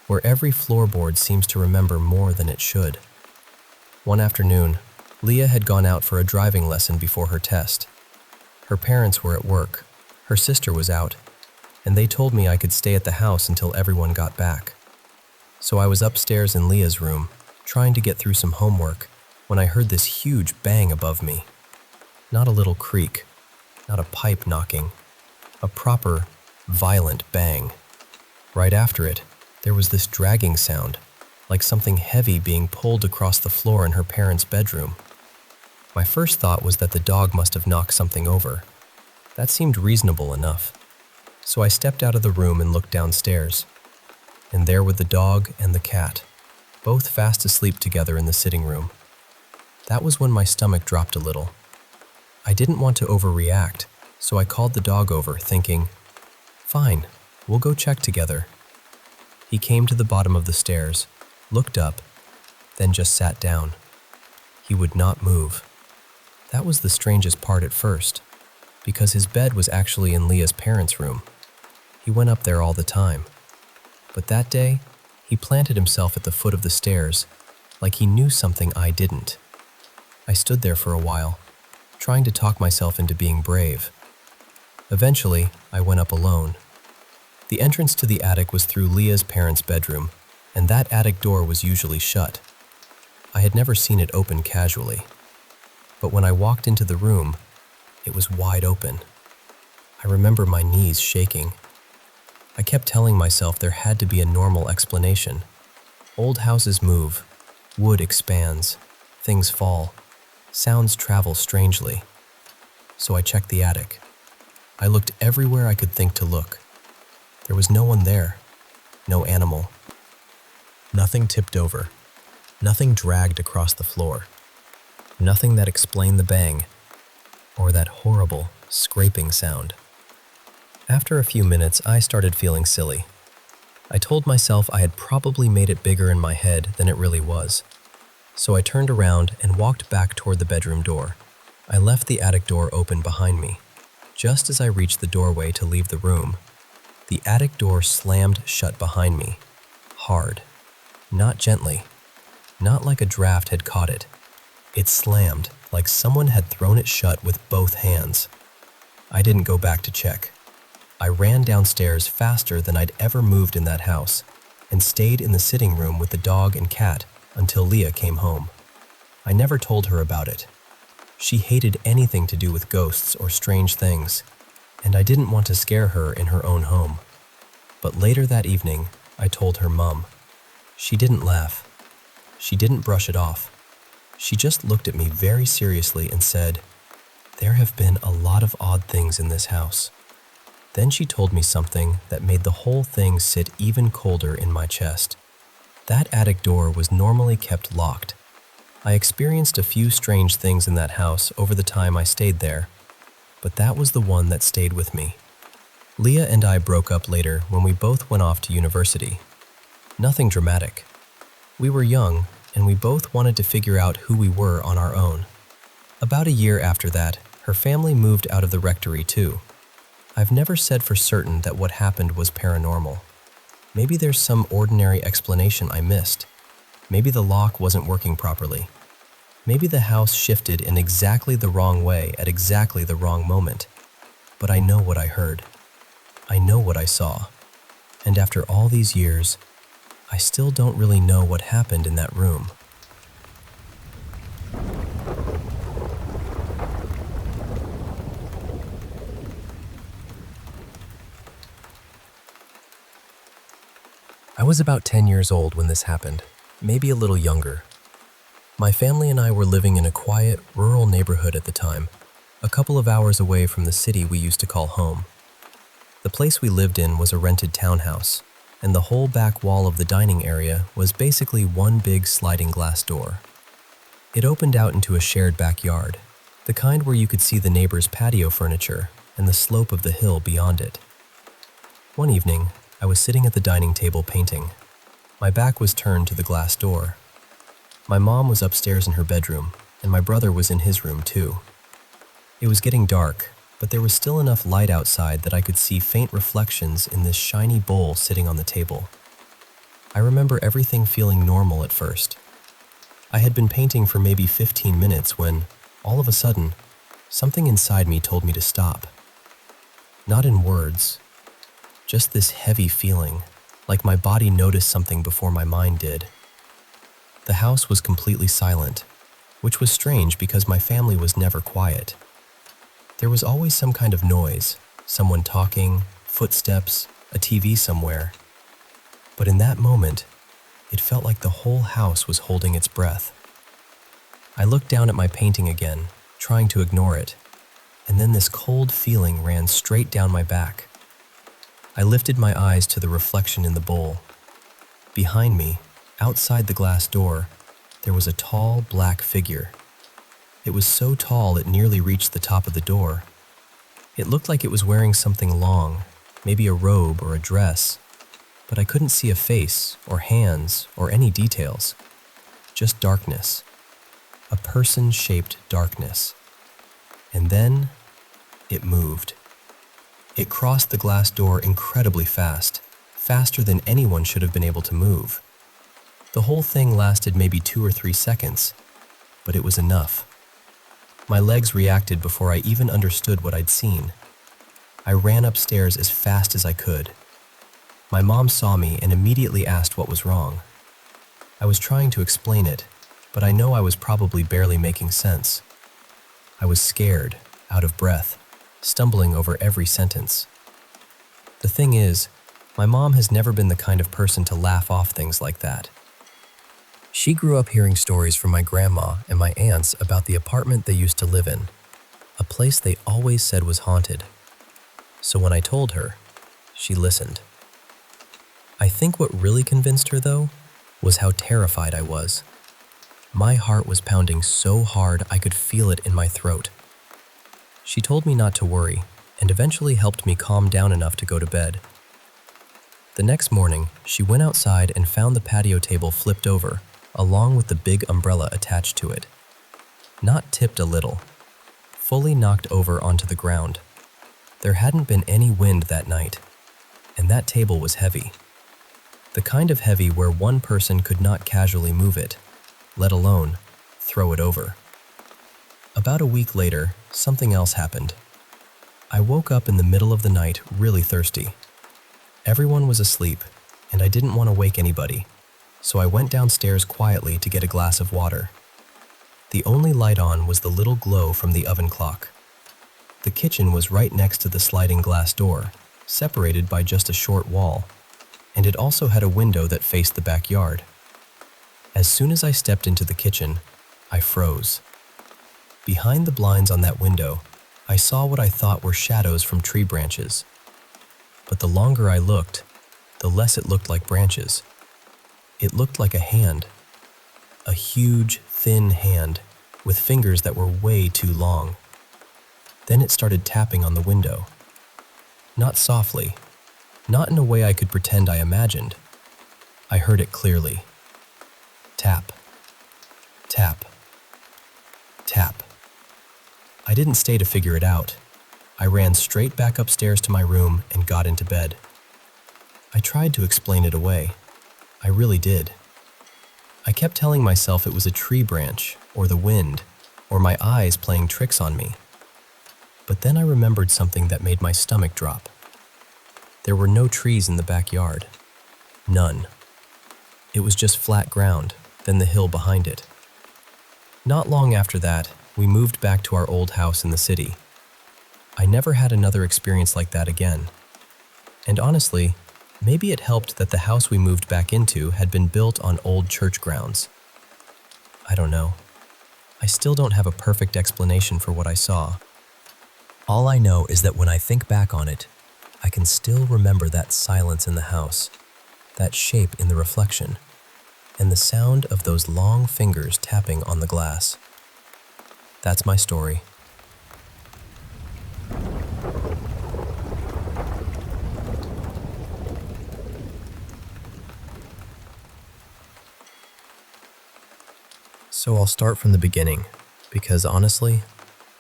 where every floorboard seems to remember more than it should. One afternoon, Leah had gone out for a driving lesson before her test. Her parents were at work, her sister was out, and they told me I could stay at the house until everyone got back. So I was upstairs in Leah's room, trying to get through some homework, when I heard this huge bang above me. Not a little creak, not a pipe knocking, a proper, violent bang. Right after it, there was this dragging sound, like something heavy being pulled across the floor in her parents' bedroom. My first thought was that the dog must have knocked something over. That seemed reasonable enough. So I stepped out of the room and looked downstairs. And there were the dog and the cat, both fast asleep together in the sitting room. That was when my stomach dropped a little. I didn't want to overreact, so I called the dog over, thinking, "Fine, we'll go check together." He came to the bottom of the stairs, looked up, then just sat down. He would not move. That was the strangest part at first, because his bed was actually in Leah's parents' room. He went up there all the time. But that day, he planted himself at the foot of the stairs, like he knew something I didn't. I stood there for a while, trying to talk myself into being brave. Eventually, I went up alone. The entrance to the attic was through Leah's parents' bedroom, and that attic door was usually shut. I had never seen it open casually. But when I walked into the room, it was wide open. I remember my knees shaking. I kept telling myself there had to be a normal explanation. Old houses move, wood expands, things fall, sounds travel strangely. So I checked the attic. I looked everywhere I could think to look. There was no one there, no animal. Nothing tipped over, nothing dragged across the floor, nothing that explained the bang, or that horrible, scraping sound. After a few minutes, I started feeling silly. I told myself I had probably made it bigger in my head than it really was. So I turned around and walked back toward the bedroom door. I left the attic door open behind me. Just as I reached the doorway to leave the room, the attic door slammed shut behind me. Hard. Not gently. Not like a draft had caught it. It slammed like someone had thrown it shut with both hands. I didn't go back to check. I ran downstairs faster than I'd ever moved in that house and stayed in the sitting room with the dog and cat until Leah came home. I never told her about it. She hated anything to do with ghosts or strange things, and I didn't want to scare her in her own home. But later that evening, I told her mom. She didn't laugh. She didn't brush it off. She just looked at me very seriously and said, "There have been a lot of odd things in this house." Then she told me something that made the whole thing sit even colder in my chest. That attic door was normally kept locked. I experienced a few strange things in that house over the time I stayed there, but that was the one that stayed with me. Leah and I broke up later when we both went off to university. Nothing dramatic. We were young, and we both wanted to figure out who we were on our own. About a year after that, her family moved out of the rectory too. I've never said for certain that what happened was paranormal. Maybe there's some ordinary explanation I missed. Maybe the lock wasn't working properly. Maybe the house shifted in exactly the wrong way at exactly the wrong moment. But I know what I heard. I know what I saw. And after all these years, I still don't really know what happened in that room. I was about 10 years old when this happened, maybe a little younger. My family and I were living in a quiet, rural neighborhood at the time, a couple of hours away from the city we used to call home. The place we lived in was a rented townhouse, and the whole back wall of the dining area was basically one big sliding glass door. It opened out into a shared backyard, the kind where you could see the neighbor's patio furniture and the slope of the hill beyond it. One evening, I was sitting at the dining table painting. My back was turned to the glass door. My mom was upstairs in her bedroom, and my brother was in his room too. It was getting dark, but there was still enough light outside that I could see faint reflections in this shiny bowl sitting on the table. I remember everything feeling normal at first. I had been painting for maybe 15 minutes when, all of a sudden, something inside me told me to stop. Not in words, just this heavy feeling, like my body noticed something before my mind did. The house was completely silent, which was strange because my family was never quiet. There was always some kind of noise, someone talking, footsteps, a TV somewhere. But in that moment, it felt like the whole house was holding its breath. I looked down at my painting again, trying to ignore it, and then this cold feeling ran straight down my back. I lifted my eyes to the reflection in the bowl. Behind me, outside the glass door, there was a tall, black figure. It was so tall it nearly reached the top of the door. It looked like it was wearing something long, maybe a robe or a dress, but I couldn't see a face or hands or any details. Just darkness. A person-shaped darkness. And then, it moved. It crossed the glass door incredibly fast, faster than anyone should have been able to move. The whole thing lasted maybe 2 or 3 seconds, but it was enough. My legs reacted before I even understood what I'd seen. I ran upstairs as fast as I could. My mom saw me and immediately asked what was wrong. I was trying to explain it, but I know I was probably barely making sense. I was scared, out of breath, stumbling over every sentence. The thing is, my mom has never been the kind of person to laugh off things like that. She grew up hearing stories from my grandma and my aunts about the apartment they used to live in, a place they always said was haunted. So when I told her, she listened. I think what really convinced her, though, was how terrified I was. My heart was pounding so hard I could feel it in my throat. She told me not to worry and eventually helped me calm down enough to go to bed. The The next morning, she went outside and found the patio table flipped over, along with the big umbrella attached to it. Not tipped a little, fully knocked over onto the ground. There hadn't been any wind that night, and that table was heavy. The kind of heavy where one person could not casually move it, let alone throw it over. About a week later, something else happened. I woke up in the middle of the night really thirsty. Everyone was asleep, and I didn't want to wake anybody, so I went downstairs quietly to get a glass of water. The only light on was the little glow from the oven clock. The kitchen was right next to the sliding glass door, separated by just a short wall, and it also had a window that faced the backyard. As soon as I stepped into the kitchen, I froze. Behind the blinds on that window, I saw what I thought were shadows from tree branches. But the longer I looked, the less it looked like branches. It looked like a hand. A huge, thin hand with fingers that were way too long. Then it started tapping on the window. Not softly, not in a way I could pretend I imagined. I heard it clearly. Tap, tap, tap. I didn't stay to figure it out. I ran straight back upstairs to my room and got into bed. I tried to explain it away. I really did. I kept telling myself it was a tree branch, or the wind, or my eyes playing tricks on me. But then I remembered something that made my stomach drop. There were no trees in the backyard. None. It was just flat ground, then the hill behind it. Not long after that, we moved back to our old house in the city. I never had another experience like that again. And honestly, maybe it helped that the house we moved back into had been built on old church grounds. I don't know. I still don't have a perfect explanation for what I saw. All I know is that when I think back on it, I can still remember that silence in the house, that shape in the reflection, and the sound of those long fingers tapping on the glass. That's my story. So I'll start from the beginning, because honestly,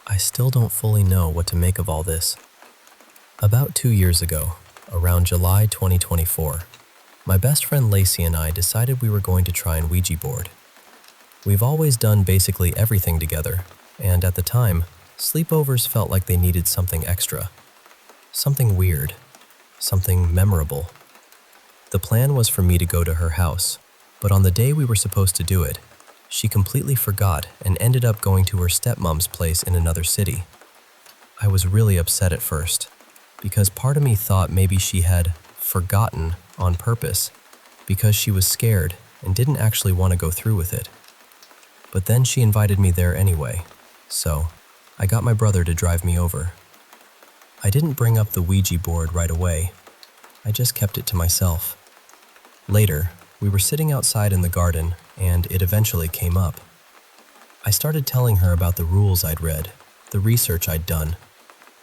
I still don't fully know what to make of all this. About 2 years ago, around July 2024, my best friend Lacey and I decided we were going to try and Ouija board. We've always done basically everything together, and at the time, sleepovers felt like they needed something extra. Something weird. Something memorable. The plan was for me to go to her house, but on the day we were supposed to do it, she completely forgot and ended up going to her stepmom's place in another city. I was really upset at first, because part of me thought maybe she had forgotten on purpose because she was scared and didn't actually want to go through with it. But then she invited me there anyway, so I got my brother to drive me over. I didn't bring up the Ouija board right away. I just kept it to myself. Later, we were sitting outside in the garden, and it eventually came up. I started telling her about the rules I'd read, the research I'd done,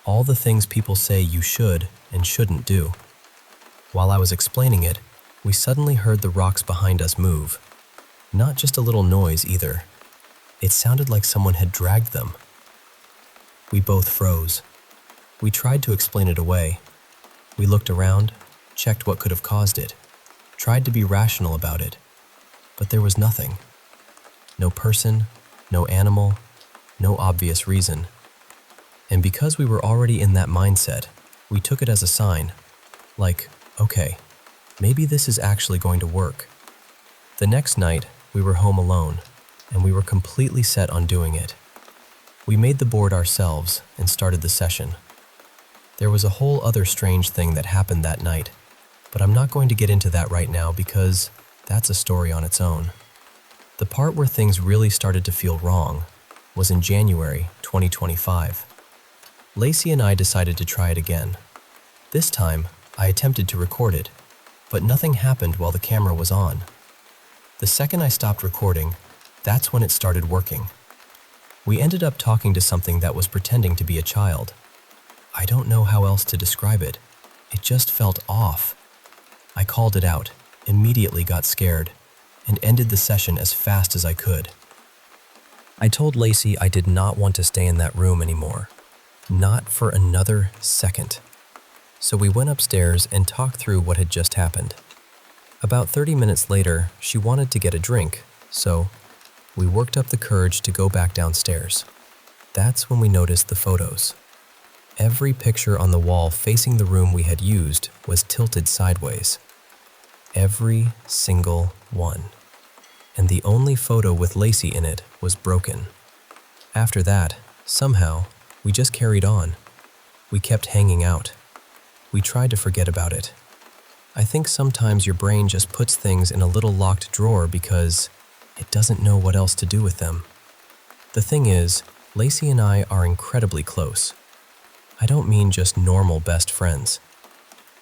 all the things people say you should and shouldn't do. While I was explaining it, we suddenly heard the rocks behind us move. Not just a little noise either. It sounded like someone had dragged them. We both froze. We tried to explain it away. We looked around, checked what could have caused it, tried to be rational about it, but there was nothing. No person, no animal, no obvious reason. And because we were already in that mindset, we took it as a sign, like, okay, maybe this is actually going to work. The next night, we were home alone, and we were completely set on doing it. We made the board ourselves and started the session. There was a whole other strange thing that happened that night, but I'm not going to get into that right now because that's a story on its own. The part where things really started to feel wrong was in January 2025. Lacey and I decided to try it again. This time, I attempted to record it, but nothing happened while the camera was on. The second I stopped recording, that's when it started working. We ended up talking to something that was pretending to be a child. I don't know how else to describe it. It just felt off. I called it out, immediately got scared, and ended the session as fast as I could. I told Lacey I did not want to stay in that room anymore. Not for another second. So we went upstairs and talked through what had just happened. About 30 minutes later, she wanted to get a drink, so we worked up the courage to go back downstairs. That's when we noticed the photos. Every picture on the wall facing the room we had used was tilted sideways. Every single one. And the only photo with Lacey in it was broken. After that, somehow, we just carried on. We kept hanging out. We tried to forget about it. I think sometimes your brain just puts things in a little locked drawer because it doesn't know what else to do with them. The thing is, Lacey and I are incredibly close. I don't mean just normal best friends.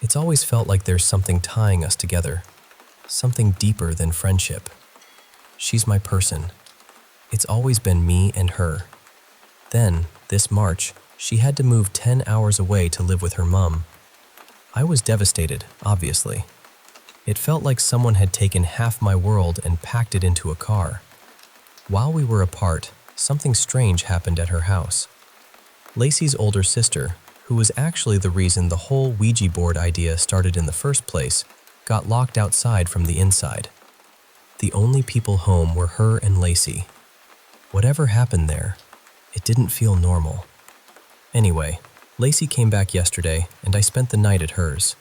It's always felt like there's something tying us together, something deeper than friendship. She's my person. It's always been me and her. Then, this March, she had to move 10 hours away to live with her mom. I was devastated, obviously. It felt like someone had taken half my world and packed it into a car. While we were apart, something strange happened at her house. Lacey's older sister, who was actually the reason the whole Ouija board idea started in the first place, got locked outside from the inside. The only people home were her and Lacey. Whatever happened there, it didn't feel normal. Anyway, Lacey came back yesterday and I spent the night at hers.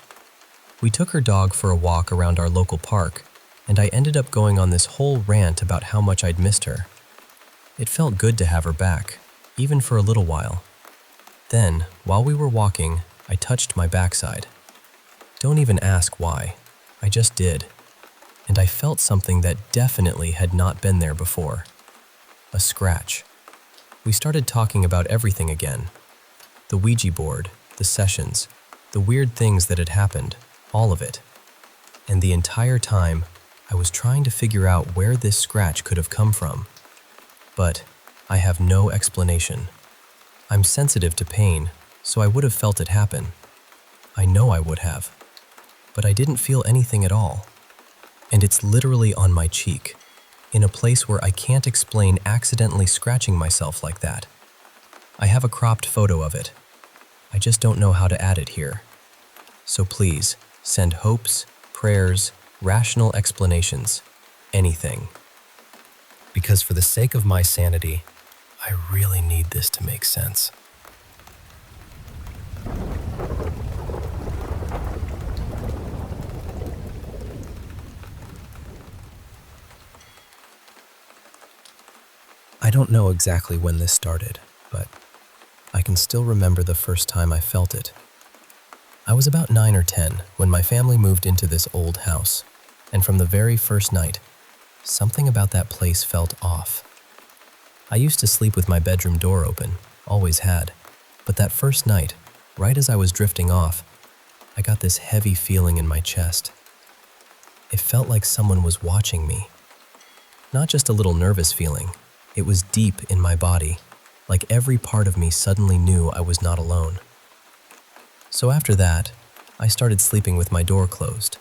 We took her dog for a walk around our local park, and I ended up going on this whole rant about how much I'd missed her. It felt good to have her back, even for a little while. Then, while we were walking, I touched my backside. Don't even ask why. I just did. And I felt something that definitely had not been there before. A scratch. We started talking about everything again. The Ouija board, the sessions, the weird things that had happened, all of it. And the entire time, I was trying to figure out where this scratch could have come from. But I have no explanation. I'm sensitive to pain, so I would have felt it happen. I know I would have. But I didn't feel anything at all. And it's literally on my cheek, in a place where I can't explain accidentally scratching myself like that. I have a cropped photo of it. I just don't know how to add it here. So please, send hopes, prayers, rational explanations, anything. Because for the sake of my sanity, I really need this to make sense. I don't know exactly when this started, but I can still remember the first time I felt it. I was about 9 or 10 when my family moved into this old house, and from the very first night, something about that place felt off. I used to sleep with my bedroom door open, always had, but that first night, right as I was drifting off, I got this heavy feeling in my chest. It felt like someone was watching me. Not just a little nervous feeling, it was deep in my body, like every part of me suddenly knew I was not alone. So after that, I started sleeping with my door closed.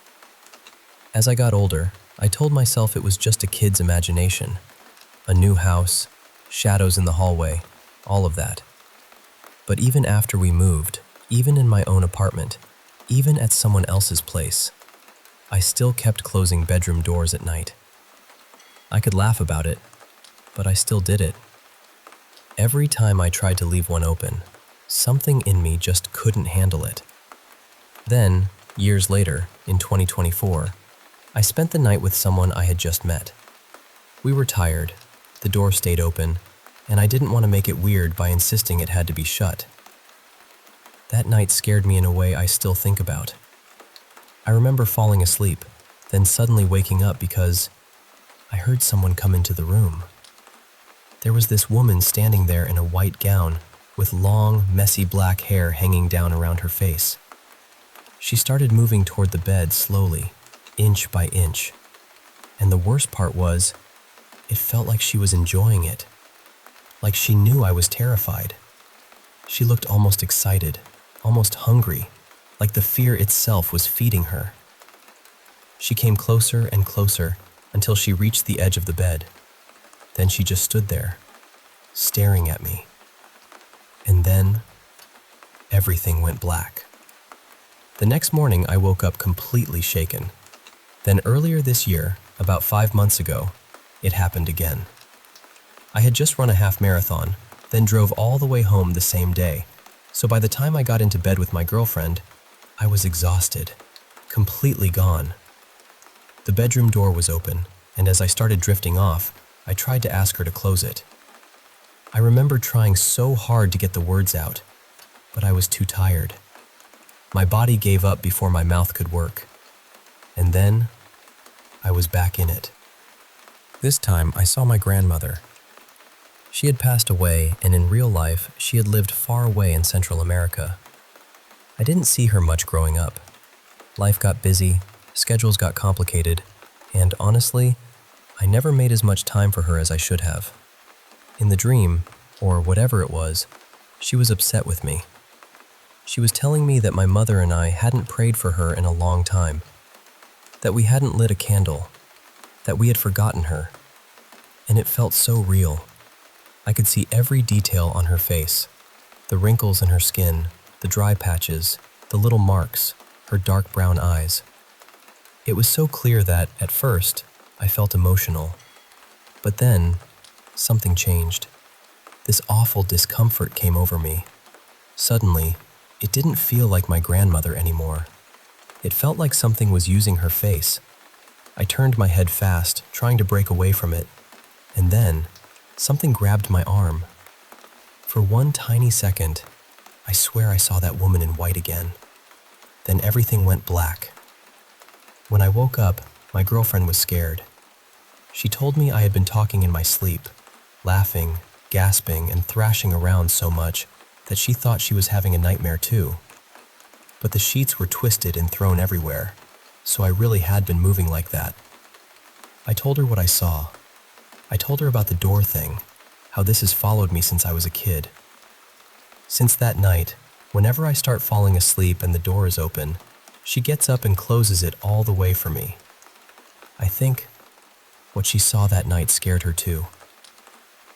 As I got older, I told myself it was just a kid's imagination. A new house, shadows in the hallway, all of that. But even after we moved, even in my own apartment, even at someone else's place, I still kept closing bedroom doors at night. I could laugh about it, but I still did it. Every time I tried to leave one open, something in me just couldn't handle it. Then, years later, in 2024, I spent the night with someone I had just met. We were tired, the door stayed open, and I didn't want to make it weird by insisting it had to be shut. That night scared me in a way I still think about. I remember falling asleep, then suddenly waking up because I heard someone come into the room. There was this woman standing there in a white gown with long, messy black hair hanging down around her face. She started moving toward the bed slowly, inch by inch. And the worst part was, it felt like she was enjoying it. Like she knew I was terrified. She looked almost excited, almost hungry, like the fear itself was feeding her. She came closer and closer until she reached the edge of the bed. Then she just stood there, staring at me. And then, everything went black. The next morning, I woke up completely shaken. Then earlier this year, about 5 months ago, it happened again. I had just run a half marathon, then drove all the way home the same day. So by the time I got into bed with my girlfriend, I was exhausted, completely gone. The bedroom door was open, and as I started drifting off, I tried to ask her to close it. I remember trying so hard to get the words out, but I was too tired. My body gave up before my mouth could work. And then, I was back in it. This time, I saw my grandmother. She had passed away, and in real life, she had lived far away in Central America. I didn't see her much growing up. Life got busy, schedules got complicated, and honestly, I never made as much time for her as I should have. In the dream, or whatever it was, she was upset with me. She was telling me that my mother and I hadn't prayed for her in a long time, that we hadn't lit a candle, that we had forgotten her, and it felt so real. I could see every detail on her face, the wrinkles in her skin, the dry patches, the little marks, her dark brown eyes. It was so clear that, at first, I felt emotional. But then, something changed. This awful discomfort came over me. Suddenly, it didn't feel like my grandmother anymore. It felt like something was using her face. I turned my head fast, trying to break away from it, and then, something grabbed my arm. For one tiny second, I swear I saw that woman in white again. Then everything went black. When I woke up, my girlfriend was scared. She told me I had been talking in my sleep, laughing, gasping, and thrashing around so much that she thought she was having a nightmare too. But the sheets were twisted and thrown everywhere, so I really had been moving like that. I told her what I saw. I told her about the door thing, how this has followed me since I was a kid. Since that night, whenever I start falling asleep and the door is open, she gets up and closes it all the way for me. I think what she saw that night scared her too.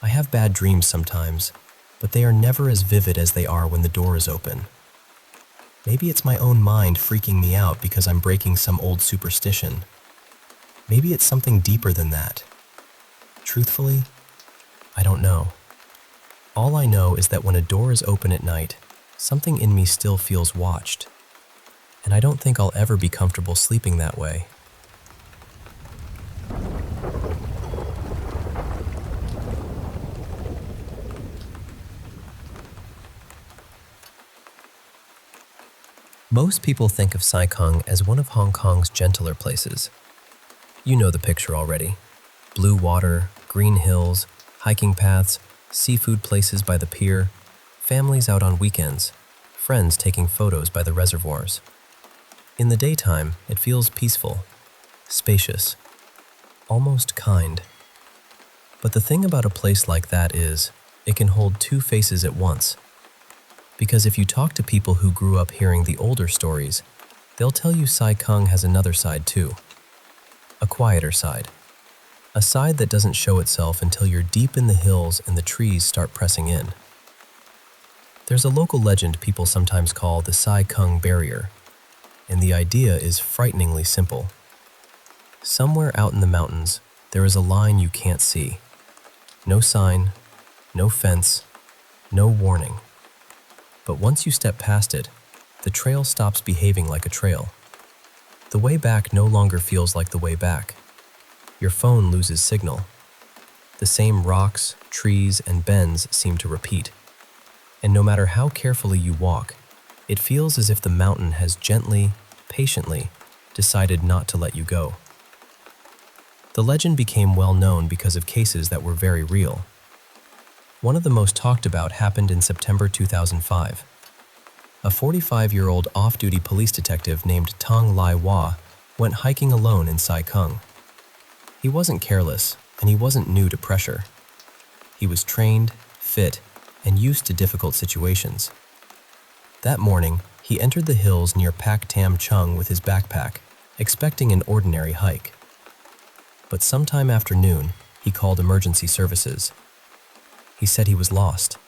I have bad dreams sometimes, but they are never as vivid as they are when the door is open. Maybe it's my own mind freaking me out because I'm breaking some old superstition. Maybe it's something deeper than that. Truthfully, I don't know. All I know is that when a door is open at night, something in me still feels watched. And I don't think I'll ever be comfortable sleeping that way. Most people think of Sai Kung as one of Hong Kong's gentler places. You know the picture already. Blue water, green hills, hiking paths, seafood places by the pier, families out on weekends, friends taking photos by the reservoirs. In the daytime, it feels peaceful, spacious, almost kind. But the thing about a place like that is, it can hold two faces at once. Because if you talk to people who grew up hearing the older stories, they'll tell you Sai Kung has another side too. A quieter side. A side that doesn't show itself until you're deep in the hills and the trees start pressing in. There's a local legend people sometimes call the Sai Kung Barrier, and the idea is frighteningly simple. Somewhere out in the mountains, there is a line you can't see. No sign, no fence, no warning. But once you step past it, the trail stops behaving like a trail. The way back no longer feels like the way back. Your phone loses signal. The same rocks, trees, and bends seem to repeat. And no matter how carefully you walk, it feels as if the mountain has gently, patiently decided not to let you go. The legend became well known because of cases that were very real. One of the most talked about happened in September 2005. A 45-year-old off-duty police detective named Tong Lai Hua went hiking alone in Sai Kung. He wasn't careless, and he wasn't new to pressure. He was trained, fit, and used to difficult situations. That morning, he entered the hills near Pak Tam Chung with his backpack expecting an ordinary hike. But sometime after noon, he called emergency services. He said he was lost.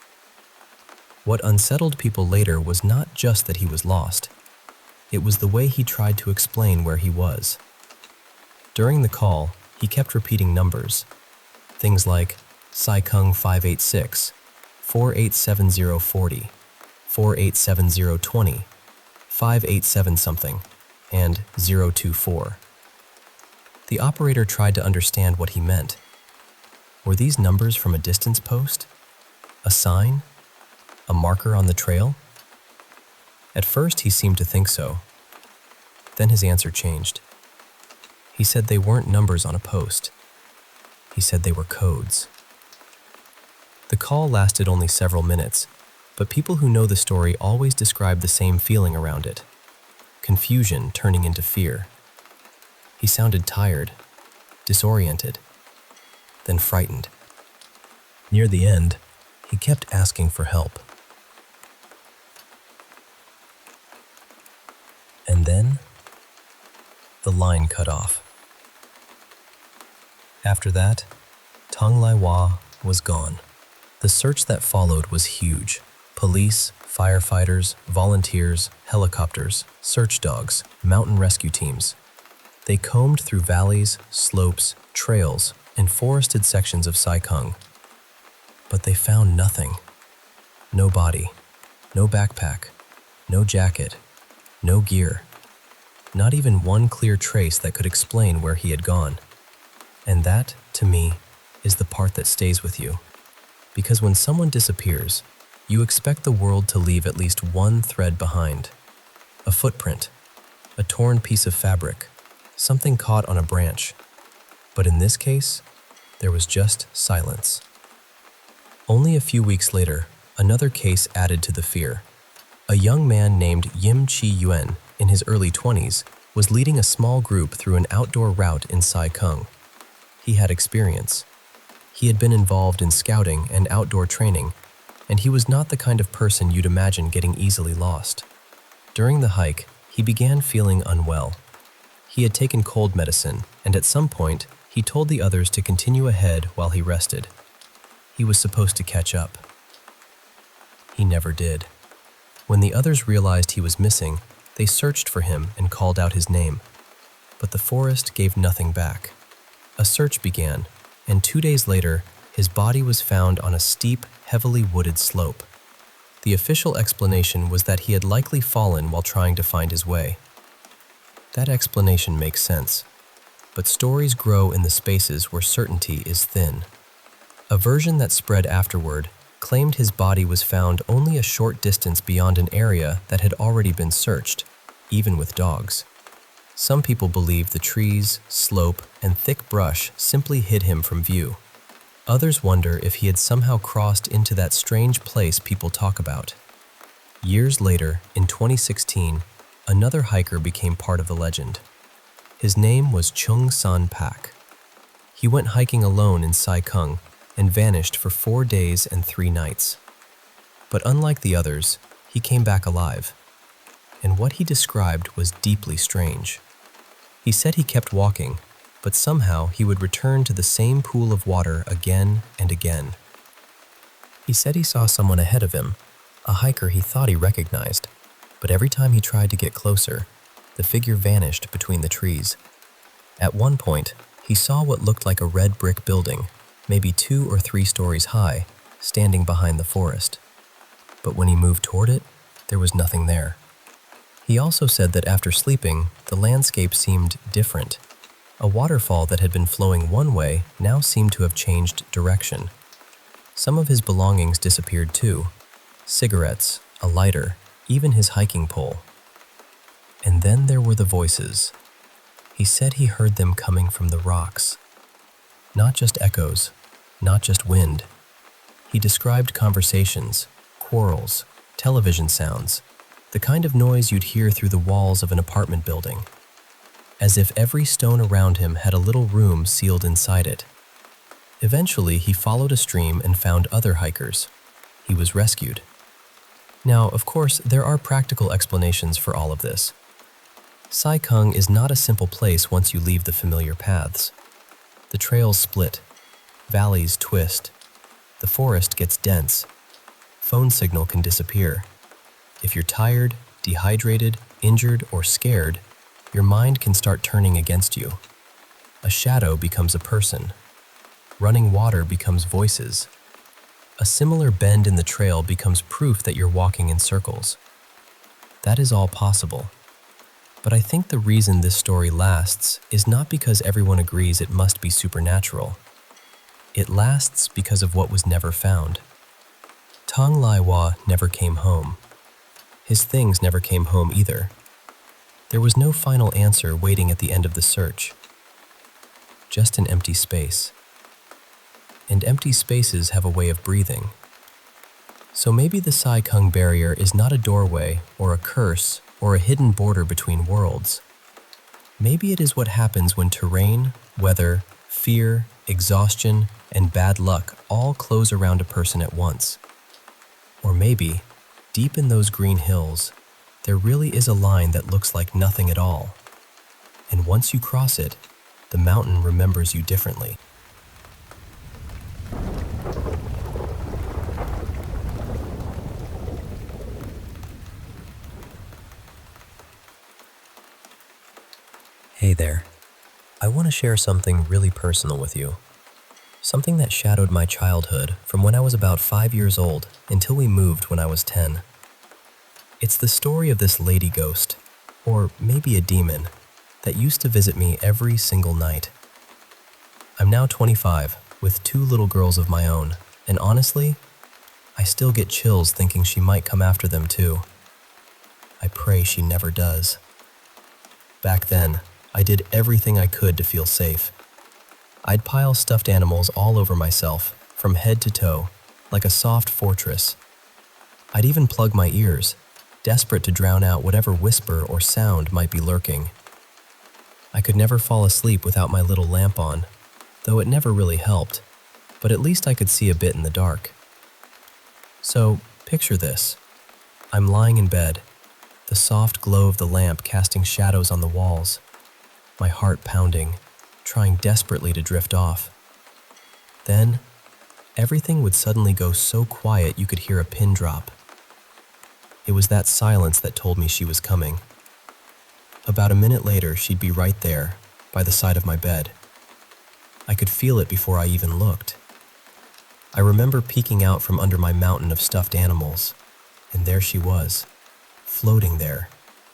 What unsettled people later was not just that he was lost. It was the way he tried to explain where he was. During the call, he kept repeating numbers. Things like Saikung 586, 487040, 487020, 587 something, and 024. The operator tried to understand what he meant. Were these numbers from a distance post? A sign? A marker on the trail? At first, he seemed to think so. Then his answer changed. He said they weren't numbers on a post. He said they were codes. The call lasted only several minutes, but people who know the story always describe the same feeling around it. Confusion turning into fear. He sounded tired, disoriented, then frightened. Near the end, he kept asking for help. And then, the line cut off. After that, Tong Lai Hua was gone. The search that followed was huge. Police, firefighters, volunteers, helicopters, search dogs, mountain rescue teams. They combed through valleys, slopes, trails, and forested sections of Saikung. But they found nothing. No body, no backpack, no jacket, no gear. Not even one clear trace that could explain where he had gone. And that, to me, is the part that stays with you. Because when someone disappears, you expect the world to leave at least one thread behind. A footprint, a torn piece of fabric, something caught on a branch. But in this case, there was just silence. Only a few weeks later, another case added to the fear. A young man named Yim Chi Yuan, in his early 20s, was leading a small group through an outdoor route in Saikung. He had experience. He had been involved in scouting and outdoor training, and he was not the kind of person you'd imagine getting easily lost. During the hike, he began feeling unwell. He had taken cold medicine, and at some point, he told the others to continue ahead while he rested. He was supposed to catch up. He never did. When the others realized he was missing, they searched for him and called out his name. But the forest gave nothing back. A search began, and 2 days later, his body was found on a steep, heavily wooded slope. The official explanation was that he had likely fallen while trying to find his way. That explanation makes sense, but stories grow in the spaces where certainty is thin. A version that spread afterward claimed his body was found only a short distance beyond an area that had already been searched, even with dogs. Some people believe the trees, slope, and thick brush simply hid him from view. Others wonder if he had somehow crossed into that strange place people talk about. Years later, in 2016, another hiker became part of the legend. His name was Chung San Pak. He went hiking alone in Saikung and vanished for 4 days and 3 nights. But unlike the others, he came back alive. And what he described was deeply strange. He said he kept walking, but somehow he would return to the same pool of water again and again. He said he saw someone ahead of him, a hiker he thought he recognized, but every time he tried to get closer, the figure vanished between the trees. At one point, he saw what looked like a red brick building, maybe 2 or 3 stories high, standing behind the forest. But when he moved toward it, there was nothing there. He also said that after sleeping, the landscape seemed different. A waterfall that had been flowing one way now seemed to have changed direction. Some of his belongings disappeared too. Cigarettes, a lighter, even his hiking pole. And then there were the voices. He said he heard them coming from the rocks. Not just echoes, not just wind. He described conversations, quarrels, television sounds, the kind of noise you'd hear through the walls of an apartment building, as if every stone around him had a little room sealed inside it. Eventually, he followed a stream and found other hikers. He was rescued. Now, of course, there are practical explanations for all of this. Sai Kung is not a simple place once you leave the familiar paths. The trails split, valleys twist, the forest gets dense, phone signal can disappear. If you're tired, dehydrated, injured, or scared, your mind can start turning against you. A shadow becomes a person. Running water becomes voices. A similar bend in the trail becomes proof that you're walking in circles. That is all possible. But I think the reason this story lasts is not because everyone agrees it must be supernatural. It lasts because of what was never found. Tong Lai Hua never came home. His things never came home either. There was no final answer waiting at the end of the search. Just an empty space. And empty spaces have a way of breathing. So maybe the Sai Kung barrier is not a doorway or a curse or a hidden border between worlds. Maybe it is what happens when terrain, weather, fear, exhaustion, and bad luck all close around a person at once. Or maybe, deep in those green hills, there really is a line that looks like nothing at all. And once you cross it, the mountain remembers you differently. Hey there. I want to share something really personal with you. Something that shadowed my childhood from when I was about 5 years old until we moved when I was 10. It's the story of this lady ghost, or maybe a demon, that used to visit me every single night. I'm now 25, with 2 little girls of my own, and honestly, I still get chills thinking she might come after them too. I pray she never does. Back then, I did everything I could to feel safe. I'd pile stuffed animals all over myself, from head to toe, like a soft fortress. I'd even plug my ears, desperate to drown out whatever whisper or sound might be lurking. I could never fall asleep without my little lamp on, though it never really helped, but at least I could see a bit in the dark. So, picture this. I'm lying in bed, the soft glow of the lamp casting shadows on the walls, my heart pounding, trying desperately to drift off. Then, everything would suddenly go so quiet you could hear a pin drop. It was that silence that told me she was coming. About a minute later, she'd be right there, by the side of my bed. I could feel it before I even looked. I remember peeking out from under my mountain of stuffed animals, and there she was, floating there,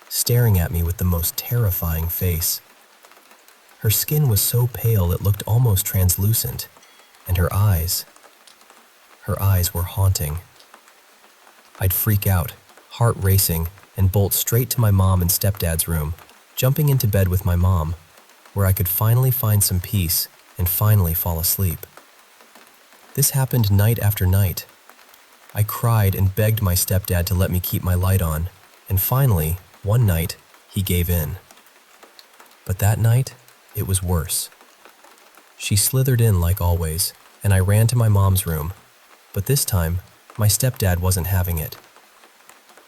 staring at me with the most terrifying face. Her skin was so pale it looked almost translucent, and her eyes were haunting. I'd freak out, heart racing, and bolt straight to my mom and stepdad's room, jumping into bed with my mom, where I could finally find some peace and finally fall asleep. This happened night after night. I cried and begged my stepdad to let me keep my light on, and finally, one night, he gave in. But that night, it was worse. She slithered in like always, and I ran to my mom's room, but this time, my stepdad wasn't having it.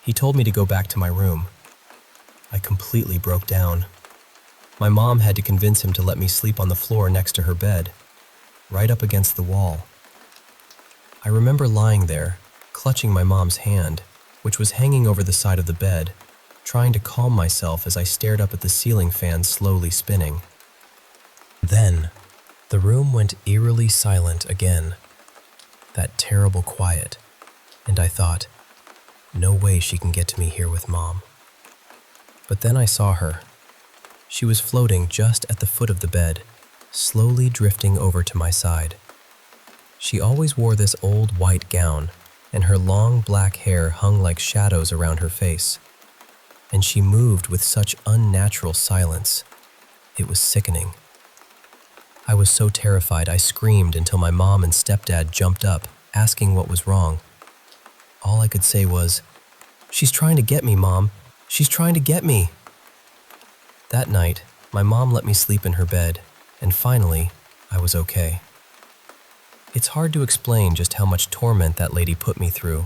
He told me to go back to my room. I completely broke down. My mom had to convince him to let me sleep on the floor next to her bed, right up against the wall. I remember lying there, clutching my mom's hand, which was hanging over the side of the bed, trying to calm myself as I stared up at the ceiling fan slowly spinning. Then, the room went eerily silent again. That terrible quiet, and I thought, no way she can get to me here with Mom. But then I saw her. She was floating just at the foot of the bed, slowly drifting over to my side. She always wore this old white gown, and her long black hair hung like shadows around her face. And she moved with such unnatural silence. It was sickening. I was so terrified I screamed until my mom and stepdad jumped up, asking what was wrong. All I could say was, "She's trying to get me, Mom. She's trying to get me." That night, my mom let me sleep in her bed, and finally, I was okay. It's hard to explain just how much torment that lady put me through.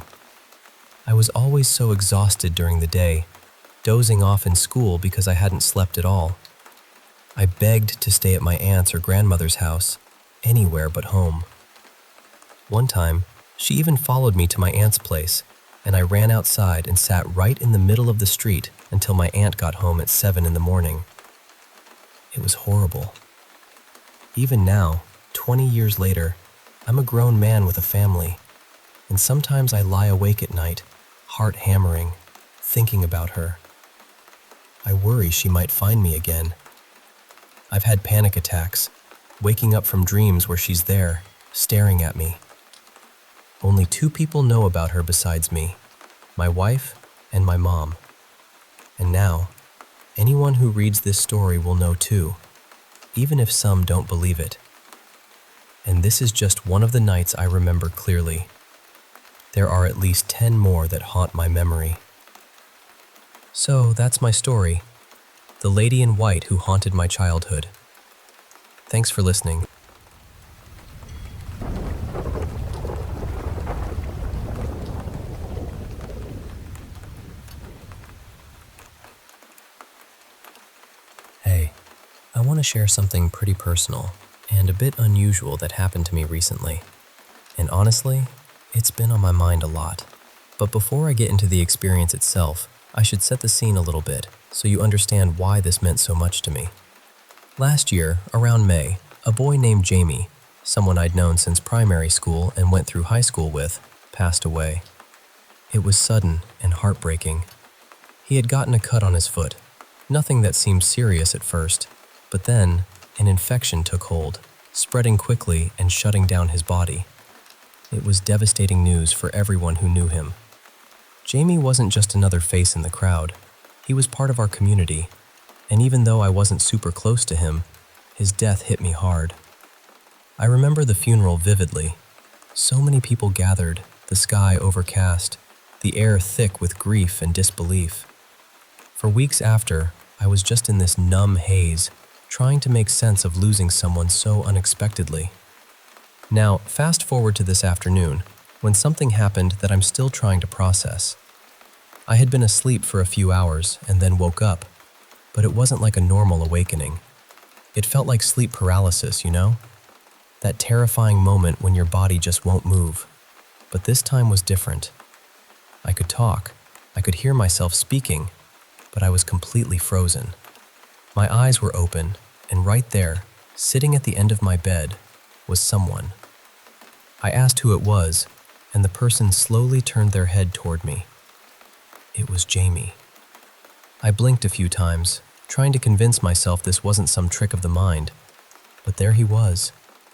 I was always so exhausted during the day, dozing off in school because I hadn't slept at all. I begged to stay at my aunt's or grandmother's house, anywhere but home. One time, she even followed me to my aunt's place, and I ran outside and sat right in the middle of the street until my aunt got home at 7 in the morning. It was horrible. Even now, 20 years later, I'm a grown man with a family, and sometimes I lie awake at night, heart hammering, thinking about her. I worry she might find me again. I've had panic attacks, waking up from dreams where she's there, staring at me. Only 2 people know about her besides me, my wife and my mom. And now, anyone who reads this story will know too, even if some don't believe it. And this is just one of the nights I remember clearly. There are at least 10 more that haunt my memory. So that's my story, the lady in white who haunted my childhood. Thanks for listening. Hey, I want to share something pretty personal and a bit unusual that happened to me recently. And honestly, it's been on my mind a lot. But before I get into the experience itself, I should set the scene a little bit so you understand why this meant so much to me. Last year, around May, a boy named Jame, someone I'd known since primary school and went through high school with, passed away. It was sudden and heartbreaking. He had gotten a cut on his foot, nothing that seemed serious at first, but then an infection took hold, spreading quickly and shutting down his body. It was devastating news for everyone who knew him. Jame wasn't just another face in the crowd. He was part of our community, and even though I wasn't super close to him, his death hit me hard. I remember the funeral vividly. So many people gathered, the sky overcast, the air thick with grief and disbelief. For weeks after, I was just in this numb haze, trying to make sense of losing someone so unexpectedly. Now, fast forward to this afternoon, when something happened that I'm still trying to process. I had been asleep for a few hours and then woke up, but it wasn't like a normal awakening. It felt like sleep paralysis, you know? That terrifying moment when your body just won't move. But this time was different. I could talk, I could hear myself speaking, but I was completely frozen. My eyes were open, and right there, sitting at the end of my bed, was someone. I asked who it was, and the person slowly turned their head toward me. It was Jame. I blinked a few times, trying to convince myself this wasn't some trick of the mind, but there he was,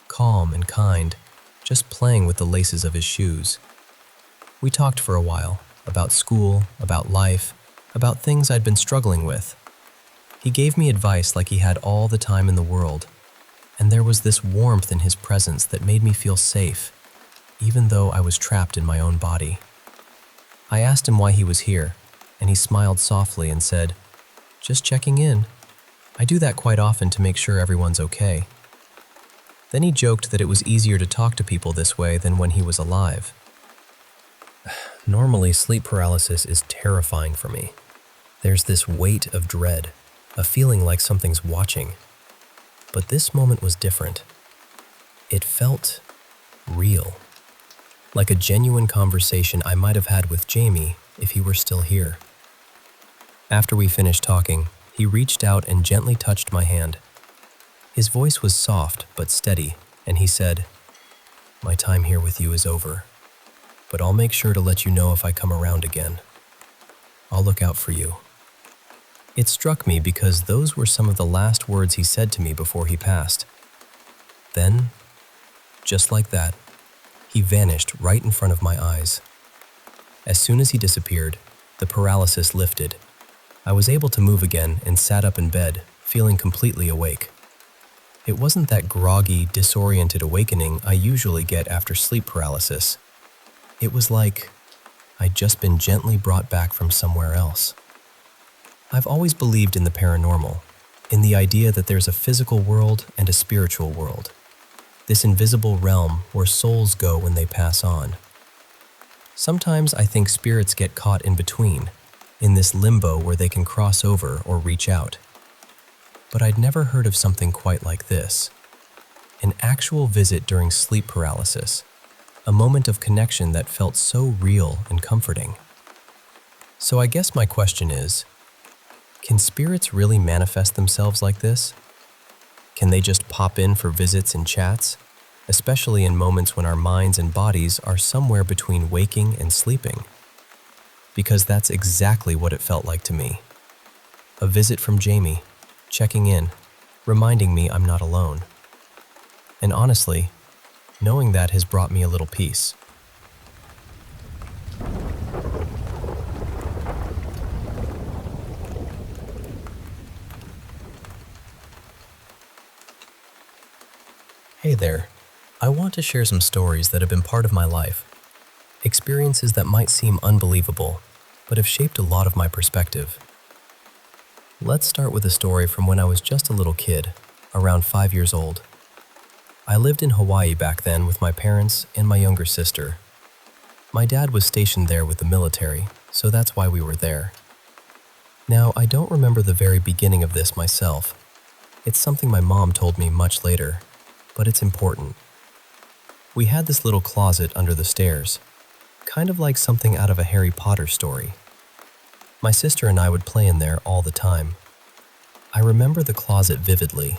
calm and kind, just playing with the laces of his shoes. We talked for a while, about school, about life, about things I'd been struggling with. He gave me advice like he had all the time in the world, and there was this warmth in his presence that made me feel safe, even though I was trapped in my own body. I asked him why he was here, and he smiled softly and said, "Just checking in. I do that quite often to make sure everyone's okay." Then he joked that it was easier to talk to people this way than when he was alive. Normally, sleep paralysis is terrifying for me. There's this weight of dread, a feeling like something's watching. But this moment was different. It felt real, like a genuine conversation I might have had with Jame if he were still here. After we finished talking, he reached out and gently touched my hand. His voice was soft but steady, and he said, "My time here with you is over, but I'll make sure to let you know if I come around again. I'll look out for you." It struck me because those were some of the last words he said to me before he passed. Then, just like that, he vanished right in front of my eyes. As soon as he disappeared, the paralysis lifted. I was able to move again and sat up in bed, feeling completely awake. It wasn't that groggy, disoriented awakening I usually get after sleep paralysis. It was like I'd just been gently brought back from somewhere else. I've always believed in the paranormal, in the idea that there's a physical world and a spiritual world, this invisible realm where souls go when they pass on. Sometimes I think spirits get caught in between, in this limbo where they can cross over or reach out. But I'd never heard of something quite like this. An actual visit during sleep paralysis, a moment of connection that felt so real and comforting. So I guess my question is, can spirits really manifest themselves like this? Can they just pop in for visits and chats, especially in moments when our minds and bodies are somewhere between waking and sleeping? Because that's exactly what it felt like to me. A visit from Jame, checking in, reminding me I'm not alone. And honestly, knowing that has brought me a little peace. Hey there. I want to share some stories that have been part of my life. Experiences that might seem unbelievable, but have shaped a lot of my perspective. Let's start with a story from when I was just a little kid, around 5 years old. I lived in Hawaii back then with my parents and my younger sister. My dad was stationed there with the military, so that's why we were there. Now, I don't remember the very beginning of this myself. It's something my mom told me much later, but it's important. We had this little closet under the stairs, kind of like something out of a Harry Potter story. My sister and I would play in there all the time. I remember the closet vividly,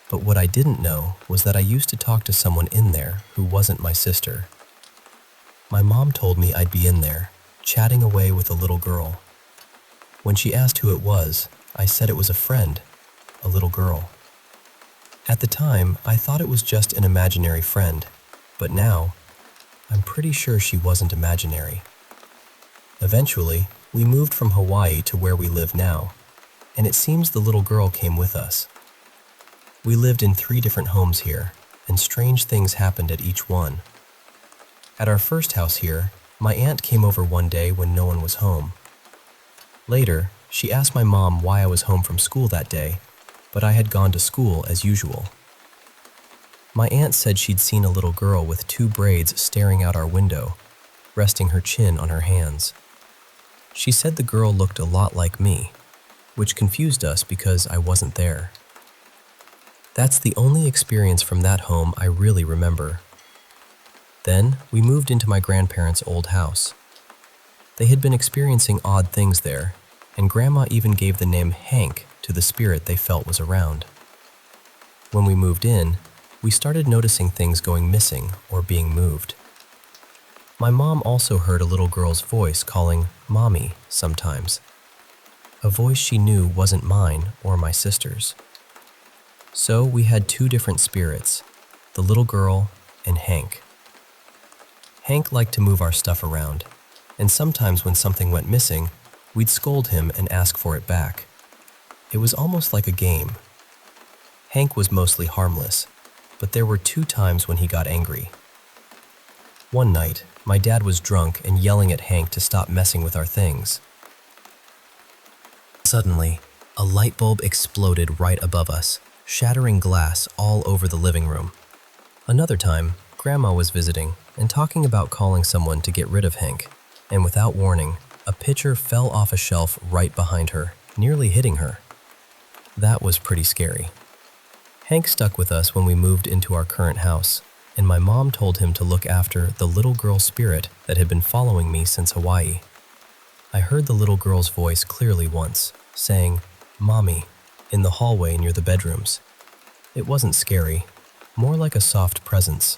but what I didn't know was that I used to talk to someone in there who wasn't my sister. My mom told me I'd be in there, chatting away with a little girl. When she asked who it was, I said it was a friend, a little girl. At the time, I thought it was just an imaginary friend, but now, I'm pretty sure she wasn't imaginary. Eventually, we moved from Hawaii to where we live now, and it seems the little girl came with us. We lived in 3 different homes here, and strange things happened at each one. At our first house here, my aunt came over one day when no one was home. Later, she asked my mom why I was home from school that day, but I had gone to school as usual. My aunt said she'd seen a little girl with 2 braids staring out our window, resting her chin on her hands. She said the girl looked a lot like me, which confused us because I wasn't there. That's the only experience from that home I really remember. Then, we moved into my grandparents' old house. They had been experiencing odd things there, and Grandma even gave the name Hank to the spirit they felt was around. When we moved in, we started noticing things going missing or being moved. My mom also heard a little girl's voice calling Mommy sometimes, a voice she knew wasn't mine or my sister's. So we had 2 different spirits, the little girl and Hank. Hank liked to move our stuff around, and sometimes when something went missing, we'd scold him and ask for it back. It was almost like a game. Hank was mostly harmless, but there were 2 times when he got angry. One night, my dad was drunk and yelling at Hank to stop messing with our things. Suddenly, a light bulb exploded right above us, shattering glass all over the living room. Another time, Grandma was visiting and talking about calling someone to get rid of Hank, and without warning, a pitcher fell off a shelf right behind her, nearly hitting her. That was pretty scary. Hank stuck with us when we moved into our current house, and my mom told him to look after the little girl spirit that had been following me since Hawaii. I heard the little girl's voice clearly once, saying, "Mommy," in the hallway near the bedrooms. It wasn't scary, more like a soft presence.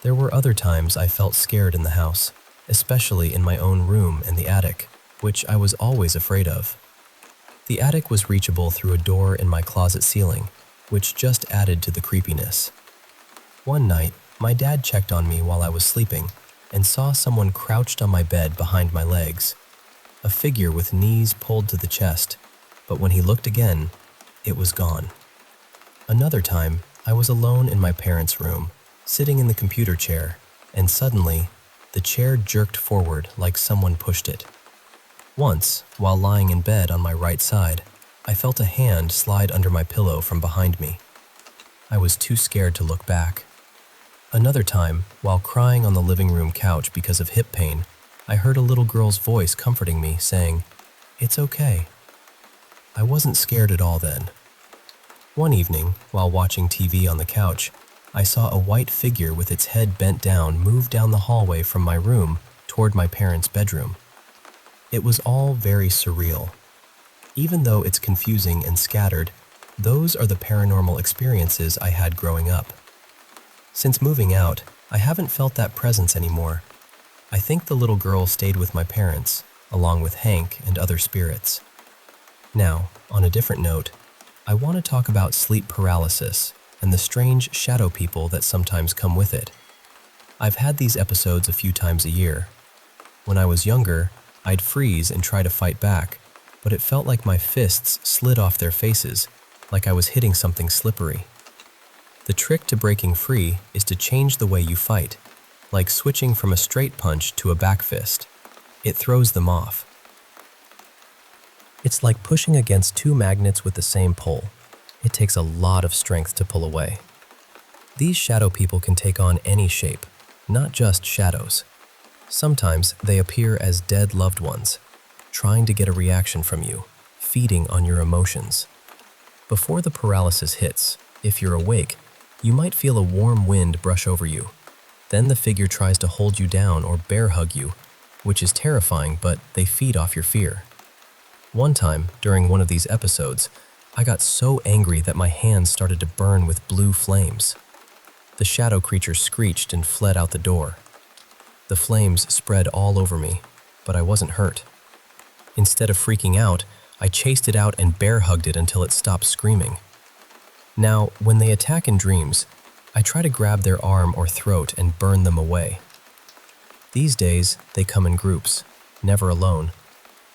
There were other times I felt scared in the house, especially in my own room and the attic, which I was always afraid of. The attic was reachable through a door in my closet ceiling, which just added to the creepiness. One night, my dad checked on me while I was sleeping and saw someone crouched on my bed behind my legs, a figure with knees pulled to the chest, but when he looked again, it was gone. Another time, I was alone in my parents' room, sitting in the computer chair, and suddenly, the chair jerked forward like someone pushed it. Once, while lying in bed on my right side, I felt a hand slide under my pillow from behind me. I was too scared to look back. Another time, while crying on the living room couch because of hip pain, I heard a little girl's voice comforting me, saying, It's okay. I wasn't scared at all then. One evening, while watching TV on the couch, I saw a white figure with its head bent down move down the hallway from my room toward my parents' bedroom. It was all very surreal. Even though it's confusing and scattered, those are the paranormal experiences I had growing up. Since moving out, I haven't felt that presence anymore. I think the little girl stayed with my parents, along with Hank and other spirits. Now, on a different note, I want to talk about sleep paralysis and the strange shadow people that sometimes come with it. I've had these episodes a few times a year. When I was younger, I'd freeze and try to fight back, but it felt like my fists slid off their faces, like I was hitting something slippery. The trick to breaking free is to change the way you fight, like switching from a straight punch to a back fist. It throws them off. It's like pushing against two magnets with the same pole. It takes a lot of strength to pull away. These shadow people can take on any shape, not just shadows. Sometimes they appear as dead loved ones, trying to get a reaction from you, feeding on your emotions. Before the paralysis hits, if you're awake, you might feel a warm wind brush over you. Then the figure tries to hold you down or bear hug you, which is terrifying, but they feed off your fear. One time, during one of these episodes, I got so angry that my hands started to burn with blue flames. The shadow creature screeched and fled out the door. The flames spread all over me, but I wasn't hurt. Instead of freaking out, I chased it out and bear hugged it until it stopped screaming. Now, when they attack in dreams, I try to grab their arm or throat and burn them away. These days, they come in groups, never alone,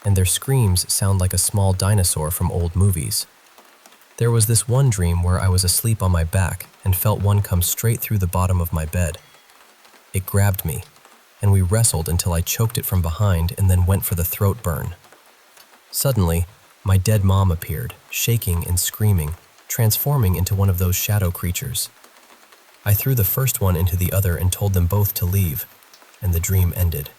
and their screams sound like a small dinosaur from old movies. There was this one dream where I was asleep on my back and felt one come straight through the bottom of my bed. It grabbed me, and we wrestled until I choked it from behind and then went for the throat burn. Suddenly, my dead mom appeared, shaking and screaming, transforming into one of those shadow creatures. I threw the first one into the other and told them both to leave, and the dream ended.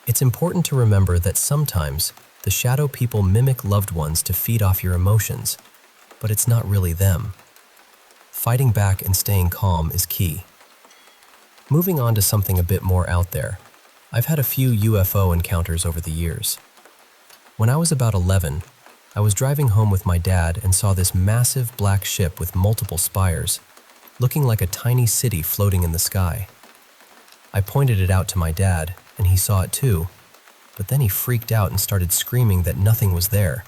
It's important to remember that sometimes the shadow people mimic loved ones to feed off your emotions, but it's not really them. Fighting back and staying calm is key. Moving on to something a bit more out there, I've had a few UFO encounters over the years. When I was about 11, I was driving home with my dad and saw this massive black ship with multiple spires, looking like a tiny city floating in the sky. I pointed it out to my dad, and he saw it too, but then he freaked out and started screaming that nothing was there,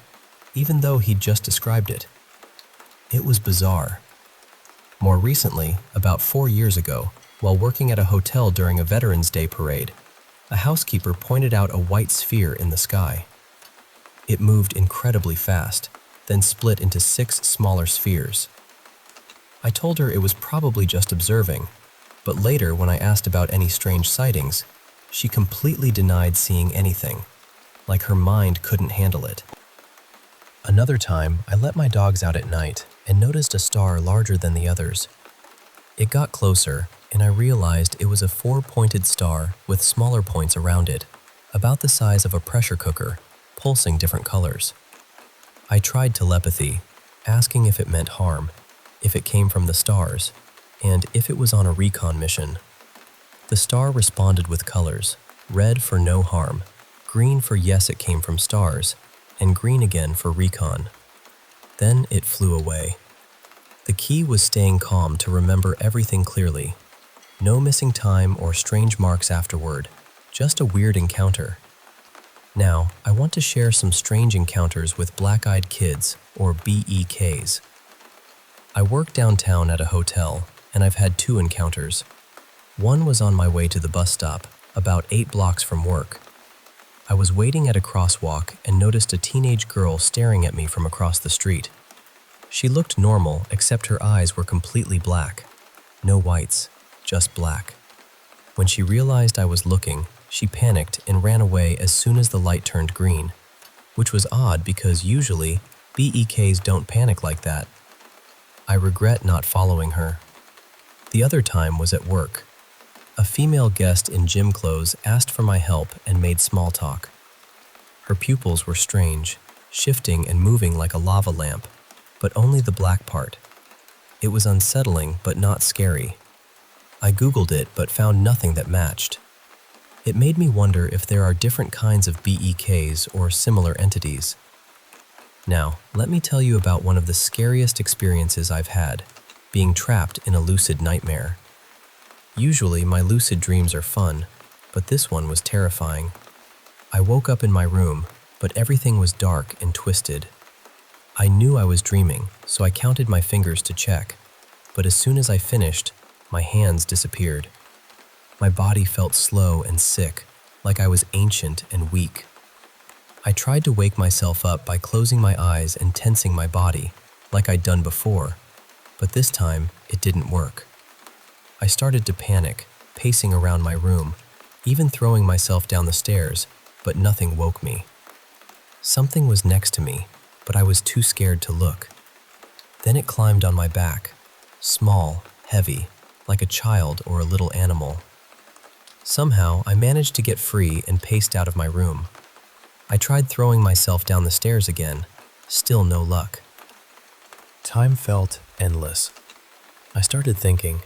even though he'd just described it. It was bizarre. More recently, about 4 years ago, while working at a hotel during a Veterans Day parade, a housekeeper pointed out a white sphere in the sky. It moved incredibly fast, then split into 6 smaller spheres. I told her it was probably just observing, but later when I asked about any strange sightings, she completely denied seeing anything, like her mind couldn't handle it. Another time, I let my dogs out at night and noticed a star larger than the others. It got closer, and I realized it was a 4-pointed star with smaller points around it, about the size of a pressure cooker, pulsing different colors. I tried telepathy, asking if it meant harm, if it came from the stars, and if it was on a recon mission. The star responded with colors: red for no harm, green for yes it came from stars, and green again for recon. Then it flew away. The key was staying calm to remember everything clearly. No missing time or strange marks afterward, just a weird encounter. Now, I want to share some strange encounters with black-eyed kids, or BEKs. I work downtown at a hotel, and I've had 2 encounters. One was on my way to the bus stop, about 8 blocks from work. I was waiting at a crosswalk and noticed a teenage girl staring at me from across the street. She looked normal, except her eyes were completely black. No whites, just black. When she realized I was looking, she panicked and ran away as soon as the light turned green, which was odd because usually BEKs don't panic like that. I regret not following her. The other time was at work. A female guest in gym clothes asked for my help and made small talk. Her pupils were strange, shifting and moving like a lava lamp, but only the black part. It was unsettling but not scary. I Googled it but found nothing that matched. It made me wonder if there are different kinds of BEKs or similar entities. Now, let me tell you about one of the scariest experiences I've had, being trapped in a lucid nightmare. Usually, my lucid dreams are fun, but this one was terrifying. I woke up in my room, but everything was dark and twisted. I knew I was dreaming, so I counted my fingers to check, but as soon as I finished, my hands disappeared. My body felt slow and sick, like I was ancient and weak. I tried to wake myself up by closing my eyes and tensing my body, like I'd done before, but this time it didn't work. I started to panic, pacing around my room, even throwing myself down the stairs, but nothing woke me. Something was next to me, but I was too scared to look. Then it climbed on my back, small, heavy, like a child or a little animal. Somehow, I managed to get free and paced out of my room. I tried throwing myself down the stairs again, still no luck. Time felt endless. I started thinking,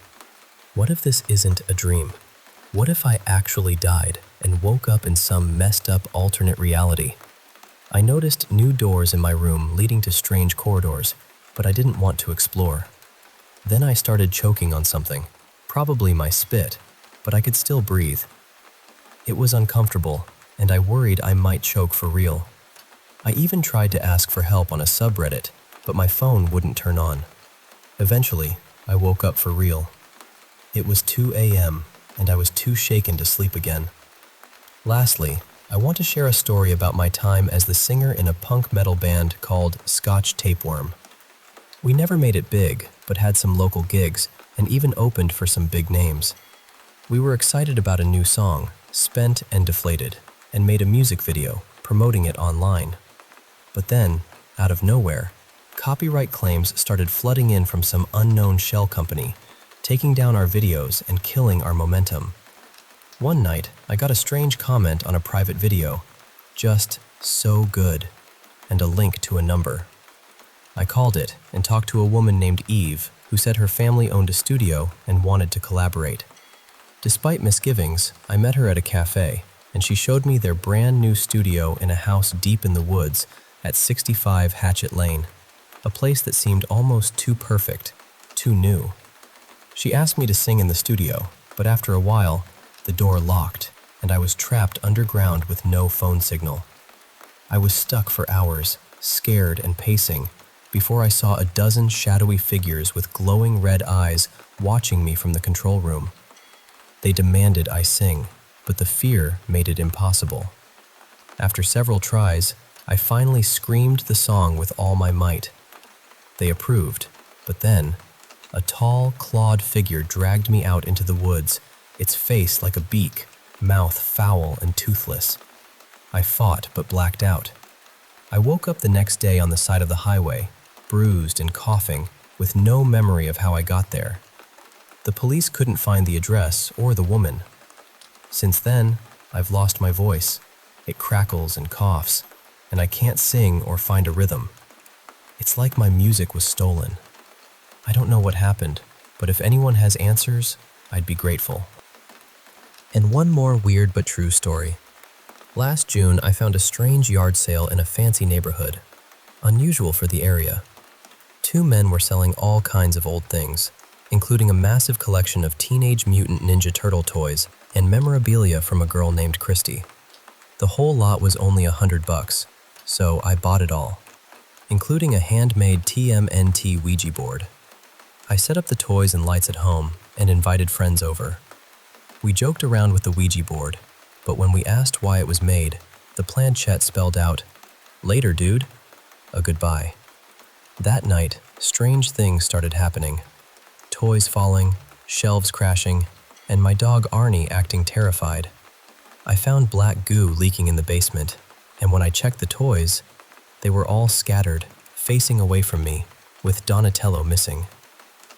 what if this isn't a dream? What if I actually died and woke up in some messed up alternate reality? I noticed new doors in my room leading to strange corridors, but I didn't want to explore. Then I started choking on something, probably my spit, but I could still breathe. It was uncomfortable, and I worried I might choke for real. I even tried to ask for help on a subreddit, but my phone wouldn't turn on. Eventually, I woke up for real. It was 2 a.m., and I was too shaken to sleep again. Lastly, I want to share a story about my time as the singer in a punk metal band called Scotch Tapeworm. We never made it big, but had some local gigs, and even opened for some big names. We were excited about a new song, Spent and Deflated, and made a music video, promoting it online. But then, out of nowhere, copyright claims started flooding in from some unknown shell company, taking down our videos and killing our momentum. One night, I got a strange comment on a private video, just "so good," and a link to a number. I called it and talked to a woman named Eve, who said her family owned a studio and wanted to collaborate. Despite misgivings, I met her at a cafe, and she showed me their brand new studio in a house deep in the woods at 65 Hatchet Lane, a place that seemed almost too perfect, too new. She asked me to sing in the studio, but after a while, the door locked, and I was trapped underground with no phone signal. I was stuck for hours, scared and pacing, before I saw a dozen shadowy figures with glowing red eyes watching me from the control room. They demanded I sing, but the fear made it impossible. After several tries, I finally screamed the song with all my might. They approved, but then, a tall, clawed figure dragged me out into the woods, its face like a beak, mouth foul and toothless. I fought but blacked out. I woke up the next day on the side of the highway, bruised and coughing, with no memory of how I got there. The police couldn't find the address or the woman. Since then, I've lost my voice. It crackles and coughs, and I can't sing or find a rhythm. It's like my music was stolen. I don't know what happened, but if anyone has answers, I'd be grateful. And one more weird but true story. Last June, I found a strange yard sale in a fancy neighborhood, unusual for the area. Two men were selling all kinds of old things, including a massive collection of Teenage Mutant Ninja Turtle toys and memorabilia from a girl named Christy. The whole lot was only $100, so I bought it all, including a handmade TMNT Ouija board. I set up the toys and lights at home and invited friends over. We joked around with the Ouija board, but when we asked why it was made, the planchette spelled out, "Later, dude," a goodbye. That night, strange things started happening. Toys falling, shelves crashing, and my dog Arnie acting terrified. I found black goo leaking in the basement, and when I checked the toys, they were all scattered, facing away from me, with Donatello missing.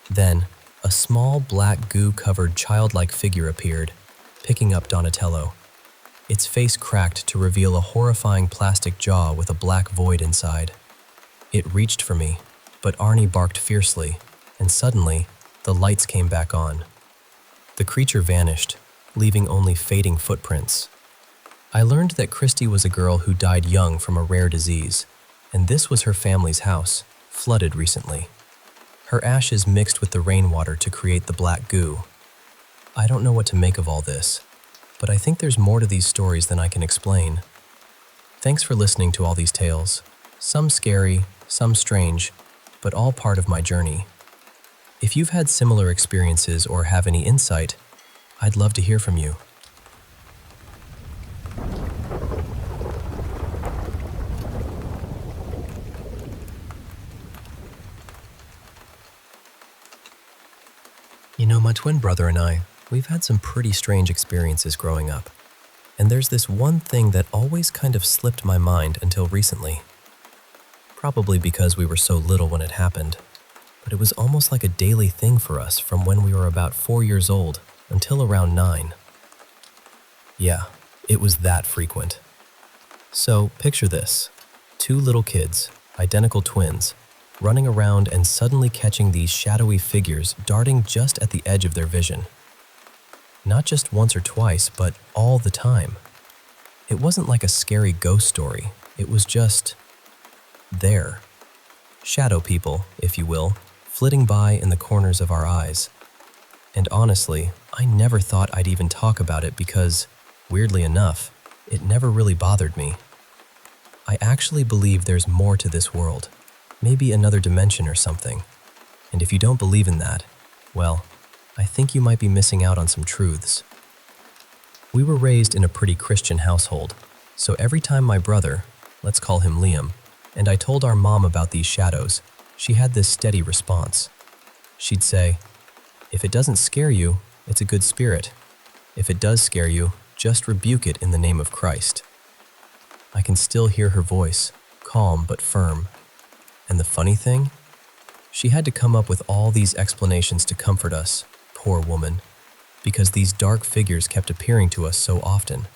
Then, a small black goo-covered childlike figure appeared, picking up Donatello. Its face cracked to reveal a horrifying plastic jaw with a black void inside. It reached for me, but Arnie barked fiercely, and suddenly, the lights came back on. The creature vanished, leaving only fading footprints. I learned that Christy was a girl who died young from a rare disease, and this was her family's house, flooded recently. Her ashes mixed with the rainwater to create the black goo. I don't know what to make of all this, but I think there's more to these stories than I can explain. Thanks for listening to all these tales. Some scary, some strange, but all part of my journey. If you've had similar experiences or have any insight, I'd love to hear from you. You know, my twin brother and we've had some pretty strange experiences growing up. And there's this one thing that always kind of slipped my mind until recently. Probably because we were so little when it happened, but it was almost like a daily thing for us from when we were about 4 years old until around 9. Yeah, it was that frequent. So picture this, 2 little kids, identical twins, running around and suddenly catching these shadowy figures darting just at the edge of their vision. Not just once or twice, but all the time. It wasn't like a scary ghost story, it was just there. Shadow people, if you will, flitting by in the corners of our eyes. And honestly, I never thought I'd even talk about it because, weirdly enough, it never really bothered me. I actually believe there's more to this world, maybe another dimension or something. And if you don't believe in that, well, I think you might be missing out on some truths. We were raised in a pretty Christian household, so every time my brother, let's call him Liam, and I told our mom about these shadows, she had this steady response. She'd say, "If it doesn't scare you, it's a good spirit. If it does scare you, just rebuke it in the name of Christ." I can still hear her voice, calm but firm. And the funny thing? She had to come up with all these explanations to comfort us, poor woman, because these dark figures kept appearing to us so often.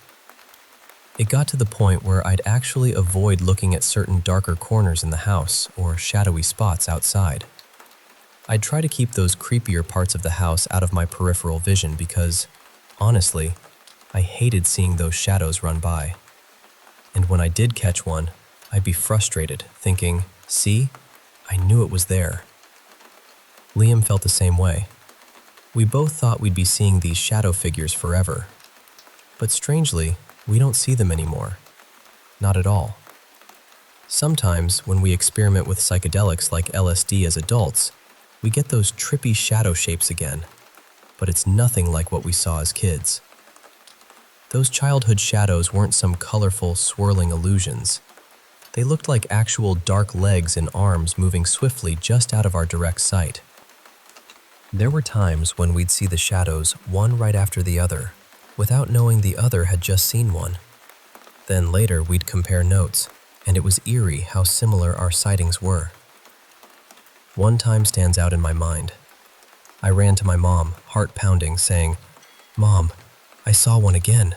It got to the point where I'd actually avoid looking at certain darker corners in the house or shadowy spots outside. I'd try to keep those creepier parts of the house out of my peripheral vision because, honestly, I hated seeing those shadows run by. And when I did catch one, I'd be frustrated, thinking, "See? I knew it was there." Liam felt the same way. We both thought we'd be seeing these shadow figures forever. But strangely, we don't see them anymore. Not at all. Sometimes, when we experiment with psychedelics like LSD as adults, we get those trippy shadow shapes again, but it's nothing like what we saw as kids. Those childhood shadows weren't some colorful, swirling illusions. They looked like actual dark legs and arms moving swiftly just out of our direct sight. There were times when we'd see the shadows, one right after the other, without knowing the other had just seen one. Then later we'd compare notes, and it was eerie how similar our sightings were. One time stands out in my mind. I ran to my mom, heart pounding, saying, "Mom, I saw one again."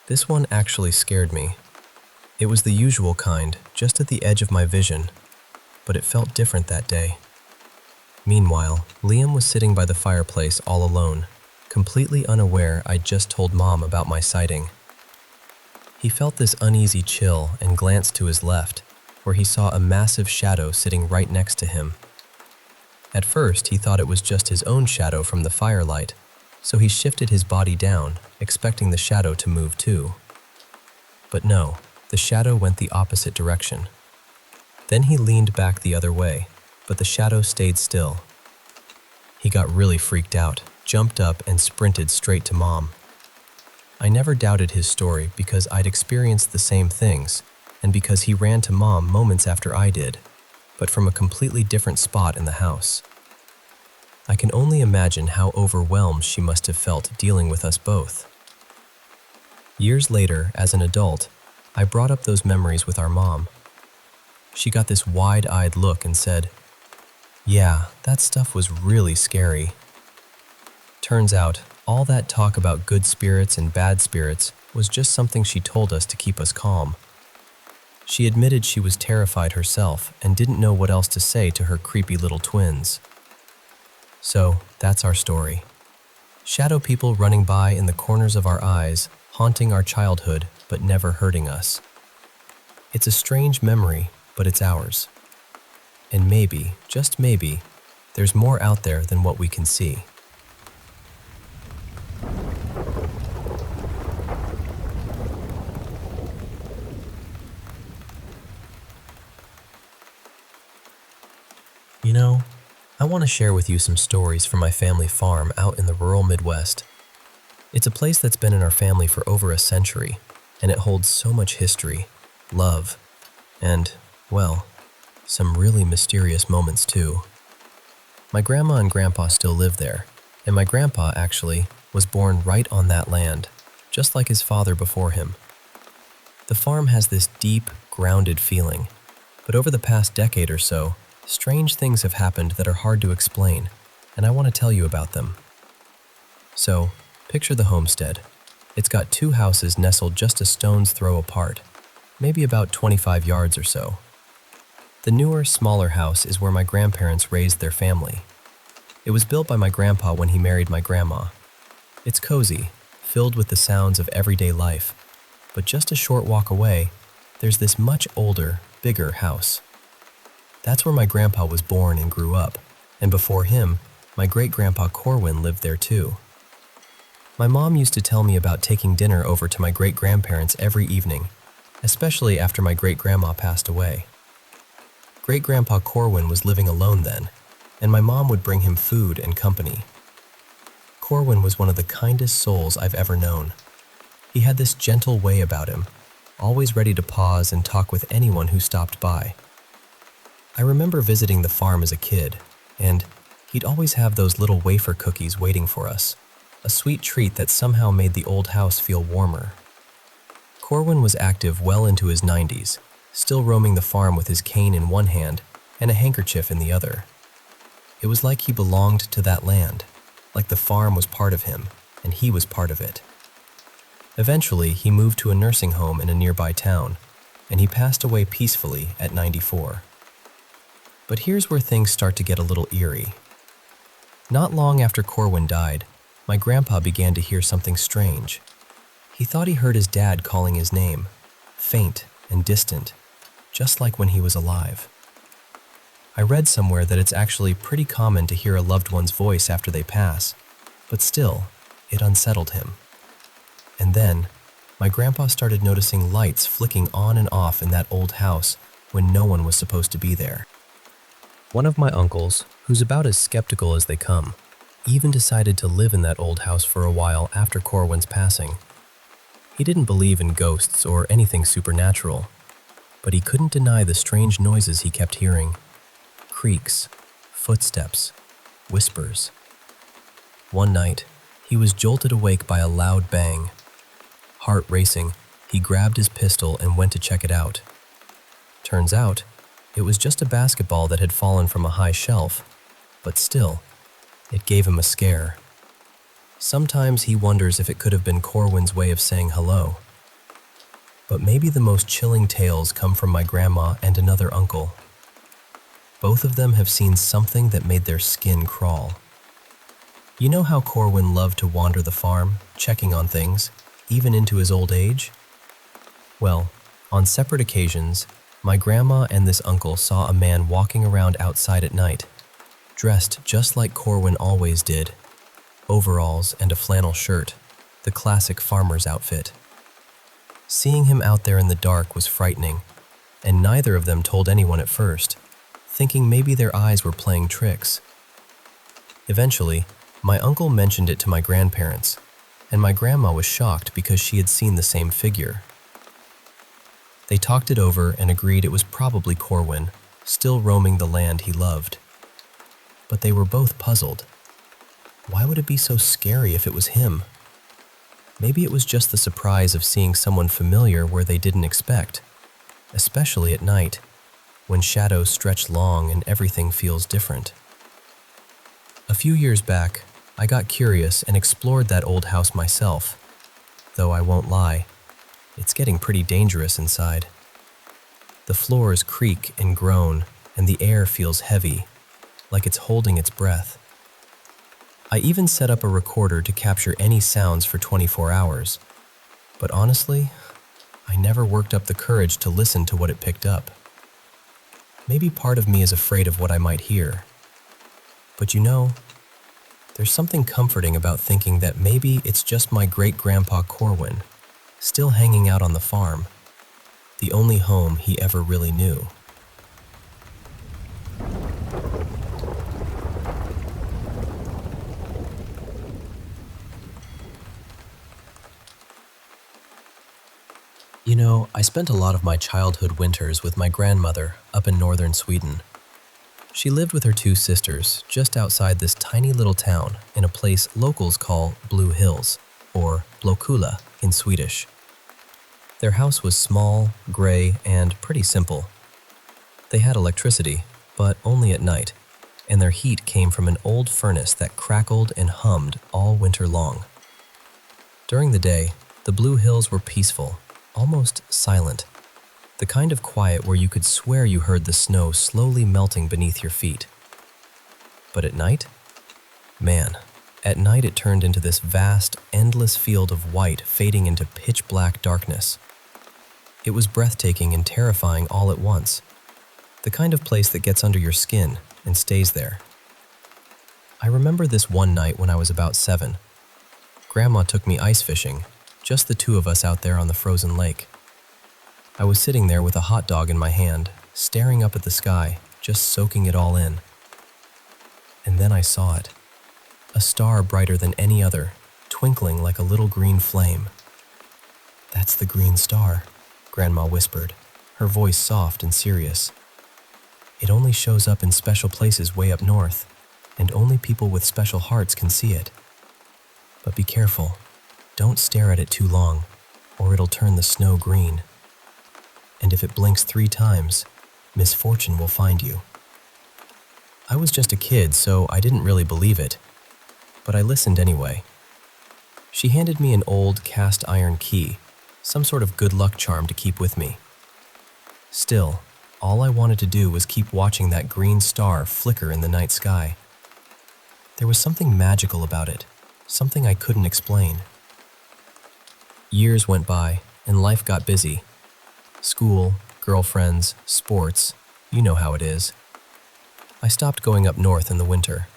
This one actually scared me. It was the usual kind, just at the edge of my vision, but it felt different that day. Meanwhile, Liam was sitting by the fireplace all alone, completely unaware I'd just told Mom about my sighting. He felt this uneasy chill and glanced to his left, where he saw a massive shadow sitting right next to him. At first, he thought it was just his own shadow from the firelight, so he shifted his body down, expecting the shadow to move too. But no, the shadow went the opposite direction. Then he leaned back the other way, but the shadow stayed still. He got really freaked out, jumped up, and sprinted straight to Mom. I never doubted his story because I'd experienced the same things, and because he ran to Mom moments after I did, but from a completely different spot in the house. I can only imagine how overwhelmed she must have felt dealing with us both. Years later, as an adult, I brought up those memories with our mom. She got this wide-eyed look and said, "Yeah, that stuff was really scary." Turns out, all that talk about good spirits and bad spirits was just something she told us to keep us calm. She admitted she was terrified herself and didn't know what else to say to her creepy little twins. So, that's our story. Shadow people running by in the corners of our eyes, haunting our childhood but never hurting us. It's a strange memory, but it's ours. And maybe, just maybe, there's more out there than what we can see. You know, I want to share with you some stories from my family farm out in the rural Midwest. It's a place that's been in our family for over a century, and it holds so much history, love, and, well, some really mysterious moments too. My grandma and grandpa still live there, and my grandpa, actually, was born right on that land, just like his father before him. The farm has this deep, grounded feeling, but over the past decade or so, strange things have happened that are hard to explain, and I want to tell you about them. So, picture the homestead. It's got two houses nestled just a stone's throw apart, maybe about 25 yards or so. The newer, smaller house is where my grandparents raised their family. It was built by my grandpa when he married my grandma. It's cozy, filled with the sounds of everyday life, but just a short walk away, there's this much older, bigger house. That's where my grandpa was born and grew up, and before him, my great-grandpa Corwin lived there too. My mom used to tell me about taking dinner over to my great-grandparents every evening, especially after my great-grandma passed away. Great-grandpa Corwin was living alone then, and my mom would bring him food and company. Corwin was one of the kindest souls I've ever known. He had this gentle way about him, always ready to pause and talk with anyone who stopped by. I remember visiting the farm as a kid, and he'd always have those little wafer cookies waiting for us, a sweet treat that somehow made the old house feel warmer. Corwin was active well into his 90s, still roaming the farm with his cane in one hand and a handkerchief in the other. It was like he belonged to that land, like the farm was part of him, and he was part of it. Eventually, he moved to a nursing home in a nearby town, and he passed away peacefully at 94. But here's where things start to get a little eerie. Not long after Corwin died, my grandpa began to hear something strange. He thought he heard his dad calling his name, faint and distant, just like when he was alive. I read somewhere that it's actually pretty common to hear a loved one's voice after they pass, but still, it unsettled him. And then, my grandpa started noticing lights flicking on and off in that old house when no one was supposed to be there. One of my uncles, who's about as skeptical as they come, even decided to live in that old house for a while after Corwin's passing. He didn't believe in ghosts or anything supernatural, but he couldn't deny the strange noises he kept hearing. Creaks, footsteps, whispers. One night, he was jolted awake by a loud bang. Heart racing, he grabbed his pistol and went to check it out. Turns out, it was just a basketball that had fallen from a high shelf, but still, it gave him a scare. Sometimes he wonders if it could have been Corwin's way of saying hello. But maybe the most chilling tales come from my grandma and another uncle. Both of them have seen something that made their skin crawl. You know how Corwin loved to wander the farm, checking on things, even into his old age? Well, on separate occasions, my grandma and this uncle saw a man walking around outside at night, dressed just like Corwin always did, overalls and a flannel shirt, the classic farmer's outfit. Seeing him out there in the dark was frightening, and neither of them told anyone at first, thinking maybe their eyes were playing tricks. Eventually, my uncle mentioned it to my grandparents, and my grandma was shocked because she had seen the same figure. They talked it over and agreed it was probably Corwin, still roaming the land he loved. But they were both puzzled. Why would it be so scary if it was him? Maybe it was just the surprise of seeing someone familiar where they didn't expect, especially at night, when shadows stretch long and everything feels different. A few years back, I got curious and explored that old house myself. though I won't lie, it's getting pretty dangerous inside. The floors creak and groan, and the air feels heavy, like it's holding its breath. I even set up a recorder to capture any sounds for 24 hours, but honestly, I never worked up the courage to listen to what it picked up. Maybe part of me is afraid of what I might hear. But you know, there's something comforting about thinking that maybe it's just my great-grandpa Corwin, still hanging out on the farm, the only home he ever really knew. You know, I spent a lot of my childhood winters with my grandmother up in northern Sweden. She lived with her two sisters just outside this tiny little town in a place locals call Blue Hills, or Blåkulla in Swedish. Their house was small, gray, and pretty simple. They had electricity, but only at night, and their heat came from an old furnace that crackled and hummed all winter long. During the day, the Blue Hills were peaceful, almost silent, the kind of quiet where you could swear you heard the snow slowly melting beneath your feet. But at night? Man, at night it turned into this vast, endless field of white fading into pitch-black darkness. It was breathtaking and terrifying all at once, the kind of place that gets under your skin and stays there. I remember this one night when I was about 7. Grandma took me ice fishing, just the two of us out there on the frozen lake. I was sitting there with a hot dog in my hand, staring up at the sky, just soaking it all in. And then I saw it. A star brighter than any other, twinkling like a little green flame. "That's the green star," Grandma whispered, her voice soft and serious. "It only shows up in special places way up north, and only people with special hearts can see it. But be careful. Don't stare at it too long, or it'll turn the snow green. And if it blinks 3 times, misfortune will find you." I was just a kid, so I didn't really believe it, but I listened anyway. She handed me an old cast iron key, some sort of good luck charm to keep with me. Still, all I wanted to do was keep watching that green star flicker in the night sky. There was something magical about it, something I couldn't explain. Years went by, and life got busy. School, girlfriends, sports, you know how it is. I stopped going up north in the winter.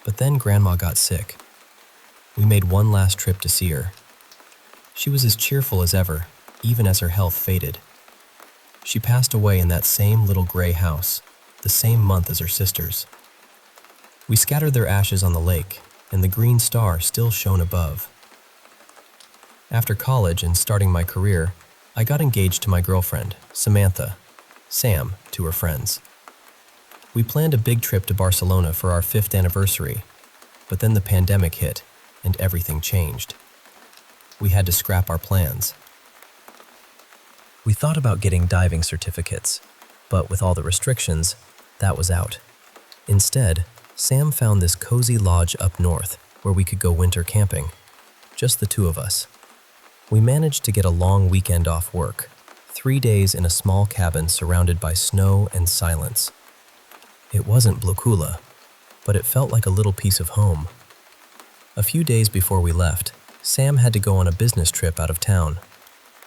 But then Grandma got sick. We made one last trip to see her. She was as cheerful as ever, even as her health faded. She passed away in that same little gray house, the same month as her sisters. We scattered their ashes on the lake, and the green star still shone above. After college and starting my career, I got engaged to my girlfriend, Samantha, Sam to her friends. We planned a big trip to Barcelona for our 5th anniversary, but then the pandemic hit and everything changed. We had to scrap our plans. We thought about getting diving certificates, but with all the restrictions, that was out. Instead, Sam found this cozy lodge up north where we could go winter camping, just the two of us. We managed to get a long weekend off work, 3 days in a small cabin surrounded by snow and silence. It wasn't Blåkulla, but it felt like a little piece of home. A few days before we left, Sam had to go on a business trip out of town.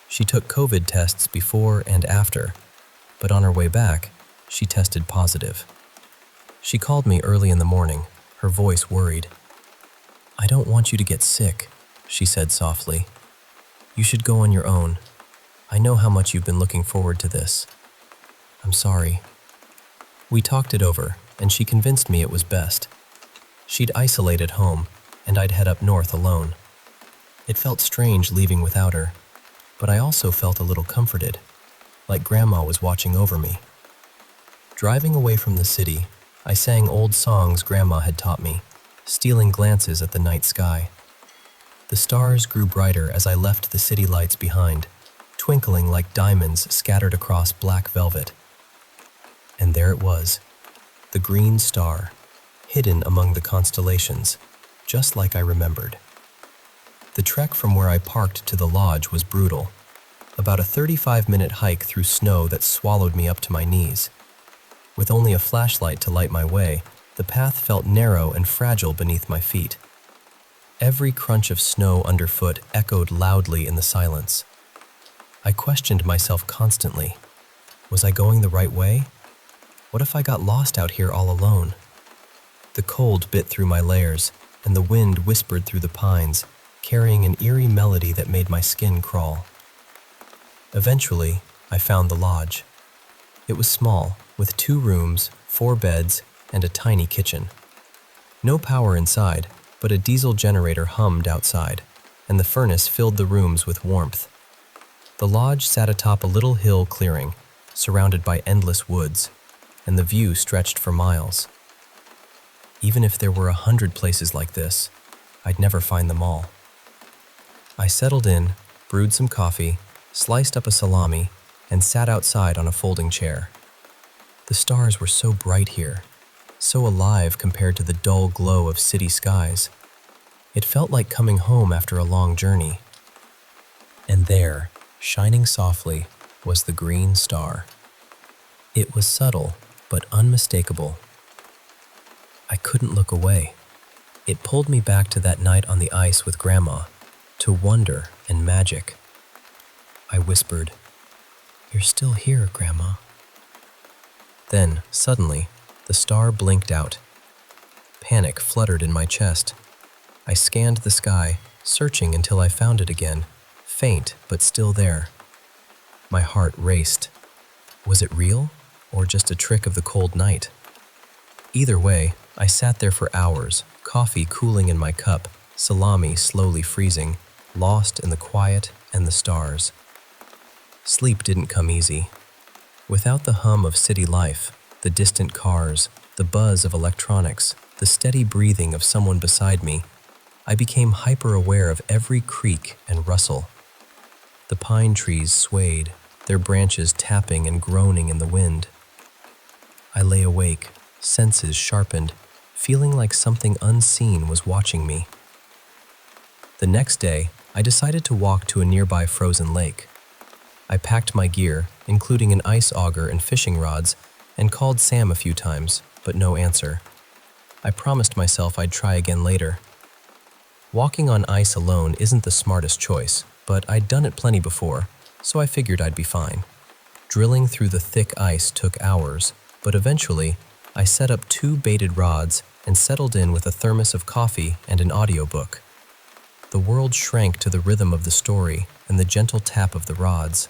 She took COVID tests before and after, but on her way back, she tested positive. She called me early in the morning, her voice worried. "I don't want you to get sick," she said softly. "You should go on your own. I know how much you've been looking forward to this. I'm sorry." We talked it over, and she convinced me it was best. She'd isolate at home, and I'd head up north alone. It felt strange leaving without her, but I also felt a little comforted, like Grandma was watching over me. Driving away from the city, I sang old songs Grandma had taught me, stealing glances at the night sky. The stars grew brighter as I left the city lights behind, twinkling like diamonds scattered across black velvet. And there it was, the green star, hidden among the constellations, just like I remembered. The trek from where I parked to the lodge was brutal. About a 35-minute hike through snow that swallowed me up to my knees. With only a flashlight to light my way, the path felt narrow and fragile beneath my feet. Every crunch of snow underfoot echoed loudly in the silence. I questioned myself constantly. Was I going the right way? What if I got lost out here all alone? The cold bit through my layers, and the wind whispered through the pines, carrying an eerie melody that made my skin crawl. Eventually, I found the lodge. It was small, with 2 rooms, 4 beds, and a tiny kitchen. No power inside, but a diesel generator hummed outside, and the furnace filled the rooms with warmth. The lodge sat atop a little hill clearing, surrounded by endless woods, and the view stretched for miles. Even if there were 100 places like this, I'd never find them all. I settled in, brewed some coffee, sliced up a salami, and sat outside on a folding chair. The stars were so bright here, so alive compared to the dull glow of city skies. It felt like coming home after a long journey. And there, shining softly, was the green star. It was subtle, but unmistakable. I couldn't look away. It pulled me back to that night on the ice with Grandma, to wonder and magic. I whispered, "You're still here, Grandma." Then, suddenly, the star blinked out. Panic fluttered in my chest. I scanned the sky, searching until I found it again, faint but still there. My heart raced. Was it real, or just a trick of the cold night? Either way, I sat there for hours, coffee cooling in my cup, salami slowly freezing, lost in the quiet and the stars. Sleep didn't come easy. Without the hum of city life, the distant cars, the buzz of electronics, the steady breathing of someone beside me, I became hyper-aware of every creak and rustle. The pine trees swayed, their branches tapping and groaning in the wind. I lay awake, senses sharpened, feeling like something unseen was watching me. The next day, I decided to walk to a nearby frozen lake. I packed my gear, including an ice auger and fishing rods, and called Sam a few times, but no answer. I promised myself I'd try again later. Walking on ice alone isn't the smartest choice, but I'd done it plenty before, so I figured I'd be fine. Drilling through the thick ice took hours, but eventually, I set up 2 baited rods and settled in with a thermos of coffee and an audiobook. The world shrank to the rhythm of the story and the gentle tap of the rods.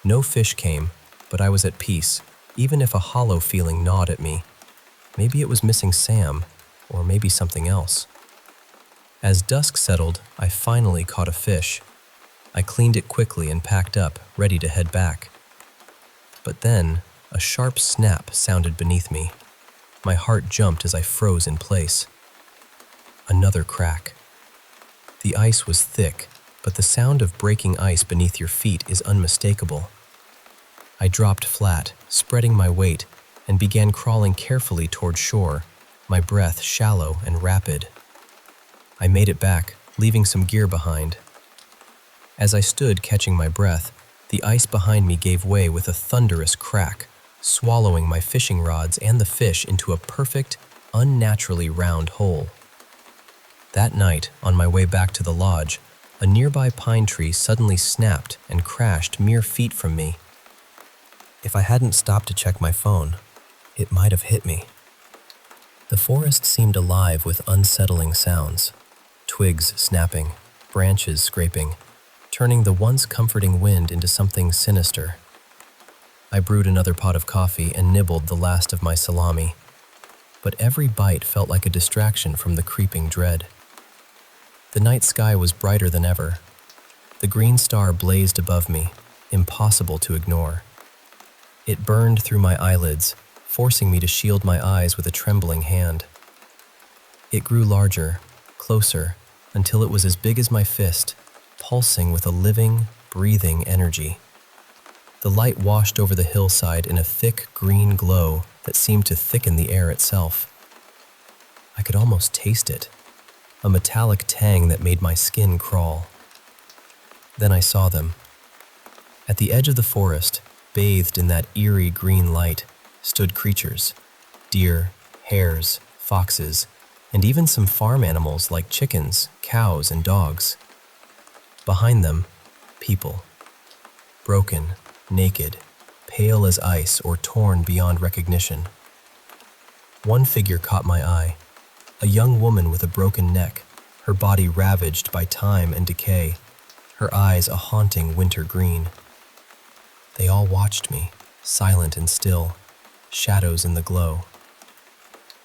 No fish came, but I was at peace, even if a hollow feeling gnawed at me. Maybe it was missing Sam, or maybe something else. As dusk settled, I finally caught a fish. I cleaned it quickly and packed up, ready to head back. But then, a sharp snap sounded beneath me. My heart jumped as I froze in place. Another crack. The ice was thick, but the sound of breaking ice beneath your feet is unmistakable. I dropped flat, spreading my weight, and began crawling carefully toward shore, my breath shallow and rapid. I made it back, leaving some gear behind. As I stood catching my breath, the ice behind me gave way with a thunderous crack, swallowing my fishing rods and the fish into a perfect, unnaturally round hole. That night, on my way back to the lodge, a nearby pine tree suddenly snapped and crashed mere feet from me. If I hadn't stopped to check my phone, it might have hit me. The forest seemed alive with unsettling sounds. Twigs snapping, branches scraping, turning the once comforting wind into something sinister. I brewed another pot of coffee and nibbled the last of my salami, but every bite felt like a distraction from the creeping dread. The night sky was brighter than ever. The green star blazed above me, impossible to ignore. It burned through my eyelids, forcing me to shield my eyes with a trembling hand. It grew larger, closer, until it was as big as my fist, pulsing with a living, breathing energy. The light washed over the hillside in a thick green glow that seemed to thicken the air itself. I could almost taste it. a metallic tang that made my skin crawl. Then I saw them. At the edge of the forest, bathed in that eerie green light, stood creatures: deer, hares, foxes, and even some farm animals like chickens, cows, and dogs. Behind them, people. Broken, naked, pale as ice or torn beyond recognition. One figure caught my eye, a young woman with a broken neck, her body ravaged by time and decay, her eyes a haunting winter green. They all watched me, silent and still, shadows in the glow.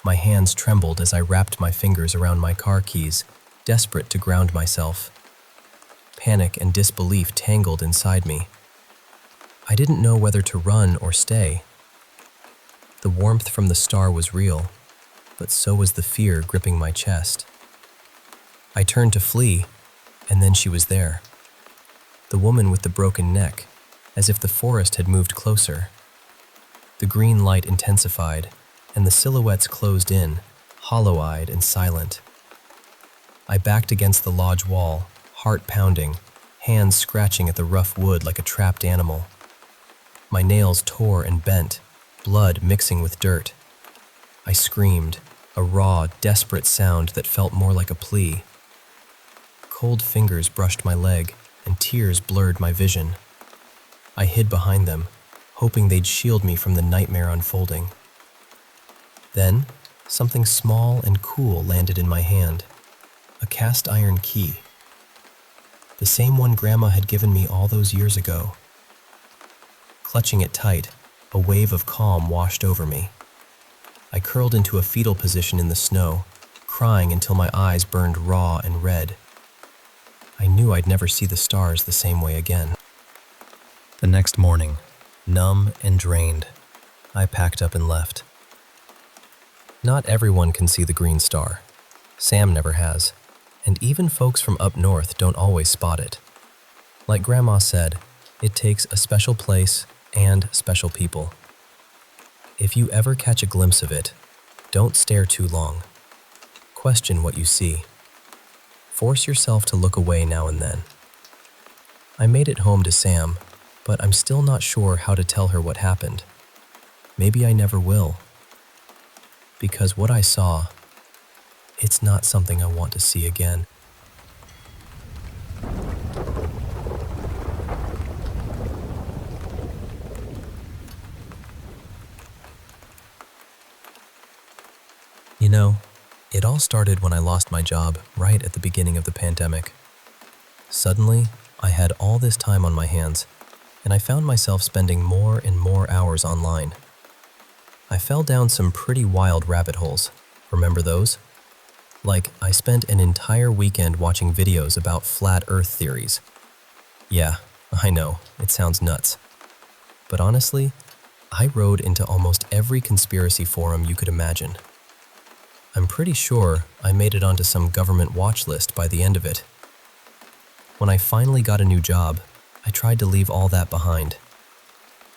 My hands trembled as I wrapped my fingers around my car keys, desperate to ground myself. Panic and disbelief tangled inside me. I didn't know whether to run or stay. The warmth from the star was real, but so was the fear gripping my chest. I turned to flee, and then she was there. The woman with the broken neck, as if the forest had moved closer. The green light intensified, and the silhouettes closed in, hollow-eyed and silent. I backed against the lodge wall, heart pounding, hands scratching at the rough wood like a trapped animal. My nails tore and bent, blood mixing with dirt. I screamed, a raw, desperate sound that felt more like a plea. Cold fingers brushed my leg, and tears blurred my vision. I hid behind them, hoping they'd shield me from the nightmare unfolding. Then, something small and cool landed in my hand, a cast iron key. The same one Grandma had given me all those years ago. Clutching it tight, a wave of calm washed over me. I curled into a fetal position in the snow, crying until my eyes burned raw and red. I knew I'd never see the stars the same way again. The next morning, numb and drained, I packed up and left. Not everyone can see the green star. Sam never has, and even folks from up north don't always spot it. Like Grandma said, it takes a special place and special people. If you ever catch a glimpse of it, don't stare too long. Question what you see. Force yourself to look away now and then. I made it home to Sam, but I'm still not sure how to tell her what happened. Maybe I never will. Because what I saw, it's not something I want to see again. You know, it all started when I lost my job right at the beginning of the pandemic. Suddenly, I had all this time on my hands, and I found myself spending more and more hours online. I fell down some pretty wild rabbit holes. Remember those? Like, I spent an entire weekend watching videos about flat Earth theories. Yeah, I know, it sounds nuts. But honestly, I rode into almost every conspiracy forum you could imagine. I'm pretty sure I made it onto some government watch list by the end of it. When I finally got a new job, I tried to leave all that behind.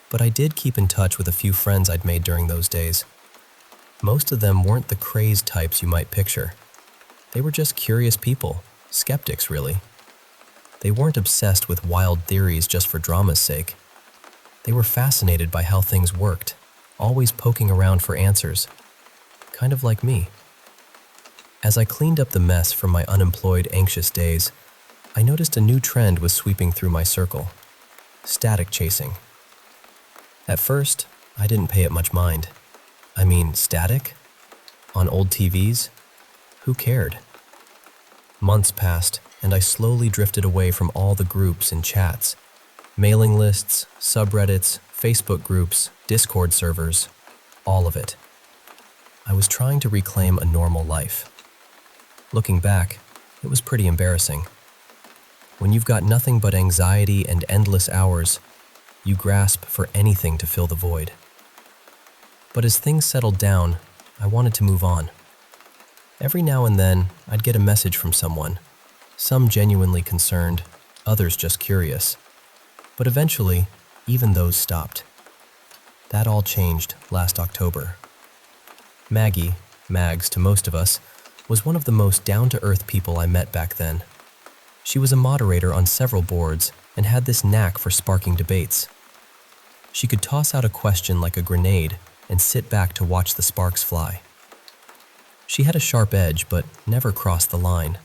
But I did keep in touch with a few friends I'd made during those days. Most of them weren't the crazed types you might picture. They were just curious people, skeptics really. They weren't obsessed with wild theories just for drama's sake. They were fascinated by how things worked, always poking around for answers. Kind of like me. As I cleaned up the mess from my unemployed, anxious days, I noticed a new trend was sweeping through my circle: static chasing. At first, I didn't pay it much mind. I mean, static? On old TVs? Who cared? Months passed, and I slowly drifted away from all the groups and chats, mailing lists, subreddits, Facebook groups, Discord servers, all of it. I was trying to reclaim a normal life. Looking back, it was pretty embarrassing. When you've got nothing but anxiety and endless hours, you grasp for anything to fill the void. But as things settled down, I wanted to move on. Every now and then, I'd get a message from someone, some genuinely concerned, others just curious. But eventually, even those stopped. That all changed last October. Maggie, Mags to most of us, was one of the most down-to-earth people I met back then. She was a moderator on several boards and had this knack for sparking debates. She could toss out a question like a grenade and sit back to watch the sparks fly. She had a sharp edge but never crossed the line.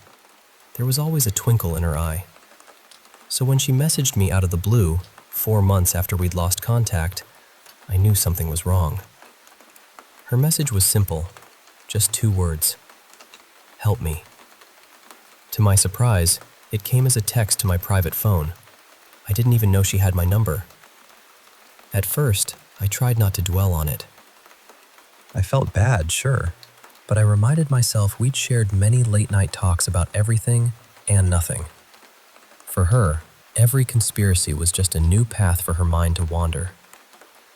There was always a twinkle in her eye. So when she messaged me out of the blue, 4 months after we'd lost contact, I knew something was wrong. Her message was simple, just 2 words. Help me. To my surprise, it came as a text to my private phone. I didn't even know she had my number. At first, I tried not to dwell on it. I felt bad, sure, but I reminded myself we'd shared many late-night talks about everything and nothing. For her, every conspiracy was just a new path for her mind to wander.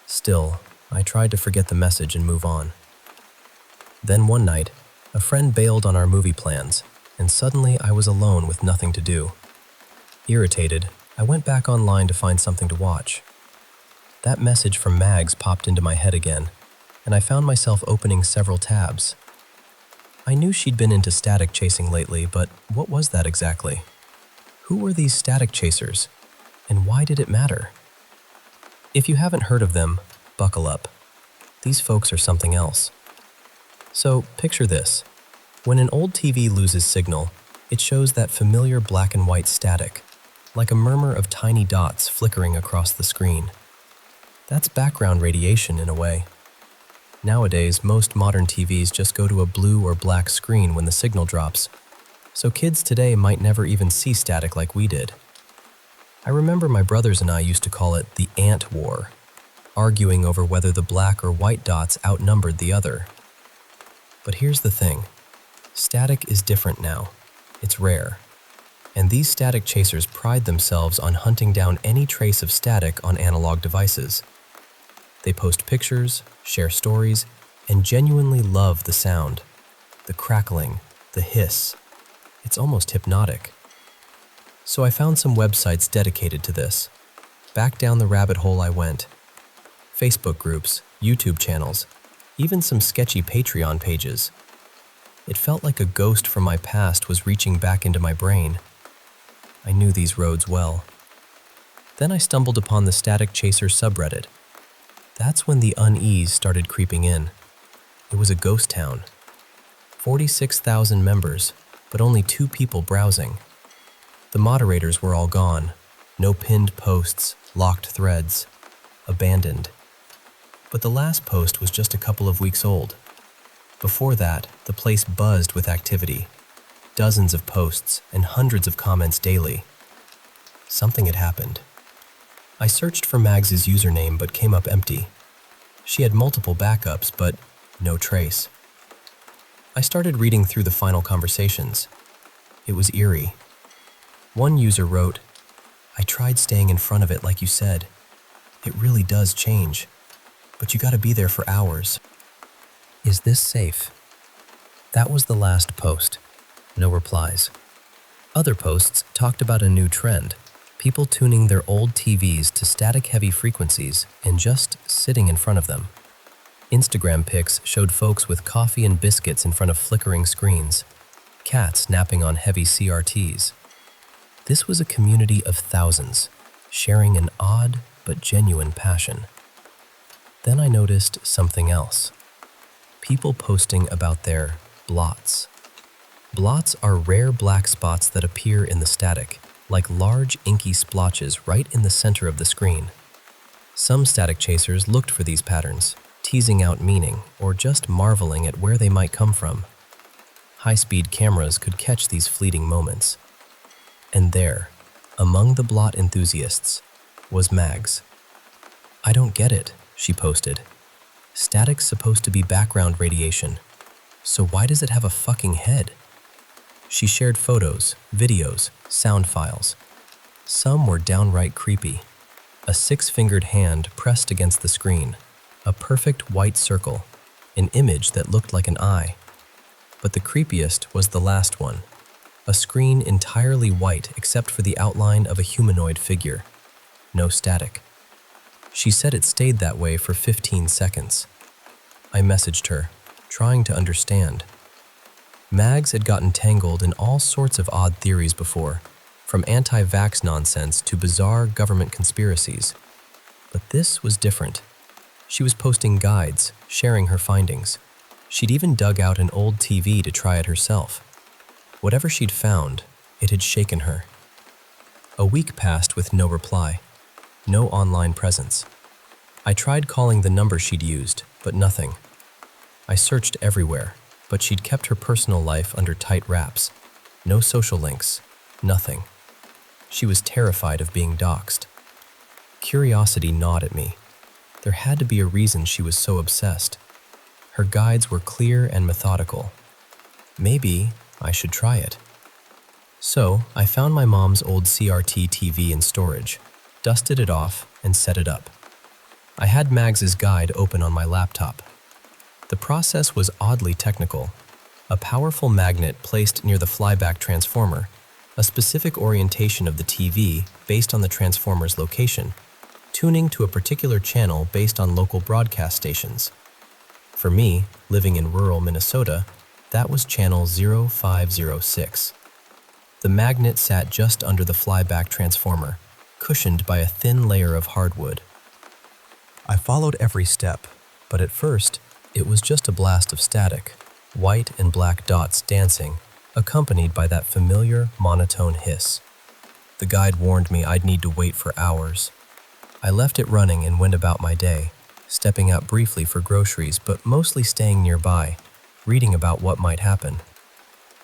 Still, I tried to forget the message and move on. Then one night, a friend bailed on our movie plans, and suddenly I was alone with nothing to do. Irritated, I went back online to find something to watch. That message from Mags popped into my head again, and I found myself opening several tabs. I knew she'd been into static chasing lately, but what was that exactly? Who were these static chasers, and why did it matter? If you haven't heard of them, buckle up. These folks are something else. So, picture this. When an old TV loses signal, it shows that familiar black and white static, like a murmur of tiny dots flickering across the screen. That's background radiation in a way. Nowadays, most modern TVs just go to a blue or black screen when the signal drops, so kids today might never even see static like we did. I remember my brothers and I used to call it the ant war, arguing over whether the black or white dots outnumbered the other. But here's the thing. Static is different now. It's rare. And these static chasers pride themselves on hunting down any trace of static on analog devices. They post pictures, share stories, and genuinely love the sound. The crackling, the hiss. It's almost hypnotic. So I found some websites dedicated to this. Back down the rabbit hole I went. Facebook groups, YouTube channels, even some sketchy Patreon pages. It felt like a ghost from my past was reaching back into my brain. I knew these roads well. Then I stumbled upon the Static Chaser subreddit. That's when the unease started creeping in. It was a ghost town. 46,000 members, but only 2 people browsing. The moderators were all gone. No pinned posts, locked threads, abandoned. But the last post was just a couple of weeks old. Before that, the place buzzed with activity. Dozens of posts and hundreds of comments daily. Something had happened. I searched for Mags's username but came up empty. She had multiple backups, but no trace. I started reading through the final conversations. It was eerie. One user wrote, "I tried staying in front of it like you said. It really does change. But you gotta be there for hours. Is this safe?" That was the last post. No replies. Other posts talked about a new trend. People tuning their old TVs to static-heavy frequencies and just sitting in front of them. Instagram pics showed folks with coffee and biscuits in front of flickering screens. Cats napping on heavy CRTs. This was a community of thousands, sharing an odd but genuine passion. Then I noticed something else. People posting about their blots. Blots are rare black spots that appear in the static, like large inky splotches right in the center of the screen. Some static chasers looked for these patterns, teasing out meaning or just marveling at where they might come from. High-speed cameras could catch these fleeting moments. And there, among the blot enthusiasts, was Mags. "I don't get it," she posted. "Static's supposed to be background radiation, so why does it have a fucking head?" She shared photos, videos, sound files. Some were downright creepy. A 6-fingered hand pressed against the screen, a perfect white circle, an image that looked like an eye. But the creepiest was the last one, a screen entirely white except for the outline of a humanoid figure. No static. She said it stayed that way for 15 seconds. I messaged her, trying to understand. Mags had gotten tangled in all sorts of odd theories before, from anti-vax nonsense to bizarre government conspiracies. But this was different. She was posting guides, sharing her findings. She'd even dug out an old TV to try it herself. Whatever she'd found, it had shaken her. A week passed with no reply, no online presence. I tried calling the number she'd used, but nothing. I searched everywhere, but she'd kept her personal life under tight wraps. No social links, nothing. She was terrified of being doxxed. Curiosity gnawed at me. There had to be a reason she was so obsessed. Her guides were clear and methodical. Maybe I should try it. So I found my mom's old CRT TV in storage, dusted it off, and set it up. I had Mags's guide open on my laptop. The process was oddly technical. A powerful magnet placed near the flyback transformer, a specific orientation of the TV based on the transformer's location, tuning to a particular channel based on local broadcast stations. For me, living in rural Minnesota, that was channel 0506. The magnet sat just under the flyback transformer, cushioned by a thin layer of hardwood. I followed every step, but at first, it was just a blast of static, white and black dots dancing, accompanied by that familiar, monotone hiss. The guide warned me I'd need to wait for hours. I left it running and went about my day, stepping out briefly for groceries but mostly staying nearby, reading about what might happen.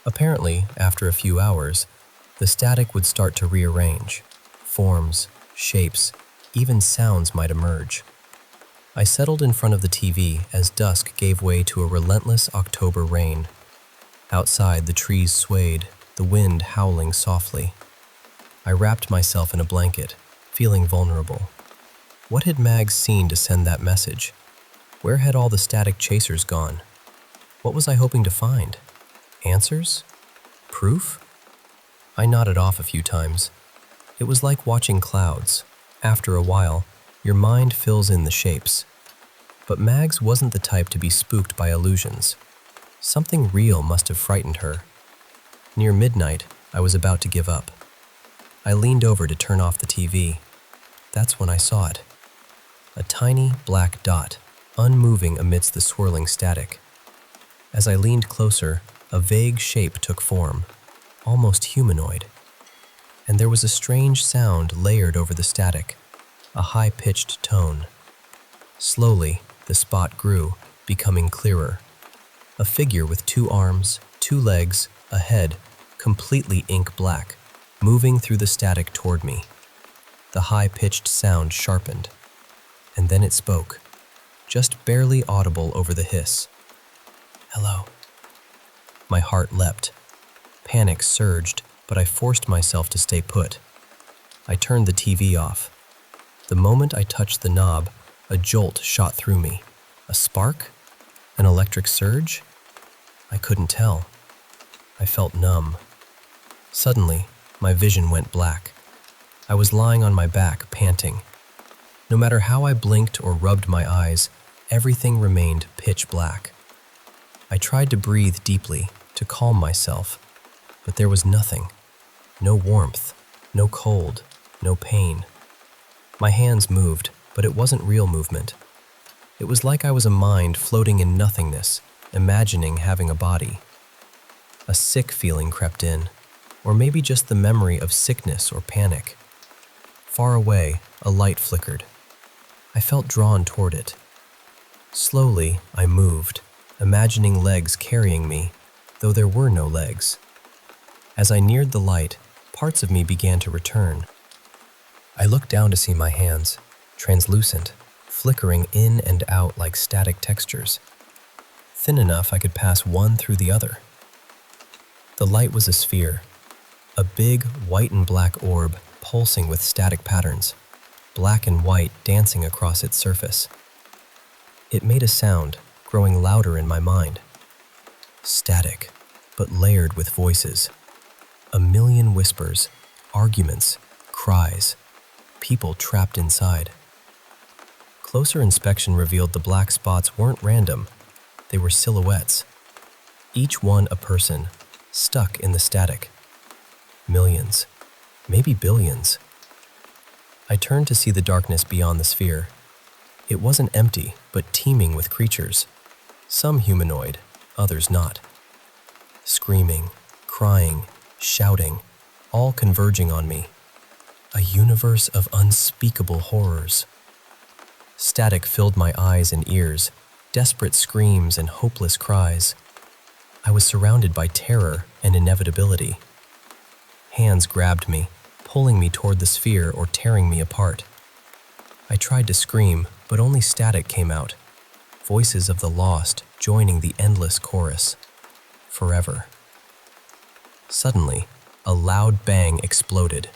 Apparently, after a few hours, the static would start to rearrange. Forms, shapes, even sounds might emerge. I settled in front of the TV as dusk gave way to a relentless October rain. Outside, the trees swayed, the wind howling softly. I wrapped myself in a blanket, feeling vulnerable. What had Mags seen to send that message? Where had all the static chasers gone? What was I hoping to find? Answers? Proof? I nodded off a few times. It was like watching clouds. After a while, your mind fills in the shapes. But Mags wasn't the type to be spooked by illusions. Something real must have frightened her. Near midnight, I was about to give up. I leaned over to turn off the TV. That's when I saw it. A tiny black dot, unmoving amidst the swirling static. As I leaned closer, a vague shape took form, almost humanoid. And there was a strange sound layered over the static, a high-pitched tone. Slowly, the spot grew, becoming clearer. A figure with 2 arms, 2 legs, a head, completely ink black, moving through the static toward me. The high-pitched sound sharpened, and then it spoke, just barely audible over the hiss. Hello. My heart leapt. Panic surged, but I forced myself to stay put. I turned the TV off. The moment I touched the knob, a jolt shot through me. A spark? An electric surge? I couldn't tell. I felt numb. Suddenly, my vision went black. I was lying on my back, panting. No matter how I blinked or rubbed my eyes, everything remained pitch black. I tried to breathe deeply, to calm myself, but there was nothing. No warmth, no cold, no pain. My hands moved, but it wasn't real movement. It was like I was a mind floating in nothingness, imagining having a body. A sick feeling crept in, or maybe just the memory of sickness or panic. Far away, a light flickered. I felt drawn toward it. Slowly, I moved, imagining legs carrying me, though there were no legs. As I neared the light, parts of me began to return. I looked down to see my hands, translucent, flickering in and out like static textures, thin enough I could pass one through the other. The light was a sphere, a big white and black orb pulsing with static patterns, black and white dancing across its surface. It made a sound, growing louder in my mind. Static, but layered with voices. A million whispers, arguments, cries, people trapped inside. Closer inspection revealed the black spots weren't random, they were silhouettes. each one a person, stuck in the static. Millions, maybe billions. I turned to see the darkness beyond the sphere. It wasn't empty, but teeming with creatures. Some humanoid, others not. Screaming, crying, shouting, all converging on me. A universe of unspeakable horrors. Static filled my eyes and ears, desperate screams and hopeless cries. I was surrounded by terror and inevitability. Hands grabbed me, pulling me toward the sphere or tearing me apart. I tried to scream, but only static came out. Voices of the lost joining the endless chorus. Forever. Suddenly, a loud bang exploded.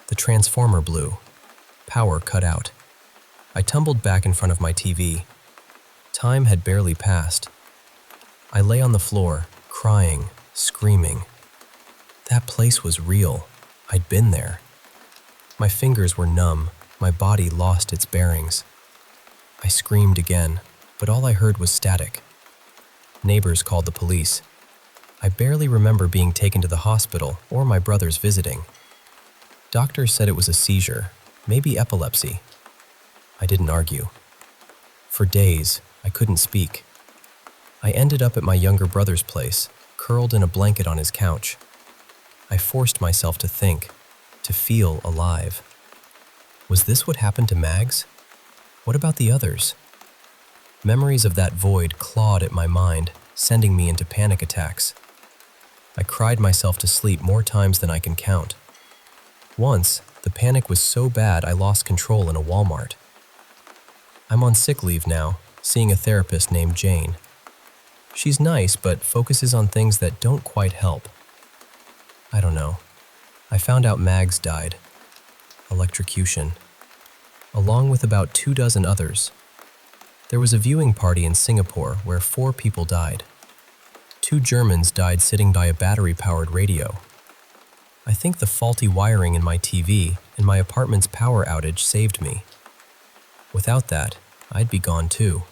The transformer blew. Power cut out. I tumbled back in front of my TV. Time had barely passed. I lay on the floor, crying, screaming. That place was real. I'd been there. My fingers were numb. My body lost its bearings. I screamed again, but all I heard was static. Neighbors called the police. I barely remember being taken to the hospital or my brothers visiting. Doctors said it was a seizure, maybe epilepsy. I didn't argue. For days, I couldn't speak. I ended up at my younger brother's place, curled in a blanket on his couch. I forced myself to think, to feel alive. Was this what happened to Mags? What about the others? Memories of that void clawed at my mind, sending me into panic attacks. I cried myself to sleep more times than I can count. Once, the panic was so bad I lost control in a Walmart. I'm on sick leave now, seeing a therapist named Jane. She's nice, but focuses on things that don't quite help. I don't know. I found out Mags died. Electrocution. Along with about 24 others. There was a viewing party in Singapore where 4 people died. 2 Germans died sitting by a battery-powered radio. I think the faulty wiring in my TV and my apartment's power outage saved me. Without that, I'd be gone too,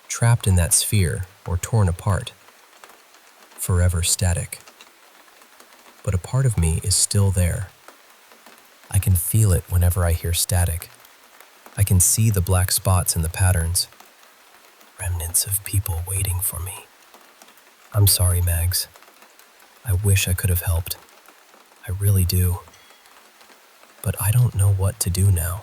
trapped in that sphere or torn apart. Forever static. But a part of me is still there. I can feel it whenever I hear static. I can see the black spots in the patterns. Remnants of people waiting for me. I'm sorry, Mags. I wish I could have helped. I really do. But I don't know what to do now.